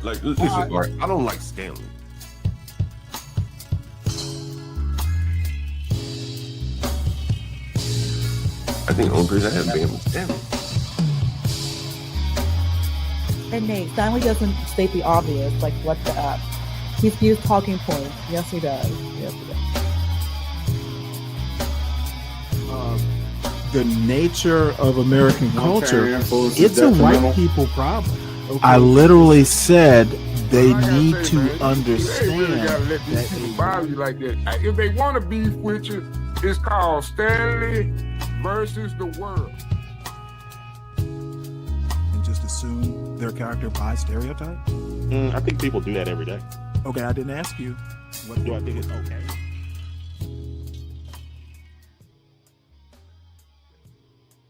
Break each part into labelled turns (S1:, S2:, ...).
S1: Like, listen, Mark, I don't like Stanley. I think the only person I have been was Stanley.
S2: And Nate, Stanley doesn't state the obvious, like what the up. He's used talking points. Yes, he does. Yes, he does.
S3: The nature of American culture, it's a white people problem. Okay. I literally said they need to understand.
S4: You really gotta let these people bother you like that. If they want to beef with you, it's called Stanley versus the world.
S3: And just assume their character by stereotype?
S5: I think people do that every day.
S3: Okay, I didn't ask you.
S5: What do I think is okay?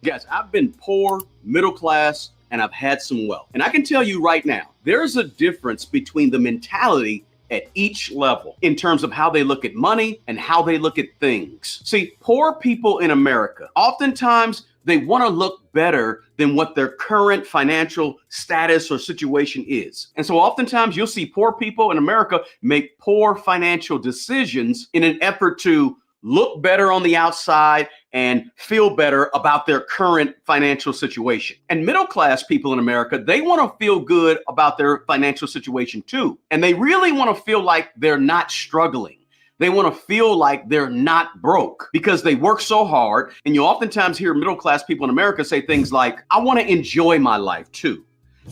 S6: Guys, I've been poor, middle class, and I've had some wealth. And I can tell you right now, there's a difference between the mentality at each level in terms of how they look at money and how they look at things. See, poor people in America, oftentimes they want to look better than what their current financial status or situation is. And so oftentimes you'll see poor people in America make poor financial decisions in an effort to look better on the outside and feel better about their current financial situation. And middle class people in America, they want to feel good about their financial situation too. And they really want to feel like they're not struggling. They want to feel like they're not broke because they work so hard. And you oftentimes hear middle class people in America say things like, I want to enjoy my life too.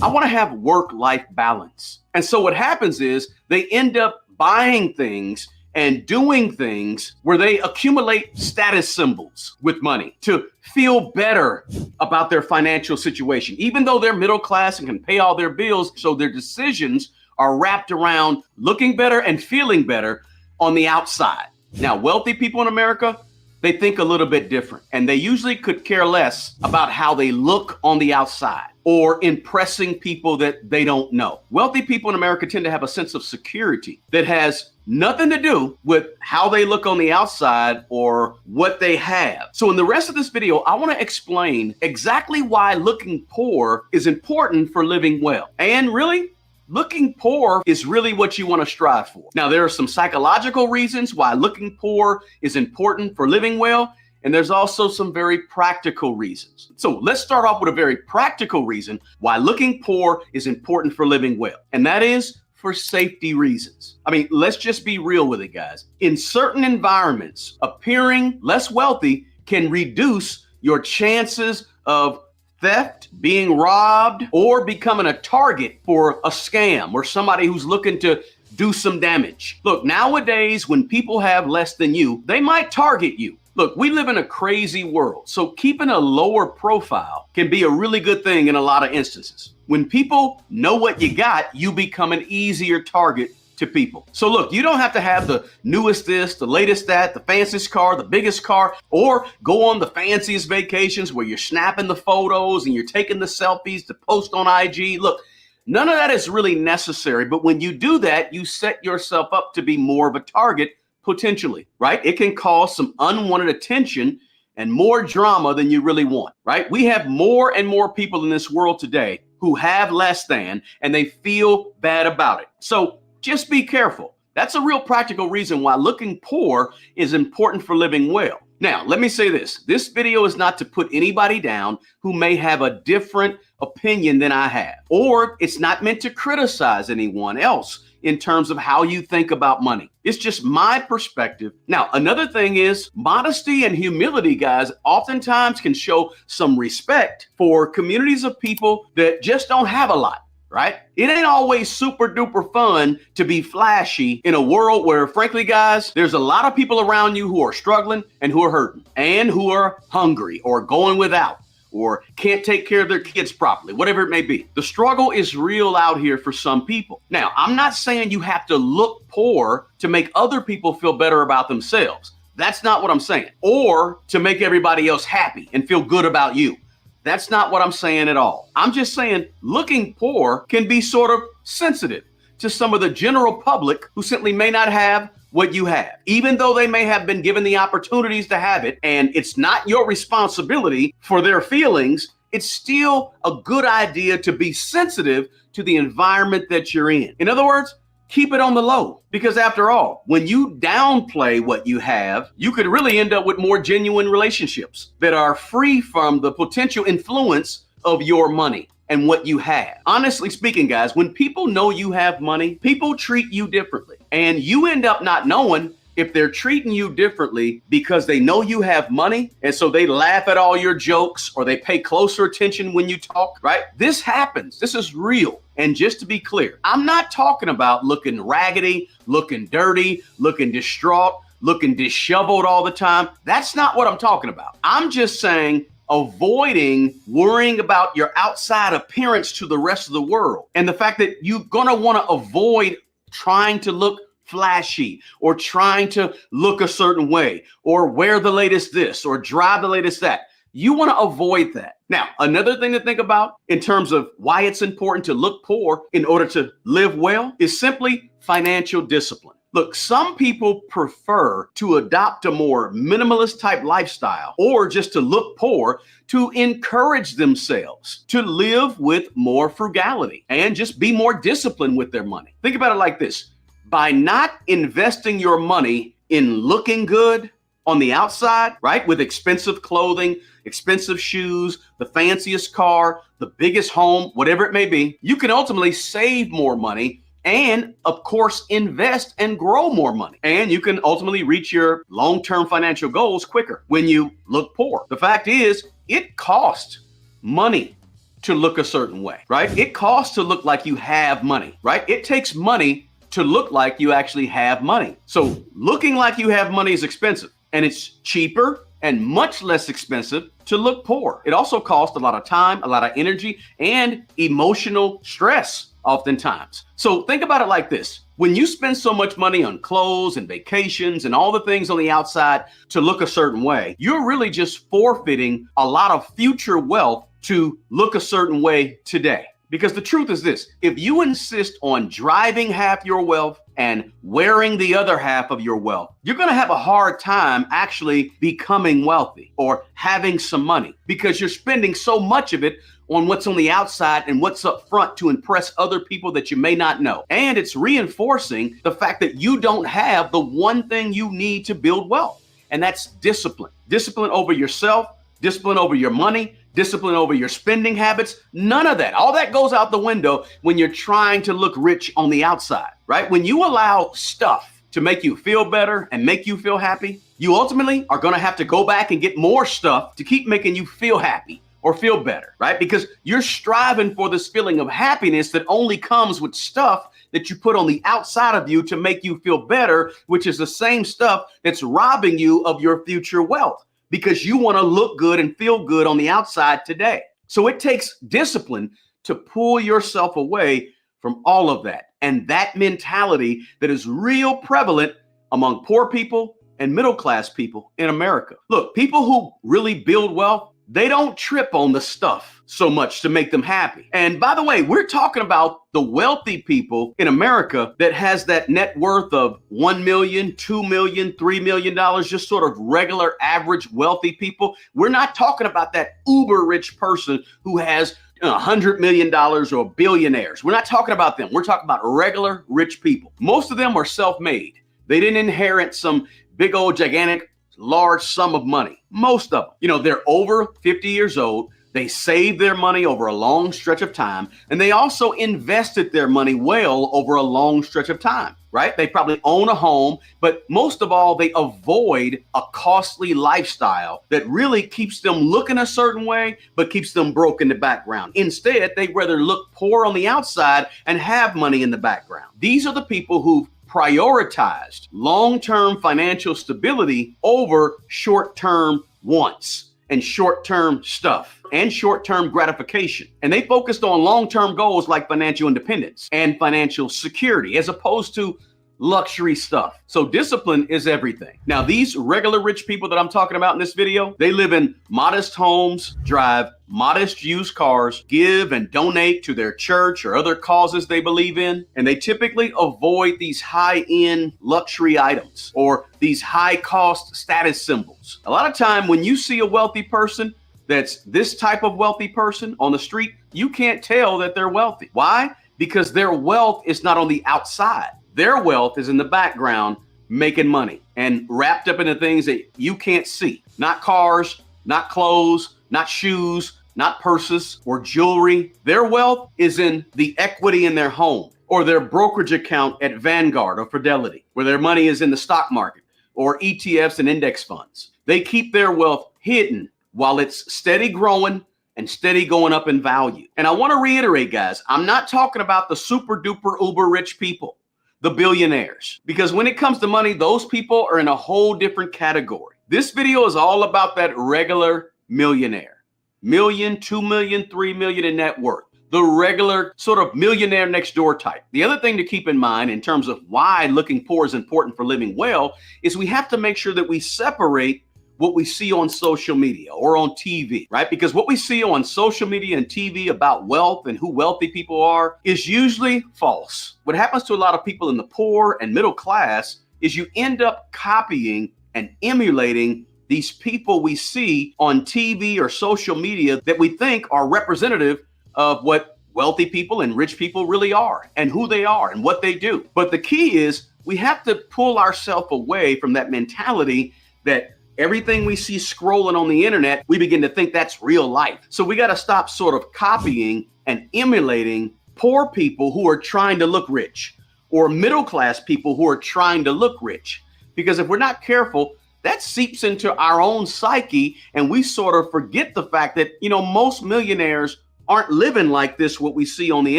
S6: I want to have work-life balance. And so what happens is they end up buying things and doing things where they accumulate status symbols with money to feel better about their financial situation, even though they're middle class and can pay all their bills. So their decisions are wrapped around looking better and feeling better on the outside. Now, wealthy people in America, they think a little bit different, and they usually could care less about how they look on the outside or impressing people that they don't know. Wealthy people in America tend to have a sense of security that has nothing to do with how they look on the outside or what they have. So in the rest of this video, I want to explain exactly why looking poor is important for living well. And really, looking poor is really what you want to strive for. Now, there are some psychological reasons why looking poor is important for living well, and there's also some very practical reasons. So let's start off with a very practical reason why looking poor is important for living well, and that is for safety reasons. I mean, let's just be real with it, guys. In certain environments, appearing less wealthy can reduce your chances of theft, being robbed, or becoming a target for a scam or somebody who's looking to do some damage. Look, nowadays, when people have less than you, they might target you. Look, we live in a crazy world, so keeping a lower profile can be a really good thing in a lot of instances. When people know what you got, you become an easier target to people. So look, you don't have to have the newest this, the latest that, the fanciest car, the biggest car, or go on the fanciest vacations where you're snapping the photos and you're taking the selfies to post on IG. Look, none of that is really necessary, but when you do that, you set yourself up to be more of a target potentially, right? It can cause some unwanted attention and more drama than you really want, right? We have more and more people in this world today who have less than, and they feel bad about it. So just be careful. That's a real practical reason why looking poor is important for living well. Now, let me say this. This video is not to put anybody down who may have a different opinion than I have, or it's not meant to criticize anyone else in terms of how you think about money. It's just my perspective. Now, another thing is modesty and humility, guys, oftentimes can show some respect for communities of people that just don't have a lot, right? It ain't always super duper fun to be flashy in a world where, frankly, guys, there's a lot of people around you who are struggling and who are hurting and who are hungry or going without, or can't take care of their kids properly, whatever it may be. The struggle is real out here for some people. Now, I'm not saying you have to look poor to make other people feel better about themselves. That's not what I'm saying. Or to make everybody else happy and feel good about you. That's not what I'm saying at all. I'm just saying looking poor can be sort of sensitive to some of the general public who simply may not have what you have, even though they may have been given the opportunities to have it, and it's not your responsibility for their feelings. it's still a good idea to be sensitive to the environment that you're in. In other words, keep it on the low, because after all, when you downplay what you have, you could really end up with more genuine relationships that are free from the potential influence of your money and what you have. Honestly speaking, guys, when people know you have money, people treat you differently, and you end up not knowing if they're treating you differently because they know you have money, and so they laugh at all your jokes or they pay closer attention when you talk, right? This happens. This is real. And just to be clear, I'm not talking about looking raggedy, looking dirty, looking distraught, looking disheveled all the time. That's not what I'm talking about. I'm just saying avoiding worrying about your outside appearance to the rest of the world, and the fact that you're going to want to avoid trying to look flashy or trying to look a certain way or wear the latest this or drive the latest that. You want to avoid that. Now, another thing to think about in terms of why it's important to look poor in order to live well is simply financial discipline. Look, some people prefer to adopt a more minimalist type lifestyle or just to look poor to encourage themselves to live with more frugality and just be more disciplined with their money. Think about it like this. By not investing your money in looking good on the outside, right, with expensive clothing, expensive shoes, the fanciest car, the biggest home, whatever it may be, you can ultimately save more money and, of course, invest and grow more money. And you can ultimately reach your long-term financial goals quicker when you look poor. The fact is, it costs money to look a certain way, right? It costs to look like you have money, right? It takes money to look like you actually have money. So looking like you have money is expensive, and it's cheaper and much less expensive to look poor. It also costs a lot of time, a lot of energy, and emotional stress oftentimes. So think about it like this. When you spend so much money on clothes and vacations and all the things on the outside to look a certain way, you're really just forfeiting a lot of future wealth to look a certain way today. Because the truth is this, if you insist on driving half your wealth and wearing the other half of your wealth, you're going to have a hard time actually becoming wealthy or having some money, because you're spending so much of it on what's on the outside and what's up front to impress other people that you may not know. And it's reinforcing the fact that you don't have the one thing you need to build wealth, and that's discipline. Discipline over yourself, discipline over your money, discipline over your spending habits. None of that. All that goes out the window when you're trying to look rich on the outside, right? When you allow stuff to make you feel better and make you feel happy, you ultimately are going to have to go back and get more stuff to keep making you feel happy or feel better, right? Because you're striving for this feeling of happiness that only comes with stuff that you put on the outside of you to make you feel better, which is the same stuff that's robbing you of your future wealth, because you want to look good and feel good on the outside today. So it takes discipline to pull yourself away from all of that. And that mentality that is real prevalent among poor people and middle-class people in America. Look, people who really build wealth, they don't trip on the stuff so much to make them happy. And by the way, we're talking about the wealthy people in America that has that net worth of $1 million, $2 million, $3 million, just sort of regular average wealthy people. We're not talking about that uber rich person who has $100 million or billionaires. We're not talking about them. We're talking about regular rich people. Most of them are self-made. They didn't inherit some big old gigantic large sum of money. Most of them, they're over 50 years old. They saved their money over a long stretch of time, and they also invested their money well over a long stretch of time, right? They probably own a home, but most of all, they avoid a costly lifestyle that really keeps them looking a certain way, but keeps them broke in the background. Instead, they rather look poor on the outside and have money in the background. These are the people who've prioritized long-term financial stability over short-term wants and short-term stuff and short-term gratification. And they focused on long-term goals like financial independence and financial security as opposed to luxury stuff. So discipline is everything. Now, these regular rich people that I'm talking about in this video, they live in modest homes, drive modest used cars, give and donate to their church or other causes they believe in, and they typically avoid these high-end luxury items or these high-cost status symbols. A lot of time when you see a wealthy person, that's this type of wealthy person on the street, you can't tell that they're wealthy. Why? Because their wealth is not on the outside. Their wealth is in the background, making money and wrapped up into things that you can't see. Not cars, not clothes, not shoes, not purses or jewelry. Their wealth is in the equity in their home or their brokerage account at Vanguard or Fidelity, where their money is in the stock market or ETFs and index funds. They keep their wealth hidden while it's steady growing and steady going up in value. And I want to reiterate, guys, I'm not talking about the super duper uber rich people, the billionaires, because when it comes to money, those people are in a whole different category. This video is all about that regular millionaire, million, 2 million, 3 million in net worth, the regular sort of millionaire next door type. The other thing to keep in mind in terms of why looking poor is important for living well is we have to make sure that we separate what we see on social media or on TV, right? Because what we see on social media and TV about wealth and who wealthy people are is usually false. What happens to a lot of people in the poor and middle class is you end up copying and emulating these people we see on TV or social media that we think are representative of what wealthy people and rich people really are and who they are and what they do. But the key is we have to pull ourselves away from that mentality that everything we see scrolling on the internet, we begin to think that's real life. So we got to stop sort of copying and emulating poor people who are trying to look rich or middle class people who are trying to look rich. Because if we're not careful, that seeps into our own psyche and we sort of forget the fact that, most millionaires aren't living like this, what we see on the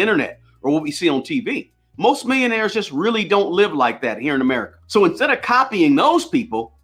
S6: internet or what we see on TV. Most millionaires just really don't live like that here in America. So instead of copying those people,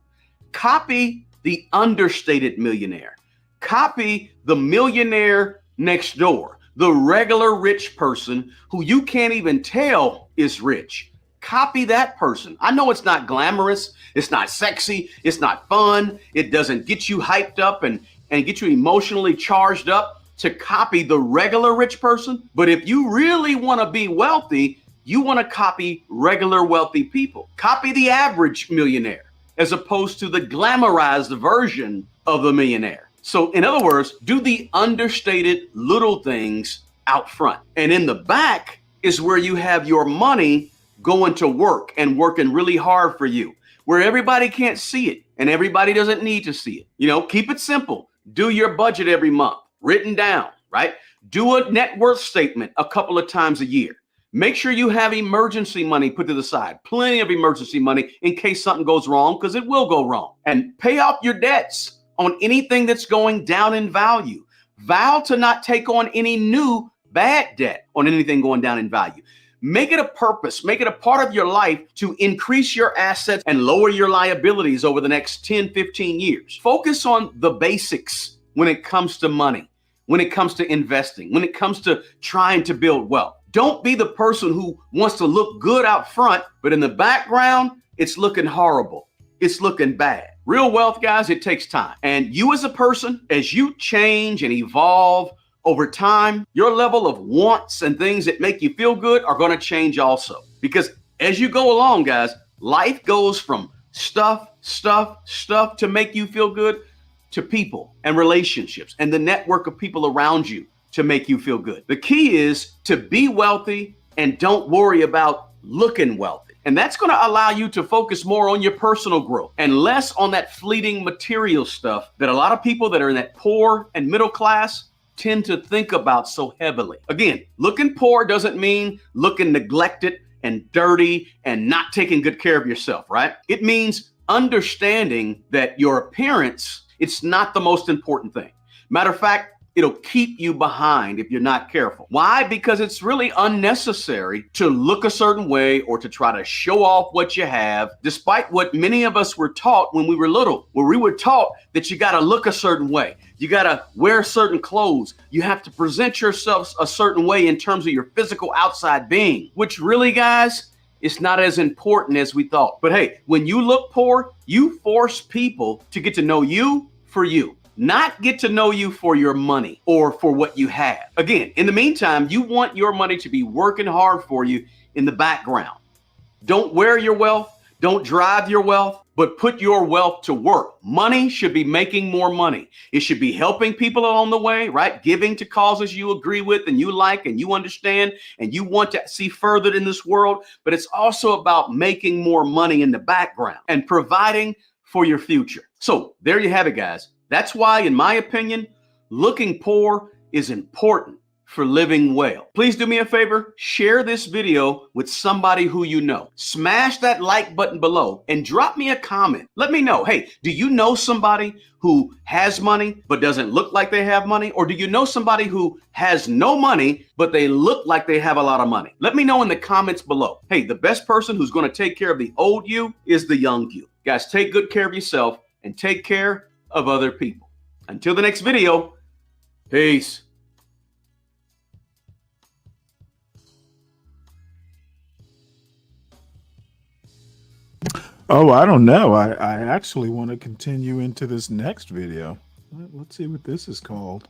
S6: copy the understated millionaire. Copy the millionaire next door, the regular rich person who you can't even tell is rich. Copy that person. I know it's not glamorous. It's not sexy. It's not fun. It doesn't get you hyped up and get you emotionally charged up to copy the regular rich person. But if you really want to be wealthy, you want to copy regular wealthy people. Copy the average millionaire, as opposed to the glamorized version of the millionaire. So in other words, do the understated little things out front. And in the back is where you have your money going to work and working really hard for you, where everybody can't see it and everybody doesn't need to see it. Keep it simple. Do your budget every month, written down, right? Do a net worth statement a couple of times a year. Make sure you have emergency money put to the side, plenty of emergency money in case something goes wrong, because it will go wrong. And pay off your debts on anything that's going down in value. Vow to not take on any new bad debt on anything going down in value. Make it a purpose, make it a part of your life to increase your assets and lower your liabilities over the next 10, 15 years. Focus on the basics when it comes to money, when it comes to investing, when it comes to trying to build wealth. Don't be the person who wants to look good out front, but in the background, it's looking horrible. It's looking bad. Real wealth, guys, it takes time. And you as a person, as you change and evolve over time, your level of wants and things that make you feel good are going to change also. Because as you go along, guys, life goes from stuff to make you feel good to people and relationships and the network of people around you to make you feel good. The key is to be wealthy and don't worry about looking wealthy. And that's going to allow you to focus more on your personal growth and less on that fleeting material stuff that a lot of people that are in that poor and middle class tend to think about so heavily. Again, looking poor doesn't mean looking neglected and dirty and not taking good care of yourself, right? It means understanding that your appearance, it's not the most important thing. Matter of fact, it'll keep you behind if you're not careful. Why? Because it's really unnecessary to look a certain way or to try to show off what you have, despite what many of us were taught when we were little, where we were taught that you got to look a certain way. You got to wear certain clothes. You have to present yourself a certain way in terms of your physical outside being, which really, guys, it's not as important as we thought. But hey, when you look poor, you force people to get to know you for you, not get to know you for your money or for what you have. Again, in the meantime, you want your money to be working hard for you in the background. Don't wear your wealth. Don't drive your wealth, but put your wealth to work. Money should be making more money. It should be helping people along the way, right? Giving to causes you agree with and you like and you understand and you want to see furthered in this world. But it's also about making more money in the background and providing for your future. So there you have it, guys. That's why, in my opinion, looking poor is important for living well. Please do me a favor, share this video with somebody who you know. Smash that like button below and drop me a comment. Let me know, hey, do you know somebody who has money but doesn't look like they have money? Or do you know somebody who has no money but they look like they have a lot of money? Let me know in the comments below. Hey, the best person who's going to take care of the old you is the young you. Guys, take good care of yourself and take care of other people. Until the next video, peace.
S3: Oh, I don't know. I actually want to continue into this next video. Let's see what this is called.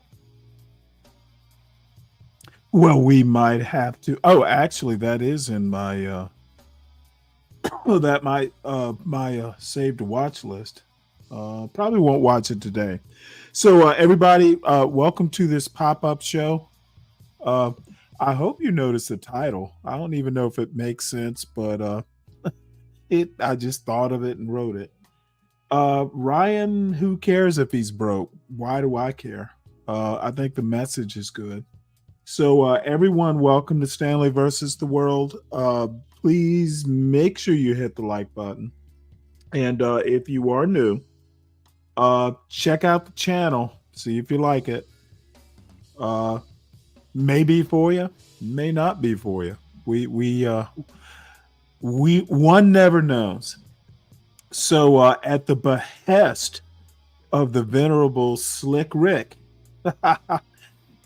S3: Well, we might have to. Oh, actually, that is in my my saved to watch list. Probably won't watch it today. So everybody, welcome to this pop-up show. I hope you notice the title. I don't even know if it makes sense, but I just thought of it and wrote it. Ryan, who cares if he's broke? Why do I care? I think the message is good. So everyone, welcome to Stanley versus the World. Please make sure you hit the like button. And if you are new, check out the channel. See if you like it. May be for you, may not be for you. One never knows. So at the behest of the venerable Slick Rick,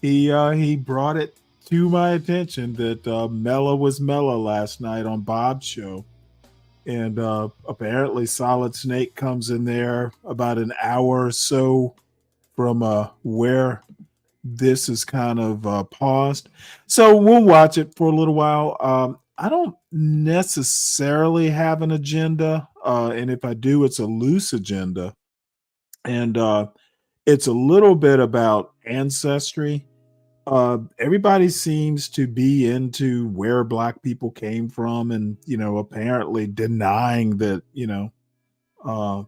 S3: he brought it to my attention that Mella was Mella last night on Bob's show. And apparently Solid Snake comes in there about an hour or so from where this is kind of paused. So we'll watch it for a little while. I don't necessarily have an agenda. And if I do, it's a loose agenda. And it's a little bit about ancestry. Everybody seems to be into where Black people came from and, you know, apparently denying that, you know,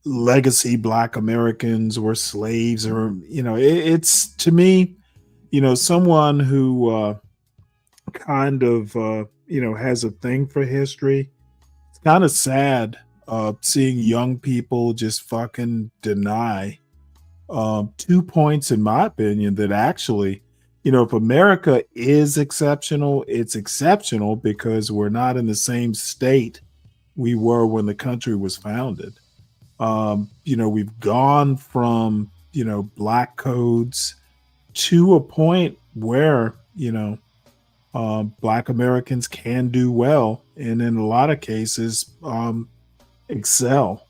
S3: legacy Black Americans were slaves or, you know, it's to me, you know, someone who kind of, you know, has a thing for history. It's kind of sad seeing young people just fucking deny 2 points, in my opinion, that actually, you know, if America is exceptional, it's exceptional because we're not in the same state we were when the country was founded. You know, we've gone from, you know, Black codes to a point where, you know, Black Americans can do well and in a lot of cases excel.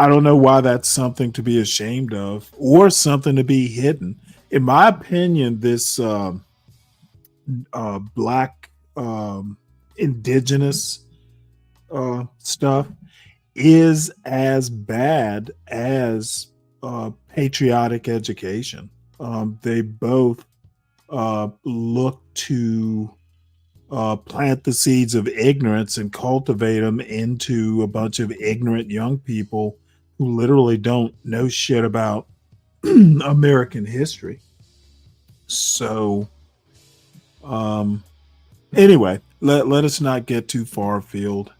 S3: I don't know why that's something to be ashamed of or something to be hidden. In my opinion, this Black indigenous stuff is as bad as patriotic education. They both look to plant the seeds of ignorance and cultivate them into a bunch of ignorant young people who literally don't know shit about American history. So, anyway, let us not get too far afield.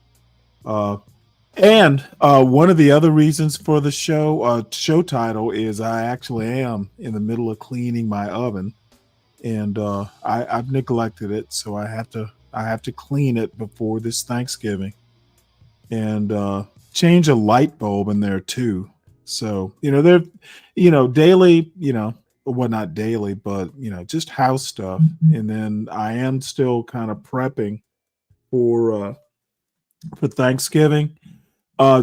S3: And one of the other reasons for the show title is I actually am in the middle of cleaning my oven, and I've neglected it, so I have to clean it before this Thanksgiving, and change a light bulb in there too. So, you know, they're, you know, daily, you know, well, not daily, but, you know, just house stuff. And then I am still kind of prepping for Thanksgiving.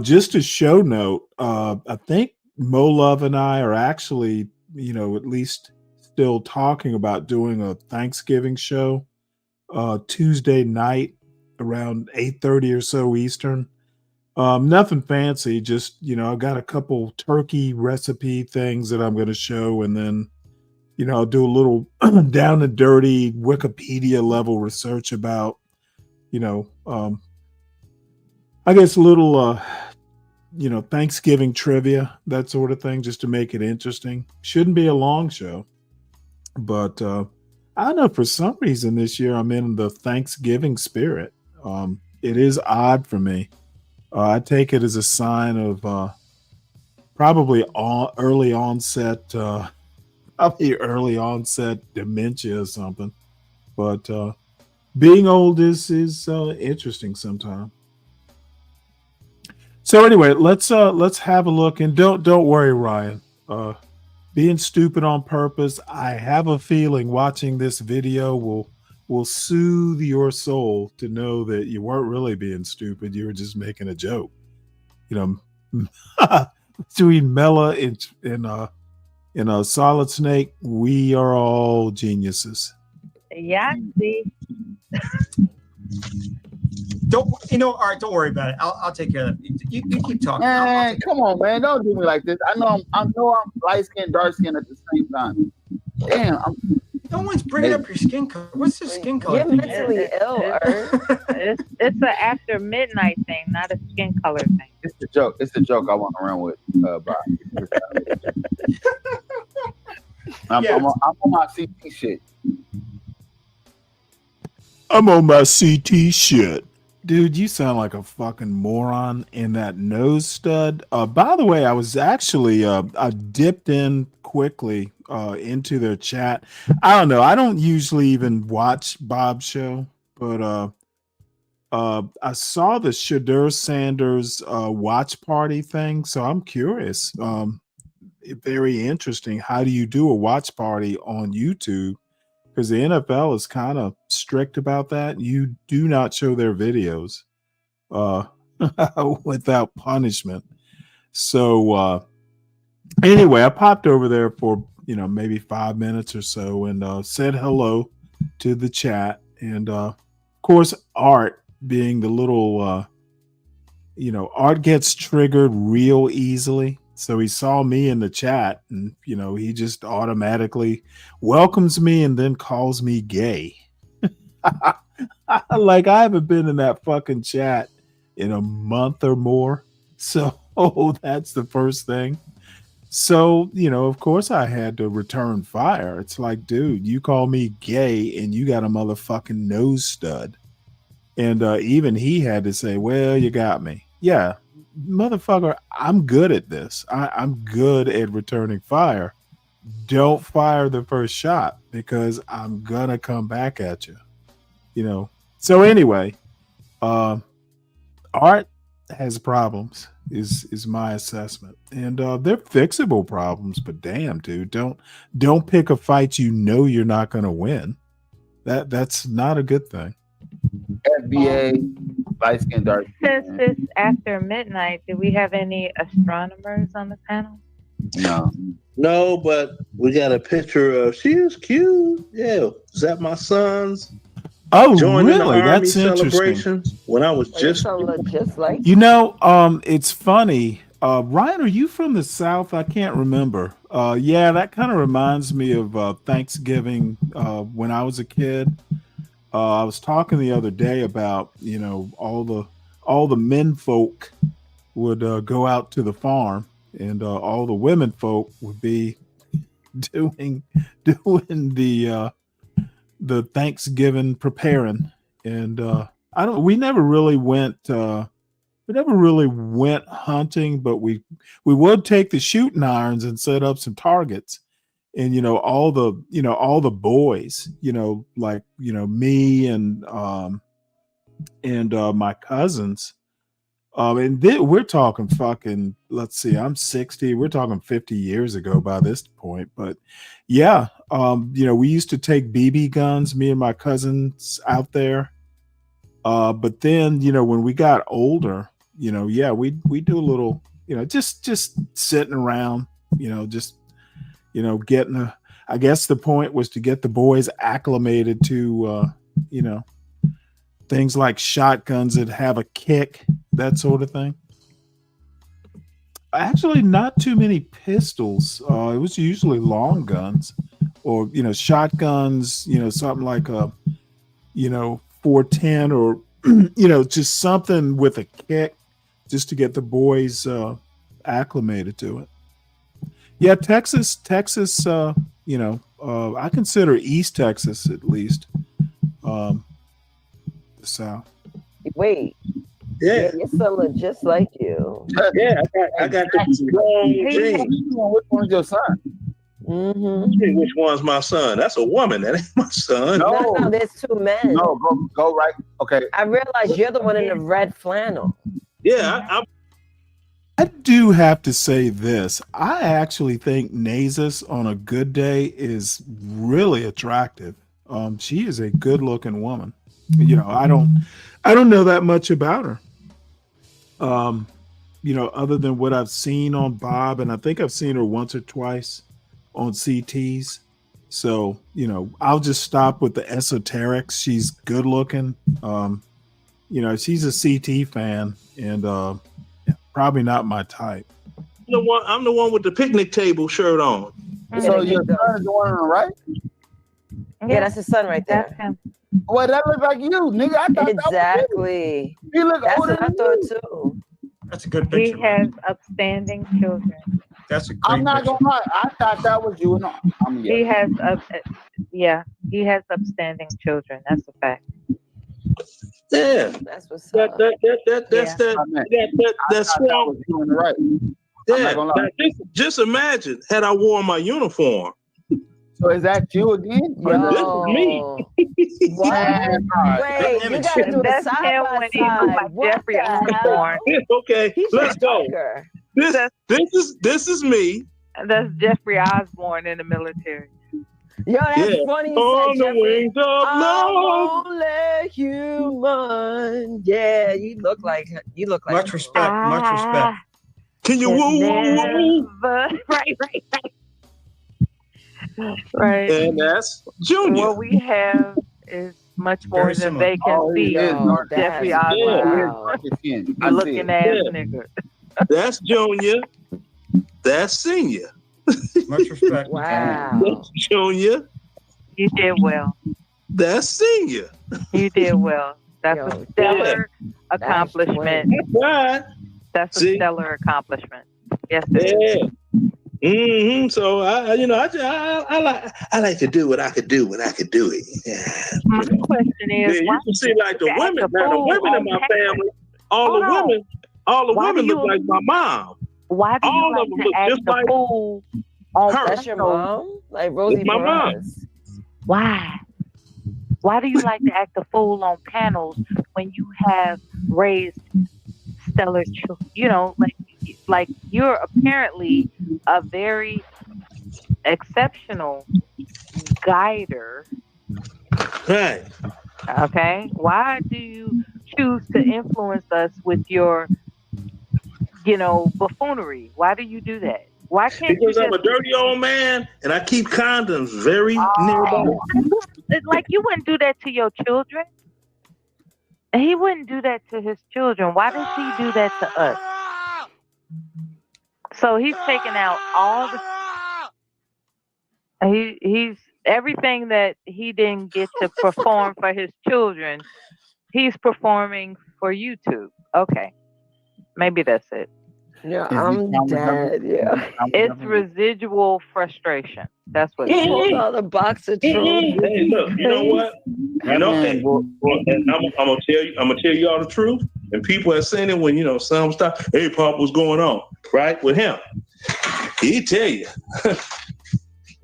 S3: Just a show note, I think Mo Love and I are actually, you know, at least still talking about doing a Thanksgiving show Tuesday night around 8:30 or so Eastern. Nothing fancy, just I've got a couple turkey recipe things that I'm going to show, and then I'll do a little down and dirty Wikipedia level research about I guess a little Thanksgiving trivia, that sort of thing, just to make it interesting. Shouldn't be a long show, but I don't know, for some reason this year I'm in the Thanksgiving spirit. It is odd for me. I take it as a sign of probably early onset dementia or something. But being old is interesting sometimes. So anyway, let's have a look, and don't worry, Ryan. Being stupid on purpose, I have a feeling watching this video will soothe your soul to know that you weren't really being stupid. You were just making a joke. Between Mela and Solid Snake, we are all geniuses.
S7: Yeah, see.
S8: All right, don't worry about it. I'll take care of that. You keep talking.
S9: Man, come on, man. Don't do me like this. I know I'm light skinned, dark skinned at the same time. Damn,
S8: no one's bringing up your skin color. What's the skin color?
S7: You're mentally ill, Earth. It's an after midnight thing, not a skin color thing.
S9: It's the joke. It's the joke I want to run with, Bob. I'm on my CT shit.
S3: I'm on my CT shit. Dude, you sound like a fucking moron in that nose stud. By the way, I was actually I dipped in quickly into their chat. I don't know. I don't usually even watch Bob's show, but I saw the Shadur Sanders watch party thing, so I'm curious. Very interesting. How do you do a watch party on YouTube? Because the NFL is kind of strict about that. You do not show their videos without punishment. So anyway, I popped over there for maybe 5 minutes or so and said hello to the chat. And of course, Art, being the little Art gets triggered real easily. So he saw me in the chat and, he just automatically welcomes me and then calls me gay. Like, I haven't been in that fucking chat in a month or more. So that's the first thing. So, of course I had to return fire. It's like, dude, you call me gay and you got a motherfucking nose stud. And even he had to say, well, you got me. Yeah. Motherfucker, I'm good at this. I'm good at returning fire. Don't fire the first shot because I'm gonna come back at you. So anyway, Art has problems is my assessment, and they're fixable problems. But damn, dude, don't pick a fight you're not gonna win. That's not a good thing.
S9: FBA, light skin, dark skin.
S7: Since it's after midnight, do we have any astronomers on the panel?
S10: No, but we got a picture of she is cute. Yeah, is that my son's?
S3: Oh,
S10: joining
S3: really?
S10: The Army
S3: That's interesting.
S10: celebrations when I was just.
S7: Look just like
S3: it's funny. Ryan, are you from the South? I can't remember. Yeah, that kind of reminds me of Thanksgiving when I was a kid. I was talking the other day about all the men folk would go out to the farm, and all the women folk would be doing the Thanksgiving preparing. And we never really went hunting, but we would take the shooting irons and set up some targets. And all the boys, like me and my cousins, and we're talking fucking, let's see, I'm 60, we're talking 50 years ago by this point. But yeah, we used to take BB guns, me and my cousins, out there. But then when we got older, we do a little, just sitting around, I guess the point was to get the boys acclimated to, things like shotguns that have a kick, that sort of thing. Actually, not too many pistols. It was usually long guns, or shotguns. Something like a 410, or just something with a kick, just to get the boys acclimated to it. Yeah, Texas. I consider East Texas at least the South.
S11: Wait.
S10: Yeah.
S11: Your son look just like you.
S10: Yeah, I got the strong genes.
S9: Which one's your son?
S11: Mm-hmm.
S10: Which one's my son? That's a woman. That ain't my son.
S11: No, there's two men.
S9: No, go right. Okay.
S11: I realize you're the one in the red flannel.
S10: Yeah,
S3: I do have to say this. I actually think Nasus on a good day is really attractive. She is a good-looking woman. I don't know that much about her. Other than what I've seen on Bob, and I think I've seen her once or twice on CTs. So, I'll just stop with the esoterics. She's good looking. She's a CT fan, and probably not my type.
S10: I'm the one with the picnic table shirt on.
S9: So your son is the one on the right?
S11: Yeah, that's his son right there.
S9: Well, that looks like you, nigga. I thought
S11: exactly.
S9: He look
S11: That's
S9: older
S11: what I
S9: than
S11: thought
S9: you.
S11: too.
S8: That's a good
S7: He
S8: picture.
S7: has upstanding children.
S8: That's a great
S9: I'm not
S8: picture.
S9: gonna lie. I thought that was you. No,
S7: He has he has upstanding children. That's a fact.
S10: Yeah,
S11: That's what's
S10: that
S11: up.
S10: that's strong.
S9: was you on the right.
S10: Yeah,
S9: not gonna lie.
S10: now just imagine had I worn my uniform.
S9: So is that you again?
S11: Yo.
S10: This is me.
S11: What? Wait, you gotta do a
S7: That's
S11: side
S7: him
S11: by
S7: when he looked
S11: side.
S7: like
S11: What
S7: Jeffrey
S11: the hell?
S7: Osborne.
S10: Okay,
S11: He's
S10: let's
S11: a
S10: go.
S11: joker.
S10: This is me.
S7: That's Jeffrey Osborne in the military.
S11: Yo, that's
S10: Yeah.
S11: funny. You
S10: On
S11: said,
S10: the
S11: Jeffrey,
S10: wings of
S11: I
S10: love.
S11: won't let you run. Yeah, you look like
S8: Much respect. Much respect.
S10: Can you woo woo?
S7: Right.
S10: And that's Junior.
S7: What we have is much more
S8: Very
S7: than
S8: similar.
S7: they can
S9: Oh, he
S7: see.
S9: is.
S11: Oh,
S7: Jeffrey
S11: that's
S7: Osborne.
S11: wow.
S7: Good looking ass
S10: Yeah.
S7: nigga.
S10: That's Junior. That's Senior.
S8: Much respect.
S11: Wow.
S10: That's Junior.
S7: You did well.
S10: That's Senior.
S7: You did well. That's
S11: Yo,
S7: a stellar accomplishment.
S10: That's right.
S7: That's a
S10: See?
S7: stellar accomplishment. Yes, it is.
S10: Yeah. So I like to do what I could do when I could do it. Yeah.
S7: My question
S10: Yeah,
S7: is,
S10: you
S7: why
S10: can see like the
S7: act
S10: women.
S7: a
S10: Now the
S7: fool
S10: women in
S7: on
S10: my
S7: camera?
S10: family, all
S7: Hold
S10: the
S7: on. Why
S10: women
S7: do
S10: look
S7: you-
S10: like my mom.
S7: Why do you
S10: all of
S7: like
S10: them
S7: to
S10: look
S7: act
S10: just
S7: the
S10: like
S7: fool on
S10: her.
S11: That's your
S7: panels?
S11: mom? Like Rosie
S10: It's my mom.
S11: Perez.
S7: Why? Why do you like to act the fool on panels when you have raised stellar children? Like you're apparently a very exceptional guider.
S10: Right.
S7: Okay, why do you choose to influence us with your, buffoonery? Why do you do that? Why can't
S10: Because
S7: you
S10: I'm a dirty old man and I keep condoms very nearby.
S7: It's like you wouldn't do that to your children. He wouldn't do that to his children. Why does he do that to us? So he's taking out all the. He's everything that he didn't get to perform for his children. He's performing for YouTube. Okay, maybe that's it.
S11: Yeah, I'm dead. Yeah.
S7: It's residual frustration. That's what it
S11: Pulled
S7: is.
S11: out a box of truth.
S10: Hey, look, you know what? You know, and I'm gonna tell you all the truth. And people have seen it when some stuff. Hey, Pop, what's going on? Right with him, he tell you.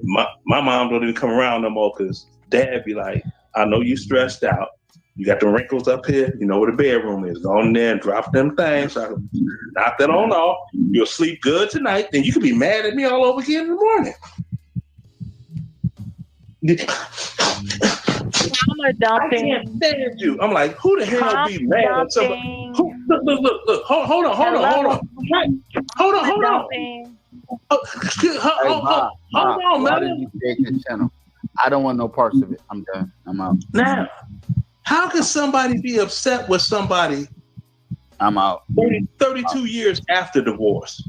S10: my mom don't even come around no more because Dad be like, I know you stressed out. You got the wrinkles up here. You know where the bedroom is. Go on there and drop them things. So I can knock that on off. You'll sleep good tonight. Then you can be mad at me all over again in the morning.
S7: Trauma dumping.
S10: I can't stand you. I'm like, who the hell be mad at somebody? Look. Hold on. Hold on,
S9: Why
S10: man.
S9: did you create this channel? I don't want no parts of it. I'm done. I'm out.
S10: Now, How can somebody be upset with somebody
S9: I'm out.
S10: 32 years after divorce?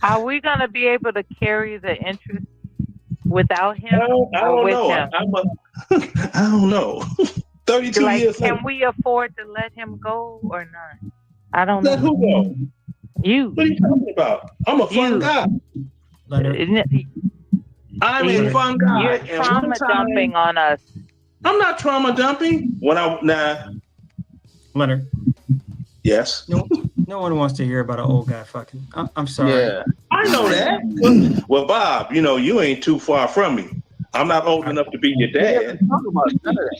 S7: Are we gonna be able to carry the interest without him
S10: I
S7: or
S10: don't
S7: with
S10: know.
S7: him?
S10: I don't know. 32
S7: Like,
S10: years
S7: can
S10: later.
S7: we afford to let him go or not? I don't
S10: Let
S7: know.
S10: who go?
S7: You.
S10: What are you talking about? I'm a fun
S7: You.
S10: guy. I'm a
S7: You're-
S10: fun guy.
S7: You're
S10: And one
S7: trauma
S10: time-
S7: dumping on us.
S10: I'm not trauma dumping.
S8: Leonard.
S10: Yes.
S8: No one wants to hear about an old guy fucking. I'm sorry.
S10: Yeah, I know that. Well, Bob, you ain't too far from me. I'm not old enough to be your dad.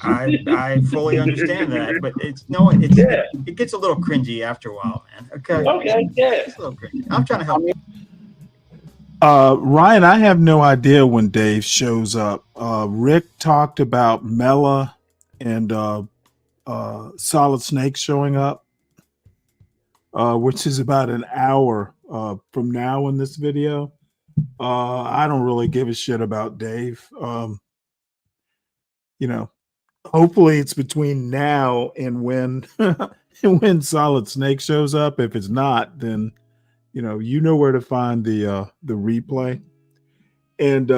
S8: I fully understand that, but it gets a little cringy after a while, man. Okay.
S10: Okay. Yeah.
S8: It's a little cringy. I'm trying to help you.
S3: Ryan, I have no idea when Dave shows up. Rick talked about Mela and Solid Snake showing up, which is about an hour from now in this video. I don't really give a shit about Dave. Hopefully it's between now and when when Solid Snake shows up. If it's not, then you know where to find the replay. And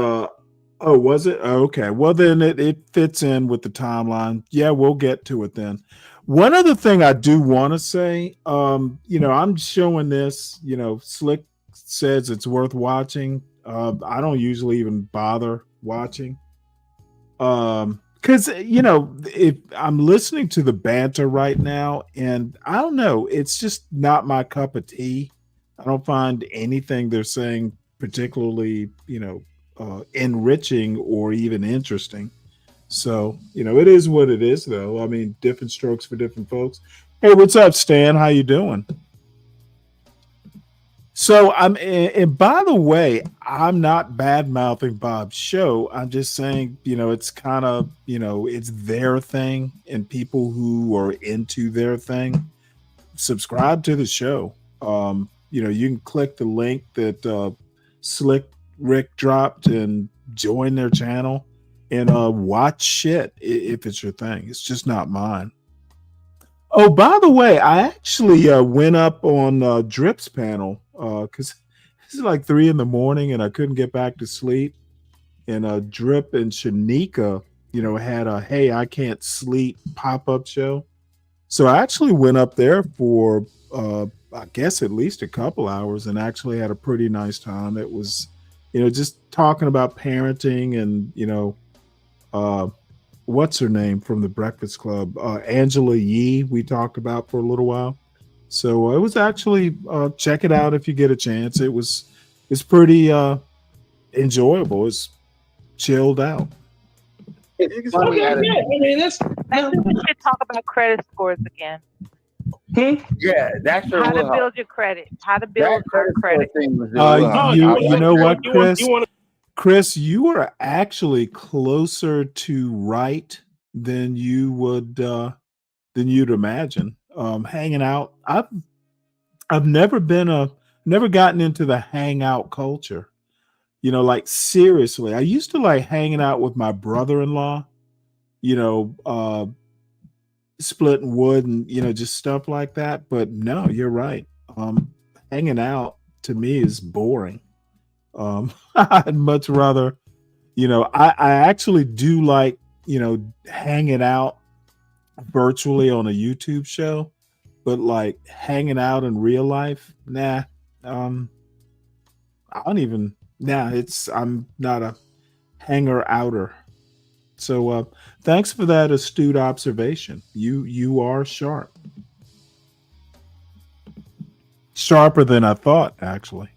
S3: was it? Oh, okay. Well, then it fits in with the timeline. Yeah, we'll get to it then. One other thing I do want to say, I'm showing this, Slick says it's worth watching. I don't usually even bother watching. Because, if I'm listening to the banter right now, and I don't know, it's just not my cup of tea. I don't find anything they're saying particularly, enriching or even interesting. So, it is what it is, though. I mean, different strokes for different folks. Hey, what's up, Stan? How you doing? So and by the way, I'm not bad mouthing Bob's show. I'm just saying, it's kind of, it's their thing, and people who are into their thing subscribe to the show. You can click the link that Slick Rick dropped and join their channel and watch shit if it's your thing. It's just not mine. Oh, by the way, I actually went up on Drip's panel because it's like 3 a.m. and I couldn't get back to sleep. And Drip and Shanika, had a "Hey, I Can't Sleep" pop-up show. So I actually went up there for I guess at least a couple hours and actually had a pretty nice time. It was, just talking about parenting and, what's her name from the Breakfast Club? Angela Yee, we talked about for a little while. So it was actually, check it out if you get a chance. It's pretty enjoyable. It's chilled out.
S9: It's funny.
S10: Okay, yeah. I mean, that's.
S7: I think we should talk about credit scores again.
S9: Yeah, that's sure
S7: How to
S9: will.
S7: build your credit. How to build our credit.
S3: You know what, Chris? Chris, you are actually closer to right than you would than you'd imagine. Hanging out, I've never gotten into the hangout culture. Like seriously, I used to like hanging out with my brother-in-law. Splitting wood and just stuff like that. But no, you're right. Hanging out to me is boring. I'd much rather, I actually do like, hanging out virtually on a YouTube show, but like hanging out in real life, nah. I'm not a hanger outer. So thanks for that astute observation. You are sharp. Sharper than I thought, actually.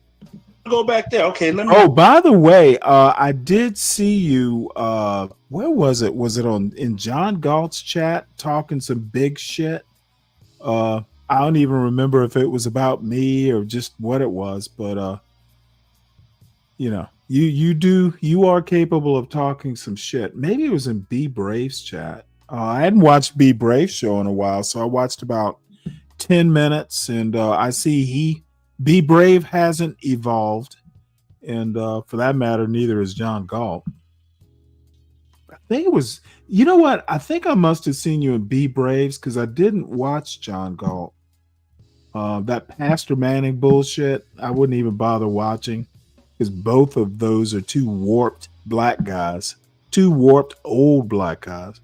S10: Go back there. Okay, let me.
S3: Oh, by the way, I did see you. Where was it? Was it in John Galt's chat talking some big shit? I don't even remember if it was about me or just what it was, but you are capable of talking some shit. Maybe it was in B Brave's chat. I hadn't watched B Brave's show in a while, so I watched about 10 minutes, and I see B Brave hasn't evolved, and for that matter, neither is John Galt. I think it was. You know what? I think I must have seen you in Be Braves because I didn't watch John Galt. That Pastor Manning bullshit, I wouldn't even bother watching because both of those are two warped black guys, two warped old black guys.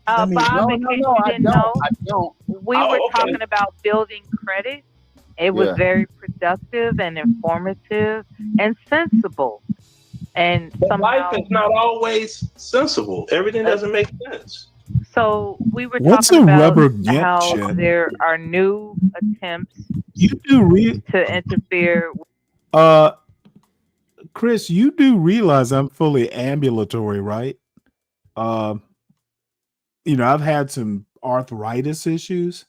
S7: Bob, in case you didn't know, we were
S10: okay.
S7: talking about building credit. It was
S9: Yeah.
S7: very productive and informative and sensible. And
S10: But
S7: somehow,
S10: life is not always sensible. Everything doesn't make sense.
S7: so we were
S3: What's
S7: talking
S3: a
S7: about
S3: rubber gimp
S7: how
S3: shit?
S7: there are new attempts
S3: You do
S7: to interfere.
S3: Chris, you do realize I'm fully ambulatory, right? I've had some arthritis issues,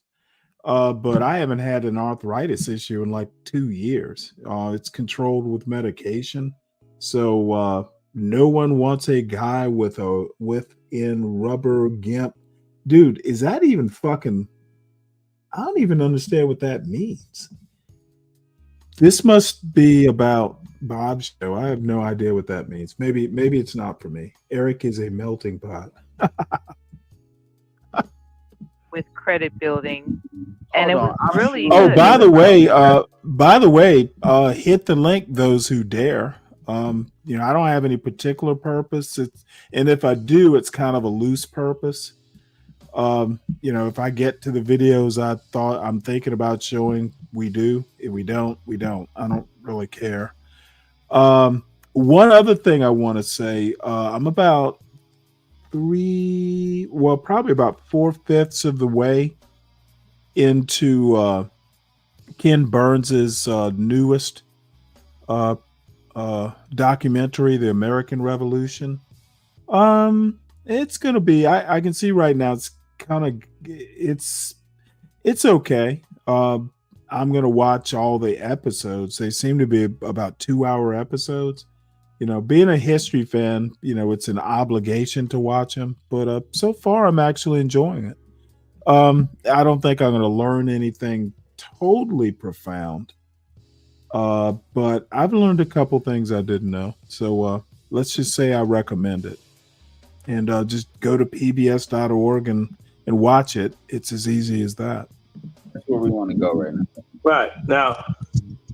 S3: but I haven't had an arthritis issue in like 2 years. It's controlled with medication. So no one wants a guy within rubber gimp. Dude, is that even fucking? I don't even understand what that means. This must be about Bob's show. I have no idea what that means. Maybe it's not for me. Eric is a melting pot.
S7: With credit building, and it
S9: Hold
S7: was
S9: on,
S7: really
S3: Oh,
S7: good.
S3: by the way, hit the link, those who dare. I don't have any particular purpose. And if I do, it's kind of a loose purpose. If I get to the videos I'm thinking about showing, we do. If we don't, we don't. I don't really care. One other thing I want to say, I'm about probably about 4/5 of the way into Ken Burns's newest documentary, The American Revolution. It's gonna be. I can see right now. It's okay. I'm gonna watch all the episodes. They seem to be about 2-hour episodes. Being a history fan, it's an obligation to watch them. But so far, I'm actually enjoying it. I don't think I'm going to learn anything totally profound. But I've learned a couple things I didn't know. So let's just say I recommend it. And just go to pbs.org and watch it. It's as easy as that.
S9: That's where we want to go right now.
S10: Right. Now,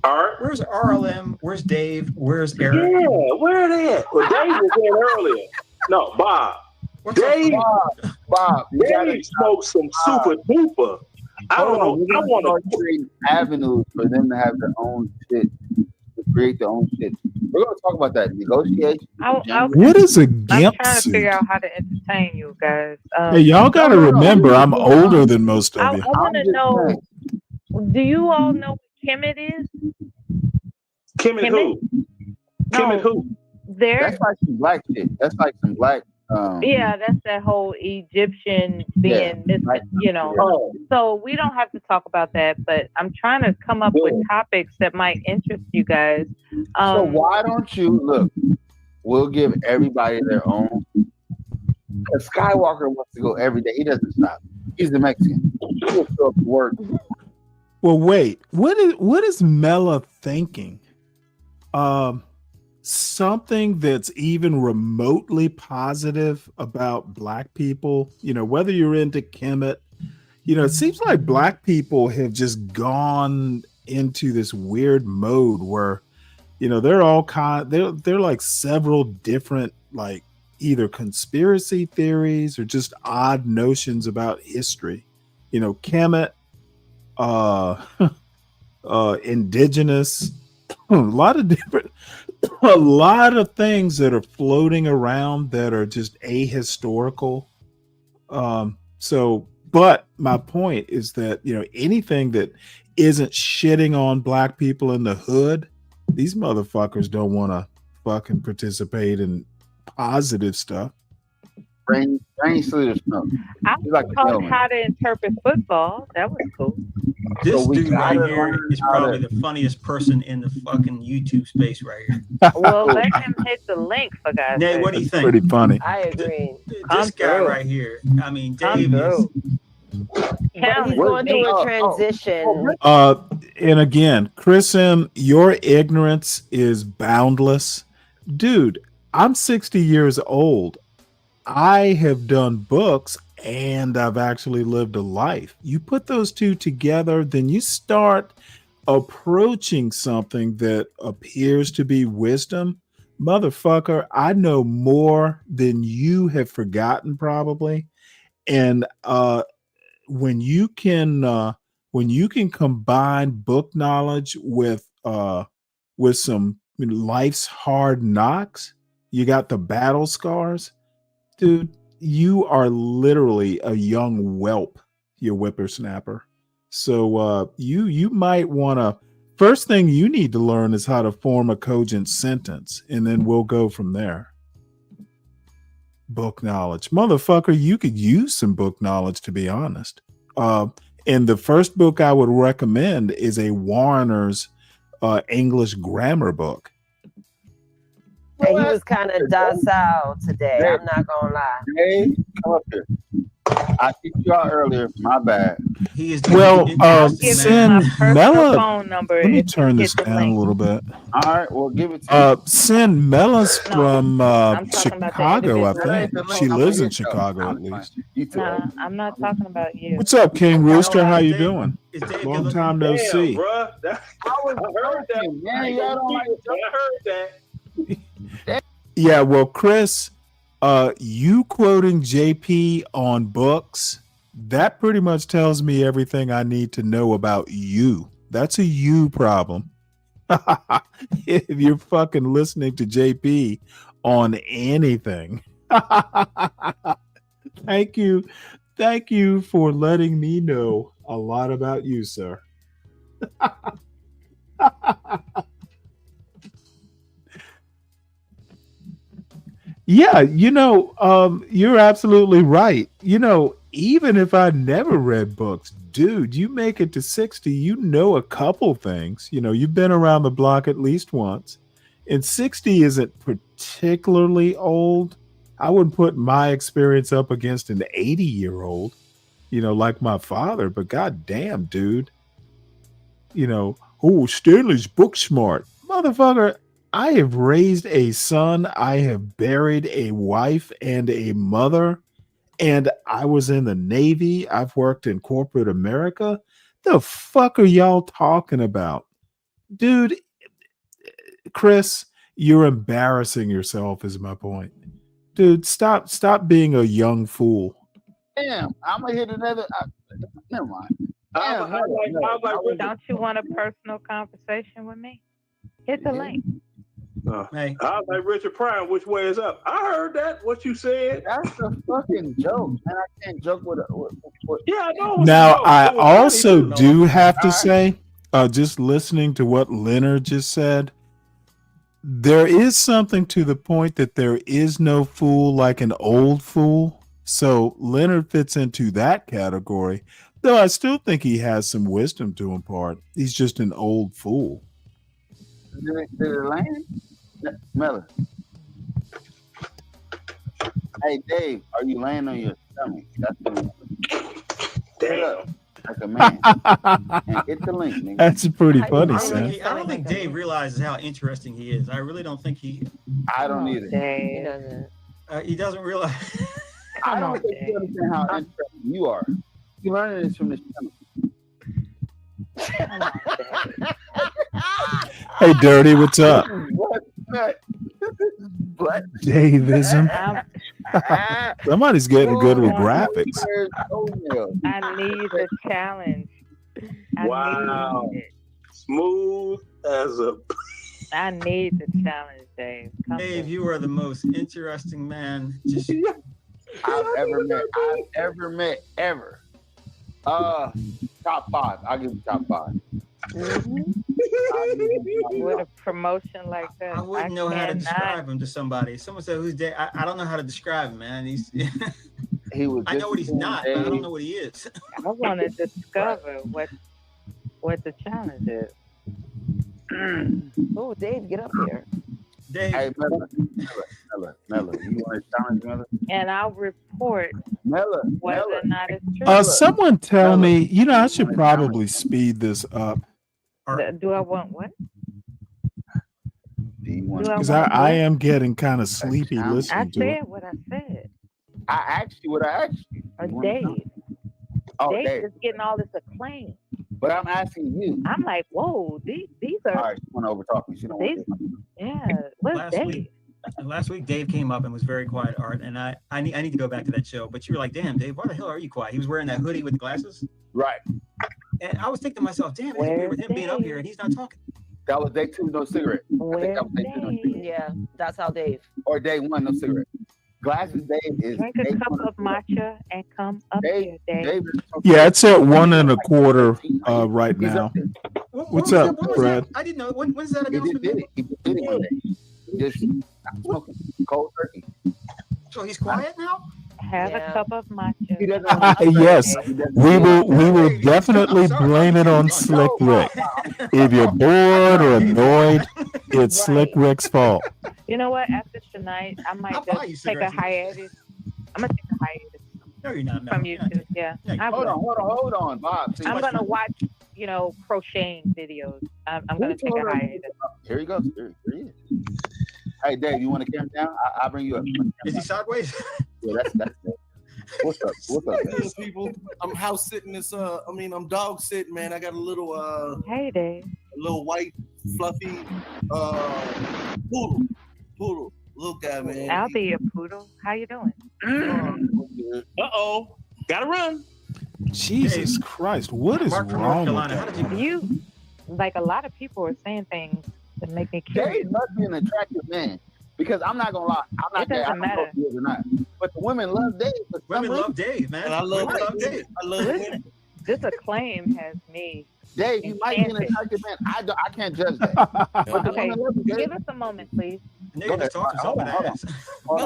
S10: Art.
S8: Where's RLM? Where's Dave? Where's Eric?
S10: Yeah, where are they at? Well, Dave was in earlier. No, Bob. Dave,
S9: Bob,
S10: Dave smoked some super duper. I don't know. I want to
S9: create avenues for them to have their own shit, to create their own shit. We're going to talk about that negotiation.
S3: What is a
S7: I'm
S3: gimp
S7: trying to
S3: suit?
S7: figure out how to entertain you guys.
S3: Hey, y'all got to remember, I'm older than most of
S7: I
S3: you.
S7: want to know. Do you all know what Kemet is?
S10: Kemet who? Kemet who?
S9: That's like some black shit. That's like some black.
S7: Yeah, that's that whole Egyptian being missing, So we don't have to talk about that, but I'm trying to come up with topics that might interest you guys.
S9: So why don't you look? We'll give everybody their own. Because Skywalker wants to go every day. He doesn't stop. He's the Mexican. He will show up to work.
S3: Well, wait. What is Mela thinking? Something that's even remotely positive about black people, whether you're into Kemet, it seems like black people have just gone into this weird mode where, they're all they're like several different, like either conspiracy theories or just odd notions about history. Kemet, indigenous, a lot of things that are floating around that are just ahistorical. But my point is that, anything that isn't shitting on black people in the hood, these motherfuckers don't want to fucking participate in positive stuff.
S9: Brain slit smoke.
S7: I was taught how to interpret football. That was cool.
S8: This
S9: we
S8: dude right
S9: gotta
S8: here
S9: learn
S8: is
S9: how
S8: probably
S9: to-
S8: the funniest person in the fucking YouTube space right here.
S7: Well, let him hit the link for guys.
S8: Nate, what do you think?
S3: Pretty funny.
S11: I agree.
S8: This guy right here. I mean, Dave is.
S11: But he's going through a transition.
S3: And again, Chris M., your ignorance is boundless. Dude, I'm 60 years old. I have done books and I've actually lived a life. You put those two together, then you start approaching something that appears to be wisdom. Motherfucker, I know more than you have forgotten, probably. And when you can combine book knowledge with some life's hard knocks, you got the battle scars, dude. You are literally a young whelp, you whippersnapper. So you might want to. First thing you need to learn is how to form a cogent sentence, and then we'll go from there. Book knowledge, motherfucker. You could use some book knowledge, to be honest. And the first book I would recommend is a Warner's English grammar book.
S11: And he was kind of docile today. I'm not gonna lie.
S9: Hey, come up here. I kicked you out earlier. My bad.
S8: He is
S3: Well,
S7: Give
S3: send
S7: him my personal
S3: Mela.
S7: phone number.
S3: Let me
S7: if you
S3: turn this
S7: get the
S3: down a
S7: link.
S3: little bit.
S9: All right, well, give it to me.
S3: Send Mela's
S7: No,
S3: from
S7: I'm talking about the
S3: Chicago, I
S7: individual.
S3: think. She lives in Chicago at least.
S7: Nah, I'm not talking about you.
S3: What's up, King Rooster? How you
S8: Dave-
S3: doing?
S8: Is Dave
S3: Long
S8: good-looking?
S3: time no
S10: Damn,
S3: see.
S10: bruh. I heard that.
S9: Man, y'all don't like
S10: I heard that.
S3: Yeah, well, Chris, you quoting JP on books, that pretty much tells me everything I need to know about you. That's a you problem. If you're fucking listening to JP on anything. Thank you. Thank you for letting me know a lot about you, sir. Yeah, you're absolutely right. Even if I never read books, dude, you make it to 60, you know a couple things. You've been around the block at least once. And 60 isn't particularly old. I wouldn't put my experience up against an 80-year-old, like my father, but goddamn, dude. Oh, Stanley's book smart. Motherfucker, I have raised a son, I have buried a wife and a mother, and I was in the Navy. I've worked in corporate America. The fuck are y'all talking about? Dude, Chris, you're embarrassing yourself is my point. Dude, stop being a young fool.
S9: Damn, I'm gonna hit another. Never mind.
S7: Don't you want a personal conversation with me? Hit the link.
S8: Hey.
S10: I was like Richard Pryor, which way is up? I heard that, what you said.
S9: That's a fucking joke, man. I can't joke with
S10: Yeah, I know.
S3: Now, I
S10: It was funny,
S3: also
S10: too.
S3: do have to
S9: All right.
S3: say, just listening to what Leonard just said, there is something to the point that there is no fool like an old fool. So Leonard fits into that category, though I still think he has some wisdom to impart. He's just an old fool.
S9: Did it land? Miller. Hey, Dave, are you laying on your stomach? That's the
S10: Damn.
S9: like a man. And hit the link, nigga.
S3: That's pretty
S11: I
S3: funny,
S11: don't
S3: Sam.
S11: think
S8: I don't think Dave realizes how interesting he is. I really don't think he
S9: I don't either.
S11: He
S7: Dave.
S11: doesn't.
S8: he doesn't realize.
S9: I
S7: Come
S9: don't
S7: on,
S9: think you
S7: Dave.
S9: understand how interesting you are. You learning this from this channel.
S7: Come on, Dave.
S3: Hey, Dirty, what's up?
S9: What? What?
S3: Davism.
S7: I'm-
S3: Somebody's getting good with
S7: Oh,
S3: graphics.
S7: I need a challenge.
S10: Wow.
S7: Need it.
S10: Smooth as a.
S7: I need the challenge, Dave. Come
S8: Dave,
S7: through.
S8: you are the most interesting man. Just
S9: I've ever met ever. Top 5. I'll give you top 5.
S7: With a promotion like that,
S8: I wouldn't know how to
S7: cannot-
S8: describe him to somebody. Someone said, "Who's Dave?" I don't know how to describe him, man. He's.
S9: He was.
S8: I know what he's not, but I don't know what he is.
S7: I want to discover what the challenge is.
S11: Oh, Dave, get up here.
S8: Dave,
S9: Hey, Mella. You want to challenge Mella?
S7: And I'll report
S9: Mella.
S7: whether or not it's true.
S3: Someone tell me, I should probably speed this up
S7: Do I want what?
S9: Do you want
S7: Do I
S3: because
S7: want
S3: I
S7: what?
S3: am getting kind of sleepy
S9: challenge.
S7: I
S3: listening to it.
S7: said what I said.
S9: I asked you what I asked you.
S7: Dave.
S9: Oh,
S7: Dave
S9: Dave.
S7: is getting all this acclaim.
S9: But I'm asking you.
S7: I'm like, whoa, these are.
S9: All right, she want to overtalk me. She don't want to.
S7: Yeah, where's Dave?
S8: Last week, Dave came up and was very quiet, Art, and I need to go back to that show. But you were like, "Damn, Dave, why the hell are you quiet?" He was wearing that hoodie with the glasses,
S9: right?
S8: And I was thinking to myself, "Damn, it's weird with him being up here and he's not talking."
S9: That was day 2, no cigarette. I think that was day 2, no cigarette.
S11: Yeah, that's how Dave.
S9: Or day 1, no cigarette. Glasses, Dave is.
S7: Drink a cup of matcha and come up here, Dave.
S3: Yeah, it's at 1 1/4 right now. What's up, Brad?
S8: I didn't know. When's that announcement?
S9: He did it one day. He just smoking cold turkey.
S8: So he's quiet now?
S7: Have a cup of matcha.
S3: Yes, we will definitely blame it on Slick Rick. If you're bored or annoyed, it's Slick Rick's fault.
S7: You know what? After tonight, I might just take a hiatus. I'm gonna take a hiatus.
S8: No, you're not.
S7: From YouTube. Yeah.
S9: Hold on, Bob. See,
S7: I'm gonna watch, crocheting videos. I'm gonna take a hiatus.
S9: Here he goes. Here he is. Hey, Dave, you want to count down? I'll bring you up.
S8: Is he sideways?
S9: Yeah, that's it. What's up? What's up,
S12: Good, people? I'm house sitting this. I'm dog sitting, man. I got a little.
S7: Hey, Dave.
S12: A little white, fluffy, poodle, little guy, man.
S7: I'll be a poodle. How you doing?
S10: Uh-oh. Gotta run.
S3: Jesus Christ, what is wrong with that?
S7: You, like a lot of people are saying things that make me curious.
S9: Dave must be an attractive man. Because I'm not gonna lie, I'm not gay. I don't know if he is or not. But the women love Dave.
S8: Women love Dave, man.
S12: And I love
S8: Dave.
S12: I love him.
S7: This acclaim has me.
S9: Dave, you might be an attractive man. I can't judge that. But the
S7: Okay,
S9: women love you, Dave.
S7: give us a moment, please.
S8: Nigga just talking so fast.
S9: Hold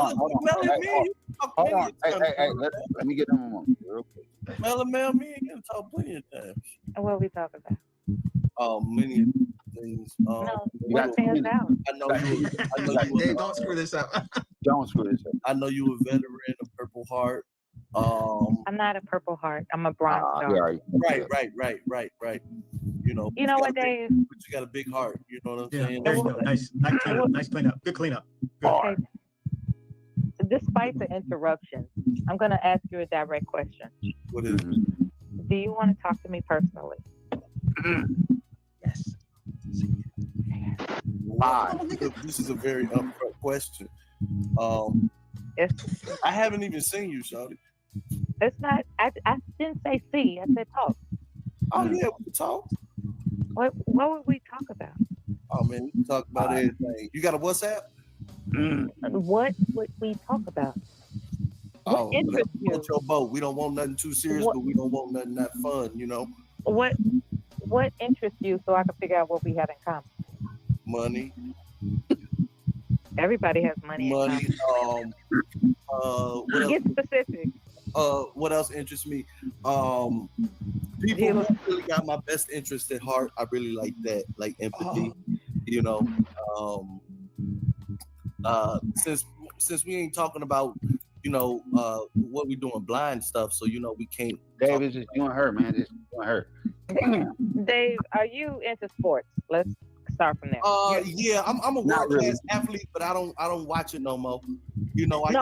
S9: on. Hey, let me get them a moment. Real quick.
S12: Mel, me and him talk plenty of times.
S7: What are we talking about?
S12: Many things.
S7: No, what stands out?
S12: I know you.
S8: Dave, don't screw this up.
S9: Don't screw this up.
S12: I know you a veteran of Purple Heart.
S7: I'm not a Purple Heart. I'm a Bronze Star.
S12: Right. You know
S7: what, Dave?
S12: But you got a big heart. You know what I'm saying?
S8: There you go. Nice cleanup. Nice cleanup. Good cleanup. Good.
S7: Okay. Despite the interruption, I'm going to ask you a direct question.
S12: What is it?
S7: Do you want to talk to me personally?
S8: Yes.
S12: This is a very upfront question. I haven't even seen you, Shawty.
S7: It's not. I didn't say see. I said talk.
S12: Oh yeah, we can talk.
S7: What would we talk about?
S12: Oh man, we can talk about everything. You got a WhatsApp?
S7: What would we talk about? What interests you?
S12: Float your boat. We don't want nothing too serious, but we don't want nothing that fun. You know.
S7: What interests you, so I can figure out what we have in common?
S12: Money.
S7: Everybody has money.
S12: Money. What
S7: Get specific.
S12: What else interests me? People who really got my best interest at heart. I really like that, like empathy. You know, since we ain't talking about, what we doing blind stuff, so we can't.
S9: Dave, it's just you and her, man. It's you and her.
S7: Dave, are you into sports? Let's start from there.
S12: Yeah, I'm a world class athlete, but I don't watch it no more. I used to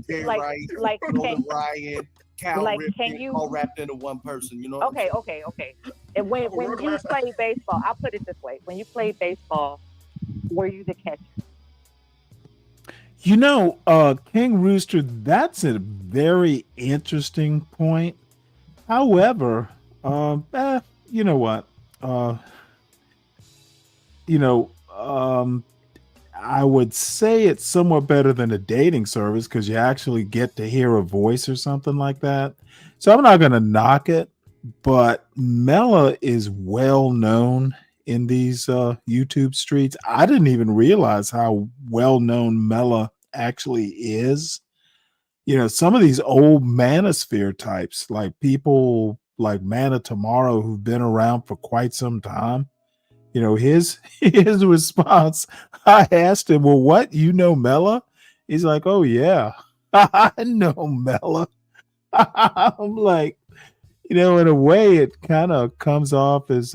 S12: be like Terry Rice, Nolan Ryan, Cal Ripken, all wrapped into one person. You know.
S7: Okay. And when you play baseball, I'll put it this way: when you play baseball, were you the catcher?
S3: King Rooster, that's a very interesting point. However, you know what? I would say it's somewhat better than a dating service because you actually get to hear a voice or something like that. So I'm not going to knock it, but Mela is well known in these YouTube streets. I didn't even realize how well known Mela actually is. Some of these old Manosphere types, like people like Mana Tomorrow, who've been around for quite some time. His response, I asked him, well, what? You know Mela? He's like, oh, yeah, I know Mela. I'm like, in a way, it kind of comes off as,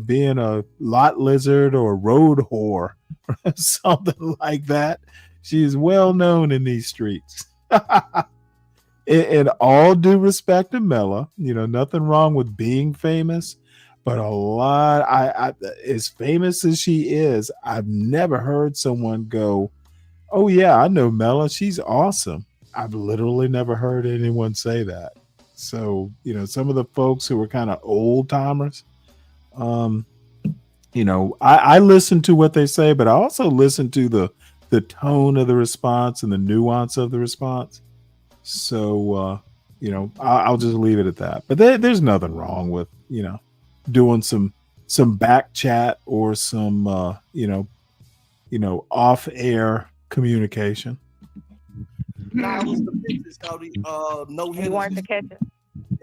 S3: being a lot lizard or a road whore or something like that. She is well known in these streets. in all due respect to Mela, nothing wrong with being famous, but I as famous as she is, I've never heard someone go, "Oh yeah, I know Mela. She's awesome." I've literally never heard anyone say that. So, some of the folks who were kind of old timers, I listen to what they say, but I also listen to the tone of the response and the nuance of the response. So, I'll just leave it at that. But there's nothing wrong with, doing some back chat or some, off air communication.
S12: Nah, what's the pictures, Cody? No
S7: You weren't the catcher.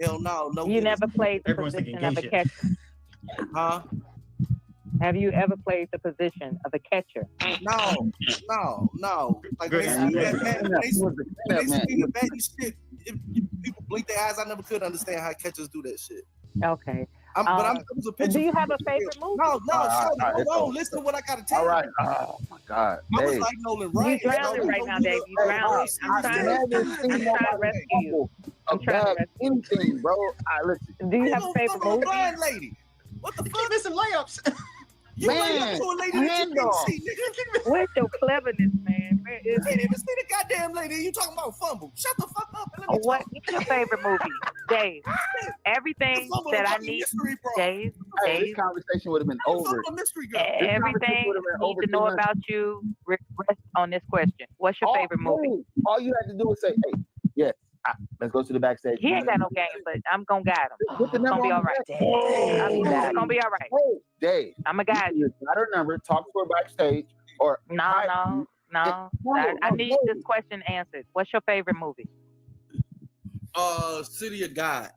S12: Hell no.
S7: You never played the position of a catcher.
S12: Huh?
S7: Have you ever played the position of a catcher?
S12: No. Like they see the baby shit. If people blink their eyes, I never could understand how catchers do that shit.
S7: Okay.
S12: Do
S7: you have a favorite movie?
S12: No, hold on. Listen to what I gotta tell you.
S9: All right. Oh my God.
S12: I was
S9: Dave.
S12: like Nolan Ryan.
S7: You drowning right now, Dave. You drowning. I'm trying to rescue you. I'm trying to rescue you.
S9: Anything, bro. Listen.
S7: Do you have a favorite movie?
S12: Blind lady. What the fuck?
S8: Keep missing layups.
S12: You layup to a lady that you can't see, nigga.
S7: Where's your cleverness, man? Where is
S12: You can't even see the goddamn lady. You talking about fumble? Shut the fuck up. And let me
S7: What's
S12: talk.
S7: your favorite movie, Dave? Everything
S12: Fumble
S7: that I
S12: fucking
S7: need,
S12: mystery, bro.
S7: Dave.
S9: Hey, this conversation would have been over.
S12: Fumble mystery girl.
S7: Everything I need to know about you rests on this question. What's your favorite movie?
S9: All you had to do was say, "Hey, yes, let's go to the backstage."
S7: He ain't got no game, but I'm gonna guide him.
S9: Put the
S7: It's gonna be
S9: number
S7: all
S9: on
S7: right.
S9: the
S7: It's gonna be all right.
S9: Hey, Dave,
S7: I'm gonna guide you.
S9: got her number. Talk to her backstage, or
S7: No. I need this question answered. What's your favorite movie?
S12: City of God.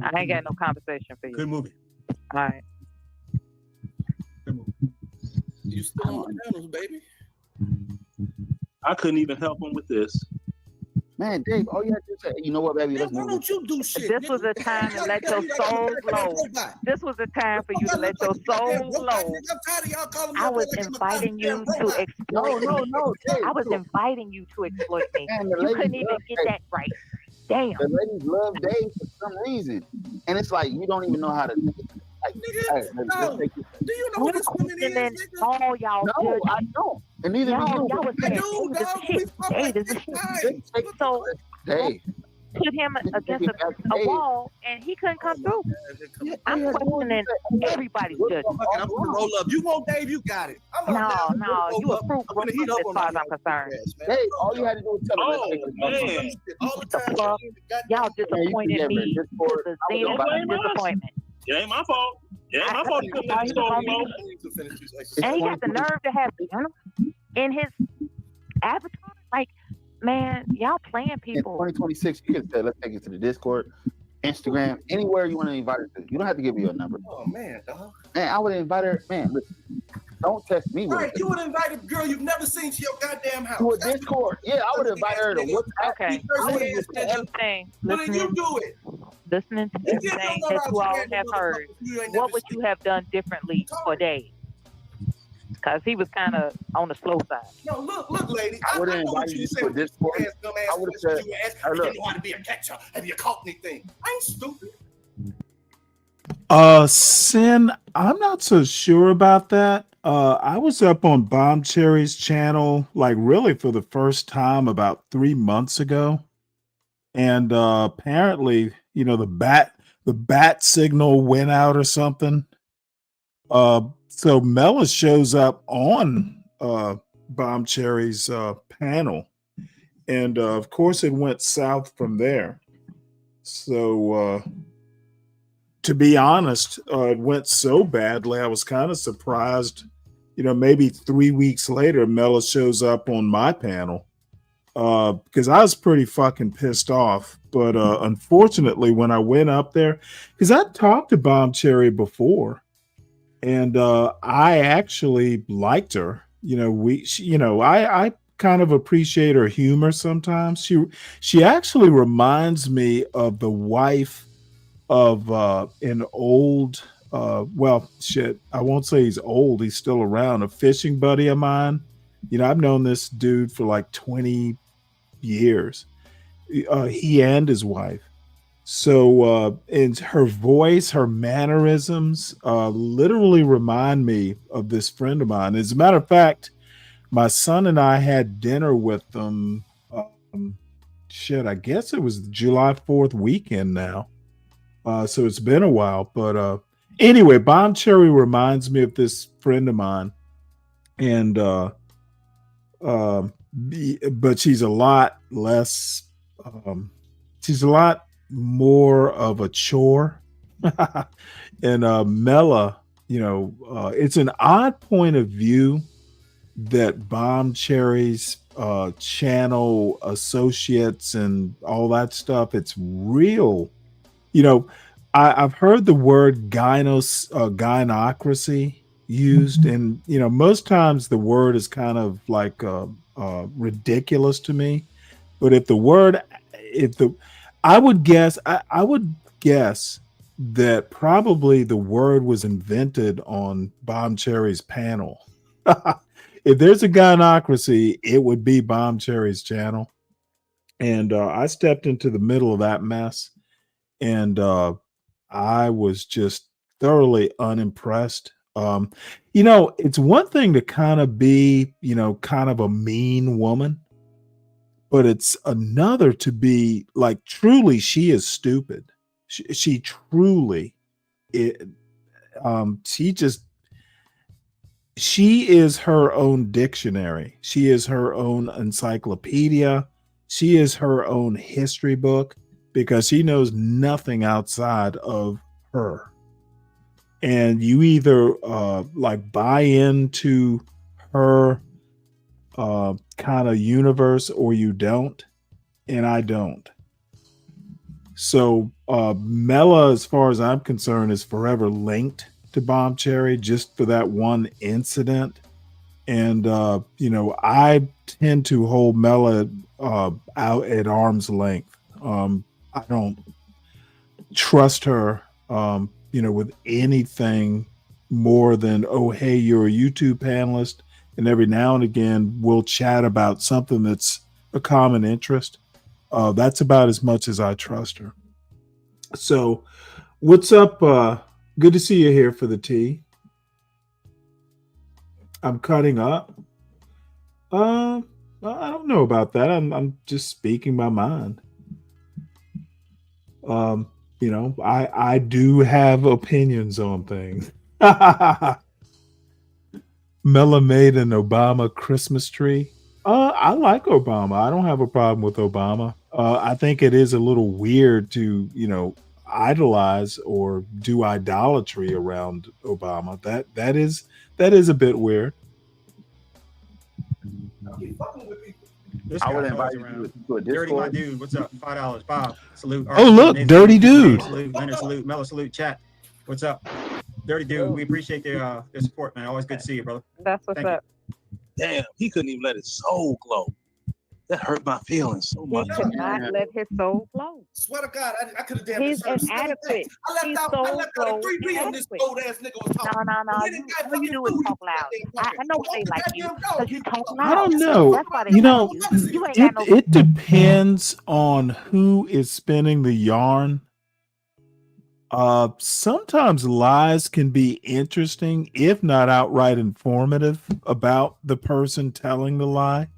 S7: I ain't got no conversation for you.
S8: Good movie.
S7: All right.
S12: You still on the panels, baby?
S10: I couldn't even help him with this.
S9: Man, Dave, all you have to say, you know what, baby?
S12: Man,
S9: Let's
S12: why
S9: move
S12: don't you do shit?
S7: This was a time to let your soul flow. This was a time for you to let your soul flow.
S12: I'm tired of y'all calling me
S7: I
S12: up
S7: was
S12: like I'm a
S7: inviting you
S12: goddamn
S7: to
S12: robot.
S7: exploit me.
S9: No, Dave.
S7: I was inviting you to exploit me.
S9: Man, the
S7: You couldn't
S9: ladies
S7: even
S9: love
S7: get
S9: Dave.
S7: that right. Damn.
S9: The ladies love Dave for some reason, and it's like you don't even know how to. Like, hey, let's take it.
S12: Do you know what this woman is,
S7: Questioning
S12: nigga?
S7: all y'all
S9: No, I
S7: judging.
S9: don't. And neither do
S7: Y'all
S9: you.
S7: was
S12: I
S7: saying
S12: do,
S7: Dave is
S12: dog.
S7: a shit.
S12: We
S7: Dave is a shit.
S12: shit.
S7: So
S9: Dave.
S7: put him against a wall and he couldn't come through. I'm questioning everybody's judgment.
S12: I'm gonna roll up. You want Dave? You got it. I'm
S7: No, you a fruit
S12: I'm gonna heat
S7: as
S12: up on
S7: far as
S12: that
S7: I'm concerned.
S9: Dave, all you had to do was tell her.
S10: Oh,
S9: let's take it.
S10: man.
S12: All the
S7: The
S12: time.
S7: fuck? Y'all disappointed
S9: never
S7: me
S9: just
S7: to
S9: for-
S7: the
S9: I was
S7: zenith
S10: about-
S7: of disappointment.
S10: It ain't my fault. It ain't my fault. You couldn't let the story go.
S7: And he got the nerve to have Anna in his avatar. Like, man, y'all playing
S9: In
S7: people.
S9: 2026, you can say, let's take it to the Discord, Instagram, anywhere you want to invite her to. You don't have to give me your number.
S12: Oh man, dog.
S9: Man, I would invite her. Man, listen, don't test me with
S12: Right,
S9: it.
S12: you would invite a girl you've never seen to your goddamn house.
S9: To a Discord. Yeah, I would invite her to WhatsApp.
S7: Okay.
S9: I would
S12: Yes, nigga.
S7: Everything.
S12: Well, then you do it.
S7: Listening to
S12: You get
S7: everything
S12: your
S7: that
S12: number
S7: you
S12: out
S7: all
S12: your
S7: have heard.
S12: You ain't
S7: What
S12: never
S7: would you have done differently for Dave? Because he was kind of on the slow side.
S12: No, look, lady.
S9: I would've
S12: know what
S9: invited
S12: you
S9: you
S12: said.
S9: to a Discord.
S12: I
S9: would've
S12: said,
S9: said,
S12: you asked,
S9: hey,
S12: you
S9: look.
S12: know how to be a catcher. Have you caught anything? I ain't stupid.
S3: Sin, I'm not so sure about that. I was up on Bomb Cherry's channel, like really for the first time about 3 months ago. And apparently, the bat signal went out or something. So Mela shows up on Bomb Cherry's panel. And of course it went south from there. So to be honest, it went so badly, I was kind of surprised. Maybe 3 weeks later, Mela shows up on my panel because I was pretty fucking pissed off. But unfortunately, when I went up there, because I talked to Bomb Cherry before, and I actually liked her. I kind of appreciate her humor sometimes. She actually reminds me of the wife of an old well, shit, I won't say he's old, he's still around, a fishing buddy of mine. I've known this dude for like 20 years, he and his wife. So, and her voice, her mannerisms, literally remind me of this friend of mine. As a matter of fact, my son and I had dinner with them. I guess it was July 4th weekend now. So it's been a while, but anyway, Bomb Cherry reminds me of this friend of mine, and but she's a lot less. She's a lot more of a chore, and Mela. It's an odd point of view that Bomb Cherry's channel associates and all that stuff. It's real. I've heard the word gynocracy used, and most times the word is kind of like ridiculous to me. But I would guess that probably the word was invented on Bomb Cherry's panel. If there's a gynocracy, it would be Bomb Cherry's channel. And I stepped into the middle of that mess, and I was just thoroughly unimpressed. It's one thing to kind of be, kind of a mean woman, but it's another to be like, truly, she is stupid. She truly, she is her own dictionary. She is her own encyclopedia. She is her own history book, because she knows nothing outside of her. And you either buy into her kind of universe or you don't. And I don't. So Mela, as far as I'm concerned, is forever linked to Bomb Cherry just for that one incident. And I tend to hold Mela out at arm's length. I don't trust her with anything more than, oh, hey, you're a YouTube panelist, and every now and again we'll chat about something that's a common interest. That's about as much as I trust her. So what's up? Good to see you here for the tea. I'm cutting up. I don't know about that. I'm just speaking my mind. I do have opinions on things. Mela made an Obama Christmas tree. I like Obama. I don't have a problem with Obama. I think it is a little weird to, idolize or do idolatry around Obama. That is a bit weird.
S8: This
S9: I
S8: guy
S9: would
S8: calls
S9: invite you
S8: around.
S9: to a
S8: Dirty my
S9: Discord.
S8: dude. What's up? $5. Bob. Salute.
S3: Oh, look,
S8: Nathan,
S3: Dirty
S8: salute,
S3: Dude.
S8: Salute. Leonard, salute. Mela, salute. Chat. What's up? Dirty dude. We appreciate their support, man. Always good to see you, brother.
S7: That's what's
S8: Thank you.
S7: up.
S13: Damn, he couldn't even let his soul glow. That hurt my feelings so
S7: He
S13: much.
S7: could not let his soul flow.
S12: Swear to God, I could have damn
S7: He's
S12: near shot him.
S7: inadequate.
S12: I left out a 3-3 on this old ass nigga was talking.
S7: No.
S12: And then the guy
S7: All you do is talk loud. I know they like you because you talk loud.
S3: I don't know.
S7: That's why they like you. You ain't got no.
S3: It depends on who is spinning the yarn. Sometimes lies can be interesting, if not outright informative, about the person telling the lie.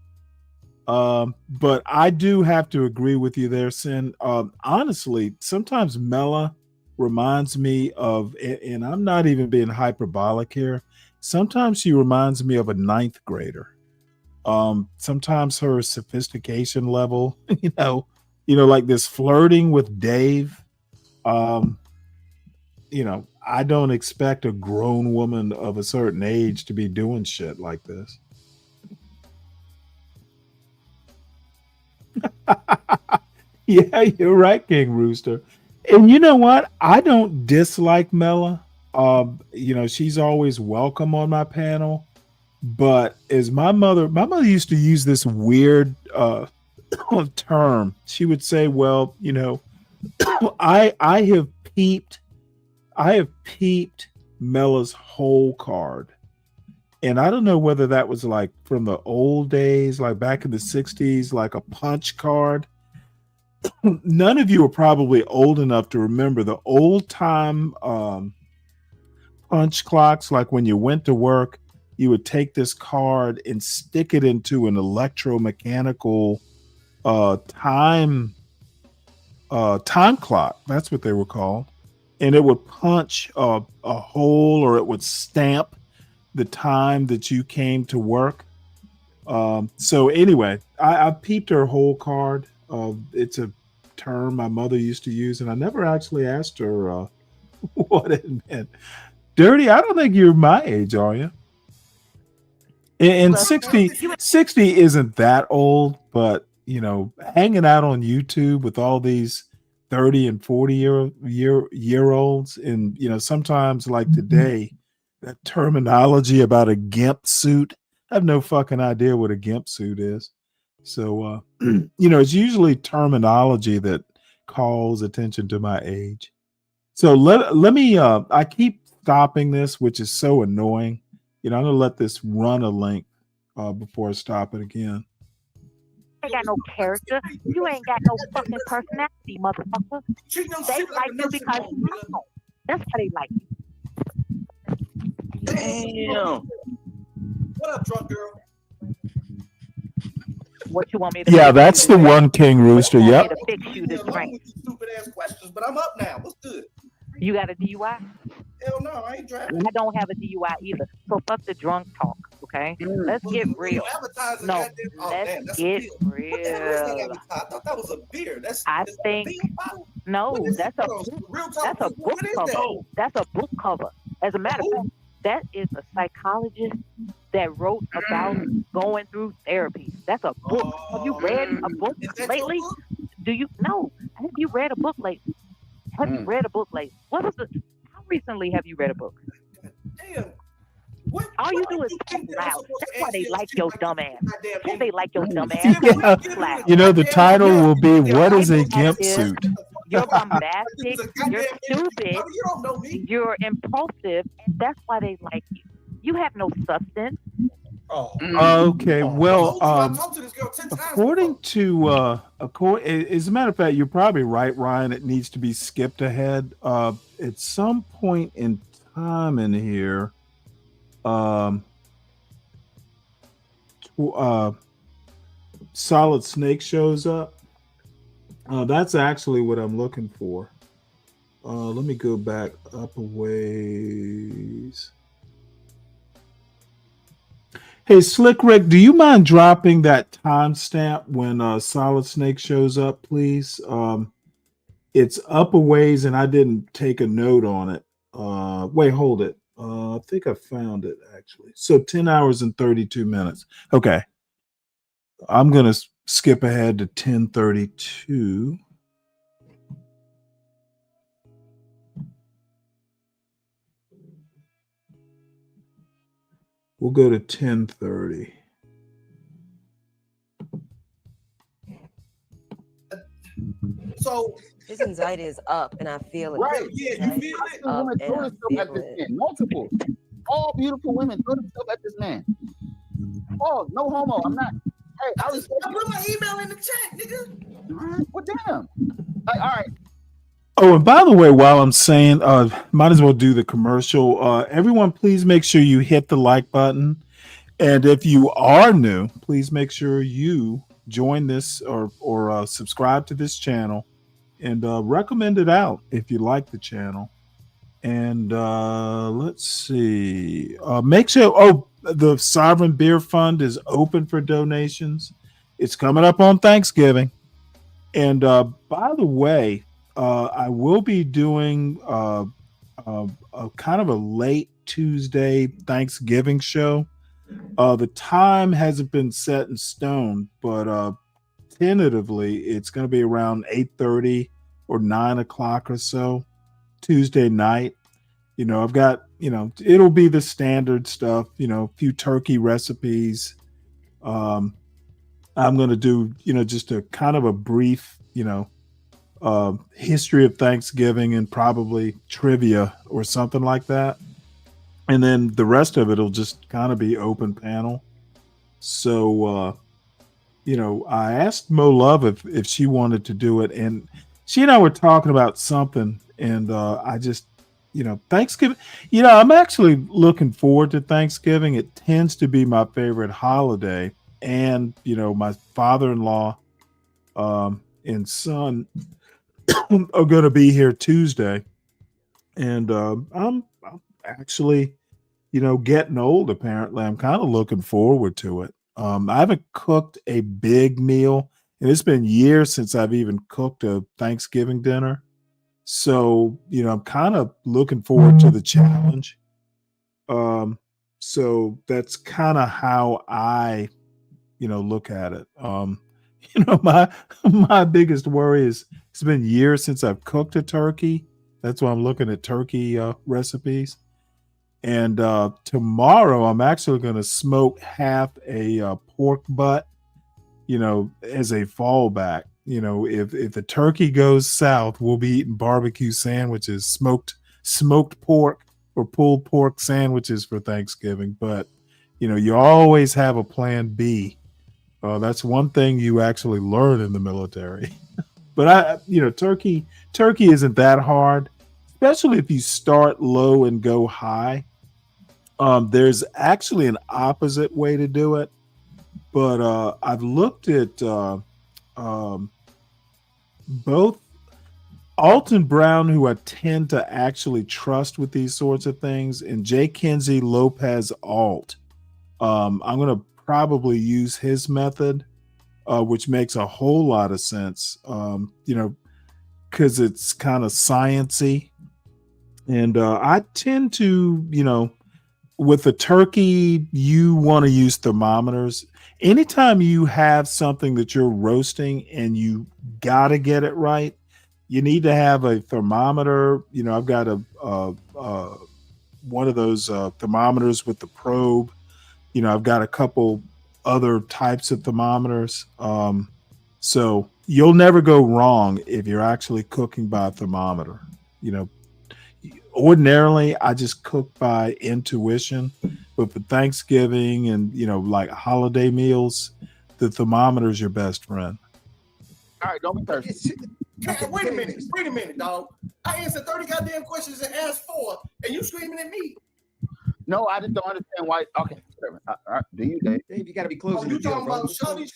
S3: But I do have to agree with you there, Sin. Honestly, sometimes Mela reminds me of, and I'm not even being hyperbolic here, sometimes she reminds me of a 9th grader. Sometimes her sophistication level, like this flirting with Dave. I don't expect a grown woman of a certain age to be doing shit like this. Yeah, you're right, King Rooster. And you know what? I don't dislike Mela. She's always welcome on my panel. But as my mother used to use this weird term. She would say, well, I have peeped Mela's whole card. And I don't know whether that was like from the old days, like back in the 60s, like a punch card. none of you are probably old enough to remember the old time punch clocks. Like when you went to work, you would take this card and stick it into an electromechanical time clock. That's what they were called. And it would punch a hole, or it would stamp the time that you came to work. So anyway, I peeped her whole card. It's a term my mother used to use, and I never actually asked her what it meant. Dirty, I don't think you're my age, are you? And 60 isn't that old, but you know, hanging out on YouTube with all these 30 and 40 year olds, and you know, sometimes like today, that terminology about a GIMP suit, I have no fucking idea what a GIMP suit is. So you know, it's usually terminology that calls attention to my age. So let me I keep stopping this, which is so annoying. You know, I'm gonna let this run a length before I stop it again.
S7: Ain't got no character. You ain't got no fucking personality, motherfucker. They like you because you know. That's why they like you.
S13: Damn.
S12: What up, drunk girl?
S7: What you want me to
S3: Yeah,
S7: fix
S3: that's
S7: you
S3: the
S7: with?
S3: one, King Rooster.
S7: What you want
S3: Yep.
S7: me to fix you this drink?
S12: Stupid ass questions, but I'm up now. What's good?
S7: You got a DUI?
S12: Hell no, I ain't driving.
S7: I don't have a DUI either. So fuck the drunk talk, okay? Let's get real. No, let's get real.
S12: I thought that was a beer.
S7: I think no, that's a book cover. That's a book cover. As a matter of fact, that is a psychologist that wrote about going through therapy. That's a book. Have you read a book lately? Do you know? Have you read a book lately? Have you read a book lately? What was the? How recently have you read a book?
S12: Damn.
S7: All you do is talk loud. That's why they like your dumb ass. That's they like your dumb ass.
S3: Yeah.
S7: Loud.
S3: You know, the title will be "What is a GIMP suit?"
S7: You're bombastic. You're stupid. You're impulsive, and that's why they like you. You have no substance.
S3: Okay, well, according to as a matter of fact, you're probably right, Ryan. It needs to be skipped ahead. At some point in time in here, Solid Snake shows up. That's actually what I'm looking for. Let me go back up a ways. Hey, Slick Rick, do you mind dropping that timestamp when Solid Snake shows up, please? It's up a ways, and I didn't take a note on it. Wait, hold it. I think I found it, actually. So 10 hours and 32 minutes. Okay. I'm going to skip ahead to 10:32. We'll go to 10:30.
S12: So
S11: his anxiety is up, and I feel it.
S9: Right.
S12: Yeah, you feel it.
S9: Women throw themselves at this man. Multiple. All beautiful women throw themselves at this man. Oh, no homo. I'm not. Hey, I was.
S12: I put my email in the chat, nigga.
S9: Well, damn. Like, all right.
S3: Oh, and by the way, while I'm saying, might as well do the commercial. Everyone, please make sure you hit the like button. And if you are new, please make sure you join this or subscribe to this channel and recommend it out if you like the channel. And let's see. Make sure, the Sovereign Beer Fund is open for donations. It's coming up on Thanksgiving. And by the way, I will be doing a kind of a late Tuesday Thanksgiving show. The time hasn't been set in stone, but tentatively it's going to be around 8:30 or 9 o'clock or so Tuesday night. You know, I've got, it'll be the standard stuff, a few turkey recipes. I'm going to do, just a kind of a brief, history of Thanksgiving and probably trivia or something like that. And then the rest of it will just kind of be open panel. So, I asked Mo Love if she wanted to do it, and she and I were talking about something, and I just, Thanksgiving. I'm actually looking forward to Thanksgiving. It tends to be my favorite holiday, and my father-in-law and son are going to be here Tuesday, and I'm actually, getting old. Apparently, I'm kind of looking forward to it. I haven't cooked a big meal, and it's been years since I've even cooked a Thanksgiving dinner. So, I'm kind of looking forward to the challenge. So that's kind of how I, look at it. My biggest worry is it's been years since I've cooked a turkey. That's why I'm looking at turkey recipes. And tomorrow I'm actually going to smoke half a pork butt, as a fallback. If the turkey goes south, we'll be eating barbecue sandwiches, smoked pork or pulled pork sandwiches for Thanksgiving. But, you always have a plan B. That's one thing you actually learn in the military. But turkey isn't that hard, especially if you start low and go high. There's actually an opposite way to do it, but I've looked at both Alton Brown, who I tend to actually trust with these sorts of things, and J. Kenzie Lopez Alt. I'm going to probably use his method, which makes a whole lot of sense, because it's kind of sciencey. And I tend to, with the turkey, you want to use thermometers. Anytime you have something that you're roasting and you got to get it right, you need to have a thermometer. I've got one of those thermometers with the probe. I've got a couple other types of thermometers. So you'll never go wrong if you're actually cooking by a thermometer. Ordinarily, I just cook by intuition, but for Thanksgiving and, like holiday meals, the thermometer is your best friend.
S9: All right, don't be thirsty.
S12: Wait a minute, dog. I answered 30 goddamn questions and asked 4, and you screaming at me.
S9: No, I just don't understand why. Okay, whatever. All right, do you, Dave?
S14: Dave, you got to be close.
S12: You talking about Shawty?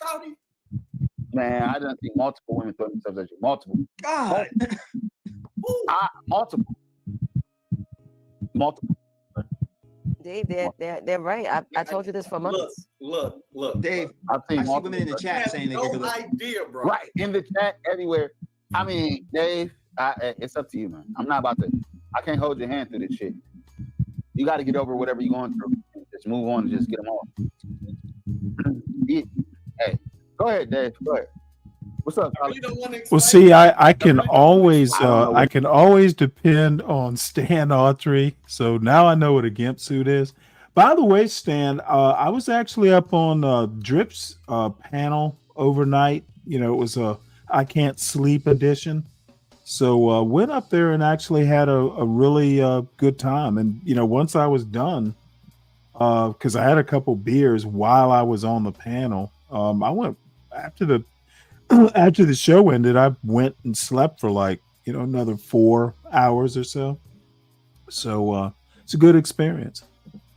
S9: Man, I done seen multiple women throw themselves at you. Multiple.
S14: God.
S9: Multiple.
S11: Dave, they're right. I told you this for months.
S12: Look,
S14: Dave.
S9: I've seen
S14: I see women in the chat saying they
S12: no idea, bro.
S9: Right in the chat, everywhere. I mean, Dave, it's up to you, man. I'm not about to. I can't hold your hand through this shit. You got to get over whatever you're going through. Just move on and just get them off. Hey, go ahead, Dave. Go ahead. What's up, Tyler?
S3: Well, see, I can always depend on Stan Autry. So now I know what a gimp suit is. By the way, Stan, I was actually up on Drip's panel overnight. It was a I Can't Sleep edition. So went up there and actually had a really good time. And once I was done, because I had a couple beers while I was on the panel, I went after the show ended. I went and slept for like another 4 hours or so. So it's a good experience.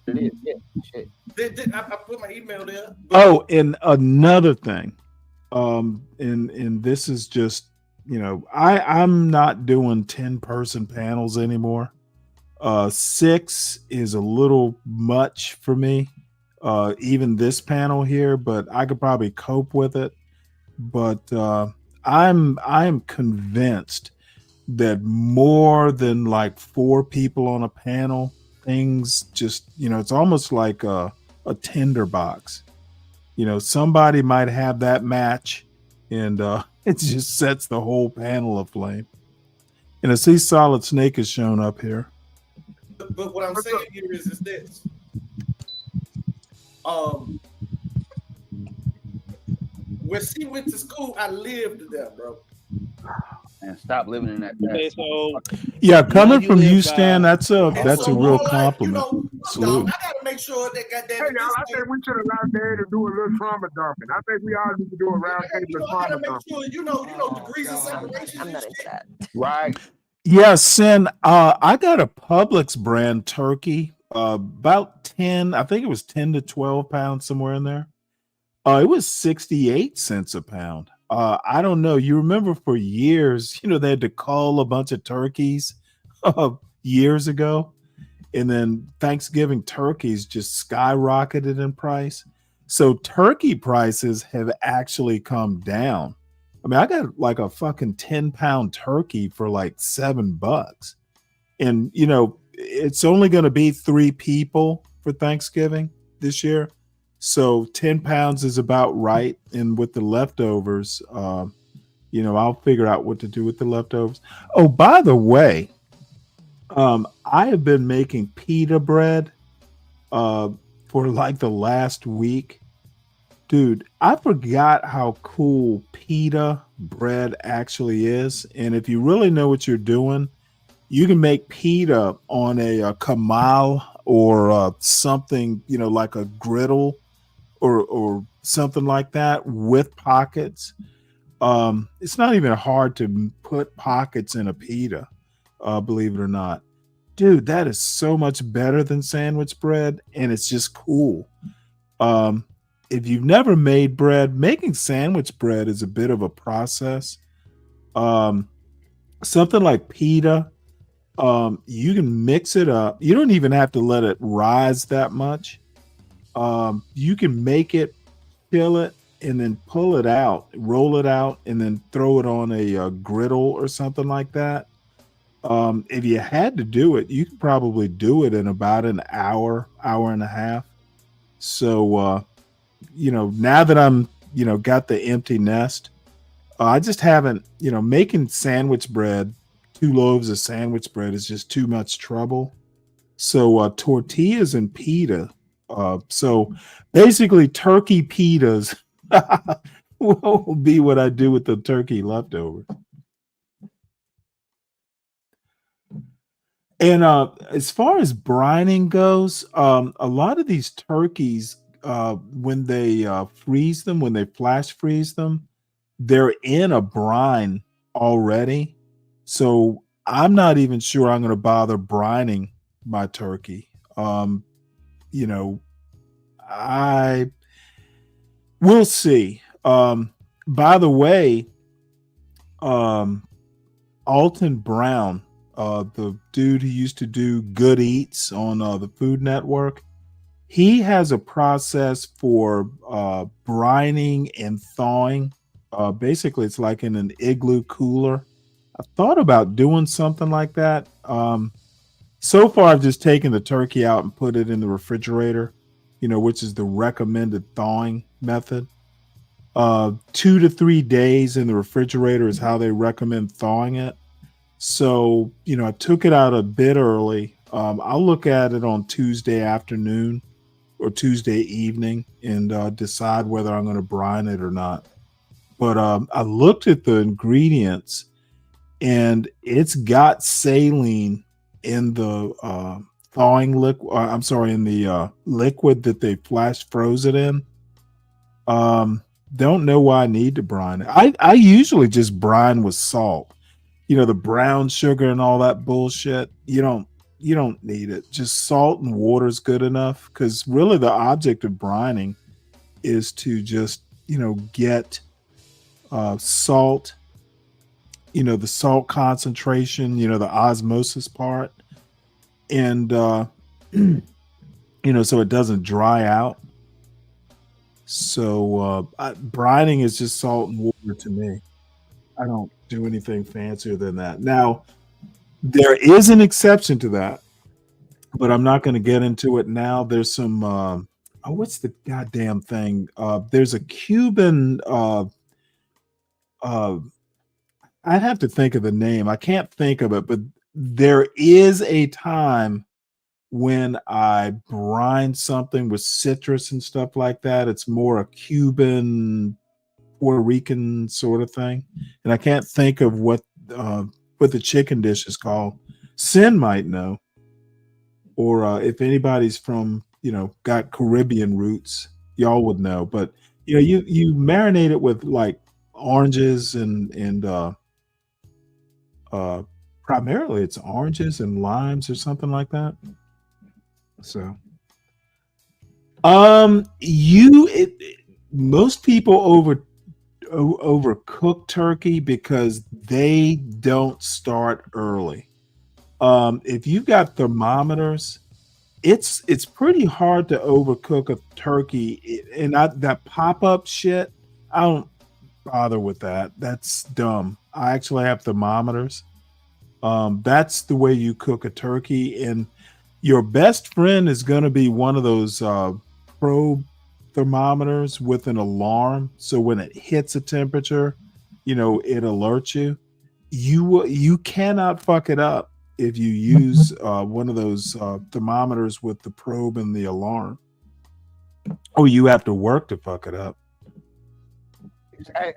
S9: It is. Yeah.
S12: I put my email there.
S3: Oh, and another thing, and this is just I'm not doing 10-person panels anymore. 6 is a little much for me. Even this panel here, but I could probably cope with it. But I'm convinced that more than like 4 people on a panel, things just it's almost like a tinderbox. Somebody might have that match, and it just sets the whole panel aflame. And I see Solid Snake has shown up here.
S12: But what I'm saying here is this. When she went to school, I lived there, bro.
S9: And stop living in that.
S13: Okay, so
S3: yeah, coming from you, Stan, that's a real compliment.
S12: I gotta make make sure that goddamn.
S4: Hey, y'all, I think we should allow Dad to do a little trauma dumping. I think we all need to do a round table of trauma dumping.
S12: Sure, you know, degrees of separation.
S11: I'm not into that.
S9: Right.
S3: Yeah, Sin. I got a Publix brand turkey. About 10, I think it was 10 to 12 pounds, somewhere in there. It was 68 cents a pound. I don't know. You remember for years, they had to cull a bunch of turkeys years ago. And then Thanksgiving turkeys just skyrocketed in price. So turkey prices have actually come down. I mean, I got like a fucking 10-pound turkey for like $7. And, it's only going to be 3 people for Thanksgiving this year. So 10 pounds is about right. And with the leftovers, I'll figure out what to do with the leftovers. Oh, by the way, I have been making pita bread for like the last week. Dude, I forgot how cool pita bread actually is. And if you really know what you're doing, you can make pita on a kamal or something, like a griddle or something like that with pockets. It's not even hard to put pockets in a pita, believe it or not. Dude, that is so much better than sandwich bread, and it's just cool. If you've never made bread, making sandwich bread is a bit of a process. Something like pita, you can mix it up. You don't even have to let it rise that much. You can make it, fill it, and then pull it out, roll it out, and then throw it on a griddle or something like that. If you had to do it, you could probably do it in about an hour, hour and a half. So, now that I'm, got the empty nest, I just haven't, making sandwich bread, 2 loaves of sandwich bread is just too much trouble. So tortillas and pita. So basically turkey pitas will be what I do with the turkey leftovers. And as far as brining goes, a lot of these turkeys, when they freeze them, when they flash freeze them, they're in a brine already. So I'm not even sure I'm going to bother brining my turkey. I will see. By the way, Alton Brown, the dude who used to do Good Eats on the Food Network, he has a process for brining and thawing. Basically, it's like in an igloo cooler. I thought about doing something like that. So far, I've just taken the turkey out and put it in the refrigerator, which is the recommended thawing method. 2 to 3 days in the refrigerator is how they recommend thawing it. So, I took it out a bit early. I'll look at it on Tuesday afternoon or Tuesday evening and decide whether I'm going to brine it or not. But I looked at the ingredients, and it's got saline in the thawing liquid. I'm sorry, in the liquid that they flash froze it in. Don't know why I need to brine it. I usually just brine with salt. The brown sugar and all that bullshit. You don't need it. Just salt and water is good enough, because really the object of brining is to just get salt, the salt concentration, the osmosis part, and so it doesn't dry out. So brining is just salt and water to me. I don't do anything fancier than that. Now, there is an exception to that, but I'm not going to get into it now. There's some what's the goddamn thing? There's a Cuban I'd have to think of the name. I can't think of it, but there is a time when I brine something with citrus and stuff like that. It's more a Cuban, Puerto Rican sort of thing. And I can't think of what the chicken dish is called. Sin might know. Or if anybody's from got Caribbean roots. Y'all would know, but you marinate it with like oranges and primarily it's oranges and limes or something like that. So, most people overcook turkey because they don't start early. If you've got thermometers, it's pretty hard to overcook a turkey, and that pop-up shit, I don't bother with that. That's dumb. I actually have thermometers. That's the way you cook a turkey, and your best friend is going to be one of those probe thermometers with an alarm, so when it hits a temperature, it alerts you. You cannot fuck it up if you use one of those thermometers with the probe and the alarm. Oh, you have to work to fuck it up.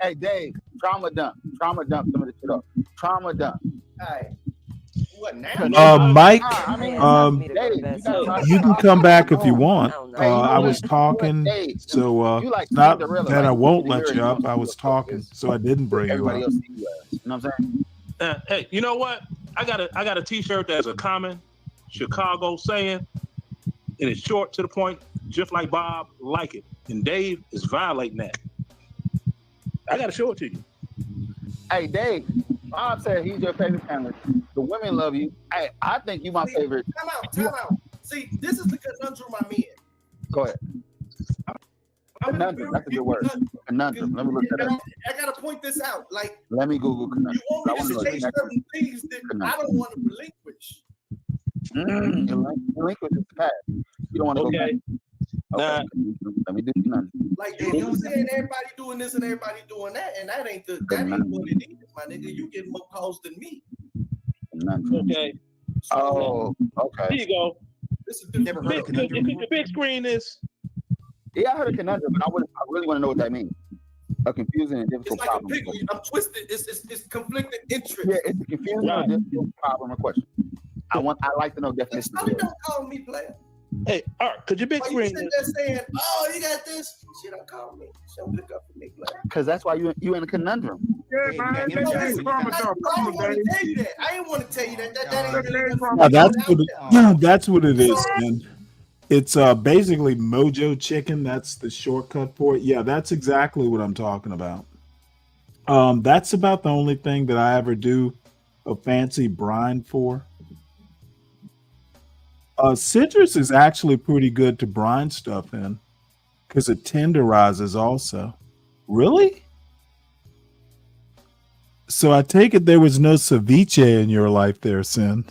S9: Hey, Dave, trauma dump some of the shit up. Trauma dump.
S12: Hey, what now?
S3: Mike,
S9: Dave,
S3: you can come back if you want. I was talking, so not that I won't let you up. I was talking, so I didn't bring you up.
S9: You know what I'm saying?
S10: Hey, you know what? I got a T-shirt that's a common Chicago saying, and it's short to the point, just like Bob like it, and Dave is violating that. I got to show it to you.
S9: Hey, Dave, Bob said he's your favorite panelist. The women love you. Hey, I think you my favorite.
S12: Time out. See, this is the conundrum I'm in.
S9: Go ahead. Conundrum. That's a good word. Conundrum. Let me look that up.
S12: I gotta point this out. Like,
S9: let me Google conundrum.
S12: You want me to say certain things that I don't want to relinquish.
S9: Relinquish is bad. You don't want to go back. Okay. Let me do conundrum.
S12: Like, you saying everybody doing this and everybody doing that, and that ain't what it is, my nigga. You get more calls than me.
S9: Conundrum.
S10: Okay.
S9: Oh, okay.
S10: Here you go.
S12: This is never heard of conundrum.
S10: The big screen is.
S9: Yeah, I heard a conundrum, but I really want to know what that means. A confusing and difficult
S12: it's like
S9: problem.
S12: I'm twisted. It's conflicting interest.
S9: Yeah, it's a confusing and difficult problem or question. I like to know definition.
S12: Don't call me player.
S10: Hey, Art, could you big screen?
S12: You there saying, "Oh, you got this." She don't call me. She don't pick up for me, player.
S9: Because that's why you in a conundrum.
S12: Yeah, man. I didn't want to tell you that. I didn't want to tell you that.
S3: That's what it is, man. It's basically Mojo Chicken. That's the shortcut for it. Yeah, that's exactly what I'm talking about. That's about the only thing that I ever do a fancy brine for. Citrus is actually pretty good to brine stuff in because it tenderizes also. Really? So I take it there was no ceviche in your life there, Sin.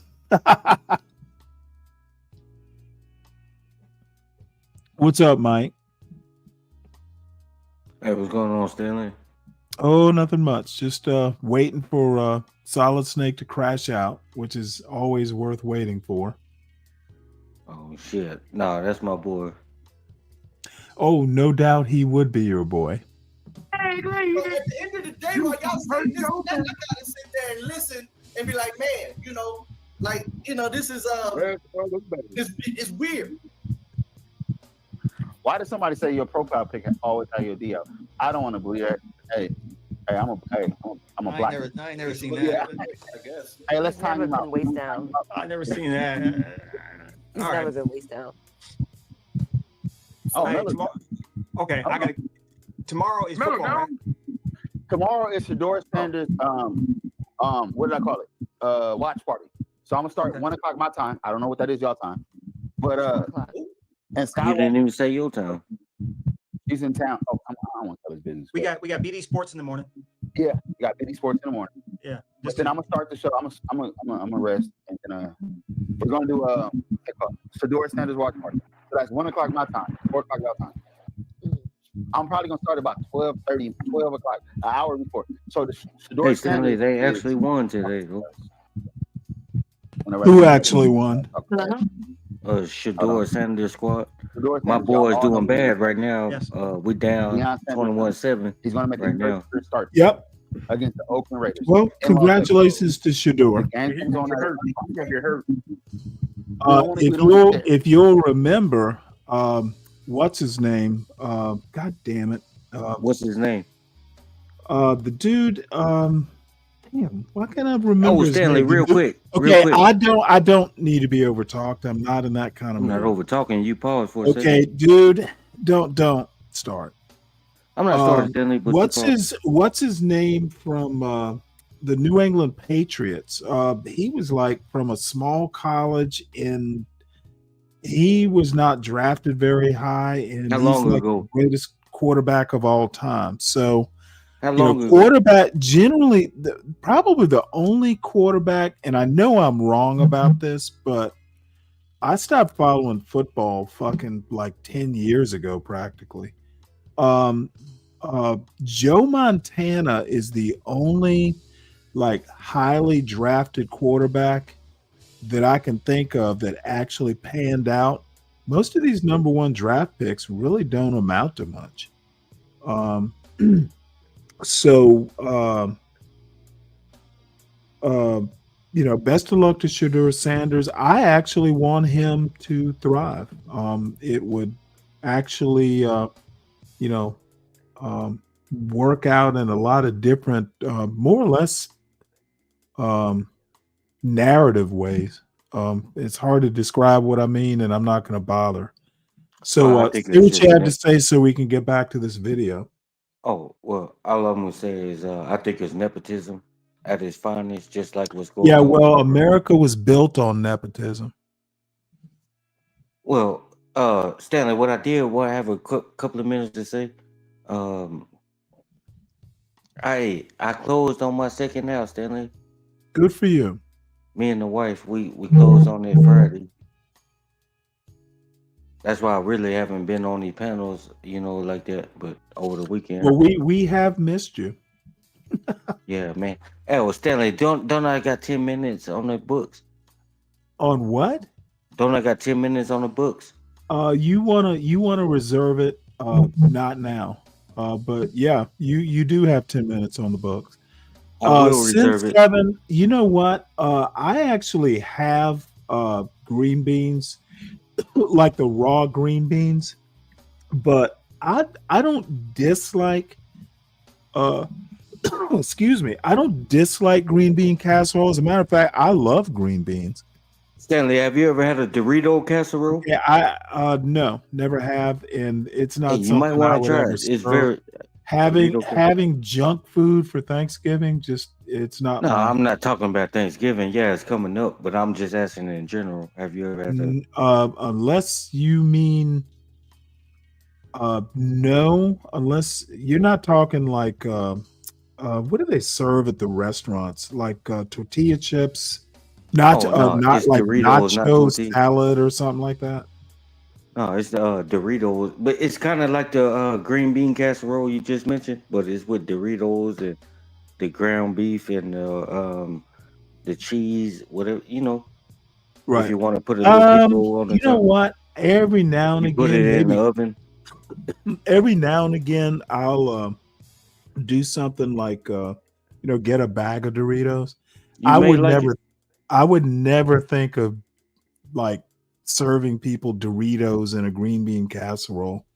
S3: What's up, Mike?
S15: Hey, what's going on, Stanley?
S3: Oh, nothing much. Just waiting for Solid Snake to crash out, which is always worth waiting for.
S15: Oh, shit. Nah, that's my boy.
S3: Oh, no doubt he would be your boy.
S12: Hey, but at the end of the day, while y'all saying this, I gotta sit there and listen and be like, man, this is it's weird.
S9: Why does somebody say your profile pic always have your DL? I don't want to believe that. Hey, I'm a black.
S14: I ain't never seen that.
S9: Yeah.
S12: I guess.
S9: Hey, let's time him out.
S11: Waist down.
S8: I never seen that.
S11: He's
S8: All
S11: never
S8: right.
S11: been waist down.
S9: Oh,
S8: Hey, tomorrow, okay, I got tomorrow is football, right?
S9: Tomorrow is Shador Sanders. What did I call it? Watch party. So I'm gonna start at 1 o'clock my time. I don't know what that is y'all time, but and
S15: You didn't
S9: Skywalker,
S15: even say your time.
S9: he's in town. Oh, I don't want to tell his business.
S8: We got BD Sports in the morning.
S9: Yeah, you got BD Sports in the morning.
S8: Yeah.
S9: But then I'm gonna start the show. I'm gonna rest, and then we're gonna do Shador Sanders watch party. So that's 1 o'clock my time, 4 o'clock your time. I'm probably gonna start about 12:30, 12 o'clock, an hour before. So the Shador
S15: Hey, Stanley,
S9: Sanders
S15: they
S9: is-
S15: actually won today, though.
S3: Who actually won?
S15: Shador Sanders squad.
S9: Shador
S15: My
S9: Sanders,
S15: boy's
S9: y'all
S15: doing
S9: know
S15: bad right now.
S8: Yes.
S15: We down
S9: Deion Sanders.
S15: 21-7
S9: He's gonna make
S15: right
S9: his
S15: now.
S9: first start
S3: Yep.
S9: against the Oakland Raiders.
S3: Well, congratulations to Shador.
S9: And he's on that.
S3: If you'll remember, What's his name? God damn it.
S15: What's his name?
S3: The dude. Damn, why can't I remember?
S15: Oh,
S3: his
S15: Stanley,
S3: name?
S15: real
S3: The dude-
S15: quick.
S3: Okay,
S15: Real quick.
S3: I don't need to be over talked. I'm not in that kind of
S15: I'm not
S3: mood.
S15: over talking. You pause for a
S3: Okay,
S15: second.
S3: dude, don't start.
S15: I'm not starting, Stanley, but
S3: what's his name from the New England Patriots? He was like from a small college and he was not drafted very high, and
S15: How
S3: he's
S15: long
S3: like
S15: ago?
S3: the greatest quarterback of all time. So,
S15: How
S3: you know,
S15: long ago?
S3: quarterback generally, probably the only quarterback, and I know I'm wrong about this, but I stopped following football fucking like 10 years ago, practically. Joe Montana is the only like highly drafted quarterback that I can think of that actually panned out. Most of these number one draft picks really don't amount to much. You know, best of luck to Shedeur Sanders. I actually want him to thrive. It would actually, work out in a lot of different, more or less, narrative ways. It's hard to describe what I mean, and I'm not going to bother. So,
S15: I think
S3: see
S15: it's
S3: what
S15: just
S3: you had to say so we can get back to this video.
S15: Oh, well, all I'm gonna say is I think it's nepotism at its finest, just like what's going
S3: Yeah,
S15: on.
S3: well, America was built on nepotism.
S15: Well, Stanley, what I have a couple of minutes to say. I closed on my second house, Stanley.
S3: Good for you.
S15: Me and the wife, we closed on that Friday. That's why I really haven't been on any panels, like that. But over the weekend,
S3: Well, we have missed you.
S15: yeah, man. Hey, well, Stanley, don't I got 10 minutes on the books?
S3: On what?
S15: Don't I got 10 minutes on the books?
S3: You wanna reserve it? Not now. But yeah, you do have 10 minutes on the books.
S15: I will
S3: Since
S15: reserve it.
S3: Kevin, you know what? I actually have green beans, like the raw green beans, but I don't dislike excuse me, I don't dislike green bean casserole. As a matter of fact, I love green beans.
S15: Stanley, have you ever had a Dorito casserole?
S3: Yeah, I no, never have, and it's not
S15: Hey, you
S3: something
S15: might
S3: I
S15: want
S3: would
S15: to try
S3: ever
S15: it. It's
S3: serve.
S15: very Dorito casserole.
S3: Having junk food for Thanksgiving, just it's not
S15: No,
S3: my
S15: I'm not talking about Thanksgiving. Yeah, it's coming up, but I'm just asking in general. Have you ever had that?
S3: unless you mean no, unless you're not talking like what do they serve at the restaurants? Like tortilla chips, not
S15: Oh no,
S3: not
S15: it's
S3: like
S15: Doritos, not
S3: nacho
S15: tortillas.
S3: salad or something like that.
S15: No, it's the Doritos, but it's kind of like the green bean casserole you just mentioned, but it's with Doritos and the ground beef and the cheese, whatever If
S3: Right.
S15: you want to put a little pickle on the
S3: You know
S15: top,
S3: what? Every now and
S15: you put
S3: again,
S15: it in the
S3: maybe
S15: oven.
S3: every now and again, I'll do something like get a bag of Doritos.
S15: You
S3: I
S15: may
S3: would
S15: like it.
S3: never think of like serving people Doritos in a green bean casserole.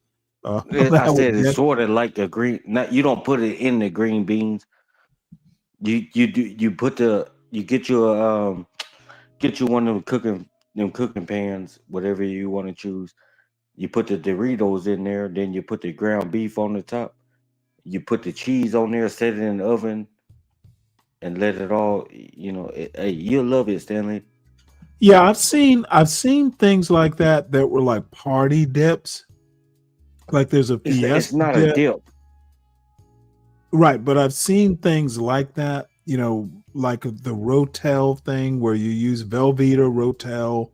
S15: I
S3: That would
S15: said it's
S3: get
S15: sort of like the green. Not you don't put it in the green beans. You put you get your one of them cooking pans, whatever you want to choose. You put the Doritos in there, then you put the ground beef on the top. You put the cheese on there, set it in the oven, and let it all. Hey, you'll love it, Stanley.
S3: Yeah, I've seen things like that were like party dips. Like there's a
S15: It's
S3: Fiesta
S15: not a
S3: dip.
S15: dip.
S3: Right, but I've seen things like that, like the Rotel thing where you use Velveeta, Rotel,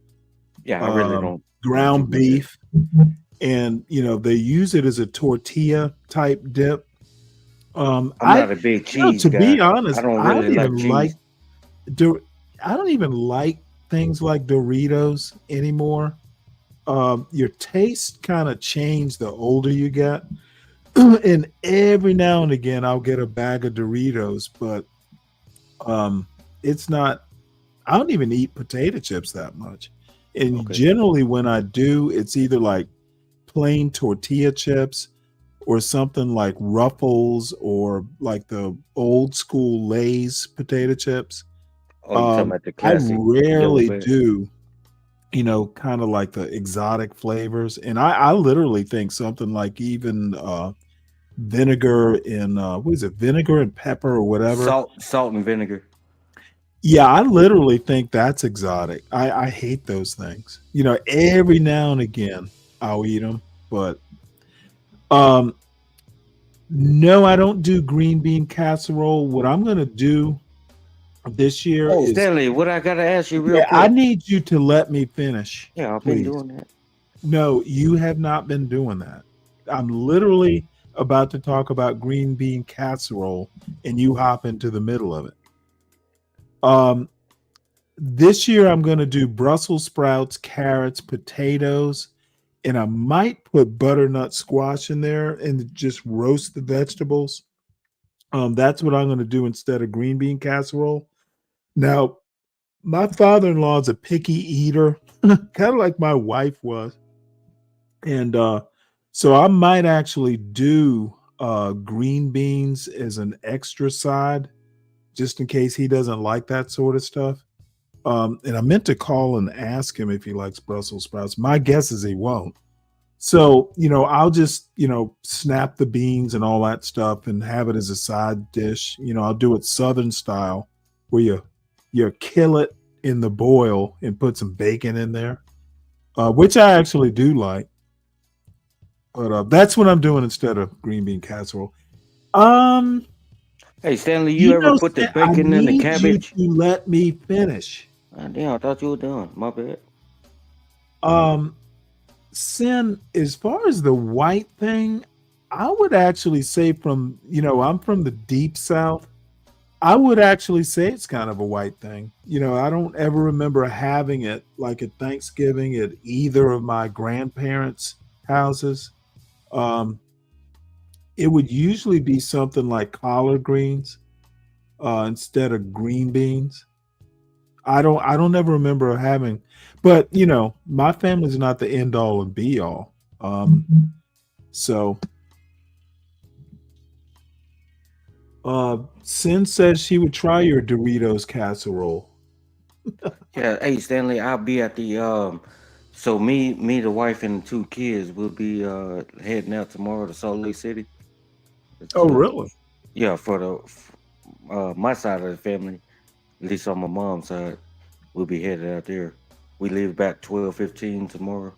S15: Yeah, I really don't
S3: ground
S15: do that.
S3: beef, and they use it as a tortilla type dip.
S15: I'm not a big cheese
S3: To be
S15: guy.
S3: honest,
S15: I don't
S3: I don't
S15: really like
S3: even
S15: cheese.
S3: I don't even like things like Doritos anymore. Your taste kind of change the older you get. And every now and again I'll get a bag of Doritos, but it's not, I don't even eat potato chips that much. And
S15: Okay.
S3: generally when I do, it's either like plain tortilla chips or something like Ruffles or like the old school Lay's potato chips.
S15: Oh, you talking about the
S3: I
S15: classic
S3: rarely
S15: yellow bag?
S3: do, kind of like the exotic flavors. And I literally think something like even vinegar in what is it, vinegar and pepper or whatever.
S15: Salt and vinegar.
S3: Yeah, I literally think that's exotic. I hate those things. Every now and again I'll eat them, but no, I don't do green bean casserole. What I'm gonna do this year
S15: Oh,
S3: is
S15: Stanley, what I gotta ask you real
S3: yeah,
S15: quick.
S3: I need you to let me finish.
S15: Yeah, I've been
S3: please.
S15: doing that.
S3: No, you have not been doing that. I'm literally about to talk about green bean casserole, and you hop into the middle of it. This year I'm going to do Brussels sprouts, carrots, potatoes, and I might put butternut squash in there and just roast the vegetables. That's what I'm going to do instead of green bean casserole. Now, my father-in-law is a picky eater, kind of like my wife was. And so I might actually do green beans as an extra side, just in case he doesn't like that sort of stuff. And I meant to call and ask him if he likes Brussels sprouts. My guess is he won't. So, I'll just, snap the beans and all that stuff and have it as a side dish. I'll do it Southern style where you kill it in the boil and put some bacon in there, which I actually do like. But that's what I'm doing instead of green bean casserole.
S15: Hey, Stanley, you ever put the bacon in the cabbage?
S3: You let me finish.
S15: Damn, I thought you were done. My bad.
S3: Sin, as far as the white thing, I would actually say I'm from the deep South. I would actually say it's kind of a white thing. I don't ever remember having it like at Thanksgiving at either of my grandparents' houses. It would usually be something like collard greens instead of green beans. I don't ever remember having, but my family's not the end all and be all. So Sin says she would try your Doritos casserole.
S15: Yeah, hey Stanley, I'll be at the so me, the wife and the 2 kids will be heading out tomorrow to Salt Lake City.
S3: Oh, really?
S15: Yeah, for the my side of the family, at least on my mom's side, we'll be headed out there. We leave back 12:15 tomorrow.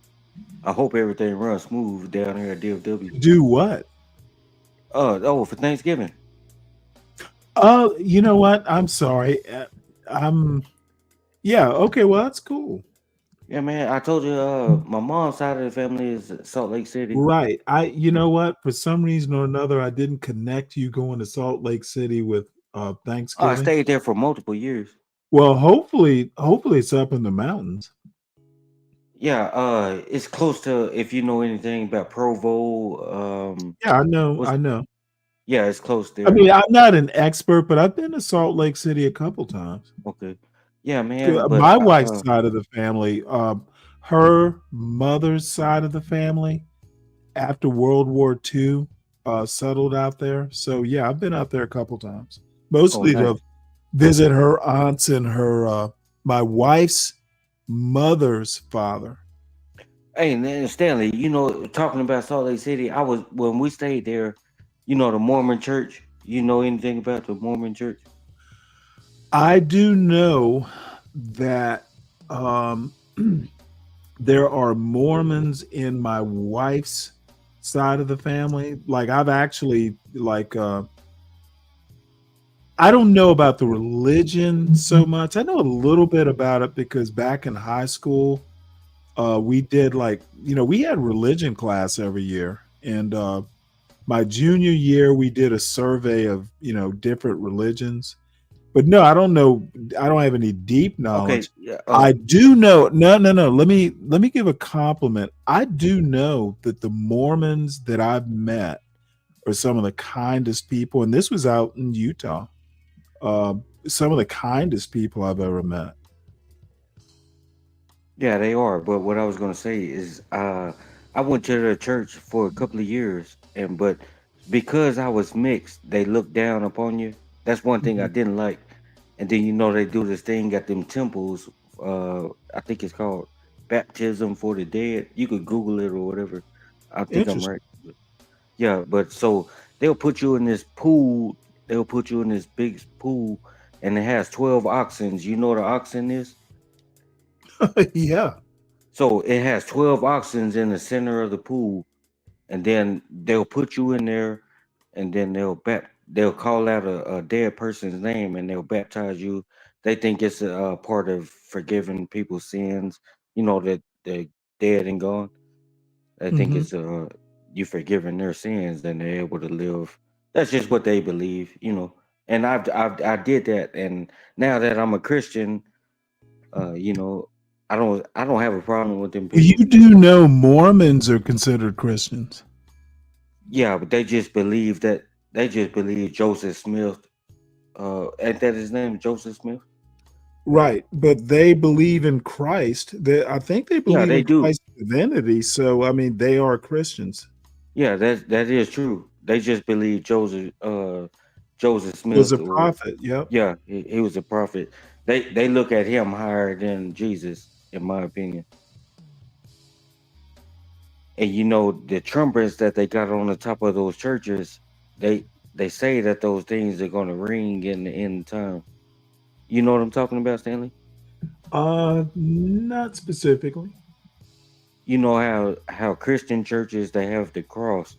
S15: I hope everything runs smooth down here at DFW.
S3: Do what?
S15: For Thanksgiving.
S3: You know what? I'm sorry. Yeah, okay, well, that's cool.
S15: Yeah, man. I told you, my mom's side of the family is Salt Lake City.
S3: Right. You know what? For some reason or another, I didn't connect you going to Salt Lake City with Thanksgiving.
S15: I stayed there for multiple years.
S3: Well, hopefully it's up in the mountains.
S15: Yeah, it's close to, if you know anything about Provo.
S3: Yeah, I know.
S15: Yeah, it's close there.
S3: I mean, I'm not an expert, but I've been to Salt Lake City a couple times.
S15: Okay. Yeah, man.
S3: My wife's side of the family, her mother's side of the family, after World War II, settled out there. So yeah, I've been out there a couple times, mostly to visit her aunts and her my wife's mother's father.
S15: Hey, man, Stanley, talking about Salt Lake City, when we stayed there, the Mormon church. You know anything about the Mormon church?
S3: I do know that there are Mormons in my wife's side of the family. Like I've actually I don't know about the religion so much. I know a little bit about it because back in high school, we did we had religion class every year. And my junior year, we did a survey of, different religions. But no, I don't know. I don't have any deep knowledge.
S15: Okay.
S3: I do know. No. Let me give a compliment. I do know that the Mormons that I've met are some of the kindest people. And this was out in Utah. Some of the kindest people I've ever met.
S15: Yeah, they are. But what I was going to say is I went to the church for a couple of years, but because I was mixed, they looked down upon you. That's one thing I didn't like. And then they do this thing at them temples. I think it's called baptism for the dead. You could Google it or whatever. I think I'm right. Yeah, but so they'll put you in this pool. They'll put you in this big pool, and it has 12 oxens. You know what an oxen is?
S3: Yeah.
S15: So it has 12 oxens in the center of the pool, and then they'll put you in there, and then they'll call out a dead person's name, and they'll baptize you. They think it's a part of forgiving people's sins. That they're dead and gone. They think it's you forgiving their sins, and they're able to live. That's just what they believe, And I did that, and now that I'm a Christian, I don't have a problem with them people.
S3: You do know Mormons are considered Christians.
S15: Yeah, but they just believe Joseph Smith. Ain't that his name, Joseph Smith?
S3: Right, but they believe in Christ. I think they believe in Christ's divinity. So I mean, they are Christians.
S15: Yeah, that is true. They just believe Joseph Smith
S3: was a prophet. Yep.
S15: Yeah, he was a prophet. They look at him higher than Jesus, in my opinion. And the trumpets that they got on the top of those churches, they say that those things are going to ring in the end time. You know what I'm talking about, Stanley?
S3: Not specifically.
S15: You know how Christian churches, they have the cross,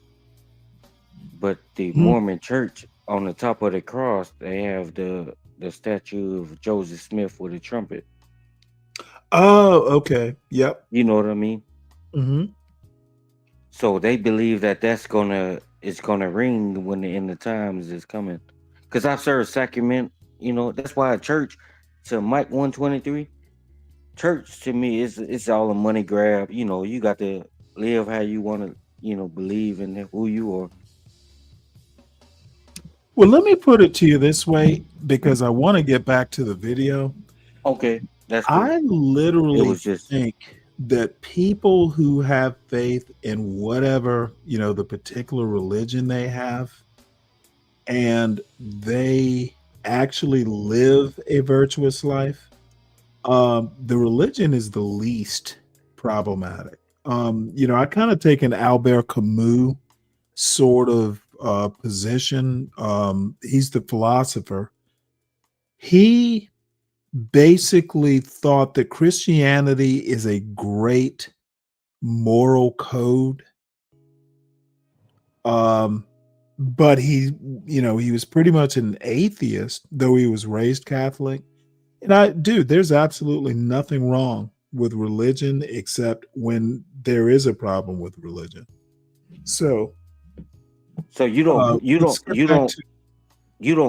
S15: but the Mormon church, on the top of the cross, they have the statue of Joseph Smith with a trumpet.
S3: Oh, okay. Yep.
S15: You know what I mean?
S3: Mm-hmm.
S15: So they believe that it's gonna ring when the end of times is coming. Because I serve sacrament, that's why a church, to Mike 123, church to me it's all a money grab. You got to live how you want to, believe in who you are.
S3: Well, let me put it to you this way, because I want to get back to the video.
S15: Okay, that's cool.
S3: I literally think that people who have faith in whatever, the particular religion they have, and they actually live a virtuous life, the religion is the least problematic. I kind of take an Albert Camus sort of position. He's the philosopher. He basically thought that Christianity is a great moral code. But he was pretty much an atheist, though he was raised Catholic. And there's absolutely nothing wrong with religion except when there is a problem with religion. So
S15: you don't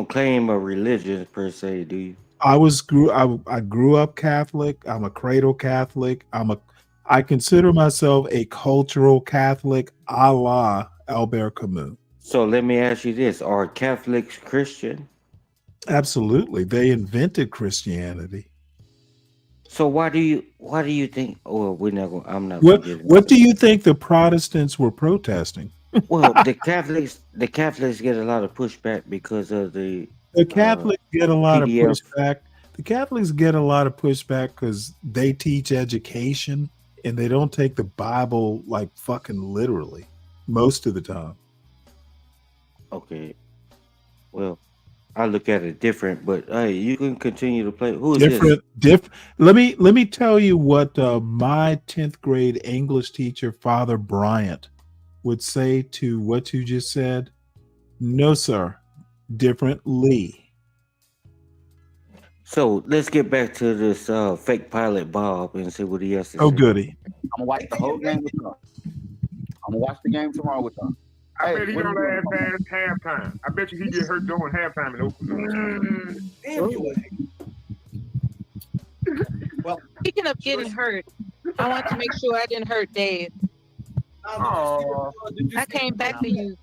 S15: claim a religion per se, do you?
S3: I grew up Catholic. I'm a cradle Catholic. I consider myself a cultural Catholic, a la Albert Camus.
S15: So let me ask you this: are Catholics Christian?
S3: Absolutely, they invented Christianity.
S15: So why do you think? Oh, we're not going. I'm not.
S3: What do you think the Protestants were protesting?
S15: Well, the Catholics get a lot of pushback because of the
S3: Catholics get a lot
S15: PDF.
S3: of pushback. The Catholics get a lot of pushback because they teach education and they don't take the Bible like fucking literally most of the time.
S15: Okay, well, I look at it different, but hey, you can continue to play. Who is
S3: different? Let me tell you what my 10th grade English teacher, Father Bryant, would say to what you just said. No, sir. Differently.
S15: So let's get back to this fake pilot Bob and see what he has to say.
S3: Oh, goody.
S9: I'm gonna watch the whole game with y'all. I'm gonna watch the game tomorrow with y'all.
S4: I bet he don't last past halftime. I bet you he get hurt during halftime in Oakland.
S12: Damn you.
S16: Well, speaking of getting hurt, I want to make sure I didn't hurt Dave. I came back to you.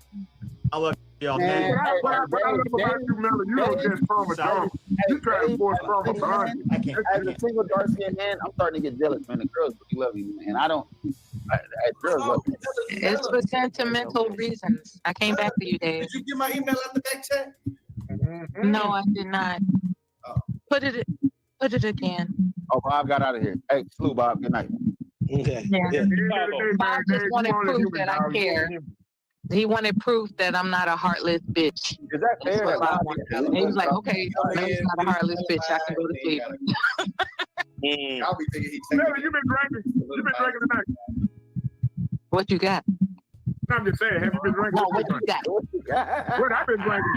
S8: I love y'all.
S4: Man, what I love about you, Melly, you don't just from a dog. You try to force from a bond.
S9: As a single dark skinned man, I'm starting to get jealous, man. The girls really love you, man. I don't
S16: It's for sentimental reasons. I came back to you, Dave.
S12: Did you get my email out the back chat?
S16: No, I did not. Put it again.
S9: Oh, Bob got out of here. Hey, slew Bob. Good night.
S13: Okay.
S16: Yeah. Bob just wanted proof that I care. He wanted proof that I'm not a heartless bitch.
S9: Is that
S16: That's
S9: fair?
S16: what Bob wanted. And he was like, okay, now he's not a heartless bitch. I can go to sleep.
S12: I'll be thinking he's
S4: Nelly, you been drinking? You been drinking tonight?
S16: What you got?
S4: I'm just saying, have you been drinking?
S16: No, what you got?
S4: What I've been drinking?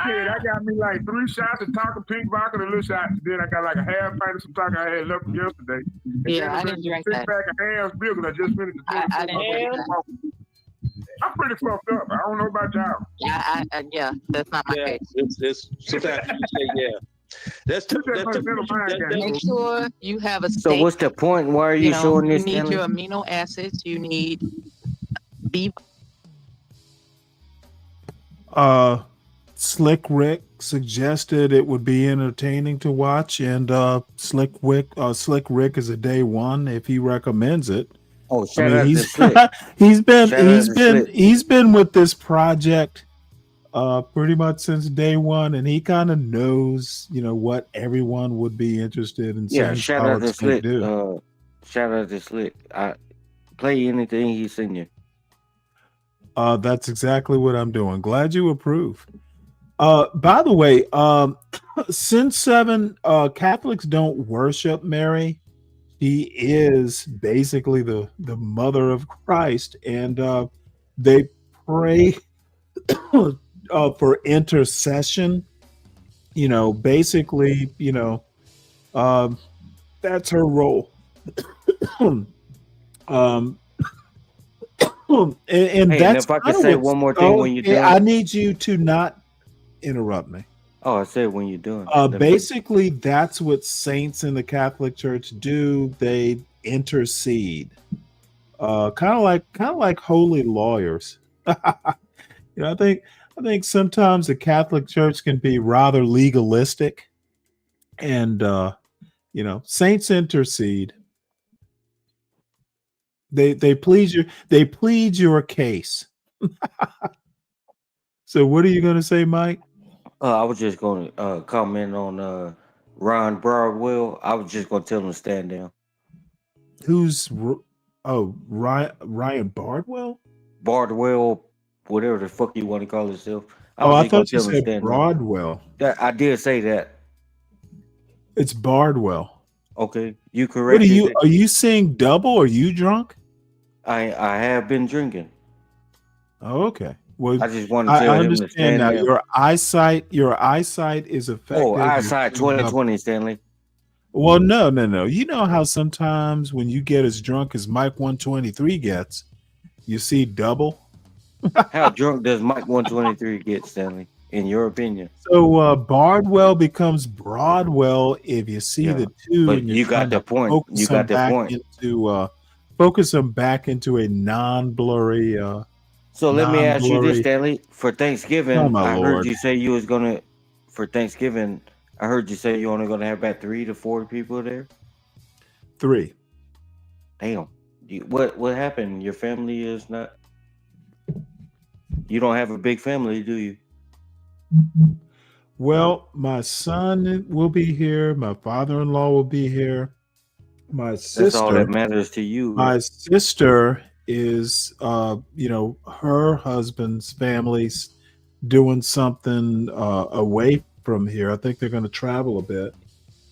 S4: Shit, I got me like 3 shots of Tonka Pink vodka and a little shot. Then I got like a half pint of some Tonka I had left from yesterday. And
S16: Yeah, I
S4: then
S16: didn't drink
S4: 6
S16: that.
S4: pack of Ham's beer because I just finished the
S16: I didn't drink that.
S4: I'm pretty fucked up. I don't know about y'all.
S16: Yeah, that's not my case.
S13: It's sometimes you say yeah. That's
S16: Make sure you have a
S15: So
S16: steak.
S15: what's the point? Why are you showing
S16: You
S15: this?
S16: need
S15: Stanley?
S16: your amino acids. You need B.
S3: Slick Rick suggested it would be entertaining to watch, and Slick Rick is a day one if he recommends it.
S15: Oh, shout out to
S3: he's
S15: Slick.
S3: he's been with this project pretty much since day one, and he kind of knows, what everyone would be interested in seeing.
S15: Yeah, shout out to
S3: Alex can
S15: Slick.
S3: do.
S15: Shout out to Slick. I play anything he send you.
S3: That's exactly what I'm doing. Glad you approve. By the way, Sin 7, Catholics don't worship Mary. She is basically the mother of Christ, and they pray for intercession. Basically, that's her role. And
S15: Hey,
S3: that's
S15: if I could
S3: kinda
S15: say
S3: what's-
S15: one more thing when you're done.
S3: I need you to not interrupt me.
S15: Oh, I said when you're doing. Let me-
S3: Basically, that's what saints in the Catholic Church do. They intercede, kind of like holy lawyers. I think sometimes the Catholic Church can be rather legalistic, and saints intercede. They plead your case. So what are you going to say, Mike?
S15: I was just going to comment on Ron Broadwell. I was just going to tell him to stand down.
S3: Who's Ryan Bardwell?
S15: Bardwell, whatever the fuck you want to call yourself.
S3: I
S15: was just gonna
S3: thought you
S15: tell him to
S3: said
S15: stand down.
S3: Broadwell.
S15: I did say that.
S3: It's Bardwell.
S15: Okay, you
S3: What
S15: corrected it.
S3: are you saying double? Are you drunk?
S15: I have been drinking.
S3: Oh, okay. Well,
S15: I just wanted to tell
S3: I
S15: him to
S3: understand
S15: stand
S3: now.
S15: down.
S3: Your eyesight is affected.
S15: Oh,
S3: You're
S15: eyesight
S3: shooting up.
S15: 2020, Stanley.
S3: Well, no. You know how sometimes when you get as drunk as Mike 123 gets, you see double.
S15: How drunk does Mike 123 get, Stanley? In your opinion?
S3: So Bardwell becomes Broadwell if you see
S15: Yeah,
S3: the two.
S15: but
S3: and you're
S15: you got
S3: trying
S15: the
S3: to
S15: point.
S3: focus
S15: You got
S3: them
S15: the
S3: back
S15: point.
S3: focus them back into a non-blurry.
S15: So let me ask you this,
S3: non-blurry.
S15: Stanley. For Thanksgiving,
S3: Oh, my
S15: I
S3: Lord.
S15: heard you say you was gonna. For Thanksgiving, I heard you say you're only gonna have about 3 to 4 people there.
S3: 3.
S15: Damn. What happened? Your family is not. You don't have a big family, do you?
S3: Well, my son will be here. My father-in-law will be here. My
S15: That's all that
S3: sister.
S15: matters to you.
S3: My sister is, her husband's family's doing something away from here. I think they're going to travel a bit.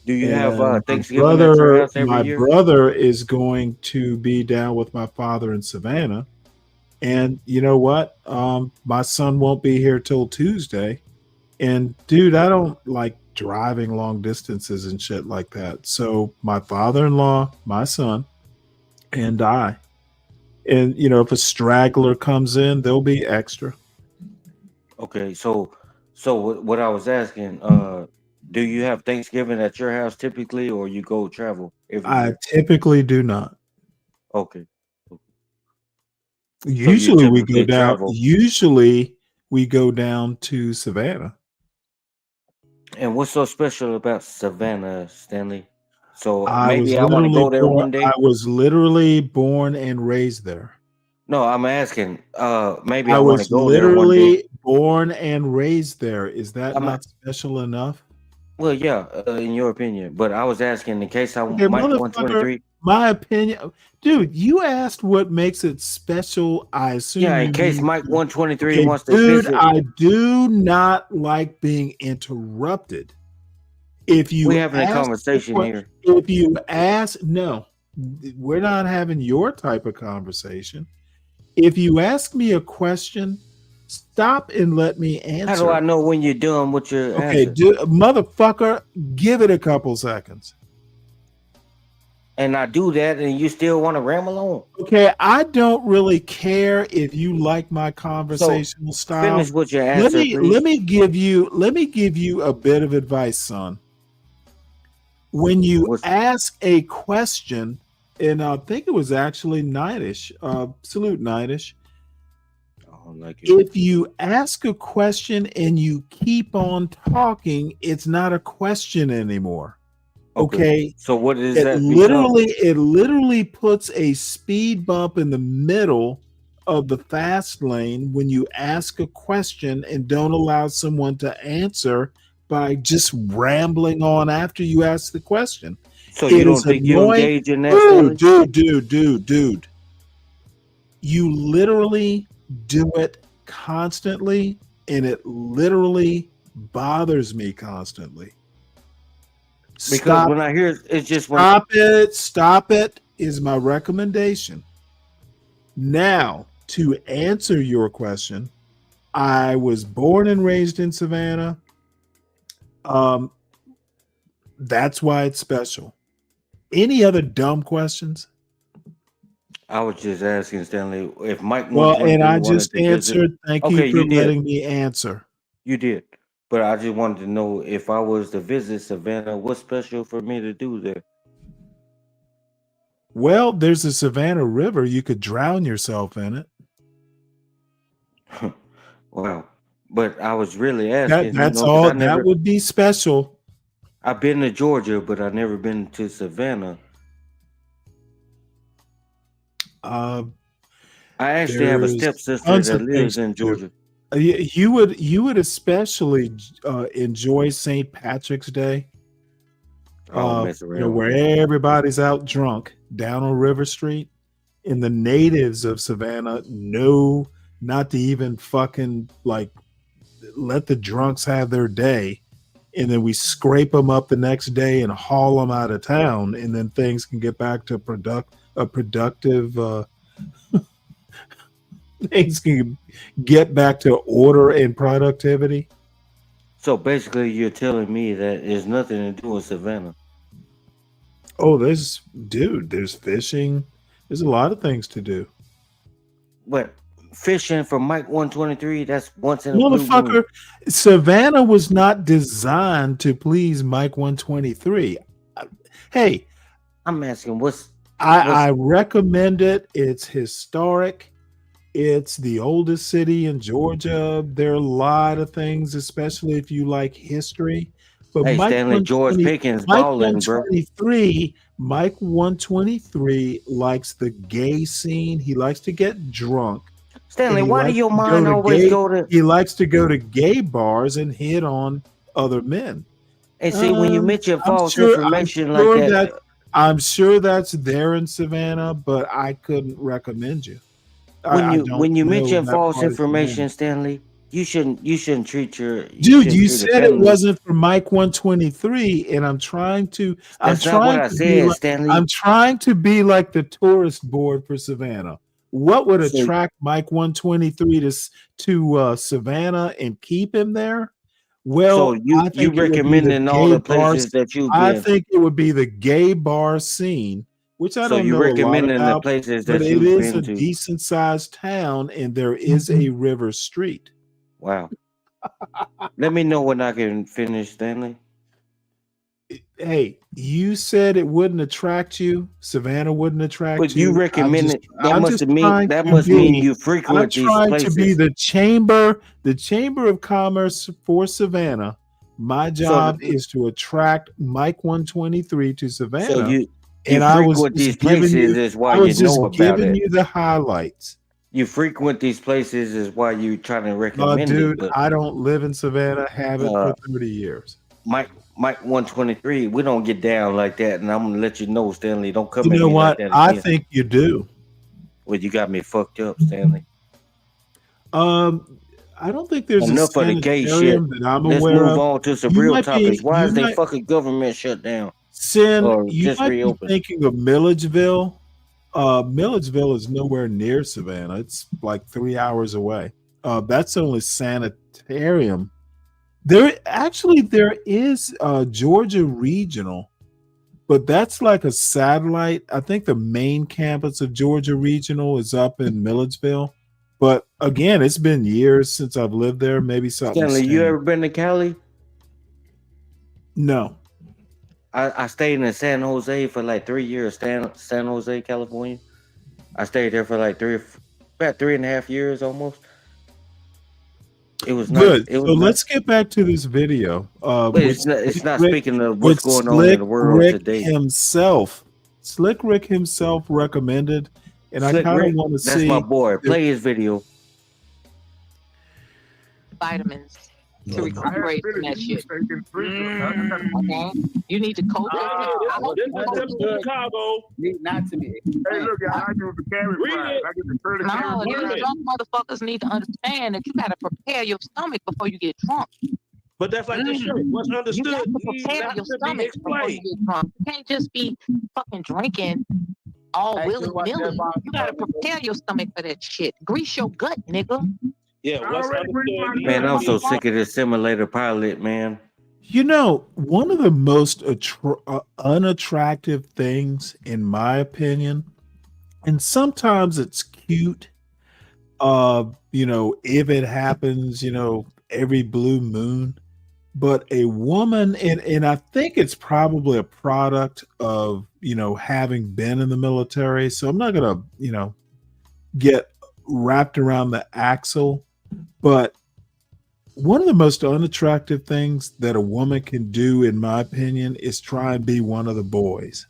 S15: Do you have
S3: And
S15: Thanksgiving at your house every
S3: my
S15: year?
S3: brother is going to be down with my father in Savannah. And you know what? My son won't be here till Tuesday. And dude, I don't like driving long distances and shit like that. So my father-in-law, my son, and I. And if a straggler comes in, there'll be extra.
S15: Okay, so what I was asking, do you have Thanksgiving at your house typically, or you go travel every
S3: I
S15: year?
S3: typically do not.
S15: Okay.
S3: Usually we go
S15: typically
S3: down.
S15: travel.
S3: Usually we go down to Savannah.
S15: And what's so special about Savannah, Stanley? So
S3: I was
S15: maybe I want to
S3: literally
S15: go there one day.
S3: I was literally born and raised there.
S15: No, I'm asking. Maybe
S3: I
S15: I want
S3: was
S15: to go there one day.
S3: literally born and raised there. Is that
S15: I'm
S3: not special enough?
S15: Well, yeah, in your opinion. But I was asking in case I
S3: Okay,
S15: Mike
S3: motherfucker,
S15: 123.
S3: my opinion, dude. You asked what makes it special. I assume.
S15: Yeah, in
S3: you
S15: case
S3: mean-
S15: Mike 123
S3: Okay,
S15: wants to
S3: dude,
S15: visit.
S3: I do not like being interrupted. If you
S15: We having a
S3: ask
S15: conversation
S3: que-
S15: here.
S3: If you ask, no, we're not having your type of conversation. If you ask me a question, stop and let me answer.
S15: How do I know when you're done with your
S3: Okay,
S15: answer?
S3: motherfucker, give it a couple seconds.
S15: And I do that, and you still want to ramble on.
S3: Okay, I don't really care if you like my conversational style.
S15: Finish with your answer, please.
S3: Let me give you a bit of advice, son. When you ask a question, and I think it was actually Nightish, salute Nightish. If you ask a question and you keep on talking, it's not a question anymore. Okay.
S15: So what is
S3: It
S15: that?
S3: literally puts a speed bump in the middle of the fast lane when you ask a question and don't allow someone to answer by just rambling on after you ask the question.
S15: So you
S3: It
S15: don't
S3: is
S15: think you
S3: annoying.
S15: engage in that?
S3: Dude. You literally do it constantly, and it literally bothers me constantly.
S15: Because when I hear it's just when
S3: Stop it is my recommendation. Now, to answer your question, I was born and raised in Savannah. That's why it's special. Any other dumb questions?
S15: I was just asking Stanley if Mike.
S3: Well, and I
S15: 123 wanted
S3: just
S15: to visit-
S3: answered. Thank
S15: Okay,
S3: you for
S15: did.
S3: letting me answer.
S15: You did, but I just wanted to know if I was to visit Savannah, what's special for me to do there?
S3: Well, there's a Savannah River. You could drown yourself in it.
S15: Wow, but I was really asking.
S3: That's
S15: 'cause
S3: all.
S15: I never-
S3: That would be special.
S15: I've been to Georgia, but I've never been to Savannah. I actually have a
S3: There's
S15: stepsister
S3: tons
S15: that
S3: of
S15: lives
S3: things
S15: in
S3: to do.
S15: Georgia.
S3: You would especially enjoy St. Patrick's Day.
S15: Mess around
S3: Where
S15: with that.
S3: everybody's out drunk down on River Street, and the natives of Savannah know not to even fucking like let the drunks have their day, and then we scrape them up the next day and haul them out of town, and then things can get back to productive. Things can get back to order and productivity.
S15: So basically, you're telling me that there's nothing to do in Savannah.
S3: Oh, there's fishing. There's a lot of things to do.
S15: But fishing for Mike 123, that's once in a blue moon.
S3: Motherfucker, Savannah was not designed to please Mike 123. Hey,
S15: I'm asking
S3: I recommend it. It's historic. It's the oldest city in Georgia. There are a lot of things, especially if you like history. But
S15: Hey, Stanley, George Pickens balling, bro.
S3: Mike 123 likes the gay scene. He likes to get drunk.
S15: Stanley,
S3: And he
S15: why do
S3: likes
S15: your
S3: to
S15: mind
S3: to
S15: always go to?
S3: He likes to go to gay bars and hit on other men.
S15: And see, when you mention false
S3: I'm
S15: information
S3: sure
S15: like that,
S3: I'm sure that's there in Savannah, but I couldn't recommend you. I don't
S15: when you
S3: know
S15: mention
S3: that
S15: false
S3: part of
S15: information,
S3: Savannah.
S15: Stanley, you shouldn't treat your
S3: Dude, you
S15: shouldn't treat a
S3: said it
S15: family-
S3: wasn't for Mike 123, and I'm trying to.
S15: That's not what I said, Stanley.
S3: I'm trying to be like the tourist board for Savannah. What would
S15: So-
S3: attract Mike 123 to Savannah and keep him there? Well,
S15: So
S3: I think
S15: you
S3: it would be
S15: recommending all
S3: gay
S15: the places
S3: bar-
S15: that you've
S3: I
S15: been.
S3: think it would be the gay bar scene, which I
S15: So
S3: don't
S15: you
S3: know a lot
S15: recommending the
S3: about,
S15: places
S3: but
S15: that
S3: it
S15: you've
S3: is
S15: been
S3: a
S15: to.
S3: decent sized town, and there is a river street.
S15: Wow. Let me know when I can finish, Stanley.
S3: Hey, you said it wouldn't attract you. Savannah wouldn't attract
S15: But
S3: you.
S15: you recommend it. That
S3: I'm
S15: must
S3: just
S15: mean
S3: trying
S15: that
S3: to
S15: must mean
S3: be-
S15: you
S3: I'm
S15: frequent these
S3: trying to be
S15: places.
S3: the chamber of commerce for Savannah. My job is to attract Mike 123 to Savannah.
S15: So you
S3: and I was
S15: frequent these
S3: just giving
S15: places
S3: you,
S15: is why
S3: I was
S15: you
S3: just
S15: know about
S3: giving
S15: it.
S3: you the highlights.
S15: You frequent these places is why you trying to recommend
S3: Dude,
S15: it. But,
S3: I don't live in Savannah, haven't for 30 years.
S15: Mike 123, we don't get down like that, and I'm gonna let you know, Stanley. Don't come
S3: You
S15: at
S3: know
S15: me
S3: what?
S15: like that
S3: I
S15: again.
S3: think you do.
S15: Well, you got me fucked up, Stanley.
S3: I don't think there's
S15: Enough
S3: a
S15: of the gay shit.
S3: sanitarium that I'm
S15: Let's
S3: aware
S15: move
S3: of.
S15: on to some
S3: You
S15: real
S3: might
S15: topics.
S3: be-
S15: Why
S3: you
S15: is they
S3: might-
S15: fucking government shut down?
S3: Sin,
S15: Or
S3: you
S15: just
S3: might
S15: reopen?
S3: be thinking of Milledgeville. Milledgeville is nowhere near Savannah. It's like 3 hours away. That's the only sanitarium. There is Georgia Regional, but that's like a satellite. I think the main campus of Georgia Regional is up in Milledgeville. But again, it's been years since I've lived there. Maybe something.
S15: Stanley, you ever been to Cali?
S3: No.
S15: I stayed in San Jose for like 3 years. San Jose, California. I stayed there for like about 3.5 years almost. It was nice.
S3: Good.
S15: It was
S3: So
S15: nice.
S3: let's get back to this video.
S15: But it's not
S3: Rick-
S15: speaking of what's
S3: with
S15: going on in the
S3: Slick
S15: world
S3: Rick
S15: today.
S3: himself. Slick Rick himself recommended, and
S15: Slick
S3: I kind
S15: Rick,
S3: of want to
S15: that's
S3: see.
S15: my boy. Play his video.
S16: Vitamins to
S4: I
S16: recuperate
S4: had
S16: from that shit.
S4: Okay.
S16: You need to coach it. I hope you coach it.
S10: Chicago.
S9: Not to me.
S4: Hey, look, y'all, I use the carry fries. I get the curly
S16: No,
S4: carry
S16: these
S4: fries.
S16: drunk motherfuckers need to understand that you gotta prepare your stomach before you get drunk.
S10: But that's like the shirt. What's
S16: You
S10: understood
S16: got to
S10: needs
S16: prepare
S10: not
S16: your
S10: to be
S16: stomach before you
S10: explained.
S16: get drunk. You can't just be fucking drinking all
S9: Hey,
S16: willy
S9: watch
S16: nilly.
S9: that box.
S16: You gotta prepare your stomach for that shit. Grease your gut, nigga.
S10: Yeah, what's
S4: Already pretty
S10: understood.
S15: Man, I'm so
S10: needs-
S15: sick of this simulator pilot, man.
S3: You know, one of the most unattractive things, in my opinion, and sometimes it's cute. If it happens, every blue moon. But a woman, and I think it's probably a product of having been in the military. So I'm not gonna get wrapped around the axle, but one of the most unattractive things that a woman can do, in my opinion, is try and be one of the boys.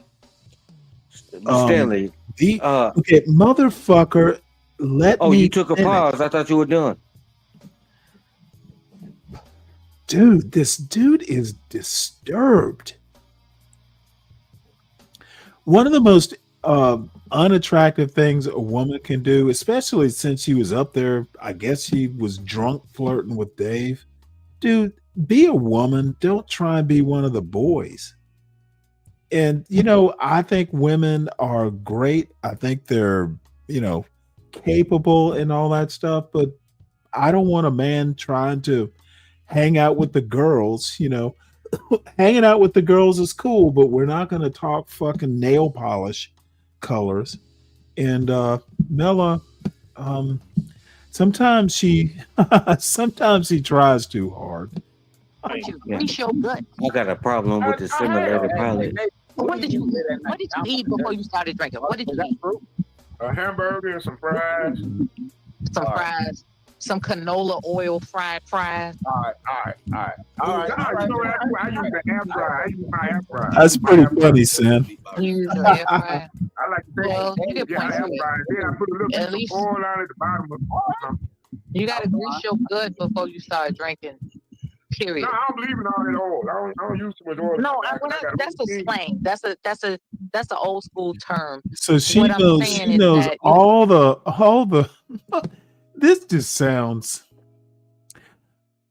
S15: Stanley.
S3: Okay, motherfucker, let me.
S15: You took a
S3: finish.
S15: pause. I thought you were done.
S3: Dude, this dude is disturbed. One of the most unattractive things a woman can do, especially since she was up there, I guess she was drunk flirting with Dave. Dude, be a woman. Don't try and be one of the boys. And, I think women are great. I think they're, capable and all that stuff. But I don't want a man trying to hang out with the girls. Hanging out with the girls is cool, but we're not going to talk fucking nail polish colors. And Mela, sometimes she tries too hard.
S16: Grease your gut.
S15: I got a problem with the simulator pilot.
S16: What did you eat before you started drinking? What did you eat?
S4: A hamburger and some fries.
S16: Some fries, some canola oil fried fries.
S9: All right.
S4: You know what I use the air fryer. I use my air fryer.
S3: That's pretty funny, Sam.
S16: You use the air fryer.
S4: I like to take
S16: Well, you get points
S4: air
S16: for it.
S4: fryer. Then I put a little
S16: At
S4: bit of
S16: least-
S4: oil on at the bottom of it.
S16: You gotta grease your gut before you start drinking. Period.
S4: No, I don't believe in all that oil. I don't use too much oil.
S16: No,
S4: got
S16: that's a slang. That's an old school term.
S3: So she
S16: What I'm
S3: knows
S16: saying
S3: she
S16: is
S3: knows
S16: that
S3: all the this just sounds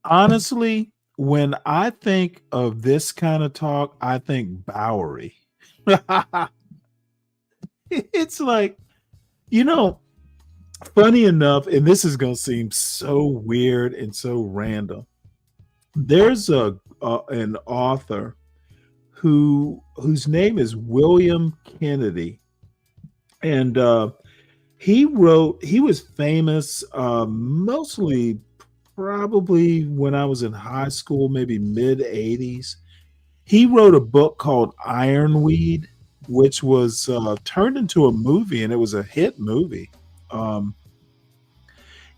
S3: honestly, when I think of this kind of talk, I think Bowery. It's like, funny enough, and this is gonna seem so weird and so random. There's an author whose name is William Kennedy, and he was famous mostly probably when I was in high school, maybe mid 80s. He wrote a book called Ironweed, which was turned into a movie, and it was a hit movie.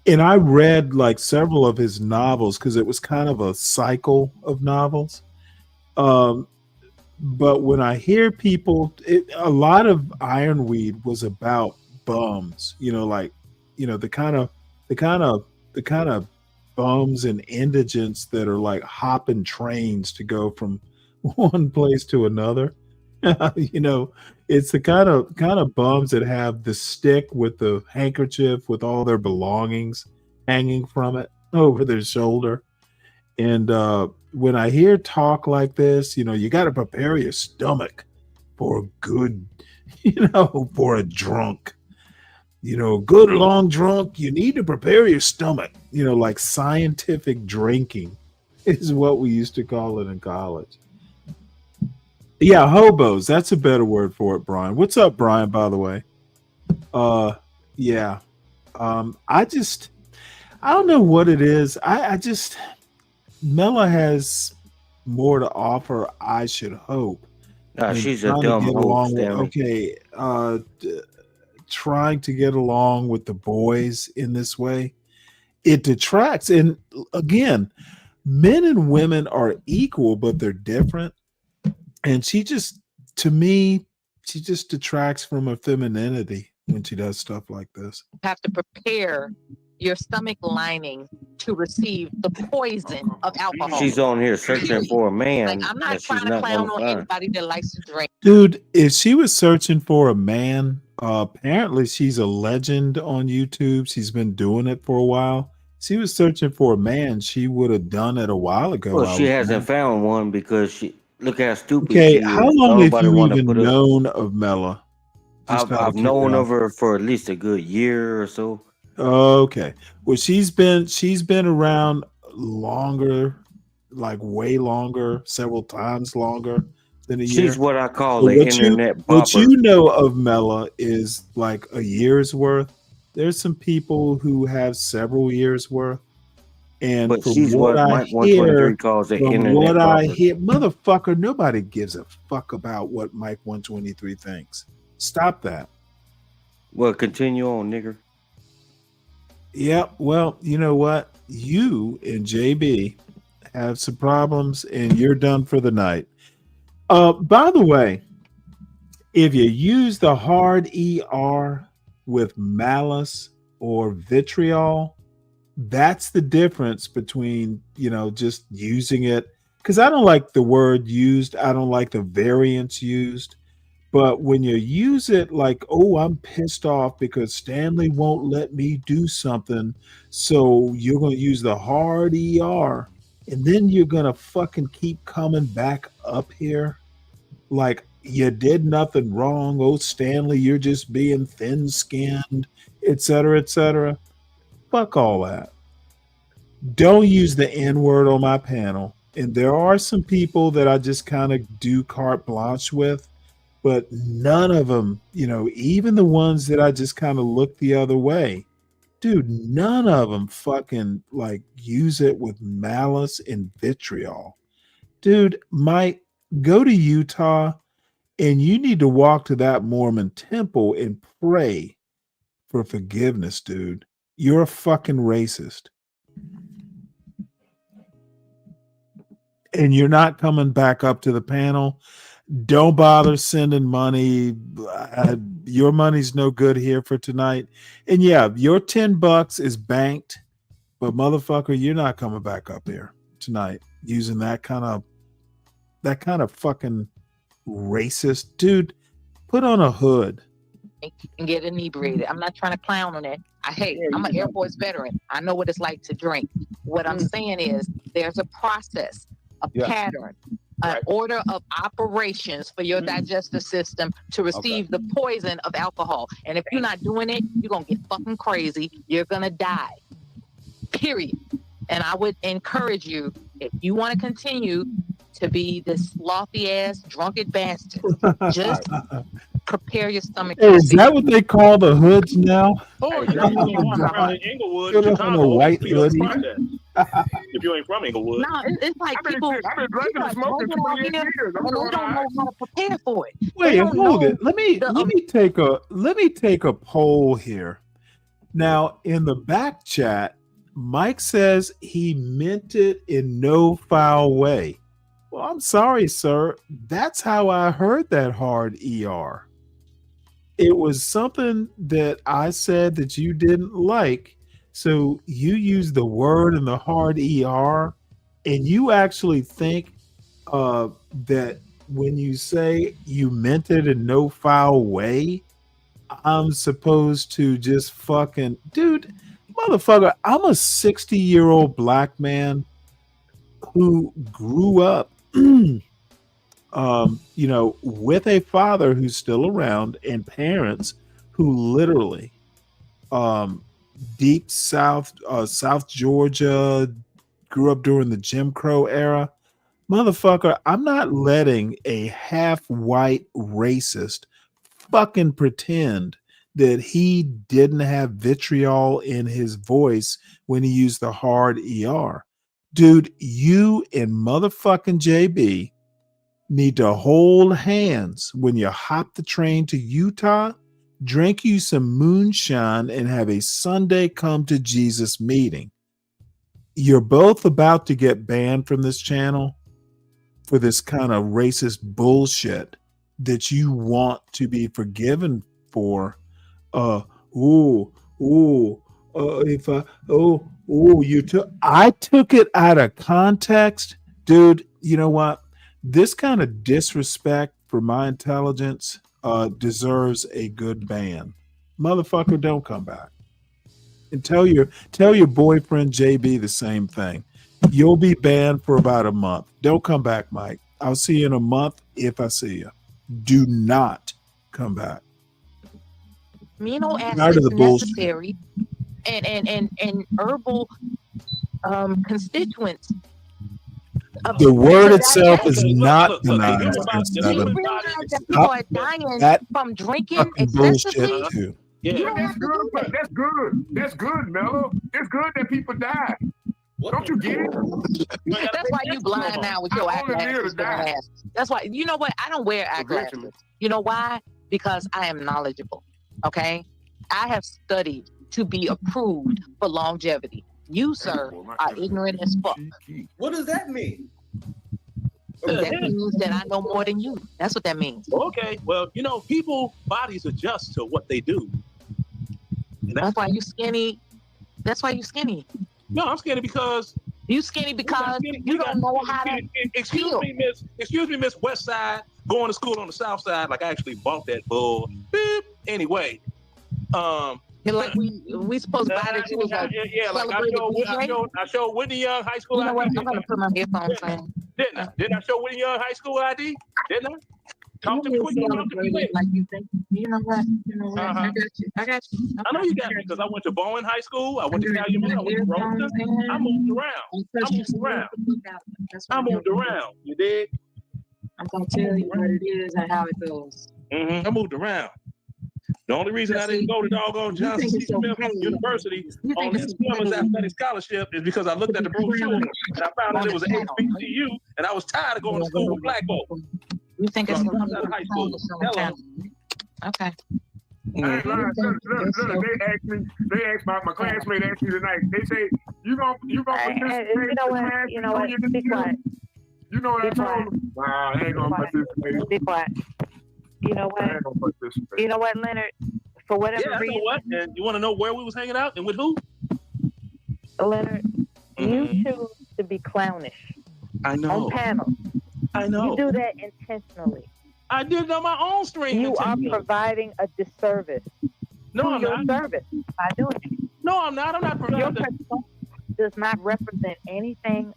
S3: And I read like several of his novels because it was kind of a cycle of novels. But when I hear people, a lot of Ironweed was about bums, like, the kind of bums and indigents that are like hopping trains to go from one place to another. It's the kind of bums that have the stick with the handkerchief with all their belongings hanging from it over their shoulder. And when I hear talk like this, you got to prepare your stomach for a good, for a drunk, good long drunk. You need to prepare your stomach, like scientific drinking is what we used to call it in college. Yeah, hobos. That's a better word for it, Brian. What's up, Brian, by the way? Yeah. I don't know what it is. I just Mela has more to offer, I should hope.
S15: She's a dumb host.
S3: Trying to get along with the boys in this way, it detracts. And again, men and women are equal, but they're different. And she just detracts from her femininity when she does stuff like this.
S16: You have to prepare your stomach lining to receive the poison of alcohol.
S15: She's on here searching for a man.
S16: Like, I'm not trying to clown on anybody that likes to drink.
S3: Dude, if she was searching for a man, apparently she's a legend on YouTube. She's been doing it for a while. If she was searching for a man, she would have done it a while ago.
S15: Well, she hasn't found one because look how stupid
S3: she
S15: is.
S3: How long have you even known of Mela?
S15: I've known of her for at least a good year or so.
S3: Okay. Well, she's been around longer, like way longer, several times longer than a year.
S15: She's what I call the internet bopper.
S3: What you know of Mela is like a year's worth. There's some people who have several years worth. And
S15: but
S3: from
S15: she's
S3: what
S15: Mike 123 calls the internet
S3: what
S15: bopper.
S3: I hear, motherfucker, nobody gives a fuck about what Mike 123 thinks. Stop that.
S15: Well, continue on, nigger.
S3: Yeah, well, you know what? You and JB have some problems and you're done for the night. By the way, if you use the hard ER with malice or vitriol, that's the difference between, just using it. Because I don't like the word used. I don't like the variants used. But when you use it like, oh, I'm pissed off because Stanley won't let me do something, so you're going to use the hard ER, and then you're going to fucking keep coming back up here like you did nothing wrong. Oh, Stanley, you're just being thin-skinned, et cetera, fuck all that. Don't use the N-word on my panel. And there are some people that I just kind of do carte blanche with. But none of them, even the ones that I just kind of look the other way, dude, none of them fucking like use it with malice and vitriol. Dude, Mike, go to Utah and you need to walk to that Mormon temple and pray for forgiveness, dude. You're a fucking racist. And you're not coming back up to the panel. Don't bother sending money. Your money's no good here for tonight. And yeah, your $10 is banked, but motherfucker, you're not coming back up here tonight using that kind of fucking racist. Dude, put on a hood.
S16: And get inebriated. I'm not trying to clown on it. I'm an Air Force veteran. I know what it's like to drink. What I'm saying is there's a process, a pattern, an order of operations for your digestive system to receive the poison of alcohol. And if you're not doing it, you're going to get fucking crazy. You're going to die. Period. And I would encourage you, if you want to continue to be this slothy ass, drunken bastard, just prepare your stomach.
S3: Hey, is that what they call the hoods now?
S10: Oh, if you ain't from Inglewood,
S3: a white hoodie.
S10: If you ain't from Inglewood.
S16: No, it's like people.
S4: I've been drinking and smoking for 3 years.
S16: And they don't know how to prepare for it.
S3: Wait, hold it. Let me take a poll here. Now, in the back chat, Mike says he meant it in no foul way. Well, I'm sorry, sir. That's how I heard that hard ER. It was something that I said that you didn't like. So you use the word in the hard ER, and you actually think that when you say you meant it in no foul way, I'm supposed to just fucking, dude, motherfucker, I'm a 60-year-old black man who grew up, with a father who's still around and parents who literally, deep South Georgia, grew up during the Jim Crow era. Motherfucker, I'm not letting a half-white racist fucking pretend that he didn't have vitriol in his voice when he used the hard ER. Dude, you and motherfucking JB need to hold hands when you hop the train to Utah, drink you some moonshine, and have a Sunday come to Jesus meeting. You're both about to get banned from this channel for this kind of racist bullshit that you want to be forgiven for. I took it out of context, dude. You know what? This kind of disrespect for my intelligence deserves a good ban. Motherfucker, don't come back. And tell your boyfriend JB the same thing. You'll be banned for about a month. Don't come back, Mike. I'll see you in a month if I see you. Do not come back.
S16: Amino acids necessary and herbal constituents.
S3: The word itself is not denied.
S16: Do you realize that people are dying from drinking excessively?
S3: Too.
S4: Yeah, that's good. That's good. That's good, Mello. It's good that people die. Don't you get it?
S16: That's why you blind now with your eyeglasses. That's why. You know what? I don't wear eyeglasses. You know why? Because I am knowledgeable. Okay, I have studied to be approved for longevity. You, sir, are ignorant as fuck.
S12: What does that mean?
S16: That means that I know more than you. That's what that means.
S13: Okay, well, people bodies adjust to what they do.
S16: That's why you skinny. That's why you skinny.
S13: No, I'm skinny because
S16: you don't know how to.
S13: Excuse me, Miss West Side, going to school on the South Side. Like I actually bought that bull. Beep. Anyway,
S16: like we supposed to buy the tools.
S13: I showed Whitney Young High School ID.
S16: You know what? I'm gonna put my earphones in.
S13: Didn't I show Whitney Young High School ID? Didn't I? Talk to me quick.
S16: Like you think. You know what? I got you.
S13: I know you got me because I went to Bowen High School. I went to Calumet. I went to Rochester. I moved around. You dig?
S16: I'm gonna tell you what it is and how it goes.
S13: I moved around. The only reason I didn't go to doggone Johnson C. Smith University on that Swimmers Athletic Scholarship is because I looked at the brochure and I found out it was an HBCU, and I was tired of going to school with black folks.
S16: You think it's
S13: out of high school?
S16: Okay.
S4: Look, they asked my classmate asked me tonight. They say you gonna participate.
S7: You know what? Be quiet.
S4: You know what I told them? Nah, I ain't gonna participate.
S7: Be quiet. You know what? You know what, Leonard? For whatever reason.
S13: Know what? And you want to know where we was hanging out and with who?
S7: Leonard, you choose to be clownish.
S13: I know.
S7: On panels.
S13: I know.
S7: You do that intentionally.
S13: I did it on my own stream.
S7: You are providing a disservice to your service by doing it.
S13: No, I'm not. I'm not providing.
S7: Your persona does not represent anything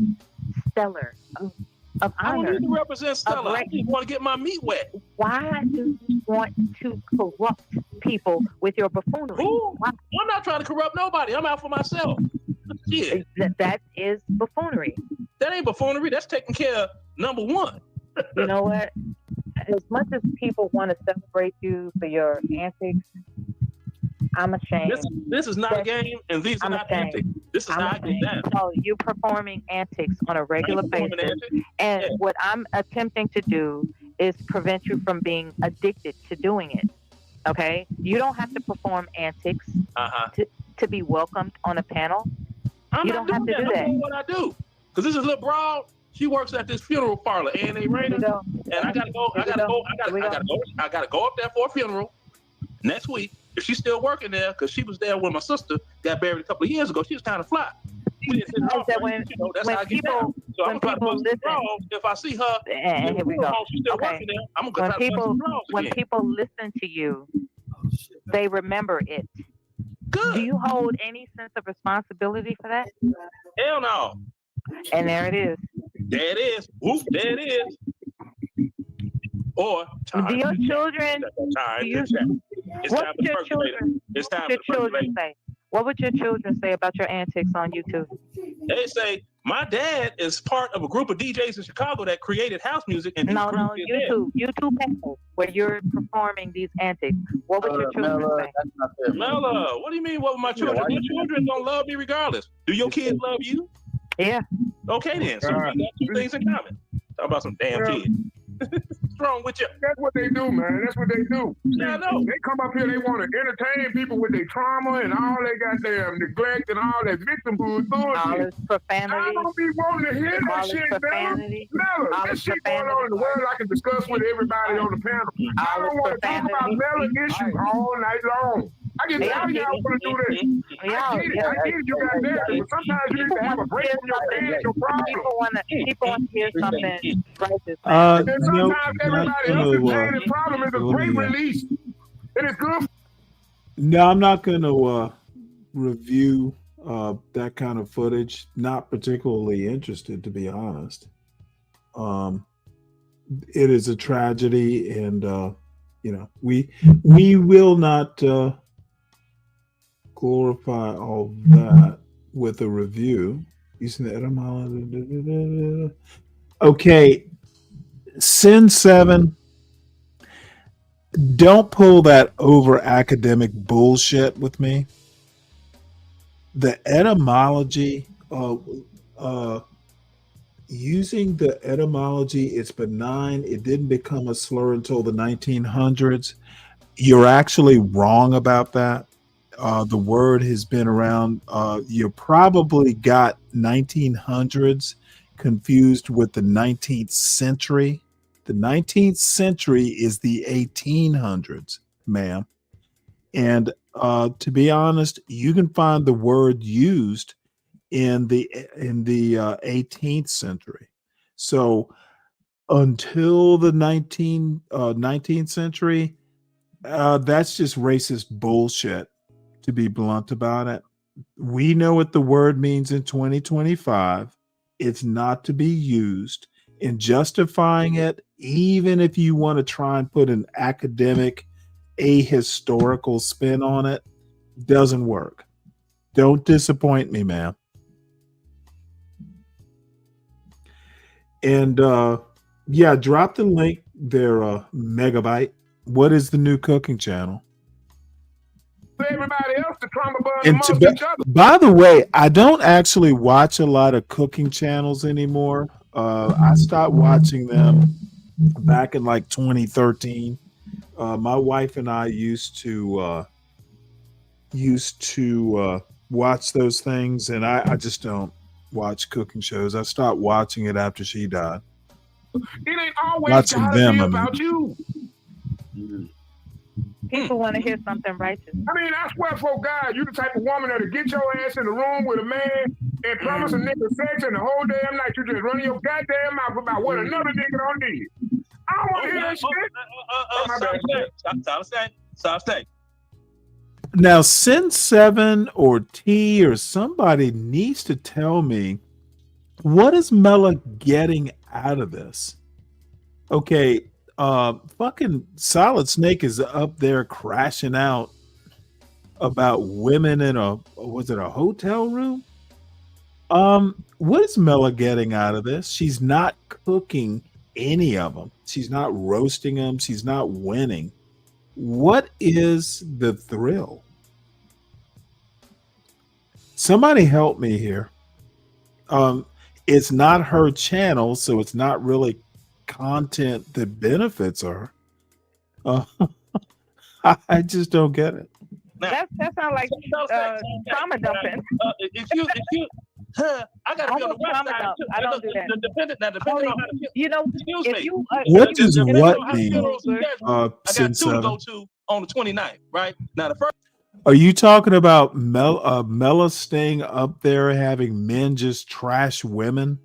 S7: stellar of honor.
S13: I don't need to represent Stella. I just want to get my meat wet.
S7: Why do you want to corrupt people with your buffoonery?
S13: I'm not trying to corrupt nobody. I'm out for myself. Yeah.
S7: That is buffoonery.
S13: That ain't buffoonery. That's taking care of number one.
S7: You know what? As much as people want to celebrate you for your antics, I'm ashamed.
S13: This is not a game, and these are not antics. This is not a game.
S7: No, you're performing antics on a regular basis. And what I'm attempting to do is prevent you from being addicted to doing it. Okay? You don't have to perform antics to be welcomed on a panel?
S13: I'm
S7: You
S13: not
S7: don't have
S13: doing
S7: to
S13: that.
S7: do
S13: That's
S7: that.
S13: not what I do. Because this is little broad. She works at this funeral parlor, A&A Rainer, and I gotta go. I gotta go up there for a funeral next week. If she's still working there, because she was there when my sister got buried a couple of years ago. She was kind of fly. We didn't hit it off,
S7: That
S13: right? That's
S7: when
S13: how I get
S7: people-
S13: down. So I'm
S7: when
S13: gonna try to
S7: people
S13: put some
S7: listen-
S13: draws. If I see her,
S7: And here we go.
S13: she's still
S7: Okay.
S13: working there. I'm gonna
S7: When
S13: try to put
S7: people
S13: some draws
S7: when
S13: again.
S7: people listen to you, they remember it. Do you hold any sense of responsibility for that?
S13: Hell no.
S7: And there it is.
S13: There it is. Whoop, there it is. Or
S7: Do your children? Do you,
S13: It's
S7: what
S13: time
S7: would
S13: for
S7: your
S13: the percolator.
S7: children?
S13: It's time
S7: What
S13: for
S7: your
S13: the percolator.
S7: children say? What would your children say about your antics on YouTube?
S13: They say my dad is part of a group of DJs in Chicago that created house music. And
S7: No, YouTube panels where you're performing these antics. What would your children say?
S13: Mela, what do you mean? What would my children? My children don't love me regardless. Do your kids love you?
S7: Yeah.
S13: Okay then. So we got two things in common. Talk about some damn kids. What's wrong with you?
S4: That's what they do, man. That's what they do.
S13: Yeah, I know.
S4: They come up here, they want to entertain people with their trauma and all they goddamn neglect and all that victimhood
S7: All
S4: bullshit.
S7: this profanity.
S4: I don't be wanting to hear
S7: All
S4: that
S7: this
S4: shit,
S7: profanity.
S4: Mela.
S7: All
S4: That
S7: this
S4: shit going on in the world I can discuss with everybody on the panel. I don't want to talk about Mela issues all night long. I get tired of y'all want to do this. I get it. I get it. You got that. But sometimes you need to have a break from your pain, your problem.
S7: People want to hear something righteous.
S4: And
S3: No,
S4: sometimes everybody
S3: not
S4: else's
S3: gonna,
S4: pain and problem is a
S3: let
S4: great
S3: me,
S4: release. It is good.
S3: No, I'm not going to review that kind of footage. Not particularly interested, to be honest. It is a tragedy, and we will not glorify all that with a review. Using the etymology. Okay, Sin 7. Don't pull that over academic bullshit with me. The etymology, using the etymology, it's benign. It didn't become a slur until the 1900s. You're actually wrong about that. The word has been around. You probably got 1900s confused with the 19th century. The 19th century is the 1800s, ma'am. And to be honest, you can find the word used in the 18th century. So until the 19th century, that's just racist bullshit, to be blunt about it. We know what the word means in 2025. It's not to be used. In justifying it, even if you want to try and put an academic, ahistorical spin on it, doesn't work. Don't disappoint me, ma'am. And yeah, drop the link there, Megabyte. What is the new cooking channel?
S4: For everybody else to trauma bond
S3: And
S4: amongst each other.
S3: by the way, I don't actually watch a lot of cooking channels anymore. I stopped watching them back in like 2013. My wife and I used to watch those things, and I just don't watch cooking shows. I stopped watching it after she died.
S4: It ain't always
S3: Watching
S4: gotta
S3: them,
S4: be
S3: I mean.
S4: about you.
S7: People want to hear something righteous.
S4: I mean, I swear for God, you the type of woman that'll get your ass in the room with a man and promise a nigga sex, and the whole damn night you just running your goddamn mouth about what another nigga don't need. I don't want to hear that shit.
S13: Stop saying.
S3: Now, Sin 7 or T or somebody needs to tell me, what is Mela getting out of this? Okay, fucking Solid Snake is up there crashing out about women in a hotel room? What is Mela getting out of this? She's not cooking any of them. She's not roasting them. She's not winning. What is the thrill? Somebody help me here. It's not her channel, so it's not really content that benefits her. I just don't get it.
S7: That sounds like trauma dumping.
S13: If you, I gotta be on the west side.
S7: I don't do that.
S13: Depending on how the,
S7: you know, if you
S3: What does
S13: depending
S3: what
S13: on how the
S3: mean?
S13: funeral's scheduled, I got
S3: Sin
S13: 2 to
S3: seven.
S13: go to on the 29th, right? Now the first.
S3: Are you talking about Mela staying up there having men just trash women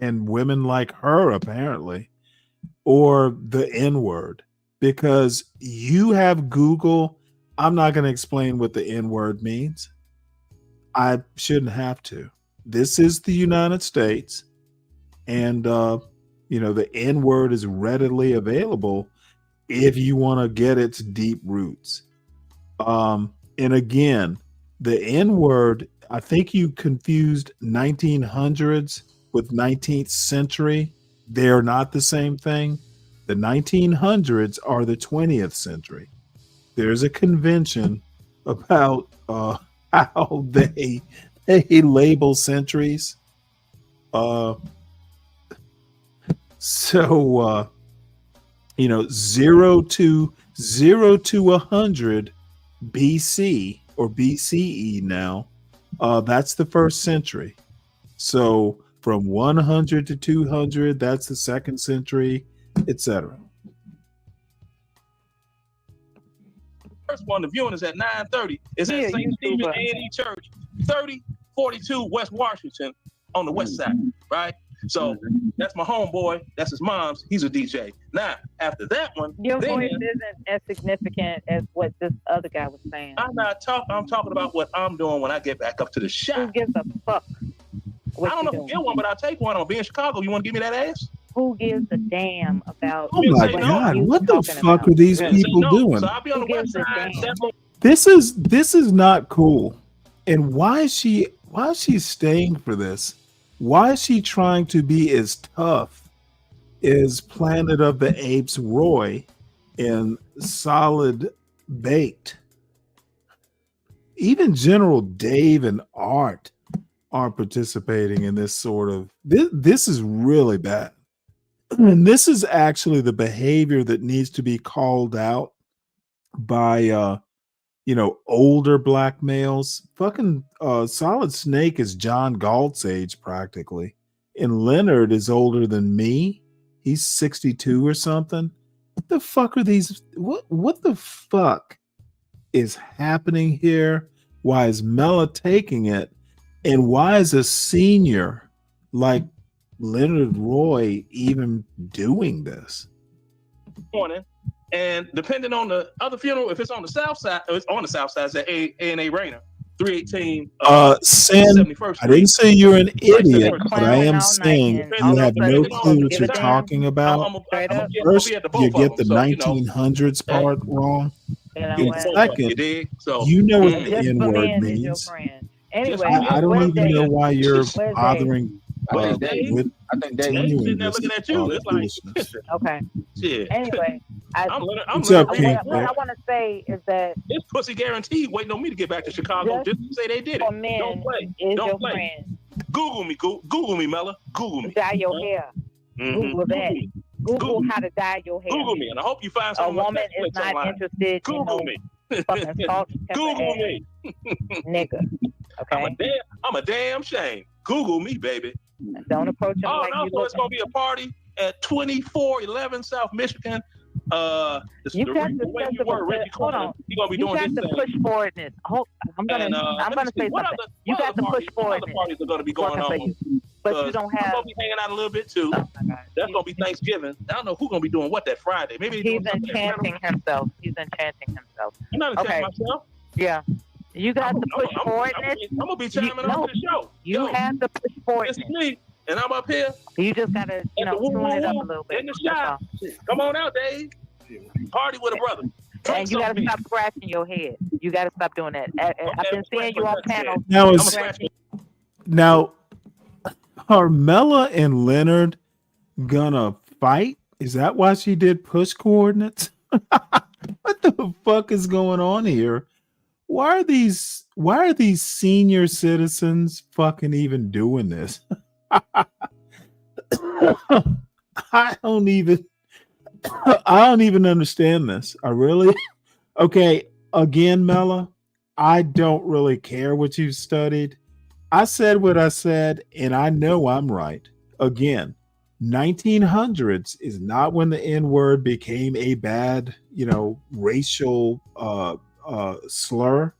S3: and women like her apparently, or the N word? Because you have Google. I'm not going to explain what the N word means. I shouldn't have to. This is the United States, and the N word is readily available if you want to get its deep roots. And again, the N word, I think you confused 1900s with 19th century. They're not the same thing. The 1900s are the 20th century. There's a convention about how they label centuries. So 0 to 100 BC or BCE now, that's the first century. So from 100 to 200, that's the second century, etc.
S13: First one, the viewing is at 9:30. It's at St. Stephen A&E Church, 3042 West Washington on the west side, right? So that's my homeboy. That's his mom's. He's a DJ. Now, after that one,
S7: your voice isn't as significant as what this other guy was saying.
S13: I'm talking about what I'm doing when I get back up to the shop.
S7: Who gives a fuck?
S13: I don't know if you get one, but I'll take one. I'll be in Chicago. You want to give me that ass?
S7: Who gives a damn about?
S3: Oh my God! What the fuck are these people doing?
S13: So I'll be on the west side.
S3: This is not cool. And why is she staying for this? Why is she trying to be as tough as Planet of the Apes Roy and Solid Baked? Even General Dave and Art aren't participating in this sort of this is really bad. And this is actually the behavior that needs to be called out by older black males. Fucking Solid Snake is John Galt's age practically. And Leonard is older than me. He's 62 or something. What the fuck are these? What the fuck is happening here? Why is Mela taking it? And why is a senior like Leonard Roy even doing this?
S13: Morning. And depending on the other funeral, if it's on the south side, it's on the south side, it's at A&A Rayner, 318.
S3: Sin, I didn't say you're an idiot, but I am saying you have no clue what you're talking about. First, you get the 1900s part wrong. And second, you know what the N-word means.
S7: Anyway,
S3: I don't even know why you're bothering
S9: I think Dave was
S13: sitting there looking at you. It's like,
S7: okay.
S13: Shit.
S7: Anyway,
S3: What's up, King?
S7: What I want to say is that
S13: this pussy guaranteed waiting on me to get back to Chicago just to say they did it. Don't play. Don't play. Google me, Google me, Mela. Google me.
S7: Dye your hair. Google that. Google how to dye your hair.
S13: Google me, and I hope you find
S7: a
S13: someone.
S7: woman is not
S13: online.
S7: interested.
S13: Google
S7: in
S13: me.
S7: Fucking salt,
S13: Google me.
S7: Nigga. Okay.
S13: I'm a damn shame. Google me, baby.
S7: Don't approach him like
S13: no,
S7: you
S13: so it's gonna be a party at 2411 South Michigan.
S7: You got to hold on.
S13: You're gonna be
S7: you
S13: doing
S7: got
S13: this
S7: to push forwardness. I'm gonna say
S13: what
S7: something.
S13: other,
S7: You got to push forwardness.
S13: Other parties are gonna be going on.
S7: But you don't have.
S13: I'm gonna be hanging out a little bit too. That's gonna be Thanksgiving. I don't know who's gonna be doing what that Friday. Maybe
S7: he's enchanting himself. He's enchanting himself.
S13: I'm not enchanting myself.
S7: Yeah. You got to push forwardness.
S13: I'm gonna be chiming on to the show.
S7: You have to push forwardness.
S13: It's me, and I'm up here.
S7: You just gotta, tune it up a little bit.
S13: In the shop. Come on out, Dave. Party with a brother.
S7: And you gotta stop scratching your head. You gotta stop doing that. I've been seeing you on panels.
S3: Now, are Mela and Leonard gonna fight? Is that why she did push coordinates? What the fuck is going on here? Why are these senior citizens fucking even doing this? I don't even understand this. Okay, again, Mela, I don't really care what you studied. I said what I said, and I know I'm right. Again, 1900s is not when the N word became a bad, racial slur.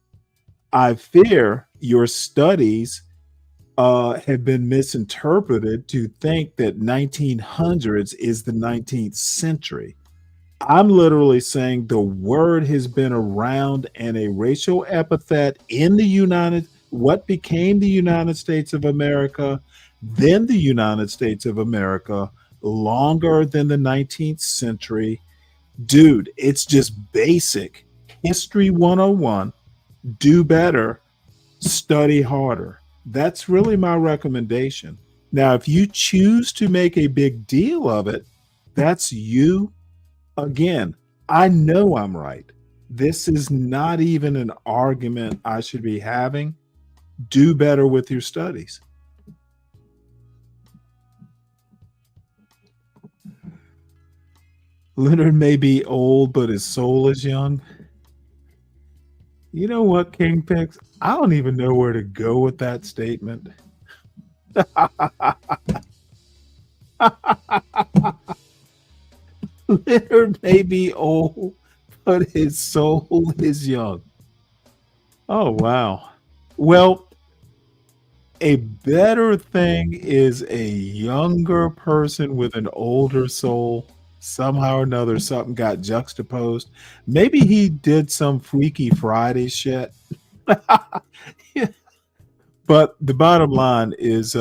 S3: I fear your studies have been misinterpreted to think that 1900s is the 19th century. I'm literally saying the word has been around, and a racial epithet in what became the United States of America, then the United States of America, longer than the 19th century. Dude, it's just basic history 101. Do better, study harder. That's really my recommendation. Now, if you choose to make a big deal of it, that's you. Again, I know I'm right. This is not even an argument I should be having. Do better with your studies. Leonard may be old, but his soul is young. You know what, King Pix? I don't even know where to go with that statement. Leonard may be old, but his soul is young. Oh, wow. Well, a better thing is a younger person with an older soul. Somehow or another, something got juxtaposed. Maybe he did some Freaky Friday shit. Yeah. But the bottom line is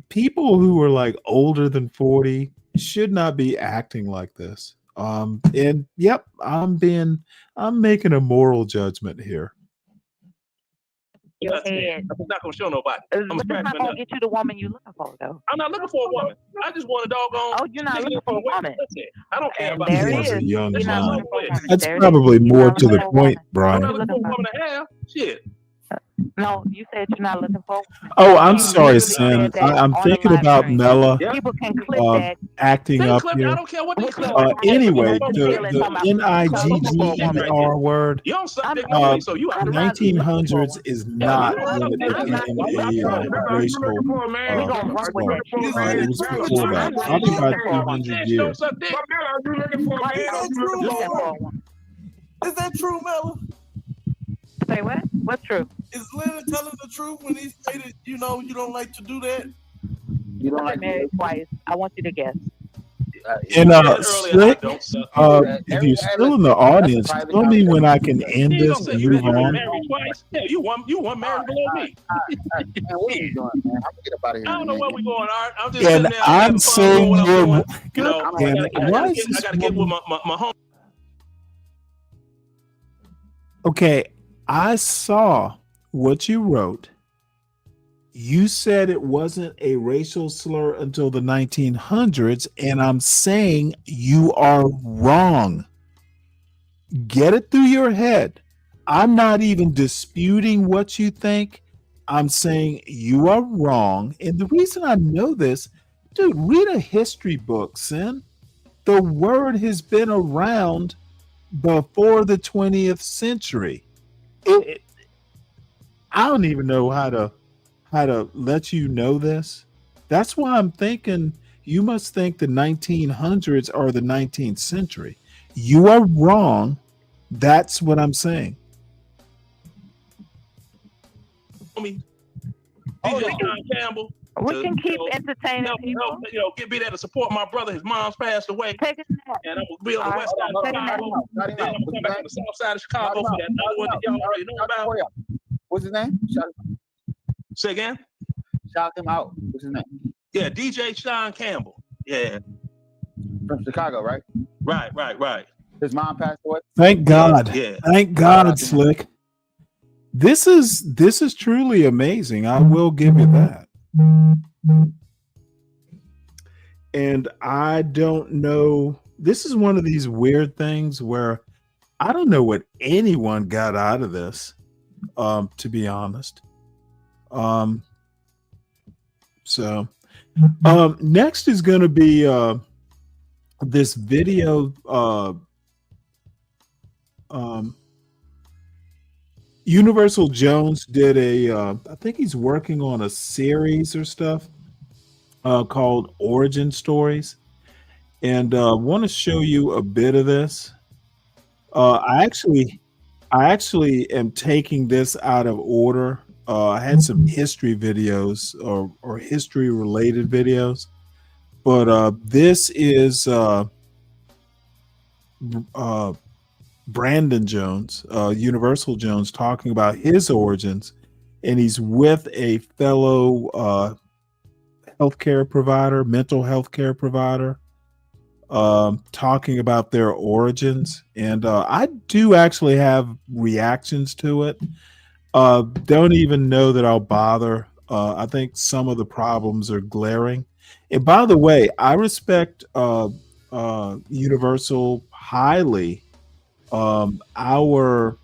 S3: people who are like older than 40 should not be acting like this. And yep, I'm making a moral judgment here.
S7: Your head.
S13: I'm not gonna show nobody. I'm
S7: But that's not gonna get you the woman you looking for, though.
S13: I'm not looking for a woman. I just want a doggone.
S7: Oh, you're not looking for a woman.
S13: That's it. I don't care
S7: And
S13: about
S7: there
S3: He
S7: it
S3: wants a
S7: is.
S3: young
S7: You're not
S3: man.
S7: looking for a woman.
S3: That's
S7: There it
S3: probably
S7: is. You're
S3: more
S7: not
S3: to
S7: looking
S3: the
S7: for a
S3: point,
S7: woman.
S13: I'm
S3: Brian.
S13: not looking for a woman to have. Shit.
S7: No, you said you're not looking for.
S3: Oh, I'm
S7: You
S3: sorry,
S7: literally
S3: Sin.
S7: said that
S3: I'm
S7: on the
S3: thinking
S7: live
S3: about
S7: stream.
S3: Mela
S7: People can clip that.
S3: acting
S13: They
S3: up
S13: clip it. I
S3: here.
S13: don't care what they
S7: What's
S13: clip.
S7: your
S3: Anyway,
S7: I'm
S3: the
S7: feeling talking about
S3: NIGGER word,
S13: You don't suck dick anyway, so you out the race.
S3: 1900s is not when it became a racial
S7: We gonna work with
S3: slur.
S7: that.
S3: It was before that, probably about 200 years.
S4: But Mel, are you looking for a man? Or are you looking for a woman?
S12: Is that true, Mel?
S7: Say what? What's true?
S12: Is Leonard telling the truth when he stated, you don't like to do that?
S9: You don't
S7: I've
S9: like
S7: been married twice. I want you to guess.
S3: And Slick, if you're still in the audience, tell me when I can end this and move on.
S13: Married twice. Yeah, you one married below me.
S9: Man, what are you doing, man? I'm gonna get up out of here.
S13: I don't know where we going, Art. I'm just
S3: And
S13: sitting there.
S3: I'm saying you're.
S13: You know,
S3: God damn it. Why is
S13: I
S3: this
S13: gotta get with
S3: woman-
S13: my home.
S3: Okay, I saw what you wrote. You said it wasn't a racial slur until the 1900s, and I'm saying you are wrong. Get it through your head. I'm not even disputing what you think. I'm saying you are wrong. And the reason I know this, dude, read a history book, Sin. The word has been around before the 20th century. I don't even know how to let you know this. That's why I'm thinking you must think the 1900s are the 19th century. You are wrong. That's what I'm saying.
S13: DJ Sean Campbell.
S7: We can keep entertaining people.
S13: Get me there to support my brother. His mom's passed away.
S7: Take a nap.
S13: And I'm gonna be on the west side of Chicago. Then I'm gonna come back to the south side of Chicago for that other one that y'all already know about.
S9: What's his name? Shout him.
S13: Say again?
S9: Shout him out. What's his name?
S13: Yeah, DJ Sean Campbell. Yeah.
S9: From Chicago, right?
S13: Right.
S9: His mom passed away.
S3: Thank God.
S13: Yeah.
S3: Thank God, Slick. This is truly amazing. I will give you that. And I don't know. This is one of these weird things where I don't know what anyone got out of this, to be honest. So next is going to be this video. Universal Jones did I think he's working on a series or stuff called Origin Stories, and want to show you a bit of this. I actually am taking this out of order. I had some history videos or history related videos, but this is Brandon Jones, Universal Jones, talking about his origins, and he's with a fellow healthcare provider, mental health care provider, talking about their origins. And I do actually have reactions to it. Don't even know that I'll bother. I think some of the problems are glaring. And by the way, I respect Universal highly. Our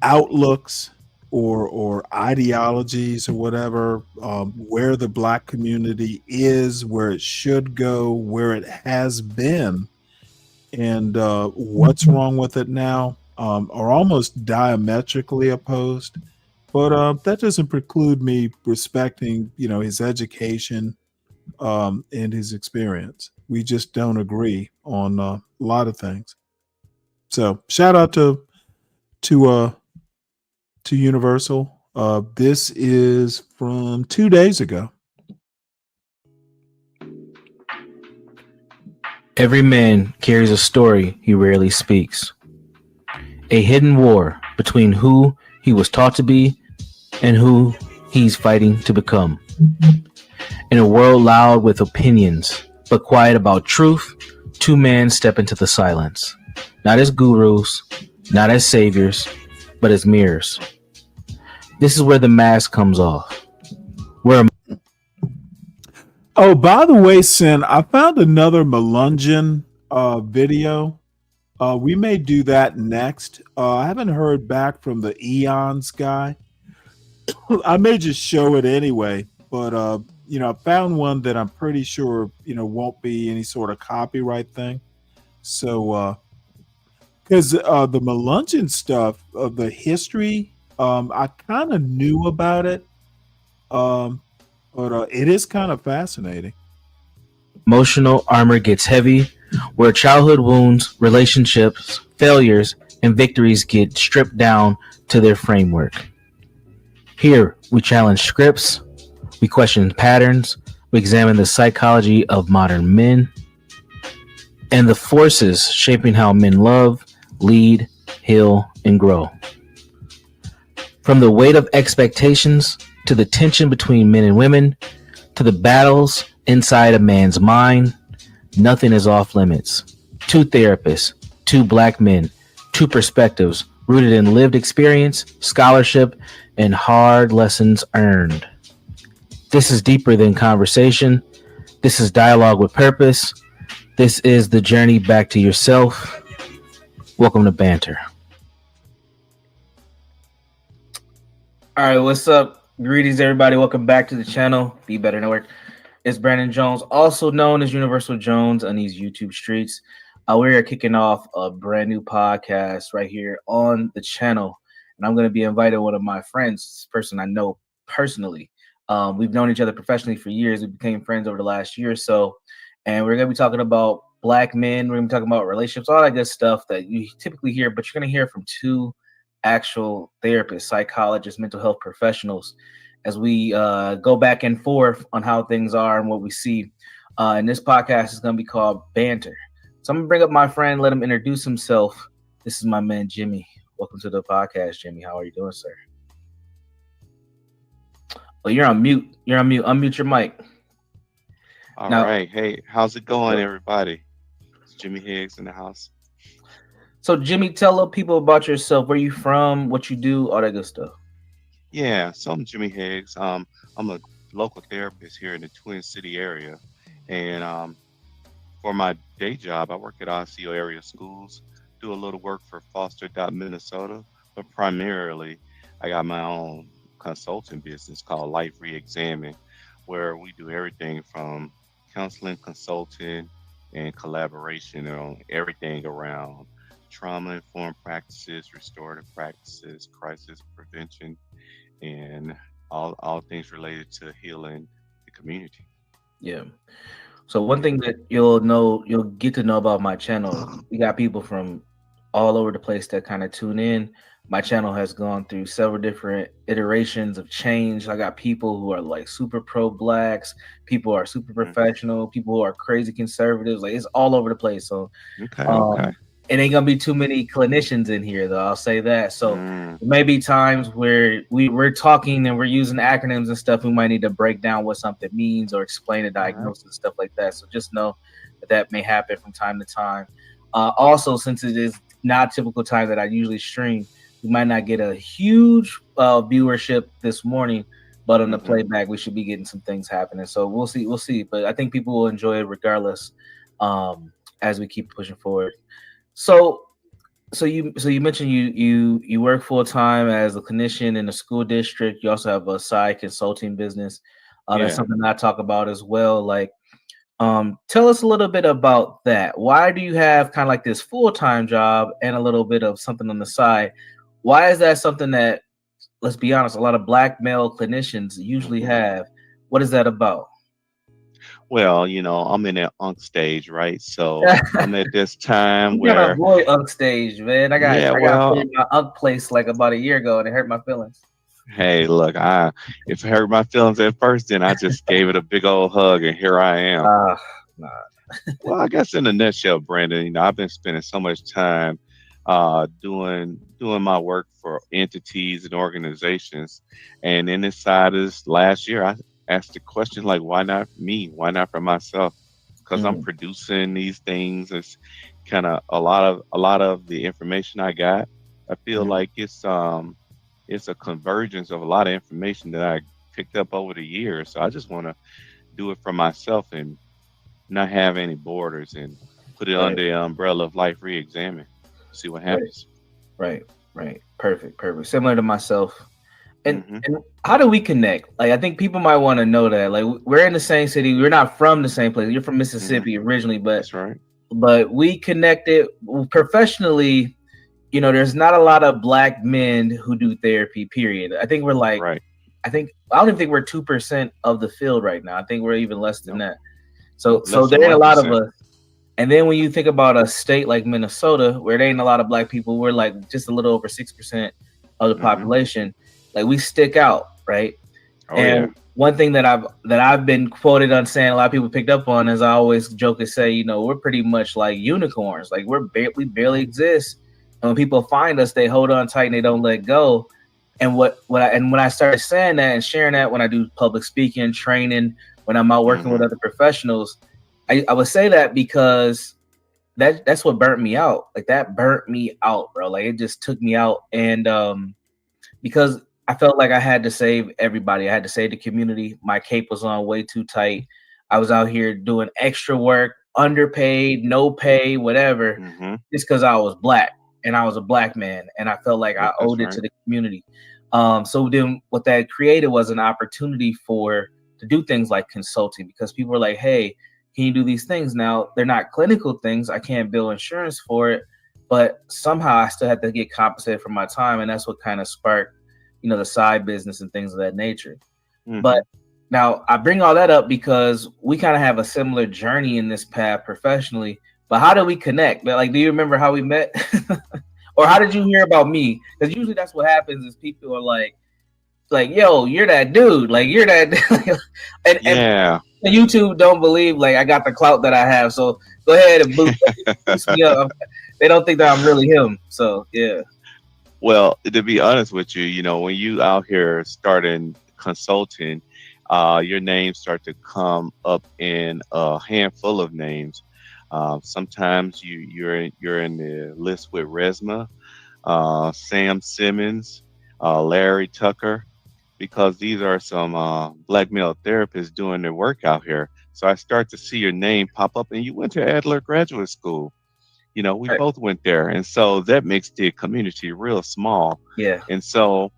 S3: outlooks or ideologies or whatever, where the Black community is, where it should go, where it has been, and what's wrong with it now, are almost diametrically opposed. But that doesn't preclude me respecting, his education and his experience. We just don't agree on a lot of things. So shout out to Universal. This is from 2 days ago.
S17: Every man carries a story he rarely speaks. A hidden war between who he was taught to be and who he's fighting to become. In a world loud with opinions, but quiet about truth, two men step into the silence. Not as gurus, not as saviors, but as mirrors. This is where the mask comes off.
S3: Oh, by the way, Sin, I found another Melungeon video. We may do that next. I haven't heard back from the Eons guy. I may just show it anyway, but I found one that I'm pretty sure won't be any sort of copyright thing. So because the Melungeon stuff of the history, I kind of knew about it, but it is kind of fascinating.
S17: Emotional armor gets heavy, where childhood wounds, relationships, failures, and victories get stripped down to their framework. Here, we challenge scripts, we question patterns, we examine the psychology of modern men, and the forces shaping how men love, lead, heal, and grow. From the weight of expectations, to the tension between men and women, to the battles inside a man's mind, nothing is off limits. Two therapists, two Black men, two perspectives rooted in lived experience, scholarship, and hard lessons earned. This is deeper than conversation. This is dialogue with purpose. This is the journey back to yourself. Welcome to Banter. All right, what's up? Greetings, everybody. Welcome back to the channel, Be Better Network. It's Brandon Jones, also known as Universal Jones on these YouTube streets. We are kicking off a brand new podcast right here on the channel, and I'm going to be inviting one of my friends, this person I know personally. We've known each other professionally for years. We became friends over the last year or so, and we're going to be talking about Black men. We're going to be talking about relationships, all that good stuff that you typically hear, but you're going to hear from two actual therapists, psychologists, mental health professionals, as we go back and forth on how things are and what we see. And this podcast is going to be called Banter. So I'm going to bring up my friend, let him introduce himself. This is my man, Jimmy. Welcome to the podcast, Jimmy. How are you doing, sir? Oh, you're on mute. You're on mute. Unmute your mic.
S18: All right. Hey, how's it going, everybody? It's Jimmy Higgs in the house.
S17: So, Jimmy, tell people about yourself. Where you from? What you do? All that good stuff.
S18: Yeah, so I'm Jimmy Higgs. I'm a local therapist here in the Twin City area. And for my day job, I work at Osseo area schools, do a little work for Foster Minnesota, but primarily I got my own consulting business called Life Reexamine, where we do everything from counseling, consulting, and collaboration on everything around trauma-informed practices, restorative practices, crisis prevention, and all things related to healing the community.
S17: Yeah. So one thing that you'll get to know about my channel, we got people from all over the place that kind of tune in. My channel has gone through several different iterations of change. I got people who are like super pro-blacks, people who are super professional, people who are crazy conservatives. Like it's all over the place. So
S18: Okay.
S17: it ain't gonna be too many clinicians in here, though. I'll say that. So there may be times where we're talking and we're using acronyms and stuff. We might need to break down what something means or explain a diagnosis and stuff like that. So just know that may happen from time to time. Also, since it is not typical time that I usually stream, we might not get a huge viewership this morning, but on the playback, we should be getting some things happening. So we'll see. But I think people will enjoy it regardless, as we keep pushing forward. So you mentioned you work full time as a clinician in a school district. You also have a side consulting business. That's something I talk about as well. Like, tell us a little bit about that. Why do you have kind of like this full time job and a little bit of something on the side? Why is that something that, let's be honest, a lot of Black male clinicians usually have? What is that about?
S18: Well, I'm in that unk stage, right? So I'm at this time
S17: You gotta
S18: where,
S17: avoid unk stage, man. I got
S18: well,
S17: put in my unk place like about a year ago, and it hurt my feelings.
S18: hey, look, if it hurt my feelings at first, then I just gave it a big old hug, and here I am. Well, I guess in a nutshell, Brandon, I've been spending so much time doing my work for entities and organizations, and then inside this last year, I asked the question like, why not me? Why not for myself? Because I'm producing these things. It's kind of a lot of the information I got. I feel like it's a convergence of a lot of information that I picked up over the years. So I just want to do it for myself and not have any borders and put it under the umbrella of Life Reexamined. See what happens.
S17: Right. Perfect. Similar to myself. And how do we connect? Like, I think people might want to know that. Like, we're in the same city. We're not from the same place. You're from Mississippi originally, but
S18: that's right.
S17: But we connected professionally. There's not a lot of Black men who do therapy. Period. I think we're like, I don't even think we're 2% of the field right now. I think we're even less than that. So there ain't a lot of us. And then when you think about a state like Minnesota, where there ain't a lot of Black people, we're like just a little over 6% of the population. Like, we stick out, right? One thing that I've been quoted on saying, a lot of people picked up on, is I always joke and say, we're pretty much like unicorns. Like, we barely exist. And when people find us, they hold on tight and they don't let go. And when I started saying that and sharing that, when I do public speaking, training, when I'm out working with other professionals, I would say that because that's what burnt me out. Like, that burnt me out, bro. Like, it just took me out. And because I felt like I had to save everybody. I had to save the community. My cape was on way too tight. I was out here doing extra work, underpaid, no pay, whatever, just because I was Black and I was a Black man. And I felt like I owed it to the community. So then what that created was an opportunity to do things like consulting, because people were like, hey, can you do these things? Now, they're not clinical things. I can't bill insurance for it, but somehow I still have to get compensated for my time. And that's what kind of sparked, the side business and things of that nature. But now I bring all that up because we kind of have a similar journey in this path professionally. But how do we connect? Like, do you remember how we met? Or how did you hear about me? Because usually that's what happens, is people are like, yo, you're that dude. Like, you're that. and YouTube don't believe like I got the clout that I have. So go ahead and boost me up. They don't think that I'm really him. So yeah.
S18: Well, to be honest with you, when you out here starting consulting, your names start to come up in a handful of names. Sometimes you're in the list with Resma, Sam Simmons, Larry Tucker, because these are some Black male therapists doing their work out here. So I start to see your name pop up, and you went to Adler Graduate School. We both went there. And so that makes the community real small.
S17: Yeah.
S18: And so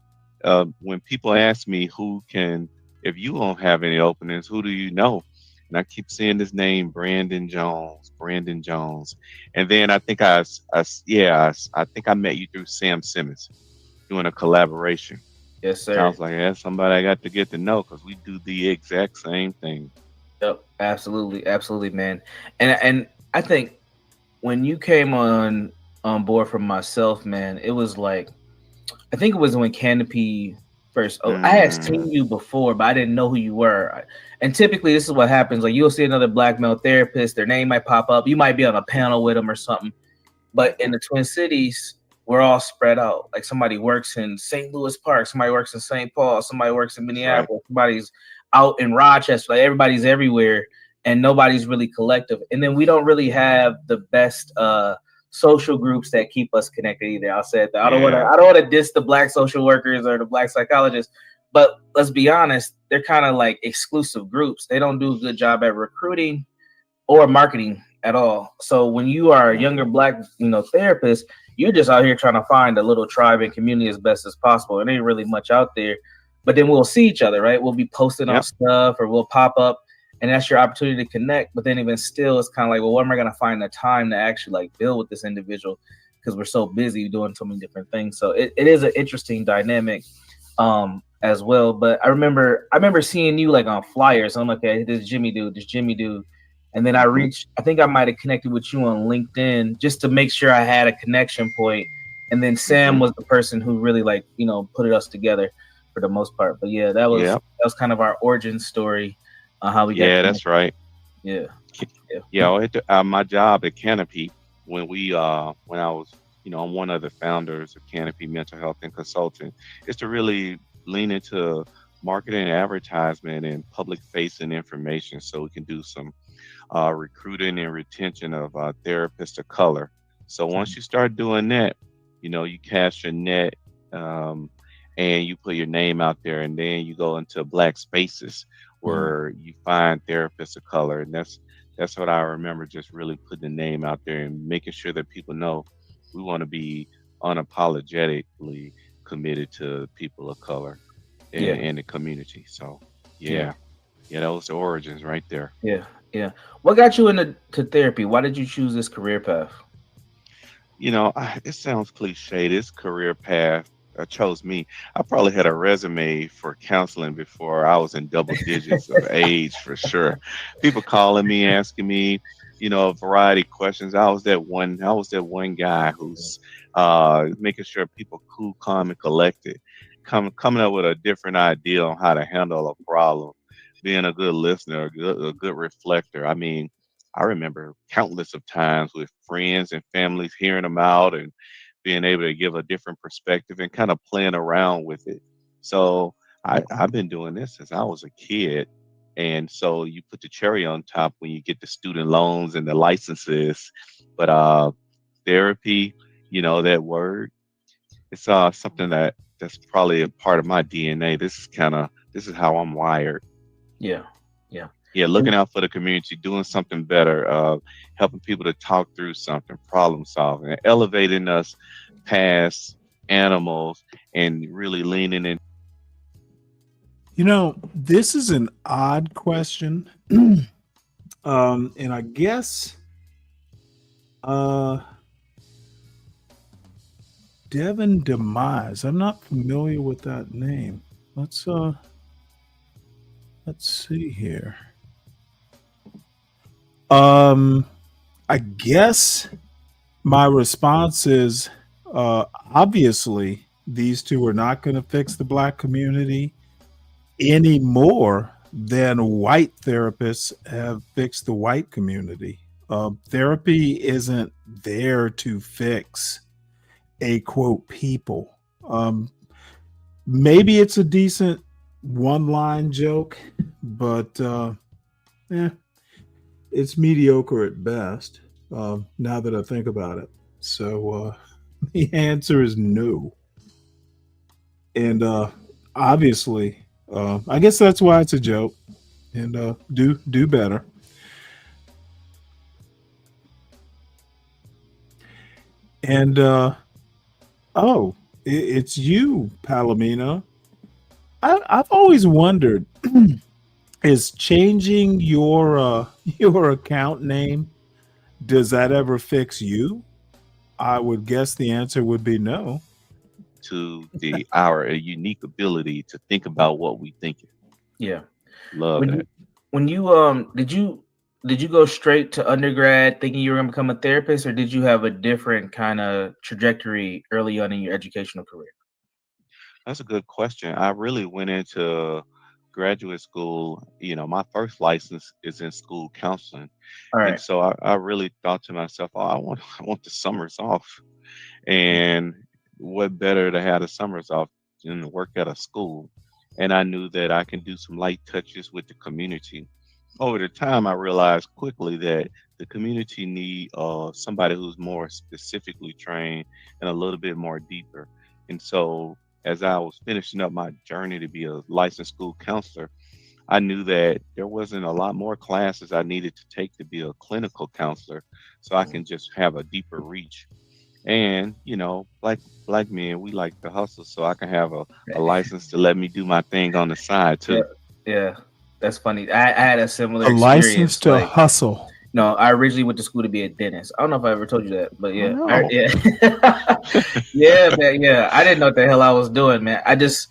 S18: when people ask me if you don't have any openings, who do you know? and I keep seeing this name, Brandon Jones, and then I think I think I met you through Sam Simmons doing a collaboration.
S17: Yes,
S18: So I
S17: sir.
S18: was like, yeah, somebody I got to get to know because we do the exact same thing.
S17: Yep, absolutely, absolutely, man. And I think when you came on board for myself, man, it was like I think it was when Canopy first. Oh, I had seen you before, but I didn't know who you were. And typically, this is what happens: like you'll see another black male therapist, their name might pop up. You might be on a panel with them or something. But in the Twin Cities, we're all spread out. Like somebody works in St. Louis Park, somebody works in St. Paul, somebody works in Minneapolis, somebody's out in Rochester. Like everybody's everywhere, and nobody's really collective. And then we don't really have the best social groups that keep us connected either. I'll say that. I don't want to diss the black social workers or the black psychologists, but let's be honest, they're kind of like exclusive groups. They don't do a good job at recruiting or marketing at all. So when you are a younger black, therapist, you're just out here trying to find a little tribe and community as best as possible. It ain't really much out there, but then we'll see each other, right? We'll be posting on stuff or we'll pop up, and that's your opportunity to connect. But then even still, it's kind of like, well, when am I going to find the time to actually like build with this individual? Because we're so busy doing so many different things. So it is an interesting dynamic as well. But I remember seeing you like on flyers. I'm like, okay, this Jimmy dude. And then I think I might have connected with you on LinkedIn just to make sure I had a connection point. And then Sam was the person who really like, put us together for the most part. But yeah, that was kind of our origin story on how we got connected.
S18: That's right.
S17: Yeah.
S18: My job at Canopy when I was, I'm one of the founders of Canopy Mental Health and Consulting, is to really lean into marketing and advertisement and public facing information so we can do some recruiting and retention of therapists of color. So once you start doing that, you cast your net and you put your name out there, and then you go into black spaces where you find therapists of color. And that's what I remember, just really putting the name out there and making sure that people know we want to be unapologetically committed to people of color in the community. So that was the origins right there.
S17: Yeah. What got you into therapy? Why did you choose this career path?
S18: It sounds cliche. This career path chose me. I probably had a resume for counseling before I was in double digits of age, for sure. People calling me, asking me, a variety of questions. I was that one guy who's making sure people cool, calm, and collected, coming up with a different idea on how to handle a problem, being a good listener, a good reflector. I mean, I remember countless of times with friends and families hearing them out and being able to give a different perspective and kind of playing around with it. So I've been doing this since I was a kid. And so you put the cherry on top when you get the student loans and the licenses. But therapy, that word, it's something that's probably a part of my DNA. This is how I'm wired. Yeah, looking out for the community, doing something better, helping people to talk through something, problem solving, and elevating us past animals and really leaning in.
S3: This is an odd question. And I guess Devin Demise. I'm not familiar with that name. Let's see here. I guess my response is obviously these two are not going to fix the black community any more than white therapists have fixed the white community. Therapy isn't there to fix a quote people. Maybe it's a decent one-line joke, but it's mediocre at best, now that I think about it. So the answer is no. And obviously, I guess that's why it's a joke. And do better. And it's you, Palomino. I've always wondered Is changing your your account name, does that ever fix you? I would guess the answer would be no.
S18: To our unique ability to think about what we think.
S17: Yeah.
S18: Love
S17: When
S18: that.
S17: you, did you go straight to undergrad thinking you were going to become a therapist, or did you have a different kind of trajectory early on in your educational career?
S18: That's a good question. I really went into graduate school. My first license is in school counseling,
S17: All
S18: and
S17: right.
S18: so I really thought to myself, "Oh, I want the summers off." And what better to have the summers off than to work at a school? And I knew that I can do some light touches with the community. Over the time, I realized quickly that the community need somebody who's more specifically trained and a little bit more deeper. And so, as I was finishing up my journey to be a licensed school counselor, I knew that there wasn't a lot more classes I needed to take to be a clinical counselor, so I can just have a deeper reach. And black men, we like to hustle, so I can have a license to let me do my thing on the side
S17: Yeah,
S18: too.
S17: yeah, that's funny. I had a similar
S3: A license
S17: experience.
S3: to
S17: Like,
S3: hustle.
S17: no, I originally went to school to be a dentist. I don't know if I ever told you that, but yeah,
S3: No.
S17: yeah, yeah, man, yeah. I didn't know what the hell I was doing, man. Actually,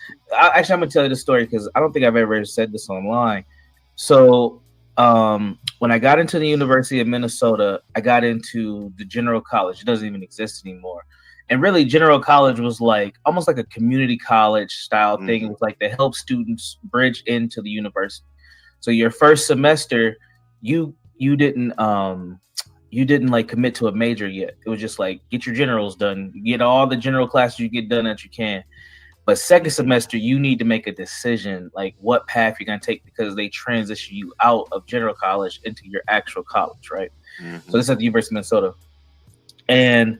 S17: I'm gonna tell you the story because I don't think I've ever said this online. So, when I got into the University of Minnesota, I got into the General College. It doesn't even exist anymore. And really, General College was like almost like a community college style thing. It was like to help students bridge into the university. So your first semester, you didn't like commit to a major yet. It was just like get your generals done, get all the general classes you get done that you can. But second semester, you need to make a decision like what path you're gonna take because they transition you out of general college into your actual college, right? So this is at the University of Minnesota. And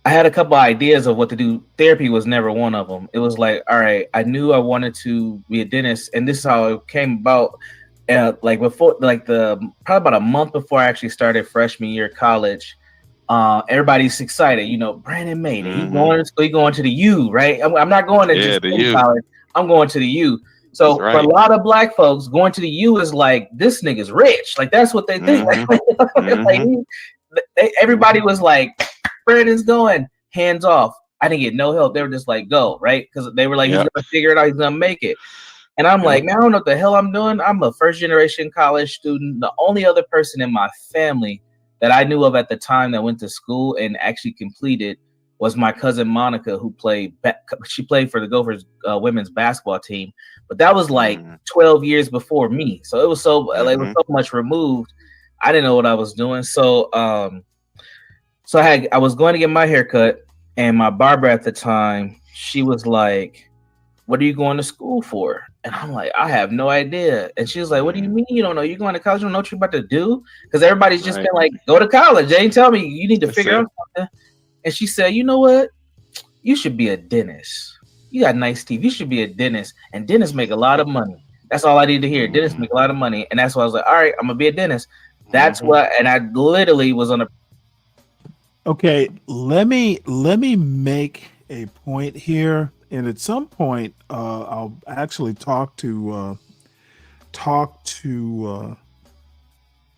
S17: I had a couple ideas of what to do. Therapy was never one of them. It was like, all right, I knew I wanted to be a dentist, and this is how it came about. Like before, like probably about a month before I actually started freshman year of college, everybody's excited. Brandon made it. He's going to school. He's going to the U, right? I'm not going to just
S18: the U.
S17: college. I'm going to the U. So
S18: That's
S17: for a
S18: right.
S17: lot of black folks, going to the U is like this nigga's rich. Like that's what they think. Everybody was like, Brandon's going, hands off. I didn't get no help. They were just like, go, right? Because they were like, he's gonna figure it out, he's gonna make it. And I'm like, man, I don't know what the hell I'm doing. I'm a first generation college student. The only other person in my family that I knew of at the time that went to school and actually completed was my cousin Monica, who she played for the Gophers women's basketball team. But that was like 12 years before me. So it was so much removed. I didn't know what I was doing. So I was going to get my hair cut, and my barber at the time, she was like, what are you going to school for? And I'm like, I have no idea. And she was like, what do you mean you don't know? You're going to college, you don't know what you're about to do? Because everybody's just been like, go to college. They ain't tell me you need to figure out something. And she said, you know what? You should be a dentist. You got nice teeth. You should be a dentist. And dentists make a lot of money. That's all I need to hear. Dentists make a lot of money. And that's why I was like, all right, I'm going to be a dentist. That's what, and I literally was on a.
S3: Okay, let me make a point here, and at some point, I'll actually talk to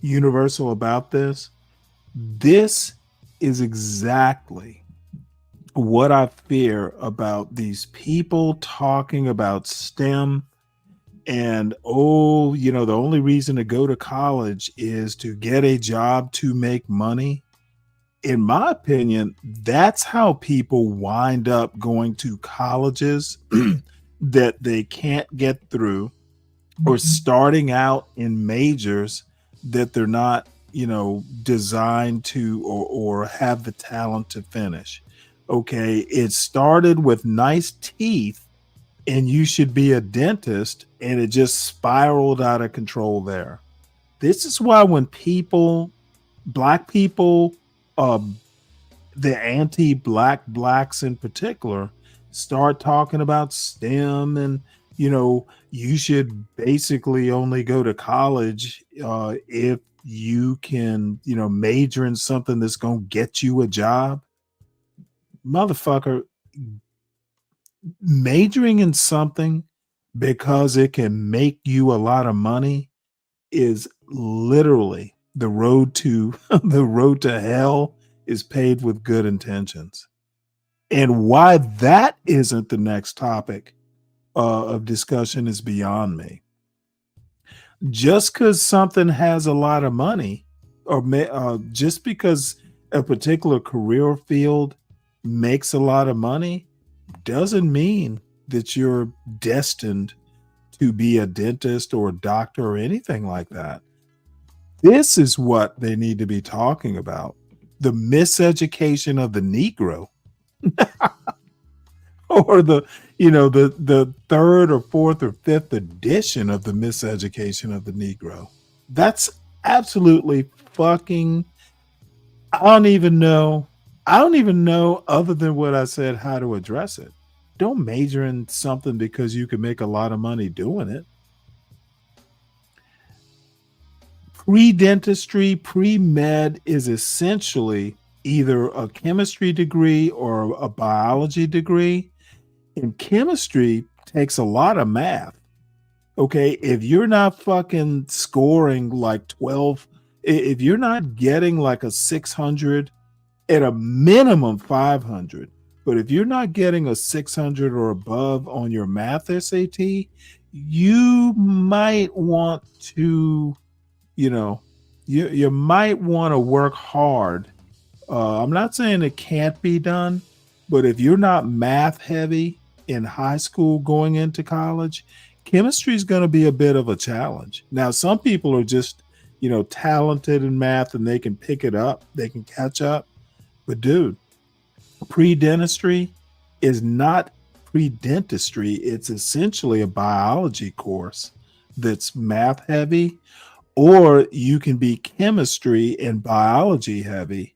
S3: Universal about this. This is exactly what I fear about these people talking about STEM and the only reason to go to college is to get a job to make money. In my opinion, that's how people wind up going to colleges that they can't get through, or starting out in majors that they're not, designed to or have the talent to finish. Okay, it started with nice teeth and you should be a dentist, and it just spiraled out of control there. This is why when black people, the anti-black blacks in particular, start talking about STEM and you should basically only go to college if you can major in something that's going to get you a job. Motherfucker, majoring in something because it can make you a lot of money is literally the road to hell is paved with good intentions. And why that isn't the next topic of discussion is beyond me. Just because something has a lot of money, or just because a particular career field makes a lot of money, doesn't mean that you're destined to be a dentist or a doctor or anything like that. This is what they need to be talking about. The miseducation of the Negro. Or the third or fourth or fifth edition of the miseducation of the Negro. That's absolutely fucking, I don't even know other than what I said how to address it. Don't major in something because you can make a lot of money doing it. Pre-dentistry, pre-med is essentially either a chemistry degree or a biology degree. And chemistry takes a lot of math. Okay, if you're not fucking scoring like 12, if you're not getting like a 600, at a minimum 500, but if you're not getting a 600 or above on your math SAT, you might want to, you might want to work hard. I'm not saying it can't be done, but if you're not math heavy in high school going into college, chemistry is going to be a bit of a challenge. Now, some people are just, talented in math and they can pick it up, they can catch up. But dude, pre-dentistry is not pre-dentistry. It's essentially a biology course that's math heavy, or you can be chemistry and biology heavy.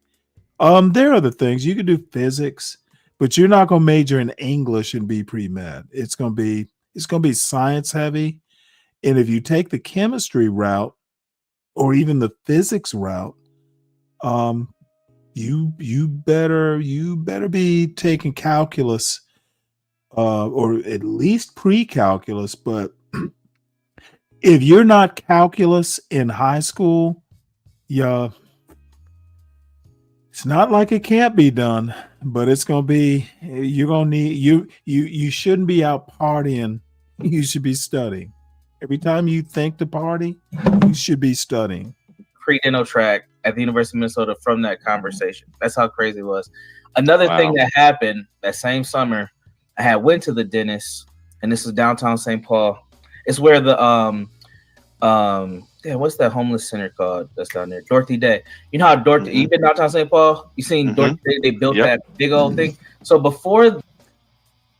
S3: There are other things. You can do physics, but you're not going to major in English and be pre-med. It's going to be science heavy. And if you take the chemistry route or even the physics route, you better be taking calculus, or at least pre-calculus. But if you're not calculus in high school, it's not like it can't be done, but it's gonna be, you're gonna need, you shouldn't be out partying. You should be studying. Every time you think to party, you should be studying.
S19: Pre-dental track at the University of Minnesota from that conversation. That's how crazy it was. Another thing that happened that same summer, I had went to the dentist, and this is downtown St. Paul. It's where the what's that homeless center called that's down there? Dorothy Day. You know how Dorothy, you been downtown St. Paul? You seen Dorothy Day? They built that big old thing. So before.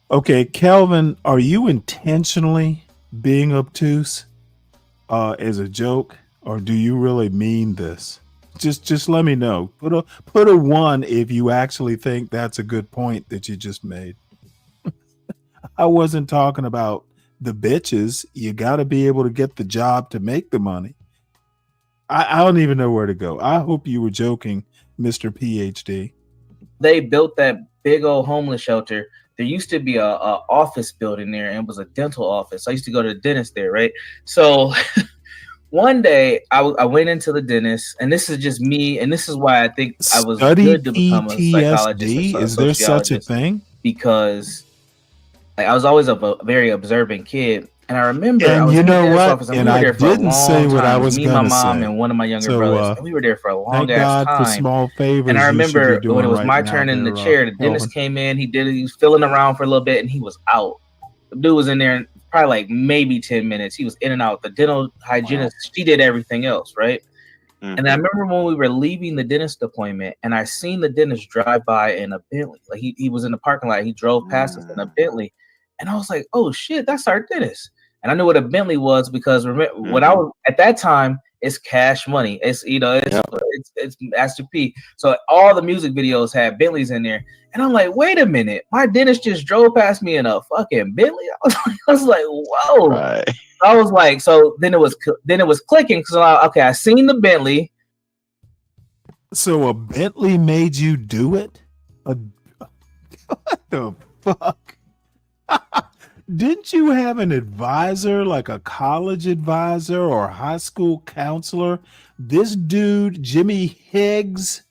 S3: Okay, Kelvin, are you intentionally being obtuse as a joke, or do you really mean this? Just let me know. Put a 1 if you actually think that's a good point that you just made. I wasn't talking about the bitches. You got to be able to get the job to make the money. I don't even know where to go. I hope you were joking, Mr. PhD.
S19: They built that big old homeless shelter. There used to be a office building there, and it was a dental office. I used to go to the dentist there, right? So one day I went into the dentist, and this is just me, and this is why I think I was good to become a psychologist.
S3: Is there such a thing?
S19: Because I was always a very observant kid, and I remember
S3: and
S19: I was
S3: you
S19: in the
S3: know
S19: dentist
S3: what?
S19: office, and
S3: And
S19: we were
S3: I
S19: there for a
S3: didn't
S19: long
S3: say what I
S19: time.
S3: was
S19: Me, my
S3: going to
S19: mom,
S3: say.
S19: and one of my younger
S3: So,
S19: brothers, and we were there for a long
S3: thank
S19: ass
S3: God for
S19: time.
S3: small favors.
S19: And I
S3: you should
S19: remember
S3: be
S19: when it
S3: doing
S19: was
S3: right
S19: my
S3: now
S19: turn in the
S3: there,
S19: chair, the
S3: Kelvin.
S19: dentist came in. He was filling around for a little bit, and he was out. The dude was in there probably like maybe 10 minutes. He was in and out. The dental hygienist, she did everything else, right? And I remember when we were leaving the dentist appointment, and I seen the dentist drive by in a Bentley. Like he was in the parking lot. He drove past us in a Bentley, and I was like, "Oh shit, that's our dentist." And I knew what a Bentley was because when I was at that time, it's cash money. It's it's Master P. So all the music videos had Bentleys in there, and I'm like, "Wait a minute, my dentist just drove past me in a fucking Bentley." I was like, "Whoa!" Right. I was like, so then it was clicking because I seen the Bentley.
S3: So a Bentley made you do it? What the fuck? didn't you have an advisor, like a college advisor or a high school counselor? This dude, Jimmy Higgs,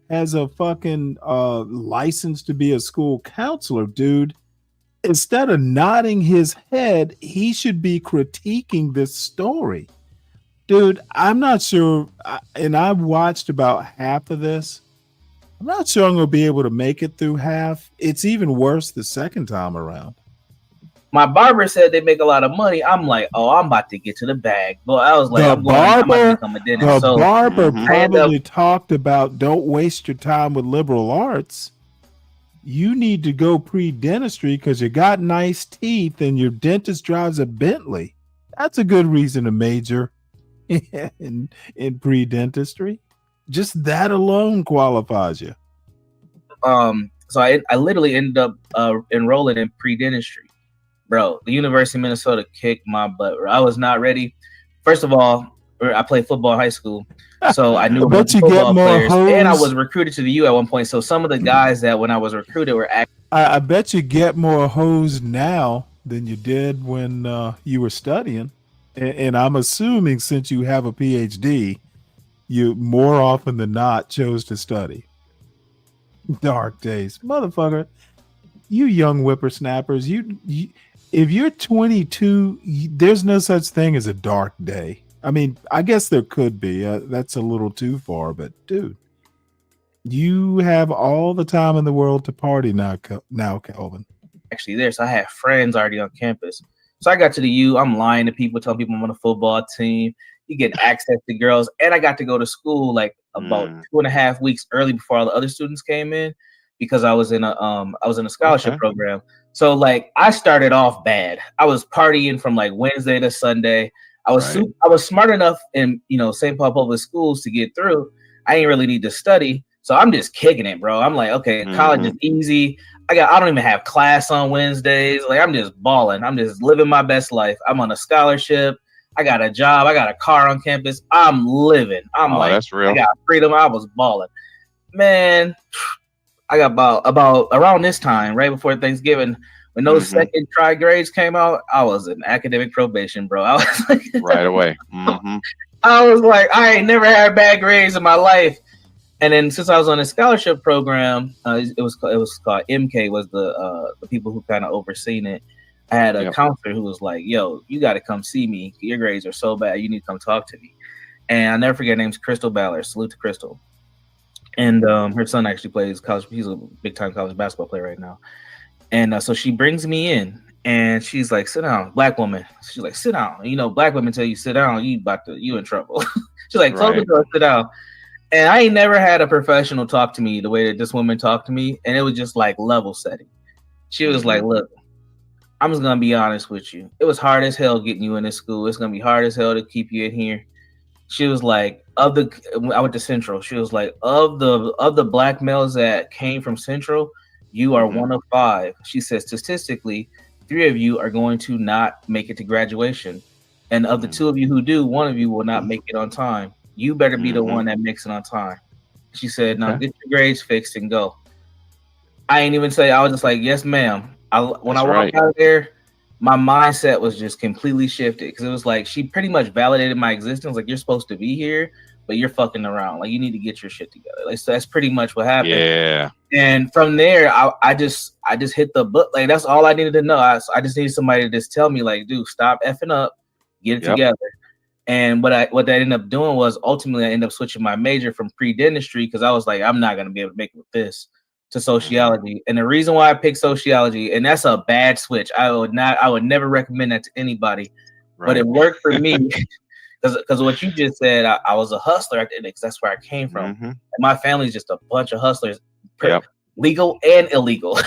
S3: has a fucking license to be a school counselor, dude. Instead of nodding his head, he should be critiquing this story. Dude, I'm not sure, and I've watched about half of this. I'm not sure I'm going to be able to make it through half. It's even worse the second time around.
S19: My barber said they make a lot of money. I'm like, oh, I'm about to get to the bag. But I was like, I'm about to become a dentist.
S3: The barber
S19: I end up-
S3: probably talked about don't waste your time with liberal arts. You need to go pre-dentistry because you got nice teeth and your dentist drives a Bentley. That's a good reason to major in pre-dentistry. Just that alone qualifies you.
S19: So I literally ended up enrolling in pre-dentistry. Bro, the University of Minnesota kicked my butt. Bro. I was not ready. First of all, I played football in high school, so I knew
S3: I bet you
S19: football
S3: get more
S19: players, and I
S3: hoes.
S19: was recruited to the U at one point. So some of the guys that when I was recruited were
S3: I bet you get more hoes now than you did when you were studying. And I'm assuming since you have a PhD, you more often than not chose to study. Dark days. Motherfucker, you young whippersnappers, you if you're 22, there's no such thing as a dark day. I mean, I guess there could be. That's a little too far, but dude, you have all the time in the world to party now, Calvin.
S19: actually there. So I had friends already on campus. So I got to the U. I'm lying to people, telling people I'm on a football team. You get access to girls, and I got to go to school like about 2.5 weeks early before all the other students came in because I was in a scholarship program. So like I started off bad. I was partying from like Wednesday to Sunday. I was smart enough in St. Paul public schools to get through. I didn't really need to study, so I'm just kicking it, bro. I'm like, okay, college is easy. I don't even have class on Wednesdays. Like I'm just balling. I'm just living my best life. I'm on a scholarship. I got a job. I got a car on campus. I'm living. I'm like,
S18: that's real.
S19: I got freedom. I was balling, man. I got about around this time, right before Thanksgiving, when those second try grades came out, I was in academic probation, bro. I was like,
S18: right away.
S19: I was like, I ain't never had bad grades in my life. And then since I was on a scholarship program, it was called MK, was the people who kind of overseen it. I had a counselor who was like, yo, you got to come see me. Your grades are so bad. You need to come talk to me. And I'll never forget, her name's Crystal Ballard. Salute to Crystal. And her son actually plays college. He's a big time college basketball player right now. And so she brings me in and she's like, sit down, black woman. She's like, sit down. Black women tell you sit down, you in trouble. She's like, close the door, sit down. And I ain't never had a professional talk to me the way that this woman talked to me. And it was just like level setting. She was like, look, I'm just going to be honest with you. It was hard as hell getting you in this school. It's going to be hard as hell to keep you in here. She was like, I went to Central. She was like, of the black males that came from Central, you are one of 5. She said, statistically, 3 of you are going to not make it to graduation. And of the 2 of you who do, 1 of you will not make it on time. You better be the one that makes it on time. She said, now get your grades fixed and go. I ain't even say, I was just like, yes, ma'am. When I walked out of there, my mindset was just completely shifted because it was like she pretty much validated my existence. Like, you're supposed to be here, but you're fucking around. Like, you need to get your shit together. Like, so that's pretty much what happened.
S18: Yeah.
S19: And from there, I just hit the book. Like, that's all I needed to know. I just needed somebody to just tell me, like, dude, stop effing up, get it together. And what that ended up doing was ultimately I ended up switching my major from pre-dentistry because I was like, I'm not gonna be able to make it with this, to sociology. And the reason why I picked sociology, and that's a bad switch. I would never recommend that to anybody, but it worked for me because what you just said, I was a hustler at the end because that's where I came from. And my family's just a bunch of hustlers, legal and illegal.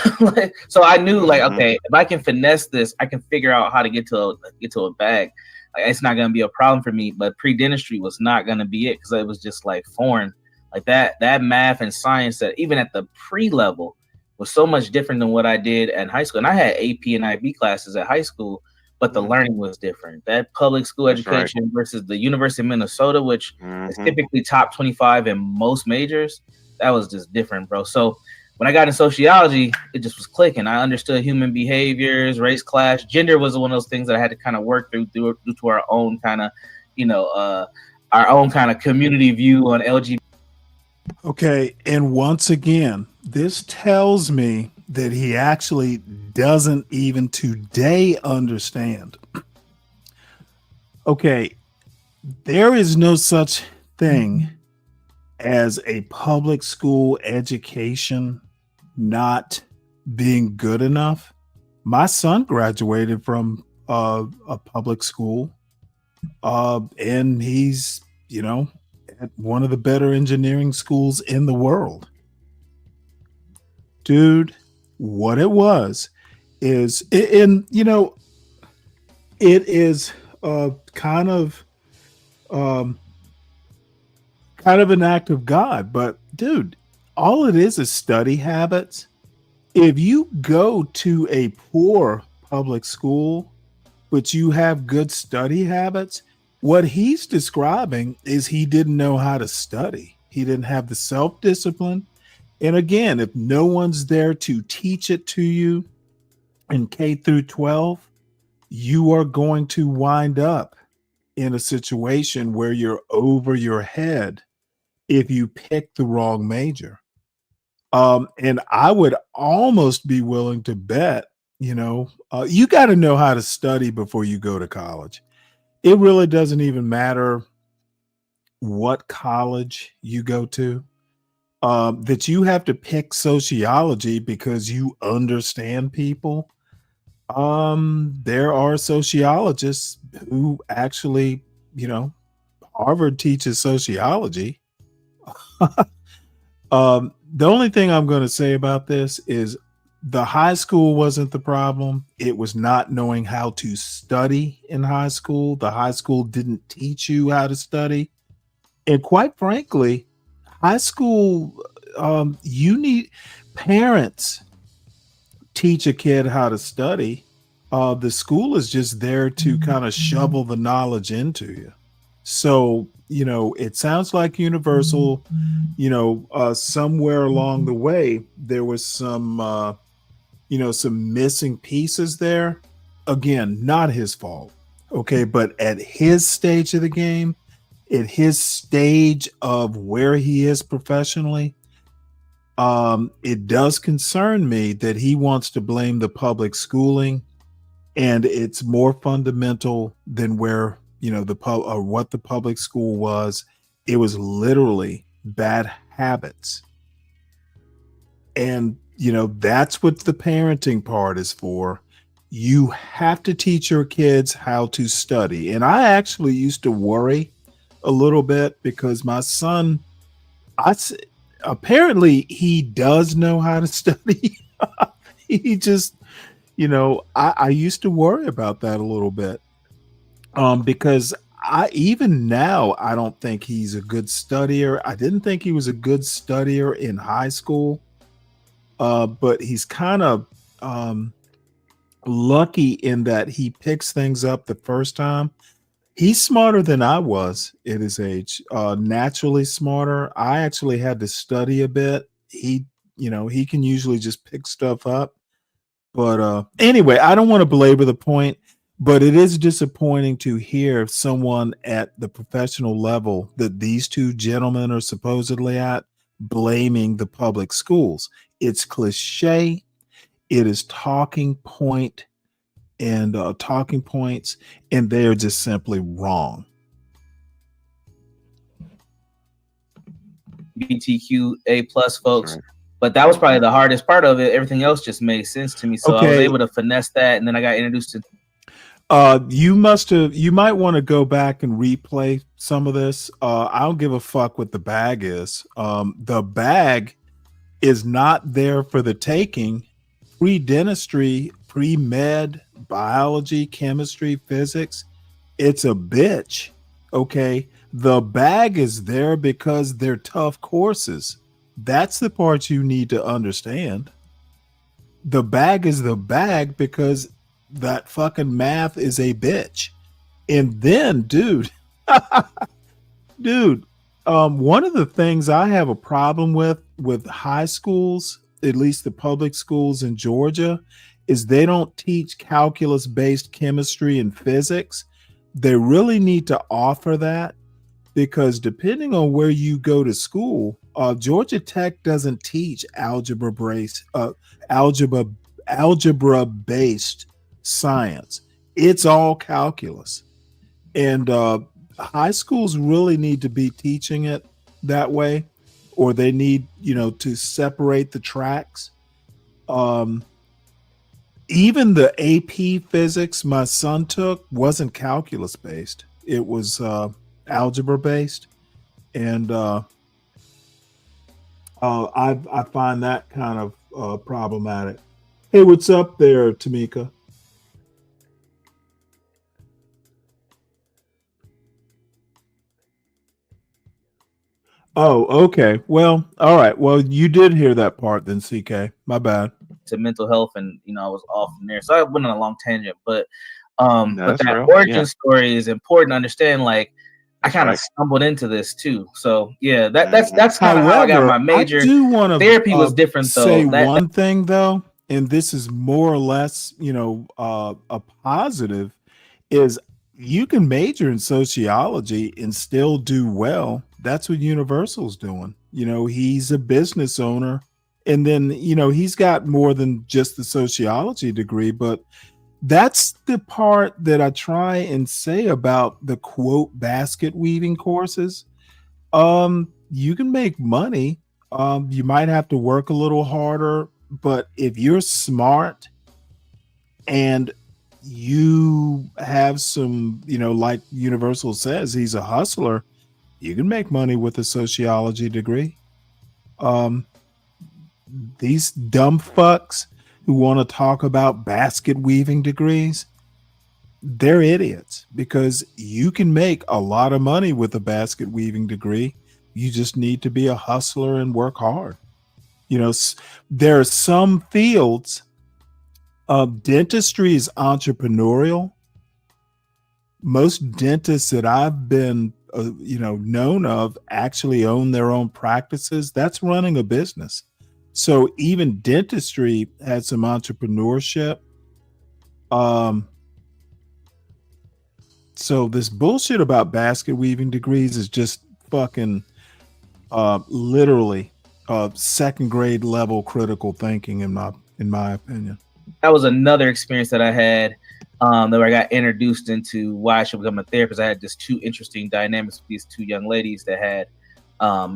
S19: So I knew like, okay, if I can finesse this, I can figure out how to get to a bag. Like, it's not going to be a problem for me, but pre-dentistry was not going to be it because it was just like foreign. Like that math and science that even at the pre-level was so much different than what I did in high school. And I had AP and IB classes at high school, but the learning was different. That public school education versus the University of Minnesota, which is typically top 25 in most majors, that was just different, bro. So when I got into sociology, it just was clicking. I understood human behaviors, race, class, gender was one of those things that I had to kind of work through due to our own kind of, our own kind of community view on LGBT.
S3: Okay, and once again, this tells me that he actually doesn't even today understand. Okay, there is no such thing as a public school education not being good enough. My son graduated from a public school, and he's, at one of the better engineering schools in the world. Dude, what it was is, it is kind of an act of God. But dude, all it is study habits. If you go to a poor public school, but you have good study habits, what he's describing is he didn't know how to study. He didn't have the self-discipline. And again, if no one's there to teach it to you in K through 12, you are going to wind up in a situation where you're over your head if you pick the wrong major. And I would almost be willing to bet, you got to know how to study before you go to college. It really doesn't even matter what college you go to, that you have to pick sociology because you understand people. There are sociologists who actually, Harvard teaches sociology. The only thing I'm going to say about this is the high school wasn't the problem. It was not knowing how to study in high school. The high school didn't teach you how to study. And quite frankly, high school, you need parents teach a kid how to study. The school is just there to kind of shovel the knowledge into you. So, it sounds like Universal, somewhere along the way, there was some, some missing pieces there. Again, not his fault. Okay. But at his stage of the game, at his stage of where he is professionally, it does concern me that he wants to blame the public schooling, and it's more fundamental than where, what the public school was. It was literally bad habits. And, that's what the parenting part is for. You have to teach your kids how to study. And I actually used to worry a little bit because my son, apparently he does know how to study. He just, I used to worry about that a little bit. Because even now, I don't think he's a good studier. I didn't think he was a good studier in high school. But he's kind of lucky in that he picks things up the first time. He's smarter than I was at his age, naturally smarter. I actually had to study a bit. He can usually just pick stuff up. But anyway, I don't want to belabor the point, but it is disappointing to hear someone at the professional level that these two gentlemen are supposedly at blaming the public schools. It's cliche. It is talking points, and they are just simply wrong.
S19: BTQA plus folks. But that was probably the hardest part of it. Everything else just made sense to me. So I was able to finesse that, and then I got introduced to
S3: you might want to go back and replay some of this. I don't give a fuck what the bag is. The bag is not there for the taking. Pre-dentistry, pre-med, biology, chemistry, physics, it's a bitch. Okay. The bag is there because they're tough courses. That's the part you need to understand. The bag is the bag because that fucking math is a bitch. And then, dude, one of the things I have a problem with high schools, at least the public schools in Georgia, is they don't teach calculus-based chemistry and physics. They really need to offer that, because depending on where you go to school, Georgia Tech doesn't teach algebra-based science. It's all calculus. And high schools really need to be teaching it that way, or they need, to separate the tracks. Even the AP physics my son took wasn't calculus based. It was algebra based. And I find that kind of problematic. Hey, what's up there, Tamika? Oh, okay. Well, all right. Well, you did hear that part then, CK. My bad.
S19: To mental health, and I was off from there. So I went on a long tangent, but but that
S18: real.
S19: origin story is important to understand. Like, I kind of stumbled into this too. So yeah, that's kind of how I got my major.
S3: I do want to
S19: therapy was different though.
S3: Say one thing though, and this is more or less, a positive, is you can major in sociology and still do well. That's what Universal's doing. He's a business owner, and then, he's got more than just the sociology degree, but that's the part that I try and say about the quote basket weaving courses. You can make money. You might have to work a little harder, but if you're smart and you have some, like Universal says, he's a hustler, you can make money with a sociology degree. These dumb fucks who want to talk about basket weaving degrees, they're idiots, because you can make a lot of money with a basket weaving degree. You just need to be a hustler and work hard. There are some fields of dentistry is entrepreneurial. Most dentists that I've been known of actually own their own practices. That's running a business. So even dentistry had some entrepreneurship. So this bullshit about basket weaving degrees is just fucking literally second grade level critical thinking in my opinion.
S19: That was another experience that I had, that I got introduced into why I should become a therapist. I had just two interesting dynamics with these two young ladies that had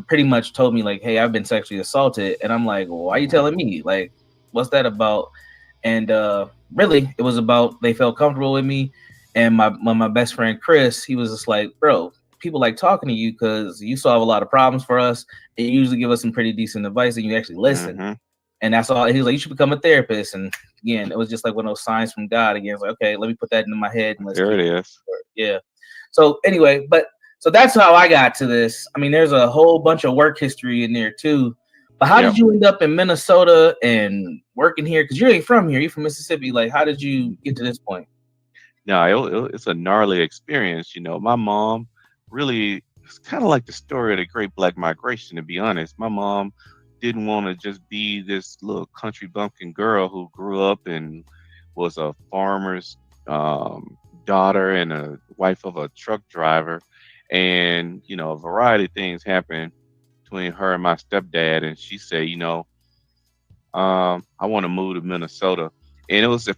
S19: pretty much told me like, hey, I've been sexually assaulted. And I'm like, well, why are you telling me? Like, what's that about? And really, it was about they felt comfortable with me. And my best friend, Chris, he was just like, bro, people like talking to you because you solve a lot of problems for us. And you usually give us some pretty decent advice and you actually listen. Mm-hmm. And that's all. He was like, you should become a therapist. And again, it was just like one of those signs from God. Again, it's like, okay, let me put that into my head. And
S18: there it is.
S19: Yeah. So anyway, so that's how I got to this. I mean, there's a whole bunch of work history in there too. But how did you end up in Minnesota and working here? Because you ain't from here. You're from Mississippi. Like, how did you get to this point?
S18: No, it's a gnarly experience. My mom really, it's kind of like the story of the Great Black Migration, to be honest. My mom didn't want to just be this little country bumpkin girl who grew up and was a farmer's daughter and a wife of a truck driver. And, a variety of things happened between her and my stepdad. And she said, I want to move to Minnesota. And it was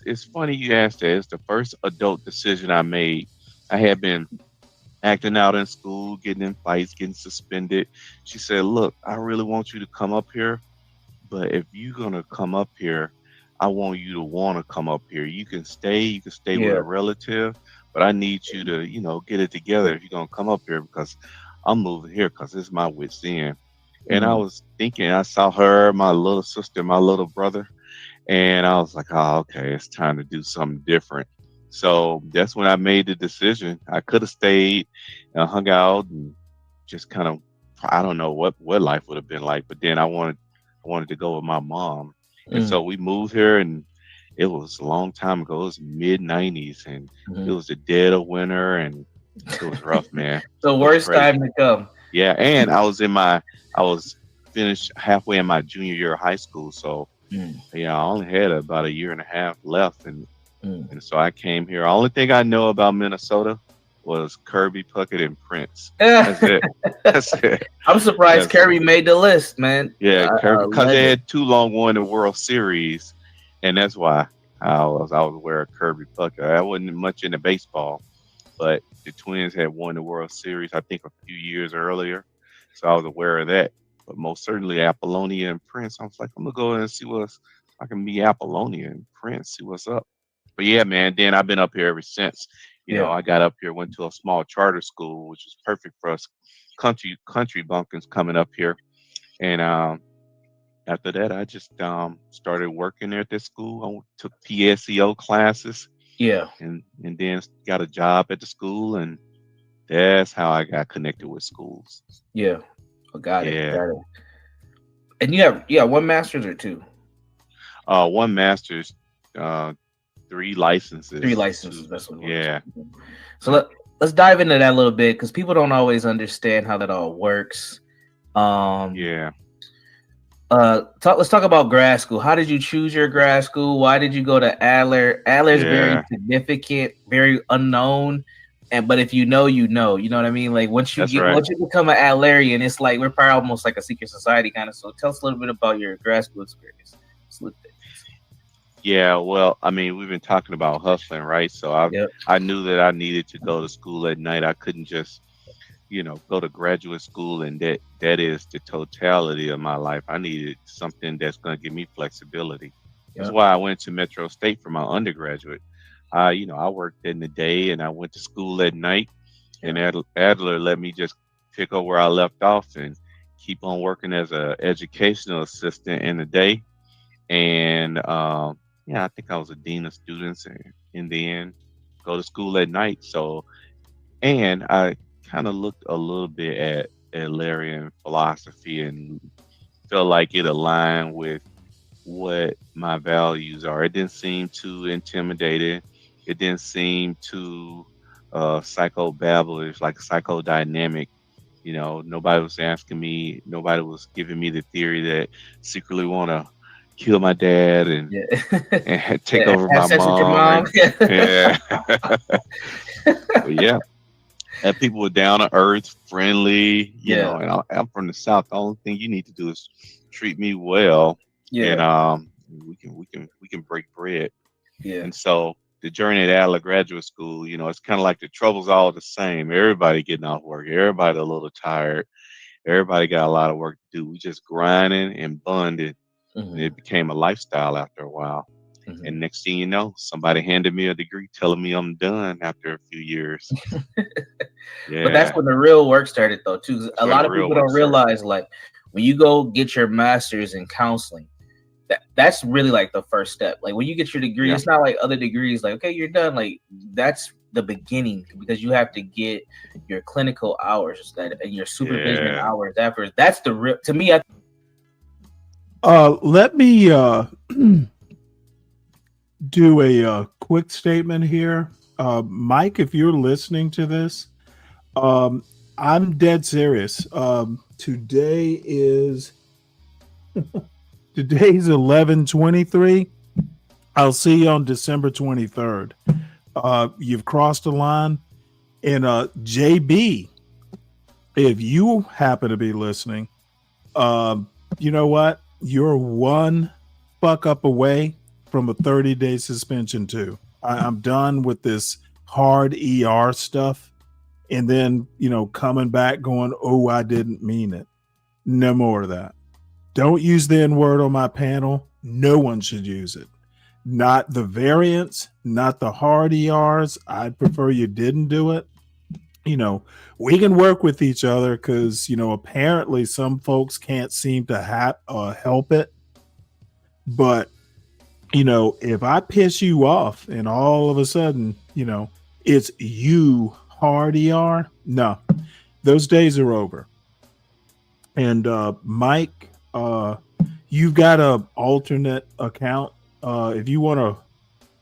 S18: it's funny you asked that. It's the first adult decision I made. I had been acting out in school, getting in fights, getting suspended. She said, look, I really want you to come up here, but if you're going to come up here, I want you to want to come up here. You can stay with a relative, but I need you to, get it together if you're going to come up here, because I'm moving here because it's my wit's end. And I was thinking, I saw her, my little sister, my little brother, and I was like, oh, okay, it's time to do something different. So that's when I made the decision. I could have stayed and hung out and just kind of, I don't know what life would have been like, but then I wanted to go with my mom. And so we moved here, and it was a long time ago. It was mid-90s, and it was the dead of winter, and it was rough, man.
S19: The worst time to come.
S18: Yeah, and I was finished halfway in my junior year of high school, so I only had about a year and a half left, and so I came here. Only thing I know about Minnesota was Kirby Puckett and Prince. That's it. That's it.
S19: I'm surprised Kirby made the list, man.
S18: Yeah, Kirby, because they had too long won the World Series, and that's why I was aware of Kirby Puckett. I wasn't much into baseball, but the Twins had won the World Series, I think, a few years earlier, so I was aware of that. But most certainly Apollonia and Prince. I was like, I'm gonna go and see what's I can meet Apollonia and Prince, see what's up. But yeah, man, then I've been up here ever since. You know, I got up here, went to a small charter school, which was perfect for us country bumpkins coming up here. And after that, I just started working there at this school. I took PSEO classes.
S19: Yeah.
S18: And then got a job at the school, and that's how I got connected with schools.
S19: Yeah. Got it. And you have one master's or two?
S18: One master's, 3 licenses.
S19: 3 licenses. That's what.
S18: Yeah.
S19: So let's dive into that a little bit, because people don't always understand how that all works.
S18: Yeah.
S19: Let's talk about grad school. How did you choose your grad school? Why did you go to Adler? Adler's very significant, very unknown. But if you know, you know what I mean? Like once you become an Adlerian, it's like we're probably almost like a secret society kind of. So tell us a little bit about your grad school experience.
S18: Yeah, well, I mean, we've been talking about hustling, right? So I knew that I needed to go to school at night. I couldn't just, go to graduate school and that is the totality of my life. I needed something that's going to give me flexibility. That's why I went to Metro State for my undergraduate. I worked in the day and I went to school at night, and Adler let me just pick up where I left off and keep on working as an educational assistant in the day. And I think I was a dean of students, and in the end, go to school at night. So, and I kind of looked a little bit at Adlerian philosophy and felt like it aligned with what my values are. It didn't seem too intimidating. It didn't seem too psychobabblish, like psychodynamic. Nobody was asking me, nobody was giving me the theory that secretly want to kill my dad and take over my mom. And people were down to earth, friendly, and I'm from the South. The only thing you need to do is treat me well. And we can break bread. And so the journey at Adler Graduate School, it's kind of like the trouble's all the same. Everybody getting off work, everybody a little tired, everybody got a lot of work to do. We just grinding and bonded. And it became a lifestyle after a while. And next thing you know, somebody handed me a degree telling me I'm done after a few years.
S19: But that's when the real work started, though, too. 'Cause a lot of people don't realize, like, when you go get your master's in counseling, that's really like the first step. Like when you get your degree, it's not like other degrees, like, okay, you're done. Like that's the beginning, because you have to get your clinical hours and your supervision hours after. That's the real, to me.
S3: Let me do a quick statement here. Mike, if you're listening to this, I'm dead serious. Today's 11/23. I'll see you on December 23rd. You've crossed the line. And JB, if you happen to be listening, you know what? You're one fuck up away from a 30-day suspension too. I'm done with this hard ER stuff. And then, coming back going, oh, I didn't mean it. No more of that. Don't use the N-word on my panel. No one should use it. Not the variants, not the hard ERs. I'd prefer you didn't do it. We can work with each other because, apparently some folks can't seem to help it. But, if I piss you off and all of a sudden, it's you hard ER, no, those days are over. And Mike, you've got a alternate account. If you want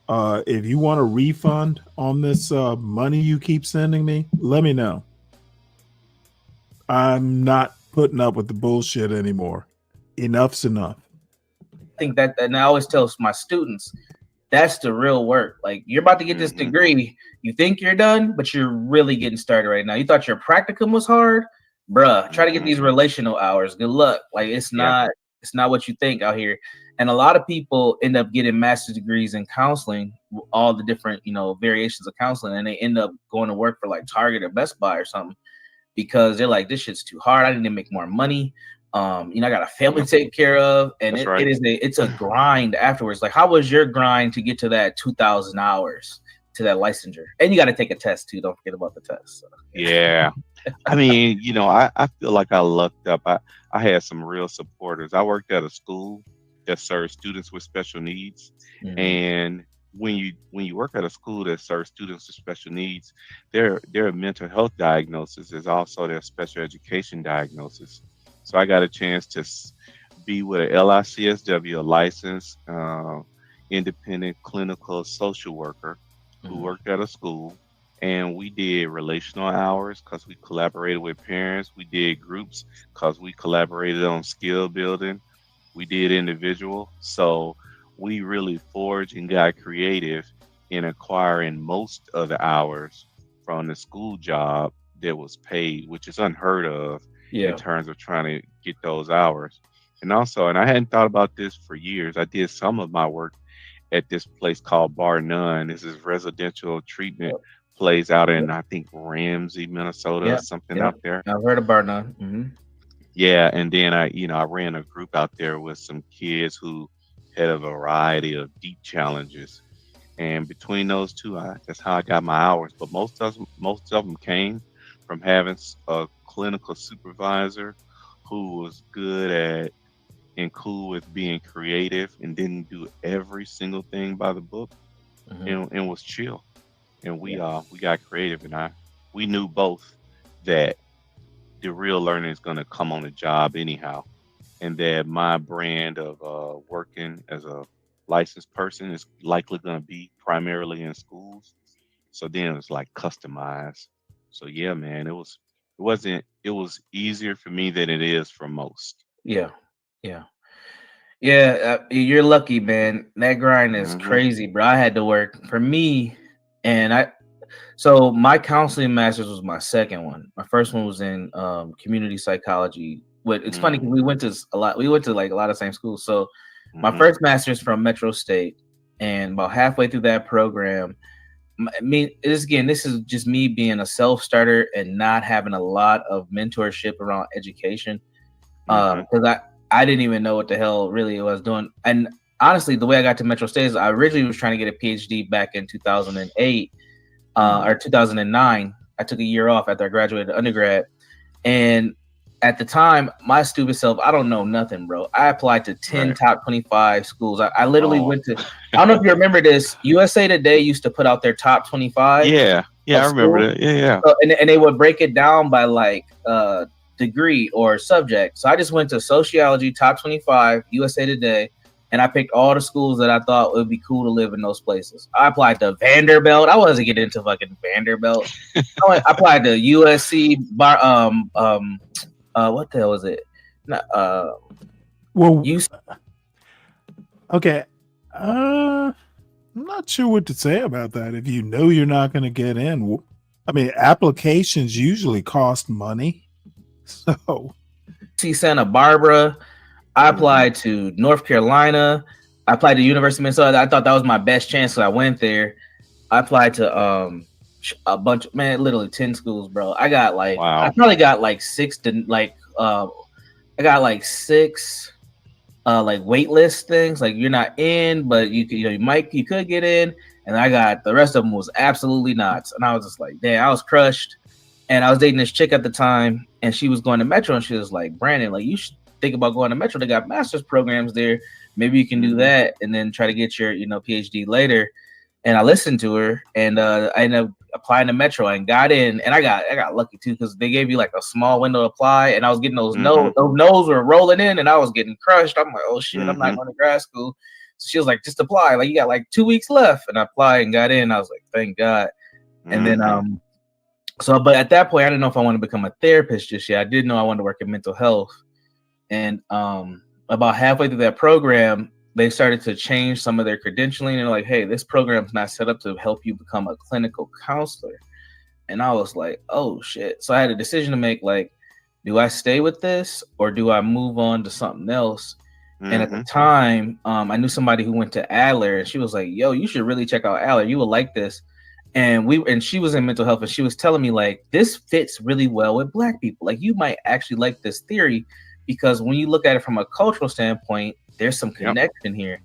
S3: to refund on this money you keep sending me, let me know. I'm not putting up with the bullshit anymore. Enough's enough.
S19: I think that, and I always tell my students, that's the real work. Like, you're about to get this degree, you think you're done, but you're really getting started right now. You thought your practicum was hard, bruh. Try to get these relational hours. Good luck. Like, it's not what you think out here. And a lot of people end up getting master's degrees in counseling, all the different, variations of counseling, and they end up going to work for like Target or Best Buy or something because they're like, this shit's too hard. I need to make more money. I got a family to take care of, and it's a grind afterwards. Like, how was your grind to get to that 2,000 hours to that licensure? And you got to take a test too. Don't forget about the test. So.
S18: Yeah. I mean, I feel like I lucked up. I had some real supporters. I worked at a school that serves students with special needs. And when you work at a school that serves students with special needs, their mental health diagnosis is also their special education diagnosis. So I got a chance to be with a LICSW, a licensed independent clinical social worker who worked at a school. And we did relational hours because we collaborated with parents. We did groups because we collaborated on skill building. We did individual. So we really forged and got creative in acquiring most of the hours from the school job that was paid, which is unheard of in terms of trying to get those hours. And I hadn't thought about this for years. I did some of my work at this place called Bar None. This is residential treatment place out in, I think, Ramsey, Minnesota, or something out there.
S19: I've heard of Bar None.
S18: Yeah, and then I ran a group out there with some kids who had a variety of deep challenges, and between those two, that's how I got my hours. But most of them came from having a clinical supervisor who was good at and cool with being creative and didn't do every single thing by the book, and was chill. And we got creative, and we knew both that the real learning is going to come on the job anyhow, and that my brand of working as a licensed person is likely going to be primarily in schools. So then it's like customized. So yeah, man, it was easier for me than it is for most.
S19: Yeah. You're lucky, man. That grind is crazy, bro. I had to work for me, and so my counseling master's was my second one. My first one was in community psychology. But it's funny because we went to like a lot of same schools. So my first master's from Metro State, and about halfway through that program, this is just me being a self-starter and not having a lot of mentorship around education. Because I didn't even know what the hell really I was doing. And honestly, the way I got to Metro State is I originally was trying to get a PhD back in 2008 or 2009. I took a year off after I graduated undergrad. And at the time, my stupid self, I don't know nothing, bro. I applied to 10 top 25 schools. I literally went to, I don't know if you remember this, USA Today used to put out their top 25.
S18: Yeah, I remember that. Yeah.
S19: So, and they would break it down by like degree or subject. So I just went to sociology, top 25, USA Today, and I picked all the schools that I thought would be cool to live in those places. I applied to Vanderbilt. I wasn't getting into fucking Vanderbilt. I applied to USC, what the hell was it?
S3: Okay. I'm not sure what to say about that. If you know you're not going to get in, I mean, applications usually cost money. So,
S19: see, Santa Barbara. I applied to North Carolina. I applied to University of Minnesota. I thought that was my best chance, so I went there. I applied to a bunch of, literally 10 schools, bro. I got like, I probably got like six like wait list things. Like, you're not in, but you could get in. And I got the rest of them was absolutely not. And I was just like, damn, I was crushed. And I was dating this chick at the time, and she was going to Metro, and she was like, Brandon, like, you should think about going to Metro. They got master's programs there. Maybe you can do that and then try to get your, PhD later. And I listened to her, and I ended up applying to Metro and got in. And I got lucky too, because they gave you like a small window to apply, and I was getting those no's. Those no's were rolling in, and I was getting crushed. I'm like, oh shit, I'm not going to grad school. So she was like, just apply. Like, you got like 2 weeks left. And I applied and got in. I was like, thank God. And then So, but at that point, I didn't know if I wanted to become a therapist just yet. I did know I wanted to work in mental health. And about halfway through that program, they started to change some of their credentialing. And they're like, hey, this program's not set up to help you become a clinical counselor. And I was like, oh, shit. So I had a decision to make, like, do I stay with this or do I move on to something else? And at the time, I knew somebody who went to Adler, and she was like, yo, you should really check out Adler. You will like this. And she was in mental health, and she was telling me, like, this fits really well with Black people. Like, you might actually like this theory because when you look at it from a cultural standpoint, there's some connection here.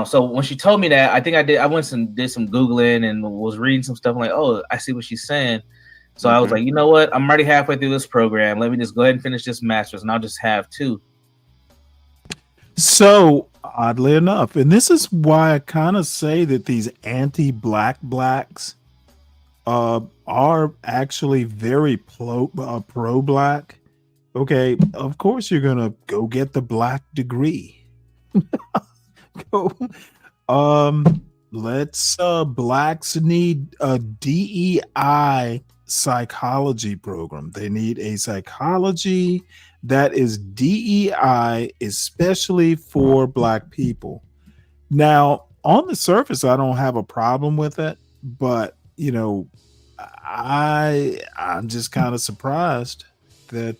S19: So when she told me that, I went and did some Googling and was reading some stuff. I'm like, oh, I see what she's saying. So I was like, you know what? I'm already halfway through this program. Let me just go ahead and finish this master's, and I'll just have 2.
S3: So oddly enough, and this is why I kind of say that these anti-Black blacks are actually very pro-Black. Okay, of course you're gonna go get the Black degree. Blacks need a DEI psychology program. They need a psychology that is DEI, especially for Black people. Now, on the surface, I don't have a problem with it, but you know, I'm just kind of surprised that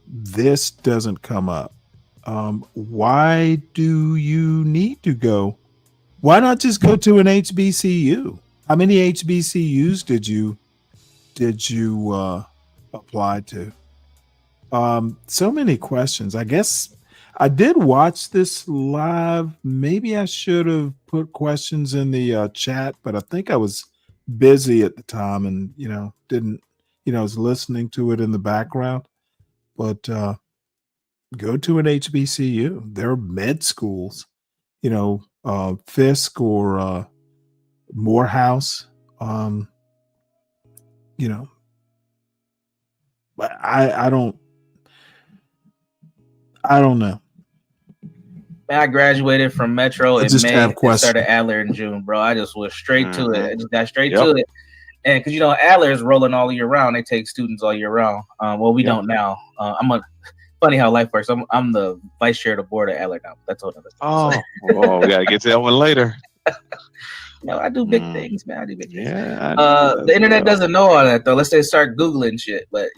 S3: this doesn't come up. Why do you need to go? Why not just go to an HBCU? How many HBCUs did you apply to? So many questions. I guess I did watch this live. Maybe I should have put questions in the chat, but I think I was busy at the time and didn't I was listening to it in the background. But go to an HBCU. There are med schools, Fisk or Morehouse. But I don't know.
S19: I graduated from Metro in May and
S3: questions.
S19: started Adler in June, bro. I just was straight to it. I just got straight to it. And because Adler is rolling all year round, they take students all year round. Well, we don't now. Funny how life works. I'm the vice chair of the board at Adler now. That's all another thing.
S18: We gotta get to that one later.
S19: I do big things, man. I do big things. The internet doesn't know all that though. Let's say start Googling shit, but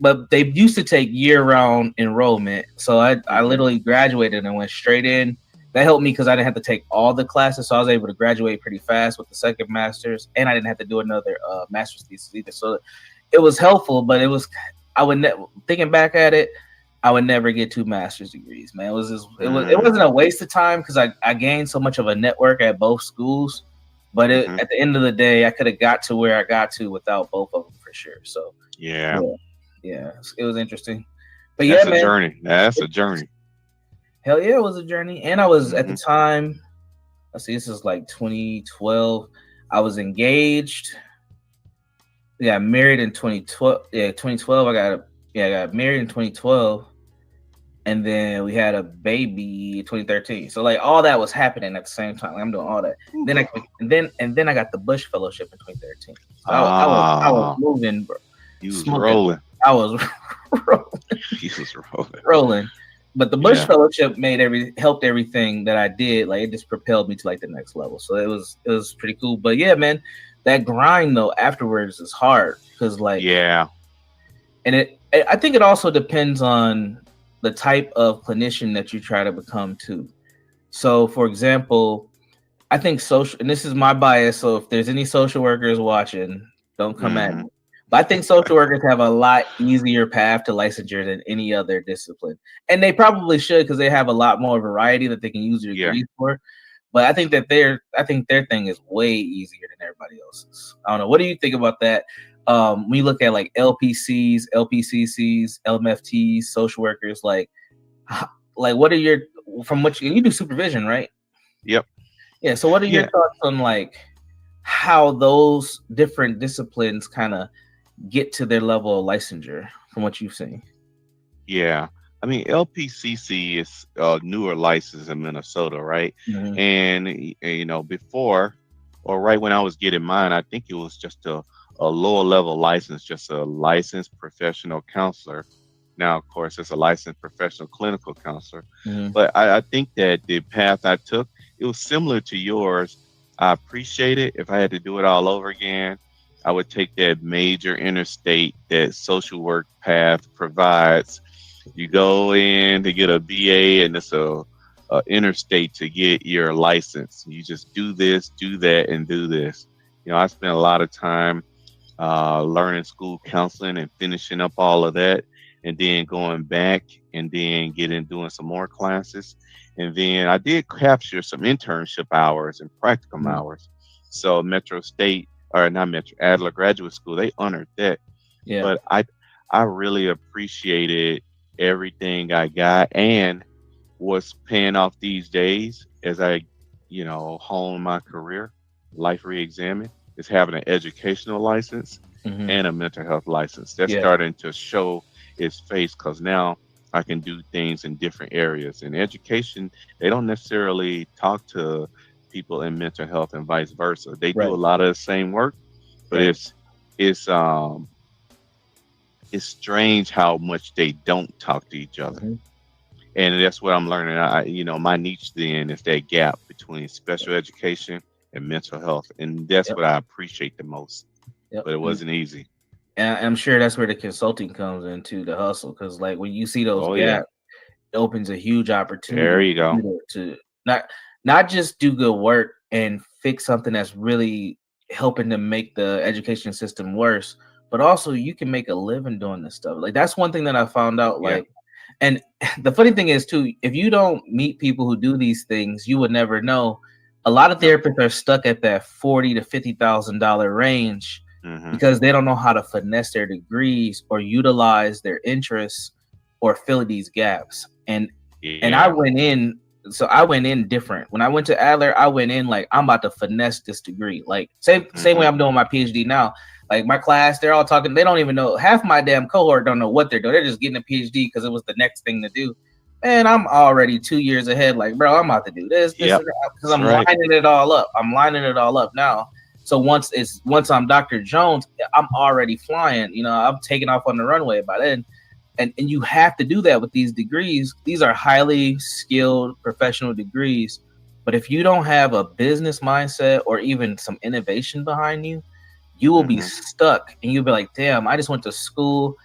S19: but they used to take year-round enrollment. So I literally graduated and went straight in. That helped me because I didn't have to take all the classes, so I was able to graduate pretty fast with the second master's, and I didn't have to do another master's thesis either. So it was helpful, but it was thinking back at it, I would never get 2 master's degrees, man. It wasn't a waste of time because I gained so much of a network at both schools, but at the end of the day, I could have got to where I got to without both of them for sure. So yeah, it was interesting. But
S18: that's a journey. That's a journey.
S19: Hell yeah, it was a journey. And I was at the time, let's see, this is like 2012. I was engaged. I got married in 2012. Yeah, 2012. I got married in 2012. And then we had a baby in 2013. So like all that was happening at the same time. Like, I'm doing all that. Then I got the Bush Fellowship in 2013. So I was moving, bro.
S18: You was rolling.
S19: I was rolling.
S18: He was
S19: rolling. But the Bush Fellowship helped everything that I did. Like it just propelled me to like the next level. So it was pretty cool. But yeah, man, that grind though afterwards is hard because and I think it also depends on the type of clinician that you try to become too. So for example, I think and this is my bias. So if there's any social workers watching, don't come at me. But I think social workers have a lot easier path to licensure than any other discipline. And they probably should because they have a lot more variety that they can use your degrees for. But I think that their thing is way easier than everybody else's. I don't know. What do you think about that? When you look at like LPCs, LPCCs, LMFTs, social workers, like what are from what you do supervision, right?
S18: Yep.
S19: Yeah. So what are your thoughts on like how those different disciplines kind of get to their level of licensure from what you've seen?
S18: Yeah. I mean, LPCC is a newer license in Minnesota, right?
S19: Mhm.
S18: And you know, before or right when I was getting mine, I think it was just a lower level license, just a licensed professional counselor. Now, of course, it's a licensed professional clinical counselor.
S19: Mhm.
S18: But I think that the path I took, it was similar to yours. I appreciate it. If I had to do it all over again, I would take that major interstate that social work path provides. You go in to get a BA, and it's a interstate to get your license. You just do this, do that, and do this. You know, I spent a lot of time learning school counseling and finishing up all of that, and then going back and then doing some more classes. And then I did capture some internship hours and practicum hours. So Metro State, or not Metro, Adler Graduate School, they honored that.
S19: Yeah.
S18: But I really appreciated everything I got, and what's paying off these days as I, you know, hone my career, life re-examine, is having an educational license
S19: Mhm.
S18: and a mental health license. That's
S19: Yeah.
S18: starting to show its face, because now I can do things in different areas. In education, they don't necessarily talk to people in mental health and vice versa. They do
S19: Right.
S18: a lot of the same work, but
S19: Right.
S18: it's strange how much they don't talk to each other.
S19: Mhm.
S18: And that's what I'm learning. You know, my niche then is that gap between special education and mental health, and that's
S19: Yep.
S18: what I appreciate the most.
S19: Yep.
S18: But it wasn't easy.
S19: And I'm sure that's where the consulting comes into the hustle, because like when you see those
S18: Oh yeah,
S19: gaps, it opens a huge opportunity
S18: there you go.
S19: for you to not just do good work and fix something that's really helping to make the education system worse, but also you can make a living doing this stuff. Like that's one thing that I found out.
S18: Yeah.
S19: Like, and the funny thing is too, if you don't meet people who do these things, you would never know. A lot of therapists are stuck at that $40,000 to $50,000 range
S18: Mhm.
S19: because they don't know how to finesse their degrees or utilize their interests or fill these gaps. And I
S18: Yeah.
S19: went in, so I went in different. When I went to Adler, I went in like I'm about to finesse this degree. Like same way
S18: Mhm.
S19: I'm doing my PhD now. Like my class, they're all talking, they don't even know, half my damn cohort don't know what they're doing. They're just getting a PhD because it was the next thing to do. And I'm already 2 years ahead. Like, bro, I'm about to do this,
S18: Yep.
S19: and that, because
S18: That's
S19: I'm
S18: right.
S19: lining it all up. I'm lining it all up now. So once I'm Dr. Jones, I'm already flying. You know, I'm taking off on the runway by then. And you have to do that with these degrees. These are highly skilled professional degrees. But if you don't have a business mindset or even some innovation behind you, you will be
S18: Mhm.
S19: stuck, and you'll be like, damn, I just went to school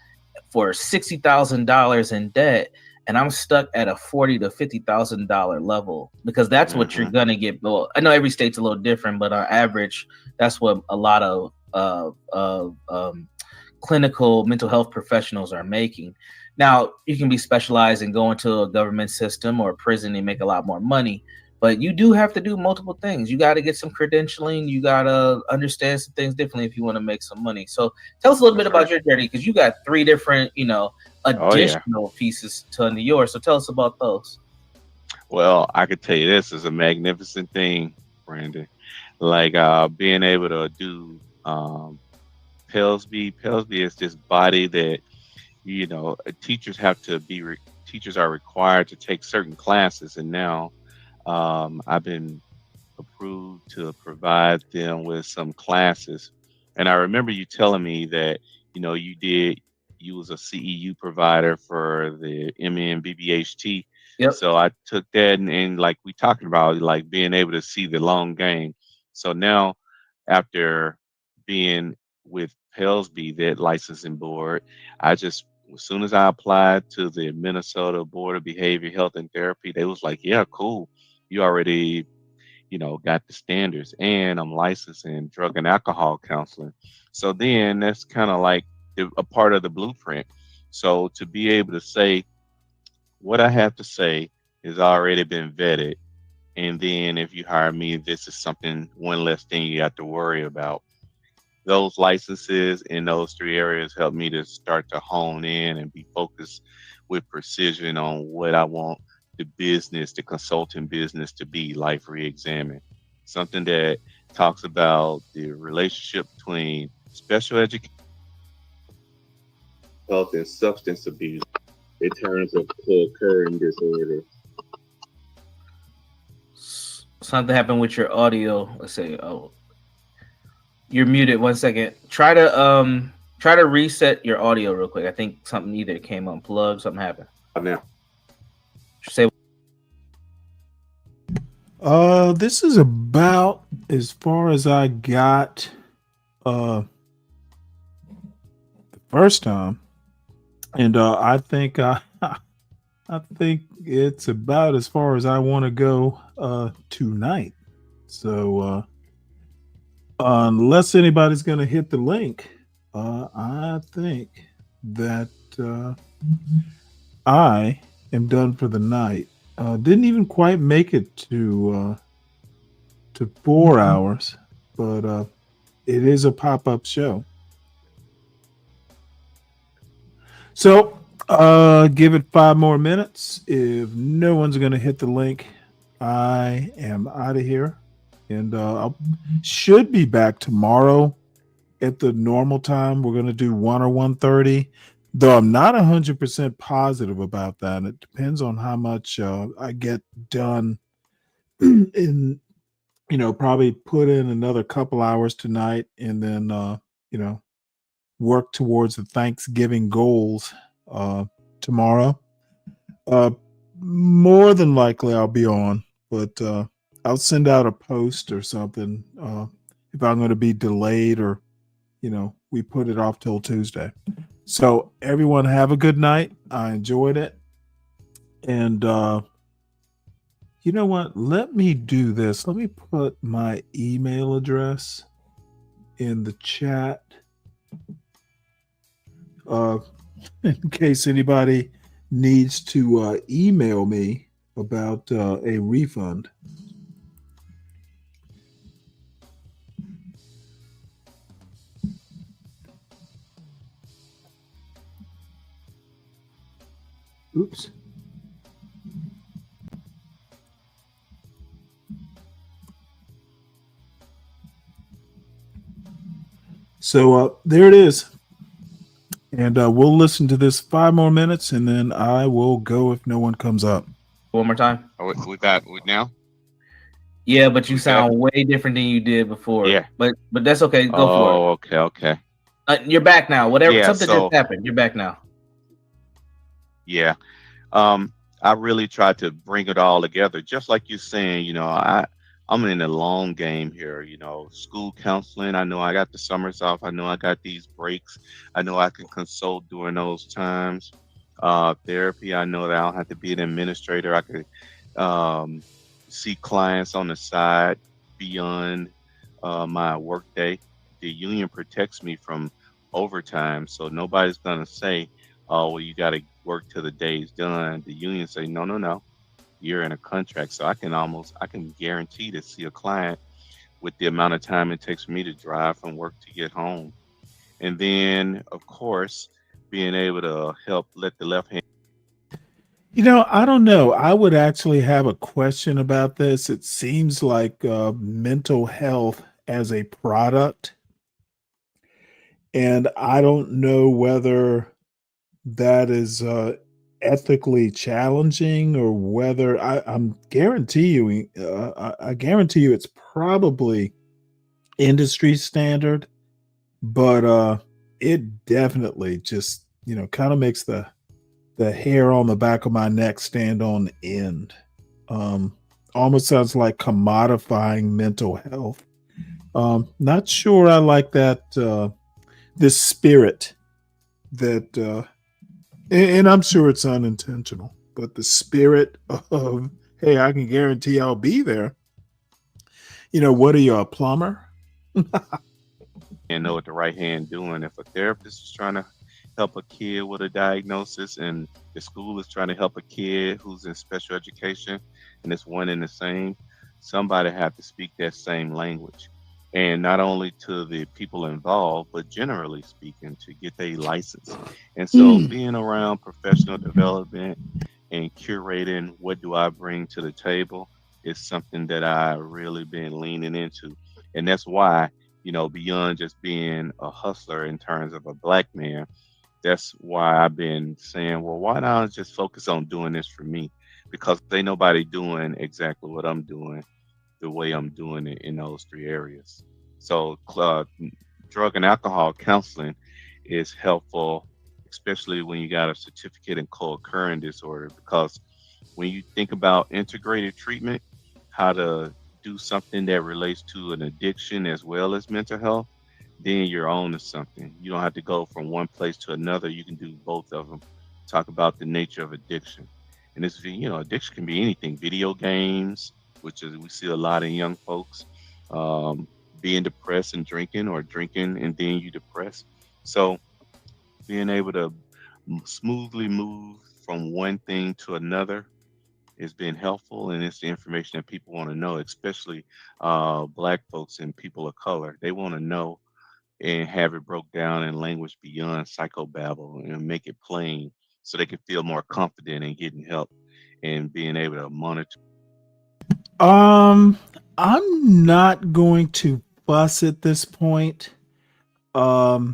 S19: for $60,000 in debt, and I'm stuck at a $40,000 to $50,000 level, because that's what you're
S18: Mhm.
S19: gonna get. Well, I know every state's a little different, but on average, that's what a lot of clinical mental health professionals are making. Now, you can be specialized and go into a government system or a prison and make a lot more money, but you do have to do multiple things. You got to get some credentialing. You got to understand some things differently if you want to make some money. So tell us a little bit
S18: That's
S19: about
S18: right.
S19: your journey, because you got 3 different,
S18: Oh yeah.
S19: additional pieces to under yours. So tell us about those.
S18: Well, I could tell you this is a magnificent thing, Brandon. Like being able to do Pelsby. Pelsby is this body that, you know, teachers have to be teachers are required to take certain classes, and now I've been approved to provide them with some classes. And I remember you telling me that, you know, you was a CEU provider for the MNBBHT.
S19: Yep.
S18: So I took that, and like we talking about, like being able to see the long game. So now, after being with Pelsby, that licensing board, I just, as soon as I applied to the Minnesota Board of Behavior Health and Therapy, they was like, yeah, cool. You already, you know, got the standards, and I'm licensed in drug and alcohol counseling. So then that's kind of like a part of the blueprint. So to be able to say what I have to say has already been vetted, and then if you hire me, this is something, one less thing you have to worry about. Those licenses in those 3 areas help me to start to hone in and be focused with precision on what I want the consulting business to be, life re-examine. Something that talks about the relationship between special education, health, and substance abuse.
S5: in terms of co-occurring disorder.
S19: Something happened with your audio. Let's say, oh, you're muted. 1 second. Try to reset your audio real quick. I think something either came unplugged, something happened.
S5: Now,
S19: Say,
S3: this is about as far as I got the first time, and I think I think it's about as far as I want to go tonight. So unless anybody's going to hit the link, I think that I am done for the night. Didn't even quite make it to 4 hours, but it is a pop-up show. So give it 5 more minutes. If no one's going to hit the link, I am out of here, and I should be back tomorrow at the normal time. We're going to do 1 or 1:30, though I'm not 100% positive about that. It depends on how much I get done in, probably put in another couple hours tonight, and then, work towards the Thanksgiving goals tomorrow. More than likely I'll be on, but I'll send out a post or something if I'm going to be delayed, or we put it off till Tuesday. So everyone have a good night. I enjoyed it. And you know what? Let me do this. Let me put my email address in the chat in case anybody needs to email me about a refund. Oops. So there it is. And we'll listen to this 5 more minutes, and then I will go if no one comes up.
S19: One more time.
S18: Oh, we got now?
S19: Yeah, but you sound way different than you did before.
S18: Yeah.
S19: But that's okay. Go for it.
S18: Oh, okay.
S19: You're back now. Whatever,
S18: Yeah,
S19: something
S18: so-
S19: just happened. You're back now.
S18: Yeah. I really tried to bring it all together, just like you're saying. I'm in the long game here. School counseling. I know I got the summers off. I know I got these breaks. I know I can consult during those times. Therapy. I know that I don't have to be an administrator. I could see clients on the side beyond my workday. The union protects me from overtime, so nobody's gonna say, "Oh, well, you got to work till the day's done." The union say, no, you're in a contract. So I can guarantee to see a client with the amount of time it takes for me to drive from work to get home. And then, of course, being able to help let the left hand.
S3: I don't know. I would actually have a question about this. It seems like mental health as a product, and I don't know whether that is ethically challenging, or whether I guarantee you it's probably industry standard, but it definitely just kind of makes the hair on the back of my neck stand on end. Almost sounds like commodifying mental health. Not sure I like that this spirit that and I'm sure it's unintentional, but the spirit of, hey, I can guarantee I'll be there. What are you, a plumber?
S18: And know what the right hand doing. If a therapist is trying to help a kid with a diagnosis, and the school is trying to help a kid who's in special education, and it's one and the same, somebody have to speak that same language. And not only to the people involved, but generally speaking, to get their license. And so being around professional development and curating what do I bring to the table is something that I really been leaning into. And that's why, beyond just being a hustler in terms of a black man, that's why I've been saying, well, why not just focus on doing this for me? Because ain't nobody doing exactly what I'm doing the way I'm doing it in those 3 areas. So drug and alcohol counseling is helpful, especially when you got a certificate in co-occurring disorder, because when you think about integrated treatment, how to do something that relates to an addiction as well as mental health, then you're on to something. You don't have to go from one place to another. You can do both of them. Talk about the nature of addiction. And it's, addiction can be anything. Video games, which is we see a lot in young folks, being depressed and drinking, or drinking and then you depressed. So being able to smoothly move from one thing to another has been helpful, and it's the information that people want to know, especially Black folks and people of color. They want to know and have it broke down in language beyond psychobabble and make it plain so they can feel more confident in getting help and being able to monitor.
S3: I'm not going to fuss at this point. It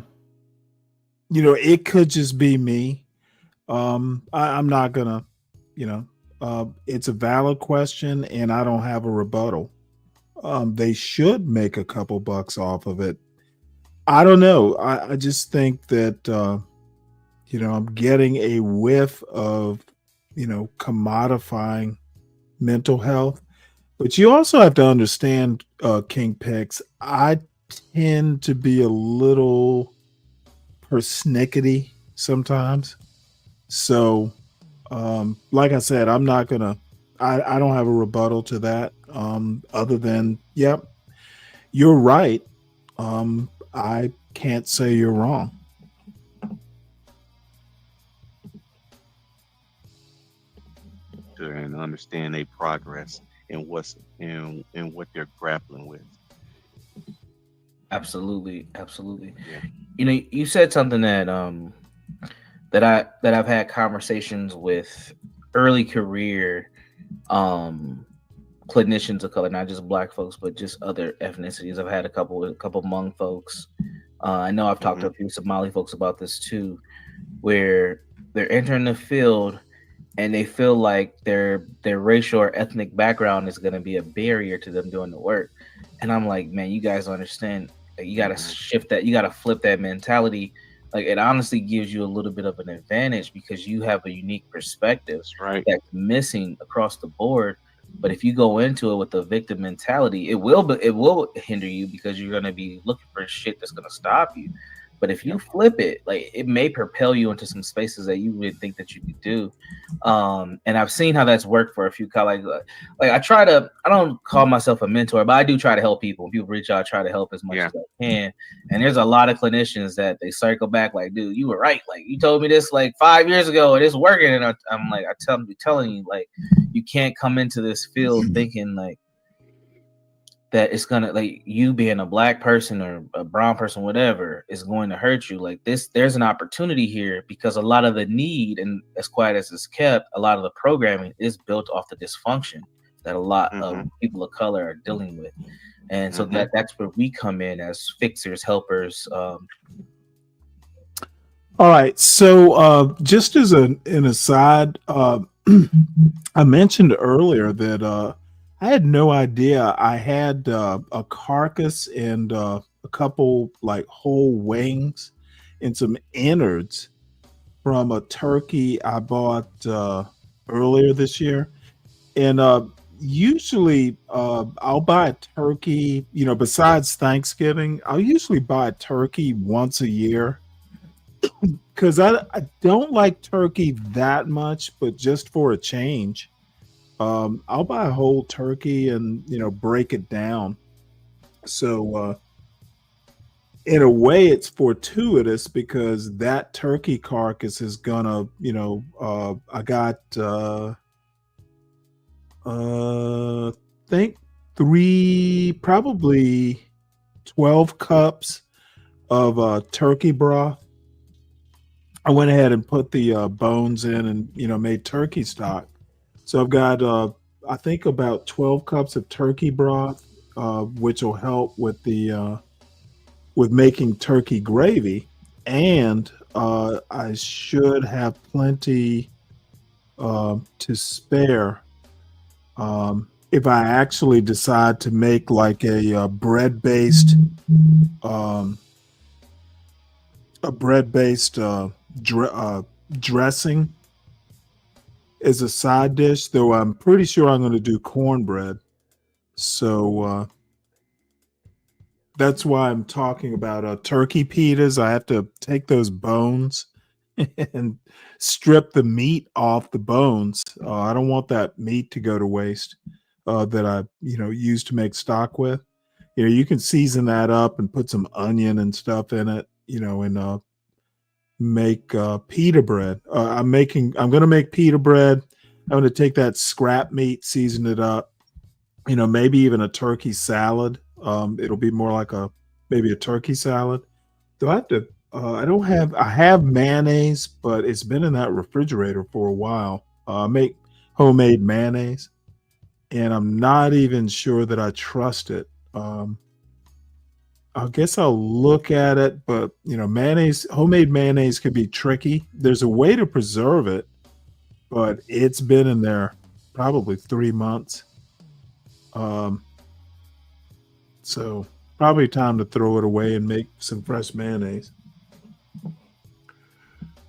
S3: could just be me. I'm not gonna, it's a valid question and I don't have a rebuttal. They should make a couple bucks off of it. I don't know. I just think that, I'm getting a whiff of, commodifying mental health. But you also have to understand, King Pex, I tend to be a little persnickety sometimes. So, like I said, I'm not going to, I don't have a rebuttal to that, other than, yep, you're right. I can't say you're wrong.
S18: And understand their progress and what they're grappling with.
S19: Absolutely. Yeah. You said something that I've had conversations with early career clinicians of color, not just Black folks, but just other ethnicities. I've had a couple Hmong folks. I know I've talked to a few Somali folks about this too, where they're entering the field and they feel like their racial or ethnic background is going to be a barrier to them doing the work. And I'm like, man, you guys understand. You got to shift that. You got to flip that mentality. Like, it honestly gives you a little bit of an advantage because you have a unique perspective that's missing across the board. But if you go into it with a victim mentality, it will hinder you because you're going to be looking for shit that's going to stop you. But if you flip it, like, it may propel you into some spaces that you would think that you could do. And I've seen how that's worked for a few colleagues. Like, I don't call myself a mentor, but I do try to help people. When people reach out, I try to help as much as I can. And there's a lot of clinicians that they circle back like, dude, you were right. Like, you told me this like 5 years ago and it's working. And I'm like, I'm telling you, like, you can't come into this field thinking like, that it's gonna, like, you being a Black person or a brown person, whatever, is going to hurt you. Like this, there's an opportunity here because a lot of the need, and as quiet as it's kept, a lot of the programming is built off the dysfunction that a lot of people of color are dealing with. And so that's where we come in as fixers, helpers.
S3: All right. So just as an aside, I mentioned earlier that I had no idea I had a carcass and a couple like whole wings and some innards from a turkey I bought earlier this year. And usually I'll buy a turkey, besides Thanksgiving, I'll usually buy a turkey once a year because I don't like turkey that much, but just for a change. I'll buy a whole turkey and, break it down. So, in a way, it's fortuitous because that turkey carcass is gonna, I got, think probably 12 cups of turkey broth. I went ahead and put the bones in and, made turkey stock. So I've got, I think about 12 cups of turkey broth, which will help with the with making turkey gravy, and I should have plenty to spare if I actually decide to make like a bread-based dressing as a side dish. Though I'm pretty sure I'm going to do cornbread. So that's why I'm talking about turkey pitas. I have to take those bones and strip the meat off the bones. I don't want that meat to go to waste that I, use to make stock with. You can season that up and put some onion and stuff in it, and make pita bread. I'm going to make pita bread. I'm going to take that scrap meat, season it up, maybe even a turkey salad. It'll be more like maybe a turkey salad. Do I have to? I have mayonnaise, but it's been in that refrigerator for a while. I make homemade mayonnaise, and I'm not even sure that I trust it. I guess I'll look at it, but homemade mayonnaise could be tricky. There's a way to preserve it, but it's been in there probably 3 months. So probably time to throw it away and make some fresh mayonnaise.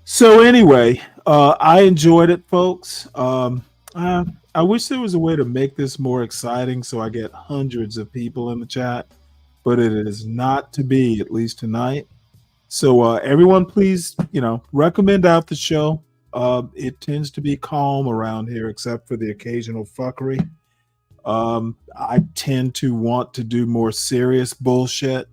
S3: So anyway, I enjoyed it, folks. I wish there was a way to make this more exciting so I get hundreds of people in the chat, but it is not to be, at least tonight. So everyone, please, recommend out the show. It tends to be calm around here, except for the occasional fuckery. I tend to want to do more serious bullshit.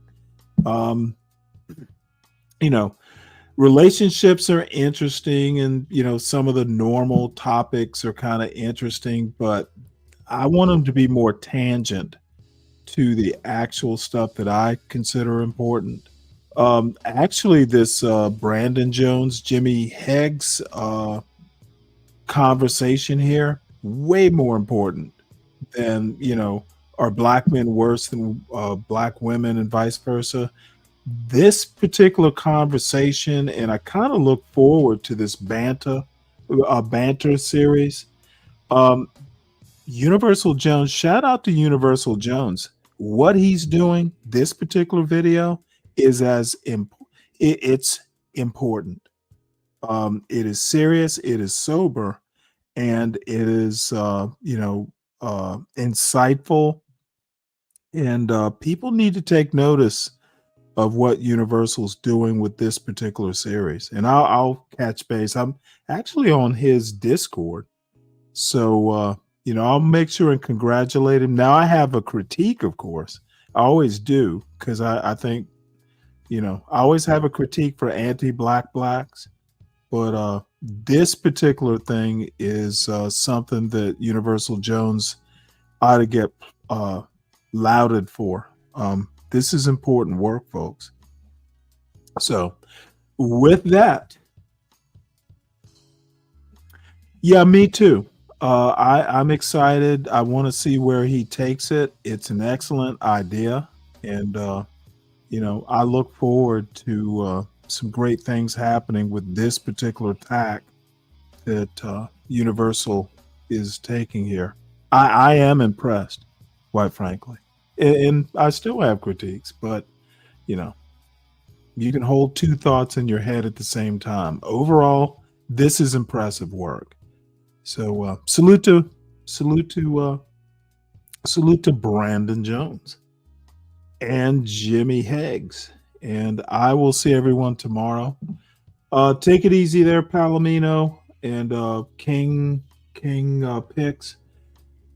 S3: Relationships are interesting, and some of the normal topics are kind of interesting, but I want them to be more tangent to the actual stuff that I consider important. Actually, this Brandon Jones, Jimmy Heggs conversation here, way more important than, are black men worse than black women and vice versa. This particular conversation, and I kind of look forward to this banter series. Universal Jones, shout out to Universal Jones. What he's doing, this particular video, is it's important. It is serious, it is sober, and it is insightful, and people need to take notice of what Universal's doing with this particular series. And I'll catch base. I'm actually on his Discord, so I'll make sure and congratulate him. Now I have a critique, of course. I always do, because I think I always have a critique for anti-black blacks, but this particular thing is something that Universal Jones ought to get lauded for. This is important work, folks. So with that, yeah, me too. I'm excited. I want to see where he takes it. It's an excellent idea. And, I look forward to some great things happening with this particular tack that Universal is taking here. I am impressed, quite frankly. And I still have critiques, but, you can hold two thoughts in your head at the same time. Overall, this is impressive work. So salute to Brandon Jones and Jimmy Heggs. And I will see everyone tomorrow. Take it easy there, Palomino and King Picks.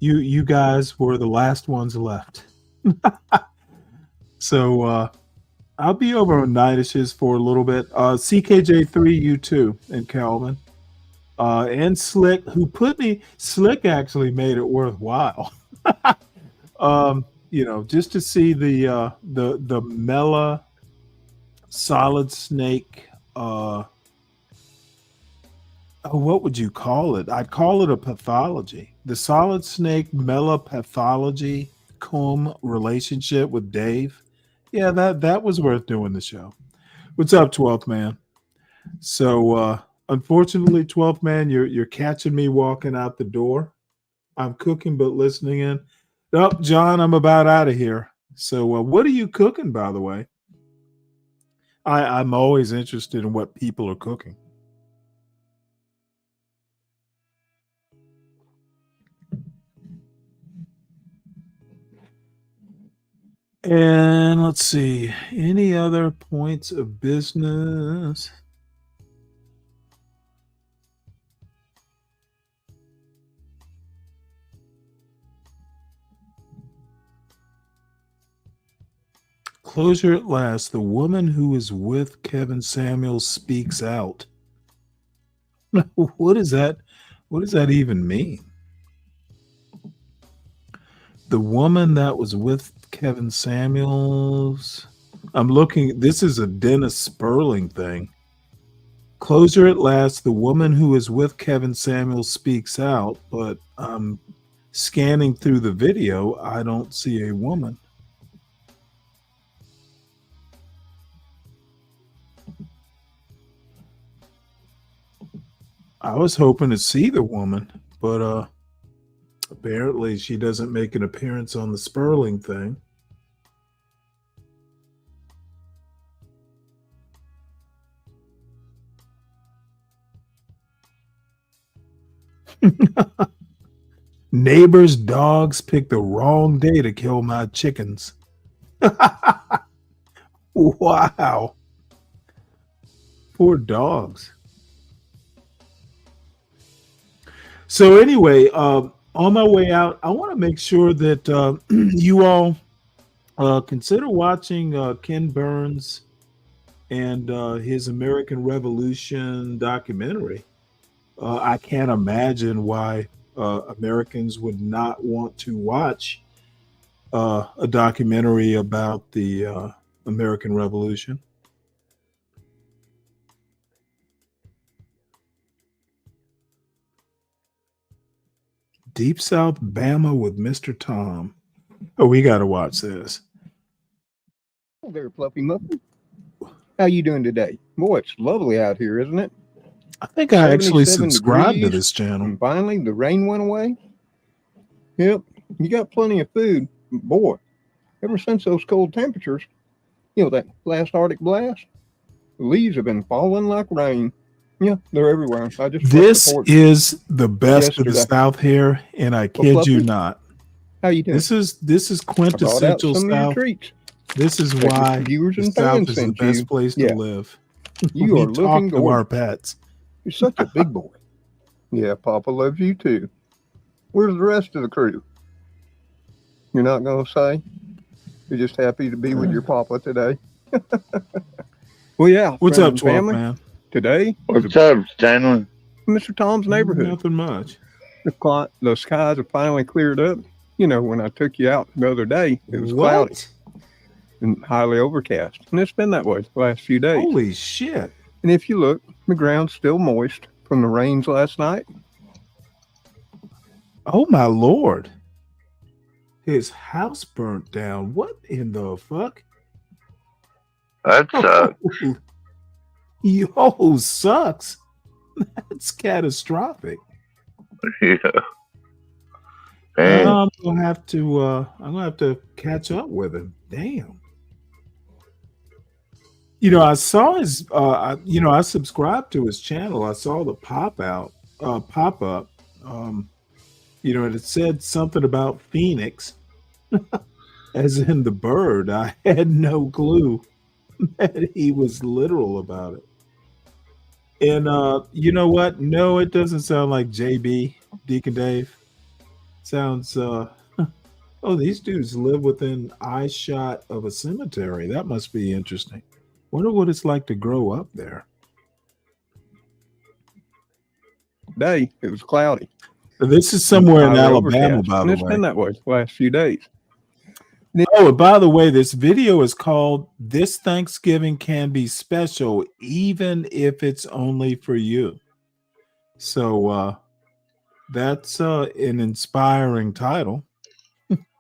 S3: You guys were the last ones left. So I'll be over on Nidishes for a little bit. CKJ3, you too, and Calvin. And Slick, Slick actually made it worthwhile. Just to see the Mela Solid Snake. What would you call it? I'd call it a pathology. The Solid Snake Mela pathology comb relationship with Dave. Yeah, that was worth doing the show. What's up, 12th man? So unfortunately, 12th man, you're catching me walking out the door. I'm cooking but listening in. Oh, John, I'm about out of here. So what are you cooking, by the way? I'm always interested in what people are cooking. And let's see, any other points of business? Closure at last. The woman who is with Kevin Samuels speaks out. What is that? What does that even mean? The woman that was with Kevin Samuels. I'm looking. This is a Dennis Sperling thing. Closure at last. The woman who is with Kevin Samuels speaks out, but I'm scanning through the video. I don't see a woman. I was hoping to see the woman, but apparently she doesn't make an appearance on the Sperling thing. Neighbors' dogs picked the wrong day to kill my chickens. Wow. Poor dogs. So anyway, on my way out, I want to make sure that you all consider watching Ken Burns and his American Revolution documentary. I can't imagine why Americans would not want to watch a documentary about the American Revolution. Deep South Bama with Mr. Tom. Oh, we got to watch this.
S20: Hello there, Fluffy Muffin. How you doing today? Boy, it's lovely out here, isn't it?
S3: I think I actually
S20: 77
S3: subscribed to
S20: degrees,
S3: this channel.
S20: And finally, the rain went away. Yep, you got plenty of food. Boy, ever since those cold temperatures, you know, that last Arctic blast, the leaves have been falling like rain. Yeah, they're everywhere. I just
S3: This is the best of the South here, and I kid you not.
S20: How you doing?
S3: This is quintessential
S20: some of your
S3: South.
S20: treats.
S3: This is
S20: That your
S3: why
S20: viewers
S3: the
S20: and
S3: South
S20: fans
S3: is the
S20: sent
S3: best
S20: you.
S3: place
S20: Yeah.
S3: to live.
S20: You
S3: We
S20: are
S3: talk
S20: looking
S3: to our
S20: gorgeous.
S3: pets.
S20: You're such a big boy. Yeah, Papa loves you too. Where's the rest of the crew? You're not going to say? You're just happy to be with your Papa today? Well, yeah.
S3: What's
S20: friends
S3: up,
S20: and
S3: 12
S20: family,
S3: man?
S20: Today,
S5: What's up, Stanley?
S20: Mr. Tom's neighborhood.
S3: Nothing much.
S20: The skies have finally cleared up. You know, when I took you out the other day, it was cloudy and highly overcast. And it's been that way the last few days.
S3: Holy shit.
S20: And if you look, the ground's still moist from the rains last night.
S3: Oh my lord. His house burnt down. What in the fuck?
S5: That sucks.
S3: Yo, sucks. That's catastrophic.
S5: Yeah.
S3: I'm gonna have to catch up with him. Damn. You know, I saw his I subscribed to his channel. I saw the pop up. You know, and it said something about Phoenix, as in the bird. I had no clue that he was literal about it. And you know what? No, it doesn't sound like JB, Deacon Dave. Sounds oh, these dudes live within eyeshot of a cemetery. That must be interesting. Wonder what it's like to grow up there.
S20: Today, it was cloudy.
S3: This is somewhere in
S20: Highly
S3: Alabama,
S20: overcast.
S3: by
S20: And
S3: the
S20: it's
S3: way.
S20: been that way the last few days.
S3: Oh, and by the way, this video is called "This Thanksgiving Can Be Special, Even If It's Only for You." So that's an inspiring title.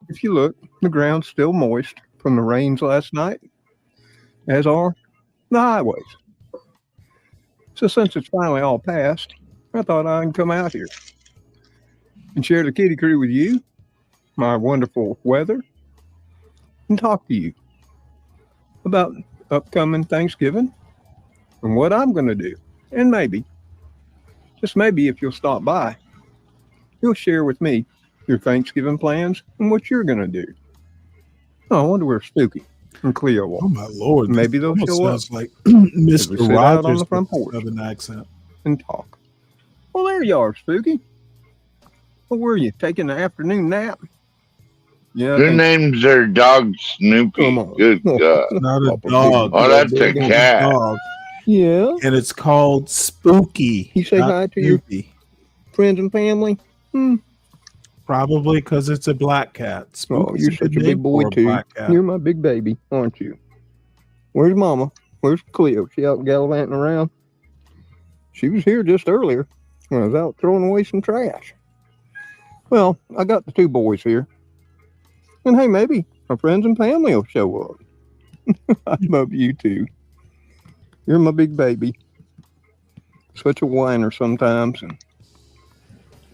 S20: If you look, the ground's still moist from the rains last night, as are the highways. So since it's finally all passed, I thought I'd come out here and share the Kitty Crew with you, my wonderful weather, and talk to you about upcoming Thanksgiving and what I'm going to do. And maybe, just maybe, if you'll stop by, you'll share with me your Thanksgiving plans and what you're going to do. Oh, I wonder where Spooky and Cleo are.
S3: Oh my Lord!
S20: Maybe they'll
S3: Almost
S20: show up.
S3: sounds like
S20: as we
S3: Mr.
S20: sit out on
S3: Rogers
S20: the front
S3: with a
S20: porch
S3: Southern accent.
S20: and talk. Well, there you are, Spooky. What were you, taking an afternoon nap? Yeah.
S5: Who names their dog Snoopy?
S20: Come on.
S5: Good God.
S3: Not a dog.
S5: Oh, that's a
S3: It's
S5: cat.
S3: dog.
S20: Yeah.
S3: And it's called Spooky.
S20: You say
S3: not
S20: hi to your
S3: Snoopy.
S20: friends and family?
S3: Probably because it's a black cat.
S20: Oh,
S3: Spooky's
S20: you're
S3: a
S20: such a
S3: good
S20: big
S3: name
S20: boy
S3: for a
S20: too.
S3: black cat.
S20: You're my big baby, aren't you? Where's Mama? Where's Cleo? She out gallivanting around? She was here just earlier when I was out throwing away some trash. Well, I got the two boys here. And hey, maybe my friends and family will show up. I love you too. You're my big baby. Such a whiner sometimes, and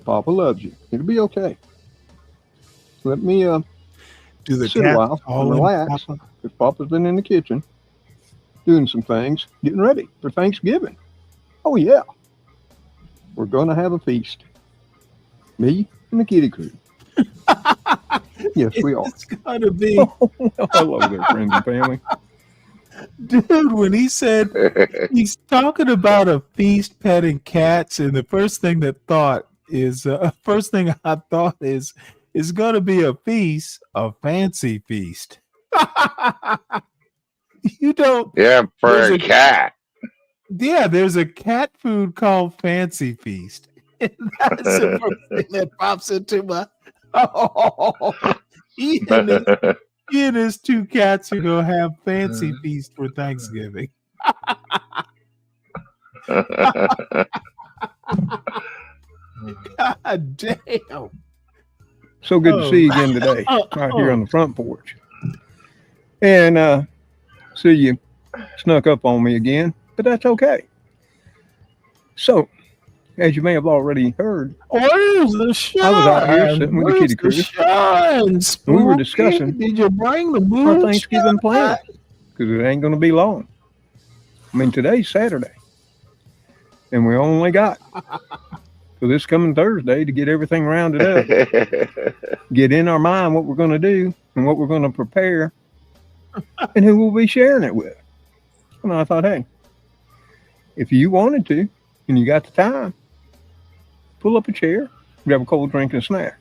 S20: Papa loves you. It'll be okay. Let me
S3: Do the
S20: sit a
S3: cats
S20: while and
S3: call him
S20: relax,
S3: Papa?
S20: because Papa's been in the kitchen doing some things, getting ready for Thanksgiving. Oh yeah, we're gonna have a feast. Me and the Kitty Crew. Yes, we are.
S3: It's gotta be.
S20: Hello there, friends and family.
S3: Dude, when he said he's talking about a feast petting cats, and the first thing I thought is it's gonna be a feast, a fancy feast. You don't.
S5: Yeah, for
S3: There's
S5: a cat.
S3: Yeah, there's a cat food called Fancy Feast. And that's the first thing that pops into my. Oh, he and his two cats are gonna have Fancy Feast for Thanksgiving. God damn.
S20: So good to see you again today, right here on the front porch. And see you snuck up on me again, but that's okay. So, as you may have already heard,
S3: Where's the shine?
S20: I was out here sitting with the Kitty Crew.
S3: Shine,
S20: We were
S3: Spooky?
S20: discussing
S3: Did you bring the
S20: our
S3: moon?
S20: Thanksgiving plans, because it ain't going to be long. I mean, today's Saturday, and we only got for this coming Thursday to get everything rounded up, get in our mind what we're going to do and what we're going to prepare, and who we'll be sharing it with. And I thought, hey, if you wanted to and you got the time, pull up a chair, grab a cold drink and a snack.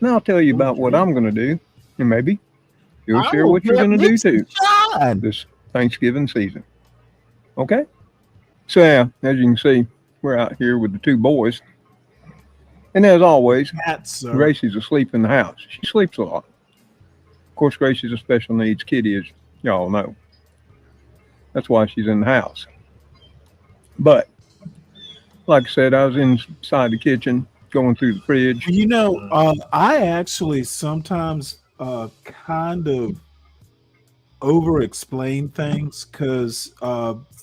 S20: Now I'll tell you about what I'm going to do, and maybe you'll share what you're going to do too this Thanksgiving season. Okay? So, yeah, as you can see, we're out here with the two boys. And as always, Gracie's asleep in the house. She sleeps a lot. Of course, Gracie's a special needs kitty, as y'all know. That's why she's in the house. But, like I said, I was inside the kitchen, going through the fridge.
S3: You know, I actually sometimes kind of over-explain things because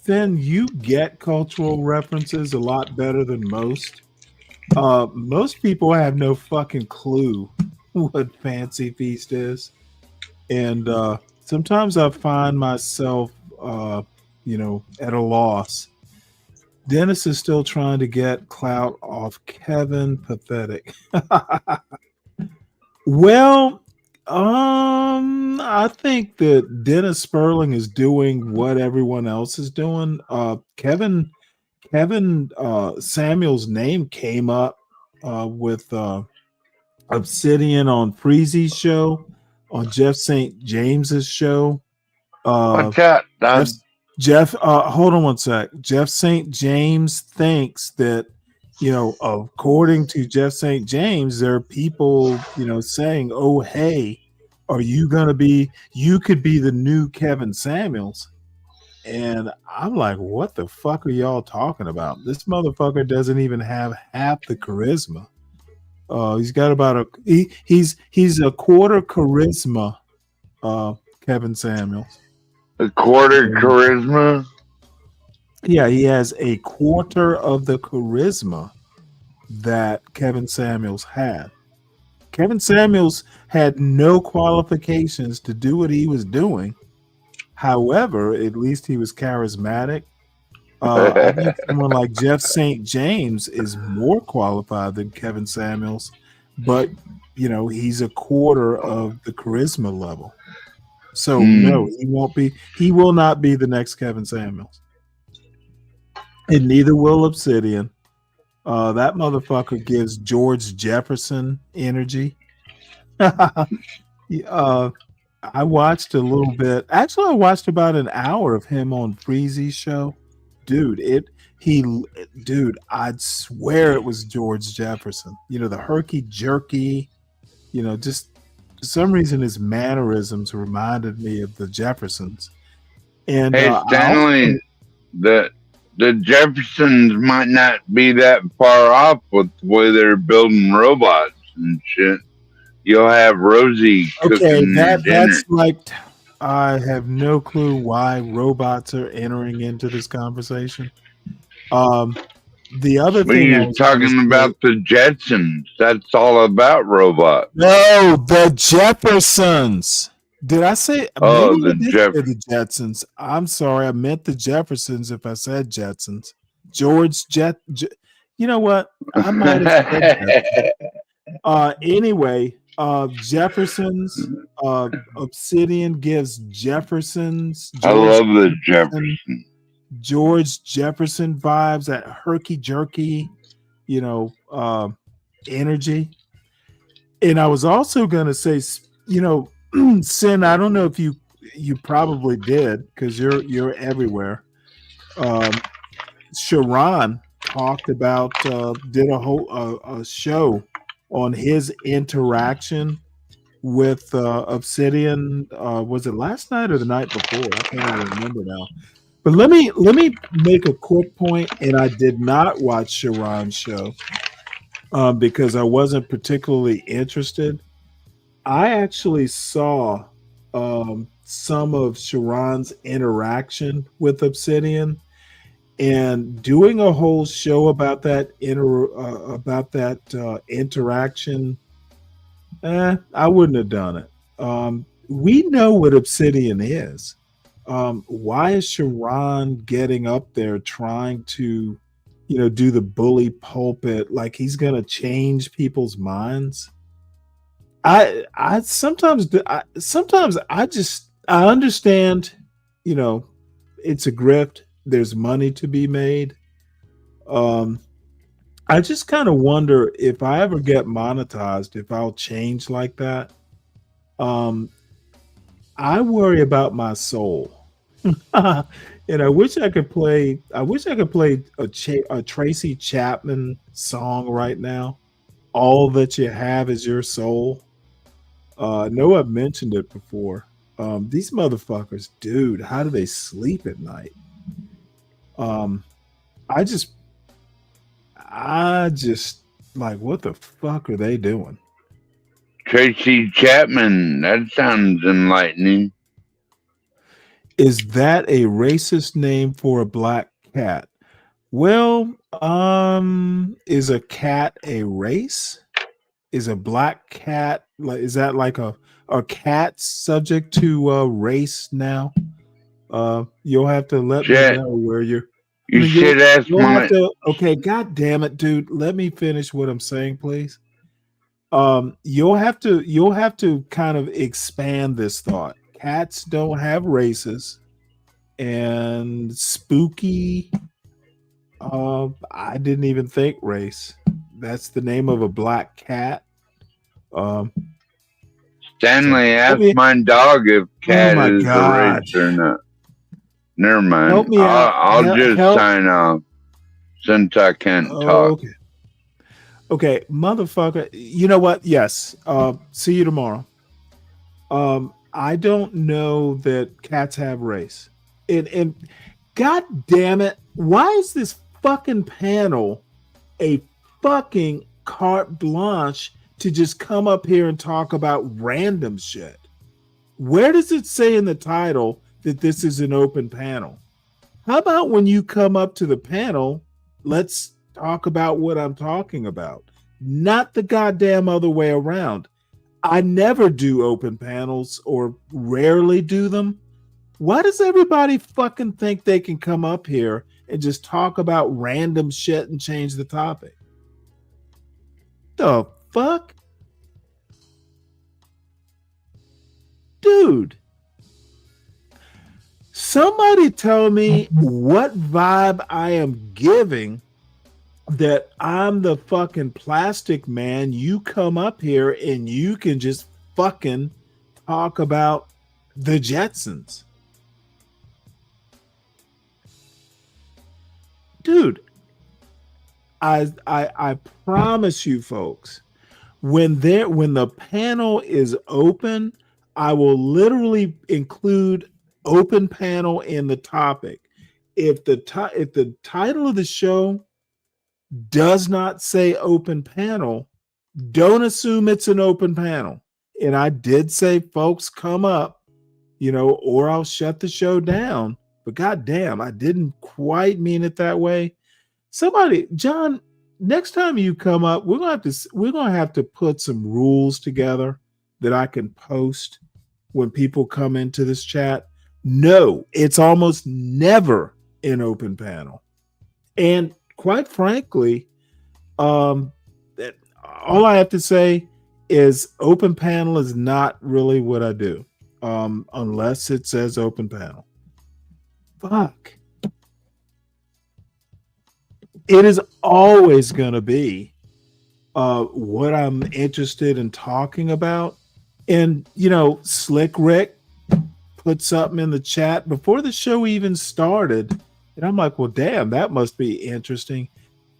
S3: then you get cultural references a lot better than most. Most people have no fucking clue what Fancy Feast is. And sometimes I find myself, at a loss. Dennis is still trying to get clout off Kevin. Pathetic. Well, I think that Dennis Sperling is doing what everyone else is doing. Kevin Samuel's name came up with Obsidian on Freezy's show, on Jeff St. James's show.
S5: What's that, Don?
S3: Jeff, hold on one sec. Jeff St. James thinks that, according to Jeff St. James, there are people, saying, oh, hey, you could be the new Kevin Samuels. And I'm like, what the fuck are y'all talking about? This motherfucker doesn't even have half the charisma. He's got about he's a quarter charisma, Kevin Samuels.
S5: A quarter charisma?
S3: Yeah, he has a quarter of the charisma that Kevin Samuels had. Kevin Samuels had no qualifications to do what he was doing. However, at least he was charismatic. I think someone like Jeff St. James is more qualified than Kevin Samuels, but he's a quarter of the charisma level. So no, he won't be. He will not be the next Kevin Samuels, and neither will Obsidian. That motherfucker gives George Jefferson energy. I watched a little bit. Actually, I watched about an hour of him on Freezy's show. Dude, I'd swear it was George Jefferson. The herky jerky, just for some reason his mannerisms reminded me of the Jeffersons. And
S5: hey, Stanley, the Jeffersons might not be that far off with the way they're building robots and shit. You'll have Rosie cooking
S3: that's like, I have no clue why robots are entering into this conversation. The other thing
S5: you're talking about the Jetsons. That's all about robots.
S3: No, the Jeffersons. Did I say?
S5: Oh,
S3: the Jetsons. I'm sorry, I meant the Jeffersons. If I said Jetsons, you know what? I might have said that. Anyway. Jeffersons, Obsidian gives Jeffersons.
S5: I love the Jefferson.
S3: George Jefferson vibes, that herky jerky, energy. And I was also gonna say, Sin, I don't know if you probably did because you're everywhere. Sharon talked about did a whole a show on his interaction with Obsidian. Was it last night or the night before? I can't even remember now. But let me make a quick point. And I did not watch Sharon's show because I wasn't particularly interested. I actually saw some of Sharon's interaction with Obsidian. And doing a whole show about that interaction, I wouldn't have done it. We know what Obsidian is. Why is Sharon getting up there trying to, do the bully pulpit like he's gonna change people's minds? I sometimes I understand, it's a grift. There's money to be made. I just kind of wonder if I ever get monetized, if I'll change like that. I worry about my soul. And I wish I could play a Tracy Chapman song right now. All that you have is your soul. I know I've mentioned it before. These motherfuckers, dude, how do they sleep at night? I just like, what the fuck are they doing?
S5: Tracy Chapman, that sounds enlightening.
S3: Is that a racist name for a black cat? Well, is a cat a race? Is a black cat, is that like a cat subject to race now? You'll have to let me know where you're.
S5: You should ask my.
S3: Okay, god damn it, dude. Let me finish what I'm saying, please. You'll have to kind of expand this thought. Cats don't have races, and spooky. I didn't even think race. That's the name of a black cat.
S5: Stanley, ask my dog if cat is a race or not. Never mind.
S3: Help me out.
S5: I'll just sign off since I can't talk.
S3: Okay, motherfucker. You know what? Yes. See you tomorrow. I don't know that cats have race. And god damn it, why is this fucking panel a fucking carte blanche to just come up here and talk about random shit? Where does it say in the title that this is an open panel? How about when you come up to the panel, let's talk about what I'm talking about, not the goddamn other way around. I never do open panels or rarely do them. Why does everybody fucking think they can come up here and just talk about random shit and change the topic? The fuck? Dude. Somebody tell me what vibe I am giving that I'm the fucking plastic man. You come up here and you can just fucking talk about the Jetsons. Dude, I promise you folks, when the panel is open, I will literally include open panel in the topic. If the title of the show does not say open panel, don't assume it's an open panel. And I did say, folks, come up, or I'll shut the show down. But goddamn, I didn't quite mean it that way. Somebody, John, next time you come up, we're gonna have to put some rules together that I can post when people come into this chat. No, it's almost never an open panel. And quite frankly, all I have to say is open panel is not really what I do, unless it says open panel. Fuck. It is always going to be what I'm interested in talking about. And, Slick Rick put something in the chat before the show even started. And I'm like, well, damn, that must be interesting.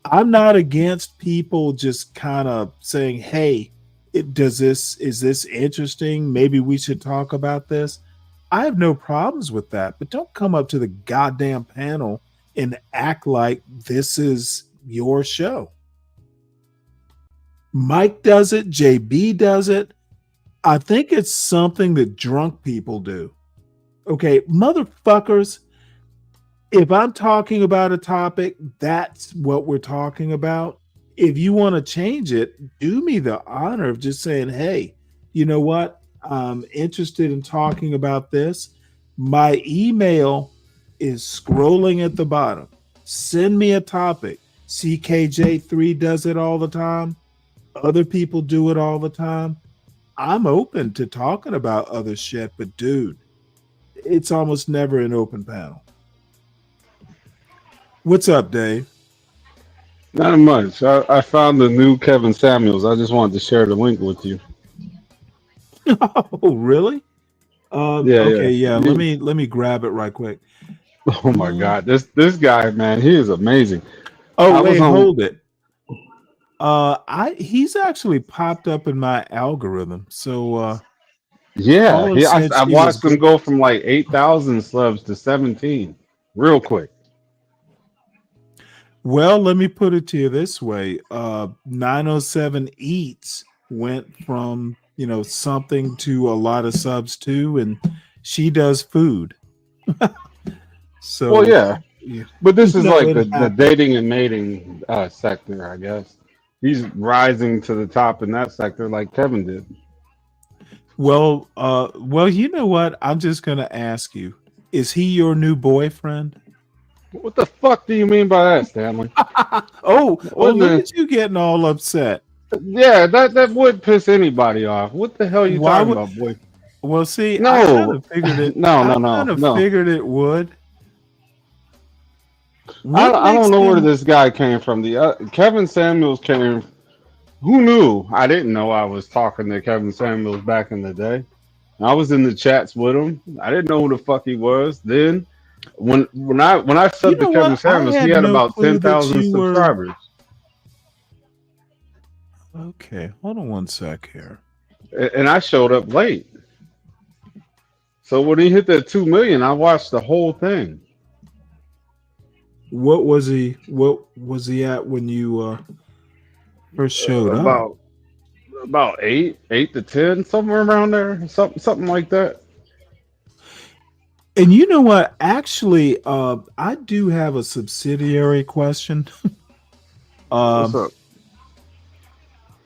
S3: I'm not against people just kind of saying, hey, is this interesting? Maybe we should talk about this. I have no problems with that, but don't come up to the goddamn panel and act like this is your show. Mike does it. JB does it. I think it's something that drunk people do. Okay, motherfuckers, if I'm talking about a topic, that's what we're talking about. If you want to change it, do me the honor of just saying, hey, you know what? I'm interested in talking about this. My email is scrolling at the bottom. Send me a topic. CKJ3 does it all the time. Other people do it all the time. I'm open to talking about other shit, but dude, it's almost never an open panel. What's up, Dave?
S21: Not much. I found the new Kevin Samuels. I just wanted to share the link with you.
S3: Oh, really? Okay, yeah. Let me grab it right quick.
S21: Oh my God, this guy, man, he is amazing.
S3: Oh, wait, hold it. He's actually popped up in my algorithm. So
S21: yeah, I watched him go from like 8,000 subs to 17 real quick.
S3: Well, let me put it to you this way. 907 Eats went from, something to a lot of subs too, and she does food. So
S21: well, yeah. But this is like the dating and mating sector, I guess. He's rising to the top in that sector like Kevin did.
S3: Well, you know what? I'm just gonna ask you: is he your new boyfriend?
S21: What the fuck do you mean by that, Stanley?
S3: Look at you getting all upset.
S21: Yeah, that would piss anybody off. What the hell are you talking about, boy?
S3: Well, see,
S21: no,
S3: I kind of figured it.
S21: No.
S3: Figured it would.
S21: I don't know where this guy came from. Kevin Samuels came. Who knew? I didn't know I was talking to Kevin Samuels back in the day. I was in the chats with him. I didn't know who the fuck he was. Then when I subbed to Kevin Samuels, he had about 10,000 subscribers.
S3: Okay, hold on one sec here.
S21: And I showed up late. So when he hit that 2 million, I watched the whole thing.
S3: What was he at when you first showed up?
S21: About 8 to 10, somewhere around there, something like that.
S3: And you know what? Actually, I do have a subsidiary question.
S21: What's up?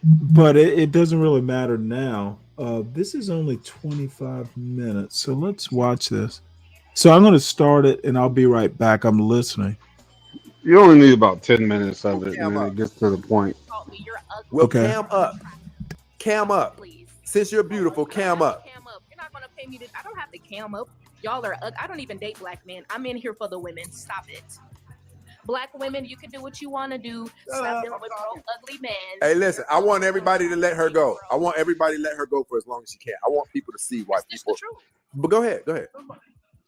S3: But it doesn't really matter now. This is only 25 minutes, so let's watch this. So I'm going to start it, and I'll be right back. I'm listening.
S21: You only need about 10 minutes of it, and then it gets to the point.
S1: Well,
S3: Okay.
S1: cam up. Cam up. Since you're beautiful, cam up.
S22: You're not gonna pay me to. I don't have to cam up. Y'all are. I don't even date black men. I'm in here for the women. Stop it. Black women, you can do what you want to do. Stop dealing with broke, ugly men.
S1: Hey, listen, I want everybody to let her go. I want everybody to let her go for as long as she can. I want people to see why people. But go ahead. Go ahead.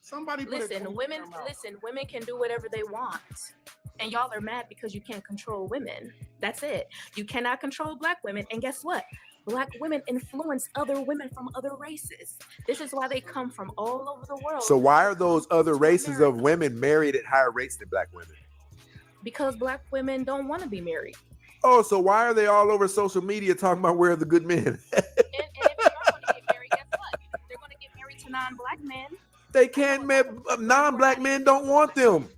S12: Somebody
S22: Listen, women. Listen, women can do whatever they want, and y'all are mad because you can't control women. That's it. You cannot control black women, and guess what? Black women influence other women from other races. This is why they come from all over the world.
S1: So why are those other races of women married at higher rates than black women?
S22: Because black women don't want to be married.
S1: Oh, so why are they all over social media talking about where are the good men?
S22: They're going to get married to non-black men.
S1: They can't. Non-black men don't want them.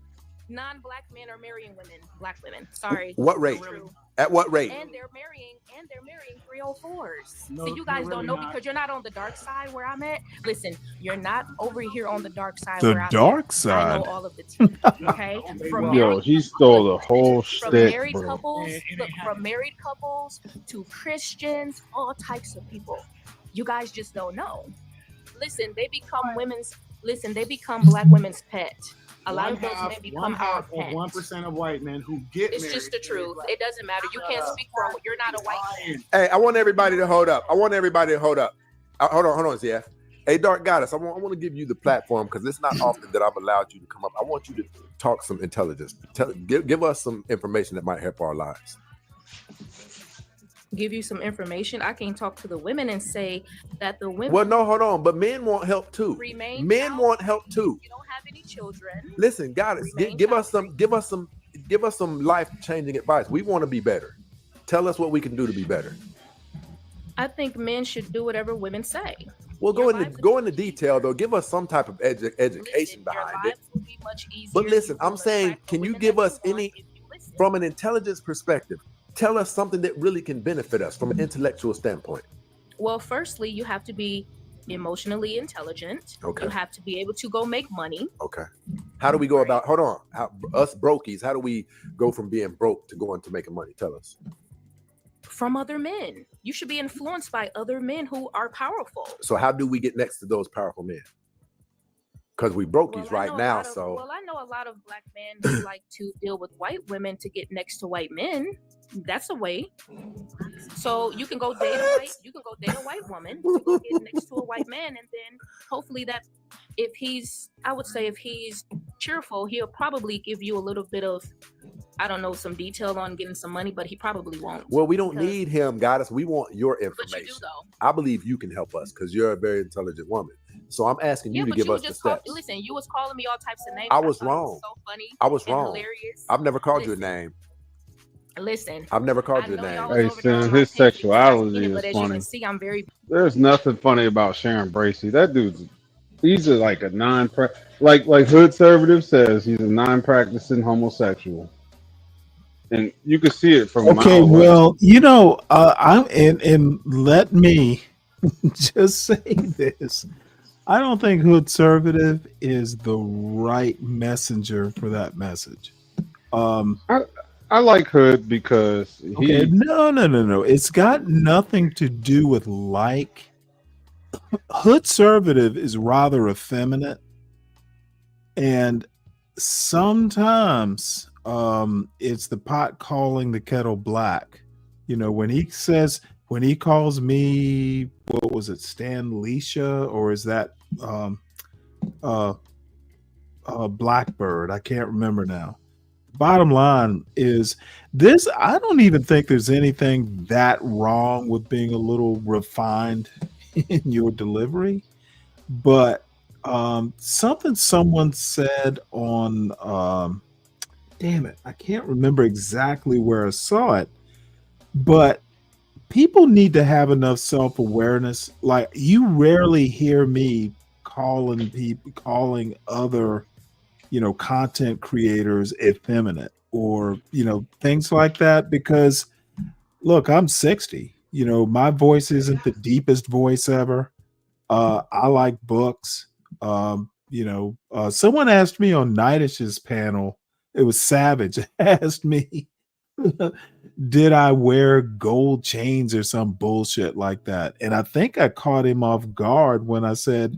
S22: Non-black men are marrying women, black women. Sorry.
S1: What rate? At what rate?
S22: And they're marrying 304s.
S1: No,
S22: So you guys
S1: they're
S22: don't
S1: really
S22: know
S1: not.
S22: because you're not on the dark side where I'm at. Listen, you're not over here on the dark side
S3: The
S22: where I'm
S3: dark
S22: at. I
S3: side.
S22: know all of the tea. Okay. From
S21: Yo, he stole the whole
S22: from
S21: stick,
S22: married
S21: bro.
S22: couples, look, from married couples to Christians, all types of people. You guys just don't know. Listen, they become they become black women's pet. A lot of those men become our pet.
S12: 1% of white men who get
S22: It's
S12: married.
S22: just the truth. It doesn't matter. You can't speak for. You're not a white man.
S1: Hey, I want everybody to hold up. Hold on, Zia. Hey, Dark Goddess, I want to give you the platform because it's not often that I've allowed you to come up. I want you to talk some intelligence. Give us some information that might help our lives.
S22: Give you some information. I can talk to the women and say that the women.
S1: Well, no, hold on. But men want help too. Men want help too.
S22: You don't have any children.
S1: Listen, Goddess, give us some life-changing advice. We want to be better. Tell us what we can do to be better.
S22: I think men should do whatever women say.
S1: Well, go into detail though. Give us some type of education behind it. But listen, I'm saying, can you give us any, from an intelligence perspective, tell us something that really can benefit us from an intellectual standpoint?
S22: Well, firstly, you have to be emotionally intelligent.
S1: Okay.
S22: You have to be able to go make money.
S1: Okay. How do we go about? Hold on, us brokies. How do we go from being broke to going to making money? Tell us.
S22: From other men. You should be influenced by other men who are powerful.
S1: So how do we get next to those powerful men? Because we brokies right now.
S22: Well, I know a lot of black men who like to deal with white women to get next to white men. That's a way. So you can go date a white woman to go get next to a white man, and then hopefully that if he's cheerful, he'll probably give you a little bit of, I don't know, some detail on getting some money, but he probably won't.
S1: Well, we don't need him, Goddess. We want your information.
S22: But you do, though.
S1: I believe you can help us because you're a very intelligent woman. So I'm asking you to give us the steps.
S22: Listen, you was calling me all types of names.
S1: I was
S22: thought it
S1: wrong.
S22: So funny.
S1: I was
S22: and
S1: wrong.
S22: Hilarious.
S1: I've never called you a name.
S22: Listen.
S21: I've never called
S22: you a name.
S21: Hey, Sam, his sexuality
S22: But
S21: is
S22: as you
S21: funny.
S22: can see, I'm very.
S21: There's nothing funny about Sharon Bracey. That dude's, he's like a like Hood Conservative says, he's a non-practicing homosexual. And you can see it from
S3: Okay,
S21: miles away.
S3: well, and let me just say this. I don't think Hood Conservative is the right messenger for that message.
S21: I like Hood because
S3: Okay, no. It's got nothing to do with like. Hood Conservative is rather effeminate, and sometimes it's the pot calling the kettle black. When he calls me, what was it, Stan Leisha, or is that Blackbird? I can't remember now. Bottom line is this: I don't even think there's anything that wrong with being a little refined in your delivery, but something someone said on damn it, I can't remember exactly where I saw it, but people need to have enough self-awareness. Like, you rarely hear me calling other, content creators effeminate or, things like that. Because look, I'm 60, my voice isn't the deepest voice ever. I like books. Someone asked me on Nightish's panel, it was Savage, asked me, did I wear gold chains or some bullshit like that? And I think I caught him off guard when I said,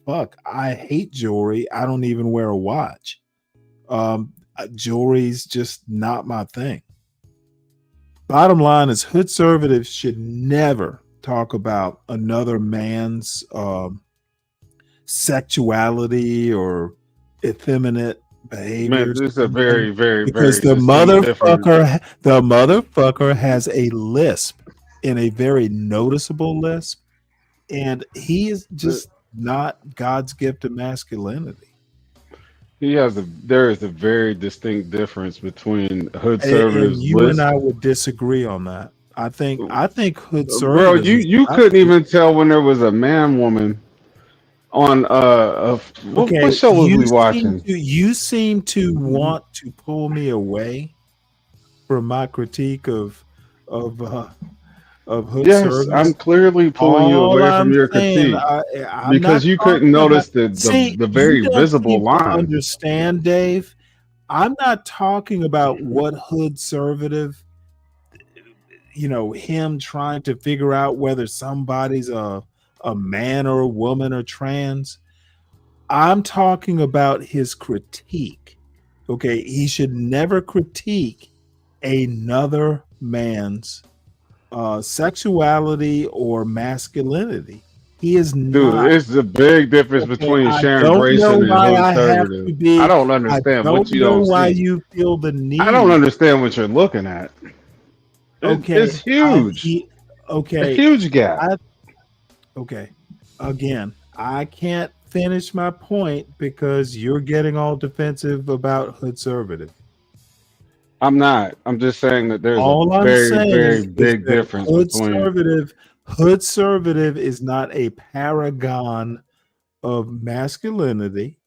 S3: fuck, I hate jewelry. I don't even wear a watch. Jewelry's just not my thing. Bottom line is, hood conservatives should never talk about another man's sexuality or effeminate behavior.
S21: Man, this is a very, very,
S3: because
S21: very
S3: the motherfucker has a lisp, and a very noticeable lisp, and he is just not God's gift to masculinity.
S21: There is a very distinct difference between hood
S3: And
S21: conservatives.
S3: you and I would disagree on that. I think hood
S21: Bro,
S3: conservatives.
S21: you couldn't even tell when there was a man woman on what show was we watching?
S3: You seem to want to pull me away from my critique of hood
S21: Yes,
S3: service.
S21: I'm clearly pulling you away from your critique because you couldn't notice the very visible line.
S3: Understand, Dave? I'm not talking about what hood conservative, him trying to figure out whether somebody's a man or a woman or trans. I'm talking about his critique. Okay, he should never critique another man's sexuality or masculinity. He is not.
S21: Dude, it's a big difference between Sharon Grayson and hood conservative. I don't understand what you don't
S3: why
S21: see.
S3: you feel the need.
S21: I don't understand what you're looking at. It's huge.
S3: Okay,
S21: a huge gap.
S3: Okay, again, I can't finish my point because you're getting all defensive about hood conservative.
S21: I'm not. I'm just saying that there's
S3: All
S21: a
S3: I'm
S21: very,
S3: saying
S21: very
S3: is
S21: big
S3: that
S21: difference
S3: hood
S21: between.
S3: conservative is not a paragon of masculinity,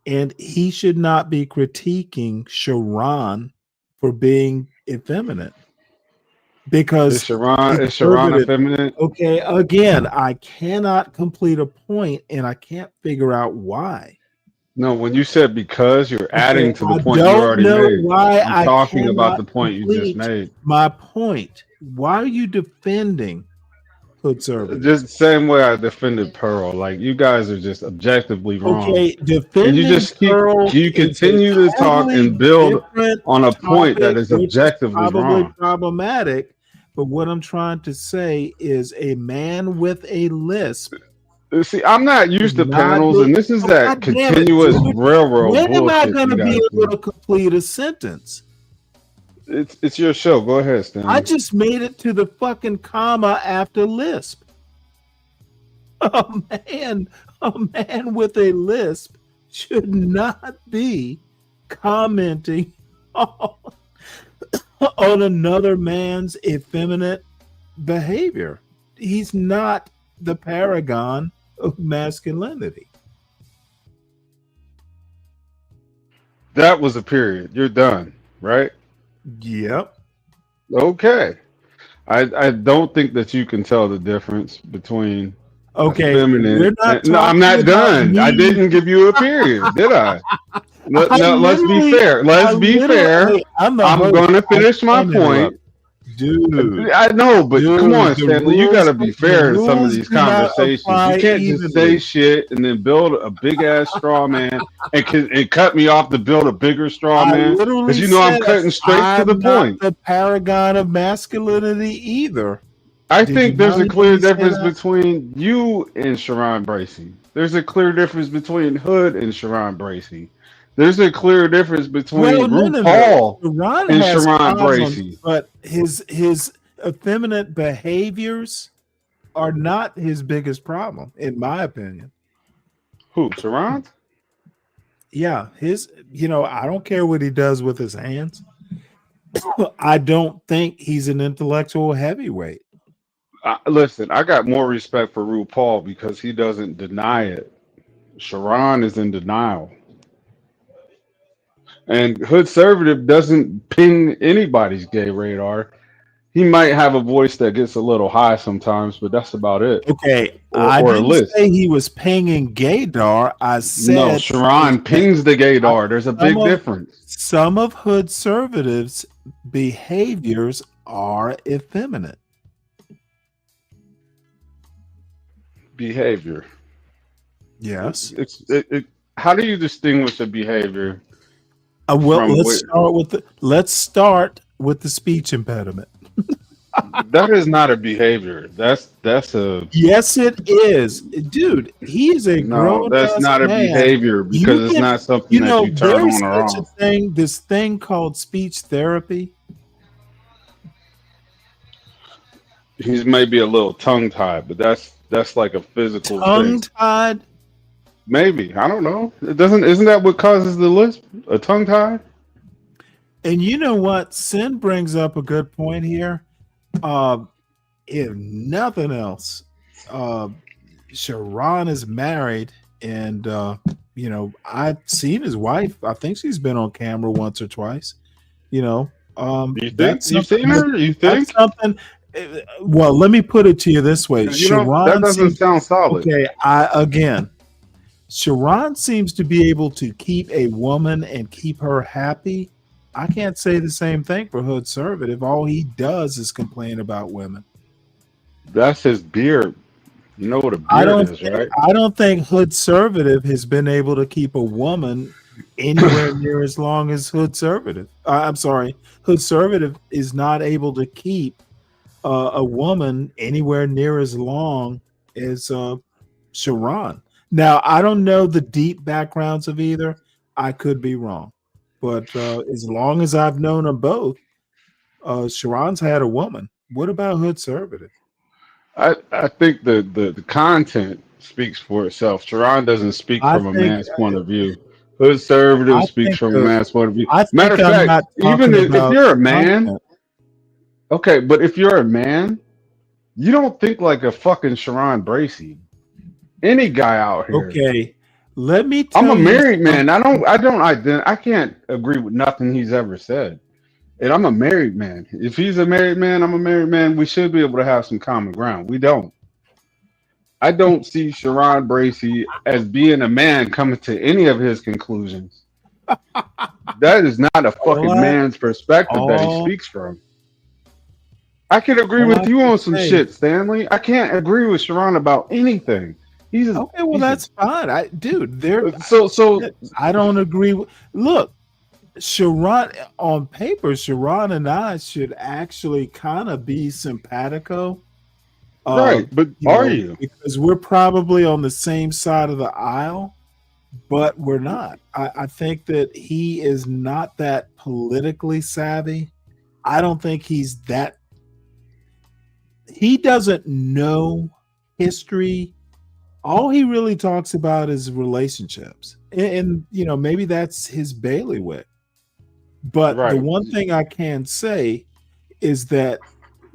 S3: and he should not be critiquing Sharon for being effeminate. Because
S21: Is Sharon effeminate?
S3: Okay, again, I cannot complete a point, and I can't figure out why.
S21: No, when you said because, you're adding to the point you
S3: don't
S21: already
S3: know
S21: made.
S3: why
S21: I'm
S3: I
S21: talking about the
S3: cannot
S21: point you just
S3: complete
S21: made.
S3: My point. Why are you defending hood conservative?
S21: Just the same way I defended Pearl. Like, you guys are just objectively wrong.
S3: Okay,
S21: And you
S3: defending
S21: just
S3: Pearl
S21: you
S3: is a
S21: continue to talk
S3: totally
S21: and build
S3: different
S21: on a point that
S3: topic,
S21: is
S3: which
S21: objectively
S3: probably
S21: wrong.
S3: problematic. But what I'm trying to say is, a man with a lisp.
S21: See, I'm not used to
S3: Not
S21: panels,
S3: be-
S21: and this is
S3: Oh,
S21: that
S3: God damn it,
S21: continuous
S3: dude.
S21: railroad
S3: When am I
S21: bullshit
S3: going
S21: you
S3: to
S21: guys
S3: be able
S21: do.
S3: to complete a sentence?
S21: It's your show. Go ahead, Stan.
S3: I just made it to the fucking comma after lisp. A man with a lisp should not be commenting on another man's effeminate behavior. He's not the paragon of masculinity.
S21: That was a period. You're done, right?
S3: Yep.
S21: Okay. I don't think that you can tell the difference between
S3: Okay,
S21: feminine.
S3: we're not
S21: No, I'm not
S3: talking about
S21: done. I
S3: me.
S21: didn't give you a period, did I? No, let's be fair. Let's be fair.
S3: I'm
S21: going to finish my point.
S3: Dude,
S21: I know, but come on,
S3: the
S21: Stanley. You got to be fair to some of
S3: rules
S21: these
S3: do not
S21: conversations.
S3: apply
S21: You can't just say
S3: evenly.
S21: shit and then build a big ass straw man and cut me off to build a bigger straw
S3: I
S21: man.
S3: literally
S21: Because you know I'm
S3: said
S21: cutting straight to
S3: I'm
S21: the
S3: not
S21: point.
S3: the paragon of masculinity either.
S21: I
S3: Did
S21: think
S3: you
S21: there's
S3: not
S21: a clear
S3: hear me say
S21: difference
S3: that?
S21: between you and Sharon Bracey. There's a clear difference between Hood and Sharon Bracey. There's a clear difference between
S3: Well, no.
S21: RuPaul
S3: Sharon
S21: and
S3: has
S21: Sharon
S3: problems,
S21: Bracey.
S3: but his effeminate behaviors are not his biggest problem, in my opinion.
S21: Who, Sharon?
S3: Yeah, I don't care what he does with his hands. I don't think he's an intellectual heavyweight.
S21: Listen, I got more respect for RuPaul because he doesn't deny it. Sharon is in denial. And Hood Conservative doesn't ping anybody's gay radar. He might have a voice that gets a little high sometimes, but that's about it.
S3: Okay,
S21: Or
S3: I
S21: a
S3: didn't
S21: list.
S3: say he was pinging gaydar. I
S21: No,
S3: said
S21: Sharon pings the gaydar. There's a big difference.
S3: Some of Hood Conservatives' behaviors are effeminate.
S21: Behavior.
S3: Yes.
S21: How do you distinguish a behavior?
S3: Well,
S21: from
S3: let's start with the speech impediment.
S21: That is not a behavior. That's a
S3: Yes, it is, dude. He is a
S21: no.
S3: grown.
S21: That's not a
S3: man.
S21: behavior because
S3: You
S21: it's
S3: can-
S21: not something
S3: You
S21: that
S3: know,
S21: you turn
S3: there's
S21: on or
S3: such a
S21: off.
S3: thing. This thing called speech therapy.
S21: He's maybe a little tongue tied, but that's like a physical
S3: Tongue
S21: thing.
S3: tied.
S21: Maybe I don't know. It doesn't. Isn't that what causes the lisp? A tongue tie?
S3: And you know what? Sin brings up a good point here. If nothing else, Sharon is married, and you know, I've seen his wife. I think she's been on camera once or twice. You know,
S21: You think
S3: that's
S21: you've
S3: something
S21: seen her? You think?
S3: that's something. Well, let me put it to you this way:
S21: You know, that
S3: Sharon
S21: doesn't
S3: seems
S21: sound solid.
S3: okay. Sharon seems to be able to keep a woman and keep her happy. I can't say the same thing for Hood Conservative. All he does is complain about women.
S21: That's his beard. You know what a
S3: I
S21: beard
S3: don't.
S21: is, right?
S3: I don't think Hood Conservative has been able to keep a woman anywhere near as long as Hood Conservative. I'm sorry, Hood Conservative is not able to keep a woman anywhere near as long as Sharon. Now, I don't know the deep backgrounds of either. I could be wrong, but as long as I've known them both, Sharon's had a woman. What about Hood Conservative?
S21: I think the content speaks for itself. Sharon doesn't speak
S3: I
S21: from a
S3: think
S21: man's point of view. Hood Conservative
S3: I
S21: speaks
S3: think
S21: from a man's point of view.
S3: I think
S21: Matter of
S3: I'm not
S21: fact, even
S3: talking
S21: if
S3: about
S21: you're a man,
S3: content.
S21: okay, but if you're a man, you don't think like a fucking Sharon Bracey. Any guy out here.
S3: Okay, let me
S21: I'm
S3: tell
S21: a
S3: you
S21: married man.
S3: something.
S21: I can't agree with nothing he's ever said. And I'm a married man. If he's a married man, I'm a married man. We should be able to have some common ground. We don't. I don't see Sharon Bracey as being a man coming to any of his conclusions. That is not a
S3: All
S21: fucking
S3: I,
S21: man's perspective that he
S3: all,
S21: speaks from. I can agree
S3: all I
S21: with you
S3: can
S21: on some
S3: say.
S21: shit, Stanley. I can't agree with Sharon about anything.
S3: Okay, well that's fine. Dude,
S21: so
S3: I don't agree with. Look, Sharon on paper, Sharon and I should actually kind of be simpatico.
S21: Right, but are you?
S3: Because we're probably on the same side of the aisle, but we're not. I think that he is not that politically savvy. I don't think he's that. He doesn't know history. All he really talks about is relationships, and you know, maybe that's his bailiwick. But the
S21: Right.
S3: one thing I can say is that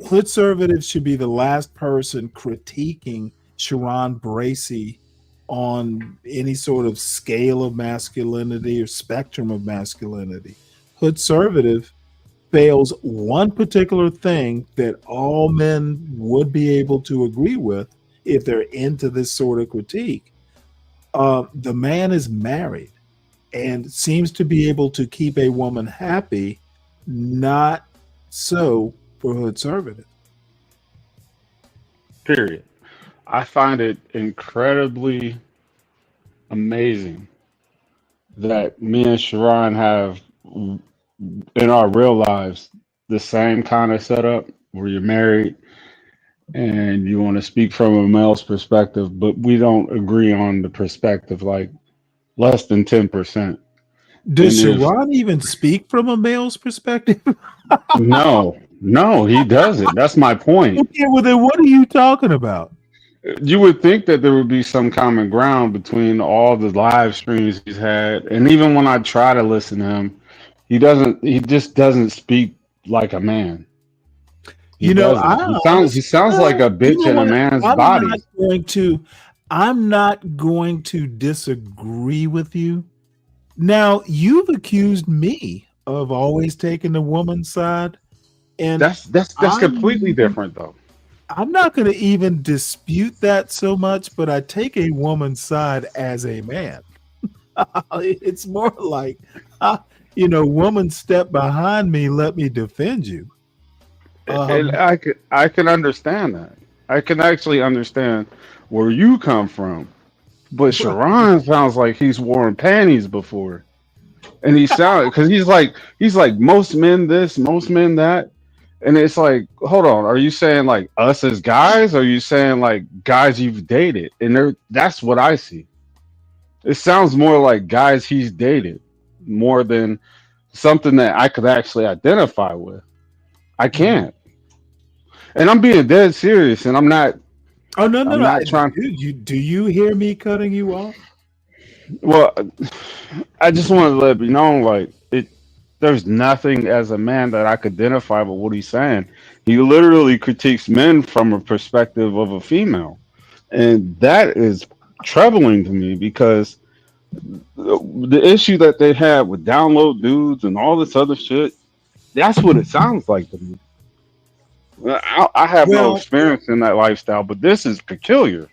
S3: Hood Conservative should be the last person critiquing Sharon Bracey on any sort of scale of masculinity or spectrum of masculinity. Hood Conservative fails one particular thing that all men would be able to agree with if they're into this sort of critique. The man is married and seems to be able to keep a woman happy, not so for Hood Conservative.
S21: Period. I find it incredibly amazing that me and Sharon have in our real lives the same kind of setup where you're married and you want to speak from a male's perspective, but we don't agree on the perspective like less than 10%.
S3: Does
S21: And if
S3: Sharon even speak from a male's perspective?
S21: no, he doesn't. That's my point.
S3: Okay, well then what are you talking about?
S21: You would think that there would be some common ground between all the live streams he's had, and even when I try to listen to him, he just doesn't speak like a man. He
S3: You know,
S21: doesn't. He sounds like a bitch in a man's
S3: I'm
S21: body.
S3: not going to. I'm not going to disagree with you. Now, you've accused me of always taking the woman's side, and
S21: That's completely different though.
S3: I'm not going to even dispute that so much, but I take a woman's side as a man. It's more like, woman, step behind me, let me defend you.
S21: And I can understand that. I can actually understand where you come from. But Sharon sounds like he's worn panties before. And he sounds because he's like most men this, most men that. And it's like, hold on, are you saying like us as guys? Or are you saying like guys you've dated? And that's what I see. It sounds more like guys he's dated more than something that I could actually identify with. I can't. And I'm being dead serious, and I'm not.
S3: Oh no,
S21: I'm not trying.
S3: Do you hear me cutting you off?
S21: Well, I just want to let it be known, like there's nothing as a man that I could identify with what he's saying. He literally critiques men from a perspective of a female, and that is troubling to me because the issue that they have with download dudes and all this other shit, that's what it sounds like to me. I have no experience in that lifestyle, but this is peculiar.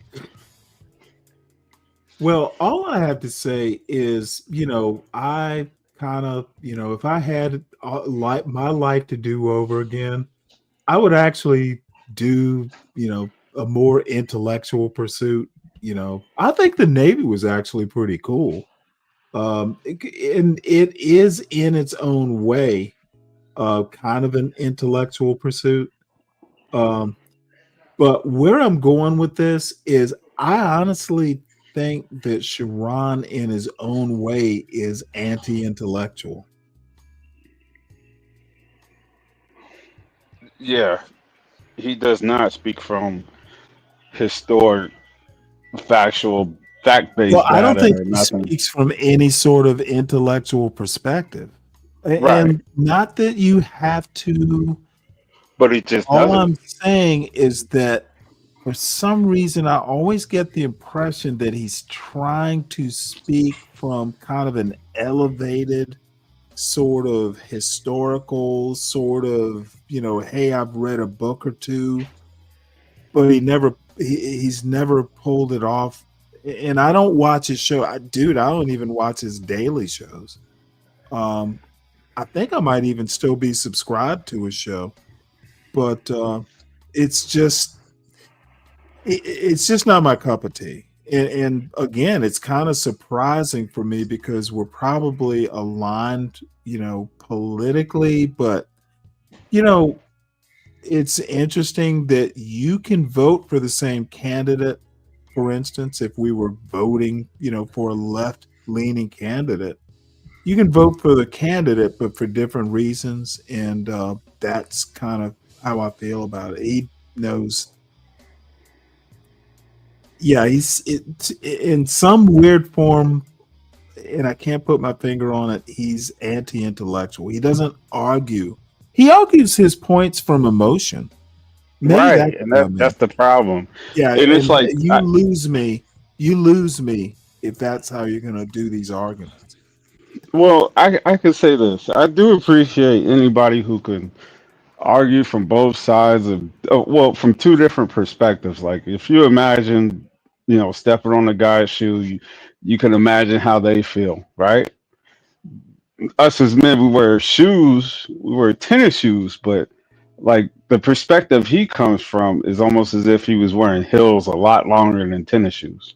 S3: Well, all I have to say is, I kind of, if I had my life to do over again, I would actually do, a more intellectual pursuit. I think the Navy was actually pretty cool. And it is in its own way, kind of an intellectual pursuit. But where I'm going with this is I honestly think that Sharon in his own way is anti-intellectual.
S21: Yeah, he does not speak from historic, fact-based
S3: Well, I don't
S21: data
S3: think
S21: or
S3: he
S21: nothing.
S3: speaks from any sort of intellectual perspective.
S21: Right.
S3: And not that you have to.
S21: But he just
S3: All
S21: doesn't.
S3: I'm saying is that for some reason, I always get the impression that he's trying to speak from kind of an elevated sort of historical sort of, hey, I've read a book or two, but he's never pulled it off. And I don't watch his show. I don't even watch his daily shows. I think I might even still be subscribed to his show. But it's just not my cup of tea. And again, it's kind of surprising for me because we're probably aligned, politically. But, it's interesting that you can vote for the same candidate. For instance, if we were voting, for a left-leaning candidate, you can vote for the candidate, but for different reasons. And that's kind of how I feel about it. He knows. Yeah, he's in some weird form, and I can't put my finger on it. He's anti-intellectual. He doesn't argue. He argues his points from emotion. Maybe
S21: Right, and that's the problem.
S3: yeah,
S21: And it's like
S3: you lose me. You lose me if that's how you're going to do these arguments.
S21: well, I can say this. I do appreciate anybody who can argue from both sides of from two different perspectives. Like if you imagine, stepping on a guy's shoe, you can imagine how they feel, right? Us as men, we wear tennis shoes, but like the perspective he comes from is almost as if he was wearing heels a lot longer than tennis shoes.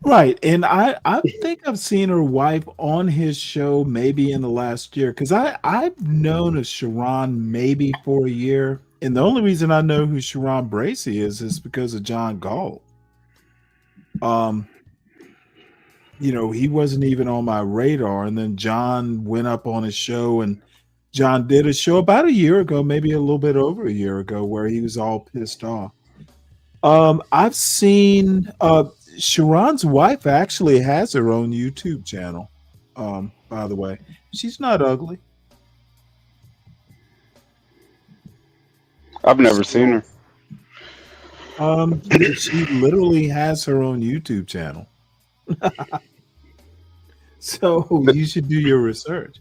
S3: Right. And I think I've seen her wife on his show maybe in the last year because I've known of Sharon maybe for a year. And the only reason I know who Sharon Bracey is because of John Galt. He wasn't even on my radar. And then John went up on his show, and John did a show about a year ago, maybe a little bit over a year ago, where he was all pissed off. I've seen Sharon's wife actually has her own YouTube channel. By the way, she's not ugly.
S21: I've never seen her.
S3: She literally has her own YouTube channel. So you should do your research.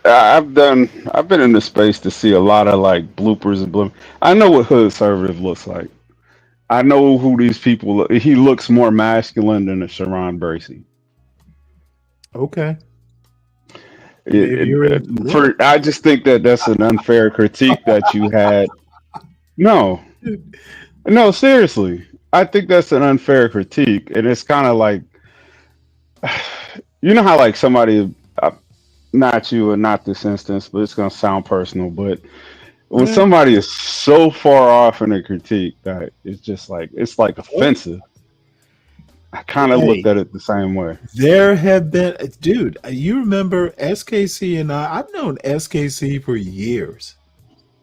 S21: I've been in the space to see a lot of like bloopers and bloom. I know what Hood Conservative looks like. I know who these people look. He looks more masculine than a Sharon Bracey.
S3: Okay.
S21: I just think that that's an unfair critique that you had. No, seriously. I think that's an unfair critique, and it's kind of like, you know how like somebody, not you and not this instance, but it's gonna sound personal, but when somebody is so far off in a critique that it's just like it's like offensive. I kind of looked at it the same way.
S3: There have been, dude, you remember SKC and I've known SKC for years.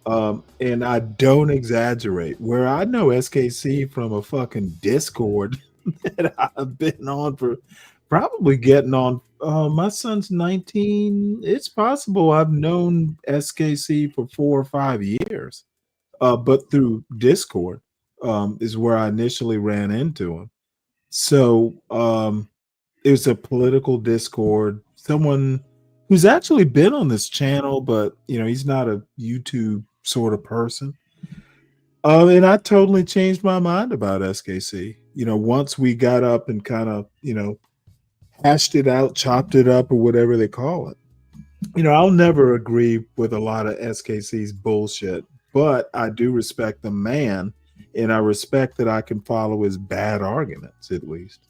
S3: And I don't exaggerate. Where I know SKC from a fucking Discord that I've been on for probably getting on. My son's 19. It's possible I've known SKC for 4 or 5 years. But through Discord is where I initially ran into him. So it was a political Discord. Someone who's actually been on this channel, but he's not a YouTube sort of person. And I totally changed my mind about SKC. Once we got up and kind of, hashed it out, chopped it up, or whatever they call it. I'll never agree with a lot of SKC's bullshit, but I do respect the man. And I respect that I can follow his bad arguments, at least.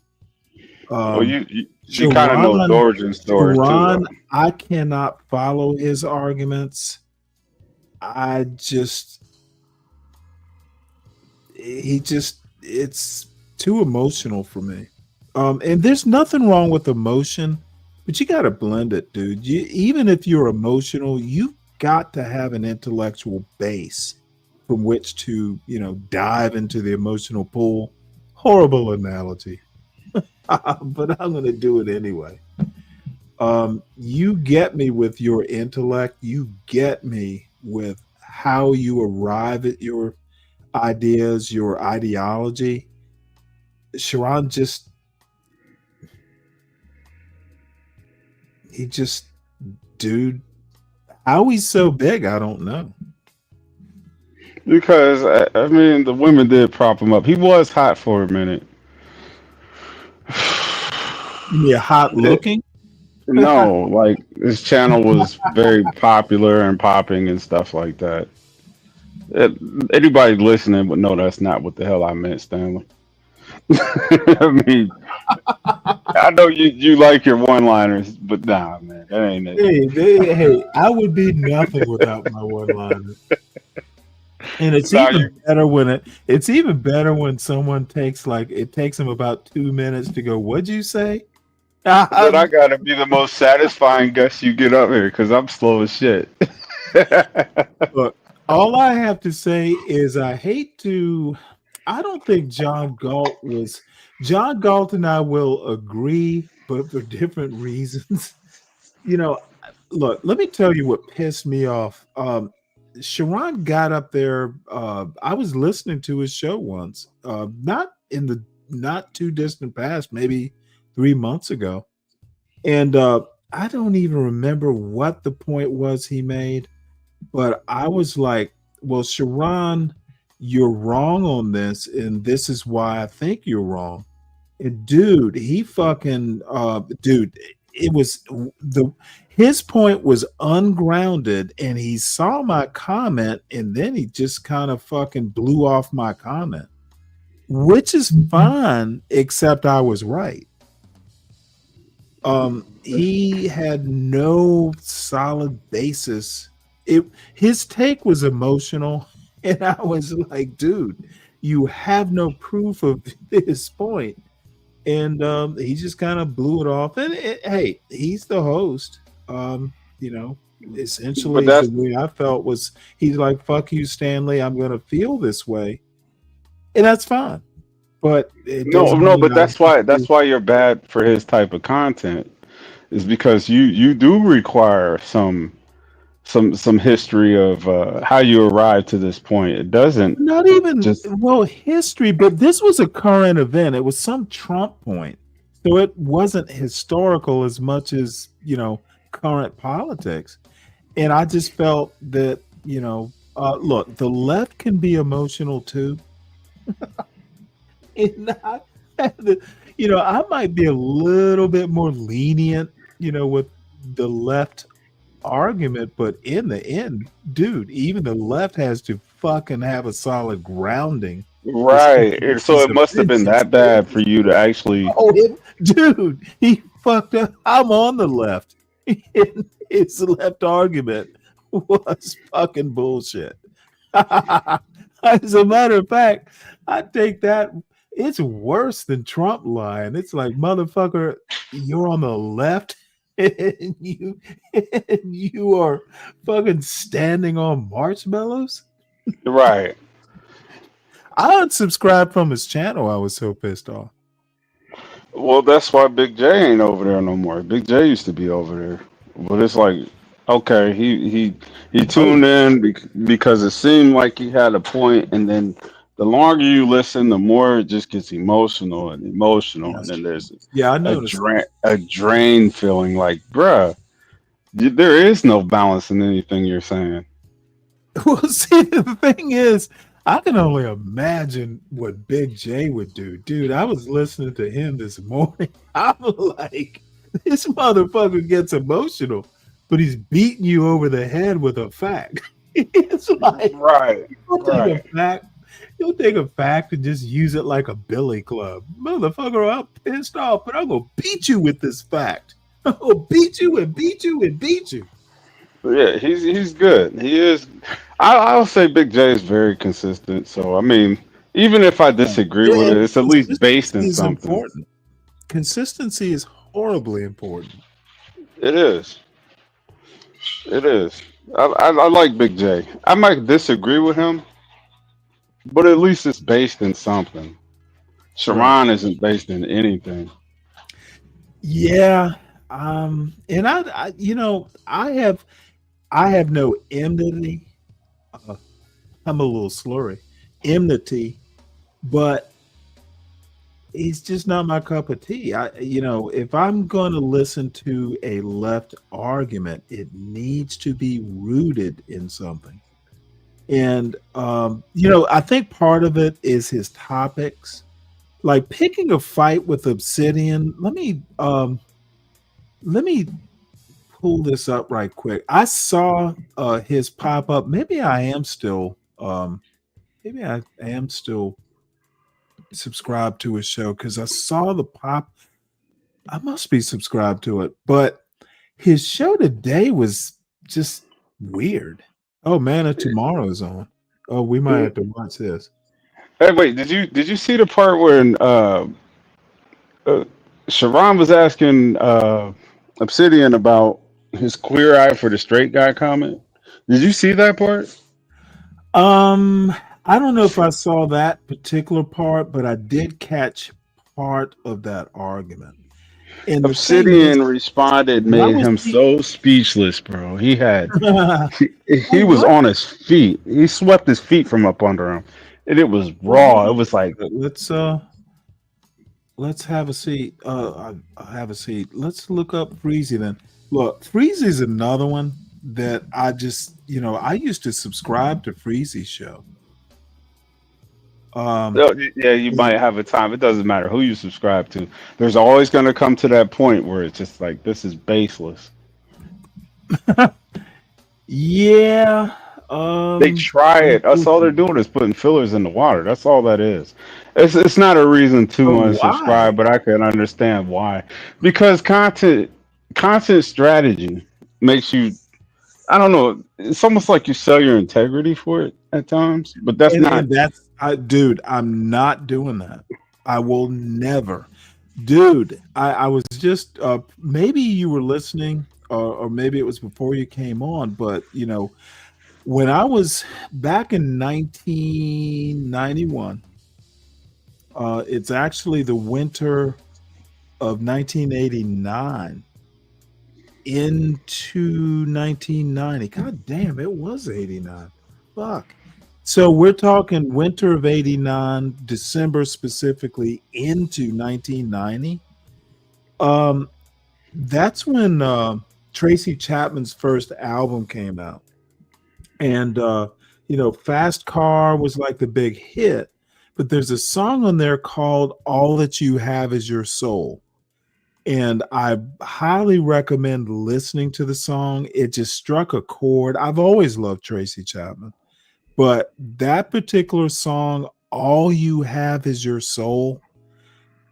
S21: Well, you kind of know the origin story too.
S3: I cannot follow his arguments. It's too emotional for me. And there's nothing wrong with emotion, but you got to blend it, dude. Even if you're emotional, you've got to have an intellectual base from which to, dive into the emotional pool. Horrible analogy, but I'm going to do it anyway. You get me with your intellect. You get me with how you arrive at your ideas, your ideology. Sharon dude, how he's so big, I don't know.
S21: Because I mean, the women did prop him up. He was hot for a minute.
S3: Yeah, hot looking?
S21: No, like his channel was very popular and popping and stuff like that. Anybody listening would know that's not what the hell I meant, Stanley. I mean, I know you like your one-liners, but nah, man, that ain't it.
S3: Hey, I would be nothing without my one-liners. And it's even better when someone takes them about 2 minutes to go, what'd you say?
S21: But I gotta be the most satisfying guest you get up here because I'm slow as shit.
S3: Look, all I have to say is I don't think John Galt and I will agree, but for different reasons. Look, let me tell you what pissed me off. Sharon got up there. I was listening to his show once, not in the not too distant past, maybe 3 months ago. And I don't even remember what the point was he made, but I was like, well, Sharon, you're wrong on this, and this is why I think you're wrong. And dude, he fucking it was his point was ungrounded, and he saw my comment, and then he just kind of fucking blew off my comment, which is fine, except I was right. He had no solid basis. His take was emotional, and I was like, dude, you have no proof of his point. And he just kind of blew it off. And hey, he's the host. Essentially the way I felt was he's like, fuck you, Stanley, I'm gonna feel this way. And that's fine. But
S21: but that's why you're bad for his type of content, is because you do require some some history of how you arrived to this point. It doesn't
S3: Not even
S21: just
S3: history, but this was a current event. It was some Trump point, so it wasn't historical as much as current politics. And I just felt that look, the left can be emotional too. And I might be a little bit more lenient, with the left argument, but in the end, dude, even the left has to fucking have a solid grounding.
S21: right. And so it must have been that bad for you to actually.
S3: Dude, he fucked up. I'm on the left. His left argument was fucking bullshit. As a matter of fact, I take that. It's worse than Trump lying. It's like, motherfucker, you're on the left and you are fucking standing on marshmallows.
S21: Right.
S3: I unsubscribed from his channel. I was so pissed off.
S21: Well, that's why Big J ain't over there no more. Big J used to be over there, but it's like, okay, he tuned in because it seemed like he had a point, and then the longer you listen, the more it just gets emotional, and then there's
S3: I noticed
S21: a drain feeling. Like, bruh, there is no balance in anything you're saying.
S3: Well, see, the thing is, I can only imagine what Big J would do. Dude, I was listening to him this morning. I'm like, this motherfucker gets emotional, but he's beating you over the head with a fact. It's like, He'll take a fact and just use it like a billy club. Motherfucker, I'm pissed off, but I'm going to beat you with this fact. I'm going to beat you and beat you and beat you.
S21: Yeah, he's good. He is. I'll say Big J is very consistent. So I mean, even if I disagree with it, it's at least based in something.
S3: Important. Consistency is horribly important.
S21: It is. It is. I like Big J. I might disagree with him, but at least it's based in something. Sharon isn't based in anything.
S3: Yeah. And I have no enmity. I'm a little slurry. Enmity, but it's just not my cup of tea. If I'm going to listen to a left argument, it needs to be rooted in something. And I think part of it is his topics. Like picking a fight with Obsidian. Let me pull this up right quick. I saw his pop up. Maybe I am still subscribed to his show because I saw the pop. I must be subscribed to it, but his show today was just weird. Oh, Man of Tomorrow is on. Oh, we might have to watch this.
S21: Hey, wait, did you see the part where Sharon was asking Obsidian about his queer eye for the straight guy comment? Did you see that part?
S3: I don't know if I saw that particular part, but I did catch part of that argument. And
S21: Obsidian responded, made him so speechless, bro. He he was on his feet. He swept his feet from up under him, and it was raw. It was like,
S3: let's have a seat. I have a seat. Let's look up Freezy then. Look, Freezy is another one that I just, I used to subscribe to Freezy's show.
S21: Yeah, you might have a time. It doesn't matter who you subscribe to. There's always going to come to that point where it's just like, this is baseless.
S3: Yeah.
S21: They try it. That's all they're doing is putting fillers in the water. That's all that is. It's not a reason to unsubscribe, but I can understand why. Because content strategy makes you, I don't know, it's almost like you sell your integrity for it at times, but that's not.
S3: Dude, I'm not doing that. I will never. Dude, I was just, maybe you were listening or maybe it was before you came on, but when I was back in 1991, it's actually the winter of 1989. into 1990. God damn, it was 89. Fuck. So we're talking winter of 89, December specifically into 1990. That's when Tracy Chapman's first album came out. And Fast Car was like the big hit, but there's a song on there called All That You Have Is Your Soul. And I highly recommend listening to the song. It just struck a chord. I've always loved Tracy Chapman, but that particular song, All You Have Is Your Soul,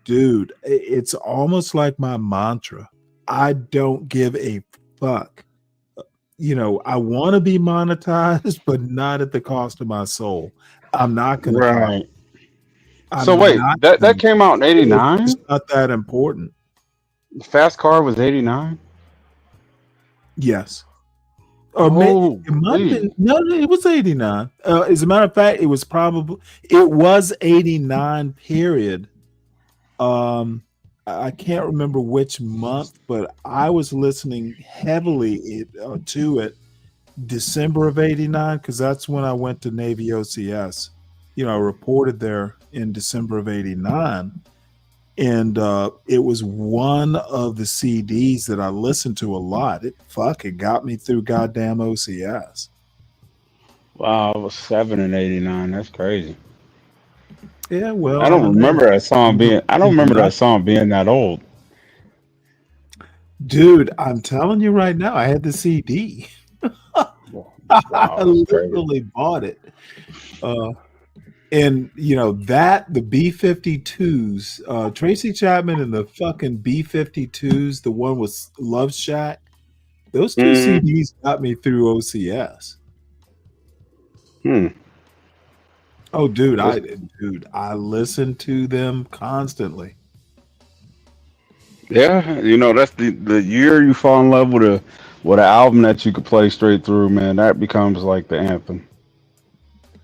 S3: dude, it's almost like my mantra. I don't give a fuck. I want to be monetized, but not at the cost of my soul. I'm not going to.
S21: Right. So wait, that came out in 89?
S3: It's not that important.
S21: Fast Car was 89?
S3: Yes. Or maybe it might have been, no, it was 89. As a matter of fact, it was 89, period. I can't remember which month, but I was listening heavily to it December of 89, because that's when I went to Navy OCS. I reported there in December of 89. And it was one of the CDs that I listened to a lot. It got me through goddamn OCS.
S21: Wow, I was 7 in 89. That's crazy.
S3: Yeah, well,
S21: I don't remember that song being that old.
S3: Dude, I'm telling you right now, I had the CD. I literally bought it. And the B-52s, Tracy Chapman and the fucking B-52s, the one with Love Shack, those two CDs got me through OCS. Oh, dude, I listen to them constantly.
S21: Yeah, that's the year you fall in love with an album that you could play straight through, man. That becomes like the anthem.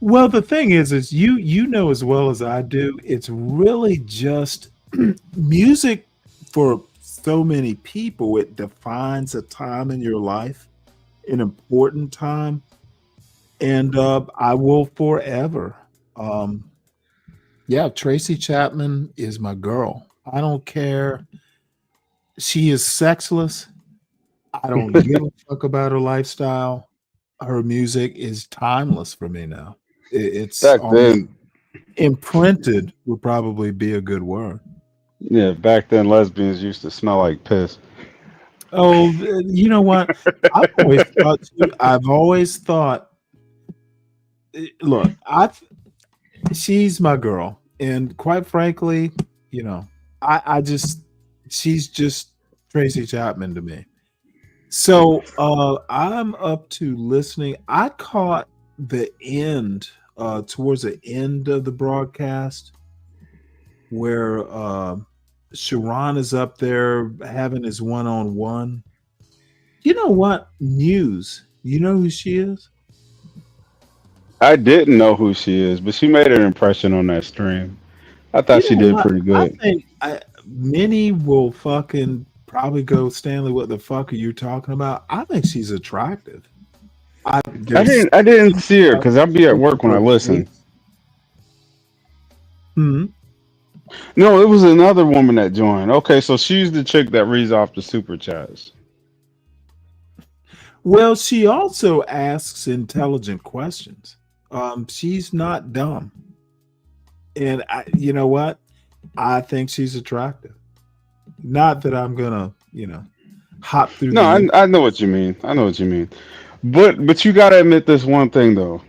S3: Well, the thing is you know as well as I do, it's really just music for so many people. It defines a time in your life, an important time, and I will forever. Tracy Chapman is my girl. I don't care. She is sexless. I don't give a fuck about her lifestyle. Her music is timeless for me now. It's
S21: back then.
S3: Imprinted would probably be a good word.
S21: Yeah, back then lesbians used to smell like piss.
S3: Oh, you know what? I've always thought. Look, she's my girl, and quite frankly, she's just Tracy Chapman to me. So I'm up to listening. I caught the end, towards the end of the broadcast, where Sharon is up there having his one-on-one. You know what? Muse. You know who she is?
S21: I didn't know who she is, but she made an impression on that stream. I thought she did pretty good.
S3: I think many will fucking probably go, Stanley, what the fuck are you talking about? I think she's attractive.
S21: I didn't see her because I'll be at work when I listen.
S3: Hmm.
S21: No, it was another woman that joined. Okay, so she's the chick that reads off the super chats.
S3: Well, she also asks intelligent questions. She's not dumb. And you know what? I think she's attractive. Not that I'm gonna, hop through.
S21: No, I know what you mean. But you gotta admit this one thing though.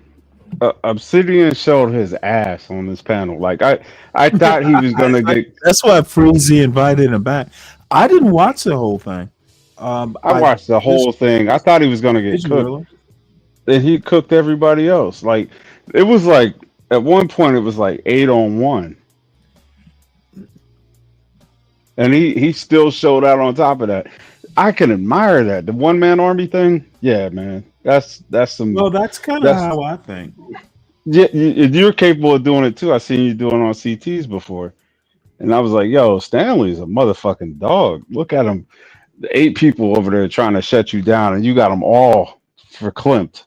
S21: Obsidian showed his ass on this panel. Like I thought he was gonna get.
S3: That's why Freezy invited him back. I didn't watch the whole thing.
S21: I watched the whole thing. I thought he was gonna get cooked.
S3: Really?
S21: And he cooked everybody else. Like it was like at one point it was like 8-on-1. And he still showed out on top of that. I can admire that. The one-man army thing, yeah, man. That's some.
S3: Well, that's kind of how I think.
S21: Yeah, you're capable of doing it too. I seen you doing it on CTs before, and I was like, "Yo, Stanley's a motherfucking dog. Look at him." the 8 people over there trying to shut you down, and you got them all verklempt.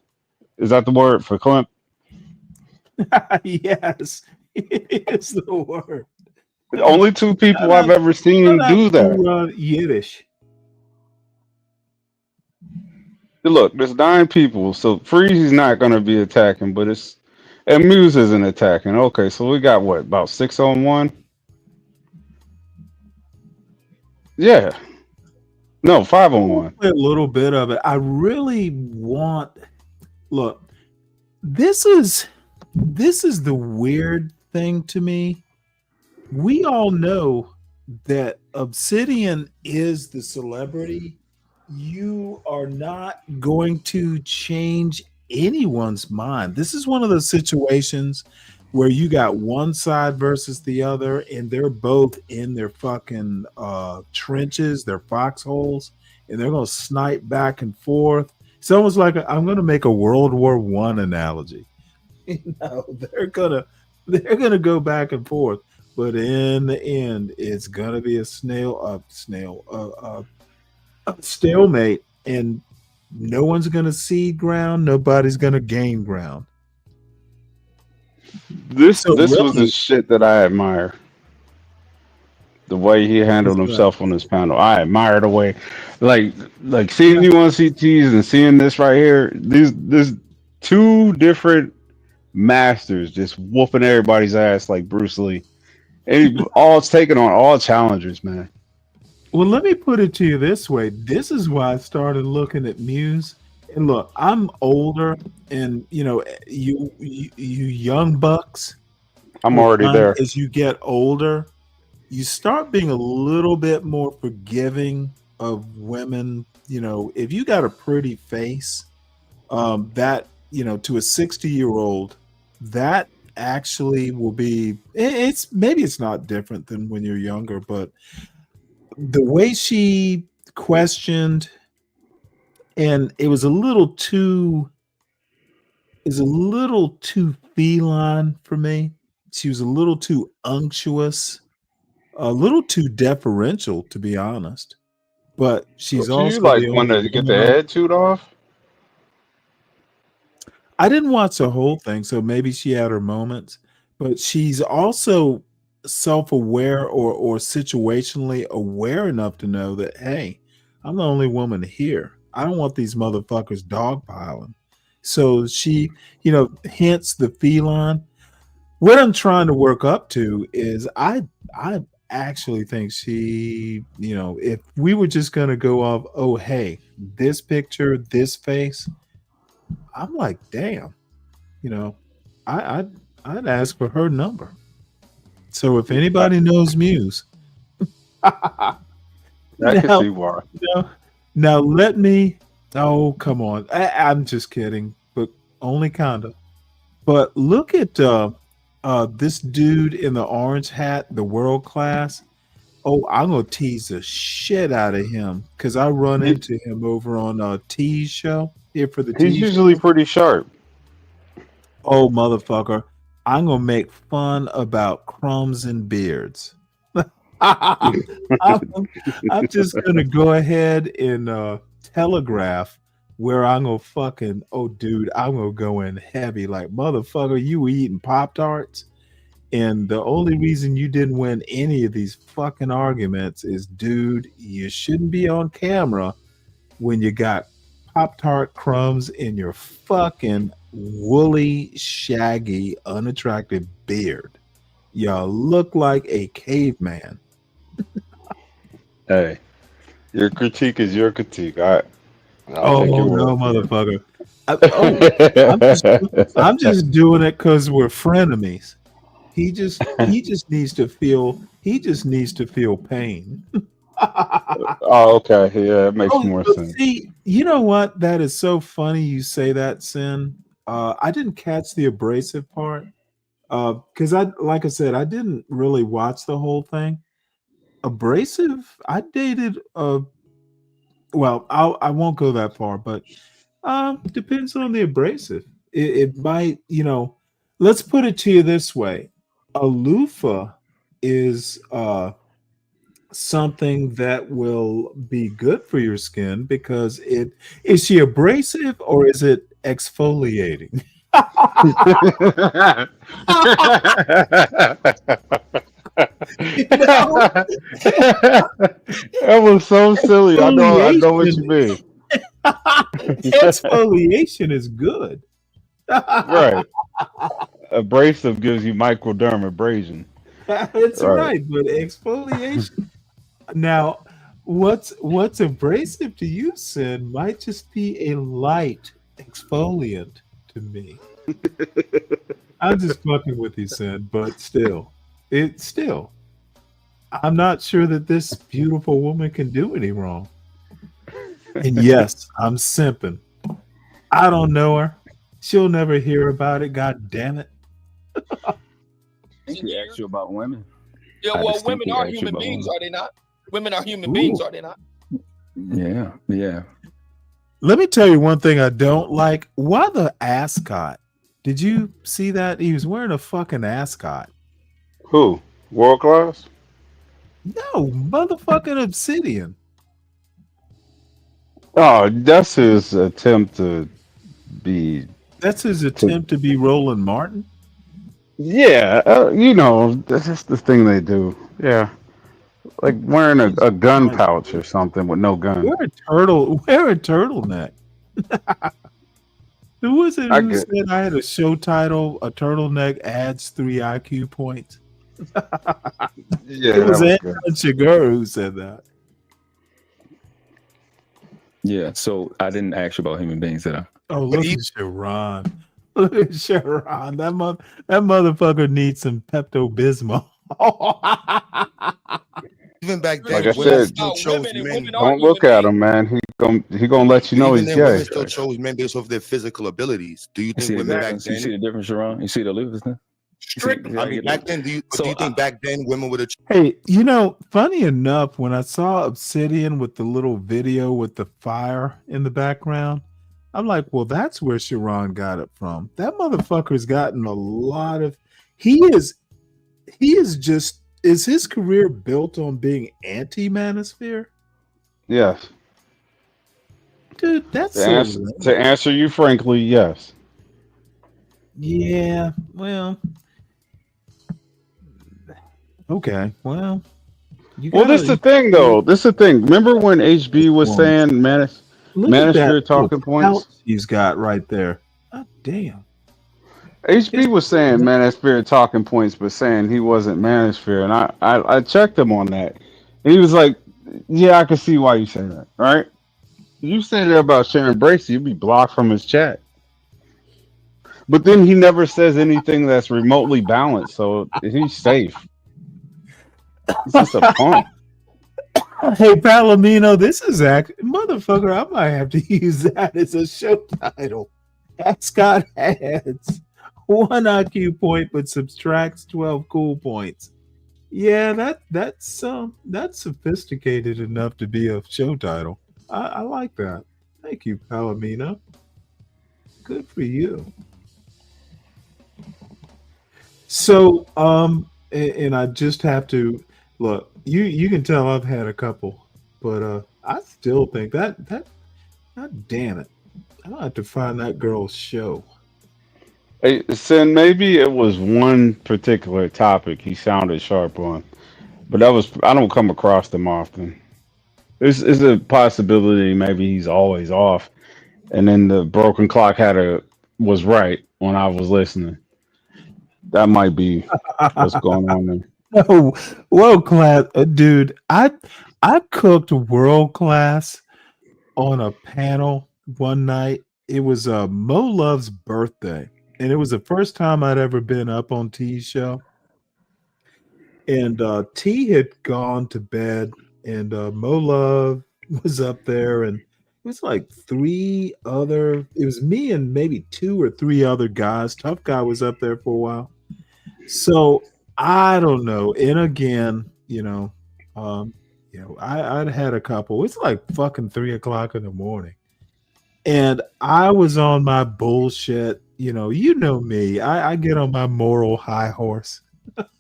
S21: Is that the word, verklempt?
S3: Yes, it's the word.
S21: The only 2 people I've ever seen do that.
S3: Yiddish.
S21: Look, there's 9 people, so Freezy's not going to be attacking, but and Muse isn't attacking. Okay, so we got what, about 6 on 1? Yeah. No, 5 on 1.
S3: A little bit of it. I really want. Look, this is the weird thing to me. We all know that Obsidian is the celebrity. You are not going to change anyone's mind. This is one of those situations where you got one side versus the other, and they're both in their fucking trenches, their foxholes, and they're gonna snipe back and forth. It's almost like I'm gonna make a World War I analogy. You know, they're gonna go back and forth, but in the end, it's gonna be a stalemate, and no one's gonna cede ground. Nobody's gonna gain ground.
S21: This was the shit that I admire. The way he handled himself on this panel, I admire the way, like seeing you on CTs and seeing this right here. There's 2 different masters just whooping everybody's ass like Bruce Lee, and all taking on all challengers, man.
S3: Well, let me put it to you this way. This is why I started looking at Muse. And look, I'm older, and you know, you young bucks.
S21: I'm already there.
S3: As you get older, you start being a little bit more forgiving of women. You know, if you got a pretty face, that, you know, to a 60-year-old, that actually will be. Maybe it's not different than when you're younger, but the way she questioned. And it was a little too feline for me. She was a little too unctuous, a little too deferential, to be honest. But she's also
S21: you like want to get the head chewed off?
S3: I didn't watch the whole thing, so maybe she had her moments. But she's also self-aware or situationally aware enough to know that, hey, I'm the only woman here. I don't want these motherfuckers dogpiling. So she, you know, hence the feline. What I'm trying to work up to is I actually think she, you know, if we were just going to go off, oh, hey, this picture, this face, I'm like, damn, you know, I'd ask for her number. So if anybody knows Muse,
S21: I can see why.
S3: Now let me. Oh, come on! I'm just kidding, but only kinda. But look at this dude in the orange hat, the world class. Oh, I'm gonna tease the shit out of him because I run into him over on T's show here for the.
S21: He's usually pretty sharp.
S3: Oh, motherfucker! I'm gonna make fun about crumbs and beards. I'm just gonna go ahead and telegraph where I'm gonna fucking, oh dude, I'm gonna go in heavy like, motherfucker, you were eating Pop-Tarts, and the only reason you didn't win any of these fucking arguments is, dude, you shouldn't be on camera when you got Pop-Tart crumbs in your fucking woolly, shaggy, unattractive beard. Y'all look like a caveman.
S21: Hey, your critique is your critique. I'll take
S3: Oh
S21: your
S3: no,
S21: word for it.
S3: motherfucker! I'm just doing it because we're frenemies. He just needs to feel pain.
S21: Oh, okay. Yeah, it makes more
S3: but
S21: sense.
S3: see, you know what? That is so funny you say that, Sin. I didn't catch the abrasive part because like I said, I didn't really watch the whole thing. Abrasive, I dated well, I won't go that far, but depends on the abrasive. It might, you know, let's put it to you this way. A loofah is something that will be good for your skin because is she abrasive or is it exfoliating?
S21: That was so silly. I know what you mean.
S3: Exfoliation is good.
S21: Right. Abrasive gives you microdermabrasion.
S3: That's right, but exfoliation. Now, what's abrasive to you, Sin, might just be a light exfoliant to me. I'm just fucking with you, Sin, but still, I'm not sure that this beautiful woman can do any wrong. And yes, I'm simping. I don't know her. She'll never hear about it. God damn it.
S2: He asked you about women.
S6: Yeah,
S2: I
S6: well,
S2: just think
S6: women
S2: he
S6: are
S2: asked you
S6: human
S2: about
S6: beings,
S2: women.
S6: are they not? Women are human beings, are they not?
S2: Yeah, yeah.
S3: Let me tell you one thing I don't like. Why the ascot? Did you see that? He was wearing a fucking ascot.
S21: Who? World Class?
S3: No, motherfucking Obsidian.
S21: Oh, that's his attempt to be.
S3: That's his attempt to be Roland Martin.
S21: Yeah, that's the thing they do. Yeah, like wearing a gun pouch or something with no gun.
S3: Wear a turtleneck. Who was it who said I had a show title? A turtleneck adds 3 IQ points.
S21: Yeah,
S3: it was
S21: that
S3: Aaron Chigurh who said that.
S2: Yeah, so I didn't ask you about human beings, did I?
S3: Oh, look at Sharon. Look at Sharon. That motherfucker needs some Pepto-Bismol.
S12: Even back then,
S21: Like I
S12: women
S21: said,
S12: still chose men.
S21: don't look at him, man. He gonna let you know
S12: Even
S21: he's
S12: then, women
S21: gay.
S12: still chose men based off their physical abilities. Do you
S2: You
S12: think
S2: see the
S12: women back
S2: difference? You see
S12: then?
S2: the difference, Sharon? You see the difference?
S12: I mean, back then, do you think back then women would have?
S3: Hey, funny enough, when I saw Obsidian with the little video with the fire in the background, I'm like, well, that's where Sharon got it from. That motherfucker's gotten a lot of. Is his career built on being anti-manosphere?
S21: Yes.
S3: Dude, that's
S21: To answer you frankly, yes.
S3: Yeah, well, okay, well.
S21: This is the thing, though. This is the thing. Remember when HB was saying manosphere talking points?
S3: He's got right there. God damn.
S21: HB was saying manosphere talking points, but saying he wasn't manosphere, and I checked him on that, and he was like, "Yeah, I can see why you say that, right? You say that about Sharon Bracey, you'd be blocked from his chat." But then he never says anything that's remotely balanced, so he's safe. It's just a punk.
S3: Hey, Palomino, this is motherfucker. I might have to use that as a show title. Scott adds 1 IQ point, but subtracts 12 cool points. Yeah, that's sophisticated enough to be a show title. I like that. Thank you, Palomino. Good for you. So, and I just have to look. You can tell I've had a couple, but I still think that God damn it, I'll have to find that girl's show.
S21: Hey, Sin, maybe it was one particular topic he sounded sharp on, but I don't come across them often. It's a possibility maybe he's always off, and then the broken clock was right when I was listening. That might be what's going on there.
S3: No, world class, dude. I cooked world class on a panel one night. It was Mo Love's birthday, and it was the first time I'd ever been up on T's show. And T had gone to bed, and Mo Love was up there, and it was like it was me and maybe 2 or 3 other guys. Tough Guy was up there for a while. So I don't know. And again, I'd had a couple. It's like fucking 3 o'clock in the morning. And I was on my bullshit. You know me. I get on my moral high horse.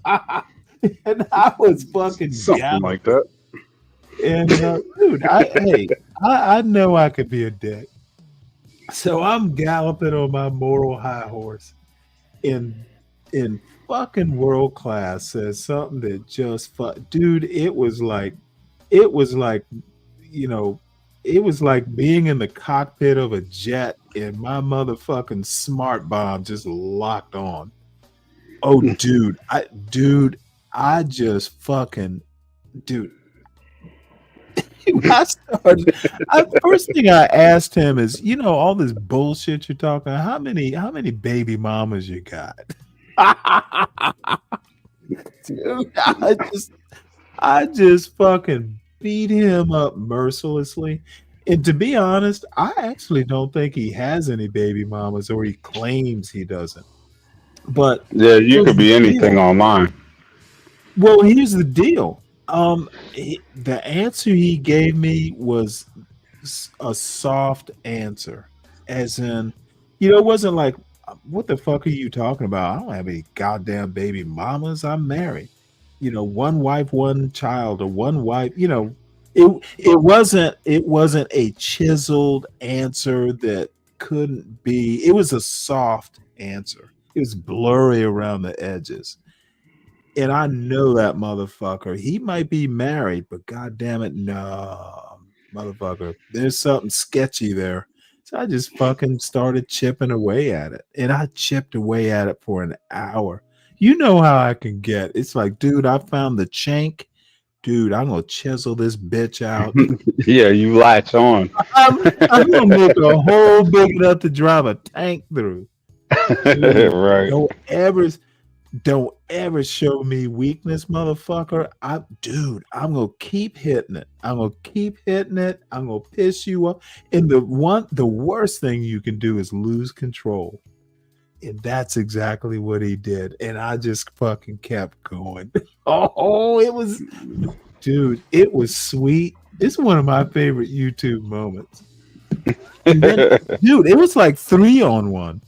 S3: And I was fucking
S21: something like that.
S3: And dude, I know I could be a dick. So I'm galloping on my moral high horse in fucking world class says something that just dude, it was like it was like being in the cockpit of a jet and my motherfucking smart bomb just locked on. Oh dude, I just fucking dude. First thing I asked him is, all this bullshit you're talking, how many baby mamas you got? Dude, I just fucking beat him up mercilessly. And to be honest, I actually don't think he has any baby mamas, or he claims he doesn't. But
S21: yeah, you could be anything online.
S3: Well, here's the deal. The answer he gave me was a soft answer, as in, it wasn't like, what the fuck are you talking about? I don't have any goddamn baby mamas. I'm married. One wife, one child, or one wife. It wasn't a chiseled answer that couldn't be. It was a soft answer. It was blurry around the edges. And I know that motherfucker. He might be married, but goddamn it, no, motherfucker. There's something sketchy there. So I just fucking started chipping away at it. And I chipped away at it for an hour. You know how I can get. It's like, dude, I found the chink. Dude, I'm going to chisel this bitch out.
S21: Yeah, you latch on.
S3: I'm going to make a hole big enough to drive a tank through. Dude,
S21: right.
S3: Don't ever show me weakness, motherfucker. I'm gonna keep hitting it. I'm gonna piss you off. And the worst thing you can do is lose control. And that's exactly what he did. And I just fucking kept going. It was sweet. It's one of my favorite YouTube moments. And then, dude, it was like 3-on-1.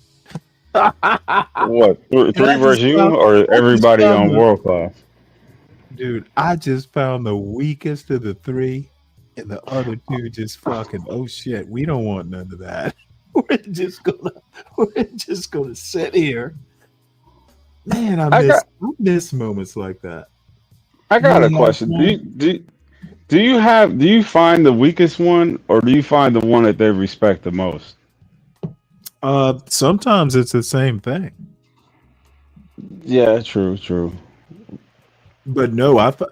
S21: What? Three versus you or everybody on world class?
S3: Dude, I just found the weakest of the three, and the other two just fucking, oh shit, we don't want none of that. We're just gonna sit here. Man, I miss moments like that.
S21: I got a question. Do you find the weakest one, or do you find the one that they respect the most?
S3: Sometimes it's the same thing.
S21: Yeah, true.
S3: But no, motherfucker,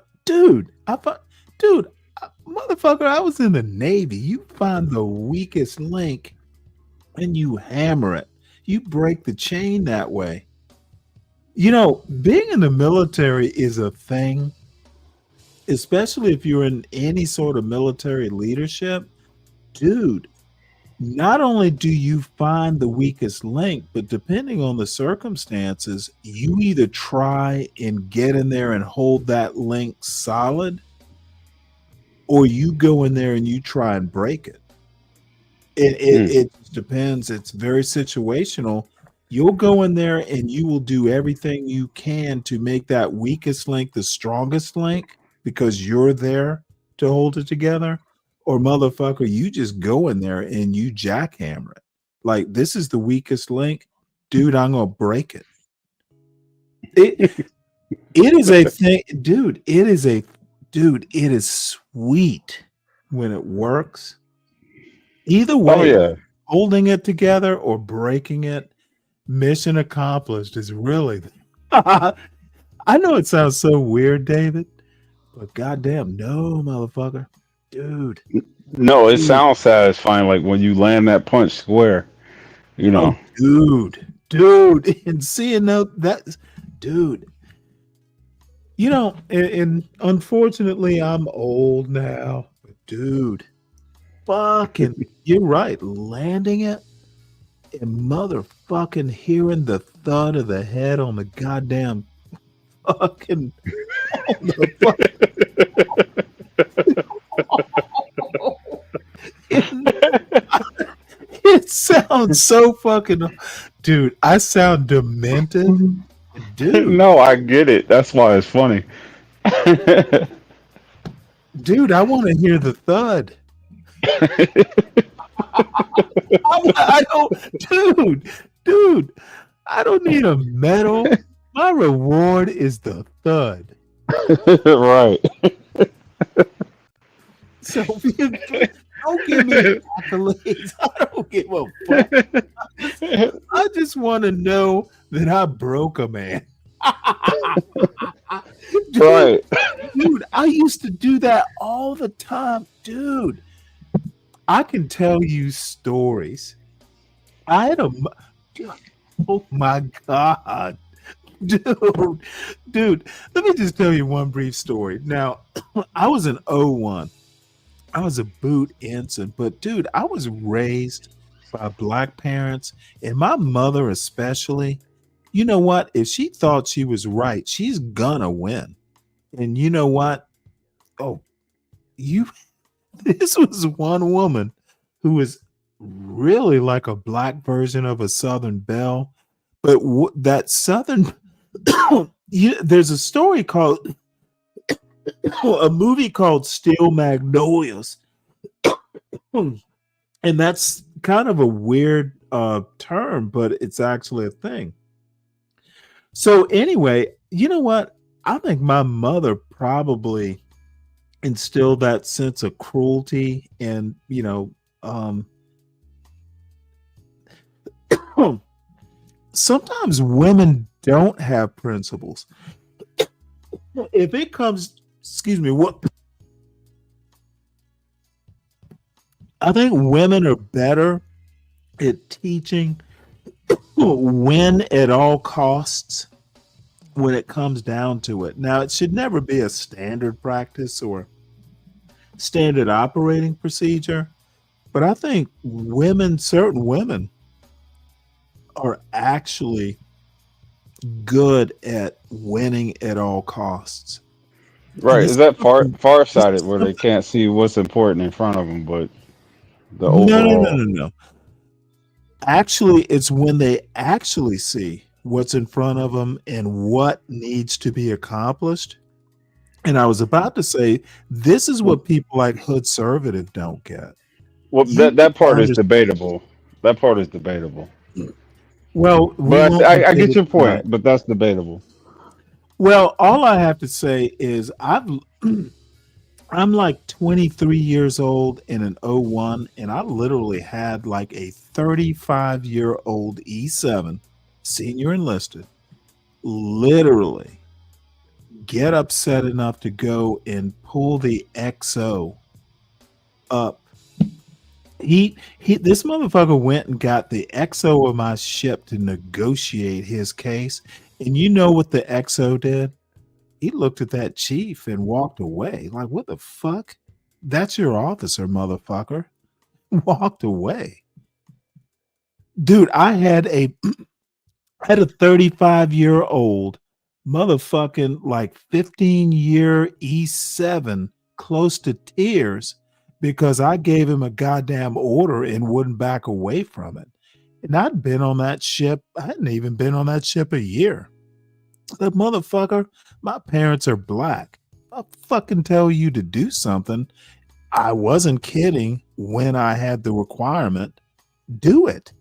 S3: I was in the Navy. You find the weakest link and you hammer it. You break the chain that way. Being in the military is a thing, especially if you're in any sort of military leadership. Dude, not only do you find the weakest link, but depending on the circumstances, you either try and get in there and hold that link solid, or you go in there and you try and break it. It depends. It's very situational. You'll go in there and you will do everything you can to make that weakest link the strongest link because you're there to hold it together. Or motherfucker, you just go in there and you jackhammer it. Like, this is the weakest link. Dude, I'm going to break it. It is a thing. Dude, it is sweet when it works. Either way, holding it together or breaking it, mission accomplished is really. I know it sounds so weird, David, but goddamn, no, motherfucker. Dude.
S21: No, it sounds satisfying, like when you land that punch square,
S3: Oh, dude, and seeing that, dude, and unfortunately, I'm old now, but dude, fucking, you're right, landing it and motherfucking hearing the thud of the head on the goddamn fucking. It sounds so fucking, dude. I sound demented, dude.
S21: No, I get it. That's why it's funny.
S3: Dude, I want to hear the thud. I don't, dude, I don't need a medal. My reward is the thud.
S21: Right.
S3: So don't give me accolades. I don't give a fuck. I just want to know that I broke a man. Dude,
S21: Right.
S3: dude, I used to do that all the time. Dude, I can tell you stories. I had a, oh my God. Dude, let me just tell you one brief story. Now, I was an 01. I was a boot ensign, but dude, I was raised by black parents, and my mother especially. You know what? If she thought she was right, she's gonna win. And you know what? Oh, this was one woman who was really like a black version of a Southern Belle, but that Southern, there's a story called, a movie called Steel Magnolias, and that's kind of a weird term, but it's actually a thing. So anyway, you know what? I think my mother probably instilled that sense of cruelty and, sometimes women don't have principles. If it comes, I think women are better at teaching win at all costs when it comes down to it. Now, it should never be a standard practice or standard operating procedure, but I think certain women are actually good at winning at all costs.
S21: Right. Is that far-sighted where they can't see what's important in front of them, but the overall...
S3: No. Actually, it's when they actually see what's in front of them and what needs to be accomplished. And I was about to say, this is what people like Hood Conservative don't get.
S21: Well, that part is debatable. That part is debatable.
S3: Well,
S21: but I get your point, but that's debatable.
S3: Well, all I have to say is I'm like 23 years old in an 01, and I literally had like a 35-year-old E7 senior enlisted literally get upset enough to go and pull the XO up. This motherfucker went and got the XO of my ship to negotiate his case. And you know what the XO did? He looked at that chief and walked away. Like, what the fuck? That's your officer, motherfucker. Walked away. Dude, I had a 35-year-old motherfucking like 15-year E7 close to tears because I gave him a goddamn order and wouldn't back away from it. And I'd been on that ship. I hadn't even been on that ship a year. The motherfucker, my parents are black. I'll fucking tell you to do something. I wasn't kidding when I had the requirement. Do it.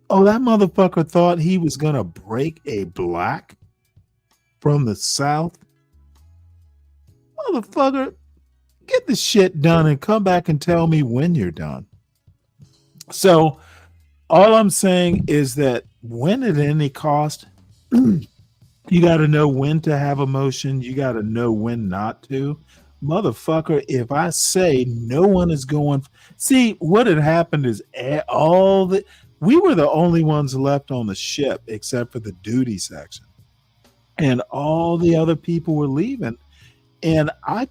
S3: Oh, that motherfucker thought he was going to break a black from the South. Motherfucker, get the shit done and come back and tell me when you're done. So all I'm saying is that win at any cost, you got to know when to have emotion. You got to know when not to. Motherfucker, if I say no one is going, see what had happened is we were the only ones left on the ship except for the duty section, and all the other people were leaving. And I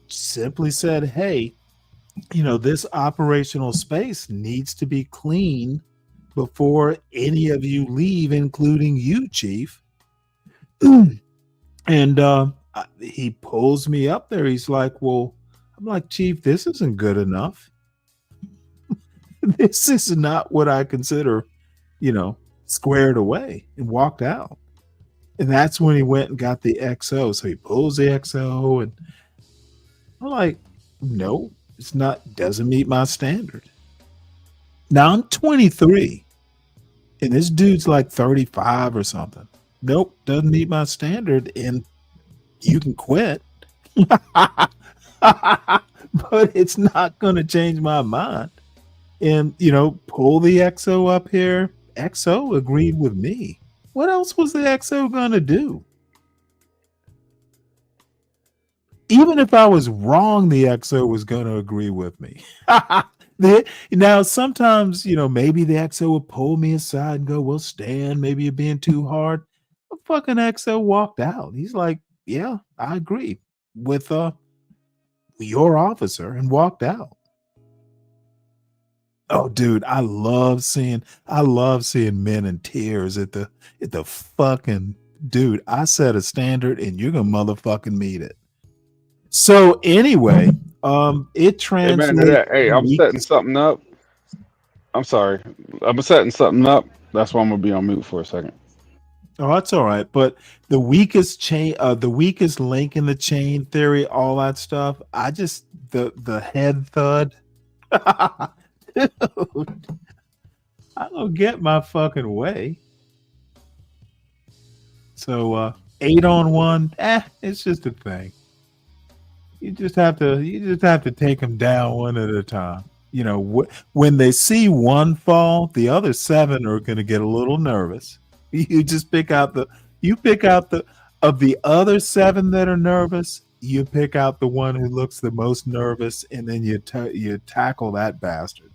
S3: simply said, hey, this operational space needs to be clean before any of you leave, including you, Chief. And he pulls me up there. He's like, well, I'm like, Chief, this isn't good enough. This is not what I consider, squared away, and walked out. And that's when he went and got the XO. So he pulls the XO, and I'm like, no, it's not, doesn't meet my standard. Now I'm 23, and this dude's like 35 or something. Nope, doesn't meet my standard, and you can quit. But it's not going to change my mind. And, pull the XO up here. XO agreed with me. What else was the XO going to do? Even if I was wrong, the XO was going to agree with me. Now, sometimes, maybe the XO would pull me aside and go, well, Stan, maybe you're being too hard. The fucking XO walked out. He's like, yeah, I agree with your officer, and walked out. Oh, dude, I love seeing men in tears at the fucking, dude, I set a standard and you're gonna motherfucking meet it. So anyway, it translates.
S21: Hey, I'm setting something up. I'm sorry. I'm setting something up. That's why I'm gonna be on mute for a second.
S3: Oh, that's all right. But the weakest link in the chain theory, all that stuff, the head thud. Dude, I don't get my fucking way. So 8-on-1, it's just a thing. You just have to take them down one at a time. When they see one fall, the other 7 are going to get a little nervous. You just pick out the of the other 7 that are nervous. You pick out the one who looks the most nervous, and then you tackle that bastard.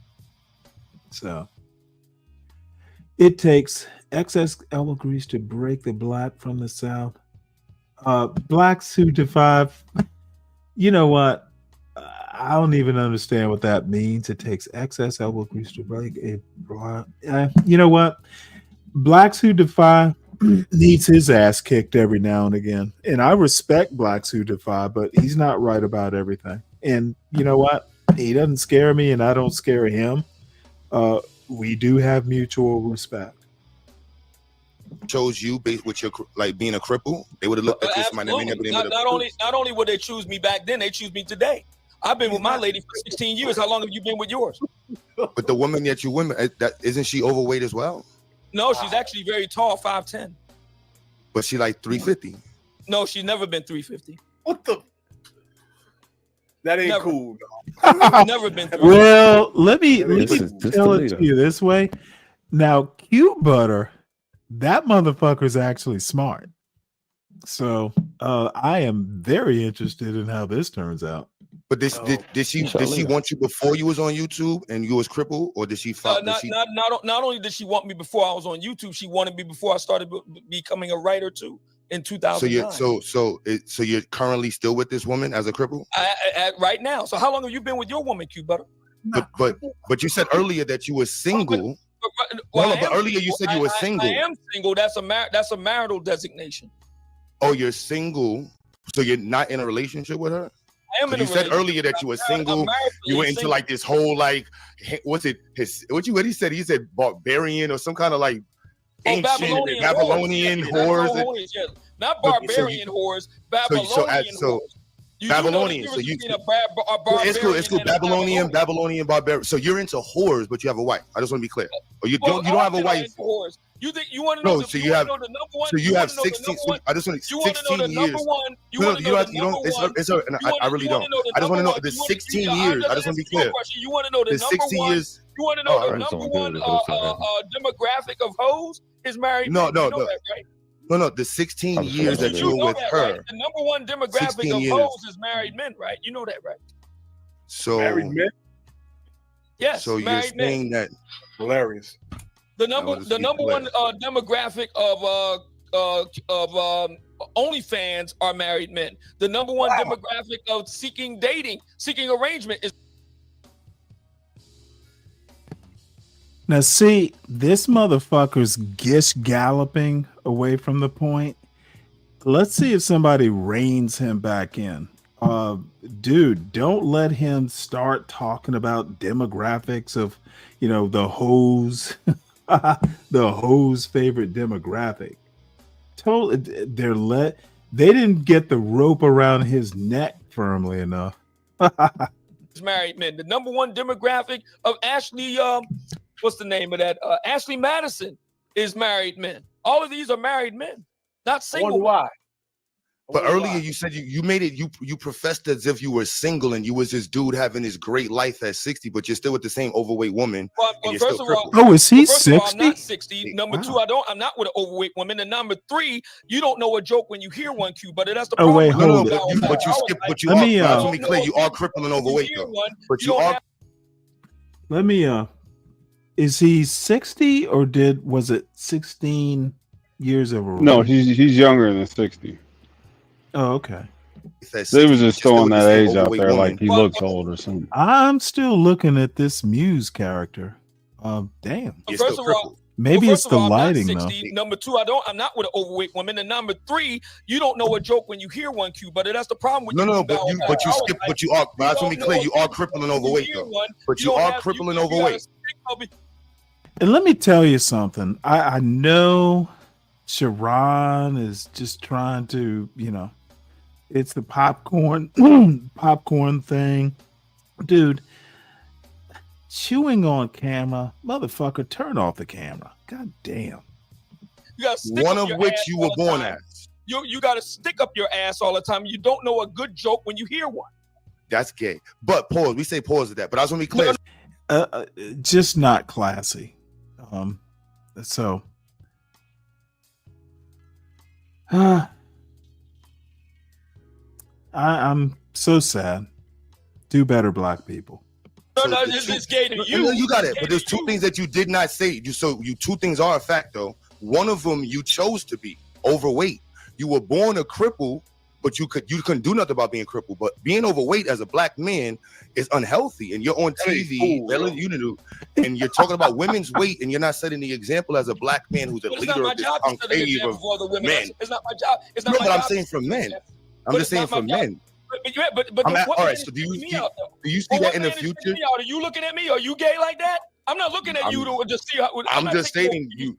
S3: So it takes excess elbow grease to break the black from the South. Blacks who defy. You know what? I don't even understand what that means. It takes excess elbow grease to break a black. You know what? Blacks who defy needs his ass kicked every now and again. And I respect Blacks who defy, but he's not right about everything. And you know what? He doesn't scare me, and I don't scare him. We do have mutual respect.
S11: Chose you based with your being a cripple. They would have looked at this. Might have been able to.
S6: Not only would they choose me back then, they choose me today. I've been with my lady for 16 years. How long have you been with yours?
S11: But the woman that you isn't she overweight as well?
S6: No, she's actually very tall, 5'10".
S11: But she like 350.
S6: No, she's never been 350.
S12: What the? That ain't cool.
S6: Never been.
S3: Well, let me tell it to you this way. Now, Q Butter, that motherfucker's actually smart. So I am very interested in how this turns out.
S11: But did she want you before you was on YouTube and you was crippled, or did she?
S6: Not only did she want me before I was on YouTube, she wanted me before I started becoming a writer too in 2009.
S11: So you're currently still with this woman as a cripple?
S6: Right now. So how long have you been with your woman, Q Butter?
S11: But you said earlier that you were single. But earlier you said you were single.
S6: I am single. That's a marital designation.
S11: Oh, you're single, so you're not in a relationship with her?
S6: I am in a
S11: relationship. You said earlier that you were single. You went into like this whole like, what's it? What he said? He said barbarian or some kind of like ancient Babylonian whores.
S6: Yeah. Not barbarian whores, Babylonian whores.
S11: Babylonian. So you it's cool. Babylonian barbarian. So you're into whores, but you have a wife. I just want to be clear. Or you don't have a wife.
S6: You think you want to know?
S11: No, so you have. So you have 16. I just want 16 years. I really don't. I just want to know the 16 years. I just want to be clear.
S6: You want to know the 16 years? You want to know the number one demographic of hoes is married?
S11: No. No, the 16 years that you were with her.
S6: Right? The number one demographic of hoes is married men, right? You know that, right?
S11: So
S12: married men.
S6: Yes.
S11: So you're saying that
S12: hilarious.
S6: The number one demographic of OnlyFans are married men. The number one demographic of seeking arrangement is.
S3: Now, see, this motherfucker's gish galloping away from the point. Let's see if somebody reins him back in. Dude, don't let him start talking about demographics of, the hoes, the hoes' favorite demographic. Totally, they didn't get the rope around his neck firmly enough.
S6: Married men. The number one demographic of Ashley, what's the name of that? Ashley Madison is married men. All of these are married men, not single.
S11: Why? But earlier you said you made it, you professed as if you were single and you was this dude having this great life at 60, but you're still with the same overweight woman.
S6: Well, first of all,
S3: is he 60?
S6: I'm not 60. Number two, I'm not with an overweight woman. And number three, you don't know a joke when you hear one, Q, but that's the problem.
S3: Wait, hold
S11: Let me clear, you are crippling overweight though. But you are.
S3: Let me is he 60 or was it 16 years overweight?
S21: No, he's younger than 60.
S3: Oh, okay.
S21: They was just throwing that age out there like he looks old or something.
S3: I'm still looking at this Muse character. Damn.
S6: First of all,
S3: maybe it's the lighting though.
S6: Number two, I'm not with an overweight woman. And number three, you don't know a joke when you hear one, Q, but that's the problem with
S11: That's when we clear, you are crippling overweight though. But you are crippling overweight.
S3: And let me tell you something. I know Sharon is just trying to, it's the popcorn thing. Dude, chewing on camera, motherfucker, turn off the camera. God damn.
S11: One of which you were born as.
S6: You got to stick up your ass all the time. You don't know a good joke when you hear one.
S11: That's gay. But pause. We say pause to that. But I just want to be clear.
S3: Just not classy. So. I'm so sad. Do better, black people.
S6: No, it's gay to you.
S11: You got it. But there's two things that you did not say. Two things are a fact though. One of them you chose to be overweight. You were born a cripple, but you couldn't do nothing about being crippled. But being overweight as a black man is unhealthy, and you're on TV, and you're talking about women's weight, and you're not setting the example as a black man who's a leader of this conclave of men.
S6: It's not my job. It's not
S11: no,
S6: my
S11: but
S6: job.
S11: I'm saying for men. I'm just saying for men.
S6: But
S11: all right. So do you see that in the future?
S6: Are you looking at me? Are you gay like that? I'm not looking at you to just see how.
S11: I'm just stating you.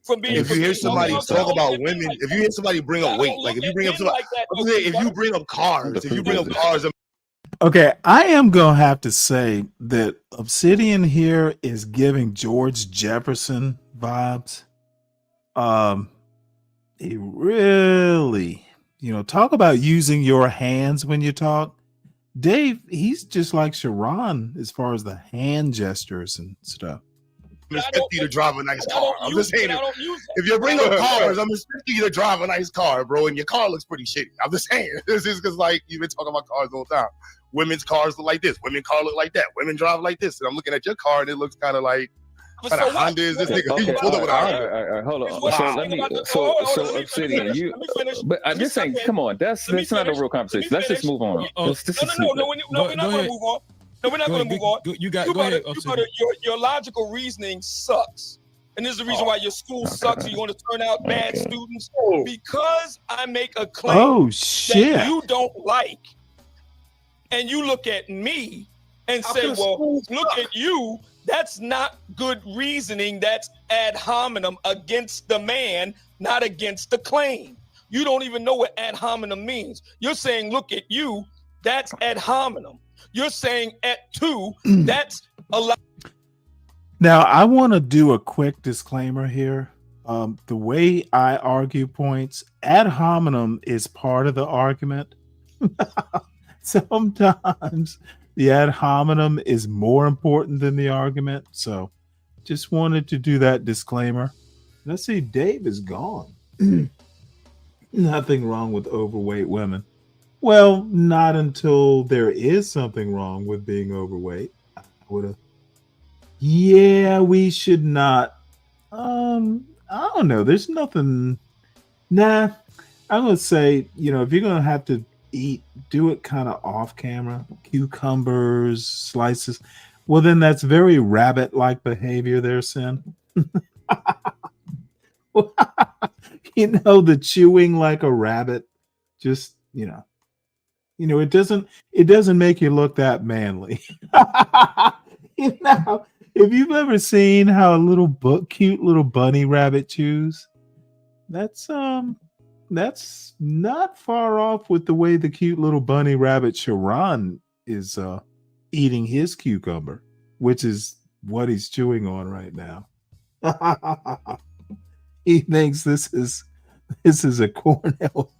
S6: From being.
S11: If you hear somebody talk about women, if you hear somebody bring up weight, like if you bring up somebody, if you bring up cars,
S3: Okay, I am gonna have to say that Obsidian here is giving George Jefferson vibes. He really. Talk about using your hands when you talk. Dave, he's just like Sharon as far as the hand gestures and stuff.
S11: I'm expecting you to drive a nice car. I'm just saying, if you bring up cars, I'm expecting you to drive a nice car, bro, and your car looks pretty shitty. I'm just saying. This is because, like, you've been talking about cars all the time. Women's cars look like this. Women's cars look like that. Women drive like this. And I'm looking at your car, and it looks kind of like, what kind of Honda is this nigga?
S2: Okay,
S11: You pulled up with a Honda.
S2: all right, hold on. So Obsidian, but I'm just saying, come on, that's not a real conversation. Let's just move on.
S6: No, we're not going to move on. No, we're not going to move on. Go ahead. Your logical reasoning sucks. And this is the reason why your school sucks. You're going to turn out bad students. Because I make a claim that you don't like. And you look at me and say, well, look at you. That's not good reasoning. That's ad hominem against the man, not against the claim. You don't even know what ad hominem means. You're saying, look at you. That's ad hominem. You're saying at two. That's a lot.
S3: Now, I want to do a quick disclaimer here. The way I argue points, ad hominem is part of the argument. Sometimes the ad hominem is more important than the argument. So just wanted to do that disclaimer. Let's see, Dave is gone. Nothing wrong with overweight women. Well, not until there is something wrong with being overweight. Yeah, we should not. I don't know. There's nothing. Nah, I'm going to say, if you're going to have to eat, do it kind of off camera. Cucumbers, slices. Well, then that's very rabbit-like behavior there, Sin. The chewing like a rabbit. Just, it doesn't make you look that manly. If you've ever seen how a cute little bunny rabbit chews, That's not far off with the way the cute little bunny rabbit Sharon is eating his cucumber, which is what he's chewing on right now. He thinks this is a Cornell.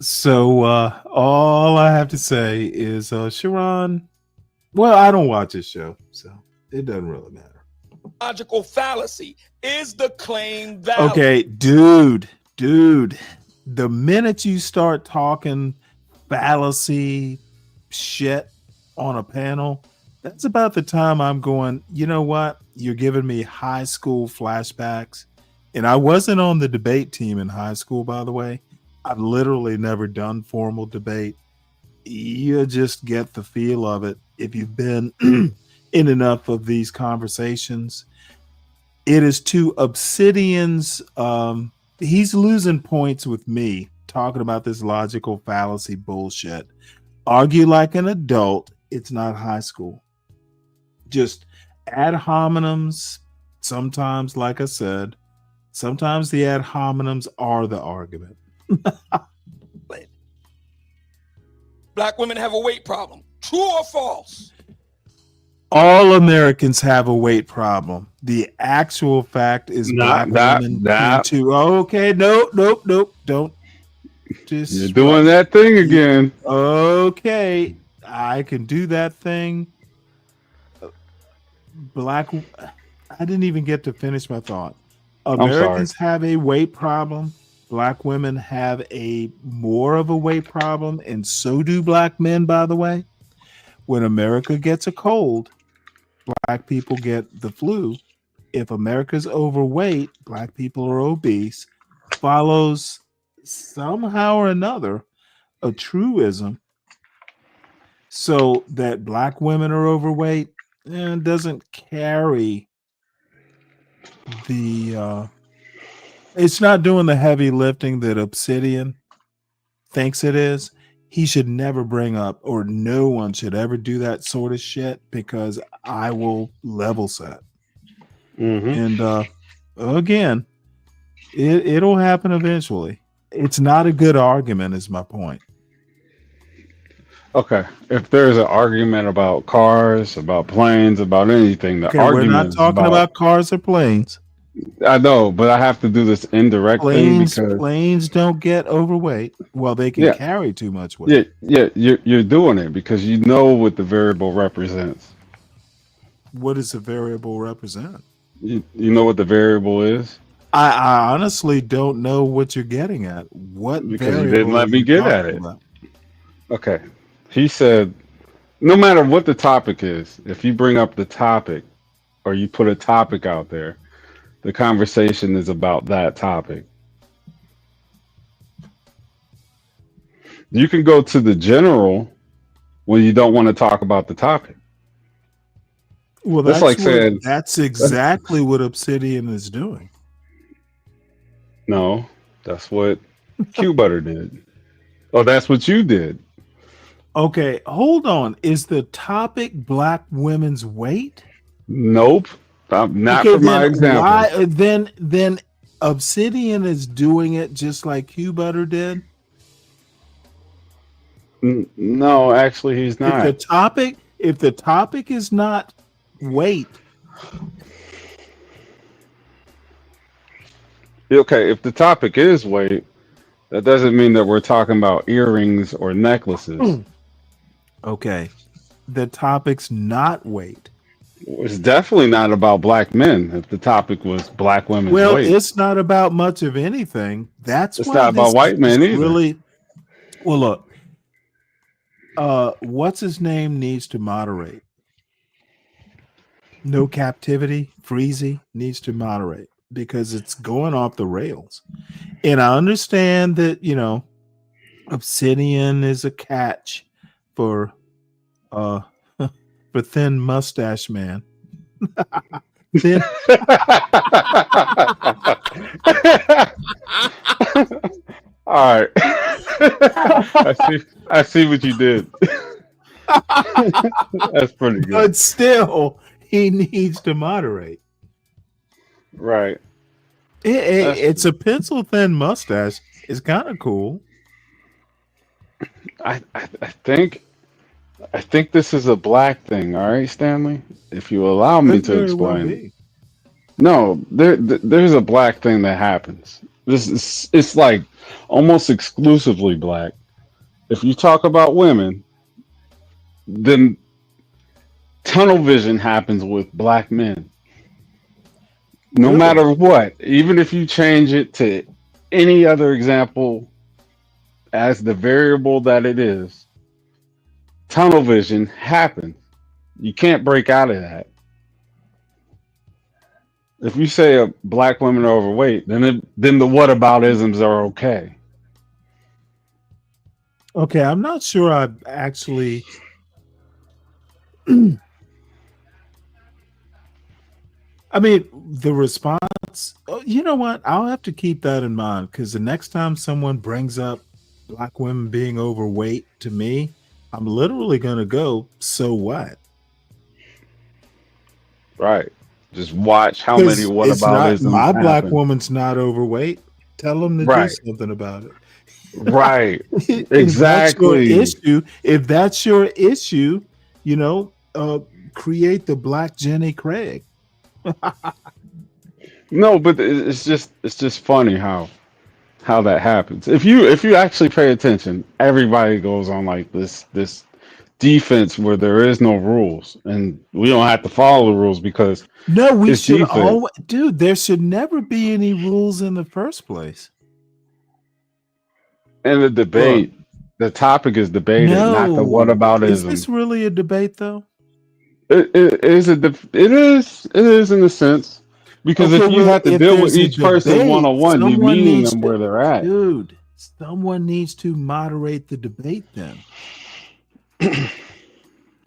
S3: So all I have to say is Sharon. Well, I don't watch his show, so it doesn't really matter.
S6: Logical fallacy is the claim valid.
S3: Okay, dude. The minute you start talking fallacy shit on a panel, that's about the time I'm going, you know what? You're giving me high school flashbacks. And I wasn't on the debate team in high school, by the way. I've literally never done formal debate. You just get the feel of it if you've been in enough of these conversations. It is to Obsidian's he's losing points with me talking about this logical fallacy bullshit. Argue like an adult. It's not high school. Just ad hominems. Sometimes, like I said, sometimes the ad hominems are the argument.
S6: Black women have a weight problem. True or false?
S3: All Americans have a weight problem. The actual fact is black women tend to. Okay, nope. Don't. Just
S21: You're doing that thing again.
S3: Okay, I can do that thing. I didn't even get to finish my thought. Americans have a weight problem. Black women have more of a weight problem, and so do black men, by the way. When America gets a cold, black people get the flu. If America's overweight, black people are obese. Follows somehow or another a truism. So that black women are overweight and doesn't carry the it's not doing the heavy lifting that Obsidian thinks it is. He should never bring up, or no one should ever do that sort of shit, because I will level set. And again, it'll happen eventually. It's not a good argument, is my point.
S21: Okay, if there's an argument about cars, about planes, about anything, the argument
S3: we're not talking about cars or planes.
S21: I know, but I have to do this indirectly because
S3: planes don't get overweight. Well, they can carry too much weight.
S21: You're doing it because you know what the variable represents.
S3: What does the variable represent?
S21: You know what the variable is?
S3: I honestly don't know what you're getting at. What?
S21: Because you didn't let me get at it. Okay. He said, no matter what the topic is, if you bring up the topic or you put a topic out there, the conversation is about that topic. You can go to the general when you don't want to talk about the topic.
S3: Well, that's exactly what Obsidian is doing.
S21: No, that's what Q Butter did. Oh, that's what you did.
S3: Okay, hold on. Is the topic black women's weight?
S21: Nope. Not for my example.
S3: Then Obsidian is doing it just like Q Butter did?
S21: No, actually he's not.
S3: If the topic is not weight.
S21: Okay, if the topic is weight, that doesn't mean that we're talking about earrings or necklaces.
S3: Okay. The topic's not weight.
S21: It's definitely not about black men if the topic was black women's weight.
S3: Well, it's not about much of anything. It's
S21: not about white men either.
S3: Really, well, look, what's his name needs to moderate. No Captivity, Freezy needs to moderate because it's going off the rails. And I understand that, Obsidian is a catch for thin mustache man.
S21: All right. I see what you did. That's pretty good.
S3: But still, he needs to moderate.
S21: Right.
S3: It's a pencil thin mustache. It's kind of cool.
S21: I think this is a black thing. All right, Stanley. If you allow me
S3: Could
S21: to
S3: very well
S21: explain.
S3: be.
S21: No, there's a black thing that happens. It's like almost exclusively black. If you talk about women, then tunnel vision happens with black men. No
S3: Really?
S21: matter what, even if you change it to any other example as the variable that it is, tunnel vision happens. You can't break out of that. If you say a black women are overweight, then the whataboutisms are okay.
S3: Okay, I'm not sure I actually. I mean, the response. Oh, you know what? I'll have to keep that in mind because the next time someone brings up black women being overweight to me, I'm literally going to go, so what?
S21: Right. Just watch how many whataboutisms
S3: my
S21: happen.
S3: black woman's not overweight. Tell them to
S21: Right.
S3: do something about it.
S21: Right.
S3: Exactly.
S21: Exactly.
S3: If that's your issue, create the Black Jenny Craig.
S21: No, but it's just funny how that happens. If you actually pay attention, everybody goes on like this defense where there is no rules, and we don't have to follow the rules because
S3: No, we
S21: it's
S3: should
S21: defense.
S3: always, dude. There should never be any rules in the first place.
S21: And the debate, the topic is debated, not the
S3: No,
S21: whataboutism.
S3: is this really a debate though?
S21: It is in a sense because
S3: Okay,
S21: if you
S3: well,
S21: have to
S3: if
S21: deal with
S3: there's a
S21: each person
S3: debate,
S21: one on one, you're
S3: someone
S21: meeting
S3: needs
S21: them
S3: to-
S21: where they're at.
S3: Dude, someone needs to moderate the debate then.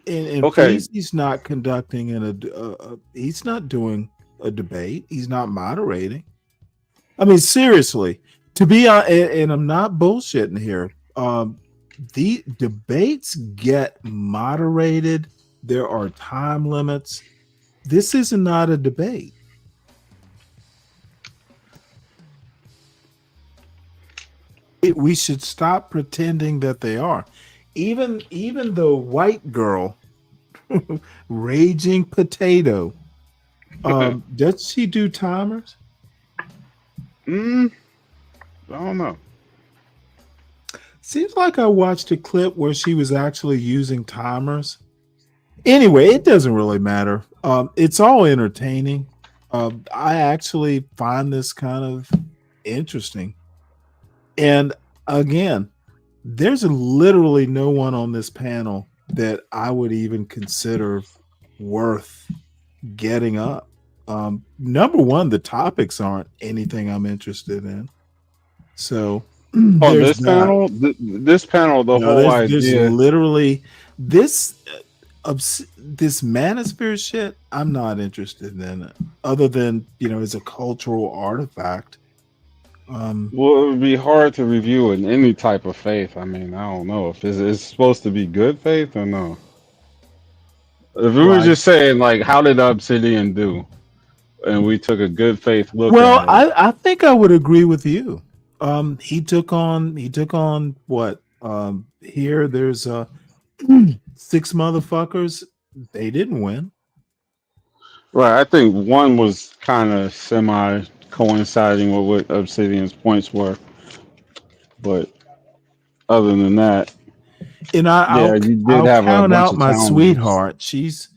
S3: And
S21: Okay.
S3: he's not conducting he's not doing a debate. He's not moderating. I mean, seriously, to be and I'm not bullshitting here. The debates get moderated. There are time limits. This is not a debate. We should stop pretending that they are. Even the white girl, Raging Potato, does she do timers?
S21: I don't know.
S3: Seems like I watched a clip where she was actually using timers. Anyway, it doesn't really matter. It's all entertaining. I actually find this kind of interesting. And again, there's literally no one on this panel that I would even consider worth getting up. Number one, the topics aren't anything I'm interested in. So
S21: On
S3: there's
S21: this panel, this panel, the
S3: no,
S21: whole
S3: there's
S21: idea.
S3: literally this manosphere shit. I'm not interested in it, other than as a cultural artifact.
S21: Well, it would be hard to review in any type of faith. I mean, I don't know if it's supposed to be good faith or no. If we were
S3: Right.
S21: just saying like, how did Obsidian do, and we took a good faith look
S3: Well,
S21: at it.
S3: I think I would agree with you. He took on what? Here there's 6 motherfuckers. They didn't win.
S21: Right, I think one was kind of semi coinciding with what Obsidian's points were, but other than that,
S3: And
S21: yeah, you did
S3: I'll
S21: have a
S3: count
S21: bunch
S3: out
S21: of
S3: my
S21: challenges.
S3: sweetheart. She's,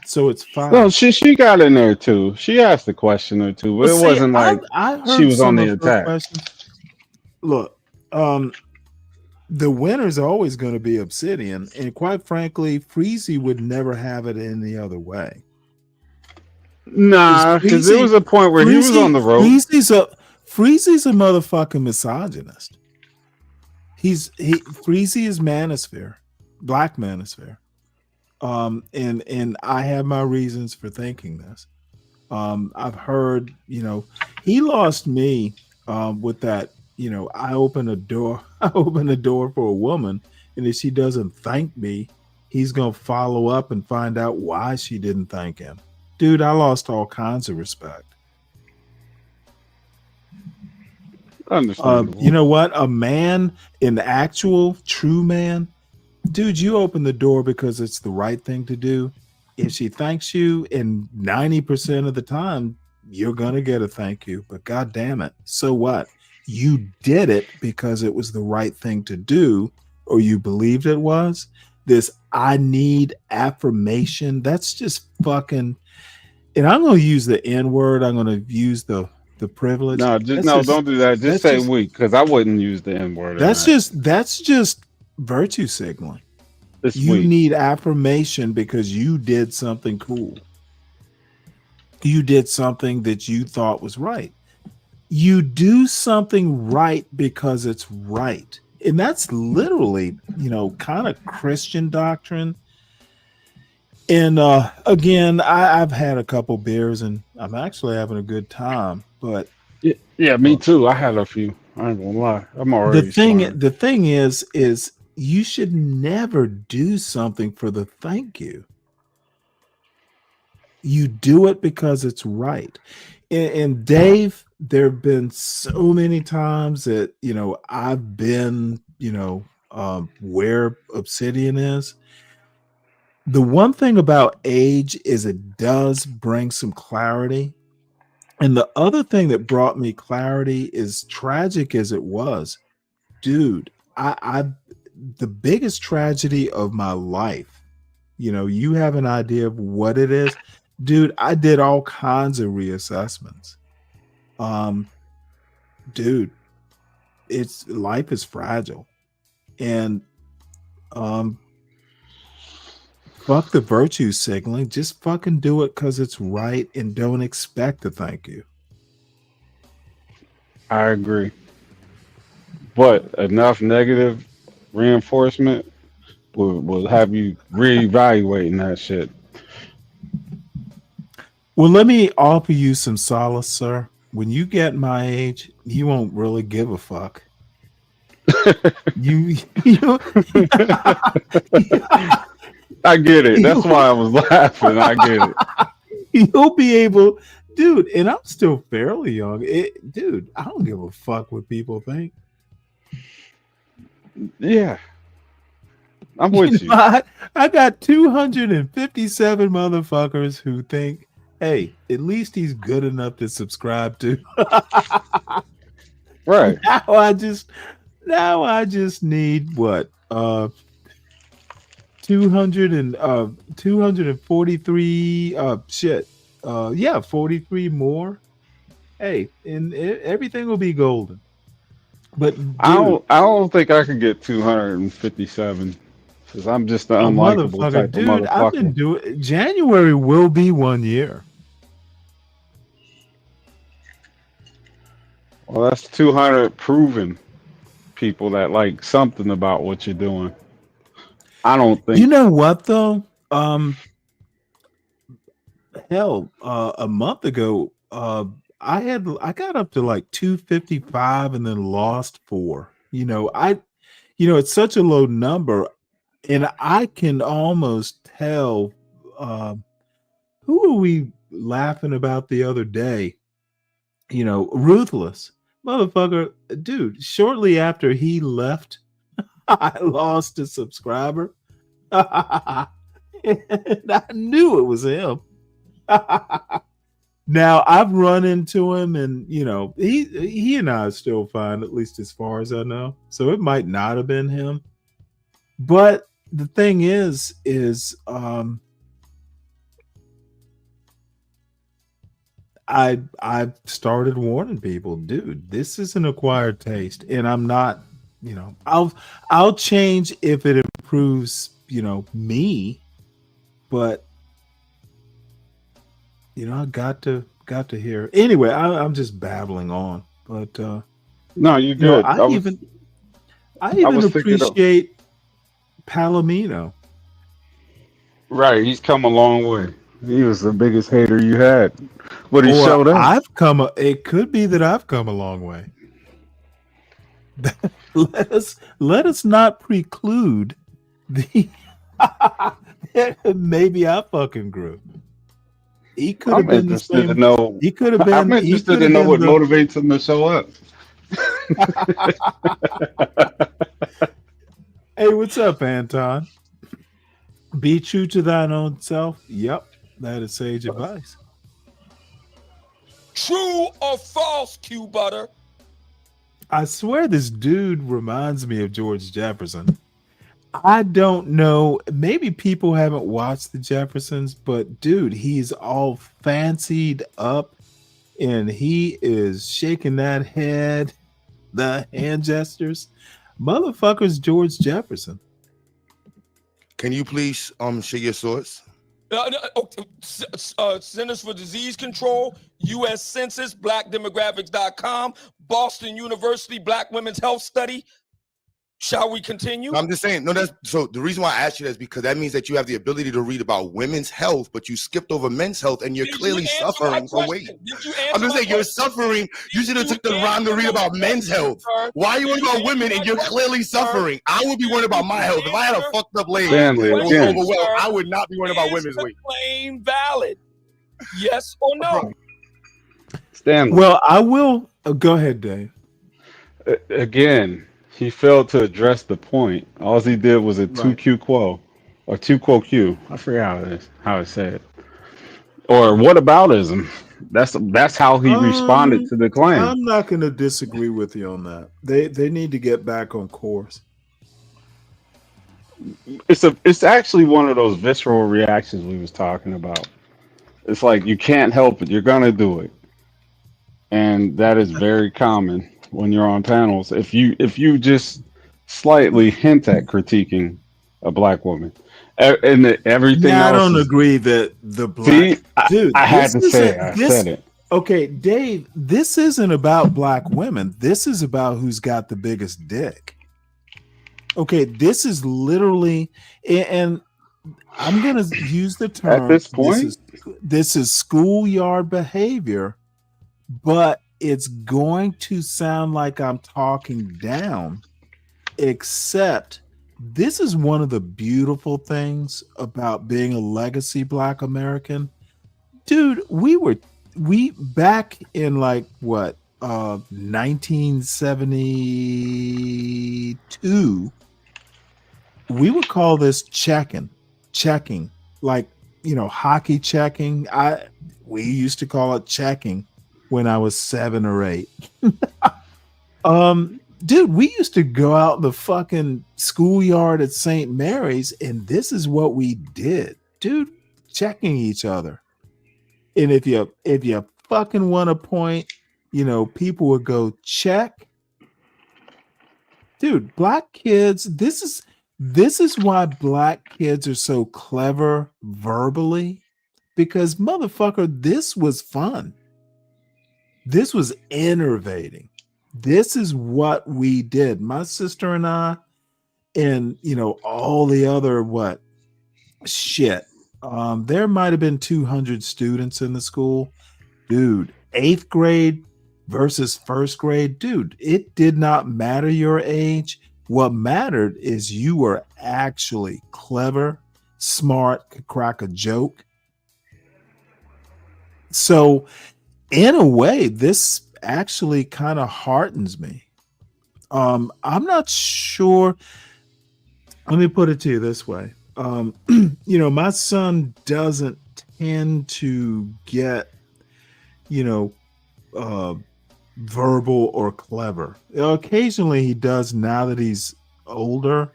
S3: so it's fine.
S21: No, she got in there too. She asked a question or two, but
S3: Well,
S21: it
S3: see,
S21: wasn't like
S3: I heard
S21: she was on
S3: some
S21: the
S3: of her
S21: attack.
S3: questions. Look, the winner's always going to be Obsidian, and quite frankly, Freezy would never have it any other way.
S21: Nah, because there was a point where he was on the road.
S3: Freezy's a motherfucking misogynist. Freezy is manosphere, black manosphere. And I have my reasons for thinking this. I've heard, he lost me with that, I open a door for a woman, and if she doesn't thank me, he's gonna follow up and find out why she didn't thank him. Dude, I lost all kinds of respect.
S21: Understandable.
S3: You know what? A man, an actual true man, dude, you open the door because it's the right thing to do. If she thanks you, and 90% of the time, you're gonna get a thank you. But god damn it, so what? You did it because it was the right thing to do, or you believed it was. This I need affirmation. That's just fucking. And I'm gonna use the N word. I'm gonna use the privilege.
S21: No, don't do that. Just say weak, because I wouldn't use the N word.
S3: That's just virtue signaling. You need affirmation because you did something cool. You did something that you thought was right. You do something right because it's right. And that's literally, kind of Christian doctrine. And again, I've had a couple beers and I'm actually having a good time. But
S21: yeah, me too. I had a few. I ain't gonna lie. I'm already.
S3: The thing is you should never do something for the thank you. You do it because it's right. And Dave, there have been so many times that, I've been, where Obsidian is. The one thing about age is it does bring some clarity. And the other thing that brought me clarity is, tragic as it was, dude, the biggest tragedy of my life, you have an idea of what it is. Dude, I did all kinds of reassessments. Dude, life is fragile. And fuck the virtue signaling. Just fucking do it because it's right and don't expect a thank you.
S21: I agree. But enough negative reinforcement will have you reevaluating that shit.
S3: Well, let me offer you some solace, sir. When you get my age, you won't really give a fuck. you
S21: I get it. That's why I was laughing. I get
S3: it. You'll be able, dude, and I'm still fairly young. Dude, I don't give a fuck what people think.
S21: Yeah. I'm with you.
S3: I got 257 motherfuckers who think, hey, at least he's good enough to subscribe to.
S21: Right.
S3: Now I just need what? 243 43 more. Hey, and everything will be golden. But dude,
S21: I don't think I could get 257 because I'm just an unlikable type of motherfucker.
S3: I've been doing. January will be 1 year.
S21: Well, that's 200 proven people that like something about what you're doing. I don't think.
S3: You know what though? A month ago, I got up to like 255 and then lost 4. It's such a low number, and I can almost tell. Who were we laughing about the other day? Ruthless motherfucker, dude. Shortly after he left, I lost a subscriber. And I knew it was him. Now I've run into him, and he and I are still fine, at least as far as I know. So it might not have been him. But the thing is I've started warning people, dude, this is an acquired taste, and I'm not, I'll change if it improves, me, but I got to hear. Anyway, I'm just babbling on, but
S21: no, you're good.
S3: I even appreciate Palomino.
S21: Right, he's come a long way. He was the biggest hater you had, but he showed up.
S3: It could be that I've come a long way. let us not preclude the maybe I fucking grew. He could have been the same.
S21: He could have been. I'm interested to know what motivates him to show up.
S3: Hey, what's up, Anton? Be true to thine own self. Yep, that is sage advice.
S6: True or false, Q Butter?
S3: I swear this dude reminds me of George Jefferson. I don't know. Maybe people haven't watched the Jeffersons, but dude, he's all fancied up and he is shaking that head, the hand gestures. Motherfucker's George Jefferson.
S11: Can you please share your source?
S6: Centers for Disease Control, U.S. Census, BlackDemographics.com, Boston University Black Women's Health Study. Shall we continue?
S11: I'm just saying, no, that's so the reason why I asked you that is because that means that you have the ability to read about women's health, but you skipped over men's health and you're clearly suffering from weight. I'm just saying you're suffering. You should have took the time to read about men's health. Why are you worried about women and you're clearly suffering? I would be worried about my health. If I had a fucked up leg
S21: Stanley,
S11: and was
S21: again.
S11: overwhelmed, I would not be worried about women's weight.
S6: Claim valid. Yes or no?
S21: Stanley.
S3: Well, I will go ahead, Dave.
S21: Again, he failed to address the point. All he did was a 2Q quo or 2 quo Q. I forget how it's said. Or whataboutism. That's how he responded to the claim.
S3: I'm not going to disagree with you on that. They need to get back on course.
S21: It's actually one of those visceral reactions we was talking about. It's like you can't help it. You're gonna do it, and that is very common when you're on panels. If you just slightly hint at critiquing a black woman, and everything else.
S3: I don't agree that the black dude.
S21: I had to say it. I said it.
S3: Okay, Dave. This isn't about black women. This is about who's got the biggest dick. Okay, this is literally, and I'm going to use the term.
S21: At this point,
S3: this is schoolyard behavior, but it's going to sound like I'm talking down, except this is one of the beautiful things about being a legacy Black American. Dude, we back in like what, 1972, we would call this checking, like, you know, hockey checking. We used to call it checking when I was 7 or 8. Dude, we used to go out in the fucking schoolyard at St. Mary's, and this is what we did, dude, checking each other. And if you fucking want a point, you know, people would go check. Dude, black kids, this is why black kids are so clever verbally, because motherfucker, this was fun. This was innovating. This is what we did. My sister and I, and you know, all the other shit. There might have been 200 students in the school. Dude, 8th grade versus 1st grade, dude, it did not matter your age. What mattered is you were actually clever, smart, could crack a joke. So in a way, this actually kind of heartens me. I'm not sure. Let me put it to you this way. You know, my son doesn't tend to get, you know, verbal or clever. Occasionally he does now that he's older,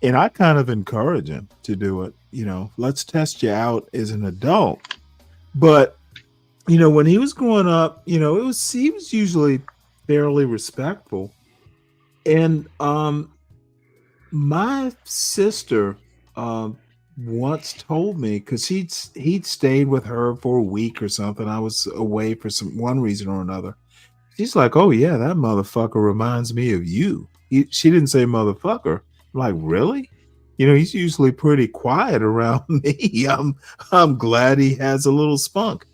S3: and I kind of encourage him to do it. You know, let's test you out as an adult. But you know, when he was growing up, you know, he was usually fairly respectful. And my sister once told me, because he'd stayed with her for a week or something. I was away for one reason or another. She's like, "Oh yeah, that motherfucker reminds me of you." She didn't say motherfucker. I'm like, really? You know, he's usually pretty quiet around me. I'm glad he has a little spunk.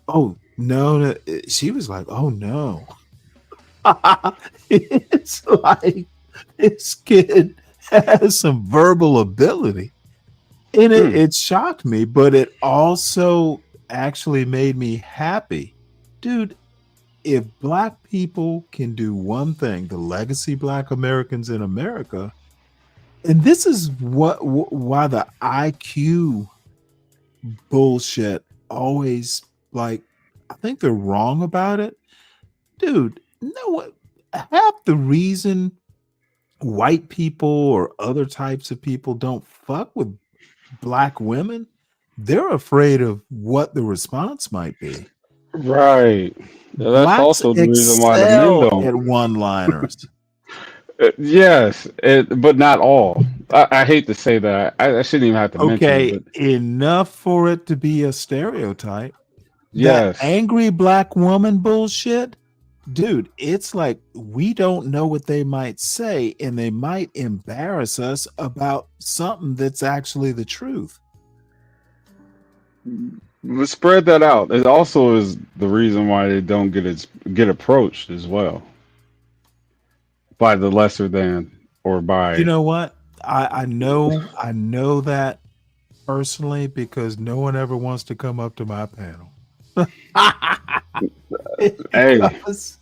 S3: Oh no. She was like, "Oh no." It's like this kid has some verbal ability. And it shocked me, but it also actually made me happy. Dude, if black people can do one thing, the legacy black Americans in America, and this is why the IQ bullshit always, like, I think they're wrong about it. Dude, no, half the reason white people or other types of people don't fuck with black women, they're afraid of what the response might be.
S21: Right. That's
S3: Blacks
S21: also the reason why the men
S3: excel
S21: don't.
S3: at one-liners.
S21: Yes, but not all. I hate to say that. I shouldn't even have to mention
S3: Okay,
S21: it. But
S3: enough for it to be a stereotype.
S21: yes,
S3: That angry black woman bullshit, dude, it's like we don't know what they might say, and they might embarrass us about something that's actually the truth.
S21: but spread that out. It also is the reason why they don't get approached as well by the lesser than or by.
S3: You know what? I know that personally because no one ever wants to come up to my panel.
S21: Hey,
S3: Because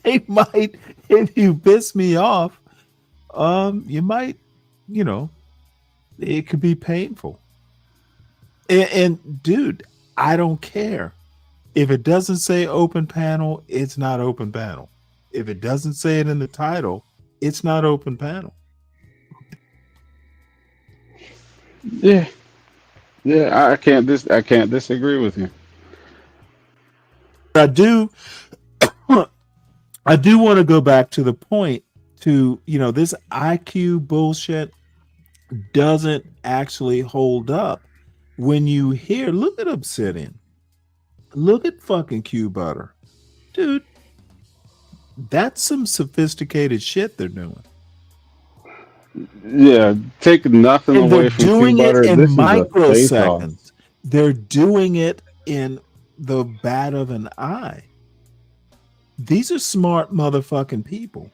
S3: they might, if you piss me off, you might, it could be painful. And dude, I don't care. If it doesn't say open panel, it's not open panel. If it doesn't say it in the title, it's not open panel.
S21: yeah, I can't disagree with you.
S3: I do want to go back to the point to, this IQ bullshit doesn't actually hold up when you hear, look at Obsidian, look at fucking Q Butter. Dude, that's some sophisticated shit they're doing.
S21: Yeah, take nothing
S3: And
S21: away
S3: they're
S21: from
S3: doing
S21: Q Butter.
S3: it in
S21: This is a face-off.
S3: microseconds. They're doing it in the bat of an eye. These are smart motherfucking people.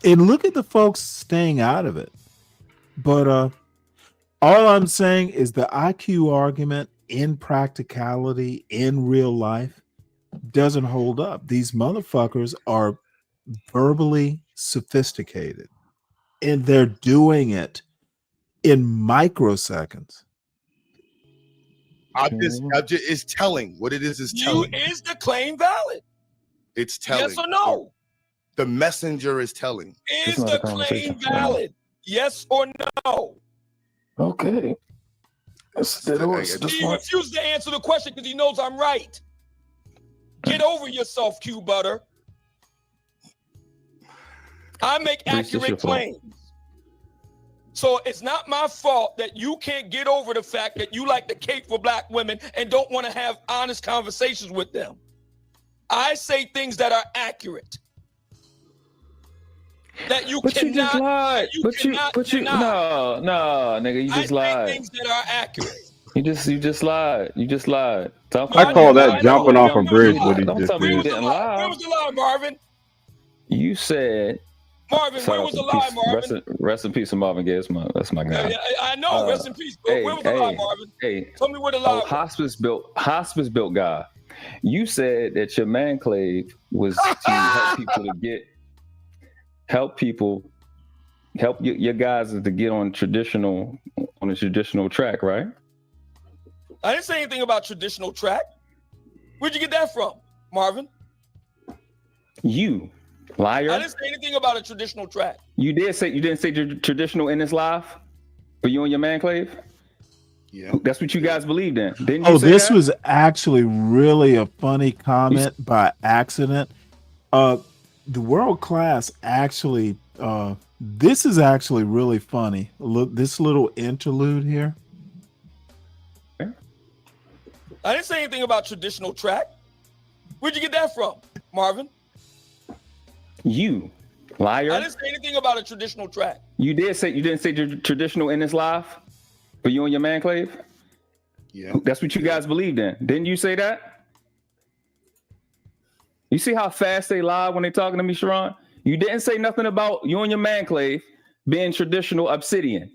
S3: And look at the folks staying out of it. But all I'm saying is the IQ argument in practicality, in real life, doesn't hold up. These motherfuckers are verbally sophisticated. And they're doing it in microseconds.
S11: It's telling. What it is telling.
S6: Is the claim valid?
S11: It's telling.
S6: Yes or no?
S11: The messenger is telling.
S6: Is the claim valid? Yes or no?
S2: Okay.
S6: He refused to answer the question because he knows I'm right. Get over yourself, Q Butter. I make accurate claims. So it's not my fault that you can't get over the fact that you like to cape for black women and don't want to have honest conversations with them. I say things that are accurate. That you
S2: But
S6: cannot.
S2: you just lied. No, nigga, you just lied.
S6: Things that are accurate.
S2: You just lied. You just lied.
S21: I call that jumping off a bridge. What he
S2: Don't
S21: just
S2: tell me you
S21: did.
S2: didn't lie.
S6: Where was the lie, Marvin?
S2: You said.
S6: Marvin, where was the lie, Marvin?
S2: Rest in peace, Marvin Gaye. That's my guy.
S6: I know. Rest in peace. But where was the lie, Marvin? Tell me where the lie was.
S2: Hospice built guy. You said that your man clave was to help your guys to get on a traditional track, right?
S6: I didn't say anything about traditional track. Where'd you get that from, Marvin?
S2: You liar.
S6: I didn't say anything about a traditional track.
S2: You didn't say traditional in this live for you and your man clave?
S11: Yeah.
S2: That's what you guys believed in. Didn't you?
S3: Oh,
S2: say
S3: this
S2: that?
S3: was actually really a funny comment by accident. The world class actually, this is actually really funny. Look, this little interlude here.
S6: I didn't say anything about traditional track. Where'd you get that from, Marvin?
S2: You liar.
S6: I didn't say anything about a traditional track.
S2: You didn't say traditional in this live for you and your man clave?
S11: Yeah.
S2: That's what you guys believed in. Didn't you say that? You see how fast they lie when they're talking to me, Sharon? You didn't say nothing about you and your man clave being traditional Obsidian.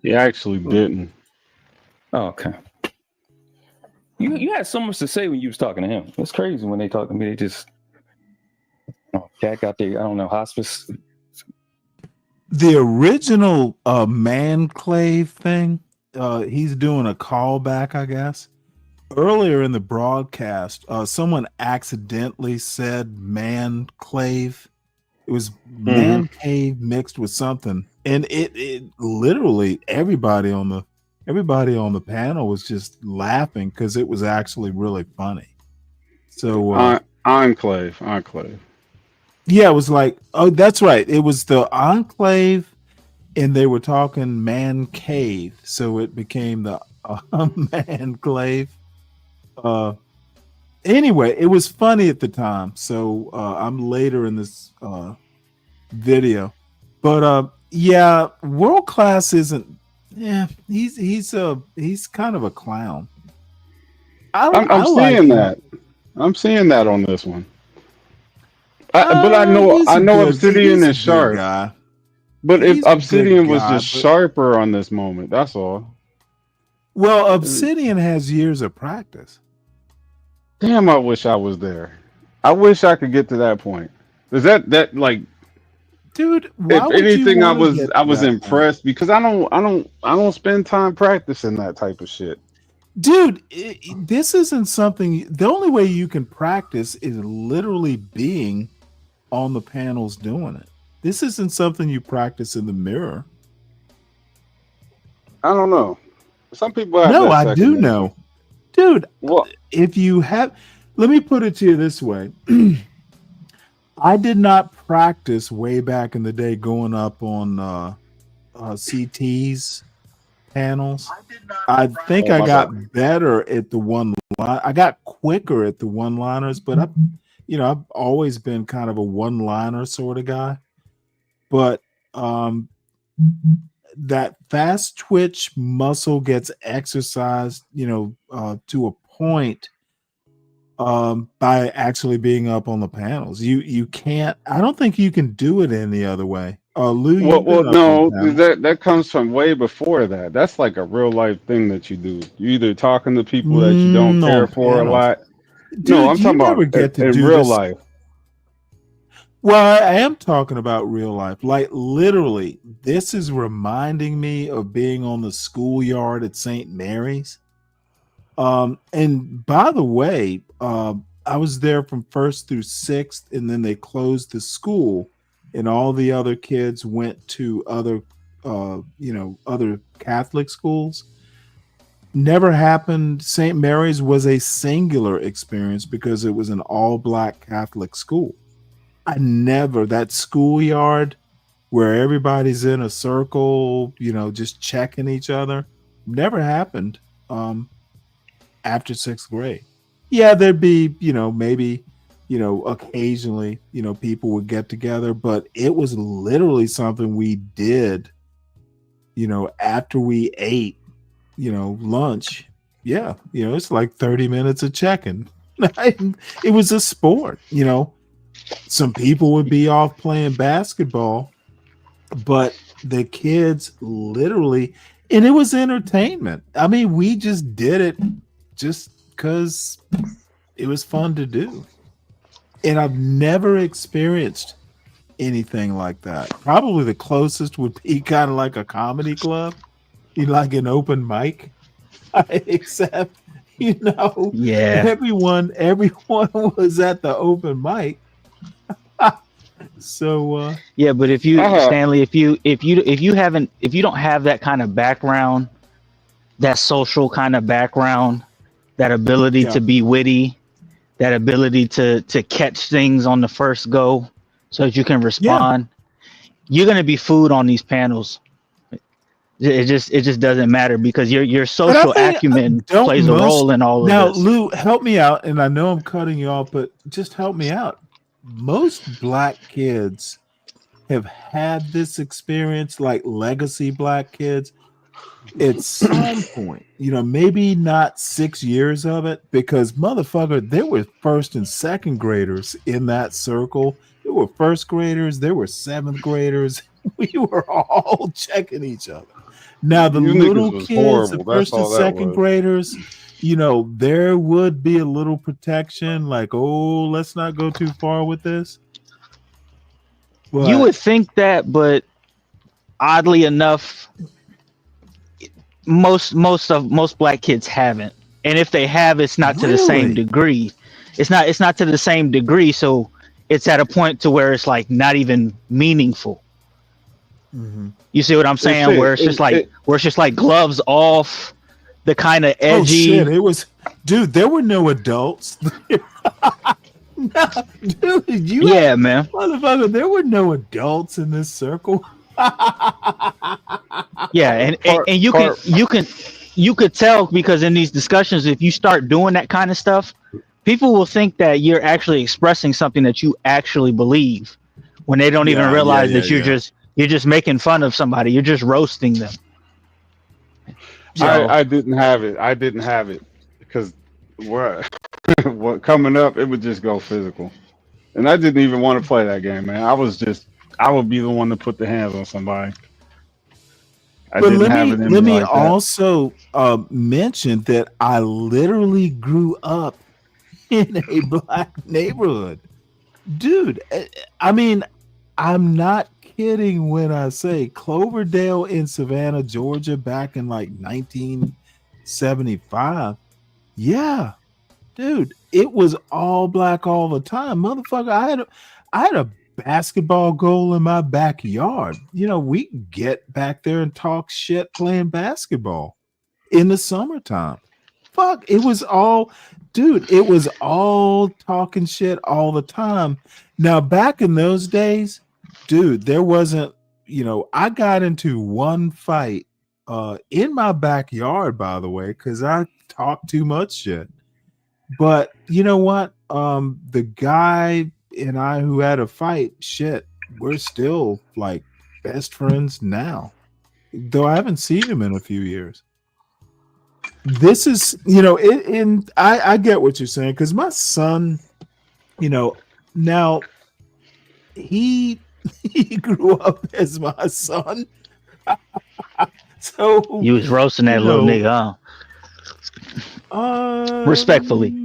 S21: He actually didn't.
S2: Oh, okay. You had so much to say when you was talking to him. It's crazy when they talk to me. They just Jack got there. I don't know, hospice.
S3: The original Manclave thing, he's doing a callback, I guess. Earlier in the broadcast, someone accidentally said Manclave. It was Man Cave mixed with something, and it literally everybody on the panel was just laughing because it was actually really funny. So
S21: Enclave.
S3: Yeah, it was like, oh, that's right. It was the Enclave, and they were talking Man Cave, so it became the Manclave. Anyway, it was funny at the time. So I'm later in this video, but yeah, World Class isn't. Yeah, he's kind of a clown.
S21: I'm seeing that. I'm seeing that on this one. But I know Obsidian is sharp.
S3: Guy.
S21: But if Obsidian was
S3: guy,
S21: just sharper on this moment, that's all.
S3: Well, Obsidian has years of practice.
S21: Damn, I wish I was there. I wish I could get to that point. Is that like,
S3: dude?
S21: If anything, I was impressed because I don't spend time practicing that type of shit.
S3: Dude, this isn't something. The only way you can practice is literally being on the panels doing it. This isn't something you practice in the mirror.
S21: I don't know. Some people have
S3: no,
S21: that
S3: I do know. Dude, if you have, let me put it to you this way. I did not practice way back in the day going up on CT's panels. I think I got better at the one line. I got quicker at the one-liners, but I've always been kind of a one-liner sort of guy. But that fast twitch muscle gets exercised, to a point by actually being up on the panels. You can't. I don't think you can do it any other way. Lou,
S21: well, no, that comes from way before that. That's like a real life thing that you do. You either talking to people that you don't care for a lot.
S3: Dude,
S21: no, I'm talking about in real life.
S3: Well, I am talking about real life. Like literally, this is reminding me of being on the schoolyard at St. Mary's. And by the way, I was there from 1st through 6th, and then they closed the school, and all the other kids went to other Catholic schools. Never happened. St. Mary's was a singular experience because it was an all-black Catholic school. That schoolyard where everybody's in a circle, just checking each other, never happened after 6th grade. Yeah, there'd be, maybe, occasionally, people would get together, but it was literally something we did, after we ate, lunch. Yeah, it's like 30 minutes of checking. It was a sport, Some people would be off playing basketball, but the kids literally, and it was entertainment. I mean, we just did it just because it was fun to do. And I've never experienced anything like that. Probably the closest would be kind of like a comedy club, like an open mic, except, everyone was at the open mic. So
S8: yeah, but if you Stanley, if you don't have that kind of background, that social kind of background, that ability to be witty, that ability to catch things on the first go so that you can respond, you're gonna be food on these panels. It just doesn't matter because your social acumen plays a role in all of
S3: now,
S8: this.
S3: Now, Lou, help me out, and I know I'm cutting you off, but just help me out. Most black kids have had this experience, like legacy black kids, at some point, maybe not 6 years of it, because motherfucker, there were 1st and 2nd graders in that circle. There were 1st graders, there were 7th graders. We were all checking each other. Now the
S21: You
S3: little
S21: niggas was
S3: kids, the
S21: horrible. That's
S3: first and
S21: all that
S3: second
S21: was.
S3: graders, you know, there would be a little protection, like, oh, let's not go too far with this. But
S8: You would think that, but oddly enough, most black kids haven't. And if they have, it's not to the same
S3: Really?
S8: degree. It's not to the same degree, so it's at a point to where it's like not even meaningful. You see what I'm saying?
S21: it-
S8: Where it's just like where it's just like gloves off, the kind of
S3: oh
S8: edgy.
S3: shit, it was, dude. There were no adults. No, dude,
S8: Yeah, man.
S3: motherfucker. There were no adults in this circle.
S8: Yeah, and you could tell, because in these discussions, if you start doing that kind of stuff, people will think that you're actually expressing something that you actually believe, when they don't even realize that you're just making fun of somebody. You're just roasting them. So,
S21: I didn't have it. I didn't have it because what coming up, it would just go physical, and I didn't even want to play that game, man. I would be the one to put the hands on somebody.
S3: But let me also mention that I literally grew up in a black neighborhood, dude. I mean, I'm not kidding when I say Cloverdale in Savannah, Georgia, back in like 1975. Yeah, dude, it was all black all the time, motherfucker. I had a basketball goal in my backyard. You know, we get back there and talk shit playing basketball in the summertime. Fuck, it was all, dude, it was all talking shit all the time. Now, back in those days, dude, there wasn't, you know, I got into one fight in my backyard, by the way, because I talked too much shit. But you know what? The guy and I who had a fight, shit, we're still like best friends now, though I haven't seen him in a few years. This is, you know, I get what you're saying, because my son, you know, now he grew up as my son. So
S8: you was roasting that little nigga, huh? Respectfully,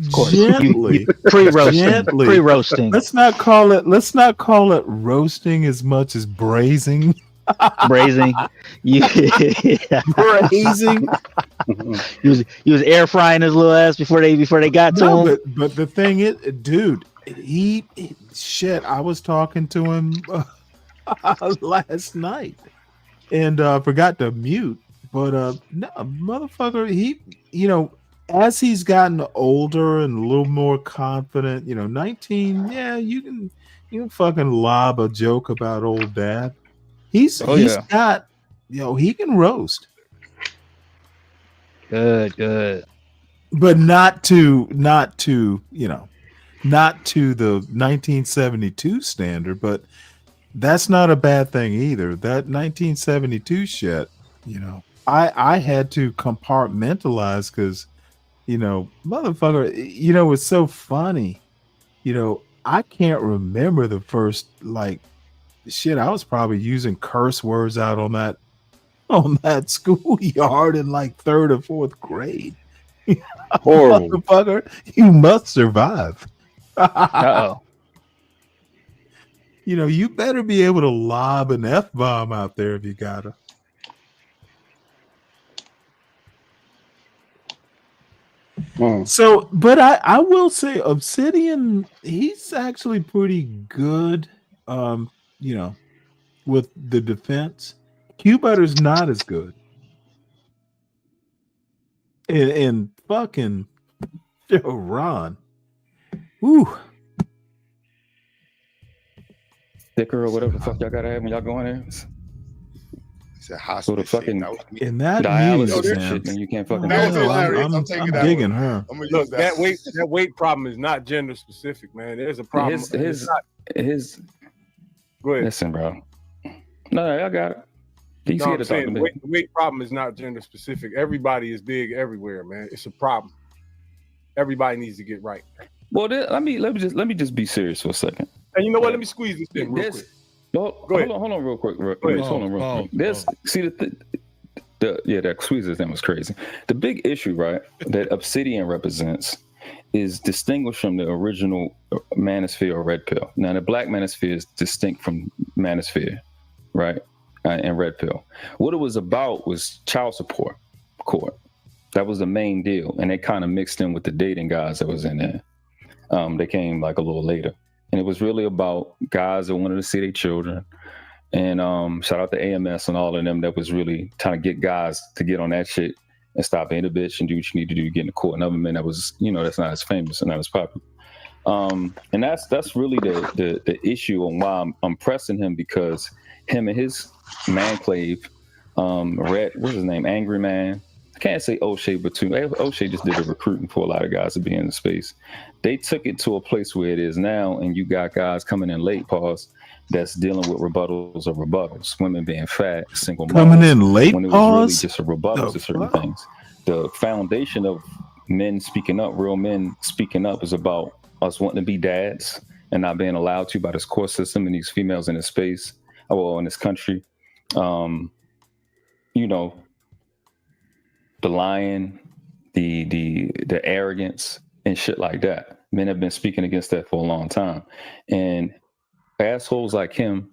S8: of course.
S3: Gently,
S8: pre-roasting.
S3: Let's not call it roasting as much as braising.
S8: Braising.
S3: Braising.
S8: He was air frying his little ass before they got to him.
S3: But the thing is, dude, shit. I was talking to him last night and forgot to mute. But no, motherfucker, he, you know, as he's gotten older and a little more confident, you know, 19, yeah, you can fucking lob a joke about old dad. He's got, you know, he can roast.
S8: Good.
S3: But not to, you know, not to the 1972 standard, but that's not a bad thing either. That 1972 shit, you know, I had to compartmentalize because, you know, motherfucker, you know, it's so funny. You know, I can't remember the first, like, shit, I was probably using curse words out on that schoolyard in like 3rd or 4th grade.
S21: Horrible.
S3: Motherfucker, you must survive.
S8: Uh-oh.
S3: You know, you better be able to lob an F-bomb out there if you gotta. So, but I will say Obsidian, he's actually pretty good, you know, with the defense. Q-Butter's not as good. And fucking Ron. Woo.
S2: Sticker or whatever the fuck y'all gotta have when y'all go in there.
S11: It's a hospital.
S2: So the fucking
S3: in that
S2: dialysis
S3: music,
S2: and shit, man, you can't fucking.
S3: I'm digging her.
S14: Look, that weight problem is not gender specific, man. There's a problem.
S2: His.
S14: Go ahead.
S2: Listen, bro. No, I got it. DC
S14: No,
S2: had
S14: I'm
S2: to talk
S14: saying
S2: to
S14: the
S2: me.
S14: weight problem is not gender specific. Everybody is big everywhere, man. It's a problem. Everybody needs to get right.
S2: Well, let me just be serious for a second.
S14: And you know what? Let me squeeze this in real quick.
S2: Hold on real quick. Hold on real quick. that Squeezer thing was crazy. The big issue, right, that Obsidian represents is distinguished from the original Manosphere or Red Pill. Now, the Black Manosphere is distinct from Manosphere, right, and Red Pill. What it was about was child support court. That was the main deal, and they kind of mixed in with the dating guys that was in there. They came like a little later, and it was really about guys that wanted to see their children. And shout out to AMS and all of them that was really trying to get guys to get on that shit and stop being a bitch and do what you need to do to get in the court. And other men that was, that's not as famous and not as popular. And that's really the issue on why I'm pressing him, because him and his manclave, what's his name, Angry Man. I can't say O'Shea, but O'Shea just did the recruiting for a lot of guys to be in the space. They took it to a place where it is now, and you got guys coming in late, pause, that's dealing with rebuttals. Women being fat, single mothers.
S3: Coming in late,
S2: when it was
S3: pause?
S2: really just a rebuttal to certain things. The foundation of men speaking up, real men speaking up, is about us wanting to be dads and not being allowed to by this court system and these females in this space, in this country. The lying, the arrogance and shit like that. Men have been speaking against that for a long time. And assholes like him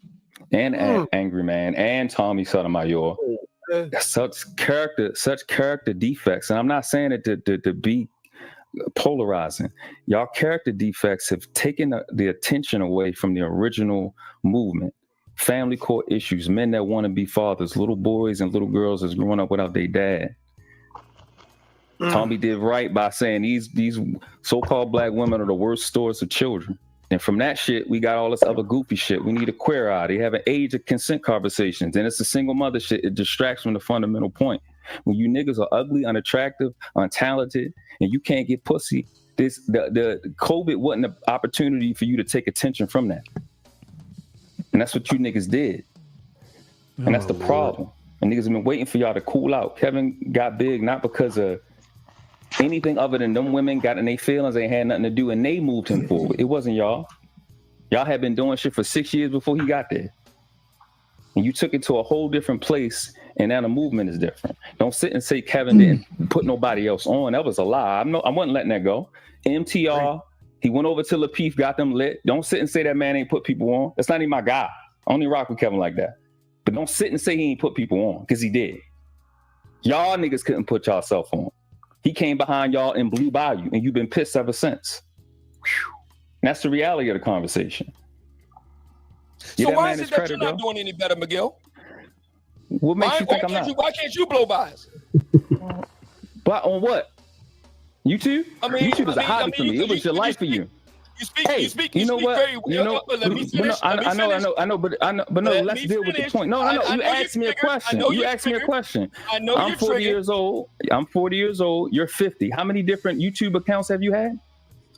S2: and Angry Man and Tommy Sotomayor, such character defects. And I'm not saying it to be polarizing. Y'all character defects have taken the attention away from the original movement. Family court issues, men that want to be fathers, little boys and little girls that's growing up without their dad. Tommy did right by saying these so-called black women are the worst stewards of children. And from that shit, we got all this other goofy shit. We need a queer eye. They have an age of consent conversations. And it's a single mother shit. It distracts from the fundamental point. When you niggas are ugly, unattractive, untalented, and you can't get pussy, the COVID wasn't an opportunity for you to take attention from that. And that's what you niggas did. And that's the problem. And niggas have been waiting for y'all to cool out. Kevin got big not because of anything other than them women got in their feelings, they had nothing to do, and they moved him forward. It wasn't y'all. Y'all had been doing shit for 6 years before he got there. And you took it to a whole different place, and now the movement is different. Don't sit and say Kevin didn't put nobody else on. That was a lie. I wasn't letting that go. MTR, he went over to Lapeef, got them lit. Don't sit and say that man ain't put people on. That's not even my guy. I only rock with Kevin like that. But don't sit and say he ain't put people on, because he did. Y'all niggas couldn't put yourself on. He came behind y'all and blew by you, and you've been pissed ever since. And that's the reality of the conversation.
S6: So why is it that you're not doing any better, Miguel?
S2: What makes you think I'm not?
S6: Why can't you blow by us?
S2: But on what? YouTube? YouTube is a hobby for me. It was your life for you.
S6: You speak very well. Let me finish.
S2: I know, but let's deal with the point. No. You asked me a question. I'm 40 years old. You're 50. How many different YouTube accounts have you had?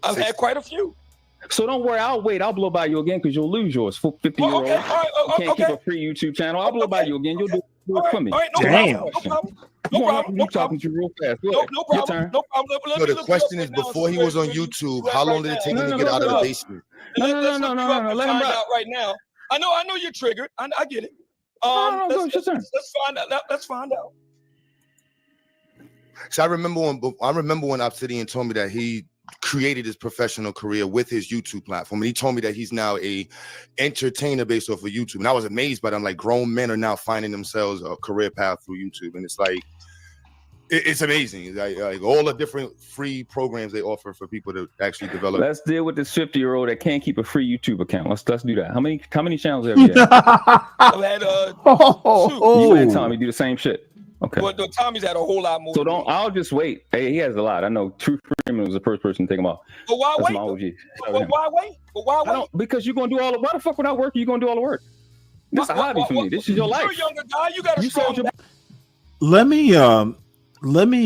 S6: I've had quite a few.
S2: So don't worry. I'll blow by you again because you'll lose yours. 50-year-old. You can't keep a free YouTube channel. I'll blow by you again. You'll do it for me.
S3: Damn.
S2: You talking to real fast.
S6: No problem.
S11: No, the question is, before he was on YouTube, how long did it take him to get out of the basement?
S2: No.
S6: Let him out right now. I know you're triggered. I get it. Let's find out. Let's find out.
S11: So I remember when Obsidian told me that he created his professional career with his YouTube platform, and he told me that he's now a entertainer based off of YouTube. And I was amazed by that. I'm like, grown men are now finding themselves a career path through YouTube, and it's like, it's amazing. Like all the different free programs they offer for people to actually develop.
S2: Let's deal with this 50-year-old that can't keep a free YouTube account. Let's do that. How many channels have you had?
S6: I've had
S2: You and Tommy do the same shit. Okay.
S6: But Tommy's had a whole lot more.
S2: So I'll just wait. Hey, he has a lot. I know True Freeman was the first person to take him off.
S6: But why
S2: That's
S6: wait?
S2: my OG.
S6: But why wait?
S2: Because you're gonna do all the. Why the fuck without working? You're gonna do all the work. This is a hobby for me. This is your life.
S6: You're a younger guy. You got a strong.
S3: Let me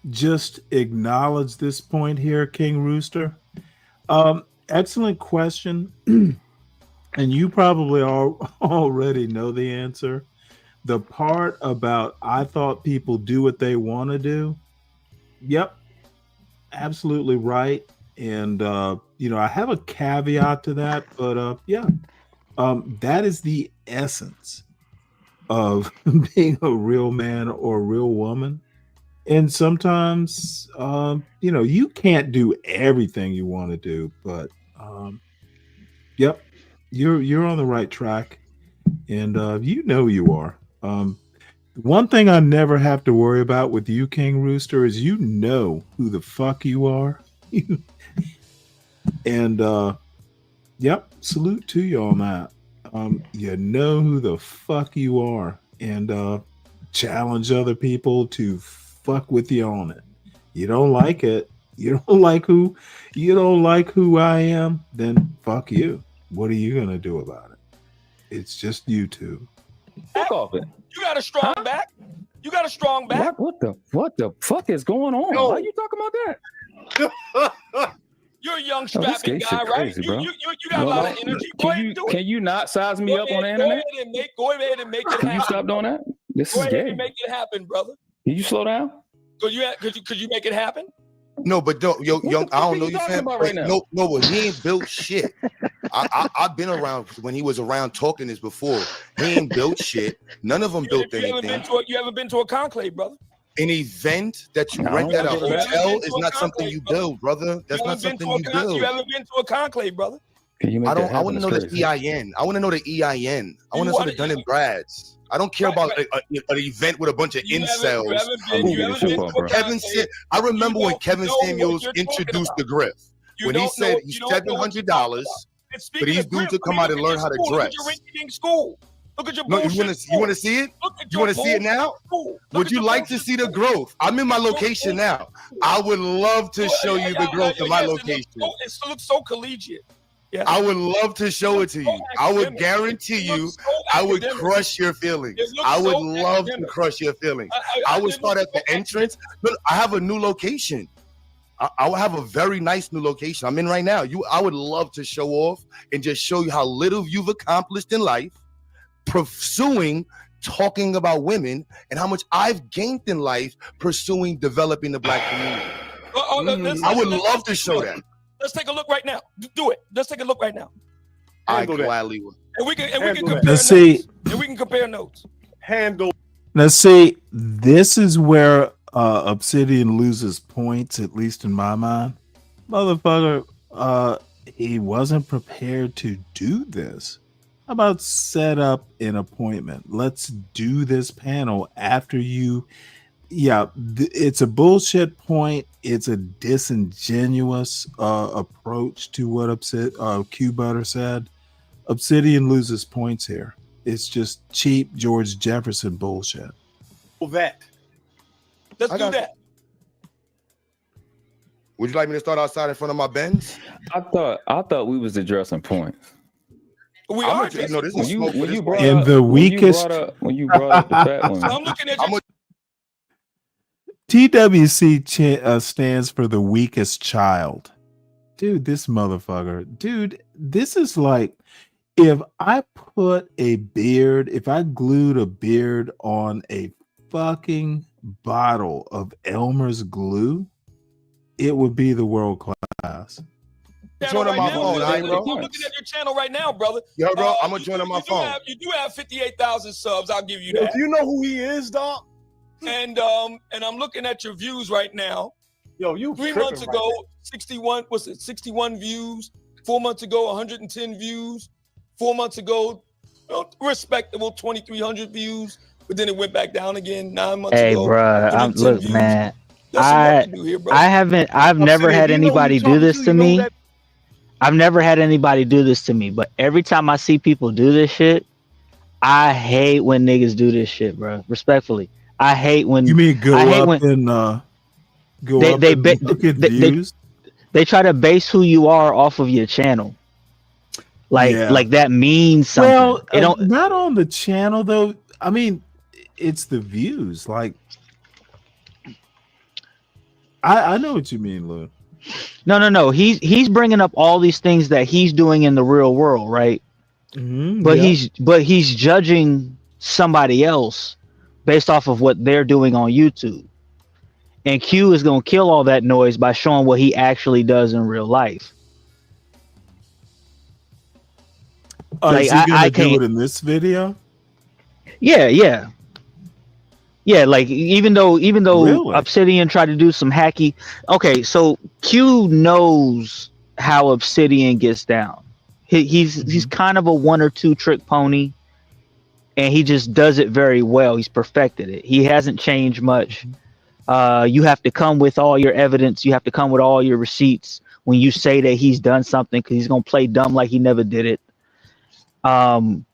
S3: just acknowledge this point here, King Rooster. Excellent question, and you probably already know the answer. The part about I thought people do what they want to do. Yep, absolutely right. And I have a caveat to that, but that is the essence of being a real man or a real woman. And sometimes, you can't do everything you want to do, but yep, you're on the right track, and you are. One thing I never have to worry about with you, King Rooster, is who the fuck you are, and yep, salute to you on that. You know who the fuck you are, and challenge other people to fuck with you on it. You don't like it. You don't like who I am, then fuck you. What are you gonna do about it? It's just YouTube.
S2: Fuck off it.
S6: You got a strong back. You got a strong back.
S2: What the fuck is going on?
S6: Yo.
S2: Why are you talking about that?
S6: You're a young
S2: This
S6: strapping
S2: gay
S6: guy,
S2: shit
S6: right?
S2: crazy, bro.
S6: You got a lot of energy. Go ahead and do it.
S2: Can you not size me up on the
S6: Go
S2: internet?
S6: ahead and make it happen.
S2: Can you stop doing that? This
S6: Go
S2: is
S6: ahead
S2: gay.
S6: and make it happen, brother.
S2: Can you slow down?
S6: Could you make it happen?
S11: No, but don't, young, I don't know you,
S6: talking
S11: fam.
S6: about right now?
S11: No, but he ain't built shit. I've been around when he was around talking this before. He ain't built shit. None of them built anything.
S6: You haven't been to a conclave, brother.
S11: An event that you
S2: No,
S11: rent at a
S6: you haven't
S11: hotel
S6: been to
S11: is
S6: a
S11: not something
S6: conclave,
S11: you
S6: brother.
S11: build, brother. That's not something you build.
S6: You haven't been to a conclave, brother.
S2: Can you make
S11: I
S2: that
S11: don't. I
S2: happen?
S11: want to know
S2: It's
S11: the
S2: crazy.
S11: EIN. I want to know the EIN. I want to know the Dun and Brad's. I don't care
S6: Right,
S11: about
S6: right.
S11: an event with a bunch of
S6: You haven't
S11: incels.
S6: been- you haven't been to a
S11: Kevin
S6: conclave.
S11: I remember when
S6: don't
S11: Kevin
S6: know what
S11: Samuels
S6: you're talking
S11: introduced
S6: about.
S11: the griff.
S6: You
S11: When he
S6: don't
S11: said
S6: know-
S11: he's
S6: you don't know what you're
S11: $700
S6: And
S11: for
S6: speaking
S11: these
S6: of
S11: dudes to
S6: grip,
S11: come
S6: I
S11: out
S6: mean,
S11: and learn how to
S6: look
S11: dress.
S6: at your rinky-dink school. Look at your
S11: No,
S6: bullshit
S11: you want to see it?
S6: Look at
S11: You
S6: your
S11: want to see it now?
S6: school.
S11: Would you like to see the growth? I'm in my location now. I would love to show you the growth of my location.
S6: It looks so collegiate. Yeah.
S11: I would love to show it to you. I would
S6: academic.
S11: guarantee
S6: It
S11: you,
S6: looks so
S11: I would
S6: academic.
S11: crush your feelings.
S6: It looks
S11: I would
S6: so
S11: love to
S6: academic.
S11: crush your feelings.
S6: I
S11: I would
S6: didn't
S11: start
S6: look
S11: at the entrance. Look, I have a new location. I will have a very nice new location. I'm in right now. I would love to show off and just show you how little you've accomplished in life, pursuing talking about women, and how much I've gained in life pursuing developing the black community. I would love to show that.
S6: Let's take a look right now. Do it. Let's take a look right now.
S11: I gladly would.
S6: And we can compare
S3: Let's
S6: notes.
S3: see.
S6: And we can compare notes.
S14: Handle.
S3: Now, see, this is where Obsidian loses points, at least in my mind. Motherfucker, he wasn't prepared to do this. How about set up an appointment? Let's do this panel after you. Yeah, it's a bullshit point. It's a disingenuous approach to what Q Butter said. Obsidian loses points here. It's just cheap George Jefferson bullshit.
S14: That.
S6: Let's do that.
S11: Would you like me to start outside in front of my Benz?
S2: I thought we was addressing points.
S6: We
S11: I'm
S6: are.
S11: gonna- no, this
S2: When
S11: is
S2: you
S11: smoke for
S2: when
S11: this
S2: you
S11: one.
S2: brought
S3: And
S2: up,
S3: the
S2: when
S3: weakest-
S2: you brought up the fat one.
S6: I'm looking at you.
S3: TWC stands for the weakest child. Dude, this motherfucker. Dude, this is like if I put a beard, if I glued a beard on a fucking bottle of Elmer's glue, it would be the world class.
S11: Join on my phone, all right,
S6: I'm
S11: bro?
S6: looking at your channel right now, brother.
S11: Yo, bro, I'm gonna join on my phone.
S6: You do have 58,000 subs. I'll give you that.
S14: Do you know who he is, dog?
S6: And I'm looking at your views right now.
S14: Yo, you
S6: 3
S14: tripping
S6: months
S14: right
S6: ago, 61. What's it? 61 views. 4 months ago, 110 views. 4 months ago, respectable 2,300 views. But then it went back down again 9 months
S8: Hey,
S6: ago.
S8: bruh,
S6: 110
S8: look,
S6: views.
S8: man.
S6: There's some work to do here, bro.
S8: I've never had anybody do this to me. I've never had anybody do this to me, but every time I see people do this shit, I hate when niggas do this shit, bro. Respectfully, I hate when
S3: You mean go
S8: I hate
S3: up
S8: when
S3: and go
S8: they
S3: up
S8: they,
S3: and
S8: ba-
S3: look at
S8: they, they
S3: views?
S8: they try to base who you are off of your channel, like
S3: Yeah.
S8: like that means something.
S3: Well,
S8: It don't.
S3: not on the channel though. I mean, it's the views. Like, I know what you mean, Lou.
S8: No. He's bringing up all these things that he's doing in the real world, right? But
S3: yeah.
S8: he's judging somebody else based off of what they're doing on YouTube. And Q is gonna kill all that noise by showing what he actually does in real life.
S3: Is
S8: Like,
S3: he
S8: I
S3: gonna do
S8: can't-
S3: it in this video?
S8: Yeah. Like even though
S3: Really?
S8: Obsidian tried to do some hacky. Okay, so Q knows how Obsidian gets down. He's kind of a one or two trick pony, and he just does it very well. He's perfected it. He hasn't changed much. You have to come with all your evidence. You have to come with all your receipts when you say that he's done something, because he's gonna play dumb like he never did it.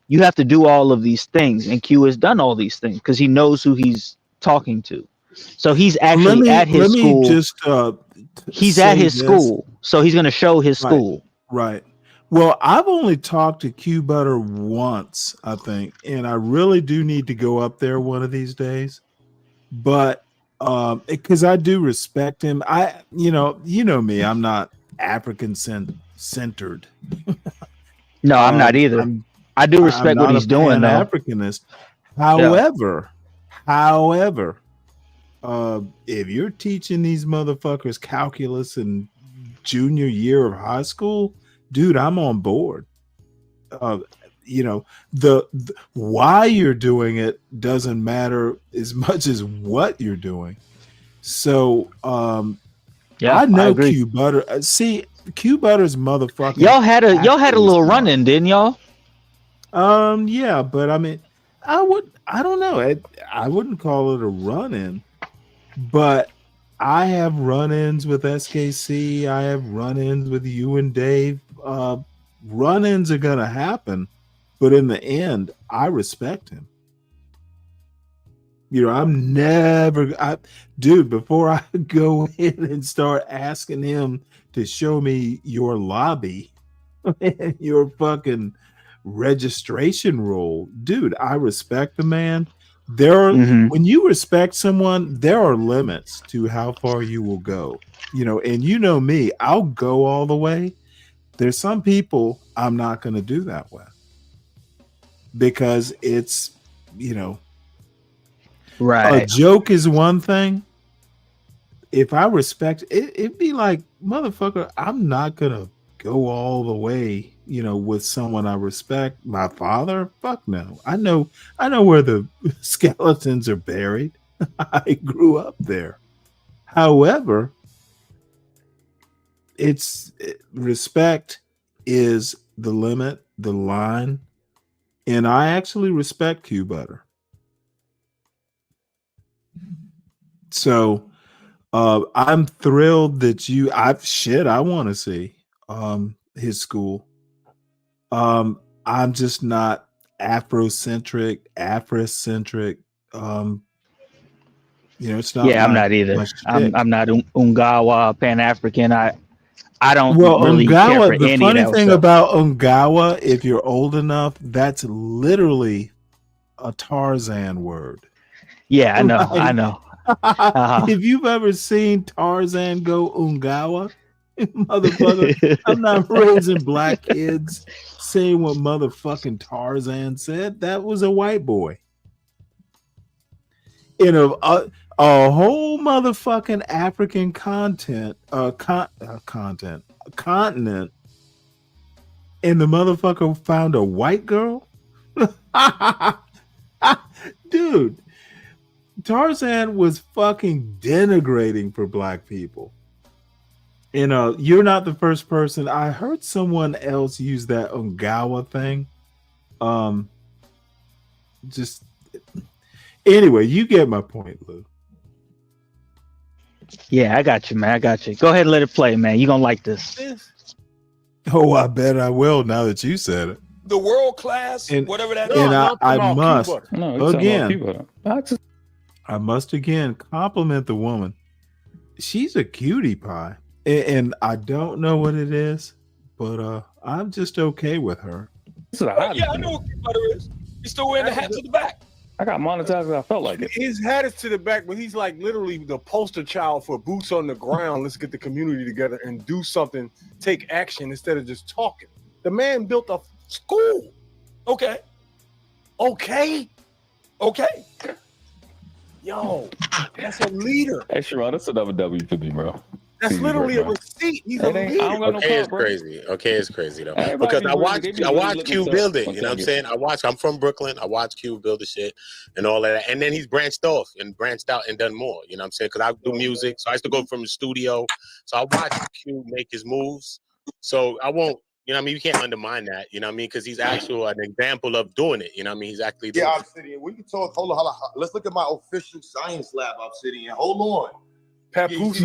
S8: You have to do all of these things, and Q has done all these things because he knows who he's talking to. So he's actually at his school. He's at his school, so he's going to show his school.
S3: Right. Well, I've only talked to Q Butter once, I think, and I really do need to go up there one of these days. But because I do respect him, you know me, I'm not African centered.
S8: No, I'm not either. I do respect what he's doing, though.
S3: Africanist. However, if you're teaching these motherfuckers calculus in junior year of high school, dude, I'm on board. You know, the why you're doing it doesn't matter as much as what you're doing. So, I know Q Butter. See, Q Butter's motherfucking.
S8: Y'all had a little run-in, didn't y'all?
S3: Yeah, but I mean, I don't know. I wouldn't call it a run-in, but I have run-ins with SKC. I have run-ins with you and Dave. Run-ins are gonna happen, but in the end, I respect him. You know, dude, before I go in and start asking him to show me your lobby, your fucking registration roll, dude, I respect the man. When you respect someone, there are limits to how far you will go. You know, and you know me, I'll go all the way. There's some people I'm not going to do that with because it's, you know,
S8: right.
S3: A joke is one thing. If I respect it, it'd be like, motherfucker, I'm not gonna go all the way, you know, with someone I respect. My father, fuck no. I know where the skeletons are buried. I grew up there. However, respect is the limit, the line, and I actually respect Q Butter. So I'm thrilled that I want to see his school. I'm just not Afrocentric. You know, it's not.
S8: Yeah, I'm not either. I'm not Ungawa, Pan-African. I don't really care for
S3: the
S8: any
S3: funny
S8: of that
S3: thing
S8: stuff.
S3: about Ungawa, if you're old enough, that's literally a Tarzan word.
S8: Yeah, I know.
S3: If you've ever seen Tarzan go Ungawa, motherfucker, I'm not raising black kids saying what motherfucking Tarzan said. That was a white boy. In a whole motherfucking African continent, and the motherfucker found a white girl? Dude, Tarzan was fucking denigrating for black people. You know, you're not the first person. I heard someone else use that Ungawa thing. Anyway, you get my point, Lou.
S8: Yeah, I got you, man. I got you. Go ahead and let it play, man. You're gonna like this.
S3: Oh, I bet I will now that you said it.
S6: The world class, whatever that is.
S3: And I must
S2: again.
S3: I must again compliment the woman. She's a cutie pie. And I don't know what it is, but I'm just okay with her.
S6: Yeah, I know what butter is. He's still wearing the hat to the back.
S2: I got monetized. I felt like it.
S14: His hat is to the back, but he's like literally the poster child for boots on the ground. Let's get the community together and do something, take action instead of just talking. The man built a school.
S6: Okay.
S14: Yo, that's a leader.
S2: Hey, Sharon, that's another W for me, bro.
S14: That's literally a receipt. He's a leader.
S10: Okay, it's crazy. Okay, it's crazy though. Because I watched Q build it. You know what I'm saying? I'm from Brooklyn. I watched Q build the shit and all of that. And then he's branched out and done more. You know what I'm saying? Because I do music. So I used to go from the studio. So I watched Q make his moves. So I won't, you know what I mean? You can't undermine that, you know what I mean? Because he's actual an example of doing it. You know what I mean? He's actually doing
S11: Yeah,
S10: it.
S11: Obsidian. We can talk. Hold on. Let's look at my official science lab, Obsidian. Hold on.
S14: Papoose.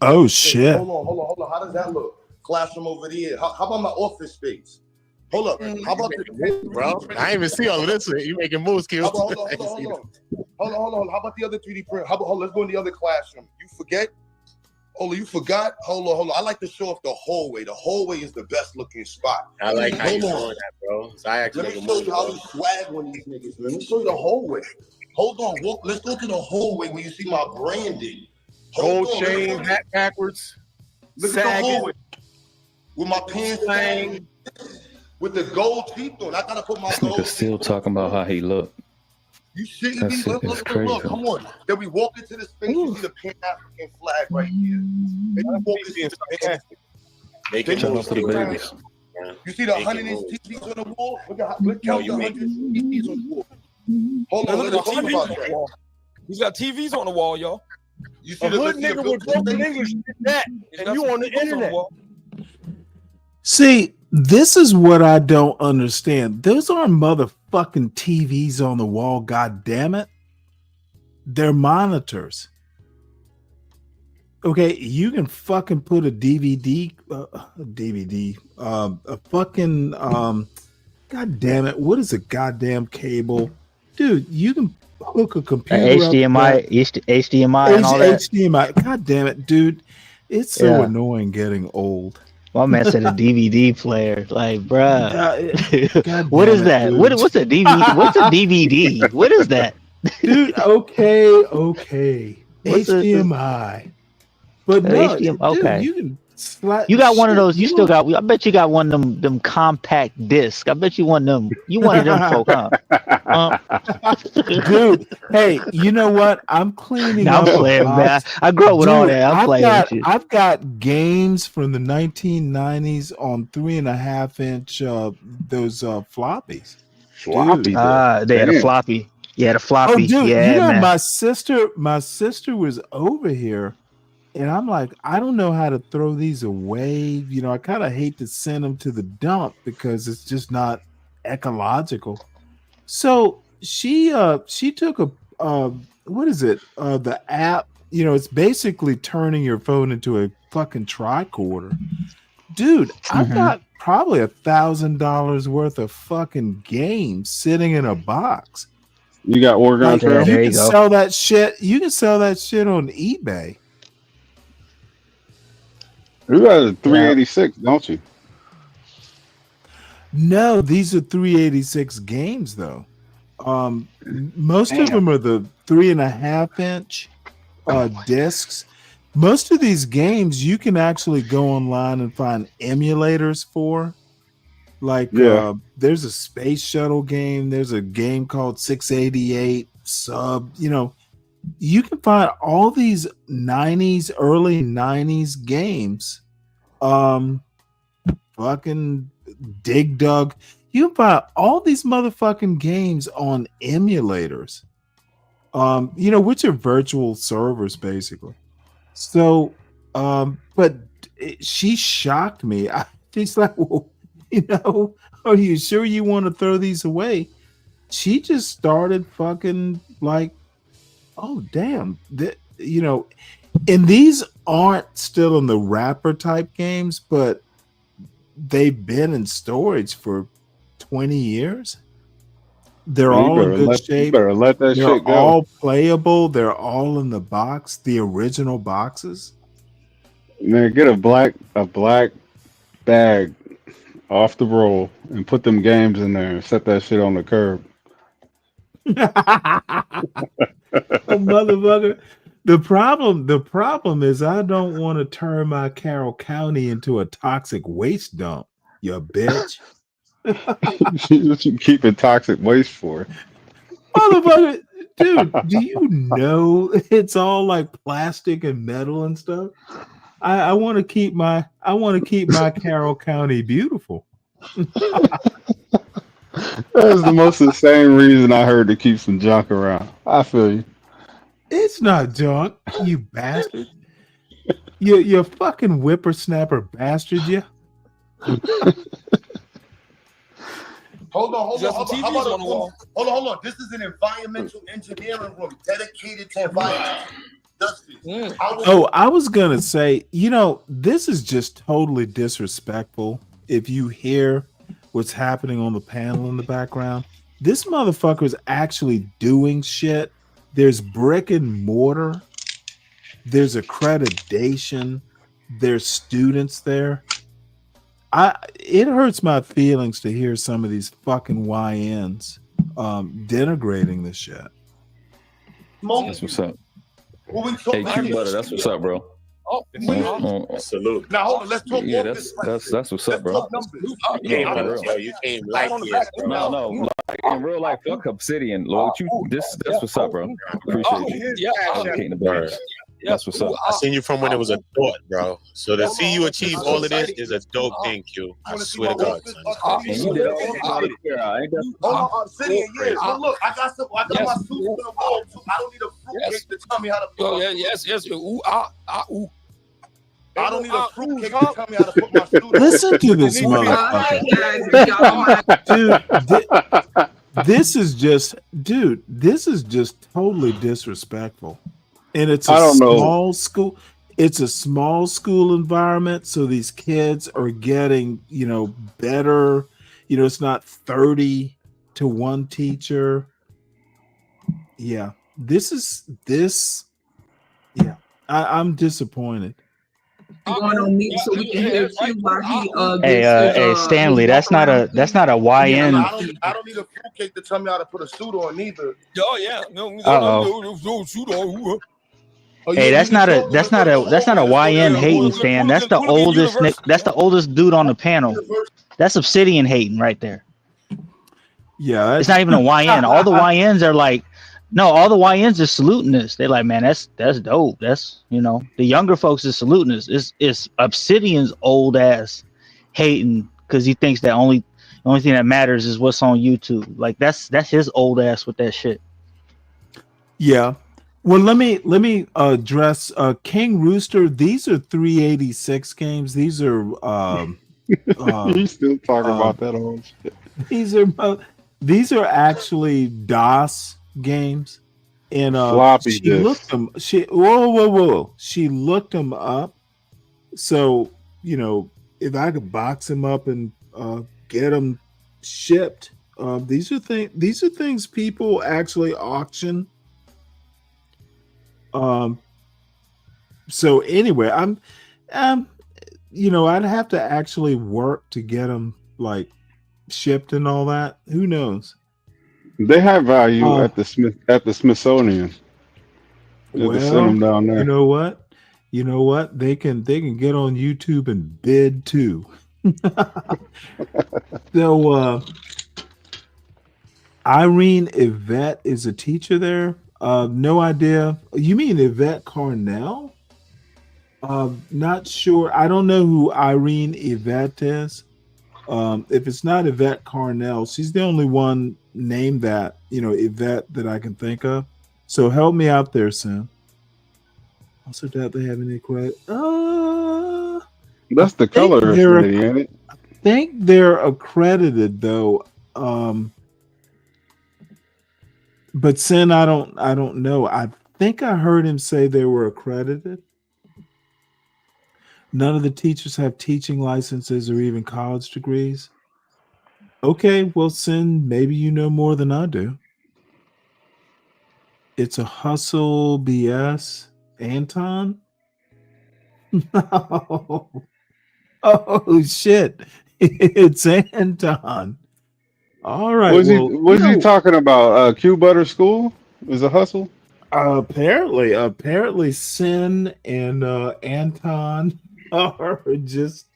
S3: Oh shit.
S11: Hold on. How does that look? Classroom over there. How about my office space? Hold up. How about the
S10: Bro, I ain't even see all of this. You making moves, Q.
S11: Hold on. How about the other 3D print? Let's go in the other classroom. You forget? Oh, you forgot? Hold on. I like to show off the hallway. The hallway is the best looking spot.
S10: I like how you doing that, bro. So I actually
S11: Let me show you how we swag on these niggas. Let me show you the hallway. Hold on. Let's go to the hallway where you see my branding.
S14: Gold chain, hat backwards.
S11: Look at the hallway. With my pants down. With the gold teeth on. I gotta put my
S2: This
S11: gold
S2: nigga still talking about how he look.
S11: You see
S2: That
S11: me?
S2: shit is crazy.
S11: Look, come on. Then we walk into the space, you see the Pan-African flag right here. And you walk into the
S2: Shout out to the babies.
S11: You see the 100 inch TVs on the wall? Look count the 100 TVs on the wall. Hold on, let's talk about that.
S6: He's got TVs on the wall, y'all.
S11: You see
S14: A hood nigga with broken English did that, and you on the internet.
S3: See, this is what I don't understand. Those aren't motherfucking TVs on the wall, god damn it. They're monitors. Okay, you can fucking put a god damn it, what is a goddamn cable? Dude, you can hook a computer
S8: HDMI, HDMI and all that.
S3: HDMI, god damn it, dude. It's so annoying getting old.
S8: My man said a DVD player. Like, bruh.
S3: God
S8: What
S3: damn
S8: is
S3: it,
S8: that?
S3: dude.
S8: What's a DVD? What's a DVD? What is that?
S3: Dude, okay.
S8: What's a-
S3: HDMI. But no,
S8: HDMI,
S3: dude,
S8: okay.
S3: you can slap.
S8: You got one of
S3: shit,
S8: those. You still got. I bet you got one of them compact discs. I bet you one of them. You one of them folk, huh?
S3: Dude, hey, you know what? I'm cleaning
S8: Nah, I'm
S3: up.
S8: playing, man. I grew up with all that. I'm playing with you.
S3: I've got games from the 1990s on 3.5 inch those floppies.
S8: They had a floppy. Yeah, the floppy.
S3: Oh, dude,
S8: yeah,
S3: you know,
S8: man.
S3: my sister was over here, and I'm like, I don't know how to throw these away. You know, I kind of hate to send them to the dump because it's just not ecological. So she took a what is it? The app. You know, it's basically turning your phone into a fucking tricorder. Dude, I've got probably $1,000 worth of fucking games sitting in a box.
S21: You got Oregon
S3: Like,
S21: Trail?
S3: you can sell that shit. You can sell that shit on eBay.
S21: You got a 386, don't you?
S3: No, these are 386 games though. Most of them are the 3.5 inch discs. Most of these games you can actually go online and find emulators for. Like there's a space shuttle game, there's a game called 688 Sub, you know, you can find all these 90s, early 90s games. Fucking Dig Dug. You can find all these motherfucking games on emulators. You know, which are virtual servers basically. So, but she shocked me. She's like, well, you know, are you sure you want to throw these away? She just started fucking like, oh damn, you know, and these aren't still in the wrapper type games, but they've been in storage for 20 years. They're all in good shape.
S21: You better let that
S3: They're
S21: shit go.
S3: all playable. They're all in the box, the original boxes.
S21: Man, get a black bag off the roll and put them games in there and set that shit on the curb.
S3: Motherfucker. The problem is I don't want to turn my Carroll County into a toxic waste dump, you bitch.
S21: What you keeping toxic waste for?
S3: Motherfucker, Dude, do you know it's all like plastic and metal and stuff? I want to keep my Carroll County beautiful.
S21: That's the most insane reason I heard to keep some junk around. I feel you.
S3: It's not junk, you bastard. You fucking whippersnapper bastard, you.
S11: Hold on. Hold on. This is an environmental engineering room dedicated to environmental justice.
S3: I was gonna say, this is just totally disrespectful. If you hear what's happening on the panel in the background, this motherfucker is actually doing shit. There's brick and mortar. There's accreditation. There's students there. It hurts my feelings to hear some of these fucking YNs denigrating this shit.
S2: That's what's up. Hey, Q Butter, that's what's up, bro.
S10: Salute.
S11: Now hold on, let's talk.
S2: Yeah, that's what's up, bro.
S10: You came right here.
S2: No, like in real life, fuck Obsidian, Lord. That's what's up, bro. Appreciate you.
S10: Yeah, that's what's up. I seen you from when it was a thought, bro. So to see you achieve all of this is a dope thing, Q. I swear to God, son.
S11: And you did Obsidian, yeah. But look, I got my suit on the wall too. I don't need a fruitcake to tell me how to put I don't need a fruitcake to tell me how to put my suit on.
S3: Listen to this motherfucker. Dude, this is just totally disrespectful. And it's a small school. It's a small school environment, so these kids are getting, better. It's not 30 to 1 teacher. Yeah, I'm disappointed.
S15: Going on mute so we can hear Q while he
S8: Hey, Stanley, that's not a YN.
S11: I don't need a fruitcake to tell me how to put a suit on neither.
S6: Oh yeah, no suit on.
S8: Hey, that's not a YN hating, Stan. That's the oldest dude on the panel. That's Obsidian hating right there.
S3: Yeah,
S8: it's not even a YN. All the YNs are like, no, all the YNs are saluting this. They're like, man, that's dope. That's the younger folks are saluting this. It's Obsidian's old ass hating because he thinks that the only thing that matters is what's on YouTube. Like that's his old ass with that shit.
S3: Yeah. Well, let me address King Rooster. These are 386 games. These are
S21: you still talking about that old shit.
S3: These are actually DOS games, and
S21: floppy
S3: she looked them. She looked them up. So if I could box them up and get them shipped, these are things people actually auction. So anyway, I'd have to actually work to get them like shipped and all that. Who knows?
S21: They have value at the Smithsonian.
S3: Well,
S21: send them down there.
S3: You know what? They can get on YouTube and bid too. So Irene Yvette is a teacher there. No idea. You mean Yvette Carnell? Not sure. I don't know who Irene Yvette is. If it's not Yvette Carnell, she's the only one named that, Yvette that I can think of. So help me out there, Sam. Also doubt they have any credit.
S21: That's the color lady, ain't it?
S3: I think they're accredited though. But Sin, I don't know. I think I heard him say they were accredited. None of the teachers have teaching licenses or even college degrees. Okay, well, Sin, maybe you know more than I do. It's a hustle BS. Anton? No. Oh, shit. It's Anton. All right.
S21: Was he talking about Q Butter School? Was a hustle?
S3: Apparently Sin and Anton are just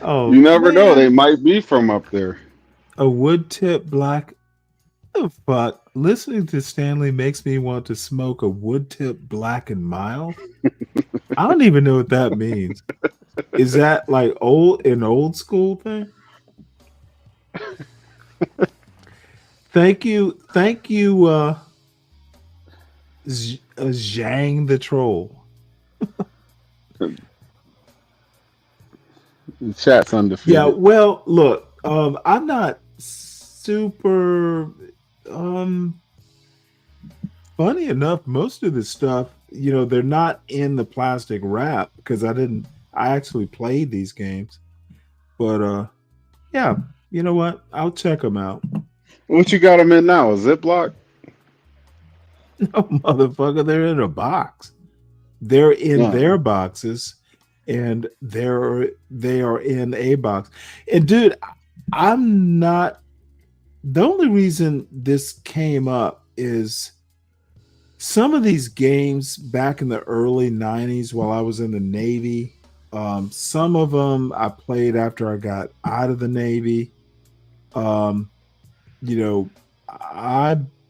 S21: you never know, they might be from up there.
S3: A wood tip black the fuck? Listening to Stanley makes me want to smoke a wood tip Black and Mild. I don't even know what that means. Is that like an old school thing? Thank you, Zhang the Troll.
S21: The chat's undefeated.
S3: Yeah, well, look, I'm not super funny enough. Most of the stuff, they're not in the plastic wrap because I actually played these games. But yeah, you know what? I'll check them out.
S21: What you got them in now? A Ziploc?
S3: No, motherfucker, they're in a box. They're in their boxes, and they are in a box. And dude, I'm not. The only reason this came up is some of these games back in the early 90s while I was in the Navy. Some of them I played after I got out of the Navy. I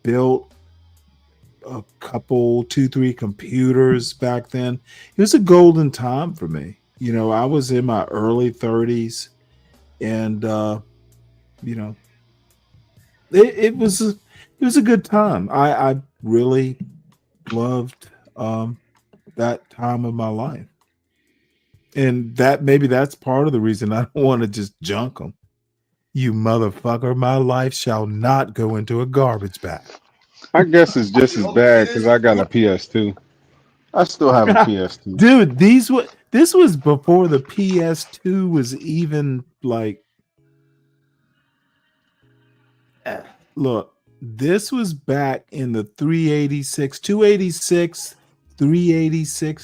S3: built a couple, 2-3 computers back then. It was a golden time for me. I was in my early 30s, and it was a good time. I really loved that time of my life, and that's part of the reason I don't want to just junk them. You motherfucker, my life shall not go into a garbage bag.
S21: I guess it's just as bad because I got a PS2. I still have a PS2.
S3: Dude, this was before the PS2 was even like. Look, this was back in the 286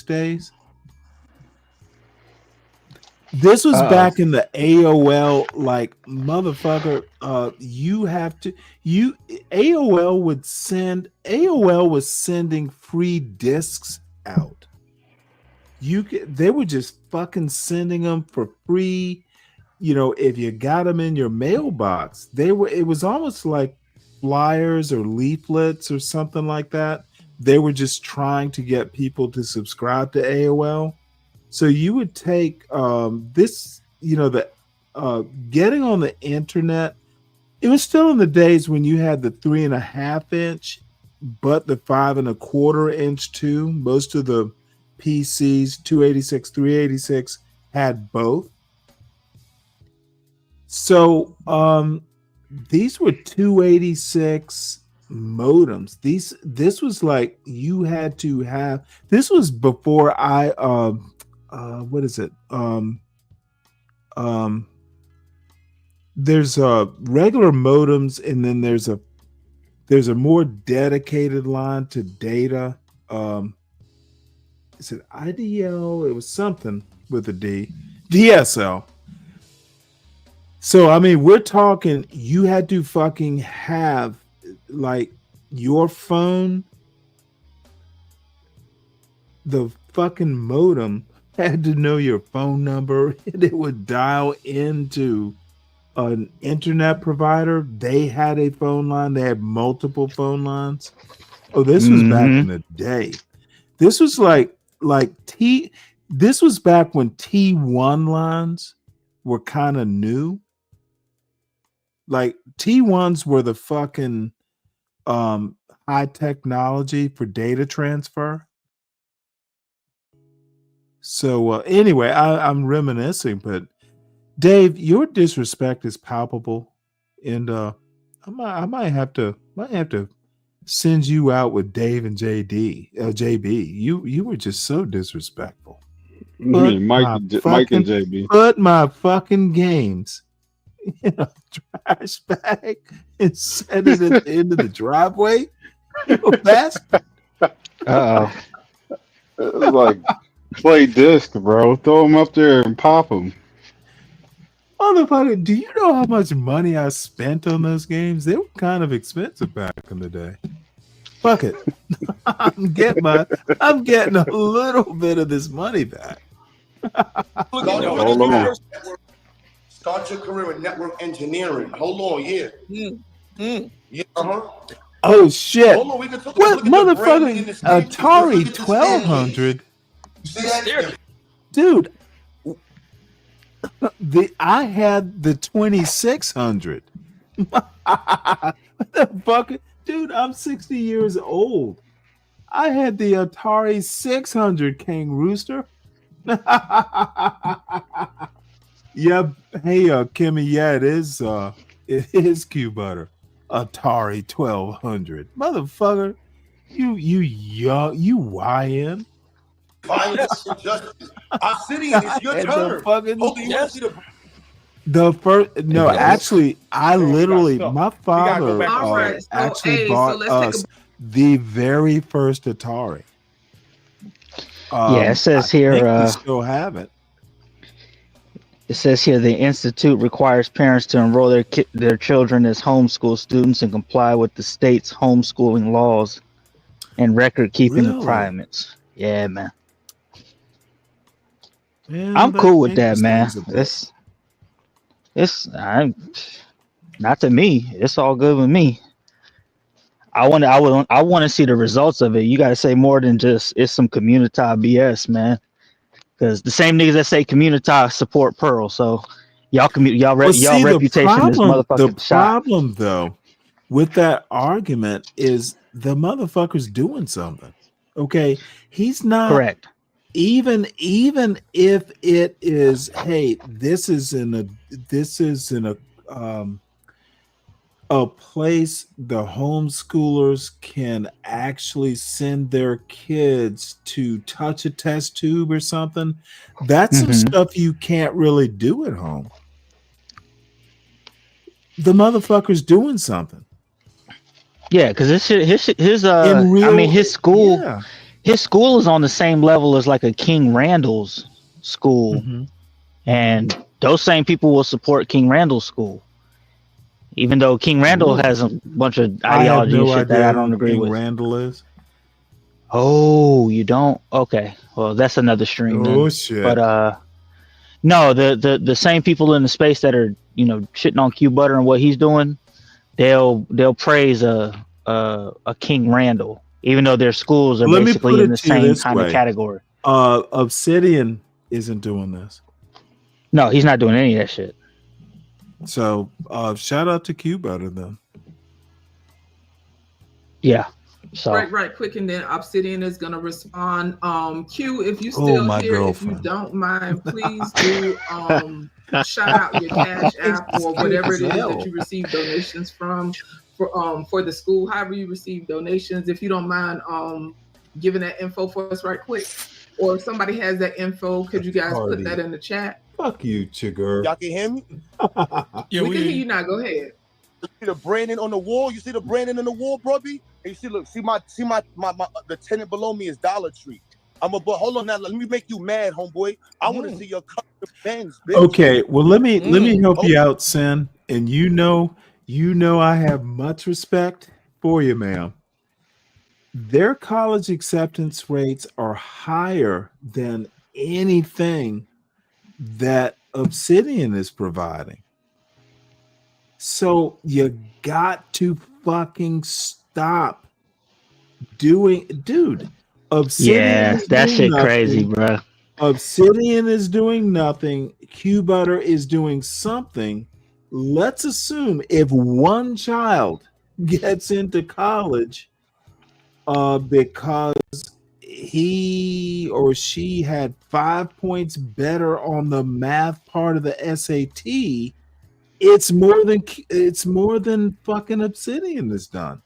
S3: days. This was back in the AOL, like, motherfucker. AOL was sending free discs out. They were just fucking sending them for free. If you got them in your mailbox, it was almost like flyers or leaflets or something like that. They were just trying to get people to subscribe to AOL. So you would take this, getting on the internet. It was still in the days when you had the 3.5 inch, but the 5 1/4 inch too. Most of the PCs, 286, 386, had both. So these were 286 modems. This was like you had to have. This was before what is it? There's regular modems, and then there's a more dedicated line to data. Is it IDL? It was something with a D. DSL. So I mean, we're talking. You had to fucking have like your phone. The fucking modem had to know your phone number, and it would dial into an internet provider. They had a phone line. They had multiple phone lines. Oh, this was back in the day. This was this was back when T1 lines were kind of new. Like T1s were the fucking high technology for data transfer. So anyway, I'm reminiscing, but Dave, your disrespect is palpable, and I might have to send you out with Dave and JB. You were just so disrespectful.
S21: Mike and JB.
S3: Put my fucking games in a trash bag and set it at the end of the driveway. You bastard.
S21: It was like play disc, bro. Throw them up there and pop them.
S3: Motherfucker, do you know how much money I spent on those games? They were kind of expensive back in the day. Fuck it. I'm getting a little bit of this money back.
S11: Start your career in network engineering. Hold on, yeah. Yeah. Uh-huh.
S3: Oh shit!
S11: Hold on, we can talk.
S3: What
S11: Look at the branding
S3: motherfucking
S11: in the state.
S3: Atari
S11: Let's look at the
S3: 1200?
S11: You see that?
S3: Dude, I had the 2600. What the fuck? Dude, I'm 60 years old. I had the Atari 600, King Rooster. Yeah, hey, Kimmy, yeah, it is Q Butter. Atari 1200. Motherfucker, you young, you YN.
S11: Violence and justice. Obsidian, it's your
S3: And
S11: turn.
S3: the fucking-
S11: Hold on, you want to see the
S3: The first, no, actually, I literally, my father
S15: back. All right, so,
S3: actually
S15: hey, so
S3: bought
S15: let's take
S3: us the very first Atari.
S8: Yeah, it says
S3: I
S8: here,
S3: think we still have it.
S8: It says here the institute requires parents to enroll their children as homeschool students and comply with the state's homeschooling laws and record-keeping
S3: Really?
S8: requirements. Yeah, man.
S3: Yeah,
S8: I'm
S3: that
S8: cool with that,
S3: changes
S8: man.
S3: things a bit.
S8: I'm not to me. It's all good with me. I want to see the results of it. You got to say more than just it's some community BS, man. Because the same niggas that say community support Pearl, so y'all reputation is motherfucking
S3: the
S8: shot.
S3: problem, though, with that argument is the motherfucker's doing something. Okay, he's not
S8: Correct.
S3: Even if it is, hey, this is in a place the homeschoolers can actually send their kids to touch a test tube or something. That's some stuff you can't really do at home. The motherfucker's doing something.
S8: Yeah, because his school,
S3: yeah.
S8: his school is on the same level as like a King Randall's school, and those same people will support King Randall's school. Even though King Randall has a bunch of ideology and shit that I don't agree with.
S3: Randall is.
S8: Oh, you don't? Okay. Well, that's another stream.
S3: Oh
S8: then.
S3: shit.
S8: But no, the same people in the space that are, shitting on Q Butter and what he's doing, they'll praise a King Randall, even though their schools are basically in the same kind of category.
S3: Obsidian isn't doing this.
S8: No, he's not doing any of that shit.
S3: So shout out to Q Butter then.
S8: Yeah. So
S15: Right, quick, and then Obsidian is gonna respond. Q, if you still
S3: my
S15: here,
S3: girlfriend.
S15: if you don't mind, please do shout out your Cash App or whatever it is that you receive donations from for the school. However you receive donations, if you don't mind giving that info for us right quick. Or if somebody has that info, could you guys put that in the chat?
S3: Fuck you, Chigger.
S11: Y'all can hear me?
S15: Yeah, we can hear you now. Go ahead.
S11: You see the branding on the wall? You see the branding on the wall, Brubby? And you see, my the tenant below me is Dollar Tree. Hold on now. Let me make you mad, homeboy. I want to see your custom Benz, bitch.
S3: Okay, well let me help you out, Sin. And you know I have much respect for you, ma'am. Their college acceptance rates are higher than anything that Obsidian is providing. So you got to fucking stop doing, dude. Obsidian.
S8: yeah, that shit crazy, bro.
S3: Obsidian is doing nothing. Q Butter is doing something. Let's assume if one child gets into college because he or she had 5 points better on the math part of the SAT, it's more than fucking Obsidian has done.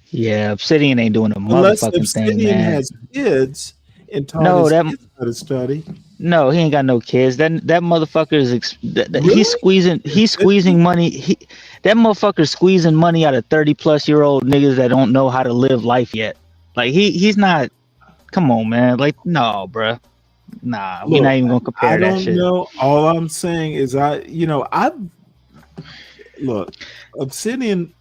S8: Yeah, Obsidian ain't doing a
S3: Unless
S8: motherfucking
S3: Obsidian
S8: thing, man.
S3: has kids and taught his kids how to study.
S8: No, he ain't got no kids. That motherfucker is he's squeezing money. That motherfucker's squeezing money out of 30-plus-year-old niggas that don't know how to live life yet. Like he's not. Come on, man. Like no, bruh. Nah, we're not even gonna compare that shit.
S3: I don't know. All I'm saying is Obsidian.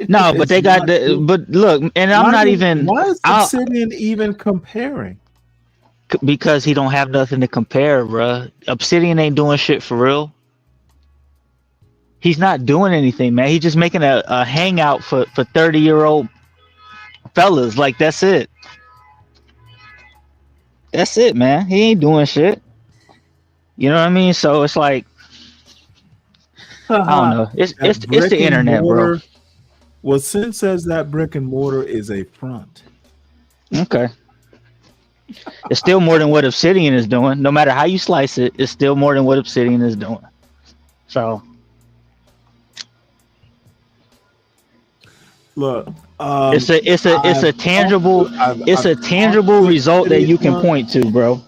S8: No, but they got the. But look, and I'm not even.
S3: Why is Obsidian even comparing?
S8: Because he don't have nothing to compare, bruh. Obsidian ain't doing shit for real. He's not doing anything, man. He's just making a hangout for 30-year-old fellas. Like, that's it. That's it, man. He ain't doing shit. You know what I mean? So it's like, I don't know. It's the internet, bro.
S3: Well, Sin says that brick and mortar is a front.
S8: Okay. It's still more than what Obsidian is doing. No matter how you slice it, it's still more than what Obsidian is doing. So,
S3: look,
S8: it's a tangible result that you can point to, bro.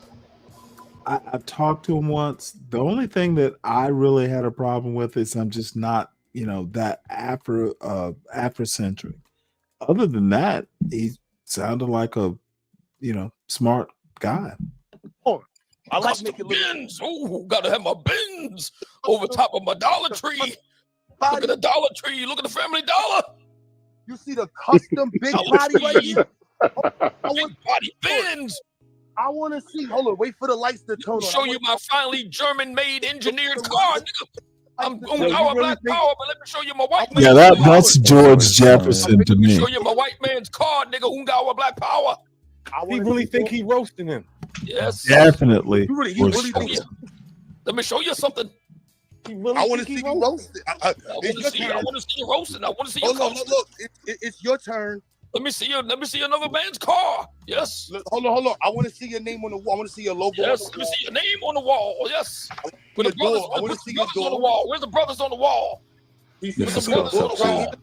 S3: I've talked to him once. The only thing that I really had a problem with is I'm just not, that Afrocentric. Other than that, he sounded like a, smart guy.
S6: Oh, I like making bins. Oh, gotta have my bins over top of my Dollar Tree. Look at the Dollar Tree. Look at the Family Dollar.
S12: You see the custom big body right here?
S6: Body bins.
S12: I want to see. Hold on, wait for the lights to turn on.
S6: Show you my finely German-made engineered car, nigga. I'm going our black power, but let me show you my white man.
S3: Yeah, that's George Jefferson to me.
S6: Show you my white man's car, nigga. Ungawa black power.
S14: He really think he roasting him.
S6: Yes,
S3: definitely.
S6: Let me show you something.
S12: I want to see you roasted. I
S6: want to see you roasting. I want to see you.
S12: Look. It's your turn.
S6: Let me see another man's car. Yes.
S12: Hold on. I want to see your name on the wall. I want to see your logo.
S6: Yes. Let me see your name on the wall. Yes. Where the brothers? I want to see your door on the wall. Where's the brothers on the wall? Where's the brothers on the wall?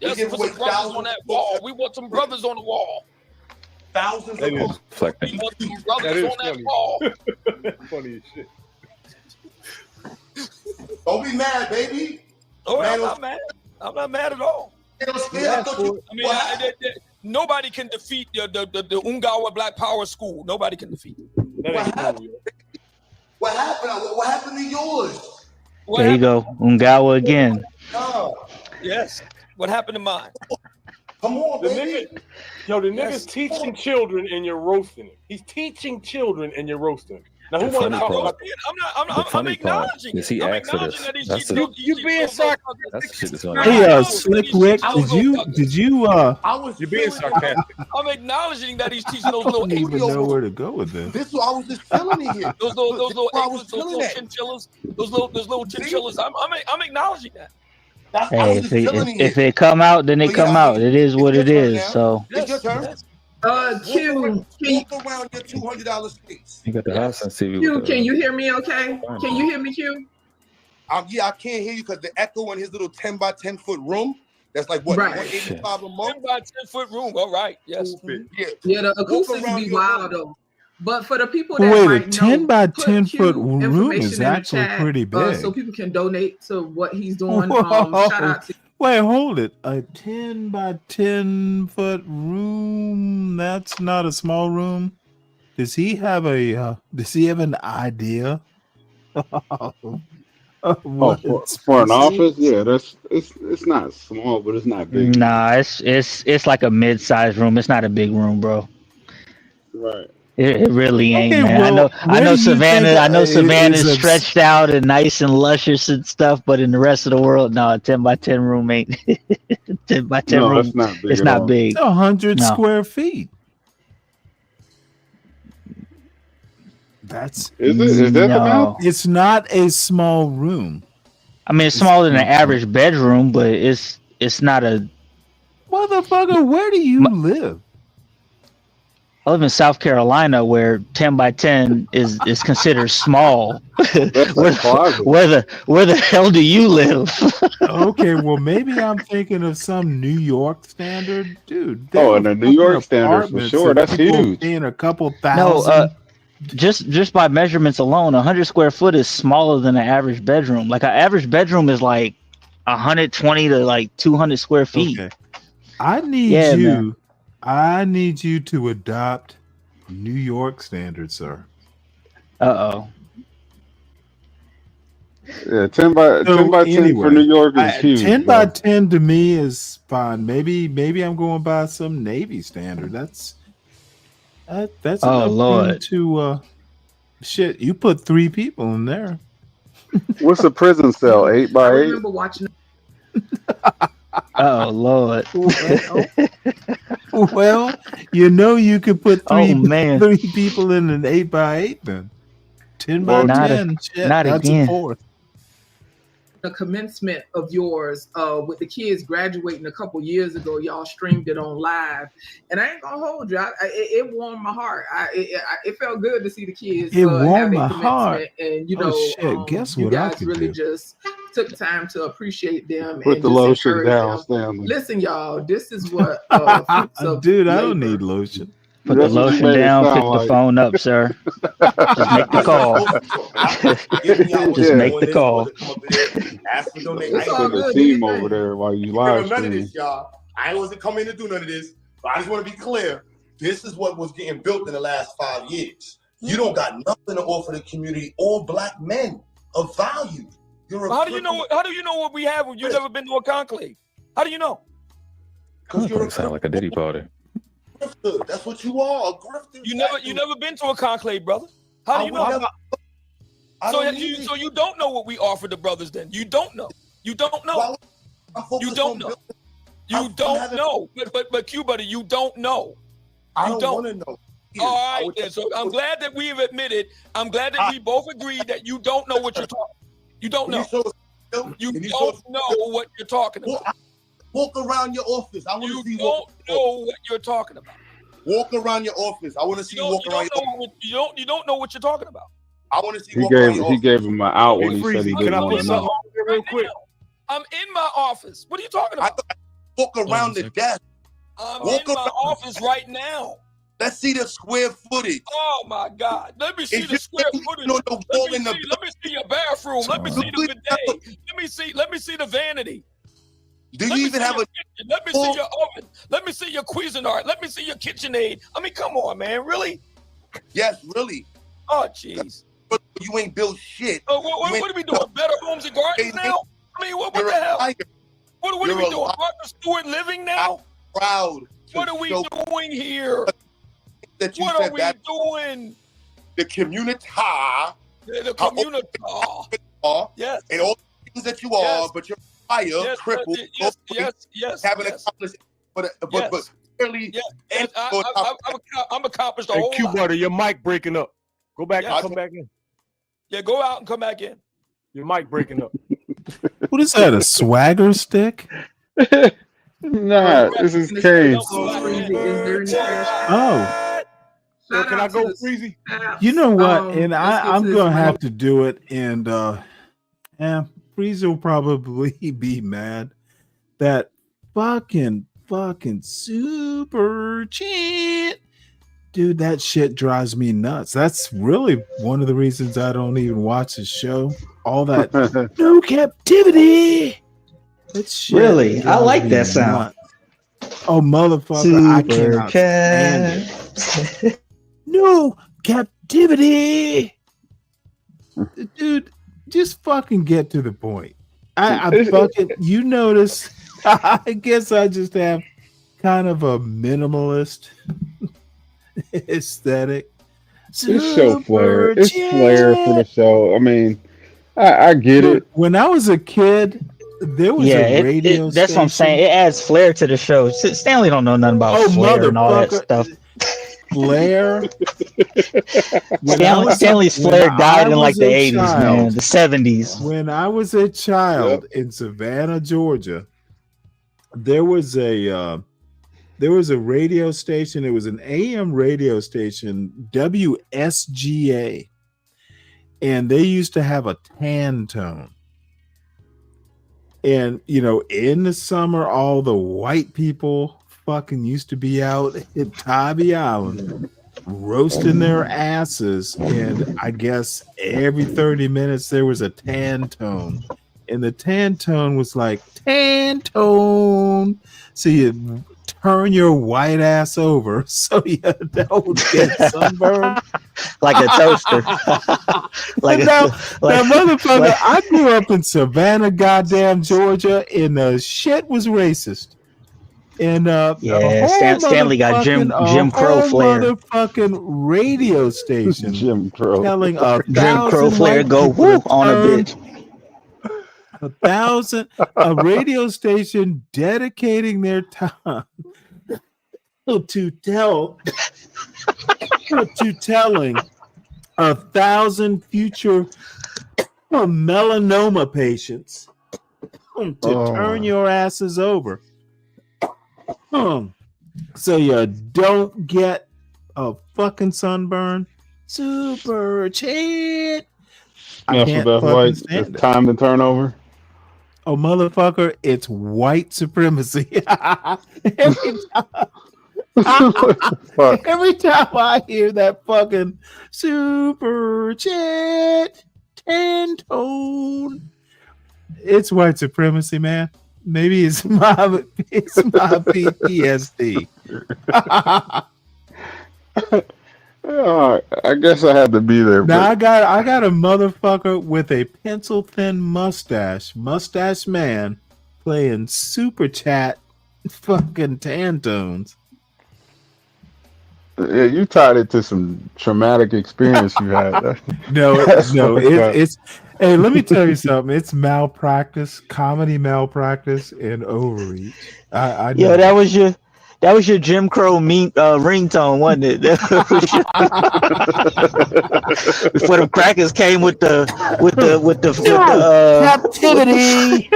S6: Yes. Put some brothers on that wall. We want some brothers on the wall.
S12: Thousands of
S6: we want some brothers on that wall.
S14: Funny as shit.
S12: Don't be mad, baby.
S6: Oh, I'm not mad. I'm not mad at all. Nobody can defeat the Ungawa Black Power School. Nobody can defeat it.
S12: What happened to yours?
S8: There you go, Ungawa again.
S12: Oh,
S6: yes. What happened to mine?
S12: Come on, baby.
S14: The nigga's teaching children and you're roasting it. He's teaching children and you're roasting it. Now who want to talk about that?
S6: I'm acknowledging
S2: is he asked for this.
S14: You being sarcastic.
S2: That's the shit that's on.
S3: Hey, Slick Rick, did you
S14: you're being sarcastic.
S6: I'm acknowledging that he's teaching those little
S3: I don't even know where to go with this.
S12: This I was just feeling it here.
S6: Those little chinchillas. Those little chinchillas. I'm acknowledging that.
S8: Hey, if they come out, then they come out. It is what it is. So.
S12: It's your turn.
S15: Q,
S12: walk around your $200 space.
S2: You got the house and see.
S15: Q, can you hear me? Okay, can you hear me, Q?
S12: Yeah, I can't hear you because the echo in his little 10 by 10 foot room. That's like what,
S15: right.
S12: 185 a month?
S6: 10 by 10 foot room. All right. Yes.
S15: Yeah, the acoustics be wild though. But for the people that
S3: wait,
S15: might
S3: a 10 by 10 foot
S15: room
S3: is actually pretty big.
S15: So people can donate to what he's doing. Shout out to.
S3: Wait, hold it. A 10 by 10 foot room. That's not a small room. Does he have an idea?
S21: For an office? Yeah, it's not small, but it's not big.
S8: Nah, it's like a mid-sized room. It's not a big room, bro.
S21: Right.
S8: It really ain't,
S3: Okay,
S8: man.
S3: well,
S8: I know
S3: where do you
S8: Savannah.
S3: think
S8: I know Savannah's
S3: is
S8: stretched out and nice and luscious and stuff, but in the rest of the world, no, a 10 by 10 room ain't. 10 by 10 room.
S21: It's not big.
S8: It's not big.
S3: It's 100
S8: No.
S3: square feet.
S21: Is that the amount?
S3: It's not a small room.
S8: I mean, it's smaller than an average bedroom, but it's not a.
S3: Motherfucker, where do you live?
S8: I live in South Carolina, where 10 by 10 is considered small. where the hell do you live?
S3: Okay, well, maybe I'm thinking of some New York standard, dude.
S21: Oh, and the New York standard for sure. That's huge.
S3: Paying a couple thousand.
S8: Just by measurements alone, 100 square foot is smaller than an average bedroom. Like an average bedroom is like 120 to like 200 square feet.
S3: Okay. I need you to adopt New York standards, sir.
S8: Uh-oh.
S21: Yeah, 10 by 10 for New York is huge.
S3: 10 by 10 to me is fine. Maybe I'm going by some Navy standard. That's
S8: oh Lord.
S3: to shit. You put 3 people in there.
S21: What's a prison cell? 8
S15: I
S21: by 8?
S15: remember watching.
S8: Oh Lord.
S3: Well, you could put
S8: Oh man.
S3: 3 people in an 8 by 8 then. 10 by
S21: Well,
S8: Not
S3: 10. Shit,
S8: not
S3: that's
S8: again.
S3: a fourth.
S15: The commencement of yours with the kids graduating a couple years ago, y'all streamed it on live, and I ain't gonna hold you. It warmed my heart. It felt good to see the kids
S3: It
S15: have
S3: warmed
S15: their
S3: my
S15: commencement,
S3: heart.
S15: and
S3: Oh shit! Guess
S15: you
S3: what I
S15: guys
S3: could
S15: really
S3: do?
S15: just took time to appreciate them
S21: Put
S15: and
S21: the
S15: just
S21: lotion
S15: encourage
S21: down,
S15: them.
S21: Stanley.
S15: Listen, y'all, this is what fruits of
S3: Dude, I don't
S15: labor.
S3: need lotion.
S8: Put the
S21: That's what you
S8: lotion
S21: made it
S8: down,
S21: sound
S8: pick the
S21: like.
S8: phone up, sir. Just make the call. Just make the call.
S11: Ask for donation.
S15: It's
S11: I
S15: all
S11: ain't
S21: Put the
S15: good. Do
S21: team
S15: your
S21: over
S15: thing.
S21: there while you
S11: giving
S21: live
S11: none of
S21: stream.
S11: this, y'all. I wasn't coming to do none of this, but I just want to be clear. This is what was getting built in the last 5 years. You don't got nothing to offer the community or black men of value. You're a
S6: How do you know? How do you know what we have when you've never been to a conclave? How do you know?
S2: Conclave sound like a Diddy party.
S11: grifter. That's what you are, a grifter.
S6: You never been to a conclave, brother. How do you know? So you don't know what we offer the brothers then. You don't know. You don't know. You don't know. You don't know. But Q buddy, you don't know.
S11: I don't want to know.
S6: All right, then. So I'm glad that we've admitted. I'm glad that we both agreed that you don't know what you're talking. You don't know. You don't know what you're talking about.
S11: Walk around your office. I want to see.
S6: You don't know what you're talking about.
S11: Walk around your office. I want to see you walk around your office.
S6: You don't know what you're talking about.
S11: I want to see.
S21: He gave him an out when he said he didn't want to know.
S6: Real quick. I'm in my office. What are you talking about?
S11: Walk around the desk.
S6: I'm in my office right now.
S11: Let's see the square footage.
S6: Oh my God! Let me see the square footage. Let me see your bathroom. Let me see the bidet. Let me see the vanity.
S11: Do you even have a
S6: kitchen? Let me see your oven. Let me see your Cuisinart. Let me see your KitchenAid. I mean, come on, man. Really?
S11: Yes, really.
S6: Oh, jeez.
S11: But you ain't built shit.
S6: Oh, what are we doing? Better Homes and Gardens now? I mean, what the hell? What are we doing? Martha Stewart living now?
S11: Proud.
S6: What are we doing here?
S11: That you
S6: what
S11: said
S6: are we
S11: that
S6: doing?
S11: The community.
S6: The community. Yes.
S11: And all the things that you are, but you're fire, crippled, haven't accomplished. But clearly,
S6: I'm accomplished a
S14: hey,
S6: whole
S14: Q
S6: lot.
S14: Butter, your mic breaking up. Go back and come back in.
S6: Yeah, go out and come back in.
S14: Your mic breaking up.
S3: What is that? A swagger stick?
S21: Nah, this is Case.
S3: Oh.
S14: So can I go, Freezy?
S3: You know what? And I'm gonna have to do it. And Freezer will probably be mad. That fucking super chat. Dude, that shit drives me nuts. That's really one of the reasons I don't even watch the show. All that no captivity. That shit
S8: Really? I like that
S3: drives me
S8: sound.
S3: nuts. Oh, motherfucker, I cannot stand it. No captivity. Dude, just fucking get to the point. I fucking, you notice, I guess I just have kind of a minimalist aesthetic.
S21: It's show flair. It's flair for the show. I mean, I get it.
S3: When I was a kid, there was a radio
S8: that's what I'm saying. It adds flair to the show. Stanley don't know nothing about flair and all that stuff.
S3: Flair.
S8: Stanley's flair died in like the 80s, man, the 70s.
S3: When I was a child in Savannah, Georgia, there was a radio station. It was an AM radio station, WSGA, and they used to have a tan tone. And in the summer, all the white people fucking used to be out at Tybee Island roasting their asses, and I guess every 30 minutes there was a tan tone, and the tan tone was like tan tone, so you turn your white ass over so you don't get sunburned
S8: like a toaster.
S3: Now, motherfucker, I grew up in Savannah, goddamn Georgia, and the shit was racist. And
S8: Stanley got Jim Crow flair.
S3: Motherfucking radio station
S21: Jim Crow
S3: telling
S8: Jim Crow flair go whoop on a bitch.
S3: a radio station dedicating their time to telling 1,000 future melanoma patients to turn your asses over. So you don't get a fucking sunburn. Super chat.
S21: That's what that's like. It's time to turn over.
S3: Oh, motherfucker, it's white supremacy. Every time I hear that fucking super chat 10 tone, it's white supremacy, man. Maybe it's my PTSD.
S21: I guess I had to be there.
S3: Now I got a motherfucker with a pencil thin mustache man playing super chat fucking tantones.
S21: Yeah, you tied it to some traumatic experience you had.
S3: It's hey, let me tell you something. It's malpractice, comedy malpractice, and overreach. I know.
S8: Yeah, that was your Jim Crow ringtone, wasn't it? Before the crackers came with the
S3: captivity.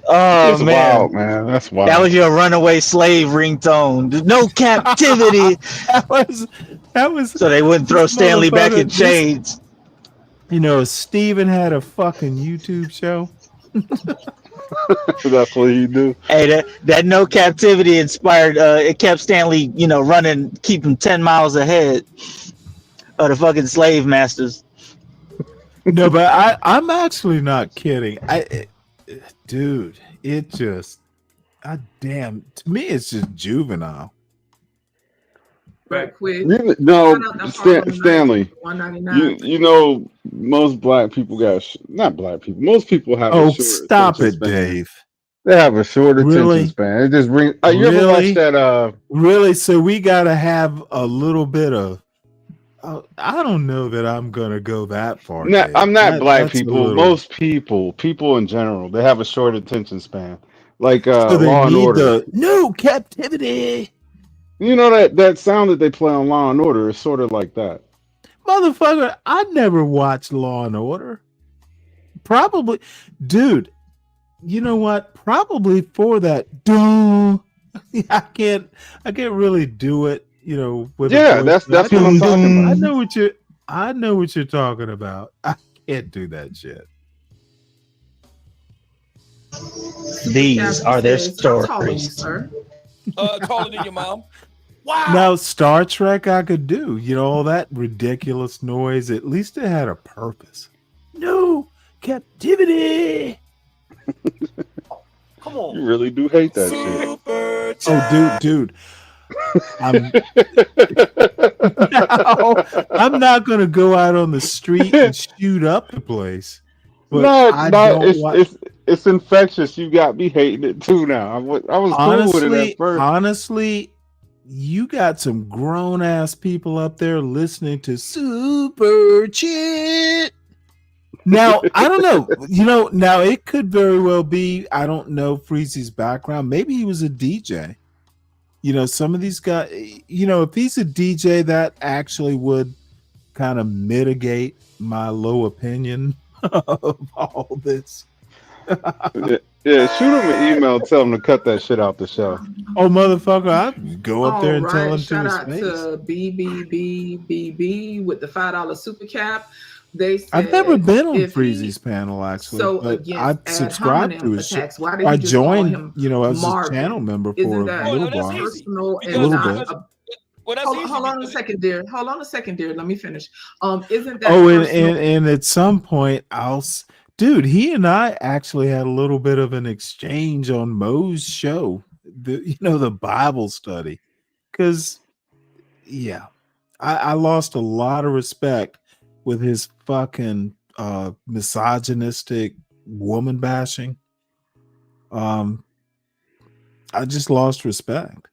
S8: Oh
S21: That's
S8: man,
S21: wild, man. That's wild.
S8: that was your runaway slave ringtone. There's no captivity.
S3: that was
S8: so they wouldn't throw Stanley back in chains.
S3: You know, Steven had a fucking YouTube show.
S21: That's what you do.
S8: Hey, that no captivity inspired. It kept Stanley, running, keep him 10 miles ahead of the fucking slave masters.
S3: No, but I'm actually not kidding. Dude, it just, damn. To me, it's just juvenile.
S15: Right quick.
S21: Stanley. You know, most black people not black people. Most people have.
S3: Oh, stop it, Dave.
S21: They have a short attention span. It just rings. You ever watch that?
S3: Really? So we gotta have a little bit of. I don't know that I'm gonna go that far.
S21: I'm not black people. Most people in general, they have a short attention span. Like
S3: so they
S21: Law and
S3: need
S21: Order.
S3: No captivity.
S21: You know that sound that they play on Law and Order is sort of like that.
S3: Motherfucker, I never watched Law and Order. Probably, dude. You know what? Probably for that. I can't really do it. With
S21: that's what I'm talking about.
S3: I know what you're talking about. I can't do that shit.
S8: These are their stories.
S6: Taller than your mom. Wow.
S3: Now Star Trek, I could do. All that ridiculous noise. At least it had a purpose. No captivity.
S6: Come on.
S21: You really do hate that shit.
S3: Oh, dude. I'm not gonna go out on the street and shoot up the place.
S21: It's infectious. You got me hating it too now. I was cool with it at first.
S3: Honestly, you got some grown ass people up there listening to Super Chat. Now, I don't know. Now it could very well be. I don't know Freezy's background. Maybe he was a DJ. Some of these guys, if he's a DJ, that actually would kind of mitigate my low opinion of all this.
S21: Yeah, shoot him an email, tell him to cut that shit out the show.
S3: Oh, motherfucker, I'd go up there and tell him
S15: Shout
S3: to
S15: out
S3: his face.
S15: to BBBBB with the $5 super cap. They said,
S3: I've never been on Freezy's panel actually, but I've subscribed to his show. I joined, as a channel member for a little while.
S15: Hold on a second, dear. Let me finish. Isn't that?
S3: Oh, and at some point, dude, he and I actually had a little bit of an exchange on Mo's show, the Bible study, because I lost a lot of respect with his fucking misogynistic woman bashing. I just lost respect.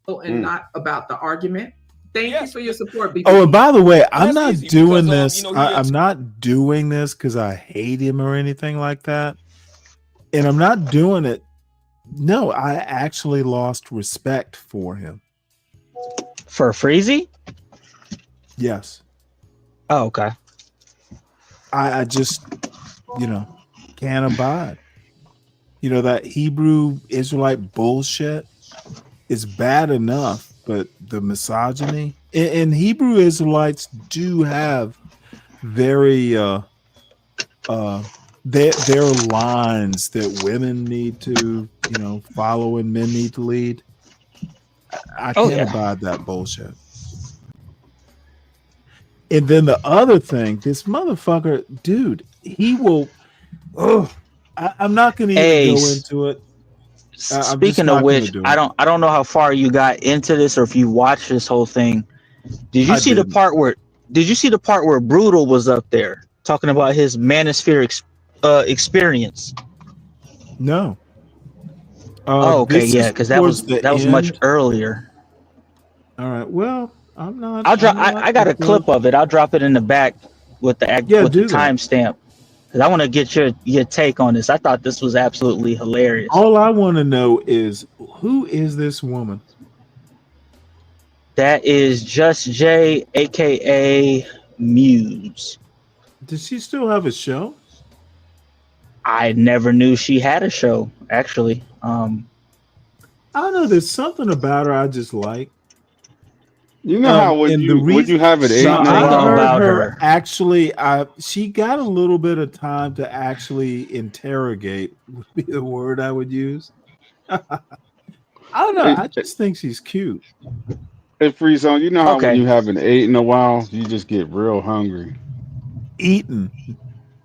S15: And not about the argument. Thank you for your support.
S3: Oh, and by the way, I'm
S6: That's
S3: not
S6: easy
S3: doing
S6: because,
S3: this.
S6: he
S3: I'm not doing this because I hate him or anything like that. And I'm not doing it. No, I actually lost respect for him.
S8: For Freezy?
S3: Yes.
S8: Oh, okay.
S3: I just, can't abide. That Hebrew Israelite bullshit is bad enough, but the misogyny and Hebrew Israelites do have very their lines that women need to follow and men need to lead. I can't abide that bullshit. And then the other thing, this motherfucker, dude, he will. I'm not going to even go into it.
S8: Speaking of which, I don't know how far you got into this or if you watched this whole thing. Did you see the part where Brutal was up there talking about his Manosphere experience?
S3: No.
S8: Okay, yeah, because that was much earlier.
S3: All right. Well, I'm not.
S8: I got a clip of it. I'll drop it in the back with the timestamp. Because I want to get your take on this. I thought this was absolutely hilarious.
S3: All I want to know is, who is this woman?
S8: That is Just J, a.k.a. Muse.
S3: Does she still have a show?
S8: I never knew she had a show, actually.
S3: I don't know. There's something about her I just like.
S21: You know how when you have it,
S3: about her. Actually, she got a little bit of time to actually interrogate. Would be the word I would use. I don't know. I just think she's cute.
S21: Hey, Free Zone, you know how when you haven't eaten in a while, you just get real hungry.
S3: Eaten?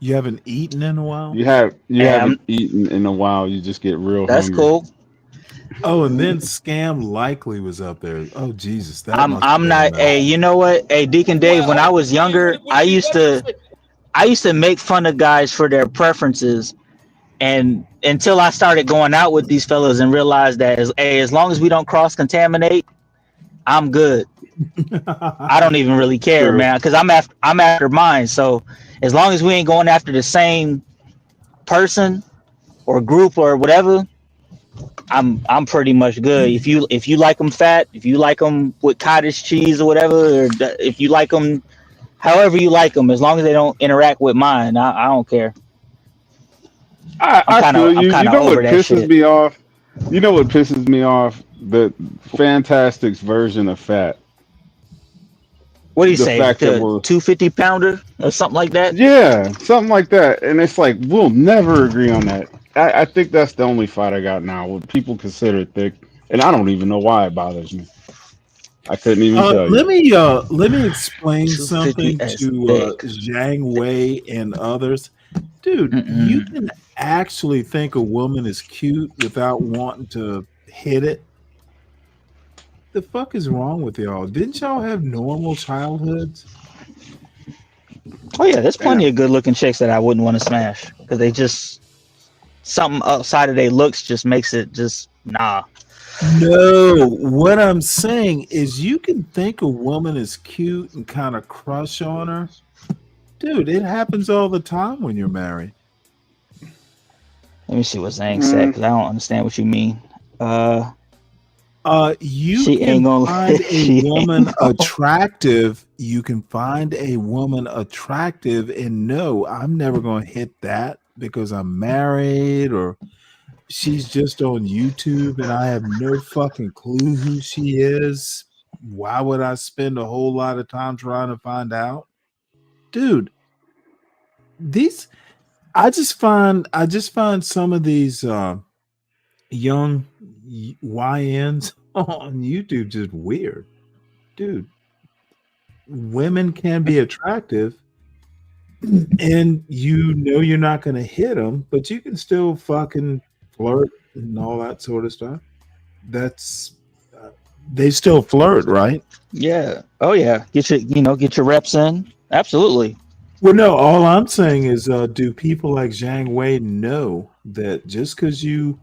S3: You haven't eaten in a while?
S21: You haven't eaten in a while. You just get real hungry.
S8: That's cool.
S3: Oh, and then Scam Likely was up there. Oh, Jesus.
S8: I'm not. Hey, you know what? Hey, Deacon Dave, when I was younger, I used to make fun of guys for their preferences. And until I started going out with these fellas and realized that as long as we don't cross contaminate, I'm good. I don't even really care, man, because I'm after mine. So as long as we ain't going after the same person or group or whatever, I'm pretty much good. If you like them fat, if you like them with cottage cheese or whatever, or if you like them however you like them, as long as they don't interact with mine, I don't care.
S21: I feel you. You know what pisses me off? You know what pisses me off? The Fantastic's version of fat.
S8: What do you say? The 250 pounder or something like that?
S21: Yeah, something like that. And it's like, we'll never agree on that. I think that's the only fight I got now. What people consider thick, and I don't even know why it bothers me. I couldn't even tell you.
S3: Let me explain something to Zhang Wei and others. Dude, you can actually think a woman is cute without wanting to hit it. The fuck is wrong with y'all? Didn't y'all have normal childhoods?
S8: Oh yeah, there's plenty of good looking chicks that I wouldn't want to smash because they just something outside of their looks just makes it just nah.
S3: No, what I'm saying is you can think a woman is cute and kind of crush on her. Dude, it happens all the time when you're married.
S8: Let me see what Zhang said because I don't understand what you mean.
S3: You can find a woman attractive. You can find a woman attractive, and no, I'm never going to hit that because I'm married or she's just on YouTube and I have no fucking clue who she is. Why would I spend a whole lot of time trying to find out? Dude, I just find some of these young YNs on YouTube just weird. Dude, women can be attractive and you're not going to hit them, but you can still fucking flirt and all that sort of stuff. That's they still flirt, right?
S8: Yeah. Oh yeah. Get your reps in. Absolutely.
S3: Well, no, all I'm saying is do people like Zhang Wei know that just because you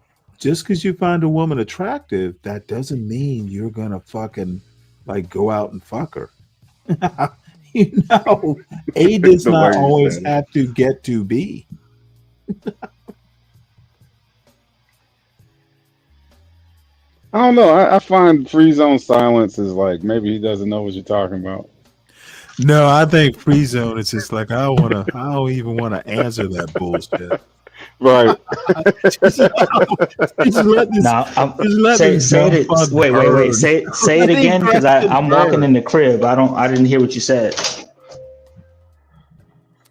S3: find a woman attractive, that doesn't mean you're gonna fucking like go out and fuck her. You know, A does not always have to get to B.
S21: I don't know. I find free zone silence is like maybe he doesn't know what you're talking about.
S3: No, I think free zone is just like I don't even want to answer that bullshit.
S21: Right.
S8: Say it again because I'm walking in the crib. I didn't hear what you said.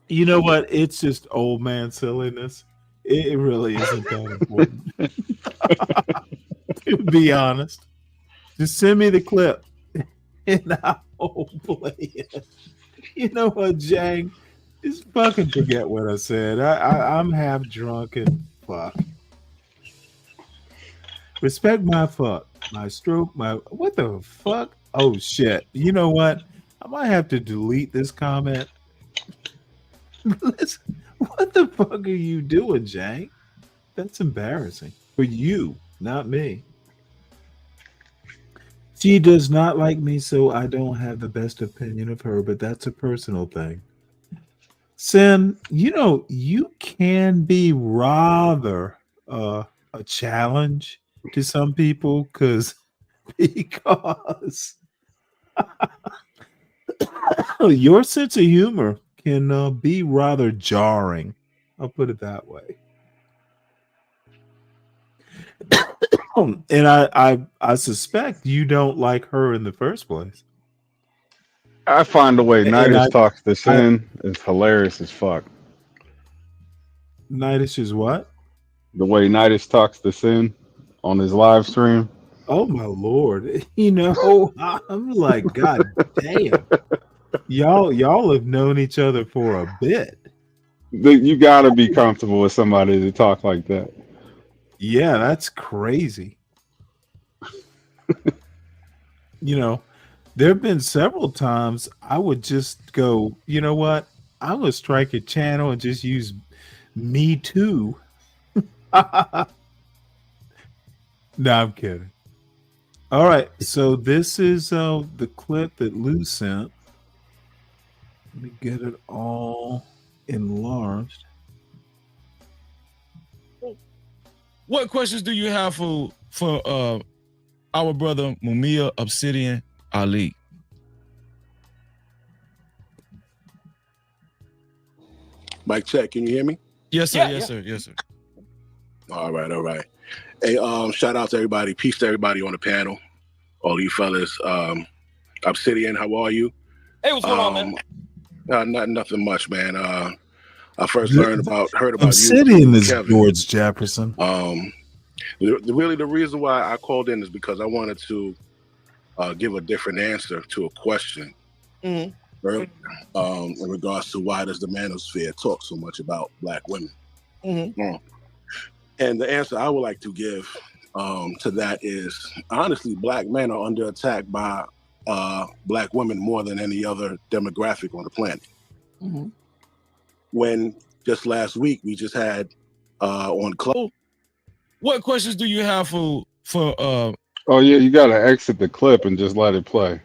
S3: You know what? It's just old man silliness. It really isn't that important. To be honest, just send me the clip and I'll play it. You know what, Jang? Just fucking forget what I said. I'm half drunk and fuck. Respect my fuck, my stroke, my what the fuck? Oh shit! You know what? I might have to delete this comment. Listen, what the fuck are you doing, Jang? That's embarrassing for you, not me. She does not like me, so I don't have the best opinion of her, but that's a personal thing. Sin, you know, you can be rather a challenge to some people because your sense of humor can be rather jarring. I'll put it that way. And I suspect you don't like her in the first place.
S21: I find the way Nidus talks to Sin is hilarious as fuck.
S3: Nidus is what?
S21: The way Nidus talks to Sin on his live stream.
S3: Oh my lord! You know, I'm like, God damn, y'all have known each other for a bit.
S21: You got to be comfortable with somebody to talk like that.
S3: Yeah, that's crazy. You know, there have been several times I would just go, you know what? I'm gonna strike a channel and just use Me Too. No, I'm kidding. All right, so this is the clip that Lou sent. Let me get it all enlarged.
S4: What questions do you have for our brother Mumia Obsidian Ali?
S16: Mic check. Can you hear me?
S4: Yes, sir. Yes, sir. Yes, sir.
S16: All right. Hey, shout out to everybody. Peace to everybody on the panel. All you fellas. Obsidian, how are you?
S6: Hey, what's going on, man?
S16: Nothing much, man. I first heard about
S3: Obsidian
S16: you,
S3: is
S16: Kevin.
S3: George Jefferson.
S16: Really, the reason why I called in is because I wanted to give a different answer to a question.
S6: Mm-hmm.
S16: Right? In regards to why does the manosphere talk so much about Black women?
S6: Mm-hmm.
S16: And the answer I would like to give to that is, honestly, Black men are under attack by Black women more than any other demographic on the planet.
S6: Mm-hmm.
S16: When just last week we just had on Club.
S4: What questions do you have for
S21: Oh yeah, you gotta exit the clip and just let it play.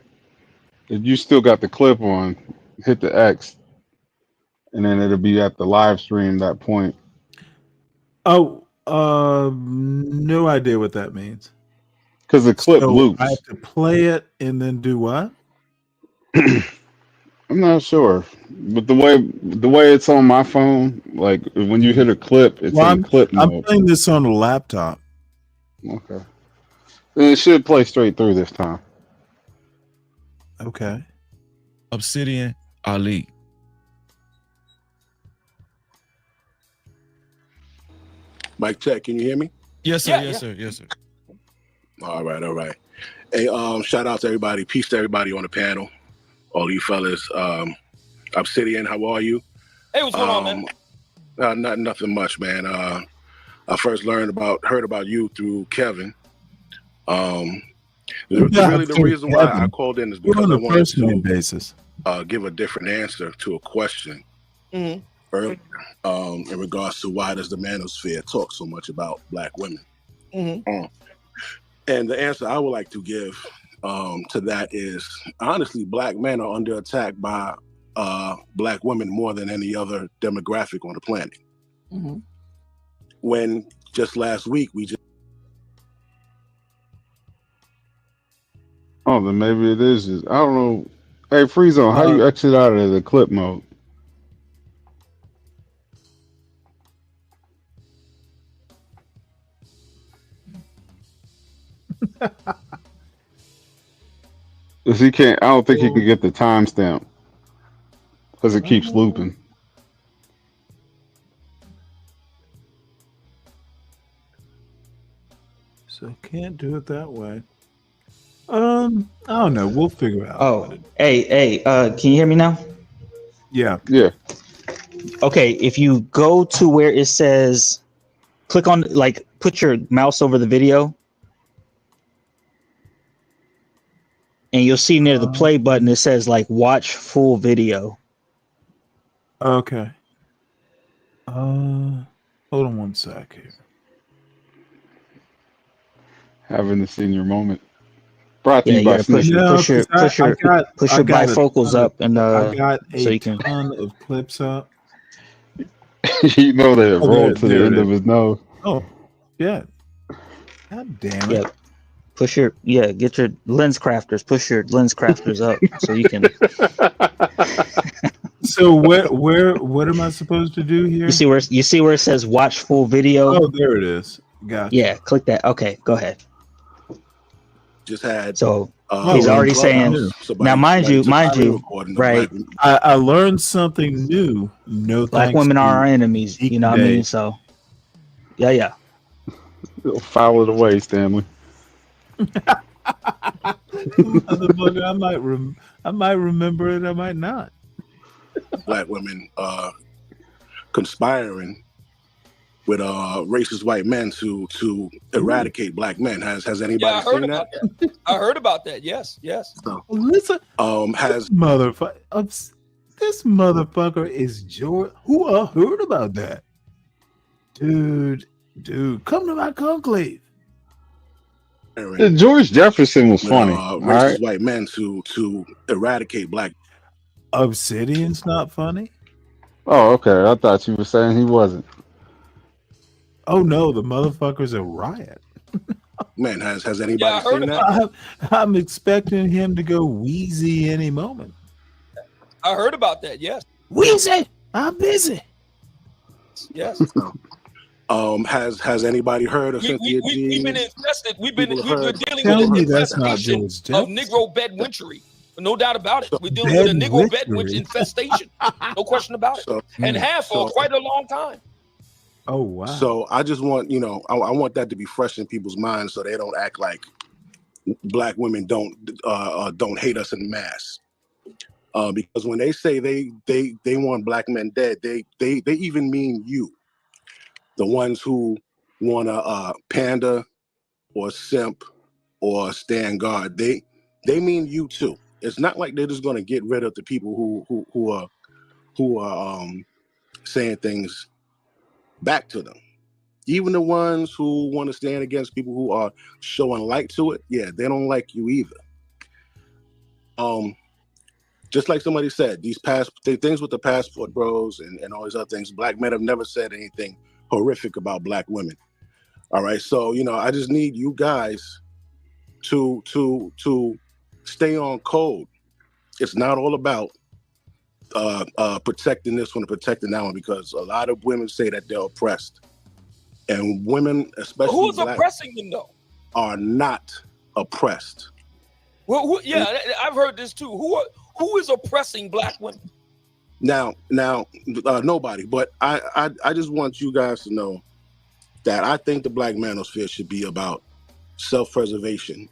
S21: If you still got the clip on, hit the X, and then it'll be at the live stream that point.
S3: Oh, no idea what that means.
S21: Because the clip loops.
S3: I have to play it and then do what?
S21: I'm not sure, but the way it's on my phone, like when you hit a clip, it's in clip mode.
S3: I'm playing this on a laptop.
S21: Okay, then it should play straight through this time.
S3: Okay.
S4: Obsidian Ali.
S16: Mic check. Can you hear me?
S4: Yes, sir. Yes, sir. Yes, sir.
S16: All right. Hey, shout out to everybody. Peace to everybody on the panel. All you fellas. Obsidian, how are you?
S6: Hey, what's going on, man?
S16: Nothing much, man. I first heard about you through Kevin. Really, the reason why I called in is because I wanted to give a different answer to a question.
S6: Mm-hmm.
S16: In regards to why does the manosphere talk so much about Black women?
S6: Mm-hmm.
S16: And the answer I would like to give to that is honestly, black men are under attack by black women more than any other demographic on the planet.
S20: Mhm.
S16: When just last week we just
S21: Oh, then maybe it is. I don't know. Hey, Free Zone, how you exit out of the clip mode? If he can't, I don't think he can get the timestamp because it keeps looping.
S3: So can't do it that way. I don't know. We'll figure out.
S8: Oh, hey, can you hear me now?
S3: Yeah.
S21: Yeah.
S8: Okay, if you go to where it says, click on, like, put your mouse over the video, and you'll see near the play button it says like watch full video.
S3: Okay. Hold on one sec here.
S21: Having the senior moment. Brought to
S8: Yeah,
S21: you
S8: you
S21: by
S8: gotta push
S21: Snickers.
S8: your
S3: I got
S8: bifocals up, and
S3: I got a
S8: so you can.
S3: ton of clips up.
S21: You know that it
S3: Oh,
S21: rolled to the
S3: there
S21: end
S3: it
S21: of
S3: is.
S21: his nose.
S3: Oh, yeah. God damn it.
S8: Yeah, get your lens crafters. Push your lens crafters up so you can.
S3: So what am I supposed to do here?
S8: You see where it says watch full video.
S3: Oh, there it is. Gotcha.
S8: Yeah, click that. Okay, go ahead.
S16: just had.
S8: So
S3: he's
S8: already saying. Now, mind you, right?
S3: I learned something new. No,
S8: Black
S3: thanks
S8: women
S3: to
S8: are our enemies. You know what I
S3: Dave.
S8: mean? So, yeah.
S21: Foul it away, Stanley.
S3: Motherfucker, I might remember it. I might not.
S16: Black women conspiring with racist white men to eradicate black men. Has anybody
S6: Yeah, I heard
S16: seen
S6: about
S16: that?
S6: that. I heard about that. Yes.
S3: Listen,
S16: has
S3: motherfucker. This motherfucker is George. Who heard about that? Dude, come to my conclave.
S21: George Jefferson was funny.
S16: Racist
S21: all right?
S16: white men to eradicate black.
S3: Obsidian's not funny.
S21: Oh, okay. I thought you were saying he wasn't.
S3: Oh no, the motherfucker's a riot.
S16: Man, has anybody seen
S3: that? I'm expecting him to go wheezy any moment.
S6: I heard about that. Yes.
S3: Wheezy, I'm busy.
S6: Yes.
S16: Has anybody heard of Cynthia G?
S6: We've been infested. We've been dealing
S3: Tell
S6: with
S3: me
S6: an
S3: that's not
S6: infestation
S3: George
S6: of
S3: Jefferson.
S6: Negro bedwitchery. No doubt about it. We're dealing with a Negro bedwitch infestation. No question about it. And have for quite a long time.
S3: Oh wow!
S16: So I just want I want that to be fresh in people's minds, so they don't act like black women don't hate us in mass. Because when they say they want black men dead, they even mean you, the ones who want to panda or simp or stand guard. They mean you too. It's not like they're just going to get rid of the people who are saying things back to them. Even the ones who want to stand against people who are showing light to it, yeah, they don't like you either. Just like somebody said, these things with the passport bros and all these other things, black men have never said anything horrific about black women. All right, so I just need you guys to stay on code. It's not all about protecting this one and protecting that one, because a lot of women say that they're oppressed, and women, especially
S6: Who's
S16: black,
S6: oppressing them though?
S16: are not oppressed.
S6: Well, I've heard this too. Who is oppressing black women?
S16: Now, nobody. But I just want you guys to know that I think the Black Manosphere should be about self-preservation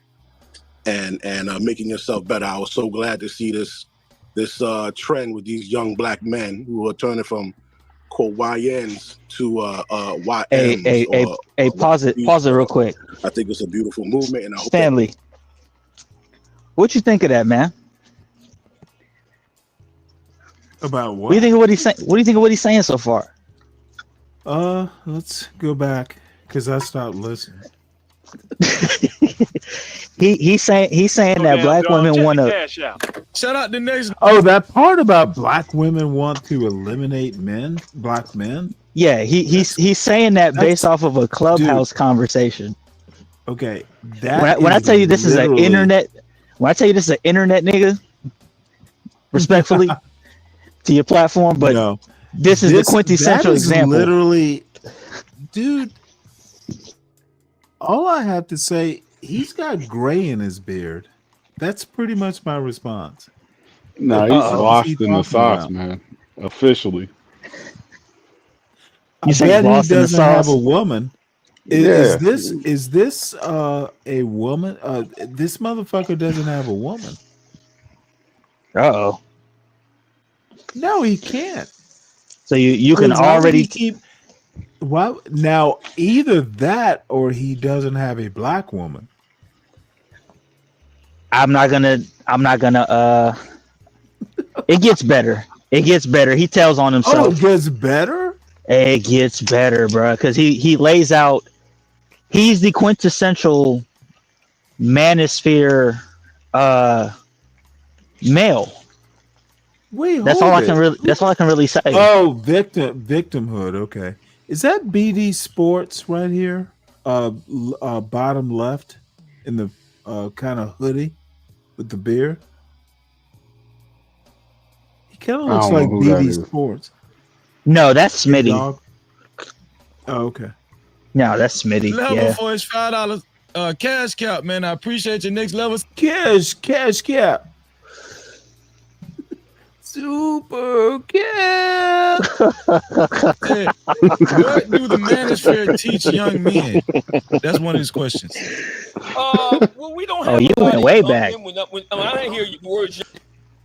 S16: and making yourself better. I was so glad to see this trend with these young black men who are turning from quote YNs to YMs.
S8: Hey, pause it real quick.
S16: I think it's a beautiful movement, and I hope
S8: Stanley, what you think of that, man?
S3: About what?
S8: What do you think of what he's saying? What do you think of what he's saying so far?
S3: Let's go back because I stopped listening.
S8: He's saying that black women want to.
S4: Shout out the next.
S3: Oh, that part about black women want to eliminate black men.
S8: Yeah, he's saying that based off of a Clubhouse conversation.
S3: Okay,
S8: when I tell you this is an internet, when I tell you this is an internet nigga, respectfully to your platform, but no, this is the quintessential example.
S3: Literally, dude. All I have to say, he's got gray in his beard. That's pretty much my response.
S21: No, he's lost in the sauce, man. Officially.
S3: You say he doesn't have a woman. Is this a woman? This motherfucker doesn't have a woman.
S8: Uh-oh.
S3: No, he can't.
S8: So you can already
S3: keep. Well, now either that or he doesn't have a black woman.
S8: I'm not gonna it gets better. He tells on himself.
S3: Oh, it gets better?
S8: It gets better, bro. Because he lays out. He's the quintessential manosphere male.
S3: Wait,
S8: that's all I can really say.
S3: Oh, victimhood. Okay, is that BD Sports right here? Bottom left in the kind of hoodie with the beard. He kind of looks like BD Sports.
S8: No, that's Smitty.
S3: Oh, okay.
S8: No, that's Smitty.
S4: Level for his $5 cash cap, man. I appreciate your next level.
S3: Cash cap. Super cap.
S4: Hey, what do the manosphere teach young men? That's one of his questions.
S6: Well, we don't have.
S8: Oh, you went way back.
S6: When I didn't hear your words.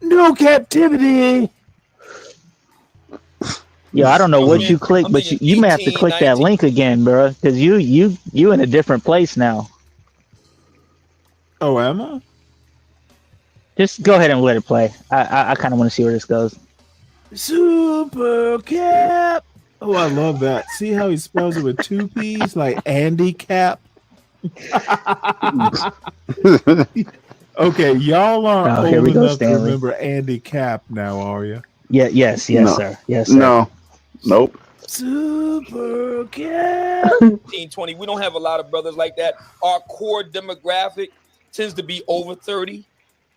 S3: No captivity.
S8: Yeah, I don't know what you clicked, but you may have to click that link again, bro, because you in a different place now.
S3: Oh, am I?
S8: Just go ahead and let it play. I kind of want to see where this goes.
S3: Super cap. Oh, I love that. See how he spells it with two P's, like Andy Cap. Okay, y'all aren't old enough to remember Andy Cap now, are you?
S8: Yeah. Yes,
S21: no.
S8: Sir. Yes, sir.
S21: No. Nope.
S3: Super cap.
S6: 20. We don't have a lot of brothers like that. Our core demographic tends to be over 30.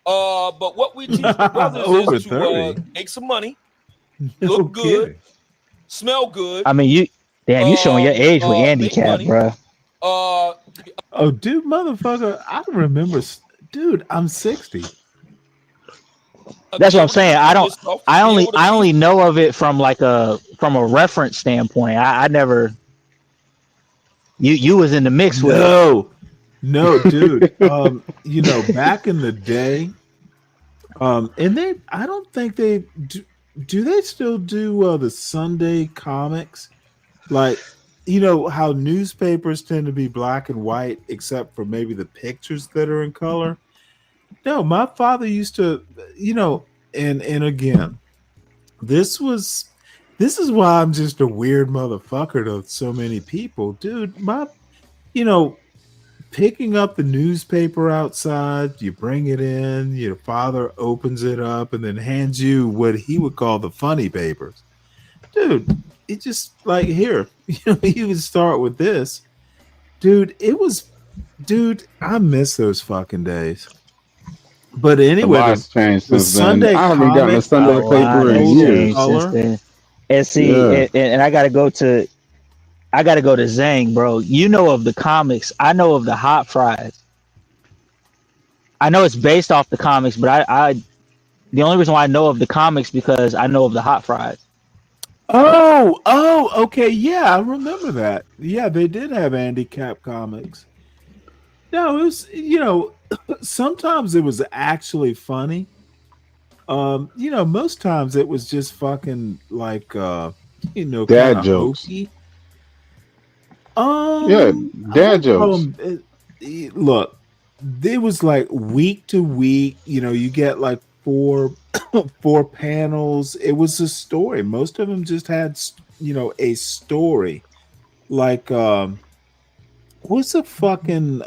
S6: But what we teach the brothers is to make some money, look good, smell good.
S8: I mean, you showing your age with Andy Cap, bro.
S3: Oh, dude, motherfucker, I remember. Dude, I'm 60.
S8: That's what I'm saying. I only know of it from a reference standpoint. I never. You was in the mix with it.
S3: No, dude. Back in the day, and I don't think they do they still do the Sunday comics? Like, how newspapers tend to be black and white, except for maybe the pictures that are in color. No, my father used to, and again, this is why I'm just a weird motherfucker to so many people, dude. Picking up the newspaper outside, you bring it in, your father opens it up and then hands you what he would call the funny papers. Dude, it just like, here, you would start with this. Dude, I miss those fucking days. But anyway,
S21: the Sunday I haven't gotten a Sunday paper in years.
S8: And see, and I gotta go to Zang, bro. You know of the comics. I know of the hot fries. I know it's based off the comics, but the only reason why I know of the comics because I know of the hot fries.
S3: Oh, okay, yeah, I remember that. Yeah, they did have Andy Cap comics. No, it was, sometimes it was actually funny. Most times it was just fucking like
S21: dad jokes.
S3: Hokey.
S21: Dad jokes.
S3: Look, it was like week to week. You get like four panels. It was a story. Most of them just had a story. Like what's the fucking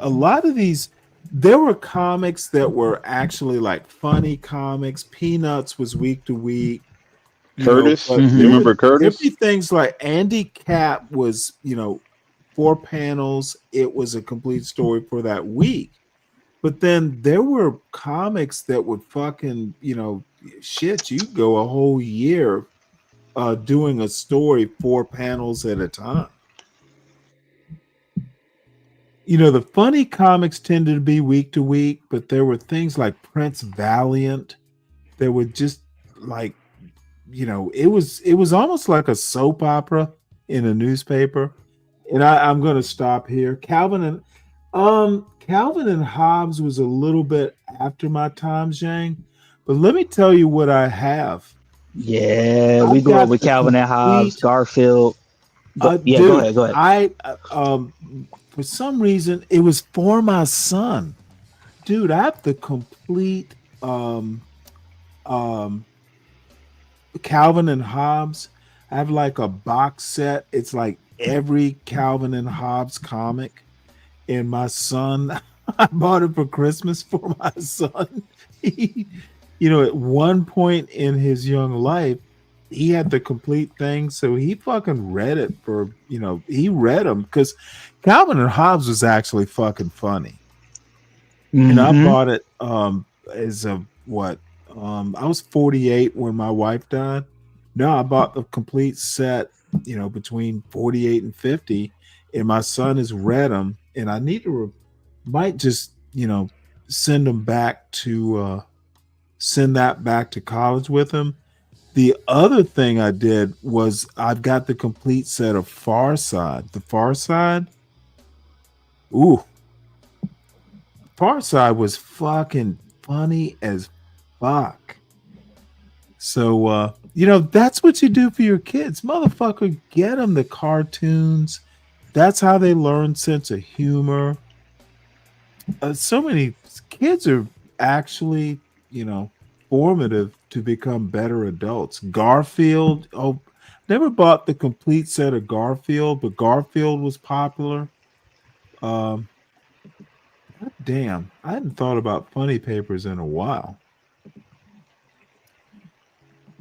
S3: a lot of these, there were comics that were actually like funny comics. Peanuts was week to week.
S21: Curtis,
S3: you
S21: remember Curtis?
S3: Everything's like Andy Cap was, 4 panels. It was a complete story for that week. But then there were comics that would fucking, shit, you go a whole year doing a story 4 panels at a time. The funny comics tended to be week to week, but there were things like Prince Valiant that would just like, it was almost like a soap opera in a newspaper. And I'm going to stop here. Calvin and Hobbes was a little bit after my time, Zhang. But let me tell you what I have.
S8: Yeah, we grew up with Calvin and Hobbes, Garfield. Go ahead.
S3: For some reason, it was for my son. Dude, I have the complete Calvin and Hobbes. I have like a box set. It's like every Calvin and Hobbes comic. And my son, I bought it for Christmas for my son. At one point in his young life, he had the complete thing. So he fucking read it for, he read them because Calvin and Hobbes was actually fucking funny. And I bought it as a what? I was 48 when my wife died. No, I bought the complete set, between 48 and 50. And my son has read them. And I need to might just, send them back to send that back to college with him. The other thing I did was I've got the complete set of Far Side. The Far Side. Ooh. Far Side was fucking funny as fuck. So, that's what you do for your kids. Motherfucker, get them the cartoons. That's how they learn sense of humor. So many kids are actually, formative to become better adults. Garfield. Oh, never bought the complete set of Garfield, but Garfield was popular. Damn, I hadn't thought about funny papers in a while.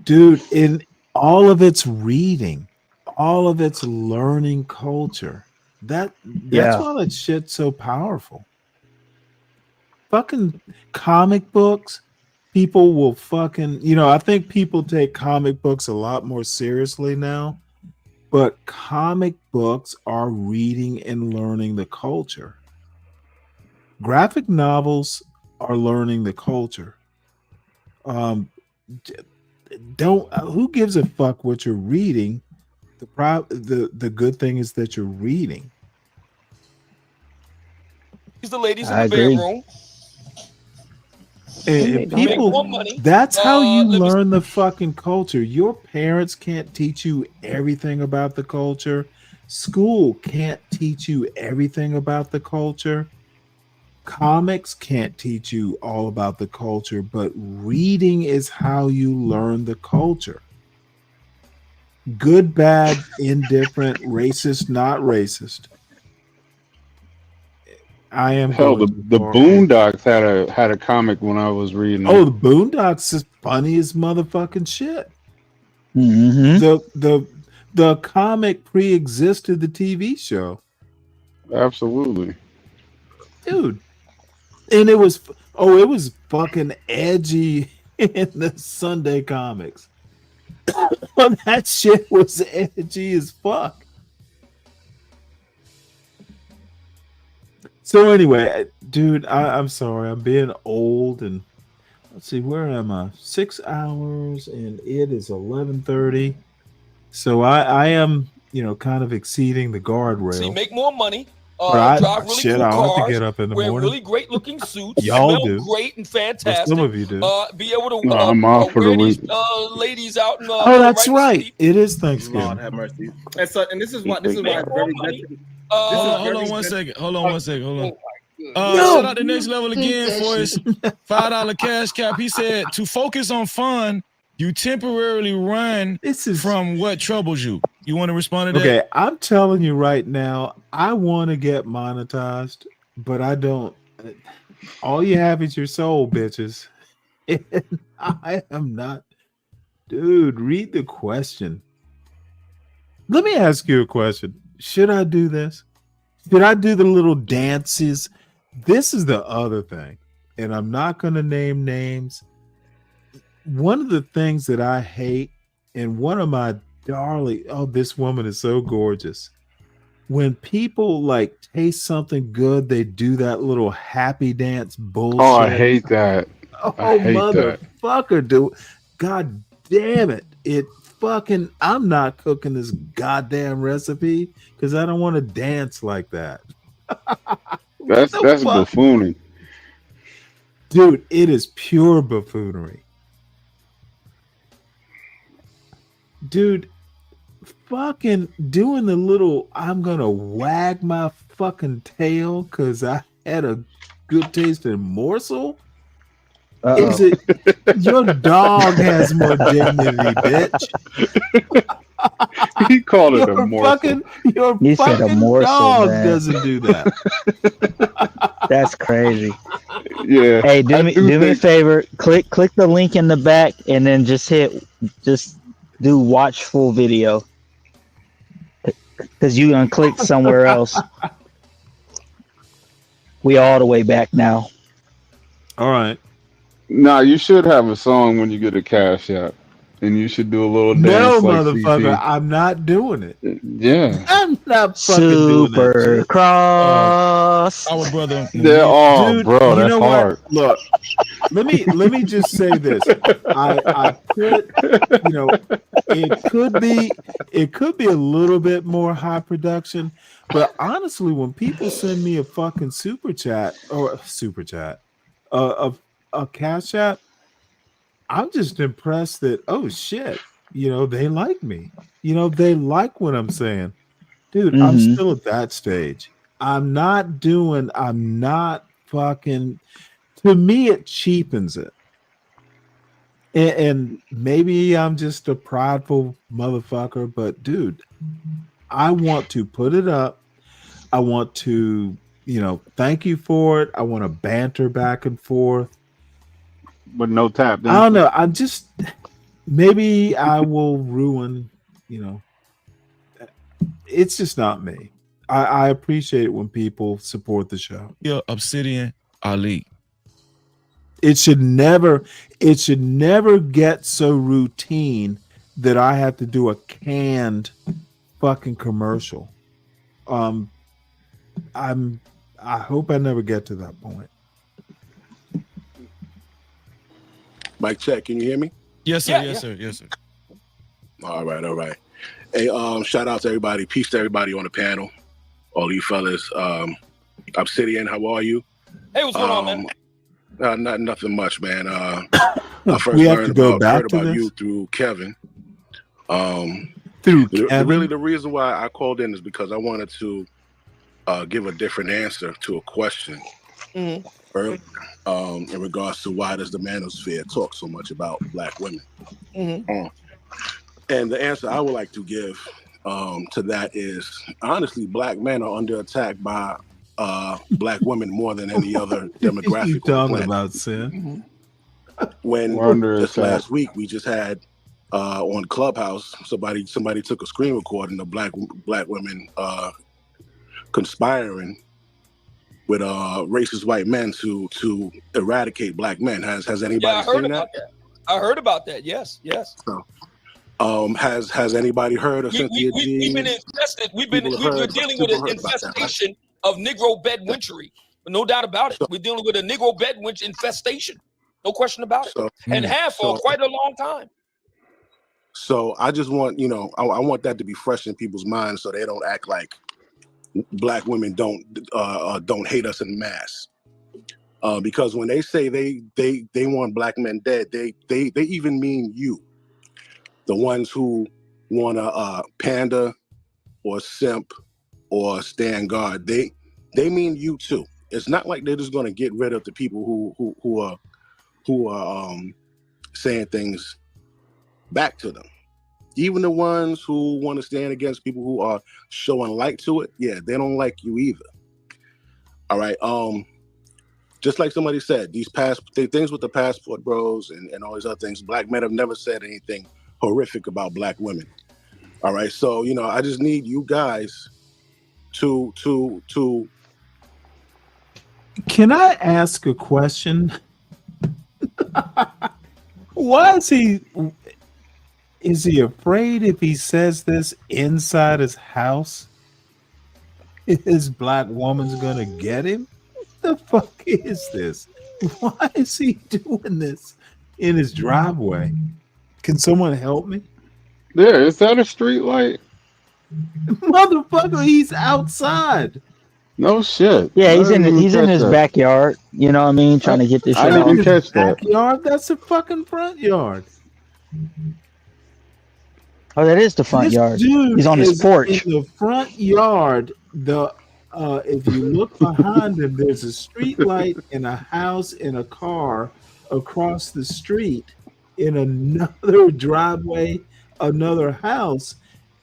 S3: Dude, in all of its reading, all of its learning culture. That's why that shit's so powerful. Fucking comic books, people will fucking, I think people take comic books a lot more seriously now, but comic books are reading and learning the culture. Graphic novels are learning the culture. Who gives a fuck what you're reading? The good thing is that you're reading.
S6: He's the ladies in the bedroom.
S3: And people, that's how you learn the fucking culture. Your parents can't teach you everything about the culture. School can't teach you everything about the culture. Comics can't teach you all about the culture, but reading is how you learn the culture. Good, bad, indifferent, racist, not racist. I am
S21: hell. The Boondocks had a comic when I was reading.
S3: Oh, the Boondocks is funny as motherfucking shit. The comic pre-existed the TV show.
S21: Absolutely,
S3: dude. And it was fucking edgy in the Sunday comics. That shit was edgy as fuck. So anyway, dude, I'm sorry. I'm being old, and let's see, where am I? 6 hours, and it is 11:30. So I am, kind of exceeding the guardrail.
S6: So you make more money.
S3: Drive
S6: really
S3: shit,
S6: cool
S3: I
S6: cars,
S3: have to get up in the
S6: wear
S3: morning.
S6: really great looking suits.
S3: Y'all
S6: smell
S3: do.
S6: Great and fantastic.
S3: Some of you do.
S6: Be able to
S21: I'm off for
S6: wear
S21: the
S6: these
S21: week.
S6: ladies out. And,
S3: Oh, that's right. It is Thanksgiving.
S7: Lord have mercy. And so, and this is why it's very
S4: Hold on one second. Hold on. Shout out to Next Level again for his $5 cash cap. He said to focus on fun, you temporarily run from what troubles you. You want to respond to that?
S3: Okay, I'm telling you right now, I want to get monetized. but I don't. All you have is your soul, bitches. And I am not. Dude, read the question. Let me ask you a question. Should I do this? Should I do the little dances? This is the other thing, and I'm not going to name names. One of the things that I hate, and one of my darling, oh, this woman is so gorgeous. When people like taste something good, they do that little happy dance bullshit.
S21: Oh, I hate that.
S3: Oh,
S21: I hate
S3: motherfucker, dude. God damn it. It fucking, I'm not cooking this goddamn recipe because I don't want to dance like that.
S21: That's buffoonery.
S3: Dude, it is pure buffoonery. Dude, fucking doing the little, I'm gonna wag my fucking tail because I had a good tasting morsel. Is it your dog has more dignity, bitch?
S21: He called it a morsel.
S3: Your
S8: You said a
S3: fucking
S8: morsel,
S3: dog
S8: man.
S3: doesn't do that.
S8: That's crazy.
S21: Yeah.
S8: Hey, do me a favor. Click the link in the back and then just do watch full video. Because you unclicked somewhere else. We all the way back now.
S3: All right.
S21: Nah, you should have a song when you get a Cash App, and you should do a little dance.
S3: No,
S21: like
S3: motherfucker,
S21: CC.
S3: I'm not doing it.
S21: Yeah.
S3: I'm not fucking doing that
S8: Super
S3: shit.
S8: cross.
S4: Our brother.
S3: Dude,
S21: bro,
S3: you
S21: that's
S3: know
S21: hard.
S3: what? Look, let me just say this. I could, it could be a little bit more high production, but honestly, when people send me a fucking super chat, a Cash App, I'm just impressed that, oh shit, they like me. They like what I'm saying. Dude, I'm still at that stage. I'm not fucking, to me, it cheapens it. And maybe I'm just a prideful motherfucker, but dude, I want to put it up. I want to, thank you for it. I want to banter back and forth.
S21: But no tap.
S3: I don't know. I'm just, maybe I will ruin, it's just not me. I appreciate it when people support the show.
S4: Yeah, Obsidian Ali.
S3: It should never get so routine that I have to do a canned fucking commercial. I hope I never get to that point.
S16: Mic check. Can you hear me?
S4: Yes, sir. Yes, sir. Yes, sir.
S16: All right. Hey, shout out to everybody. Peace to everybody on the panel. All you fellas. Obsidian, how are you?
S6: Hey, what's going on, man?
S16: Nothing much, man. I first
S3: We have
S16: heard
S3: to go back
S16: about
S3: to this?
S16: you through Kevin.
S3: Through Kevin?
S16: Really, the reason why I called in is because I wanted to give a different answer to a question earlier, in regards to why does the manosphere talk so much about Black women? And the answer I would like to give to that is, honestly, Black men are under attack by Black women more than any other demographic.
S3: You
S16: on the
S3: talking
S16: planet.
S3: about, Sin?
S16: When
S21: We're under
S16: just
S21: attack.
S16: last week we just had on Clubhouse somebody took a screen recording of black women conspiring with racist white men to eradicate Black men. Has anybody
S6: Yeah, I heard
S16: seen
S6: about that. I heard about that. Yes.
S16: So, has anybody heard of Cynthia G?
S6: We've been infested. We're dealing with an infestation of Negro bedwitchery. No doubt about it. We're dealing with a Negro bedwitch infestation. No question about it. And have for quite a long time.
S16: So I just want, I want that to be fresh in people's minds so they don't act like Black women don't hate us in mass. Because when they say they want Black men dead, they even mean you. The ones who want to pander or simp or stand guard, they mean you too. It's not like they're just going to get rid of the people who are saying things back to them. Even the ones who want to stand against people who are showing light to it, yeah, they don't like you either. All right. Just like somebody said, these things with the passport bros and all these other things, black men have never said anything horrific about black women. All right. So, you know, I just need you guys to
S3: Can I ask a question? Why is he afraid if he says this inside his house, his black woman's gonna get him? What the fuck is this? Why is he doing this in his driveway? Can someone help me?
S21: Yeah, is that a street light?
S3: Motherfucker, he's outside.
S21: No shit.
S8: Yeah, he's in his backyard. You know what I mean? Trying to get this shit
S21: I didn't
S8: off.
S21: catch that.
S3: Backyard? That's the fucking front yard.
S8: Oh, that is the front
S3: This
S8: yard.
S3: dude
S8: He's on his
S3: is
S8: porch.
S3: in the front yard. If you look behind him, there's a street light and a house and a car across the street in another driveway, another house.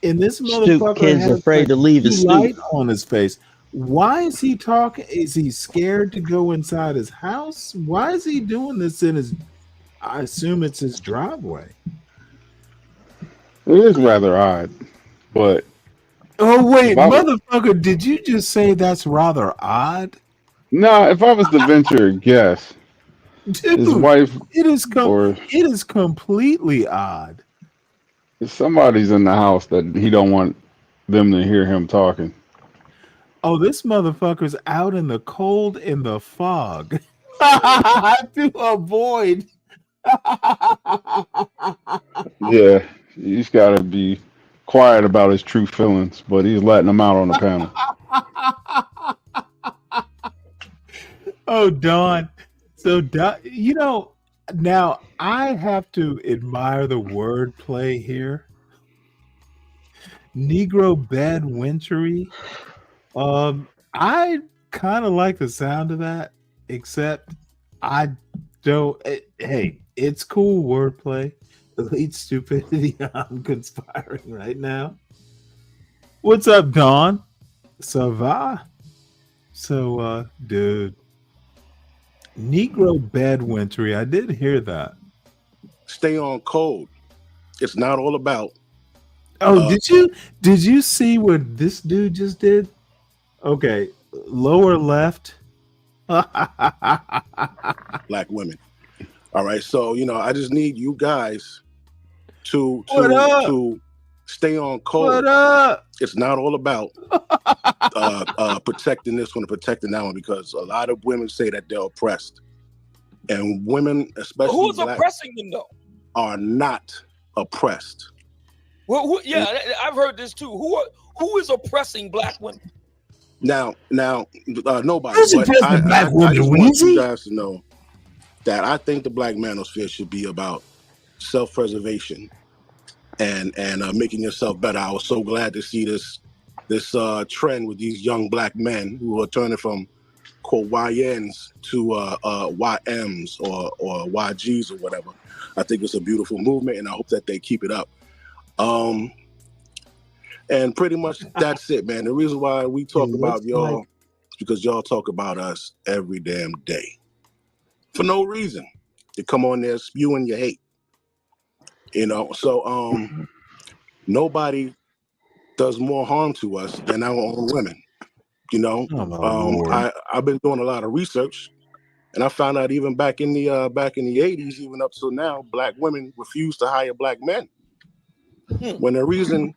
S3: And this motherfucker
S8: kid's
S3: has
S8: afraid to leave his stoop.
S3: light on his face. Why is he talking? Is he scared to go inside his house? Why is he doing this in his? I assume it's his driveway.
S21: It is rather odd, but
S3: Oh wait,
S21: if I was,
S3: motherfucker! Did you just say that's rather odd?
S21: no, if I was to venture a guess, his
S3: Dude,
S21: wife
S3: it
S21: or
S3: is completely odd.
S21: somebody's in the house that he don't want them to hear him talking.
S3: Oh, this motherfucker's out in the cold in the fog to avoid.
S21: Yeah, he's got to be quiet about his true feelings, but he's letting them out on the panel.
S3: Oh, Don. So, you know, now I have to admire the wordplay here. Negro bed wintry. I kind of like the sound of that, except I don't. Hey, it's cool wordplay. Elite stupidity. I'm conspiring right now. What's up, Don? Ça va? So, dude, Negro bed wintry. I did hear that.
S16: stay on code. It's not all about.
S3: Oh, did you see what this dude just did? Okay, lower left.
S16: Black women. All right, so you know, I just need you guys to stay on code.
S3: What up?
S16: It's not all about protecting this one and protecting that one, because a lot of women say that they're oppressed, and women, especially
S6: Who's
S16: black,
S6: oppressing them though?
S16: are not oppressed.
S6: Well, yeah, I've heard this too. Who is oppressing black women?
S16: Now, nobody.
S3: Who's
S16: But
S3: oppressing black
S16: I
S3: women,
S16: just want
S3: Weezy?
S16: you guys to know that I think the Black manosphere should be about self-preservation and making yourself better. I was so glad to see this trend with these young black men who are turning from quote YNs to YMs or YGs or whatever. I think it's a beautiful movement, and I hope that they keep it up. And pretty much that's it, man. The reason why we talk about y'all is because y'all talk about us every damn day. For no reason. You come on there spewing your hate. You know, so nobody does more harm to us than our own women. You know, I've been doing a lot of research, and I found out even back in the 80s, even up till now, black women refuse to hire black men. When the reason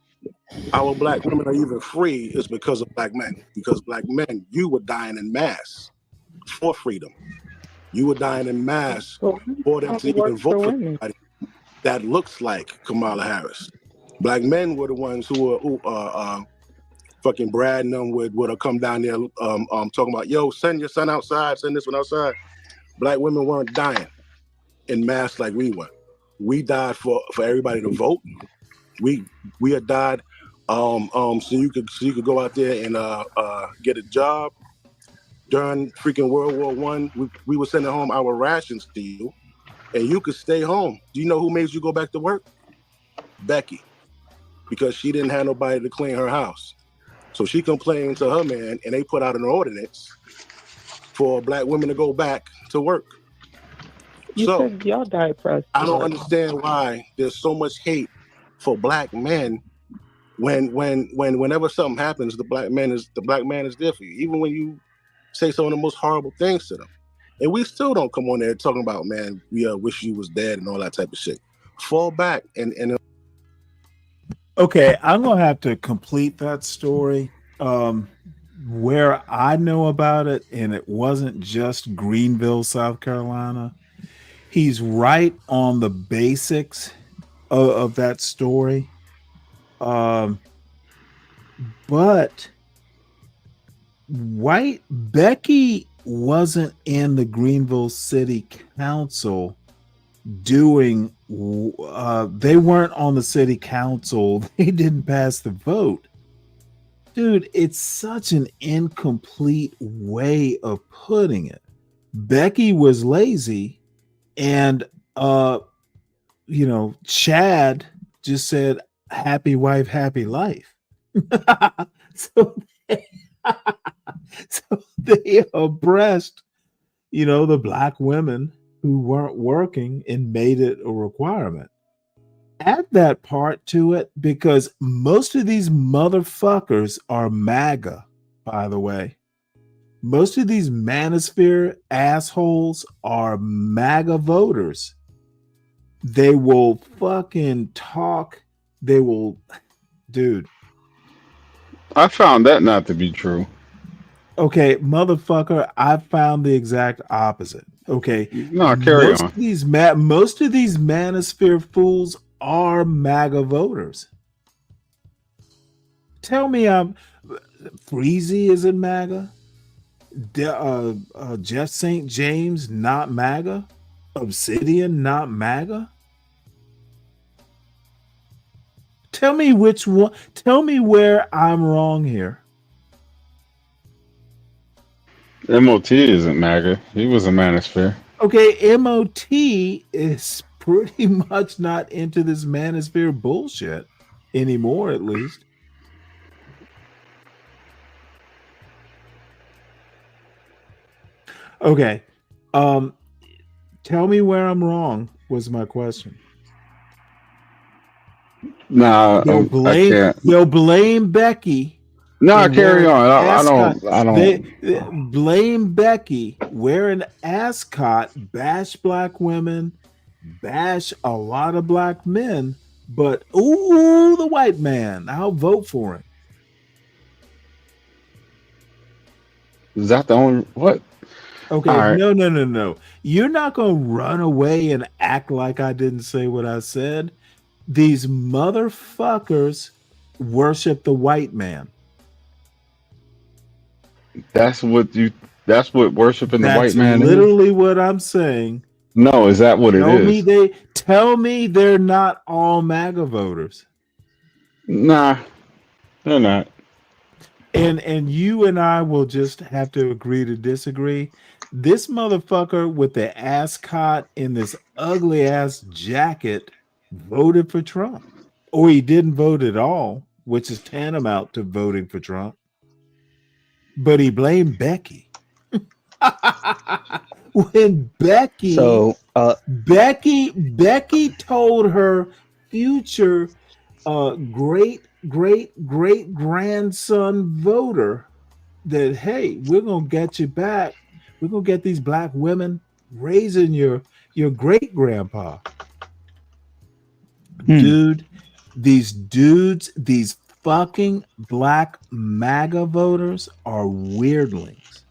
S16: our black women are even free is because of black men. Because black men, you were dying in mass for freedom. You were dying in mass for them to even vote for somebody that looks like Kamala Harris. Black men were the ones who fucking bragging them would have come down there talking about, yo, send your son outside, send this one outside. Black women weren't dying in mass like we were. We died for everybody to vote. We had died so you could go out there and get a job. During freaking World War I, we were sending home our rations to you, and you could stay home. Do you know who made you go back to work? Becky, because she didn't have nobody to clean her house. So she complained to her man, and they put out an ordinance for black women to go back to work.
S9: You
S16: So
S9: said y'all died first.
S16: I don't understand why there's so much hate for black men whenever something happens, the black man is there for you, even when you say some of the most horrible things to them. And we still don't come on there talking about, man, we wish you was dead and all that type of shit. Fall back and
S3: Okay, I'm gonna have to complete that story. Where I know about it, and it wasn't just Greenville, South Carolina. He's right on the basics of that story. But Becky wasn't in the Greenville City Council doing they weren't on the city council. They didn't pass the vote. Dude, it's such an incomplete way of putting it. Becky was lazy, and Chad just said happy wife, happy life. so they oppressed, the black women who weren't working and made it a requirement. Add that part to it, because most of these motherfuckers are MAGA, by the way. Most of these manosphere assholes are MAGA voters. They will fucking talk. They will, dude.
S21: I found that not to be true.
S3: Okay, motherfucker, I found the exact opposite. Okay.
S21: No, carry
S3: most
S21: on.
S3: Of these most of these manosphere fools are MAGA voters. Tell me Freezy isn't MAGA? Jeff St. James not MAGA? Obsidian not MAGA? Tell me which one. Tell me where I'm wrong here.
S21: MOT isn't MAGA. He was a manosphere.
S3: Okay, MOT is pretty much not into this manosphere bullshit anymore, at least. Okay. Tell me where I'm wrong was my question.
S21: Nah,
S3: They'll blame Becky.
S21: No, carry on. I don't.
S3: They blame Becky wearing ascot, bash black women, bash a lot of black men, but the white man, I'll vote for him.
S21: Is that the only what?
S3: Okay,
S21: right.
S3: No. You're not gonna run away and act like I didn't say what I said. These motherfuckers worship the white man.
S21: That's what worshiping the white man
S3: is? Literally what I'm saying.
S21: No, is that what it is?
S3: Tell me they're not all MAGA voters.
S21: Nah, they're not.
S3: And you and I will just have to agree to disagree. This motherfucker with the ascot in this ugly ass jacket voted for Trump. Or he didn't vote at all, which is tantamount to voting for Trump. But he blamed Becky. When Becky Becky told her future great grandson voter that, hey, we're gonna get you back. We're gonna get these black women raising your great grandpa. Dude, these fucking black MAGA voters are weirdlings.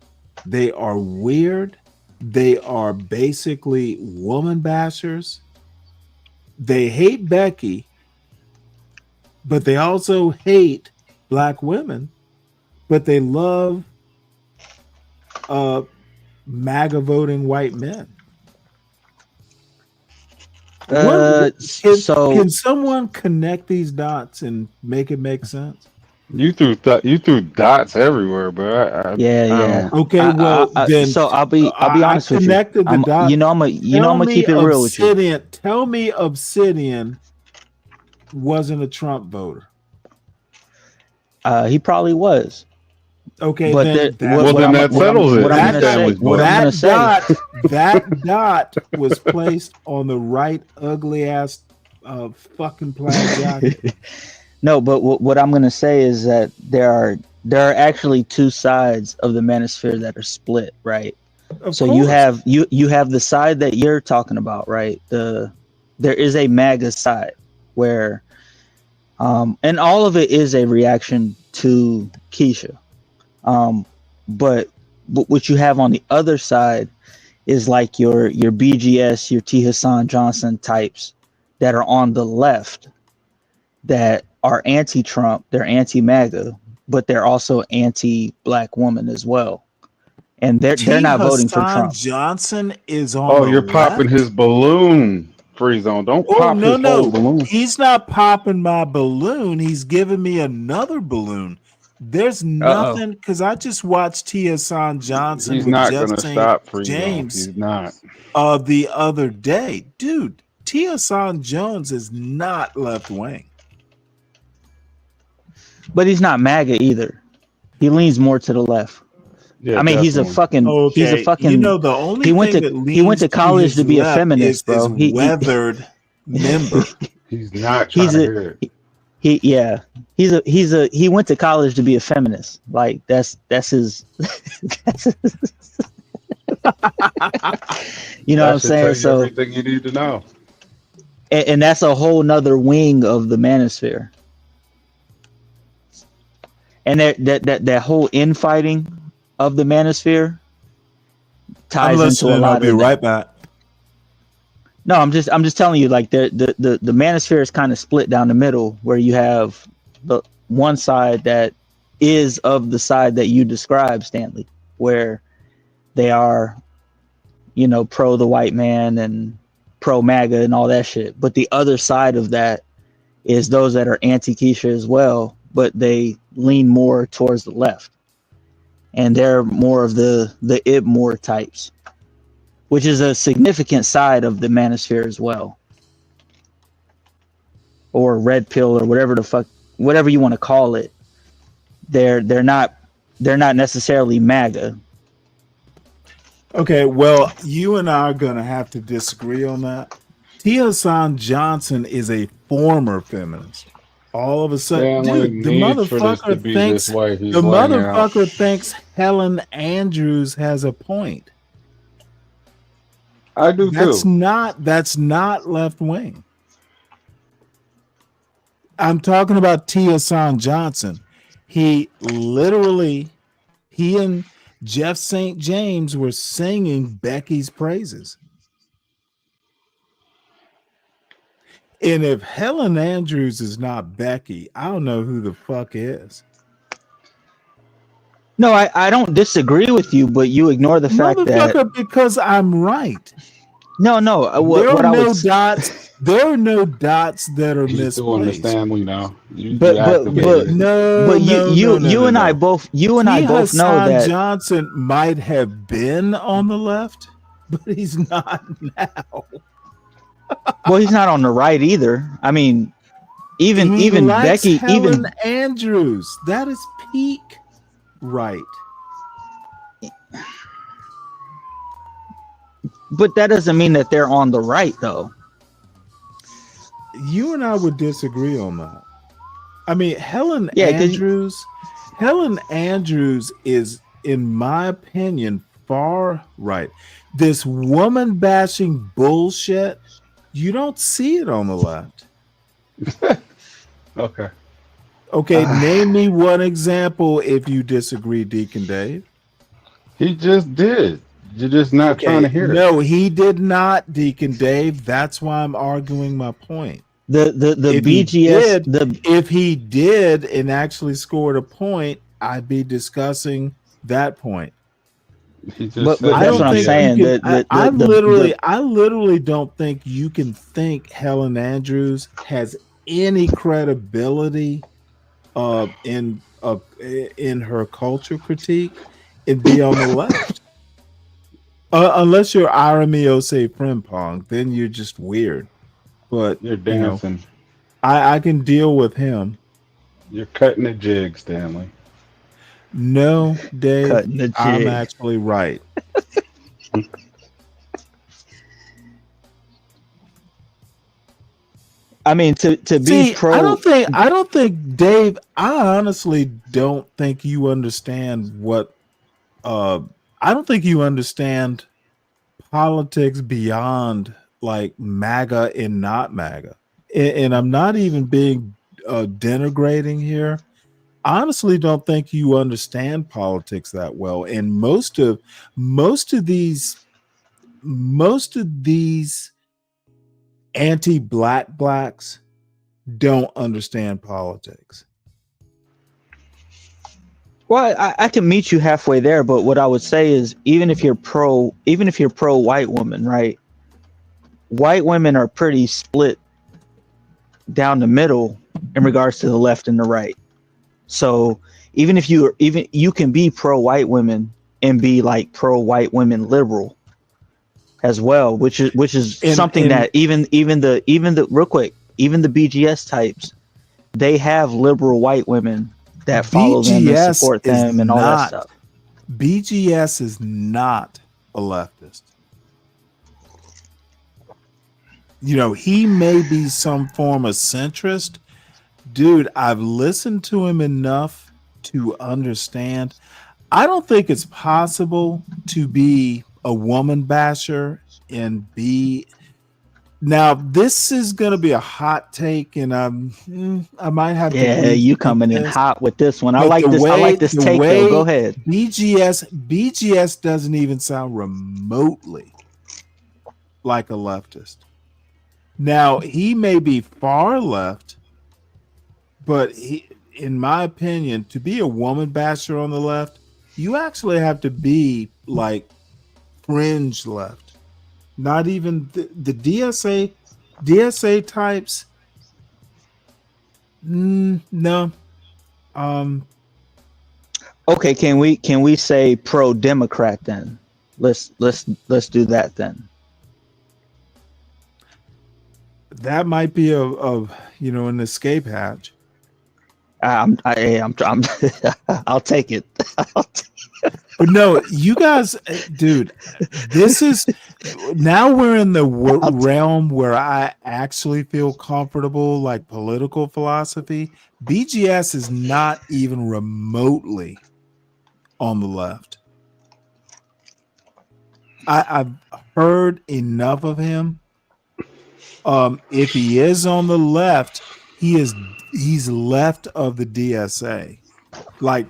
S3: They are weird. They are basically woman bashers. They hate Becky, but they also hate black women, but they love MAGA voting white men. Can someone connect these dots and make it make sense?
S21: You threw dots everywhere, but
S8: yeah.
S3: Okay, well then.
S8: So I'll be honest with you.
S3: The dots.
S8: I'm gonna keep it real with you.
S3: Tell me, Obsidian wasn't a Trump voter.
S8: He probably was,
S3: Okay,
S8: But
S3: then
S21: that settles it.
S3: That dot was placed on the right ugly ass fucking plaid jacket.
S8: No, but what I'm gonna say is that there are actually two sides of the manosphere that are split, right? So you have the side that you're talking about, right? There is a MAGA side where, and all of it is a reaction to Keisha. But what you have on the other side is like your BGS, your T. Hassan Johnson types that are on the left that are anti-Trump, they're anti-MAGA, but they're also anti-black woman as well. And they're not voting for Trump.
S3: Johnson is on.
S21: Oh, you're popping his balloon, Free Zone. Don't pop his whole balloon.
S3: He's not popping my balloon. He's giving me another balloon. There's nothing because I just watched T. Hassan Johnson.
S21: He's
S3: with
S21: not
S3: Jeff
S21: going to
S3: St.
S21: stop Free
S3: James.
S21: Zone. He's not.
S3: The other day, dude. T. Hassan Jones is not left wing,
S8: but he's not MAGA either. He leans more to the left.
S21: Yeah,
S8: I mean, he's a fucking.
S3: You know, the only
S8: he went to college to be a feminist, bro.
S3: He weathered member.
S21: He's not trying to hear it.
S8: He went to college to be a feminist. Like that's his. You know what I'm saying? So
S21: everything you need to know.
S8: And that's a whole nother wing of the manosphere. And that whole infighting of the manosphere ties into a lot.
S3: I'll be right back.
S8: No, I'm just telling you, like the manosphere is kind of split down the middle, where you have the one side that is of the side that you described, Stanley, where they are, you know, pro the white man and pro MAGA and all that shit. But the other side of that is those that are anti-Keisha as well, but they lean more towards the left. And they're more of the Ibmore types, which is a significant side of the manosphere as well. Or red pill or whatever you want to call it. They're not necessarily MAGA.
S3: Okay, well, you and I are gonna have to disagree on that. T. Hassan Johnson is a former feminist. All of a sudden, dude, the motherfucker thinks Helen Andrews has a point.
S21: I do too.
S3: That's not left wing. I'm talking about T. Hassan Johnson. He and Jeff St. James were singing Becky's praises. And if Helen Andrews is not Becky, I don't know who the fuck is.
S8: No, I don't disagree with you, but you ignore the fact that
S3: because I'm right.
S8: No.
S3: There are no dots that are misplaced.
S21: You understand, we know.
S8: You and I both know that
S3: Johnson might have been on the left, but he's not now.
S8: Well, he's not on the right either. I mean, even Becky,
S3: Helen Andrews, that is peak right.
S8: But that doesn't mean that they're on the right, though.
S3: You and I would disagree on that. I mean, Helen Andrews is, in my opinion, far right. This woman bashing bullshit, you don't see it on the left.
S21: Okay.
S3: Okay, name me one example if you disagree, Deacon Dave.
S21: He just did. You're just not trying to hear it.
S3: No, he did not, Deacon Dave. That's why I'm arguing my point.
S8: The BGS.
S3: If he did and actually scored a point, I'd be discussing that point.
S8: But that's what I'm saying.
S3: I literally don't think you can think Helen Andrews has any credibility in her culture critique and be on the left. Unless you're Aramio Frimpong, then you're just weird. But
S21: you're dancing.
S3: I can deal with him.
S21: You're cutting the jig, Stanley.
S3: No, Dave,
S8: Cutting the
S3: I'm
S8: jig.
S3: actually right.
S8: I mean, to be
S3: See,
S8: pro.
S3: I don't think, Dave, I honestly don't think you understand what I don't think you understand politics beyond like MAGA and not MAGA. And I'm not even being denigrating here. I honestly don't think you understand politics that well. And most of these anti-black blacks don't understand politics.
S8: Well, I can meet you halfway there, but what I would say is even if you're pro white woman, right? White women are pretty split down the middle in regards to the left and the right. So even you can be pro white women and be like pro white women liberal as well, which is something that even the real quick, even the BGS types, they have liberal white women that follow them and support them and all that stuff.
S3: BGS is not a leftist. You know, he may be some form of centrist. Dude, I've listened to him enough to understand. I don't think it's possible to be a woman basher and be. Now, this is going to be a hot take, and I might have to.
S8: Yeah, you coming in hot with this one. I like this. I like this take. Though. Go ahead.
S3: BGS doesn't even sound remotely like a leftist. Now, he may be far left, but he, in my opinion, to be a woman basher on the left, you actually have to be like fringe left. Not even the DSA types. No.
S8: Okay, can we say pro Democrat then? Let's do that then.
S3: That might be an escape hatch.
S8: I'll take it.
S3: But no, you guys, dude, this is now we're in the realm where I actually feel comfortable, like political philosophy. BGS is not even remotely on the left. I've heard enough of him. If he is on the left, he's left of the DSA. Like,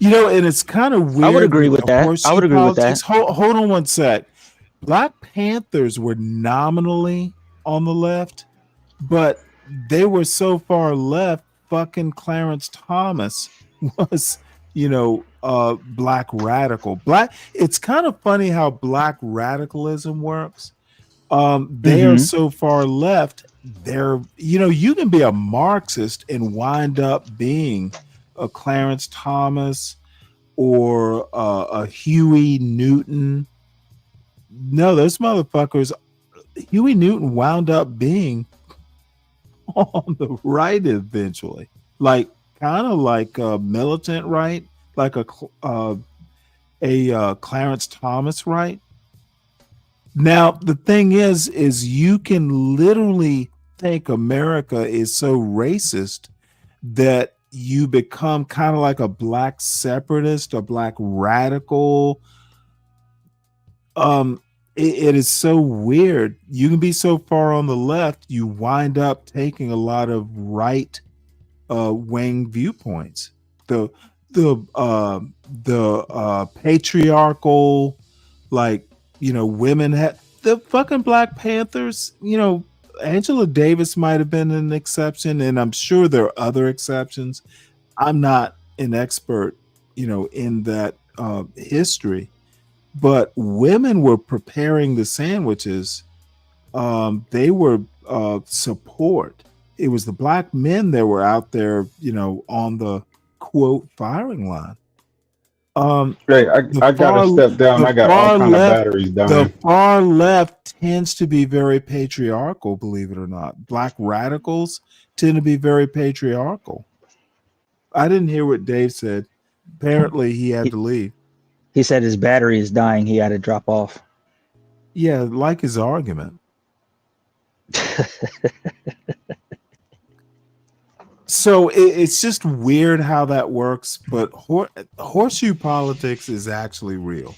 S3: you know, and it's kind of weird.
S8: I would agree with that.
S3: Hold on one sec. Black Panthers were nominally on the left, but they were so far left. Fucking Clarence Thomas was, black radical. It's kind of funny how black radicalism works. They are so far left. You can be a Marxist and wind up being a Clarence Thomas or a Huey Newton. No, those motherfuckers, Huey Newton wound up being on the right eventually, like kind of like a militant right, like a Clarence Thomas right. Now, the thing is you can literally think America is so racist that you become kind of like a black separatist, a black radical. It is so weird. You can be so far on the left, you wind up taking a lot of right wing viewpoints. The patriarchal, like, women had the fucking Black Panthers. Angela Davis might have been an exception, and I'm sure there are other exceptions. I'm not an expert, in that history, but women were preparing the sandwiches. They were support. It was the black men that were out there, on the quote firing line.
S21: Hey, I gotta step down. I got all kind of batteries down.
S3: The far left tends to be very patriarchal, believe it or not. Black radicals tend to be very patriarchal. I didn't hear what Dave said. Apparently, he had to leave.
S8: He said his battery is dying. He had to drop off.
S3: Yeah, like his argument. So it's just weird how that works, but horseshoe politics is actually real.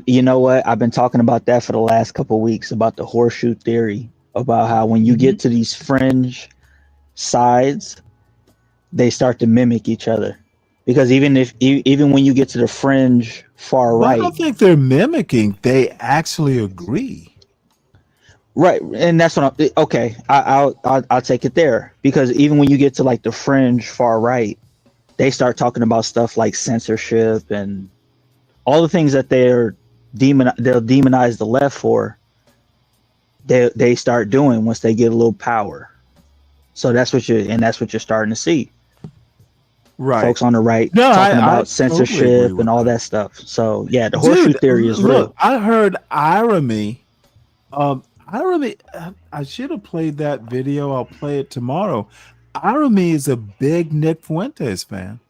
S8: You know what? I've been talking about that for the last couple of weeks, about the horseshoe theory, about how when you get to these fringe sides, they start to mimic each other. Because even when you get to the fringe far right,
S3: I don't think they're mimicking. They actually agree.
S8: Right, and that's what I'll take it there, because even when you get to like the fringe far right, they start talking about stuff like censorship and all the things that they'll demonize the left for. They start doing once they get a little power. So that's what you're starting to see.
S3: Right,
S8: folks on the right talking about censorship totally and all that stuff. So yeah, the horseshoe theory is real.
S3: I heard irony. I should have played that video. I'll play it tomorrow. Irony is a big Nick Fuentes fan.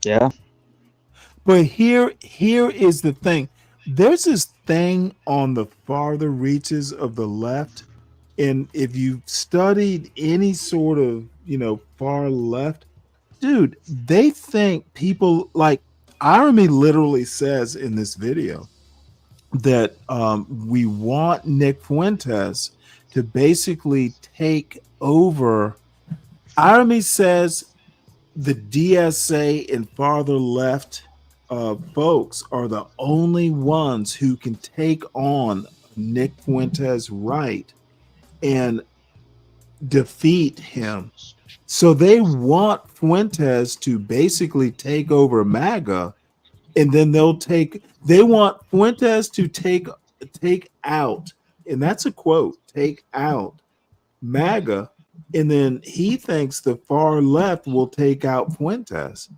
S8: Yeah.
S3: But here is the thing. There's this thing on the farther reaches of the left. And if you studied any sort of, far left, dude, they think people like Irony literally says in this video that we want Nick Fuentes to basically take over. Irony says the DSA and farther left folks are the only ones who can take on Nick Fuentes' right and defeat him. So they want Fuentes to basically take over MAGA, and then they want Fuentes to take out, and that's a quote, take out MAGA, and then he thinks the far left will take out Fuentes.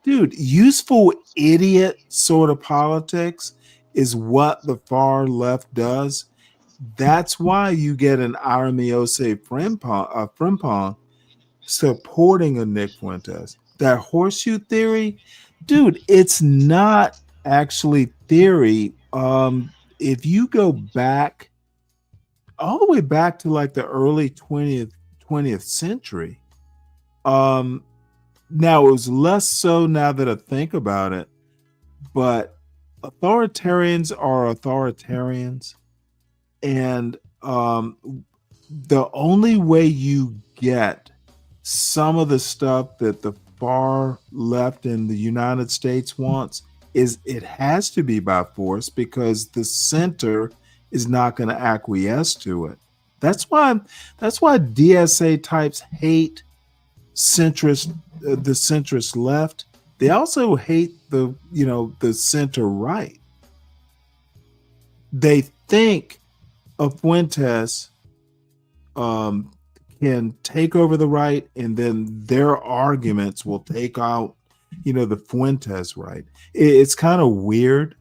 S3: Dude, useful idiot sort of politics is what the far left does. That's why you get an Aramiose Frimpong supporting a Nick Fuentes. That horseshoe theory, dude, it's not actually theory. If you go back all the way back to like the early 20th century, now it was less so now that I think about it, but authoritarians are authoritarians. And the only way you get some of the stuff that the far left in the United States wants is it has to be by force, because the center is not going to acquiesce to it. That's why DSA types hate the centrist left. They also hate the center right. They think a Fuentes can take over the right, and then their arguments will take out, the Fuentes right. It's kind of weird,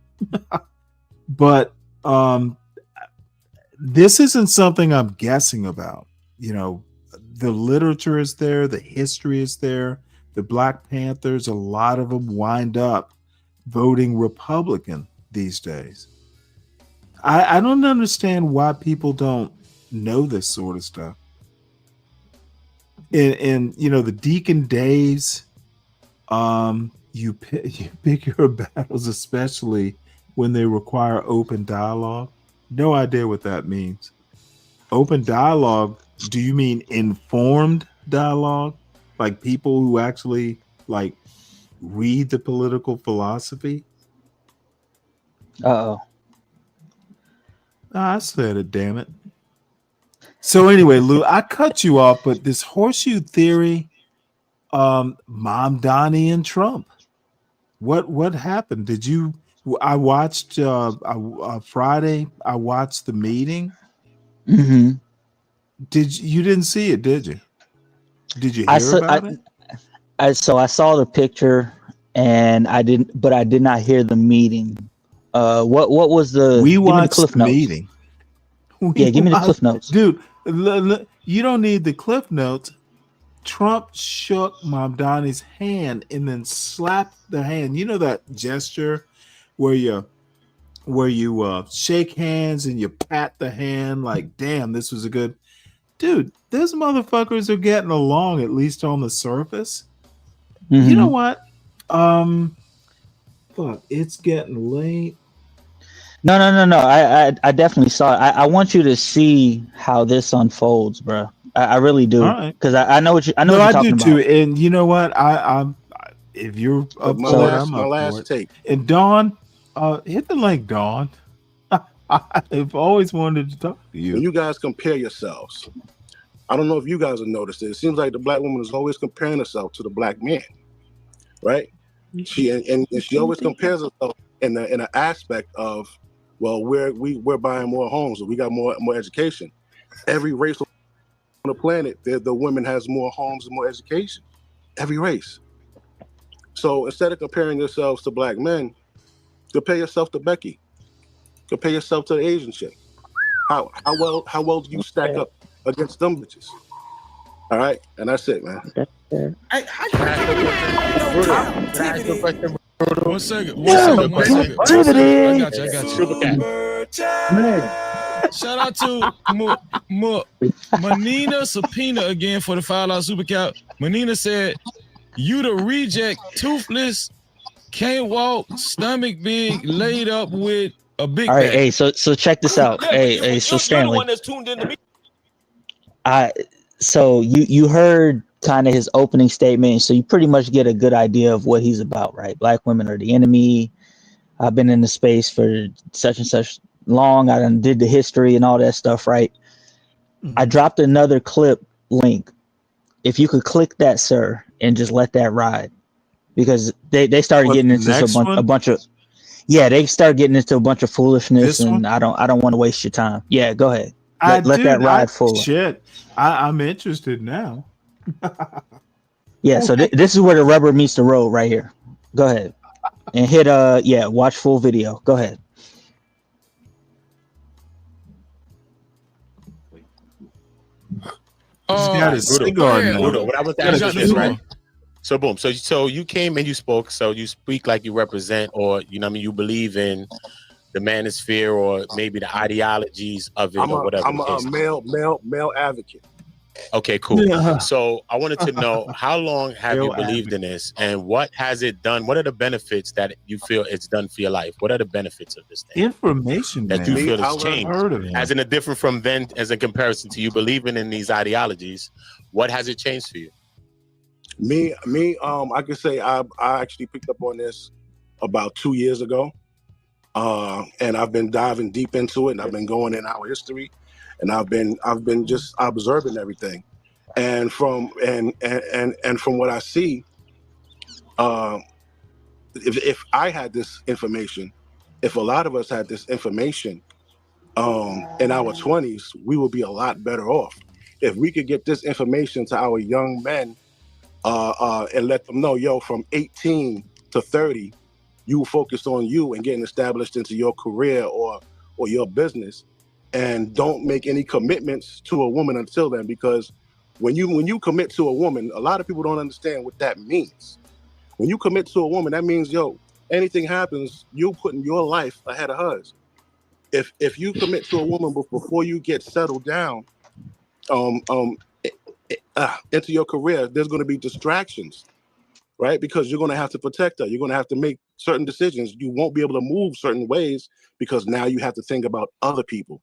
S3: but this isn't something I'm guessing about. The literature is there, the history is there. The Black Panthers, a lot of them wind up voting Republican these days. I don't understand why people don't know this sort of stuff. And the Deacon Days, you pick your battles, especially when they require open dialogue. No idea what that means. Open dialogue, do you mean informed dialogue? Like people who actually read the political philosophy?
S8: Uh-oh.
S3: I said it, damn it. So anyway, Lou, I cut you off, but this horseshoe theory, Mom Donnie and Trump, what happened? I watched Friday, I watched the meeting.
S8: Mm-hmm.
S3: You didn't see it, did you? Did you hear about it?
S8: I saw the picture, and I did not hear the meeting. What was the?
S3: We watched the meeting.
S8: Give me the cliff notes,
S3: dude. You don't need the cliff notes. Trump shook Mamdani's hand and then slapped the hand. You know that gesture where you shake hands and you pat the hand like, damn, this was a good dude. Those motherfuckers are getting along, at least on the surface.
S8: Mm-hmm.
S3: You know what? Fuck, it's getting late.
S8: No. I definitely saw it. I want you to see how this unfolds, bro. I really do, because I know what you. I know what you're talking
S3: do
S8: about.
S3: too. And you know what? I'm if you're up for it, I'm
S16: my
S3: up
S16: last
S3: for it.
S16: take.
S3: And Dawn, hit the link, Dawn. I've always wanted to talk to you.
S16: When you guys compare yourselves, I don't know if you guys have noticed it. It seems like the black woman is always comparing herself to the black man, right? She and she always compares herself in an aspect of, well, we're buying more homes, or we got more education. Every race on the planet, the women has more homes and more education. Every race. So instead of comparing yourselves to black men, compare yourself to Becky. Compare yourself to the Asian chick. How well do you stack up against them bitches? All right, and that's it, man.
S4: One second. I got you. Shout out to Manina Subpoena again for the $5 super cap. Manina said, "You the reject, toothless, can't walk, stomach big, laid up with a big."
S8: All right,
S4: bag.
S8: hey, so check this out.
S6: Yeah,
S8: So
S6: you're
S8: Stanley,
S6: the one that's tuned into me.
S8: So you heard kind of his opening statement, so you pretty much get a good idea of what he's about, right? Black women are the enemy. I've been in the space for such and such long. I done did the history and all that stuff, right? Mm-hmm. I dropped another clip link. If you could click that, sir, and just let that ride, because they started getting into a bunch of they started getting into a bunch of foolishness, and I don't want to waste your time. Yeah, go ahead. Let that ride full.
S3: Shit, I'm interested now.
S8: Yeah, so this is where the rubber meets the road right here. Go ahead and hit watch full video. Go ahead.
S10: What I was asking is, right? So boom. So you came and you spoke. So you speak like you represent, or you believe in the manosphere, or maybe the ideologies of it, or whatever.
S16: I'm a male advocate.
S10: Okay, cool.
S16: Yeah.
S10: So I wanted to know, how long have you believed in this, and what has it done? What are the benefits that you feel it's done for your life? What are the benefits of this thing?
S3: Information
S10: that you feel has
S3: I've
S10: changed,
S3: heard of it.
S10: as in a different from then, as in comparison to you believing in these ideologies. What has it changed for you?
S16: Me, I could say I actually picked up on this about 2 years ago, and I've been diving deep into it, and I've been going in our history, and I've been just observing everything, and from what I see, if I had this information, if a lot of us had this information, in our 20s, we would be a lot better off. If we could get this information to our young men, and let them know, yo, from 18 to 30, you focus on you and getting established into your career or your business, and don't make any commitments to a woman until then, because when you commit to a woman, a lot of people don't understand what that means. When you commit to a woman, that means, yo, anything happens, you're putting your life ahead of hers. If you commit to a woman before you get settled down, into your career, there's going to be distractions, right? Because you're going to have to protect her. You're going to have to make certain decisions. You won't be able to move certain ways because now you have to think about other people.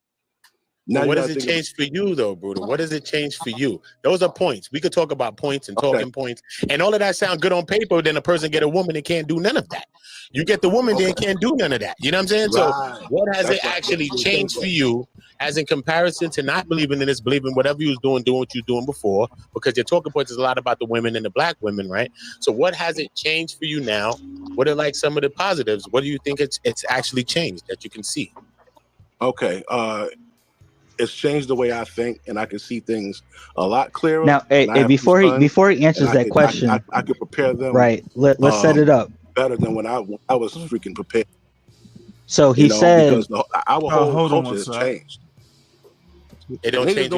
S16: Now,
S10: what does it change for you, though, Brutal? What does it change for you? Those are points. We could talk about points and talking points, and all of that sound good on paper. Then a person get a woman and can't do none of that. You get the woman, then can't do none of that. You know what I'm saying?
S16: Right.
S10: So, what has it actually changed for you, as in comparison to not believing in this, believing whatever you was doing what you were doing before? Because your talking points is a lot about the women and the black women, right? So, what has it changed for you now? What are like some of the positives? What do you think it's actually changed that you can see?
S16: Okay. It's changed the way I think, and I can see things a lot clearer.
S8: Now, hey, before he answers that question,
S16: I could prepare them.
S8: Right. Let's set it up
S16: better than when I was freaking prepared.
S8: So he said,
S16: because our whole culture has changed.
S10: It don't change.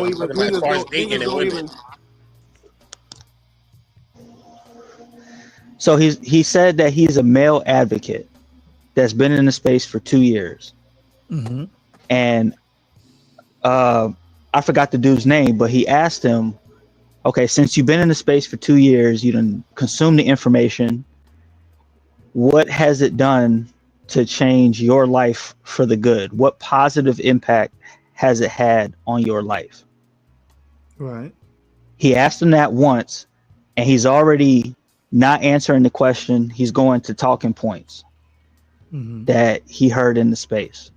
S8: So he said that he's a male advocate that's been in the space for 2 years.
S3: Mm-hmm.
S8: And I forgot the dude's name, but he asked him, okay, since you've been in the space for 2 years, you done consumed the information. What has it done to change your life for the good? What positive impact has it had on your life?
S3: Right.
S8: He asked him that once, and he's already not answering the question. He's going to talking points that he heard in the space.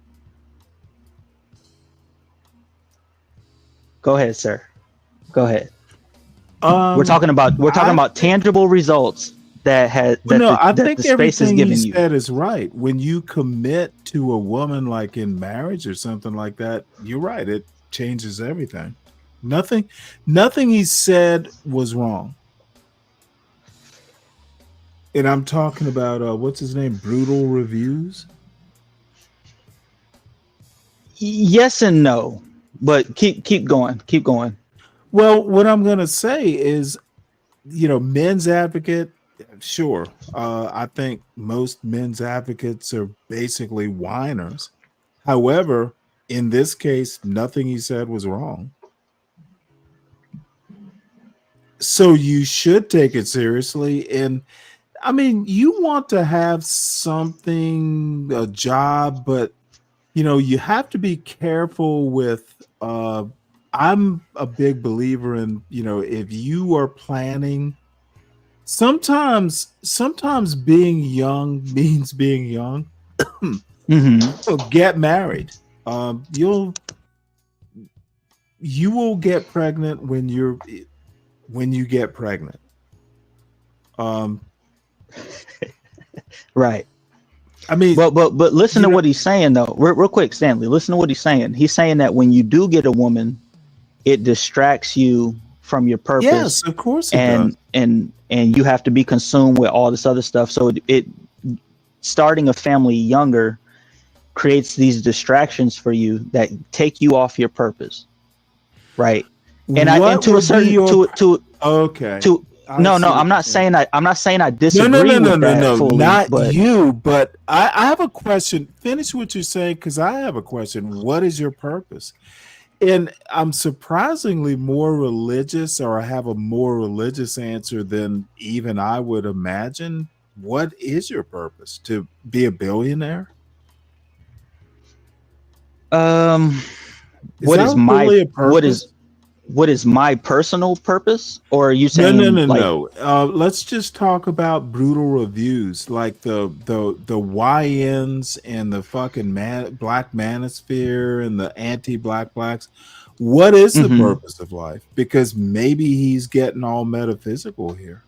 S8: Go ahead, sir. Go ahead. We're talking about tangible results that
S3: I think
S8: the space is
S3: everything
S8: giving
S3: you
S8: you.
S3: said is right. When you commit to a woman, like in marriage or something like that, you're right. It changes everything. Nothing he said was wrong. And I'm talking about what's his name? Brutal Reviews.
S8: Yes and no, but keep going. Keep going.
S3: Well, what I'm going to say is, men's advocate, sure. I think most men's advocates are basically whiners. However, in this case, nothing he said was wrong. So you should take it seriously. And I mean, you want to have something, a job, but you have to be careful with I'm a big believer in, if you are planning, sometimes being young means being young. So get married. You will get pregnant when you get pregnant.
S8: Right.
S3: I mean,
S8: but listen to what he's saying though. Real quick, Stanley. Listen to what he's saying. He's saying that when you do get a woman, it distracts you from your purpose.
S3: Yes, of course it does.
S8: And you have to be consumed with all this other stuff. So it starting a family younger creates these distractions for you that take you off your purpose. Right. And to a certain
S3: okay.
S8: I'm not saying I disagree with that fully,
S3: not
S8: but
S3: you, but I have a question. Finish what you're saying, because I have a question. What is your purpose? And I'm surprisingly more religious, or I have a more religious answer than even I would imagine. What is your purpose? To be a billionaire?
S8: What is my personal purpose? Or are you saying
S3: no? Let's just talk about Brutal Reviews, like the YNs and the fucking Black Manosphere and the anti-Black blacks. What is the purpose of life? Because maybe he's getting all metaphysical here.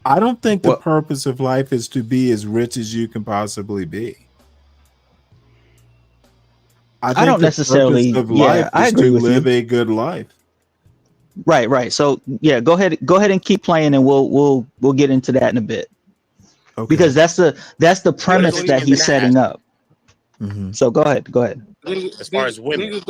S3: I don't think the purpose of life is to be as rich as you can possibly be.
S8: I don't necessarily.
S3: The purpose of life
S8: I
S3: is
S8: agree
S3: to
S8: with
S3: live
S8: you.
S3: a good life.
S8: Right. So yeah, go ahead and keep playing, and we'll get into that in a bit. Okay. Because that's the premise that he's setting up. So go ahead.
S10: As far as women,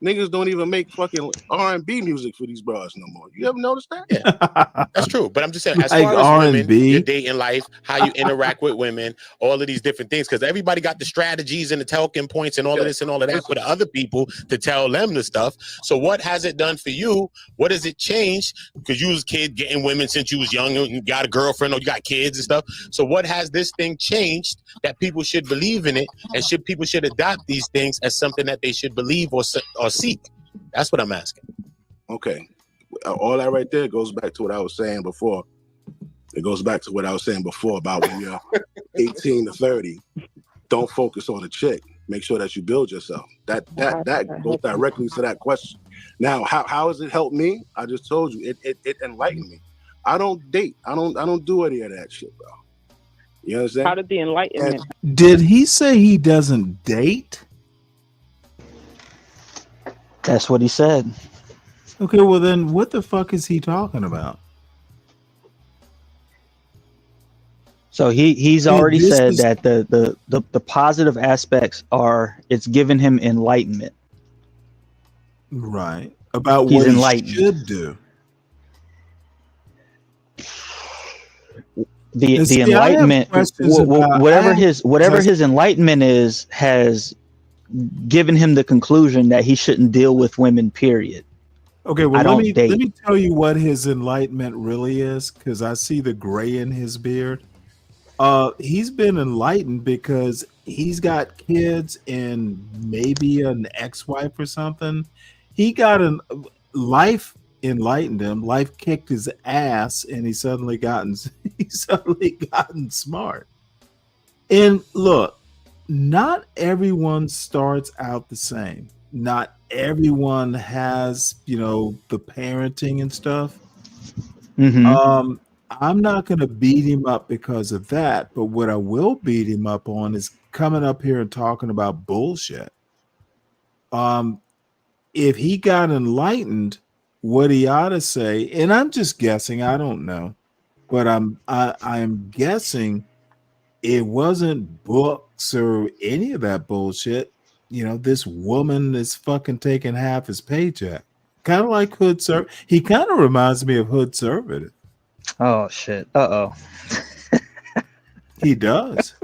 S16: niggas don't even make fucking R&B music for these bras no more. You ever noticed that?
S10: Yeah, that's true. But I'm just saying, as
S3: Like
S10: far as women,
S3: R&B?
S10: your dating life, how you interact with women, all of these different things, because everybody got the strategies and the talking points and all of this and all of that for the other people to tell them the stuff. So what has it done for you? What has it changed? Because you was a kid getting women since you was young, and you got a girlfriend or you got kids and stuff. So what has this thing changed that people should believe in it, and people should adopt these things as something that they should believe or seek? That's what I'm asking.
S16: Okay. All that right there goes back to what I was saying before. It goes back to what I was saying before about when you're 18 to 30. Don't focus on a chick. Make sure that you build yourself. That goes directly to that question. Now, how has it helped me? I just told you. It enlightened me. I don't date. I don't do any of that shit, bro. You understand?
S9: How did the enlightenment?
S3: Did he say he doesn't date?
S8: That's what he said.
S3: Okay, well then what the fuck is he talking about?
S8: So he's already said that the positive aspects are it's given him enlightenment.
S3: Right. About
S8: He's
S3: what
S8: enlightened.
S3: he should do.
S8: the
S3: And see, I have
S8: enlightenment,
S3: questions about
S8: whatever
S3: acts.
S8: his enlightenment is, has given him the conclusion that he shouldn't deal with women. Period.
S3: Okay, well,
S8: I
S3: let
S8: don't
S3: me
S8: date.
S3: tell you what his enlightenment really is, because I see the gray in his beard. He's been enlightened because he's got kids and maybe an ex-wife or something. He got life enlightened him. Life kicked his ass, and he's suddenly gotten smart. And look, not everyone starts out the same. Not everyone has, the parenting and stuff.
S8: Mhm.
S3: I'm not going to beat him up because of that, but what I will beat him up on is coming up here and talking about bullshit. If he got enlightened, what he ought to say, and I'm just guessing, I don't know, but I'm guessing it wasn't books or any of that bullshit. This woman is fucking taking half his paycheck. Kind of like Hood Servant. He kind of reminds me of Hood Servant.
S8: Oh shit. Uh-oh.
S3: He does.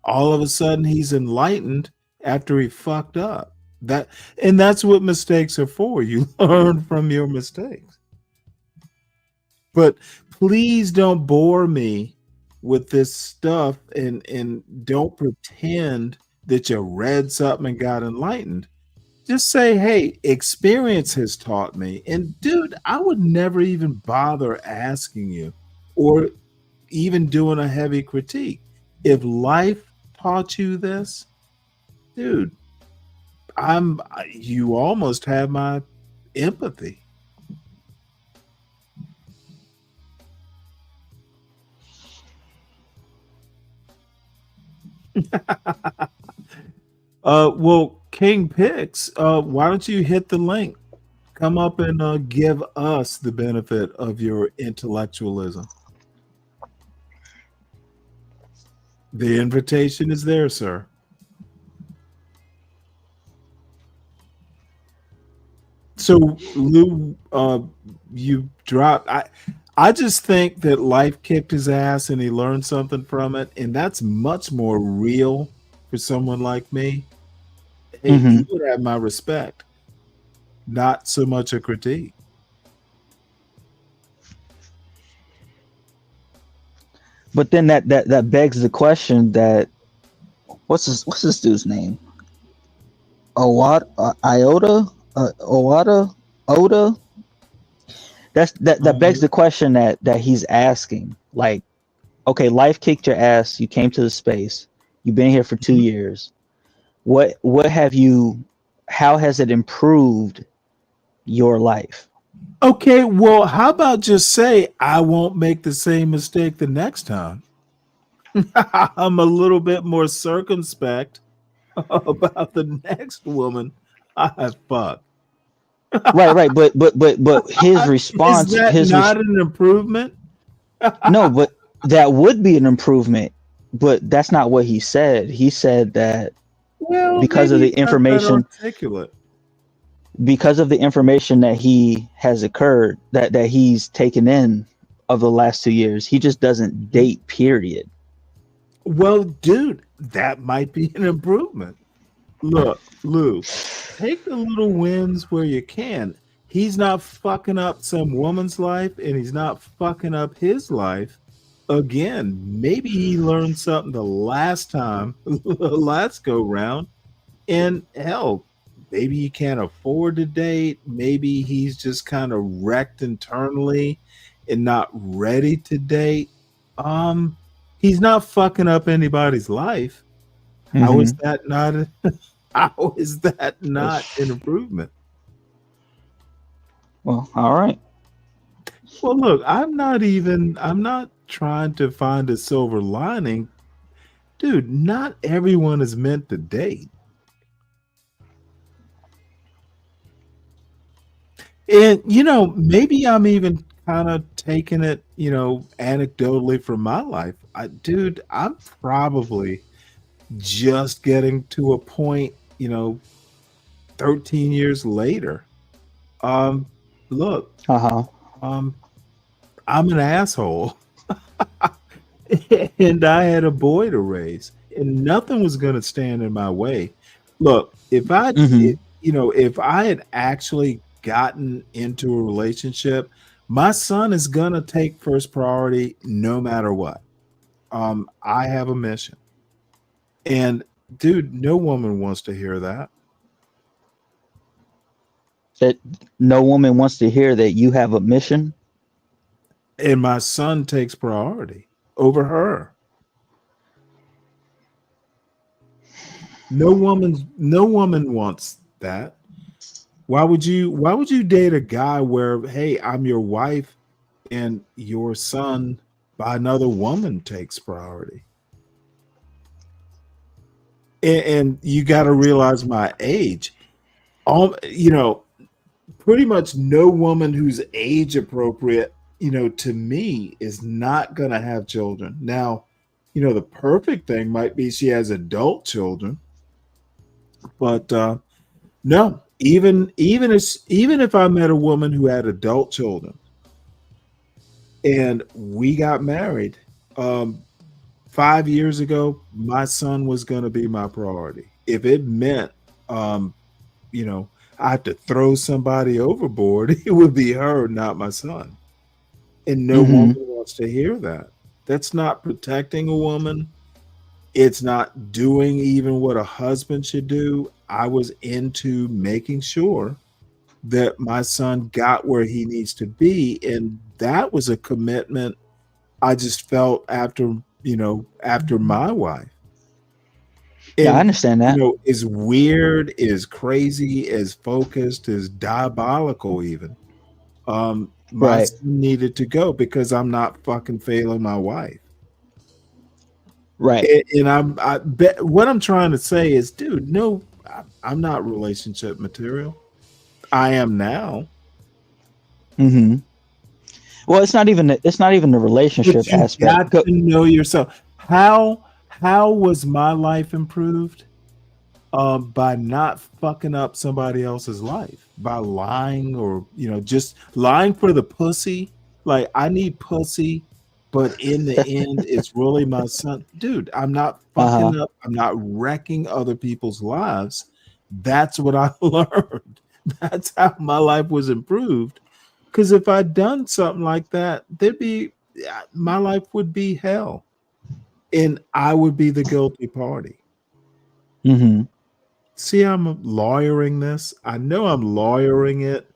S3: All of a sudden he's enlightened after he fucked up. That's what mistakes are for. You learn from your mistakes. But please don't bore me with this stuff and don't pretend that you read something and got enlightened. Just say, hey, experience has taught me. And dude, I would never even bother asking you or even doing a heavy critique. If life taught you this, dude, you almost have my empathy. Well, King Picks, why don't you hit the link? Come up and give us the benefit of your intellectualism. The invitation is there, sir. So, Lou, you dropped. I just think that life kicked his ass and he learned something from it, and that's much more real for someone like me. Hey, you would have my respect, not so much a critique.
S8: But then that begs the question that what's this dude's name? Oda. That begs the question that he's asking. Like, okay, life kicked your ass. You came to the space. You've been here for 2 years. How has it improved your life?
S3: Okay, well, how about just say I won't make the same mistake the next time? I'm a little bit more circumspect about the next woman I fuck.
S8: Right. But his response
S3: is that not an improvement?
S8: No, but that would be an improvement. But that's not what he said. He said that because of the information, because of the information that he has occurred, that he's taken in of the last 2 years, he just doesn't date, period.
S3: Well, dude, that might be an improvement. Look, Lou, take the little wins where you can. He's not fucking up some woman's life, and he's not fucking up his life again. Maybe he learned something the last time, last go round, and hell, maybe he can't afford to date. Maybe he's just kind of wrecked internally and not ready to date. He's not fucking up anybody's life. How is that not? How is that not an improvement?
S8: Well, all right.
S3: Well, look, I'm not trying to find a silver lining. Dude, not everyone is meant to date. And, maybe I'm even kind of taking it, anecdotally from my life. Dude, I'm probably just getting to a point, 13 years later. Look, I'm an asshole. and I had a boy to raise, and nothing was going to stand in my way. Look, if I, if I had actually gotten into a relationship, my son is going to take first priority no matter what. I have a mission, and dude, no woman wants to hear that.
S8: That no woman wants to hear that you have a mission,
S3: and my son takes priority over her. No woman wants that. Why would you date a guy where, hey, I'm your wife and your son by another woman takes priority? And you got to realize my age. Pretty much no woman who's age appropriate, to me, is not going to have children. Now, the perfect thing might be she has adult children, but no. Even if I met a woman who had adult children and we got married, 5 years ago, my son was going to be my priority. If it meant, I had to throw somebody overboard, it would be her, not my son. And no woman wants to hear that. That's not protecting a woman. It's not doing even what a husband should do. I was into making sure that my son got where he needs to be. And that was a commitment I just felt after my wife. And,
S8: I understand that.
S3: As weird, as crazy, as focused, as diabolical even. My son needed to go because I'm not fucking failing my wife.
S8: Right.
S3: And I bet what I'm trying to say is, dude, no, I'm not relationship material. I am now.
S8: Well, it's not even the relationship
S3: But you
S8: aspect.
S3: got to know yourself. How was my life improved? By not fucking up somebody else's life, by lying or just lying for the pussy. Like, I need pussy, but in the end, it's really my son. Dude, I'm not fucking up. I'm not wrecking other people's lives. That's what I learned. That's how my life was improved. Because if I'd done something like that, my life would be hell. And I would be the guilty party. See, I'm lawyering this. I know I'm lawyering it,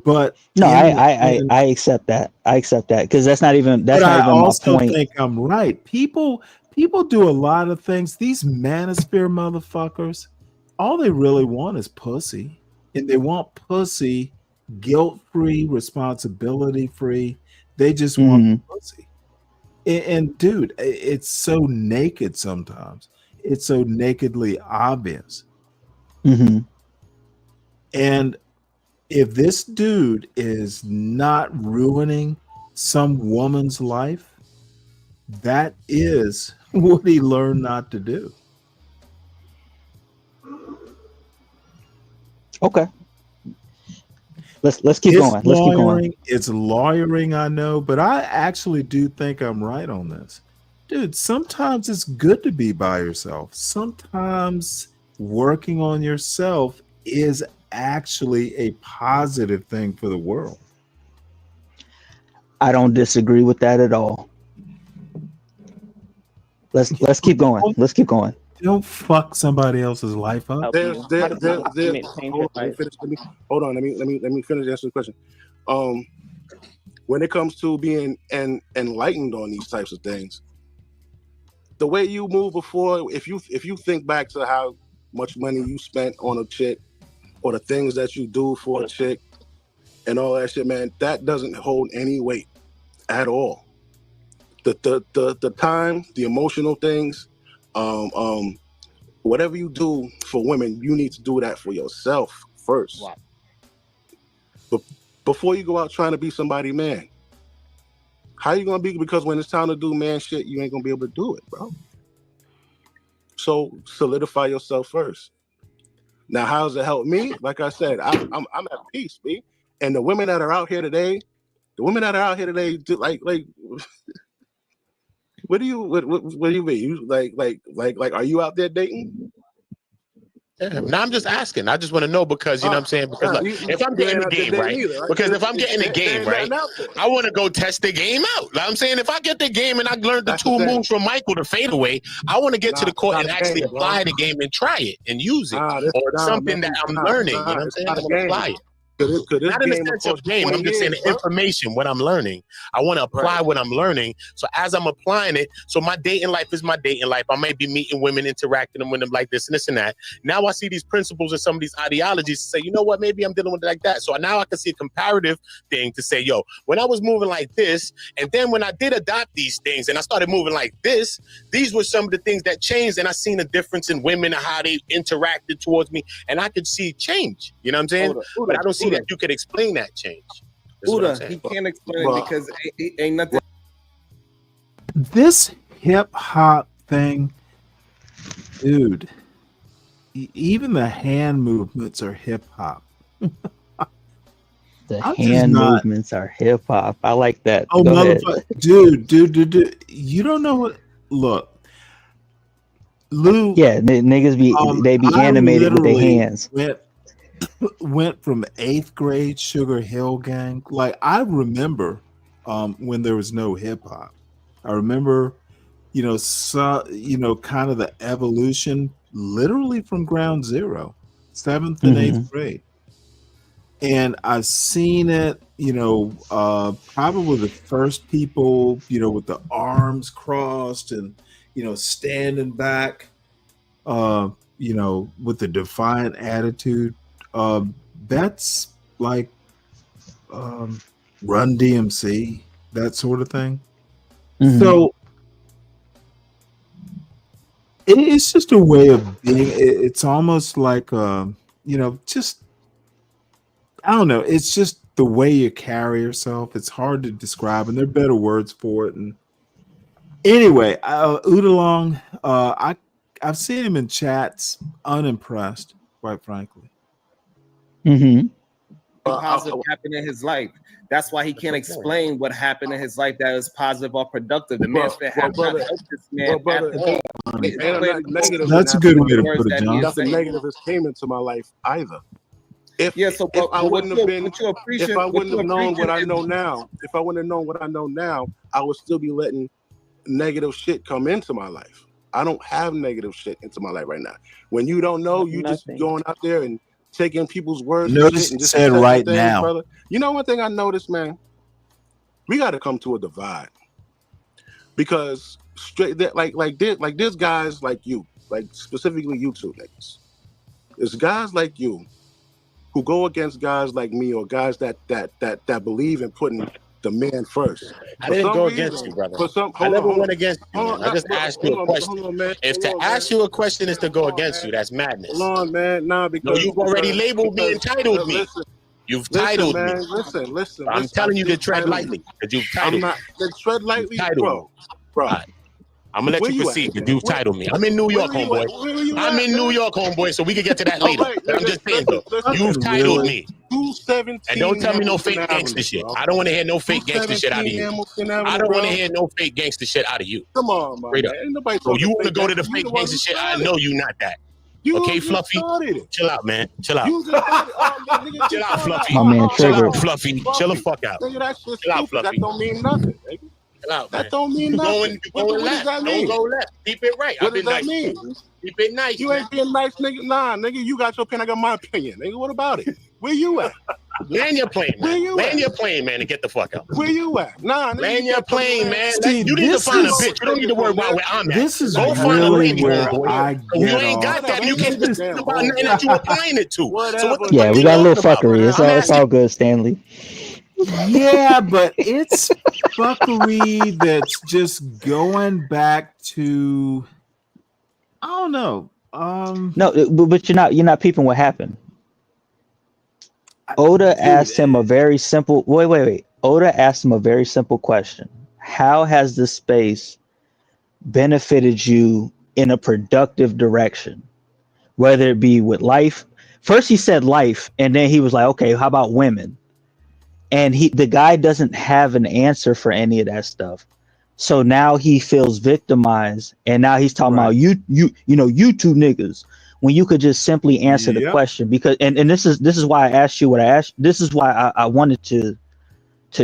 S3: but
S8: no, I accept that. I accept that because that's not even my point.
S3: I also think I'm right. People do a lot of things. These manosphere motherfuckers, all they really want is pussy, and they want pussy guilt-free, responsibility-free. They just want pussy. And dude, it's so naked sometimes. It's so nakedly obvious. And if this dude is not ruining some woman's life, that is what he learned not to do.
S8: Okay. Let's keep going. Let's keep going.
S3: It's lawyering, I know, but I actually do think I'm right on this. Dude, sometimes it's good to be by yourself. Sometimes working on yourself is actually a positive thing for the world.
S8: I don't disagree with that at all. Let's keep going. Let's keep going.
S3: Don't fuck somebody else's life up.
S16: Hold on, let me finish answering the question. When it comes to being enlightened on these types of things, the way you move before, if you think back to how much money you spent on a chick or the things that you do for a chick and all that shit, man, that doesn't hold any weight at all. The time, the emotional things, whatever you do for women, you need to do that for yourself first. Wow. But before you go out trying to be somebody man, how you gonna be? Because when it's time to do man shit, you ain't gonna be able to do it, bro. So solidify yourself first. Now, how does it help me? Like I said, I'm at peace, B. And the women that are out here today, like What do you mean? You like are you out there dating?
S10: Yeah, now I'm just asking. I just want to know because you know what I'm saying. Because if I'm getting the game right, because if I'm getting the game right, I want to go test the game out. Like I'm saying, if I get the game and I learned the two moves from Michael to fade away, I want to get to the court and actually apply the game and try it and use it, or something that I'm learning. You know what I'm saying? I want to apply it. Not in the sense of game. I'm just saying the information, what I'm learning. I want to apply what I'm learning. So as I'm applying it, so my dating life is my dating life. I might be meeting women, interacting with them like this and this and that. Now I see these principles and some of these ideologies to say, you know what, maybe I'm dealing with it like that. So now I can see a comparative thing to say, yo, when I was moving like this, and then when I did adopt these things and I started moving like this, these were some of the things that changed. And I seen a difference in women and how they interacted towards me. And I could see change. You know what I'm saying? But I don't see that you could explain that change.
S7: Uda, he can't explain it because ain't nothing.
S3: This hip hop thing, dude. Even the hand movements are hip hop.
S8: The hand movements are hip hop. I like that.
S3: Oh, motherfucker, dude. You don't know what? Look, Lou.
S8: Yeah, niggas they be animated with their hands.
S3: Went from 8th grade Sugar Hill Gang. Like I remember when there was no hip hop. I remember, kind of the evolution, literally from ground zero, 7th and 8th grade. And I've seen it, probably the first people, with the arms crossed and, standing back, with the defiant attitude. That's like Run DMC, that sort of thing. So it's just a way of being. It's almost like just I don't know. It's just the way you carry yourself. It's hard to describe, and there are better words for it. And anyway, Udalong, I've seen him in chats, unimpressed, quite frankly.
S7: Positive happened in his life. That's why he can't explain what happened in his life that was positive or productive. The man's been help this man at all.
S3: That's a good way to put it, John.
S16: Nothing negative has came into my life either. If I wouldn't have known what I know now, I would still be letting negative shit come into my life. I don't have negative shit into my life right now. When you don't know, you just going out there and taking people's words.
S3: Notice
S16: and
S3: it said right
S16: things,
S3: now.
S16: Brother. You know one thing I noticed, man? We got to come to a divide. Because there's guys like you, like specifically you two niggas. There's guys like you who go against guys like me or guys that believe in putting the man first.
S10: I didn't go against you, brother. I never went against you. I just asked you a question. If to ask you a question is to go against you, that's madness.
S16: Hold on, man. Nah, because
S10: you've already labeled me and titled me. You've titled me.
S16: Listen.
S10: I'm telling you to tread lightly because you've titled me.
S16: Tread lightly, bro.
S10: I'm gonna let you proceed because you've titled me. I'm in New York, homeboy. I'm in New York, homeboy, so we can get to that later. But I'm just saying, though, you've titled me. And don't tell me no fake gangster shit. I don't want to hear no fake gangster shit out of you. I don't want to hear no fake gangster shit out of you.
S16: Come on, man.
S10: So you want to go to the fake gangster shit? I know you not that. Okay, Fluffy? Chill out, man. Chill out. Chill out, Fluffy.
S8: My man
S10: Chill
S8: triggered.
S10: out, Fluffy. Chill the fuck out. Chill out, Fluffy.
S16: That don't mean nothing, baby.
S10: Out,
S16: that don't mean nothing.
S10: What does that mean? Don't go left. Keep it right.
S16: What does that mean?
S10: Keep it nice.
S16: You ain't being nice, nigga. Nah, nigga, you got your opinion. I got my opinion, nigga. What about it? Where you at?
S10: Land your plane, man. Land your plane, man, and get the fuck out.
S16: Where you at? Nah, nigga.
S10: Land your plane, man.
S3: Steve,
S10: you need to find a bitch. You don't need to worry about where I'm at.
S3: This is
S10: go find a
S3: really
S10: lady,
S3: where
S10: boy.
S3: I
S10: You
S3: get
S10: ain't got
S3: off.
S10: that. You can't just think about nothing that you're applying it to. So what the
S8: Yeah,
S10: fuck
S8: we
S10: you
S8: got a little
S10: talking about?
S8: fuckery. It's all good, Stanley.
S3: Yeah, but it's fuckery that's just going back to I don't know.
S8: No, but you're not peeping what happened. Oda asked him a very simple wait. Oda asked him a very simple question. How has this space benefited you in a productive direction? Whether it be with life. First he said life, and then he was like, okay, how about women? And the guy doesn't have an answer for any of that stuff. So now he feels victimized, and now he's talking about you two niggas, when you could just simply answer the question. Because and this is why I asked you what I asked. This is why I wanted to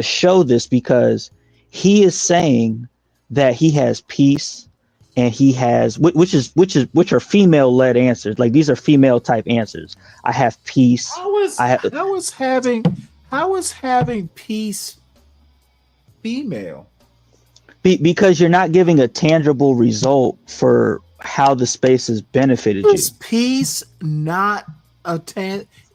S8: show this, because he is saying that he has peace, and he has which are female led answers. Like, these are female type answers. I have peace.
S3: How is having peace female?
S8: Because you're not giving a tangible result for how the space has benefited you.
S3: Is peace not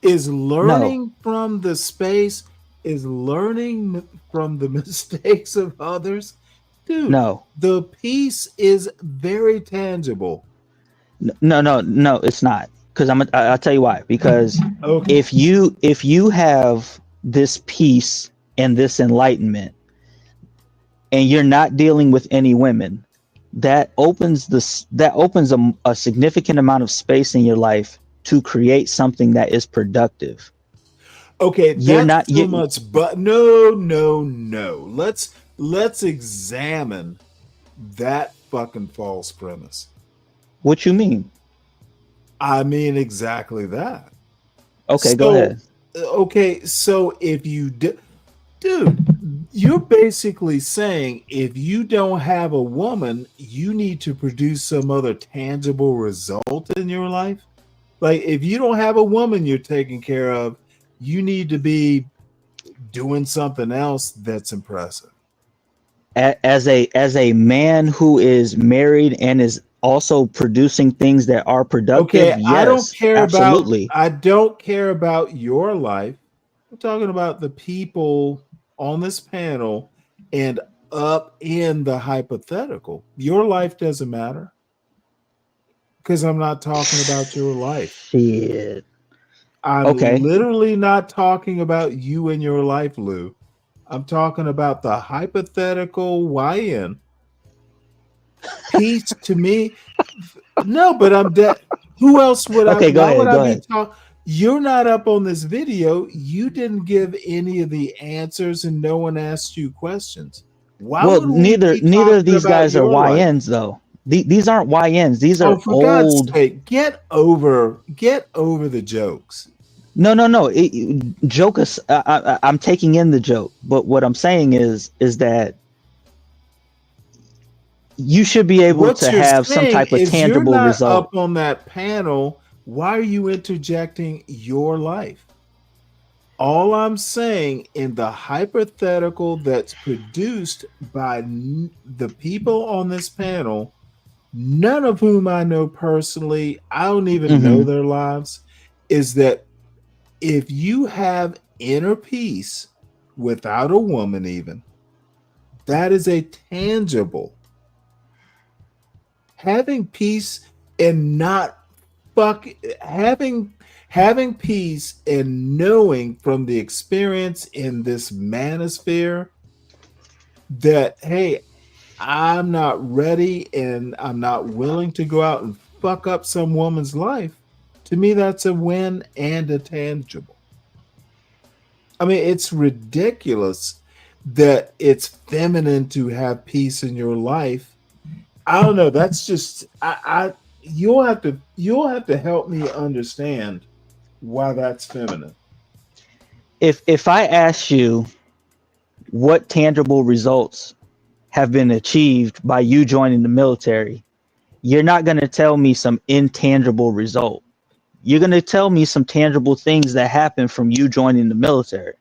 S3: is learning from the space, is learning from the mistakes of others? Dude,
S8: no.
S3: The peace is very tangible.
S8: No, it's not. Because I'll tell you why. Because if you have this peace and this enlightenment, and you're not dealing with any women, that opens a significant amount of space in your life to create something that is productive.
S3: Okay, that's too much, but no. Let's examine that fucking false premise.
S8: What you mean?
S3: I mean exactly that.
S8: Okay, go ahead.
S3: Okay, so if you dude, you're basically saying if you don't have a woman, you need to produce some other tangible result in your life. Like, if you don't have a woman you're taking care of, you need to be doing something else that's impressive.
S8: As a man who is married and is also producing things that are productive,
S3: okay,
S8: yes,
S3: I don't care
S8: absolutely.
S3: I don't care about your life. I'm talking about the people on this panel and up in the hypothetical. Your life doesn't matter, because I'm not talking about your life.
S8: Shit.
S3: I'm literally not talking about you and your life, Lou. I'm talking about the hypothetical YN. Peace to me. No, but I'm dead. Who else would I? Why would I be talking? You're not up on this video. You didn't give any of the answers, and no one asked you questions. Why?
S8: Well, neither of these guys are YNs, though. These aren't YNs. These are
S3: for God's sake, get over the jokes.
S8: No. Joke is. I'm taking in the joke, but what I'm saying is that you should be able to have some type of tangible result.
S3: Up on that panel, why are you interjecting your life? All I'm saying, in the hypothetical that's produced by the people on this panel, none of whom I know personally, I don't even know their lives, is that if you have inner peace without a woman, even, that is a tangible. Having peace and not having peace and knowing from the experience in this manosphere that, hey, I'm not ready and I'm not willing to go out and fuck up some woman's life. To me, that's a win and a tangible. I mean, it's ridiculous that it's feminine to have peace in your life. I don't know. That's just you'll have to help me understand why that's feminine.
S8: If I ask you what tangible results have been achieved by you joining the military, you're not going to tell me some intangible result. You're going to tell me some tangible things that happen from you joining the military.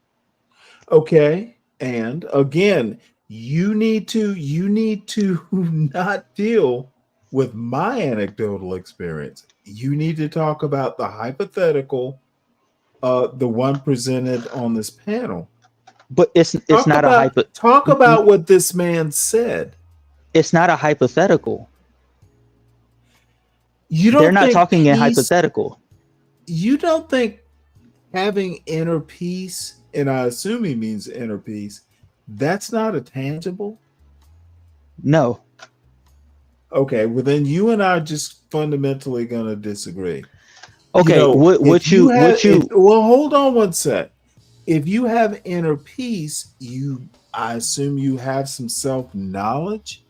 S3: Okay. And again, you need to not deal with my anecdotal experience. You need to talk about the hypothetical, the one presented on this panel.
S8: But it's not a hypothetical.
S3: Talk about what this man said.
S8: It's not a hypothetical.
S3: They're
S8: not talking in hypothetical.
S3: You don't think having inner peace, and I assume he means inner peace, that's not a tangible?
S8: No.
S3: Okay, well then you and I are just fundamentally going to disagree.
S8: Okay,
S3: well, hold on one sec. if you have inner peace, I assume you have some self-knowledge.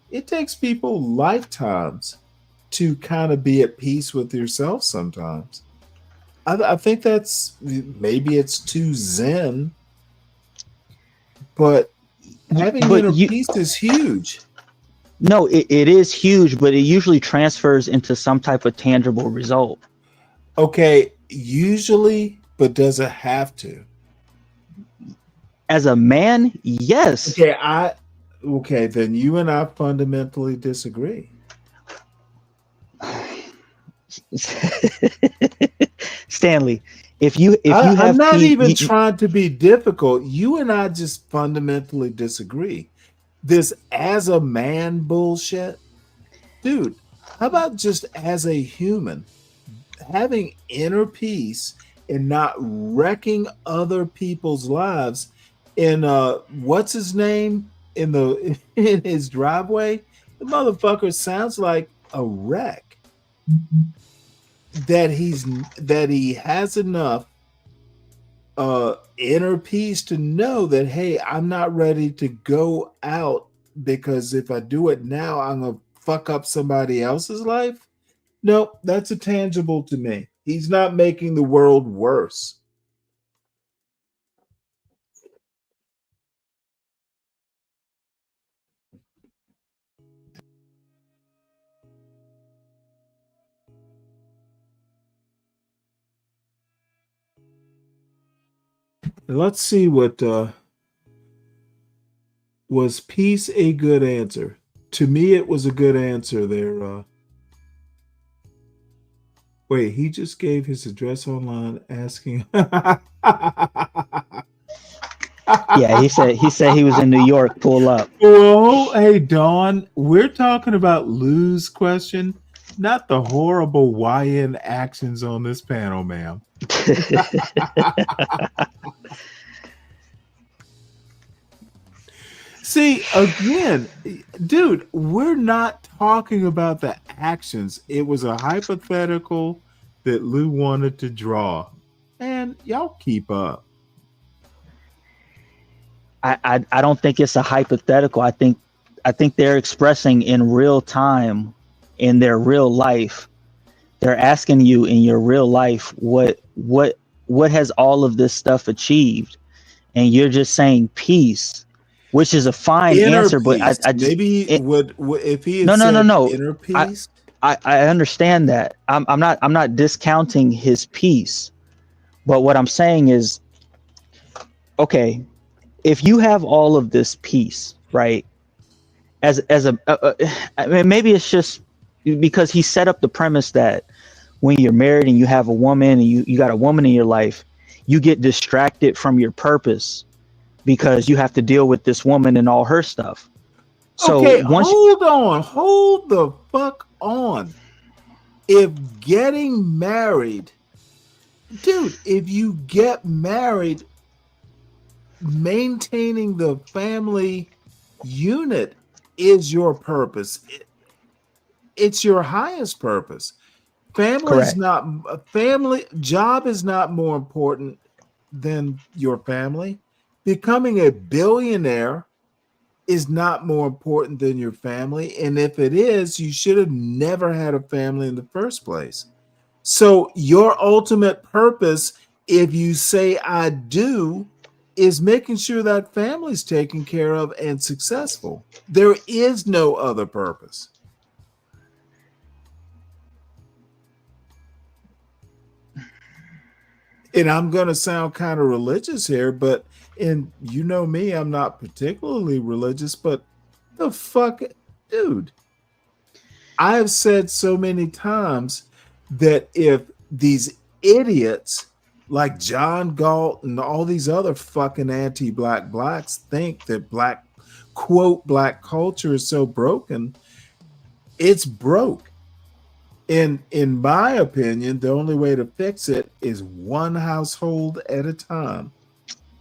S3: It takes people lifetimes to kind of be at peace with yourself sometimes. I think that's, maybe it's too zen, but having inner peace is huge.
S8: No, it is huge, but it usually transfers into some type of tangible result.
S3: Okay, usually, but does it have to?
S8: As a man, yes.
S3: Okay, then you and I fundamentally disagree.
S8: Stanley, if you have,
S3: I'm not even trying to be difficult. You and I just fundamentally disagree. This as a man bullshit, dude. How about just as a human, having inner peace and not wrecking other people's lives? In what's his name in his driveway? The motherfucker sounds like a wreck. That he has enough inner peace to know that, hey, I'm not ready to go out, because if I do it now, I'm gonna fuck up somebody else's life. Nope, that's a tangible to me. He's not making the world worse. Let's see what was peace a good answer? To me, it was a good answer there. Wait, he just gave his address online asking.
S8: Yeah, he said he was in New York. Pull up.
S3: Well, hey Dawn, we're talking about Lou's question, not the horrible YN actions on this panel, ma'am. See, again, dude, we're not talking about the actions. It was a hypothetical that Lou wanted to draw. And y'all keep up.
S8: I don't think it's a hypothetical. I think they're expressing in real time, in their real life. They're asking you in your real life what has all of this stuff achieved, and you're just saying peace, which is a fine answer.
S3: Peace.
S8: But I
S3: maybe if he had
S8: no
S3: inner peace.
S8: I understand that. I'm not discounting his peace, but what I'm saying is, okay, if you have all of this peace, right? I mean, maybe it's just because he set up the premise that when you're married and you have a woman and you got a woman in your life, you get distracted from your purpose because you have to deal with this woman and all her stuff. So
S3: okay, hold the fuck on. If getting married, dude, if you get married, maintaining the family unit is your purpose. It's your highest purpose. Job is not more important than your family. Becoming a billionaire is not more important than your family. And if it is, you should have never had a family in the first place. So your ultimate purpose, if you say I do, is making sure that family's taken care of and successful. There is no other purpose. And I'm going to sound kind of religious here, but and you know me, I'm not particularly religious, but the fuck, dude, I have said so many times that if these idiots like John Galt and all these other fucking anti-black blacks think that black culture is so broken, it's broke. And in my opinion, the only way to fix it is one household at a time,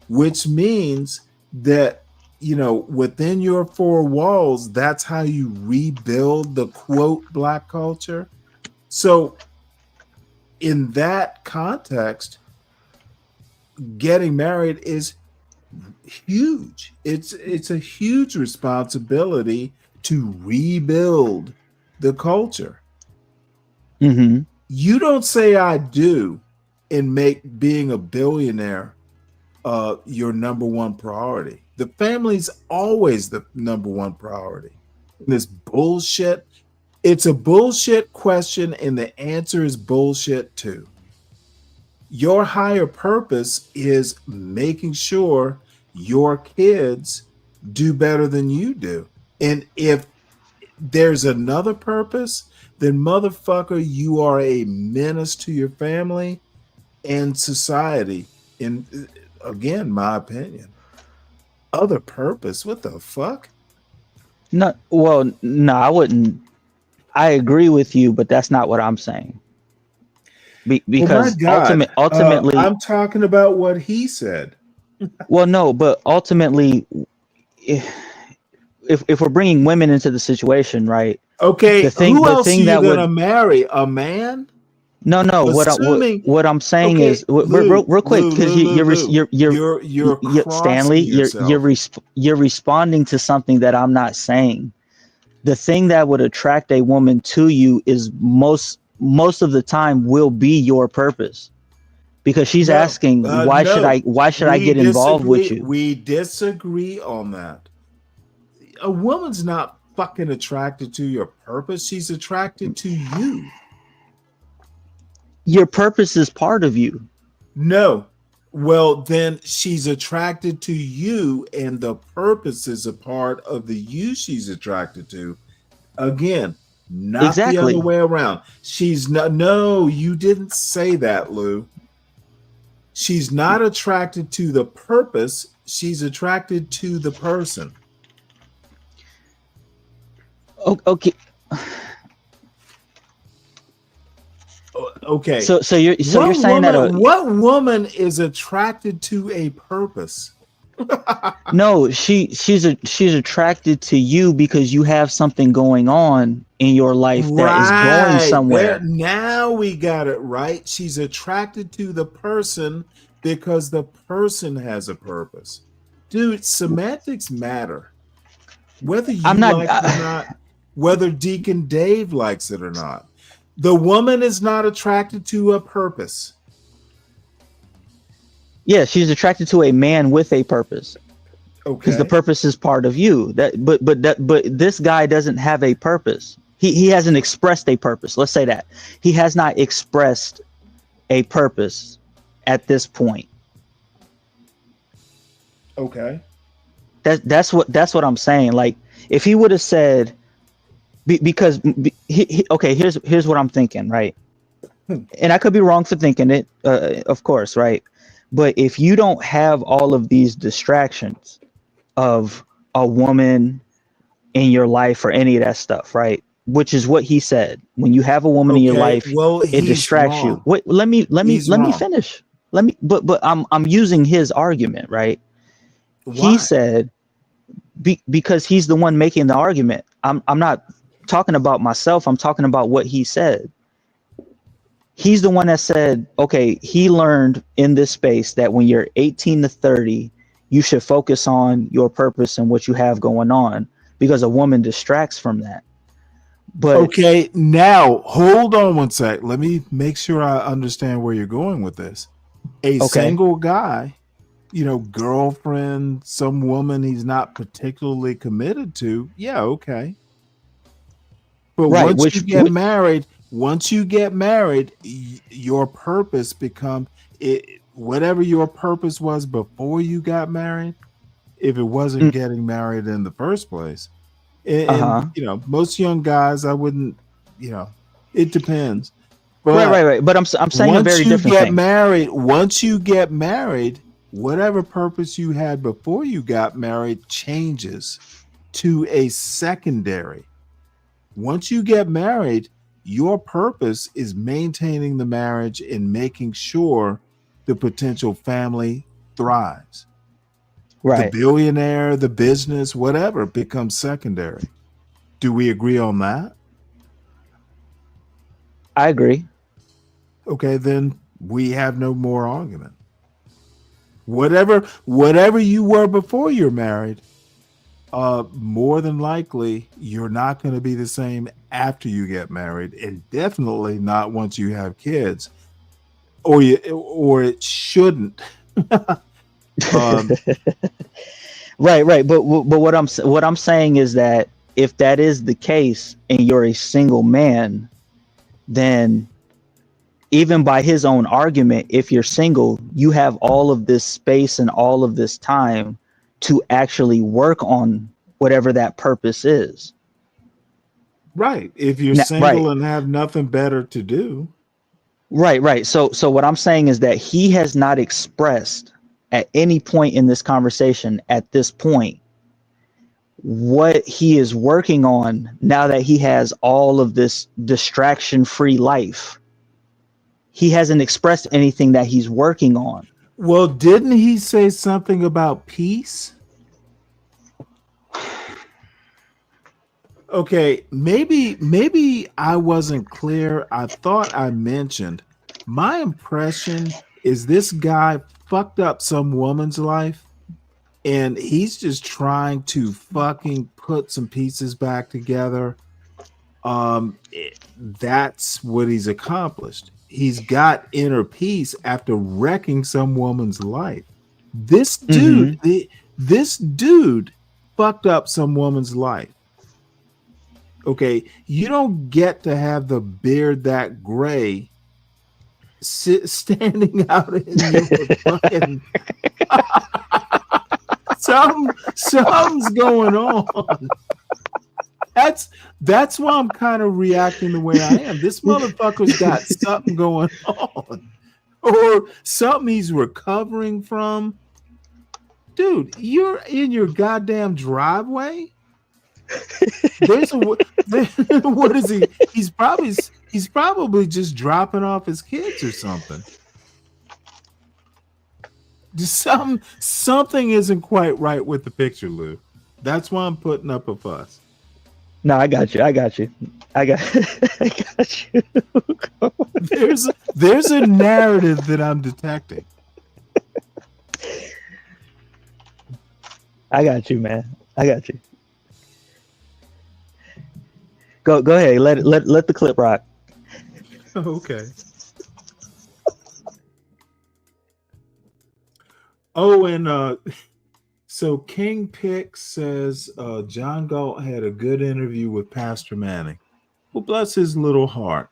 S3: which means that, you know, within your four walls, that's how you rebuild the quote black culture. So in that context, getting married is huge. It's a huge responsibility to rebuild the culture.
S8: Mm-hmm.
S3: You don't say I do and make being a billionaire your number one priority. The family's always the number one priority. This bullshit, it's a bullshit question, and the answer is bullshit too. Your higher purpose is making sure your kids do better than you do. And if there's another purpose, then motherfucker, you are a menace to your family and society. In again, my opinion. Other purpose? What the fuck?
S8: No, well, no, I wouldn't. I agree with you, but that's not what I'm saying. Because ultimately,
S3: I'm talking about what he said.
S8: Well, no, but ultimately, if we're bringing women into the situation, right?
S3: Okay, who else are you gonna marry? A man?
S8: No. What I'm saying is, real quick, because you're Stanley, you're responding to something that I'm not saying. The thing that would attract a woman to you is most of the time will be your purpose, because she's asking why should I get involved with you?
S3: We disagree on that. A woman's not fucking attracted to your purpose. She's attracted to you.
S8: Your purpose is part of you.
S3: No. Well, then she's attracted to you, and the purpose is a part of the you she's attracted to. Again, not the other way around. She's not. No, you didn't say that, Lou. She's not attracted to the purpose. She's attracted to the person.
S8: Okay.
S3: Okay.
S8: So you're saying that
S3: what woman is attracted to a purpose?
S8: No, she's attracted to you because you have something going on in your life that is going somewhere.
S3: Now we got it right. She's attracted to the person because the person has a purpose. Dude, semantics matter. Whether you like it or not, whether Deacon Dave likes it or not. The woman is not attracted to a purpose.
S8: Yeah, she's attracted to a man with a purpose.
S3: Okay.
S8: Because the purpose is part of you. But this guy doesn't have a purpose. He hasn't expressed a purpose. Let's say that. He has not expressed a purpose at this point.
S3: Okay.
S8: That's what I'm saying. Like, if he would have said, okay, here's what I'm thinking, right? And I could be wrong for thinking it, of course, right? But if you don't have all of these distractions of a woman in your life or any of that stuff, right? Which is what he said. When you have a woman in your life, it distracts you. Wait, let me finish. But I'm using his argument, right? Why? He said because he's the one making the argument. I'm not talking about myself. I'm talking about what he said. He's the one that said, okay, he learned in this space that when you're 18 to 30, you should focus on your purpose and what you have going on, because a woman distracts from that. But
S3: okay, now hold on one sec. Let me make sure I understand where you're going with this. Single guy, girlfriend, some woman he's not particularly committed to. Yeah, okay. But once you get married, your purpose becomes whatever your purpose was before you got married. If it wasn't getting married in the first place, and most young guys, I wouldn't. It depends. But
S8: right. But I'm saying a very different thing.
S3: Once you get married, whatever purpose you had before you got married changes to a secondary. Once you get married, your purpose is maintaining the marriage and making sure the potential family thrives.
S8: Right.
S3: The billionaire, the business, whatever becomes secondary. Do we agree on that?
S8: I agree.
S3: Okay, then we have no more argument. Whatever you were before you're married, more than likely you're not going to be the same after you get married, and definitely not once you have kids, or it shouldn't.
S8: Right. But what I'm saying is that if that is the case and you're a single man, then even by his own argument, if you're single, you have all of this space and all of this time to actually work on whatever that purpose is.
S3: Right. If you're single and have nothing better to do.
S8: Right. So what I'm saying is that he has not expressed at any point in this conversation at this point what he is working on now that he has all of this distraction-free life. He hasn't expressed anything that he's working on.
S3: Well, didn't he say something about peace? Okay, maybe I wasn't clear. I thought I mentioned. My impression is this guy fucked up some woman's life, and he's just trying to fucking put some pieces back together. That's what he's accomplished. He's got inner peace after wrecking some woman's life. This dude, this dude fucked up some woman's life. Okay, you don't get to have the beard that gray standing out in your fucking something's going on. That's why I'm kind of reacting the way I am. This motherfucker's got something going on, or something he's recovering from. Dude, you're in your goddamn driveway. What is he? He's probably just dropping off his kids or something. Just something isn't quite right with the picture, Lou. That's why I'm putting up a fuss.
S8: No, I got you. I got you.
S3: There's a narrative that I'm detecting.
S8: I got you, man. I got you. Go ahead. Let the clip rock.
S3: Okay. Oh, and so King Pick says John Galt had a good interview with Pastor Manning. Well, bless his little heart.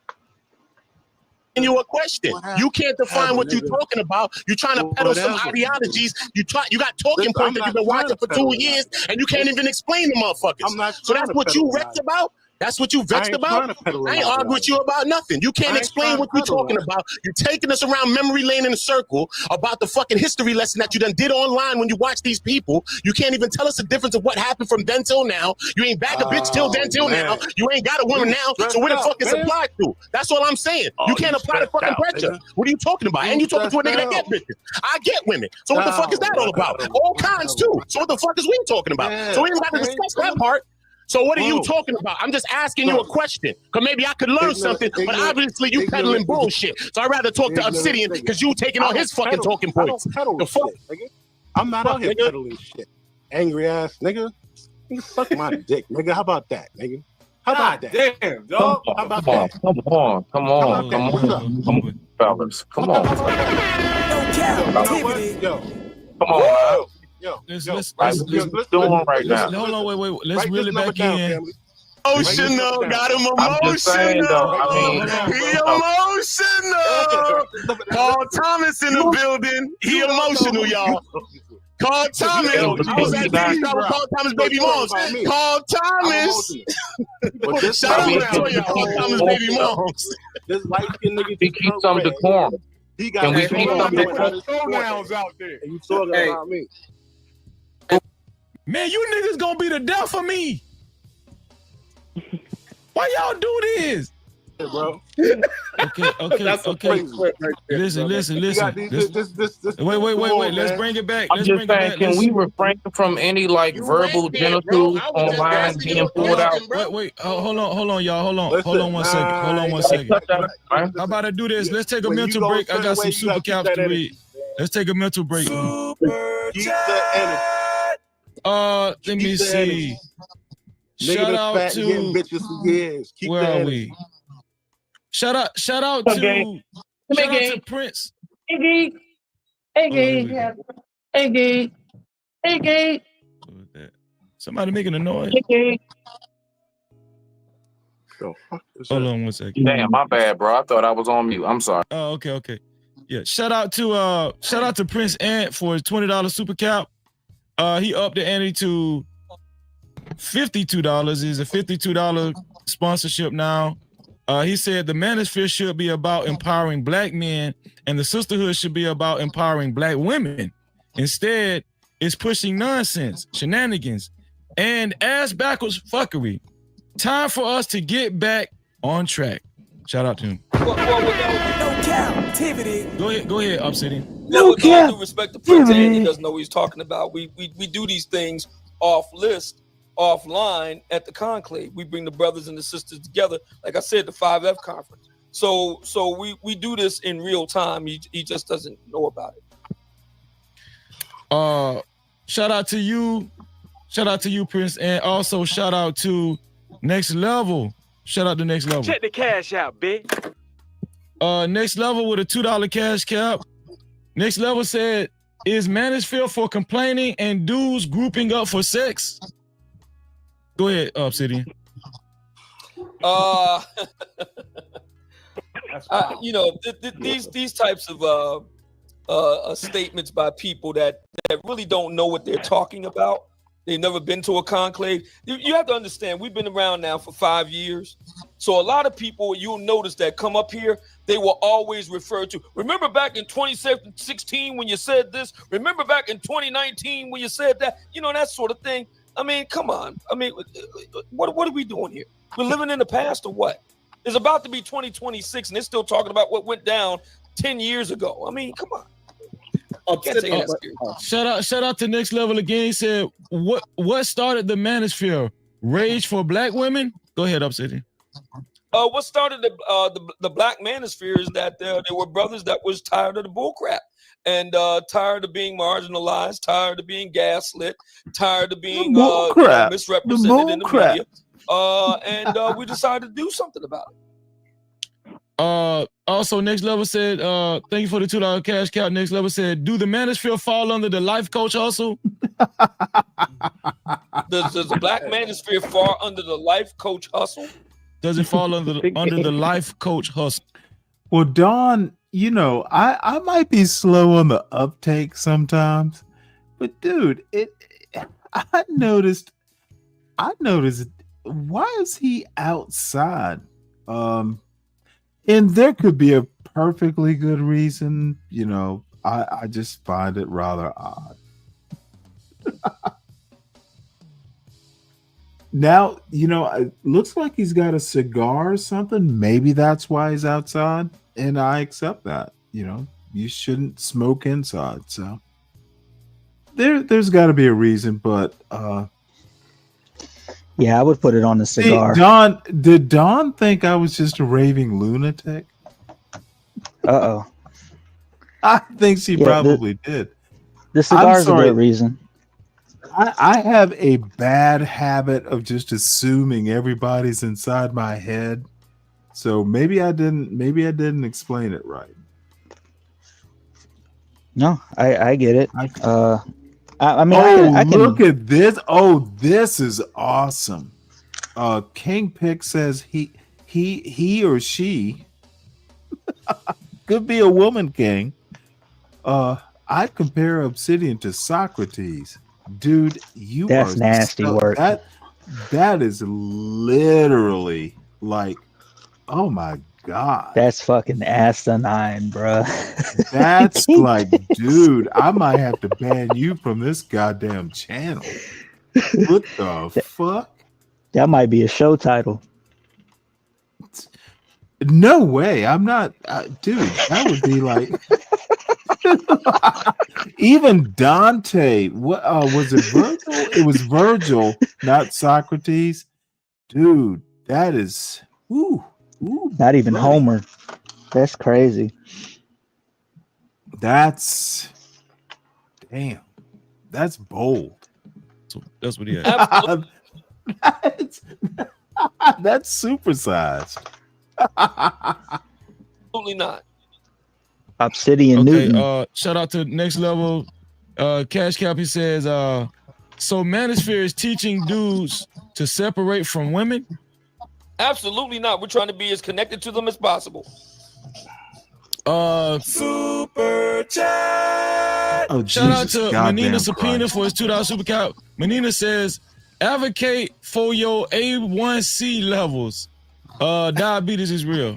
S10: You a question. You can't define what you're talking about. You're trying to peddle some ideologies. You got talking points that you've been watching for 2 years, and you can't even explain the motherfuckers. So that's what you wrecked about. That's what you vexed about? I ain't arguing with you about nothing. You can't explain what you're talking about. You're taking us around memory lane in a circle about the fucking history lesson that you done did online when you watch these people. You can't even tell us the difference of what happened from then till now. You ain't back a bitch till then till now. You ain't got a woman now. So where the fuck is applied to? That's all I'm saying. You can't apply the fucking pressure. What are you talking about? And you talking to a nigga that get bitches. I get women. So what the fuck is that all about? All kinds too. So what the fuck is we talking about? So we ain't got to discuss that part. So what are you talking about? I'm just asking you a question, because maybe I could learn something, but obviously you peddling bullshit. So I'd rather talk to Obsidian, because you taking all his fucking talking points. The fuck?
S16: I'm not out here peddling shit. Angry ass nigga. You suck my dick, nigga. How about that, nigga? How about that?
S6: Damn, dog.
S16: How about that?
S13: Come on, fellas. Come on.
S16: Yo.
S13: Come on, man.
S4: Let's
S13: doing right now.
S4: Hold on, wait. Let's reel it back in.
S10: Emotional, got him emotional. He emotional. Carl Thomas in the building. He emotional, y'all. Carl Thomas. I was at the Carl Thomas baby moms. Carl Thomas. Shout out to y'all, Carl Thomas baby moms.
S16: This light-skinned nigga.
S13: He keeps some decorum.
S16: Can we keep some decorum?
S6: Pronouns out there.
S16: And you talking about me?
S4: Man, you niggas gonna be the death of me. Why y'all do this?
S16: Bro.
S4: Okay. Listen. Wait. Let's bring it back.
S13: I'm just saying, can we refrain from any verbal genitals online being pulled out?
S4: Wait. Hold on, y'all. Hold on one second. How about I do this? Let's take a mental break. I got some super caps to read. Let's take a mental break.
S11: Keep the energy.
S4: Let me
S11: Keep the
S4: see.
S11: energy. Nigga
S4: Shout
S11: been
S4: out
S11: fat and getting
S4: to
S11: bitches for years. Keep
S4: where
S11: the
S4: are
S11: energy.
S4: we? Shout out
S13: Okay.
S4: to Prince.
S13: Hey, gay. Hey, gay. Hey, gay. Hey, gay.
S4: Somebody making a noise.
S13: Hey, gay.
S11: The fuck is
S4: Hold
S11: that?
S4: on one second.
S13: Damn, my bad, bro. I thought I was on mute. I'm sorry.
S4: Oh, okay. Yeah. Shout out to Prince Ant for his $20 super cap. He upped the ante to $52. Is a $52 sponsorship now. He said the manosphere should be about empowering black men and the sisterhood should be about empowering black women. Instead, it's pushing nonsense, shenanigans, and ass backwards fuckery. Time for us to get back on track. Shout out to him.
S6: No captivity.
S4: Go ahead, Obsidian.
S6: No, with all due respect to Prince, and he doesn't know what he's talking about. We do these things off list, offline at the conclave. We bring the brothers and the sisters together. Like I said, the 5F conference. So we do this in real time. He just doesn't know about it.
S4: Shout out to you, Prince, and also shout out to Next Level. Shout out to Next Level.
S17: Check the cash out, bitch.
S4: Next Level with a $2 cash cap. Next Level said, "Is manosphere for complaining and dudes grouping up for sex?" Go ahead, Obsidian.
S6: These types of statements by people that really don't know what they're talking about. They've never been to a conclave. You have to understand, we've been around now for 5 years. So a lot of people, you'll notice that come up here, they will always refer to, remember back in 2016 when you said this? Remember back in 2019 when you said that? You know, that sort of thing. I mean, come on. I mean, what are we doing here? We're living in the past or what? It's about to be 2026 and they're still talking about what went down 10 years ago. I mean, come on.
S4: Shout out to Next Level again. He said, what started the manosphere? Rage for black women? Go ahead, Obsidian.
S6: What started the black manosphere is that there were brothers that was tired of the bull crap and tired of being marginalized, tired of being gaslit, tired of being misrepresented in the media. And we decided to do something about it.
S4: Also, Next Level said, thank you for the $2 cash cap. Next Level said, do the manosphere fall under the life coach hustle?
S6: Does the black manosphere fall under the life coach hustle?
S4: Does it fall under the life coach hustle?
S3: Well, Don, you know, I might be slow on the uptake sometimes, but dude, I noticed why is he outside? And there could be a perfectly good reason, you know. I just find it rather odd. Now, you know, it looks like he's got a cigar or something. Maybe that's why he's outside, and I accept that. You know, you shouldn't smoke inside. So there's got to be a reason, but
S8: yeah, I would put it on the cigar.
S3: Hey, did Dawn think I was just a raving lunatic?
S8: Uh-oh.
S3: I think she probably did.
S8: The cigar is a good reason.
S3: I have a bad habit of just assuming everybody's inside my head. So maybe I didn't explain it right.
S8: No, I get it. I mean,
S3: I
S8: can
S3: look at this. Oh, this is awesome. King Pick says he or she could be a woman king. I'd compare Obsidian to Socrates. Dude,
S8: that's nasty work.
S3: That is literally like, oh my God.
S8: That's fucking asinine, bro.
S3: That's like, dude, I might have to ban you from this goddamn channel. What the fuck?
S8: That might be a show title.
S3: No way. I'm not, dude. That would be like, even Dante. What was it? Virgil? It was Virgil, not Socrates. Dude, that is.
S8: Not even buddy. Homer. That's crazy.
S3: That's Damn, that's bold.
S4: So that's what he had.
S3: That's supersized.
S6: Absolutely not.
S8: Obsidian
S4: Okay,
S8: Newton.
S4: shout out to Next Level. Cash Cap, he says, so Manosphere is teaching dudes to separate from women?
S6: Absolutely not. We're trying to be as connected to them as possible.
S4: Super chat.
S3: Oh,
S4: Shout out
S3: Jesus
S4: to
S3: goddamn
S4: Menina Subpoena
S3: Christ.
S4: for his $2 super cap. Menina says, advocate for your A1C levels. Diabetes is real.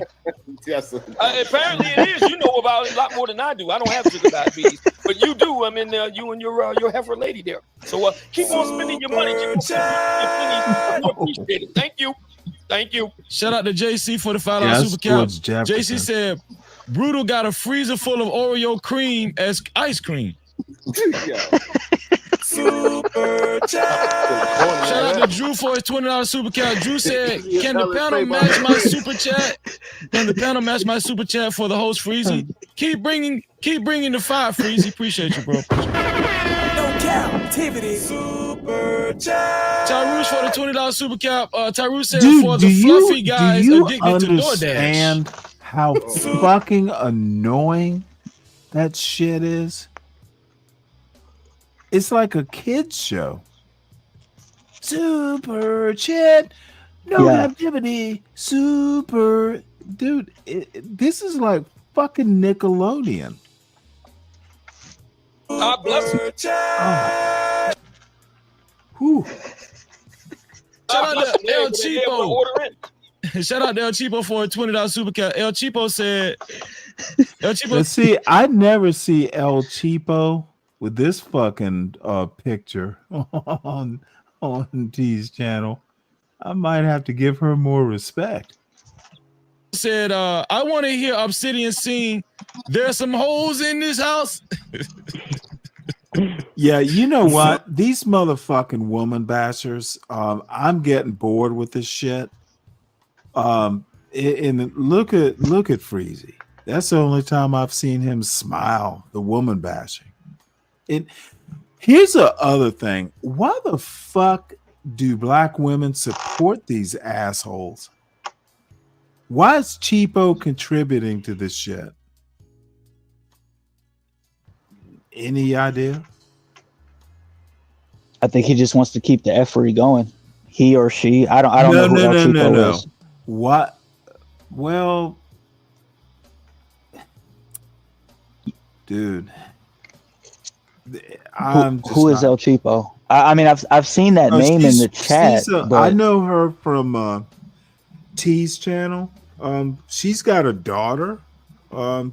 S7: Yes.
S6: Apparently it is. You know about it a lot more than I do. I don't have sugar diabetes, but you do. I mean, you and your heifer lady there. So keep on spending your money. Keep on spending your pennies. We appreciate it. Thank you. Thank you.
S4: Shout out to JC for the $5
S3: Yes,
S4: super cap.
S3: towards Jefferson.
S4: JC said, Brutal got a freezer full of Oreo cream as ice cream. Super chat. Shout out to Drew for his $20 super chat. Drew said, "Can the panel match my super chat? Can the panel match my super chat for the host Freezy? Keep bringing the fire, Freezy. Appreciate you, bro." No captivity. Super chat. Tyrus for the $20 super cap. Tyrus said, "For the fluffy guys
S3: do you
S4: addicted to DoorDash."
S3: understand how fucking annoying that shit is? It's like a kid's show. Super chat, no activity. Super, dude. This is like fucking Nickelodeon.
S6: God bless you.
S3: Whew.
S4: Shout out to El Cheapo. Shout out to El Cheapo for a $20 super cap. El Cheapo said,
S3: Let's see, I never see El Cheapo with this fucking picture on T's channel. I might have to give her more respect.
S4: Said, I want to hear Obsidian sing "There's Some Holes in This House."
S3: Yeah, you know what? These motherfucking woman bashers, I'm getting bored with this shit. And look at Freezy. That's the only time I've seen him smile, the woman bashing. Here's the other thing. Why the fuck do black women support these assholes? Why is Cheapo contributing to this shit? Any idea?
S8: I think he just wants to keep the effery going. He or she. I don't know who El Cheapo is.
S3: What? Well, dude.
S8: Who is El Cheapo? I mean, I've seen that name in the chat.
S3: I know her from T's channel. She's got a daughter. I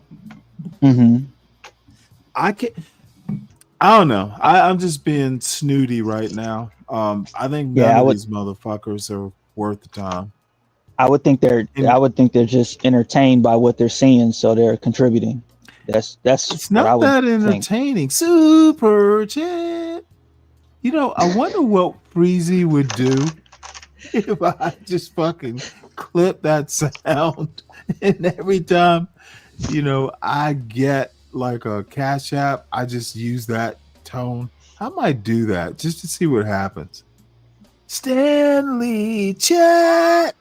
S3: don't know. I'm just being snooty right now. I think none of these motherfuckers are worth the time.
S8: I would think they're just entertained by what they're seeing, so they're contributing. That's
S3: it's not that entertaining. Super chat. You know, I wonder what Freezy would do if I just fucking clip that sound, and every time, you know, I get like a Cash App, I just use that tone. I might do that just to see what happens. Stanley chat.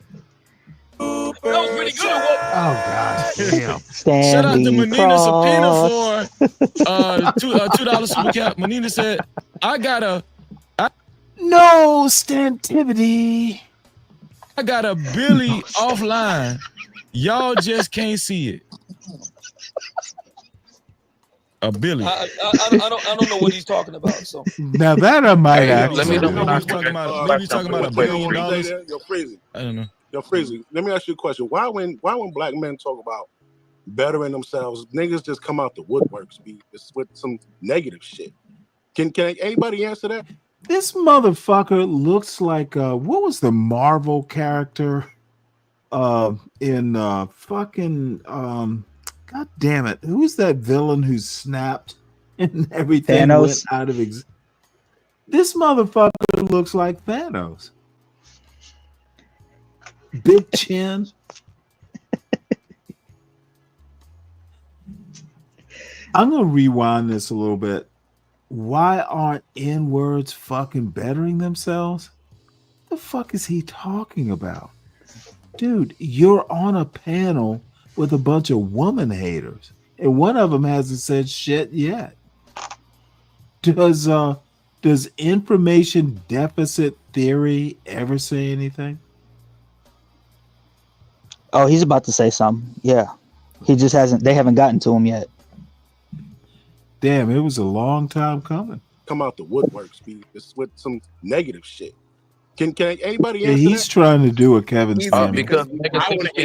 S6: That was pretty good.
S3: Oh gosh, damn.
S4: Shout out to Menina Subpoena for $2 super cap. Menina said,
S3: no stantivity.
S4: I got a Billy offline. Y'all just can't see it. A Billy.
S6: I don't know what he's talking about. So
S3: now that I might actually.
S4: Let me know what he's talking about. Maybe he's talking about $1 billion.
S16: You're crazy.
S4: I don't know.
S16: You're crazy. Let me ask you a question. Why when black men talk about bettering themselves, niggas just come out the woodworks with some negative shit? Can anybody answer that?
S3: This motherfucker looks like what was the Marvel character in fucking God damn it. Who's that villain who snapped and everything went out of existence? This motherfucker looks like Thanos. Big chin. I'm gonna rewind this a little bit. why aren't N-words fucking bettering themselves? The fuck is he talking about? Dude, you're on a panel with a bunch of woman haters, and one of them hasn't said shit yet. Does information deficit theory ever say anything?
S8: Oh, he's about to say something. Yeah. He just hasn't, they haven't gotten to him yet.
S3: Damn, it was a long time coming.
S16: Come out the woodwork, speed. It's with some negative shit. Can anybody answer
S3: He's
S16: that?
S3: trying to do a Kevin Samuels.
S10: Because I want to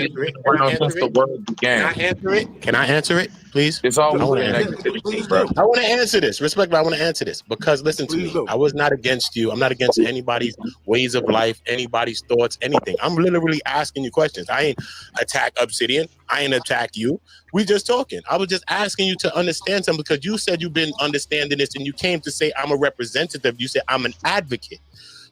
S10: answer it. Can I answer it, please?
S13: It's always
S10: I want
S13: negativity, bro.
S10: to answer this. Respectfully, I want to answer this because listen to me. I was not against you. I'm not against anybody's ways of life, anybody's thoughts, anything. I'm literally asking you questions. I ain't attack Obsidian. I ain't attack you. We just talking. I was just asking you to understand something because you said you've been understanding this and you came to say I'm a representative. You said I'm an advocate.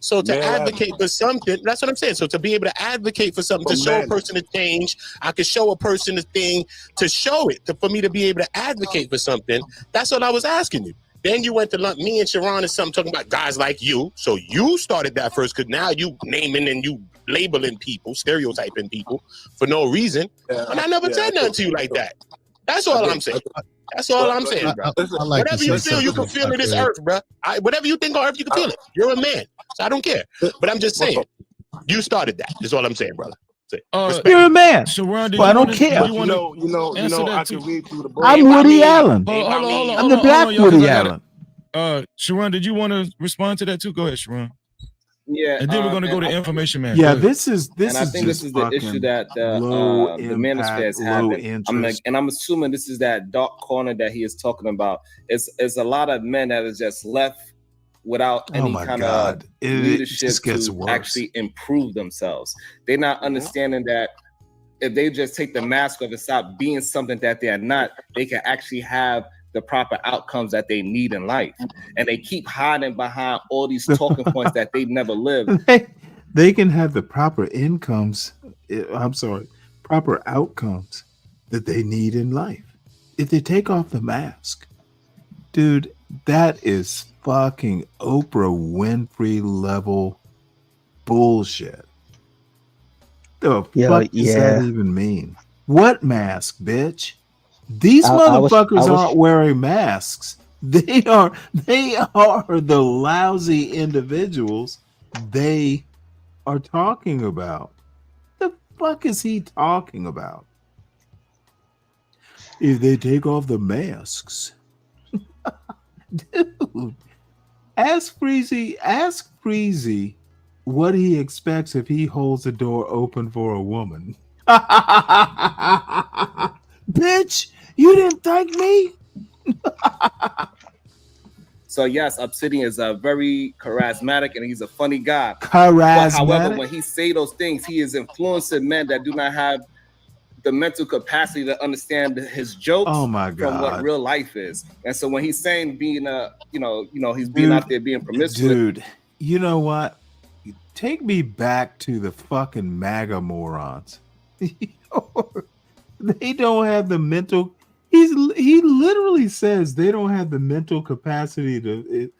S10: So to advocate for something, that's what I'm saying. So to be able to advocate for something, to show a person a change, I could show a person a thing to show it, for me to be able to advocate for something. That's what I was asking you. Then you went to lump me and Sharon and something talking about guys like you. So you started that first because now you naming and you labeling people, stereotyping people for no reason. And I never said nothing to you like that. That's all I'm saying. That's all I'm saying, bro. Whatever you feel, you can feel it. This earth, bro. Whatever you think on earth, you can feel it. You're a man, so I don't care. But I'm just saying, you started that. Is all I'm saying, brother.
S3: You're a man.
S4: Sharon,
S3: Well, I don't care.
S16: You know, I can read through the book.
S3: I'm Woody Allen.
S4: Hold
S3: I'm the black Woody Allen.
S4: Sharon, did you want to respond to that too? Go ahead, Sharon.
S7: Yeah,
S4: and then we're going to go to information man.
S3: Yeah, this is
S7: I think this is the issue that the manosphere is having. I'm assuming this is that dark corner that he is talking about. It's a lot of men that is just left without any kind of leadership to actually improve themselves. They're not understanding that if they just take the mask off and stop being something that they are not, they can actually have the proper outcomes that they need in life. And they keep hiding behind all these talking points that they never lived.
S3: They can have the proper proper outcomes that they need in life. If they take off the mask, dude, that is fucking Oprah Winfrey level bullshit. The fuck does that even mean? What mask, bitch? These motherfuckers aren't wearing masks. They are the lousy individuals they are talking about. The fuck is he talking about? If they take off the masks. Dude. Ask Freezy what he expects if he holds the door open for a woman. Bitch, you didn't thank me?
S7: So yes, Obsidian is very charismatic and he's a funny guy.
S3: Charismatic.
S7: However, when he say those things, he is influencing men that do not have the mental capacity to understand his jokes from what real life is. And so when he's saying being he's being out there being promiscuous.
S3: Dude, you know what? Take me back to the fucking MAGA morons. They don't have the mental. He literally says they don't have the mental capacity to.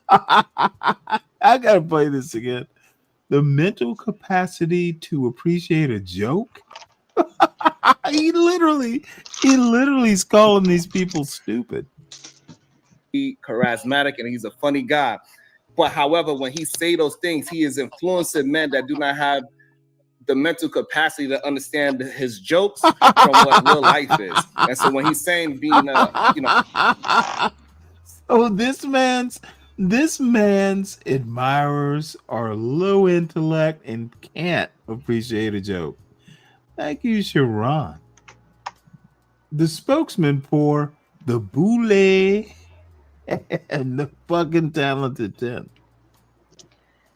S3: I gotta play this again. The mental capacity to appreciate a joke. He literally is calling these people stupid.
S7: He's charismatic and he's a funny guy. But however, when he say those things, he is influencing men that do not have the mental capacity to understand his jokes from what real life is. And so when he's saying being
S3: so this man's admirers are low intellect and can't appreciate a joke. Thank you, Sharon. The spokesman for the Boule and the fucking Talented 10.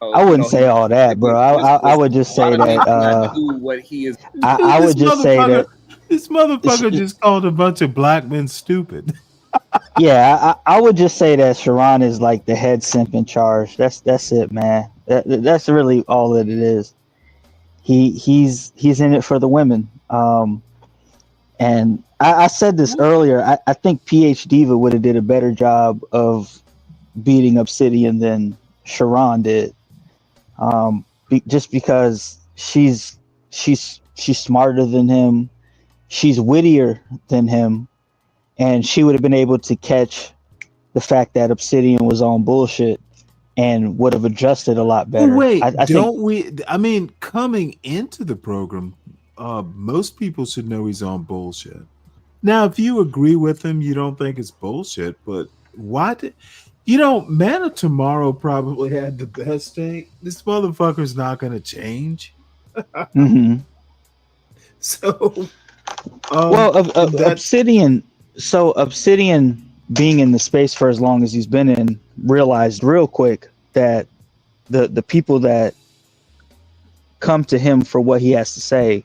S8: I wouldn't say all that, bro. I would just say that.
S7: What he is.
S8: I would just say that
S3: this motherfucker just called a bunch of black men stupid.
S8: Yeah, I would just say that Sharon is like the head simp in charge. That's it, man. That's really all that it is. He's in it for the women. And I said this earlier. I think PH Diva would have did a better job of beating Obsidian than Sharon did. Just because she's smarter than him, she's wittier than him, and she would have been able to catch the fact that Obsidian was on bullshit and would have adjusted a lot better.
S3: But wait,
S8: I
S3: I mean, coming into the program, most people should know he's on bullshit. Now, if you agree with him, you don't think it's bullshit, but why did... Man of Tomorrow probably had the best thing. This motherfucker's not going to change.
S8: Mm-hmm.
S3: So,
S8: Obsidian. So Obsidian, being in the space for as long as he's been in, realized real quick that the people that come to him for what he has to say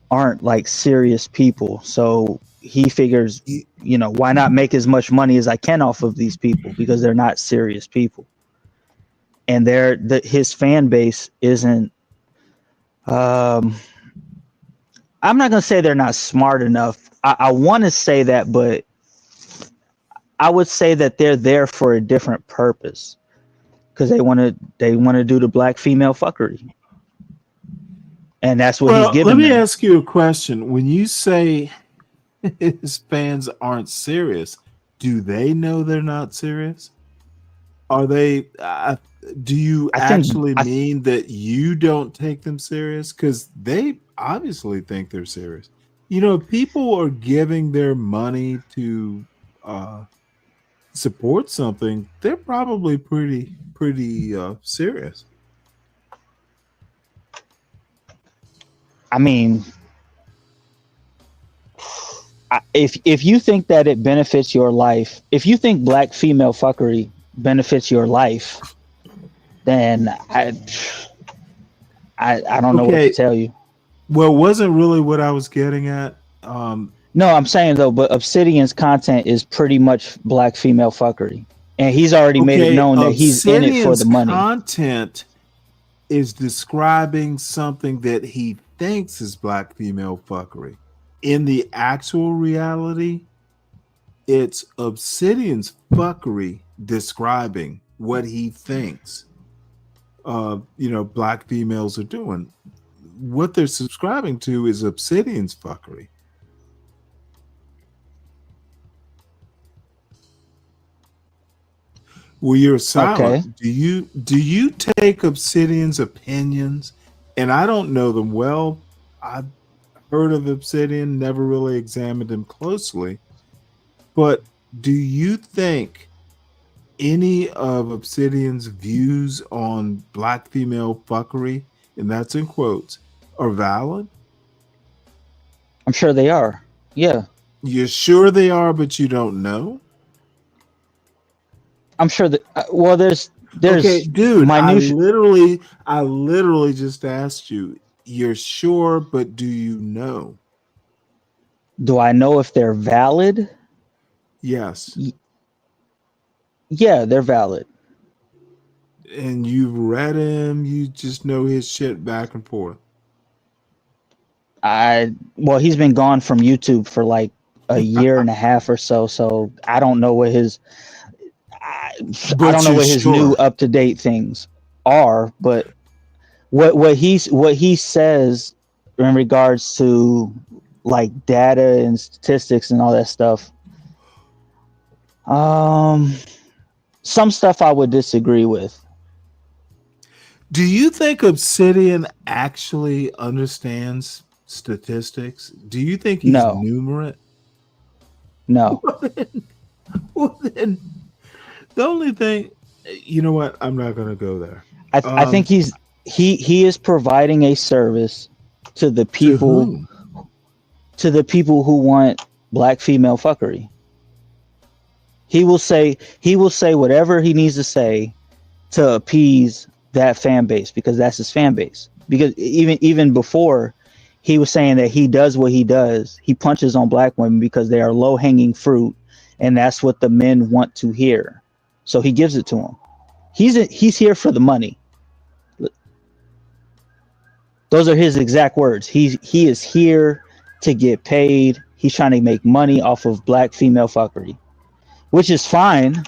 S8: aren't like serious people. So he figures, why not make as much money as I can off of these people, because they're not serious people. And his fan base isn't, I'm not going to say they're not smart enough. I want to say that, but I would say that they're there for a different purpose, because they want to do the black female fuckery. And that's what he's giving.
S3: Let me ask you a question. When you say his fans aren't serious, do they know they're not serious? Are they? Do you actually mean that you don't take them serious? Because they obviously think they're serious. People are giving their money to support something. They're probably pretty serious.
S8: I mean, if you think that it benefits your life, if you think black female fuckery benefits your life, then I don't know what to tell you.
S3: Well, it wasn't really what I was getting at.
S8: No, I'm saying though, but Obsidian's content is pretty much black female fuckery, and he's already made it known that he's in it for the money.
S3: Content is describing something that he thinks is black female fuckery. In the actual reality, it's Obsidian's fuckery describing what he thinks black females are doing. What they're subscribing to is Obsidian's fuckery. Well, you're silent. Okay. Do you take Obsidian's opinions? And I don't know them well. I've heard of Obsidian, never really examined him closely. But do you think any of Obsidian's views on black female fuckery, and that's in quotes, are valid?
S8: I'm sure they are. Yeah.
S3: You're sure they are, but you don't know?
S8: I'm sure that. There's.
S3: Okay, dude. I literally just asked you. You're sure, but do you know?
S8: Do I know if they're valid?
S3: Yes.
S8: Yeah, they're valid.
S3: And you've read him. You just know his shit back and forth.
S8: He's been gone from YouTube for like a year and a half or so. So I don't know what his. I don't know what his new up-to-date things are, but what he says in regards to like data and statistics and all that stuff, some stuff I would disagree with.
S3: Do you think Obsidian actually understands statistics? Do you think he's numerate?
S8: No.
S3: Well, then the only thing, you know what? I'm not going to go there.
S8: I think he is providing a service to the people who want black female fuckery. He will say whatever he needs to say to appease that fan base, because that's his fan base. Because even before, he was saying that he does what he does. He punches on black women because they are low-hanging fruit, and that's what the men want to hear. So he gives it to them. He's here for the money. Those are his exact words. He is here to get paid. He's trying to make money off of black female fuckery, which is fine.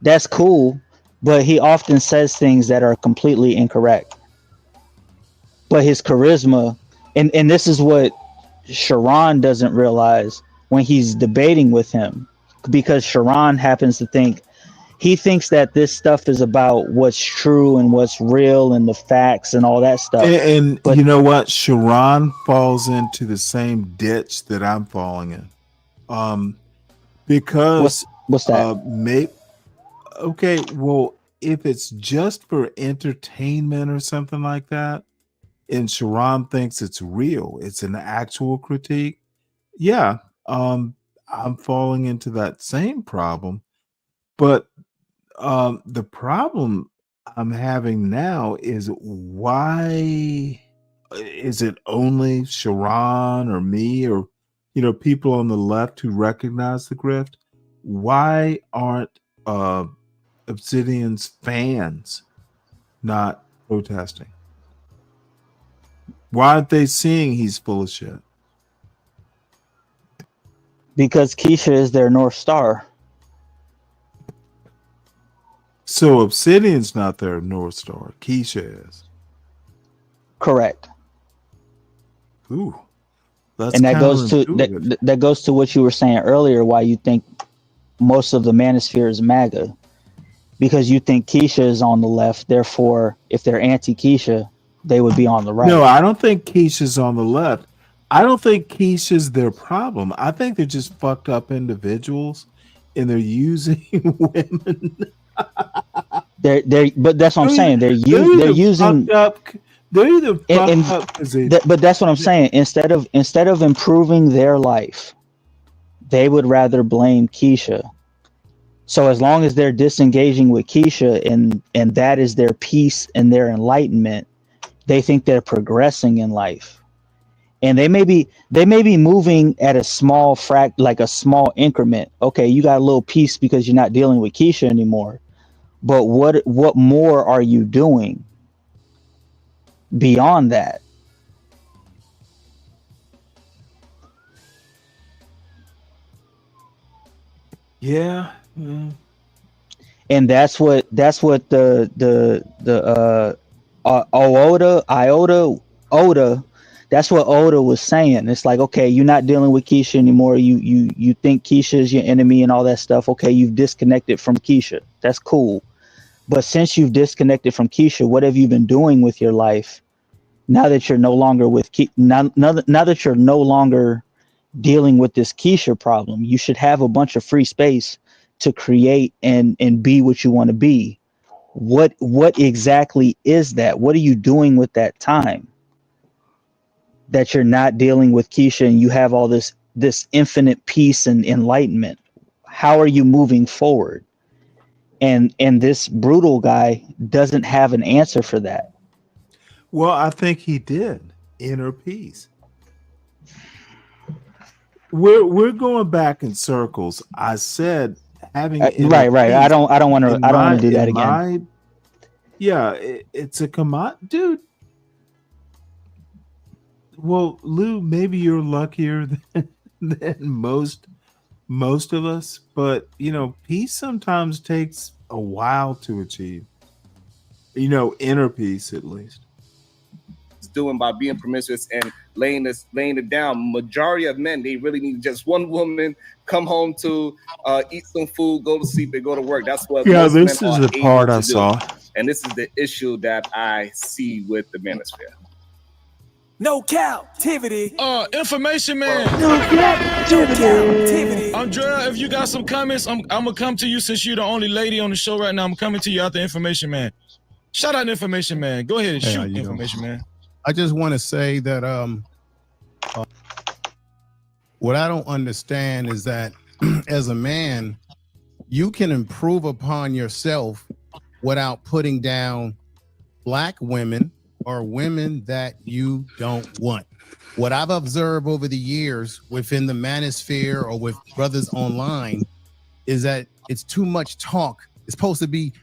S8: That's cool. But he often says things that are completely incorrect. But his charisma, and this is what Sharon doesn't realize when he's debating with him, because Sharon happens to think, he thinks that this stuff is about what's true and what's real and the facts and all that stuff.
S3: But you know what? Sharon falls into the same ditch that I'm falling in. Because
S8: what's that?
S3: Okay, well, if it's just for entertainment or something like that, and Sharon thinks it's real, it's an actual critique, yeah, I'm falling into that same problem. But the problem I'm having now is, why is it only Sharon or me or people on the left who recognize the grift? Why aren't Obsidian's fans not protesting? Why aren't they seeing he's full of shit?
S8: Because Keisha is their North Star.
S3: So Obsidian's not their North Star. Keisha is.
S8: Correct.
S3: Ooh. That's
S8: and that goes to what you were saying earlier, why you think most of the manosphere is MAGA. Because you think Keisha is on the left, therefore, if they're anti-Keisha, they would be on the right.
S3: No, I don't think Keisha's on the left. I don't think Keisha's their problem. I think they're just fucked up individuals, and they're using women.
S8: But that's what I'm saying. They're using.
S3: They're either fucked up because they.
S8: But that's what I'm saying. Instead of improving their life, they would rather blame Keisha. So as long as they're disengaging with Keisha and that is their peace and their enlightenment, they think they're progressing in life. And they may be moving at a small like a small increment. Okay, you got a little peace because you're not dealing with Keisha anymore. But what more are you doing beyond that?
S3: Yeah.
S8: And that's what the Oda, that's what Oda was saying. It's like, okay, you're not dealing with Keisha anymore. You think Keisha is your enemy and all that stuff. Okay, you've disconnected from Keisha. That's cool. But since you've disconnected from Keisha, what have you been doing with your life? Now that you're no longer now that you're no longer dealing with this Keisha problem, you should have a bunch of free space to create and be what you want to be. What exactly is that? What are you doing with that time that you're not dealing with Keisha and you have all this infinite peace and enlightenment? How are you moving forward? And this brutal guy doesn't have an answer for that.
S3: Well, I think he did. Inner peace. We're going back in circles. I said having
S8: right. I don't want to do that again.
S3: It's a commodity, dude. Well, Lou, maybe you're luckier than most of us, but peace sometimes takes a while to achieve. Inner peace, at least.
S7: It's doing by being promiscuous and laying it down. Majority of men, they really need just one woman, come home to eat some food, go to sleep, and go to work. That's what.
S3: Yeah, this is the part I saw,
S7: and this is the issue that I see with the manosphere.
S17: No captivity.
S4: Information man.
S17: No captivity.
S4: Andrea, if you got some comments, I'm gonna come to you since you're the only lady on the show right now. I'm coming to you out the Information man. Shout out Information man. Go ahead and shoot Information man.
S18: I just want to say that what I don't understand is that as a man, you can improve upon yourself without putting down black women or women that you don't want. What I've observed over the years within the manosphere or with brothers online is that it's too much talk. It's supposed to be,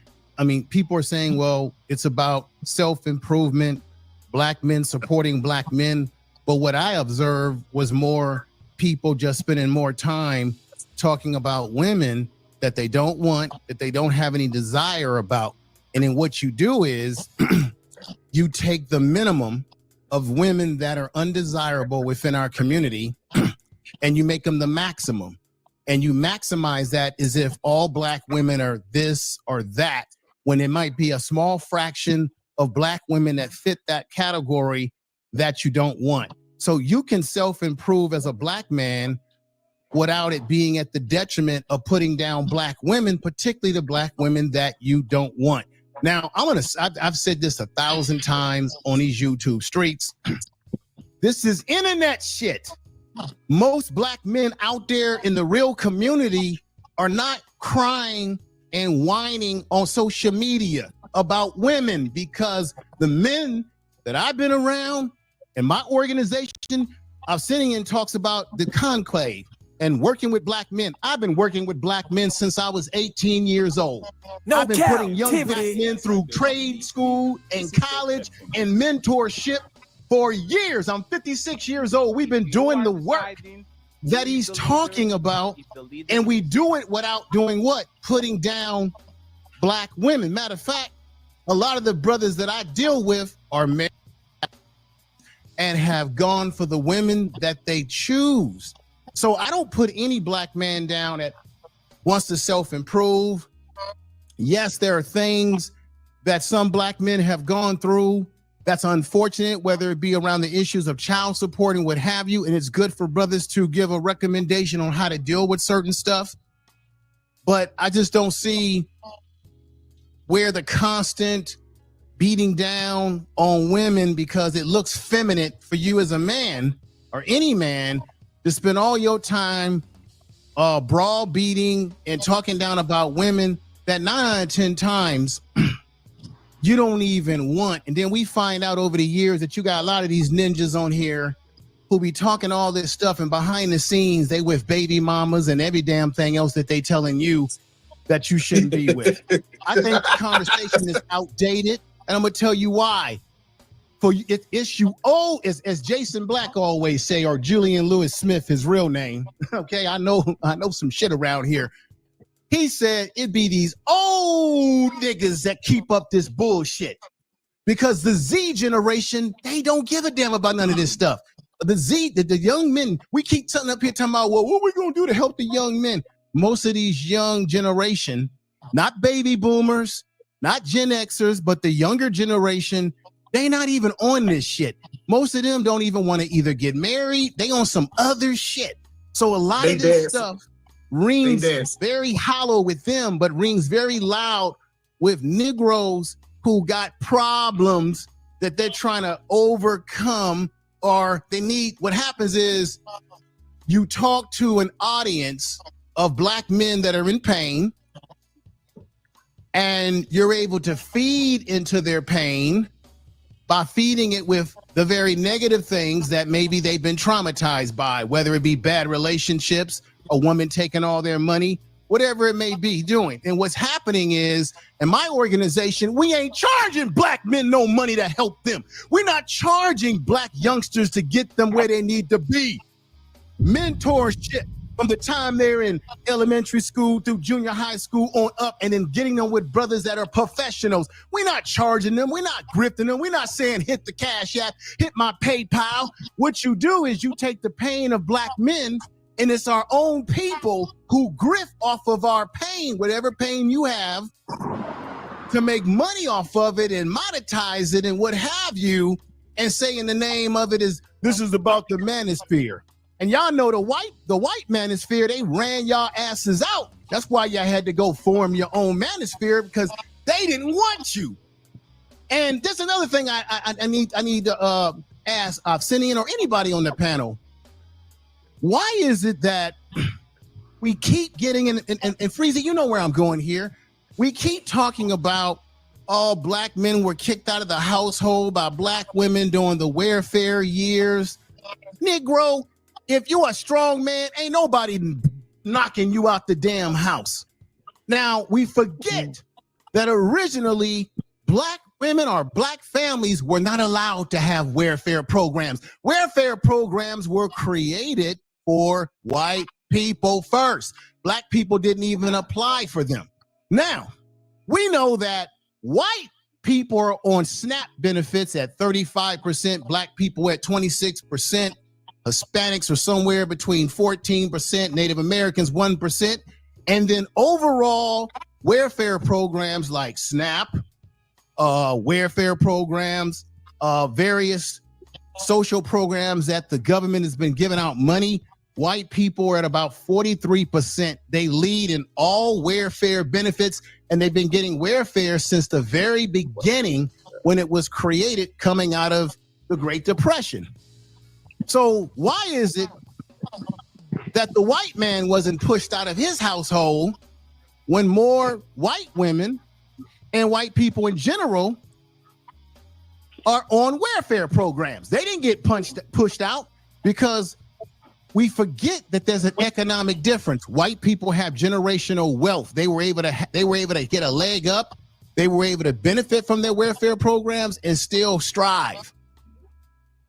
S18: people are saying, well, it's about self-improvement, black men supporting black men, But what I observed was more people just spending more time talking about women that they don't want, that they don't have any desire about. And then what you do is you take the minimum of women that are undesirable within our community and you make them the maximum. And you maximize that as if all Black women are this or that, when it might be a small fraction of Black women that fit that category that you don't want. So you can self-improve as a Black man without it being at the detriment of putting down Black women, particularly the Black women that you don't want. Now, I've said this 1,000 times on these YouTube streets. This is internet shit. Most Black men out there in the real community are not crying and whining on social media about women, because the men that I've been around in my organization, I'm sitting in talks about the conclave and working with Black men. I've been working with Black men since I was 18 years old. I've been putting young Black men through trade school and college and mentorship for years. I'm 56 years old. We've been doing the work that he's talking about, and we do it without doing what? Putting down Black women. Matter of fact, a lot of the brothers that I deal with are married and have gone for the women that they choose. So I don't put any Black man down that wants to self-improve. Yes, there are things that some Black men have gone through that's unfortunate, whether it be around the issues of child support and what have you, and it's good for brothers to give a recommendation on how to deal with certain stuff. But I just don't see where the constant beating down on women because it looks feminine for you as a man or any man to spend all your time browbeating and talking down about women that 9 out of 10 times you don't even want. And then we find out over the years that you got a lot of these ninjas on here who be talking all this stuff, and behind the scenes they with baby mamas and every damn thing else that they telling you that you shouldn't be with. I think the conversation is outdated, and I'm gonna tell you why. For it's you old, as Jason Black always say, or Julian Lewis Smith, his real name. Okay, I know some shit around here. He said it'd be these old niggas that keep up this bullshit, because the Z generation, they don't give a damn about none of this stuff. The young men, we keep sitting up here talking about, well, what are we gonna do to help the young men? Most of these young generation, not baby boomers, not Gen Xers, but the younger generation, they not even on this shit. Most of them don't even want to either get married. They on some other shit. So a lot of this stuff rings very hollow with them, but rings very loud with Negroes who got problems that they're trying to overcome, or they need. What happens is you talk to an audience of Black men that are in pain, and you're able to feed into their pain by feeding it with the very negative things that maybe they've been traumatized by, whether it be bad relationships, a woman taking all their money, whatever it may be doing. And what's happening is, in my organization, we ain't charging Black men no money to help them. We're not charging Black youngsters to get them where they need to be. Mentorship from the time they're in elementary school through junior high school on up, and then getting them with brothers that are professionals. We're not charging them. We're not grifting them. We're not saying hit the Cash App, hit my PayPal. What you do is you take the pain of Black men, and it's our own people who grift off of our pain, whatever pain you have, to make money off of it and monetize it and what have you, and say in the name of it is, this is about the manosphere. And y'all know the white manosphere, they ran y'all asses out. That's why y'all had to go form your own manosphere, because they didn't want you. And there's another thing I need to ask Obsidian or anybody on the panel. Why is it that we keep getting in, and Freezy, you know where I'm going here. We keep talking about all Black men were kicked out of the household by Black women during the warfare years. Negro, if you're a strong man, ain't nobody knocking you out the damn house. Now, we forget that originally Black women or black families were not allowed to have welfare programs. Welfare programs were created for white people first. Black people didn't even apply for them. Now, we know that white people are on SNAP benefits at 35%, black people at 26%, Hispanics are somewhere between 14%, Native Americans 1%, and then overall welfare programs like SNAP, welfare programs, various social programs that the government has been giving out money. White people are at about 43%. They lead in all welfare benefits, and they've been getting welfare since the very beginning when it was created coming out of the Great Depression. So why is it that the white man wasn't pushed out of his household when more white women and white people in general are on welfare programs? They didn't get pushed out because we forget that there's an economic difference. White people have generational wealth. They were able to get a leg up. They were able to benefit from their welfare programs and still strive.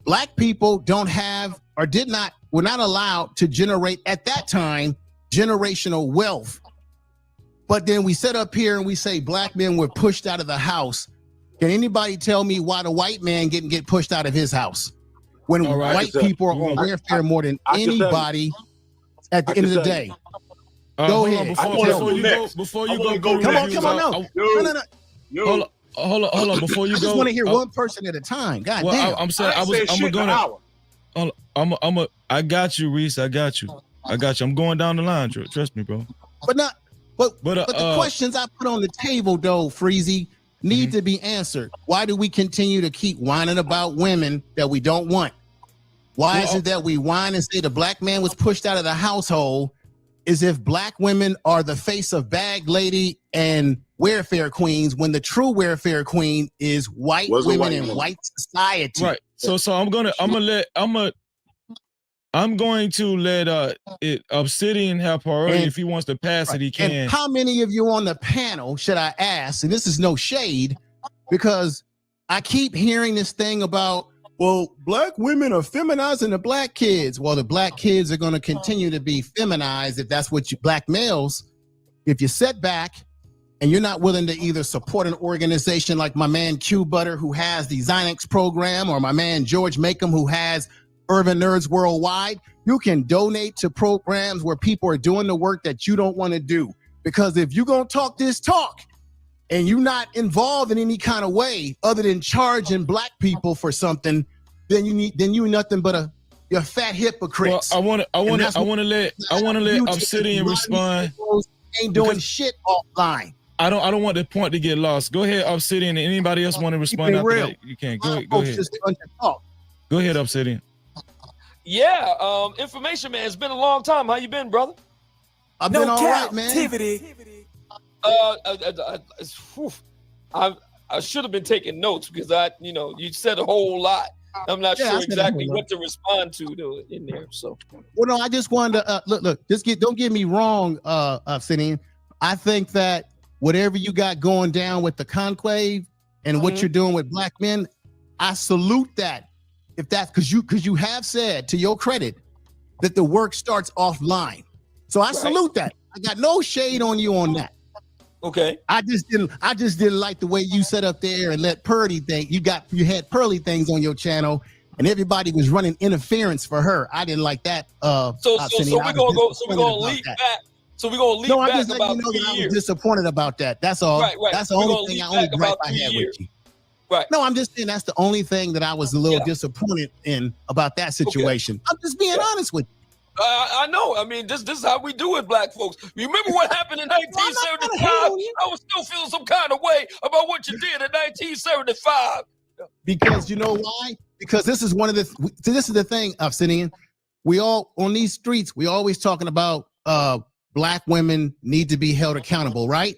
S18: Black people were not allowed to generate at that time generational wealth. But then we sit up here and we say black men were pushed out of the house. Can anybody tell me why the white man didn't get pushed out of his house? When white people are on welfare more than anybody at the end of the day. Go ahead.
S4: Before you go.
S18: Come on. No.
S4: Hold on. Before you go,
S18: I just want to hear one person at a time. God damn.
S4: I'm saying I got you, Reese. I got you. I'm going down the line. Trust me, bro.
S18: But the questions I put on the table, though, Freezy, need to be answered. Why do we continue to keep whining about women that we don't want? Why is it that we whine and say the black man was pushed out of the household as if black women are the face of bag lady and welfare queens when the true welfare queen is white women in white society?
S4: Right. So I'm going to let Obsidian have priority. If he wants to pass it, he can.
S18: And how many of you on the panel, should I ask, and this is no shade, because I keep hearing this thing about, well, black women are feminizing the black kids. Well, the black kids are going to continue to be feminized if that's what you black males. If you sit back and you're not willing to either support an organization like my man Q Butter, who has the Zynex program, or my man George Makem, who has Urban Nerds Worldwide, you can donate to programs where people are doing the work that you don't want to do. Because if you're going to talk this talk and you're not involved in any kind of way other than charging black people for something, then you nothing but you're fat hypocrites.
S4: Well, I want to let Obsidian respond.
S18: Ain't doing shit offline.
S4: I don't want the point to get lost. Go ahead, Obsidian. And anybody else want to respond after that? You can. Go ahead. Go ahead, Obsidian.
S6: Yeah, information man. It's been a long time. How you been, brother?
S18: I've been all right, man.
S6: I should have been taking notes because you said a whole lot. I'm not sure exactly what to respond to though in there. So,
S18: well, no, I just wanted to look. Don't get me wrong, Obsidian. I think that whatever you got going down with the conclave and what you're doing with black men, I salute that. If that's because you have said, to your credit, that the work starts offline. So I salute that. I got no shade on you on that.
S6: Okay.
S18: I just didn't like the way you set up there and let Purdy think you had Pearly things on your channel and everybody was running interference for her. I didn't like that.
S6: So we're gonna leap back. So we're gonna leap back just about 3 years.
S18: I was disappointed about that. That's all.
S6: Right.
S18: That's the only thing I had with you.
S6: Right.
S18: No, I'm just saying that's the only thing that I was a little disappointed in about that situation. Okay. I'm just being honest with you.
S6: I know. I mean, this is how we do it, black folks. You remember what happened in 1975? I was still feeling some kind of way about what you did in 1975.
S18: Because you know why? Because this is the thing, Obsidian. We all on these streets, we always talking about black women need to be held accountable, right?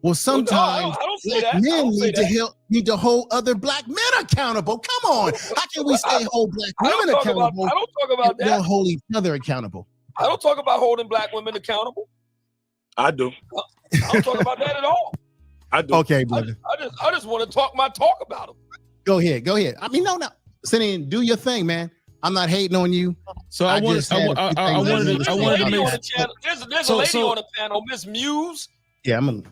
S18: Well, sometimes black men need to hold other black men accountable. Come on. How can we say hold black women accountable?
S6: I don't talk about that.
S18: Don't hold each other accountable.
S6: I don't talk about holding black women accountable.
S16: I do.
S6: I don't talk about that at all.
S16: I do.
S18: Okay, brother.
S6: I just want to talk about him.
S18: Go ahead. I mean, no. Sinan, do your thing, man. I'm not hating on you.
S4: So I wanted to make.
S6: There's a lady on the panel, Miss Muse.
S18: Yeah, I'm gonna.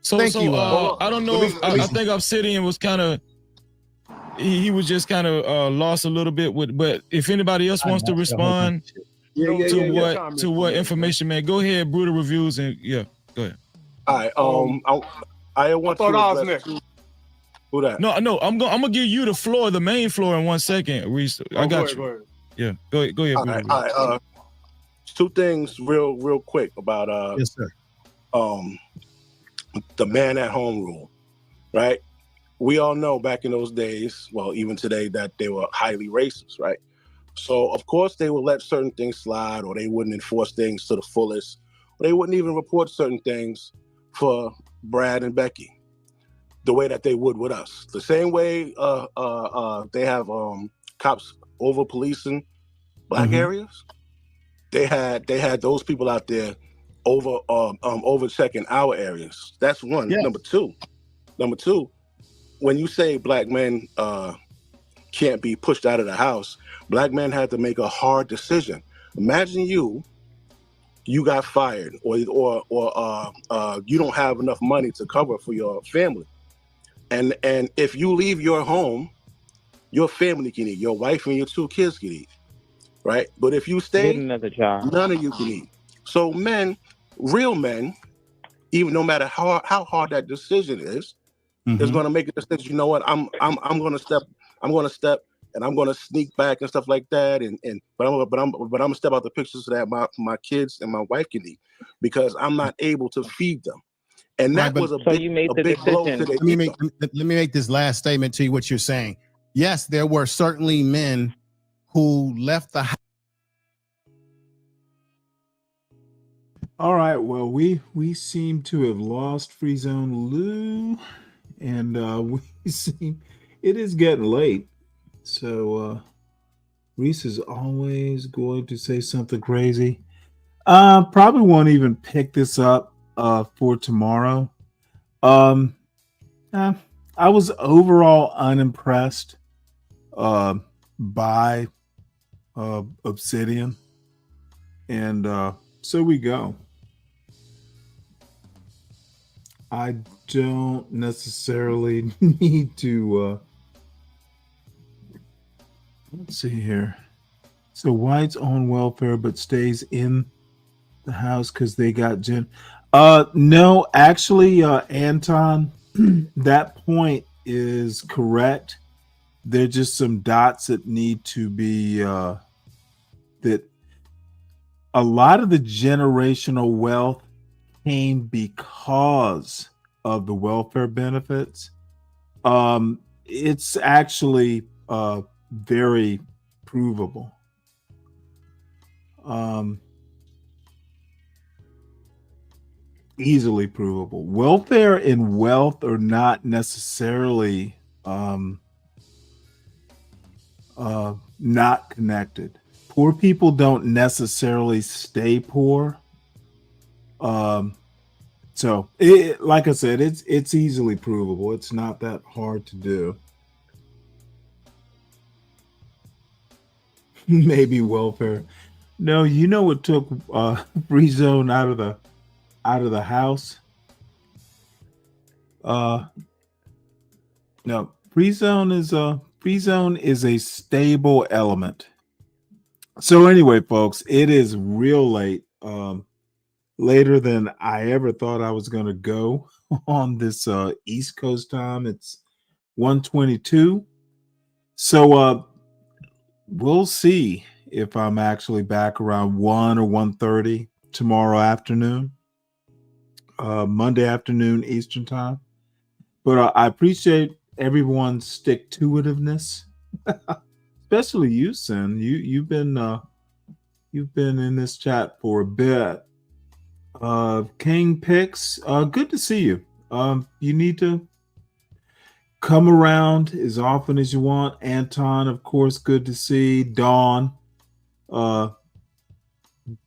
S4: Thank you. I don't know if I think Obsidian was kind of. He was just kind of lost a little bit with, but if anybody else wants to respond to what information, man, go ahead, Brutal Reviews, and go ahead.
S16: All right. I want
S14: thought
S16: to.
S14: I was next.
S16: Who that?
S4: No, I'm gonna give you the floor, the main floor, in 1 second, Reese. I got you. Go ahead. Yeah, go ahead.
S16: All right. Two things, real quick about
S18: yes, sir.
S16: The man at home rule, right? We all know back in those days, well, even today, that they were highly racist, right? So of course they would let certain things slide, or they wouldn't enforce things to the fullest, or they wouldn't even report certain things for Brad and Becky the way that they would with us. The same way they have cops over policing black areas. They had those people out there over checking our areas. That's one. Yeah. Number two, when you say black men can't be pushed out of the house, black men had to make a hard decision. Imagine you got fired, or you don't have enough money to cover for your family. And if you leave your home, your family can eat. Your wife and your 2 kids can eat, right? But if you stay, none of you can eat. So men, real men, even no matter how hard that decision is going to make a decision. You know what? I'm going to step, and I'm going to sneak back and stuff like that. But I'm going to step out the picture so that my kids and my wife can eat, because I'm not able to feed them. And that was a big blow to their ego.
S18: Let me make this last statement to you, what you're saying. Yes, there were certainly men who left the house.
S3: All right, well, we seem to have lost Free Zone Lou, and we seem it is getting late. So Reese is always going to say something crazy. Probably won't even pick this up for tomorrow. I was overall unimpressed by Obsidian, and so we go. I don't necessarily need to let's see here. So whites on welfare but stays in the house because they got Jen. No, actually, Anton, that point is correct. There are just some dots that need to be that a lot of the generational wealth came because of the welfare benefits. It's actually very provable. Easily provable. Welfare and wealth are not necessarily not connected. Poor people don't necessarily stay poor. So like I said, it's easily provable. It's not that hard to do. Maybe welfare. No, you know what took Free Zone out of the house? No, Free Zone is a stable element. So anyway, folks, it is real late. Later than I ever thought I was going to go on this East Coast time. It's 1:22. So we'll see if I'm actually back around 1 or 1:30 tomorrow afternoon, Monday afternoon Eastern time. But I appreciate everyone's stick-to-itiveness, especially you, Sin. You've been in this chat for a bit. King Picks, good to see you. You need to come around as often as you want. Anton, of course, good to see. Dawn,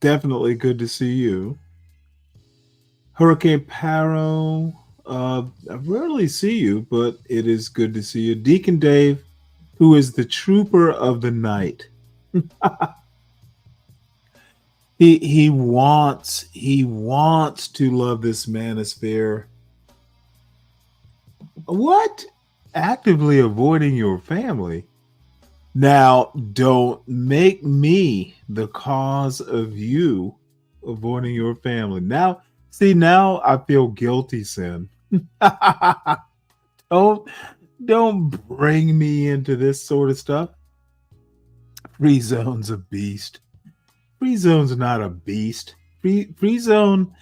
S3: definitely good to see you. Hurricane Paro, I rarely see you, but it is good to see you. Deacon Dave, who is the trooper of the night. He wants to love this manosphere. What? Actively avoiding your family? Now, don't make me the cause of you avoiding your family. Now I feel guilty, Sin. Don't bring me into this sort of stuff. Free Zone's a beast. Free Zone's not a beast. Free Zone,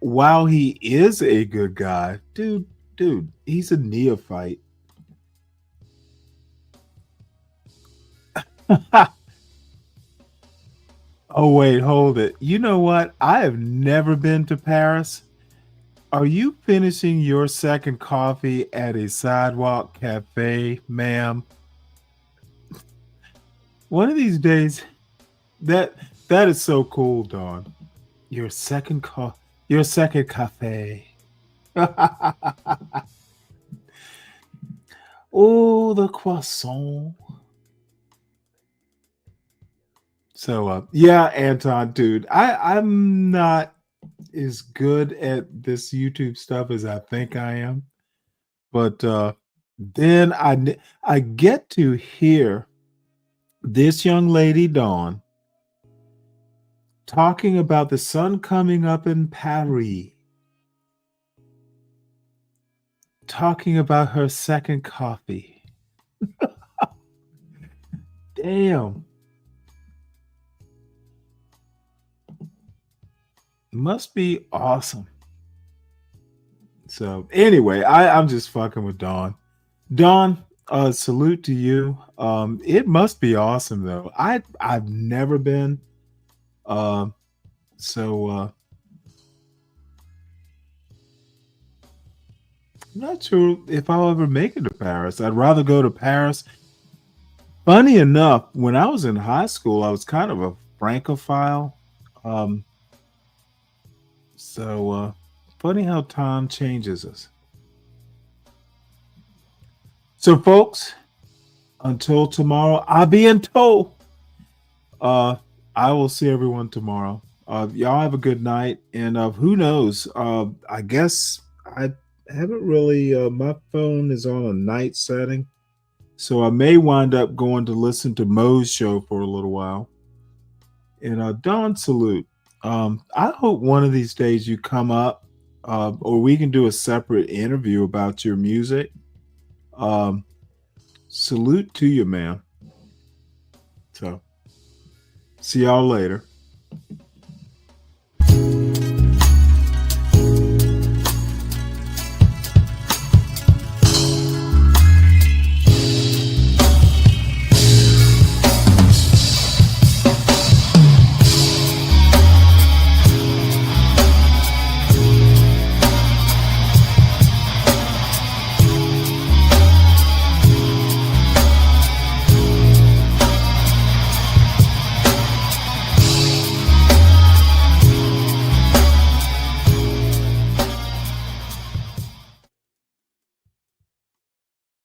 S3: while he is a good guy, dude, he's a neophyte. Oh, wait, hold it. You know what? I have never been to Paris. Are you finishing your second coffee at a sidewalk cafe, ma'am? One of these days, that is so cool, Dawn. Your second cafe. Oh, the croissant. So, yeah, Anton, dude, I'm not as good at this YouTube stuff as I think I am. But then I get to hear this young lady, Dawn, talking about the sun coming up in Paris. Talking about her second coffee. Damn. Must be awesome. So anyway, I'm just fucking with Dawn. Dawn, salute to you. It must be awesome though. I've never been. I'm not sure if I'll ever make it to Paris. I'd rather go to Paris. Funny enough, when I was in high school, I was kind of a Francophile. Funny how time changes us. So, folks, until tomorrow, I'll be in tow. I will see everyone tomorrow. Y'all have a good night. And who knows? I guess I haven't really, my phone is on a night setting. So I may wind up going to listen to Mo's show for a little while. And Dawn, salute. I hope one of these days you come up, or we can do a separate interview about your music. Salute to you, man. So, see y'all later.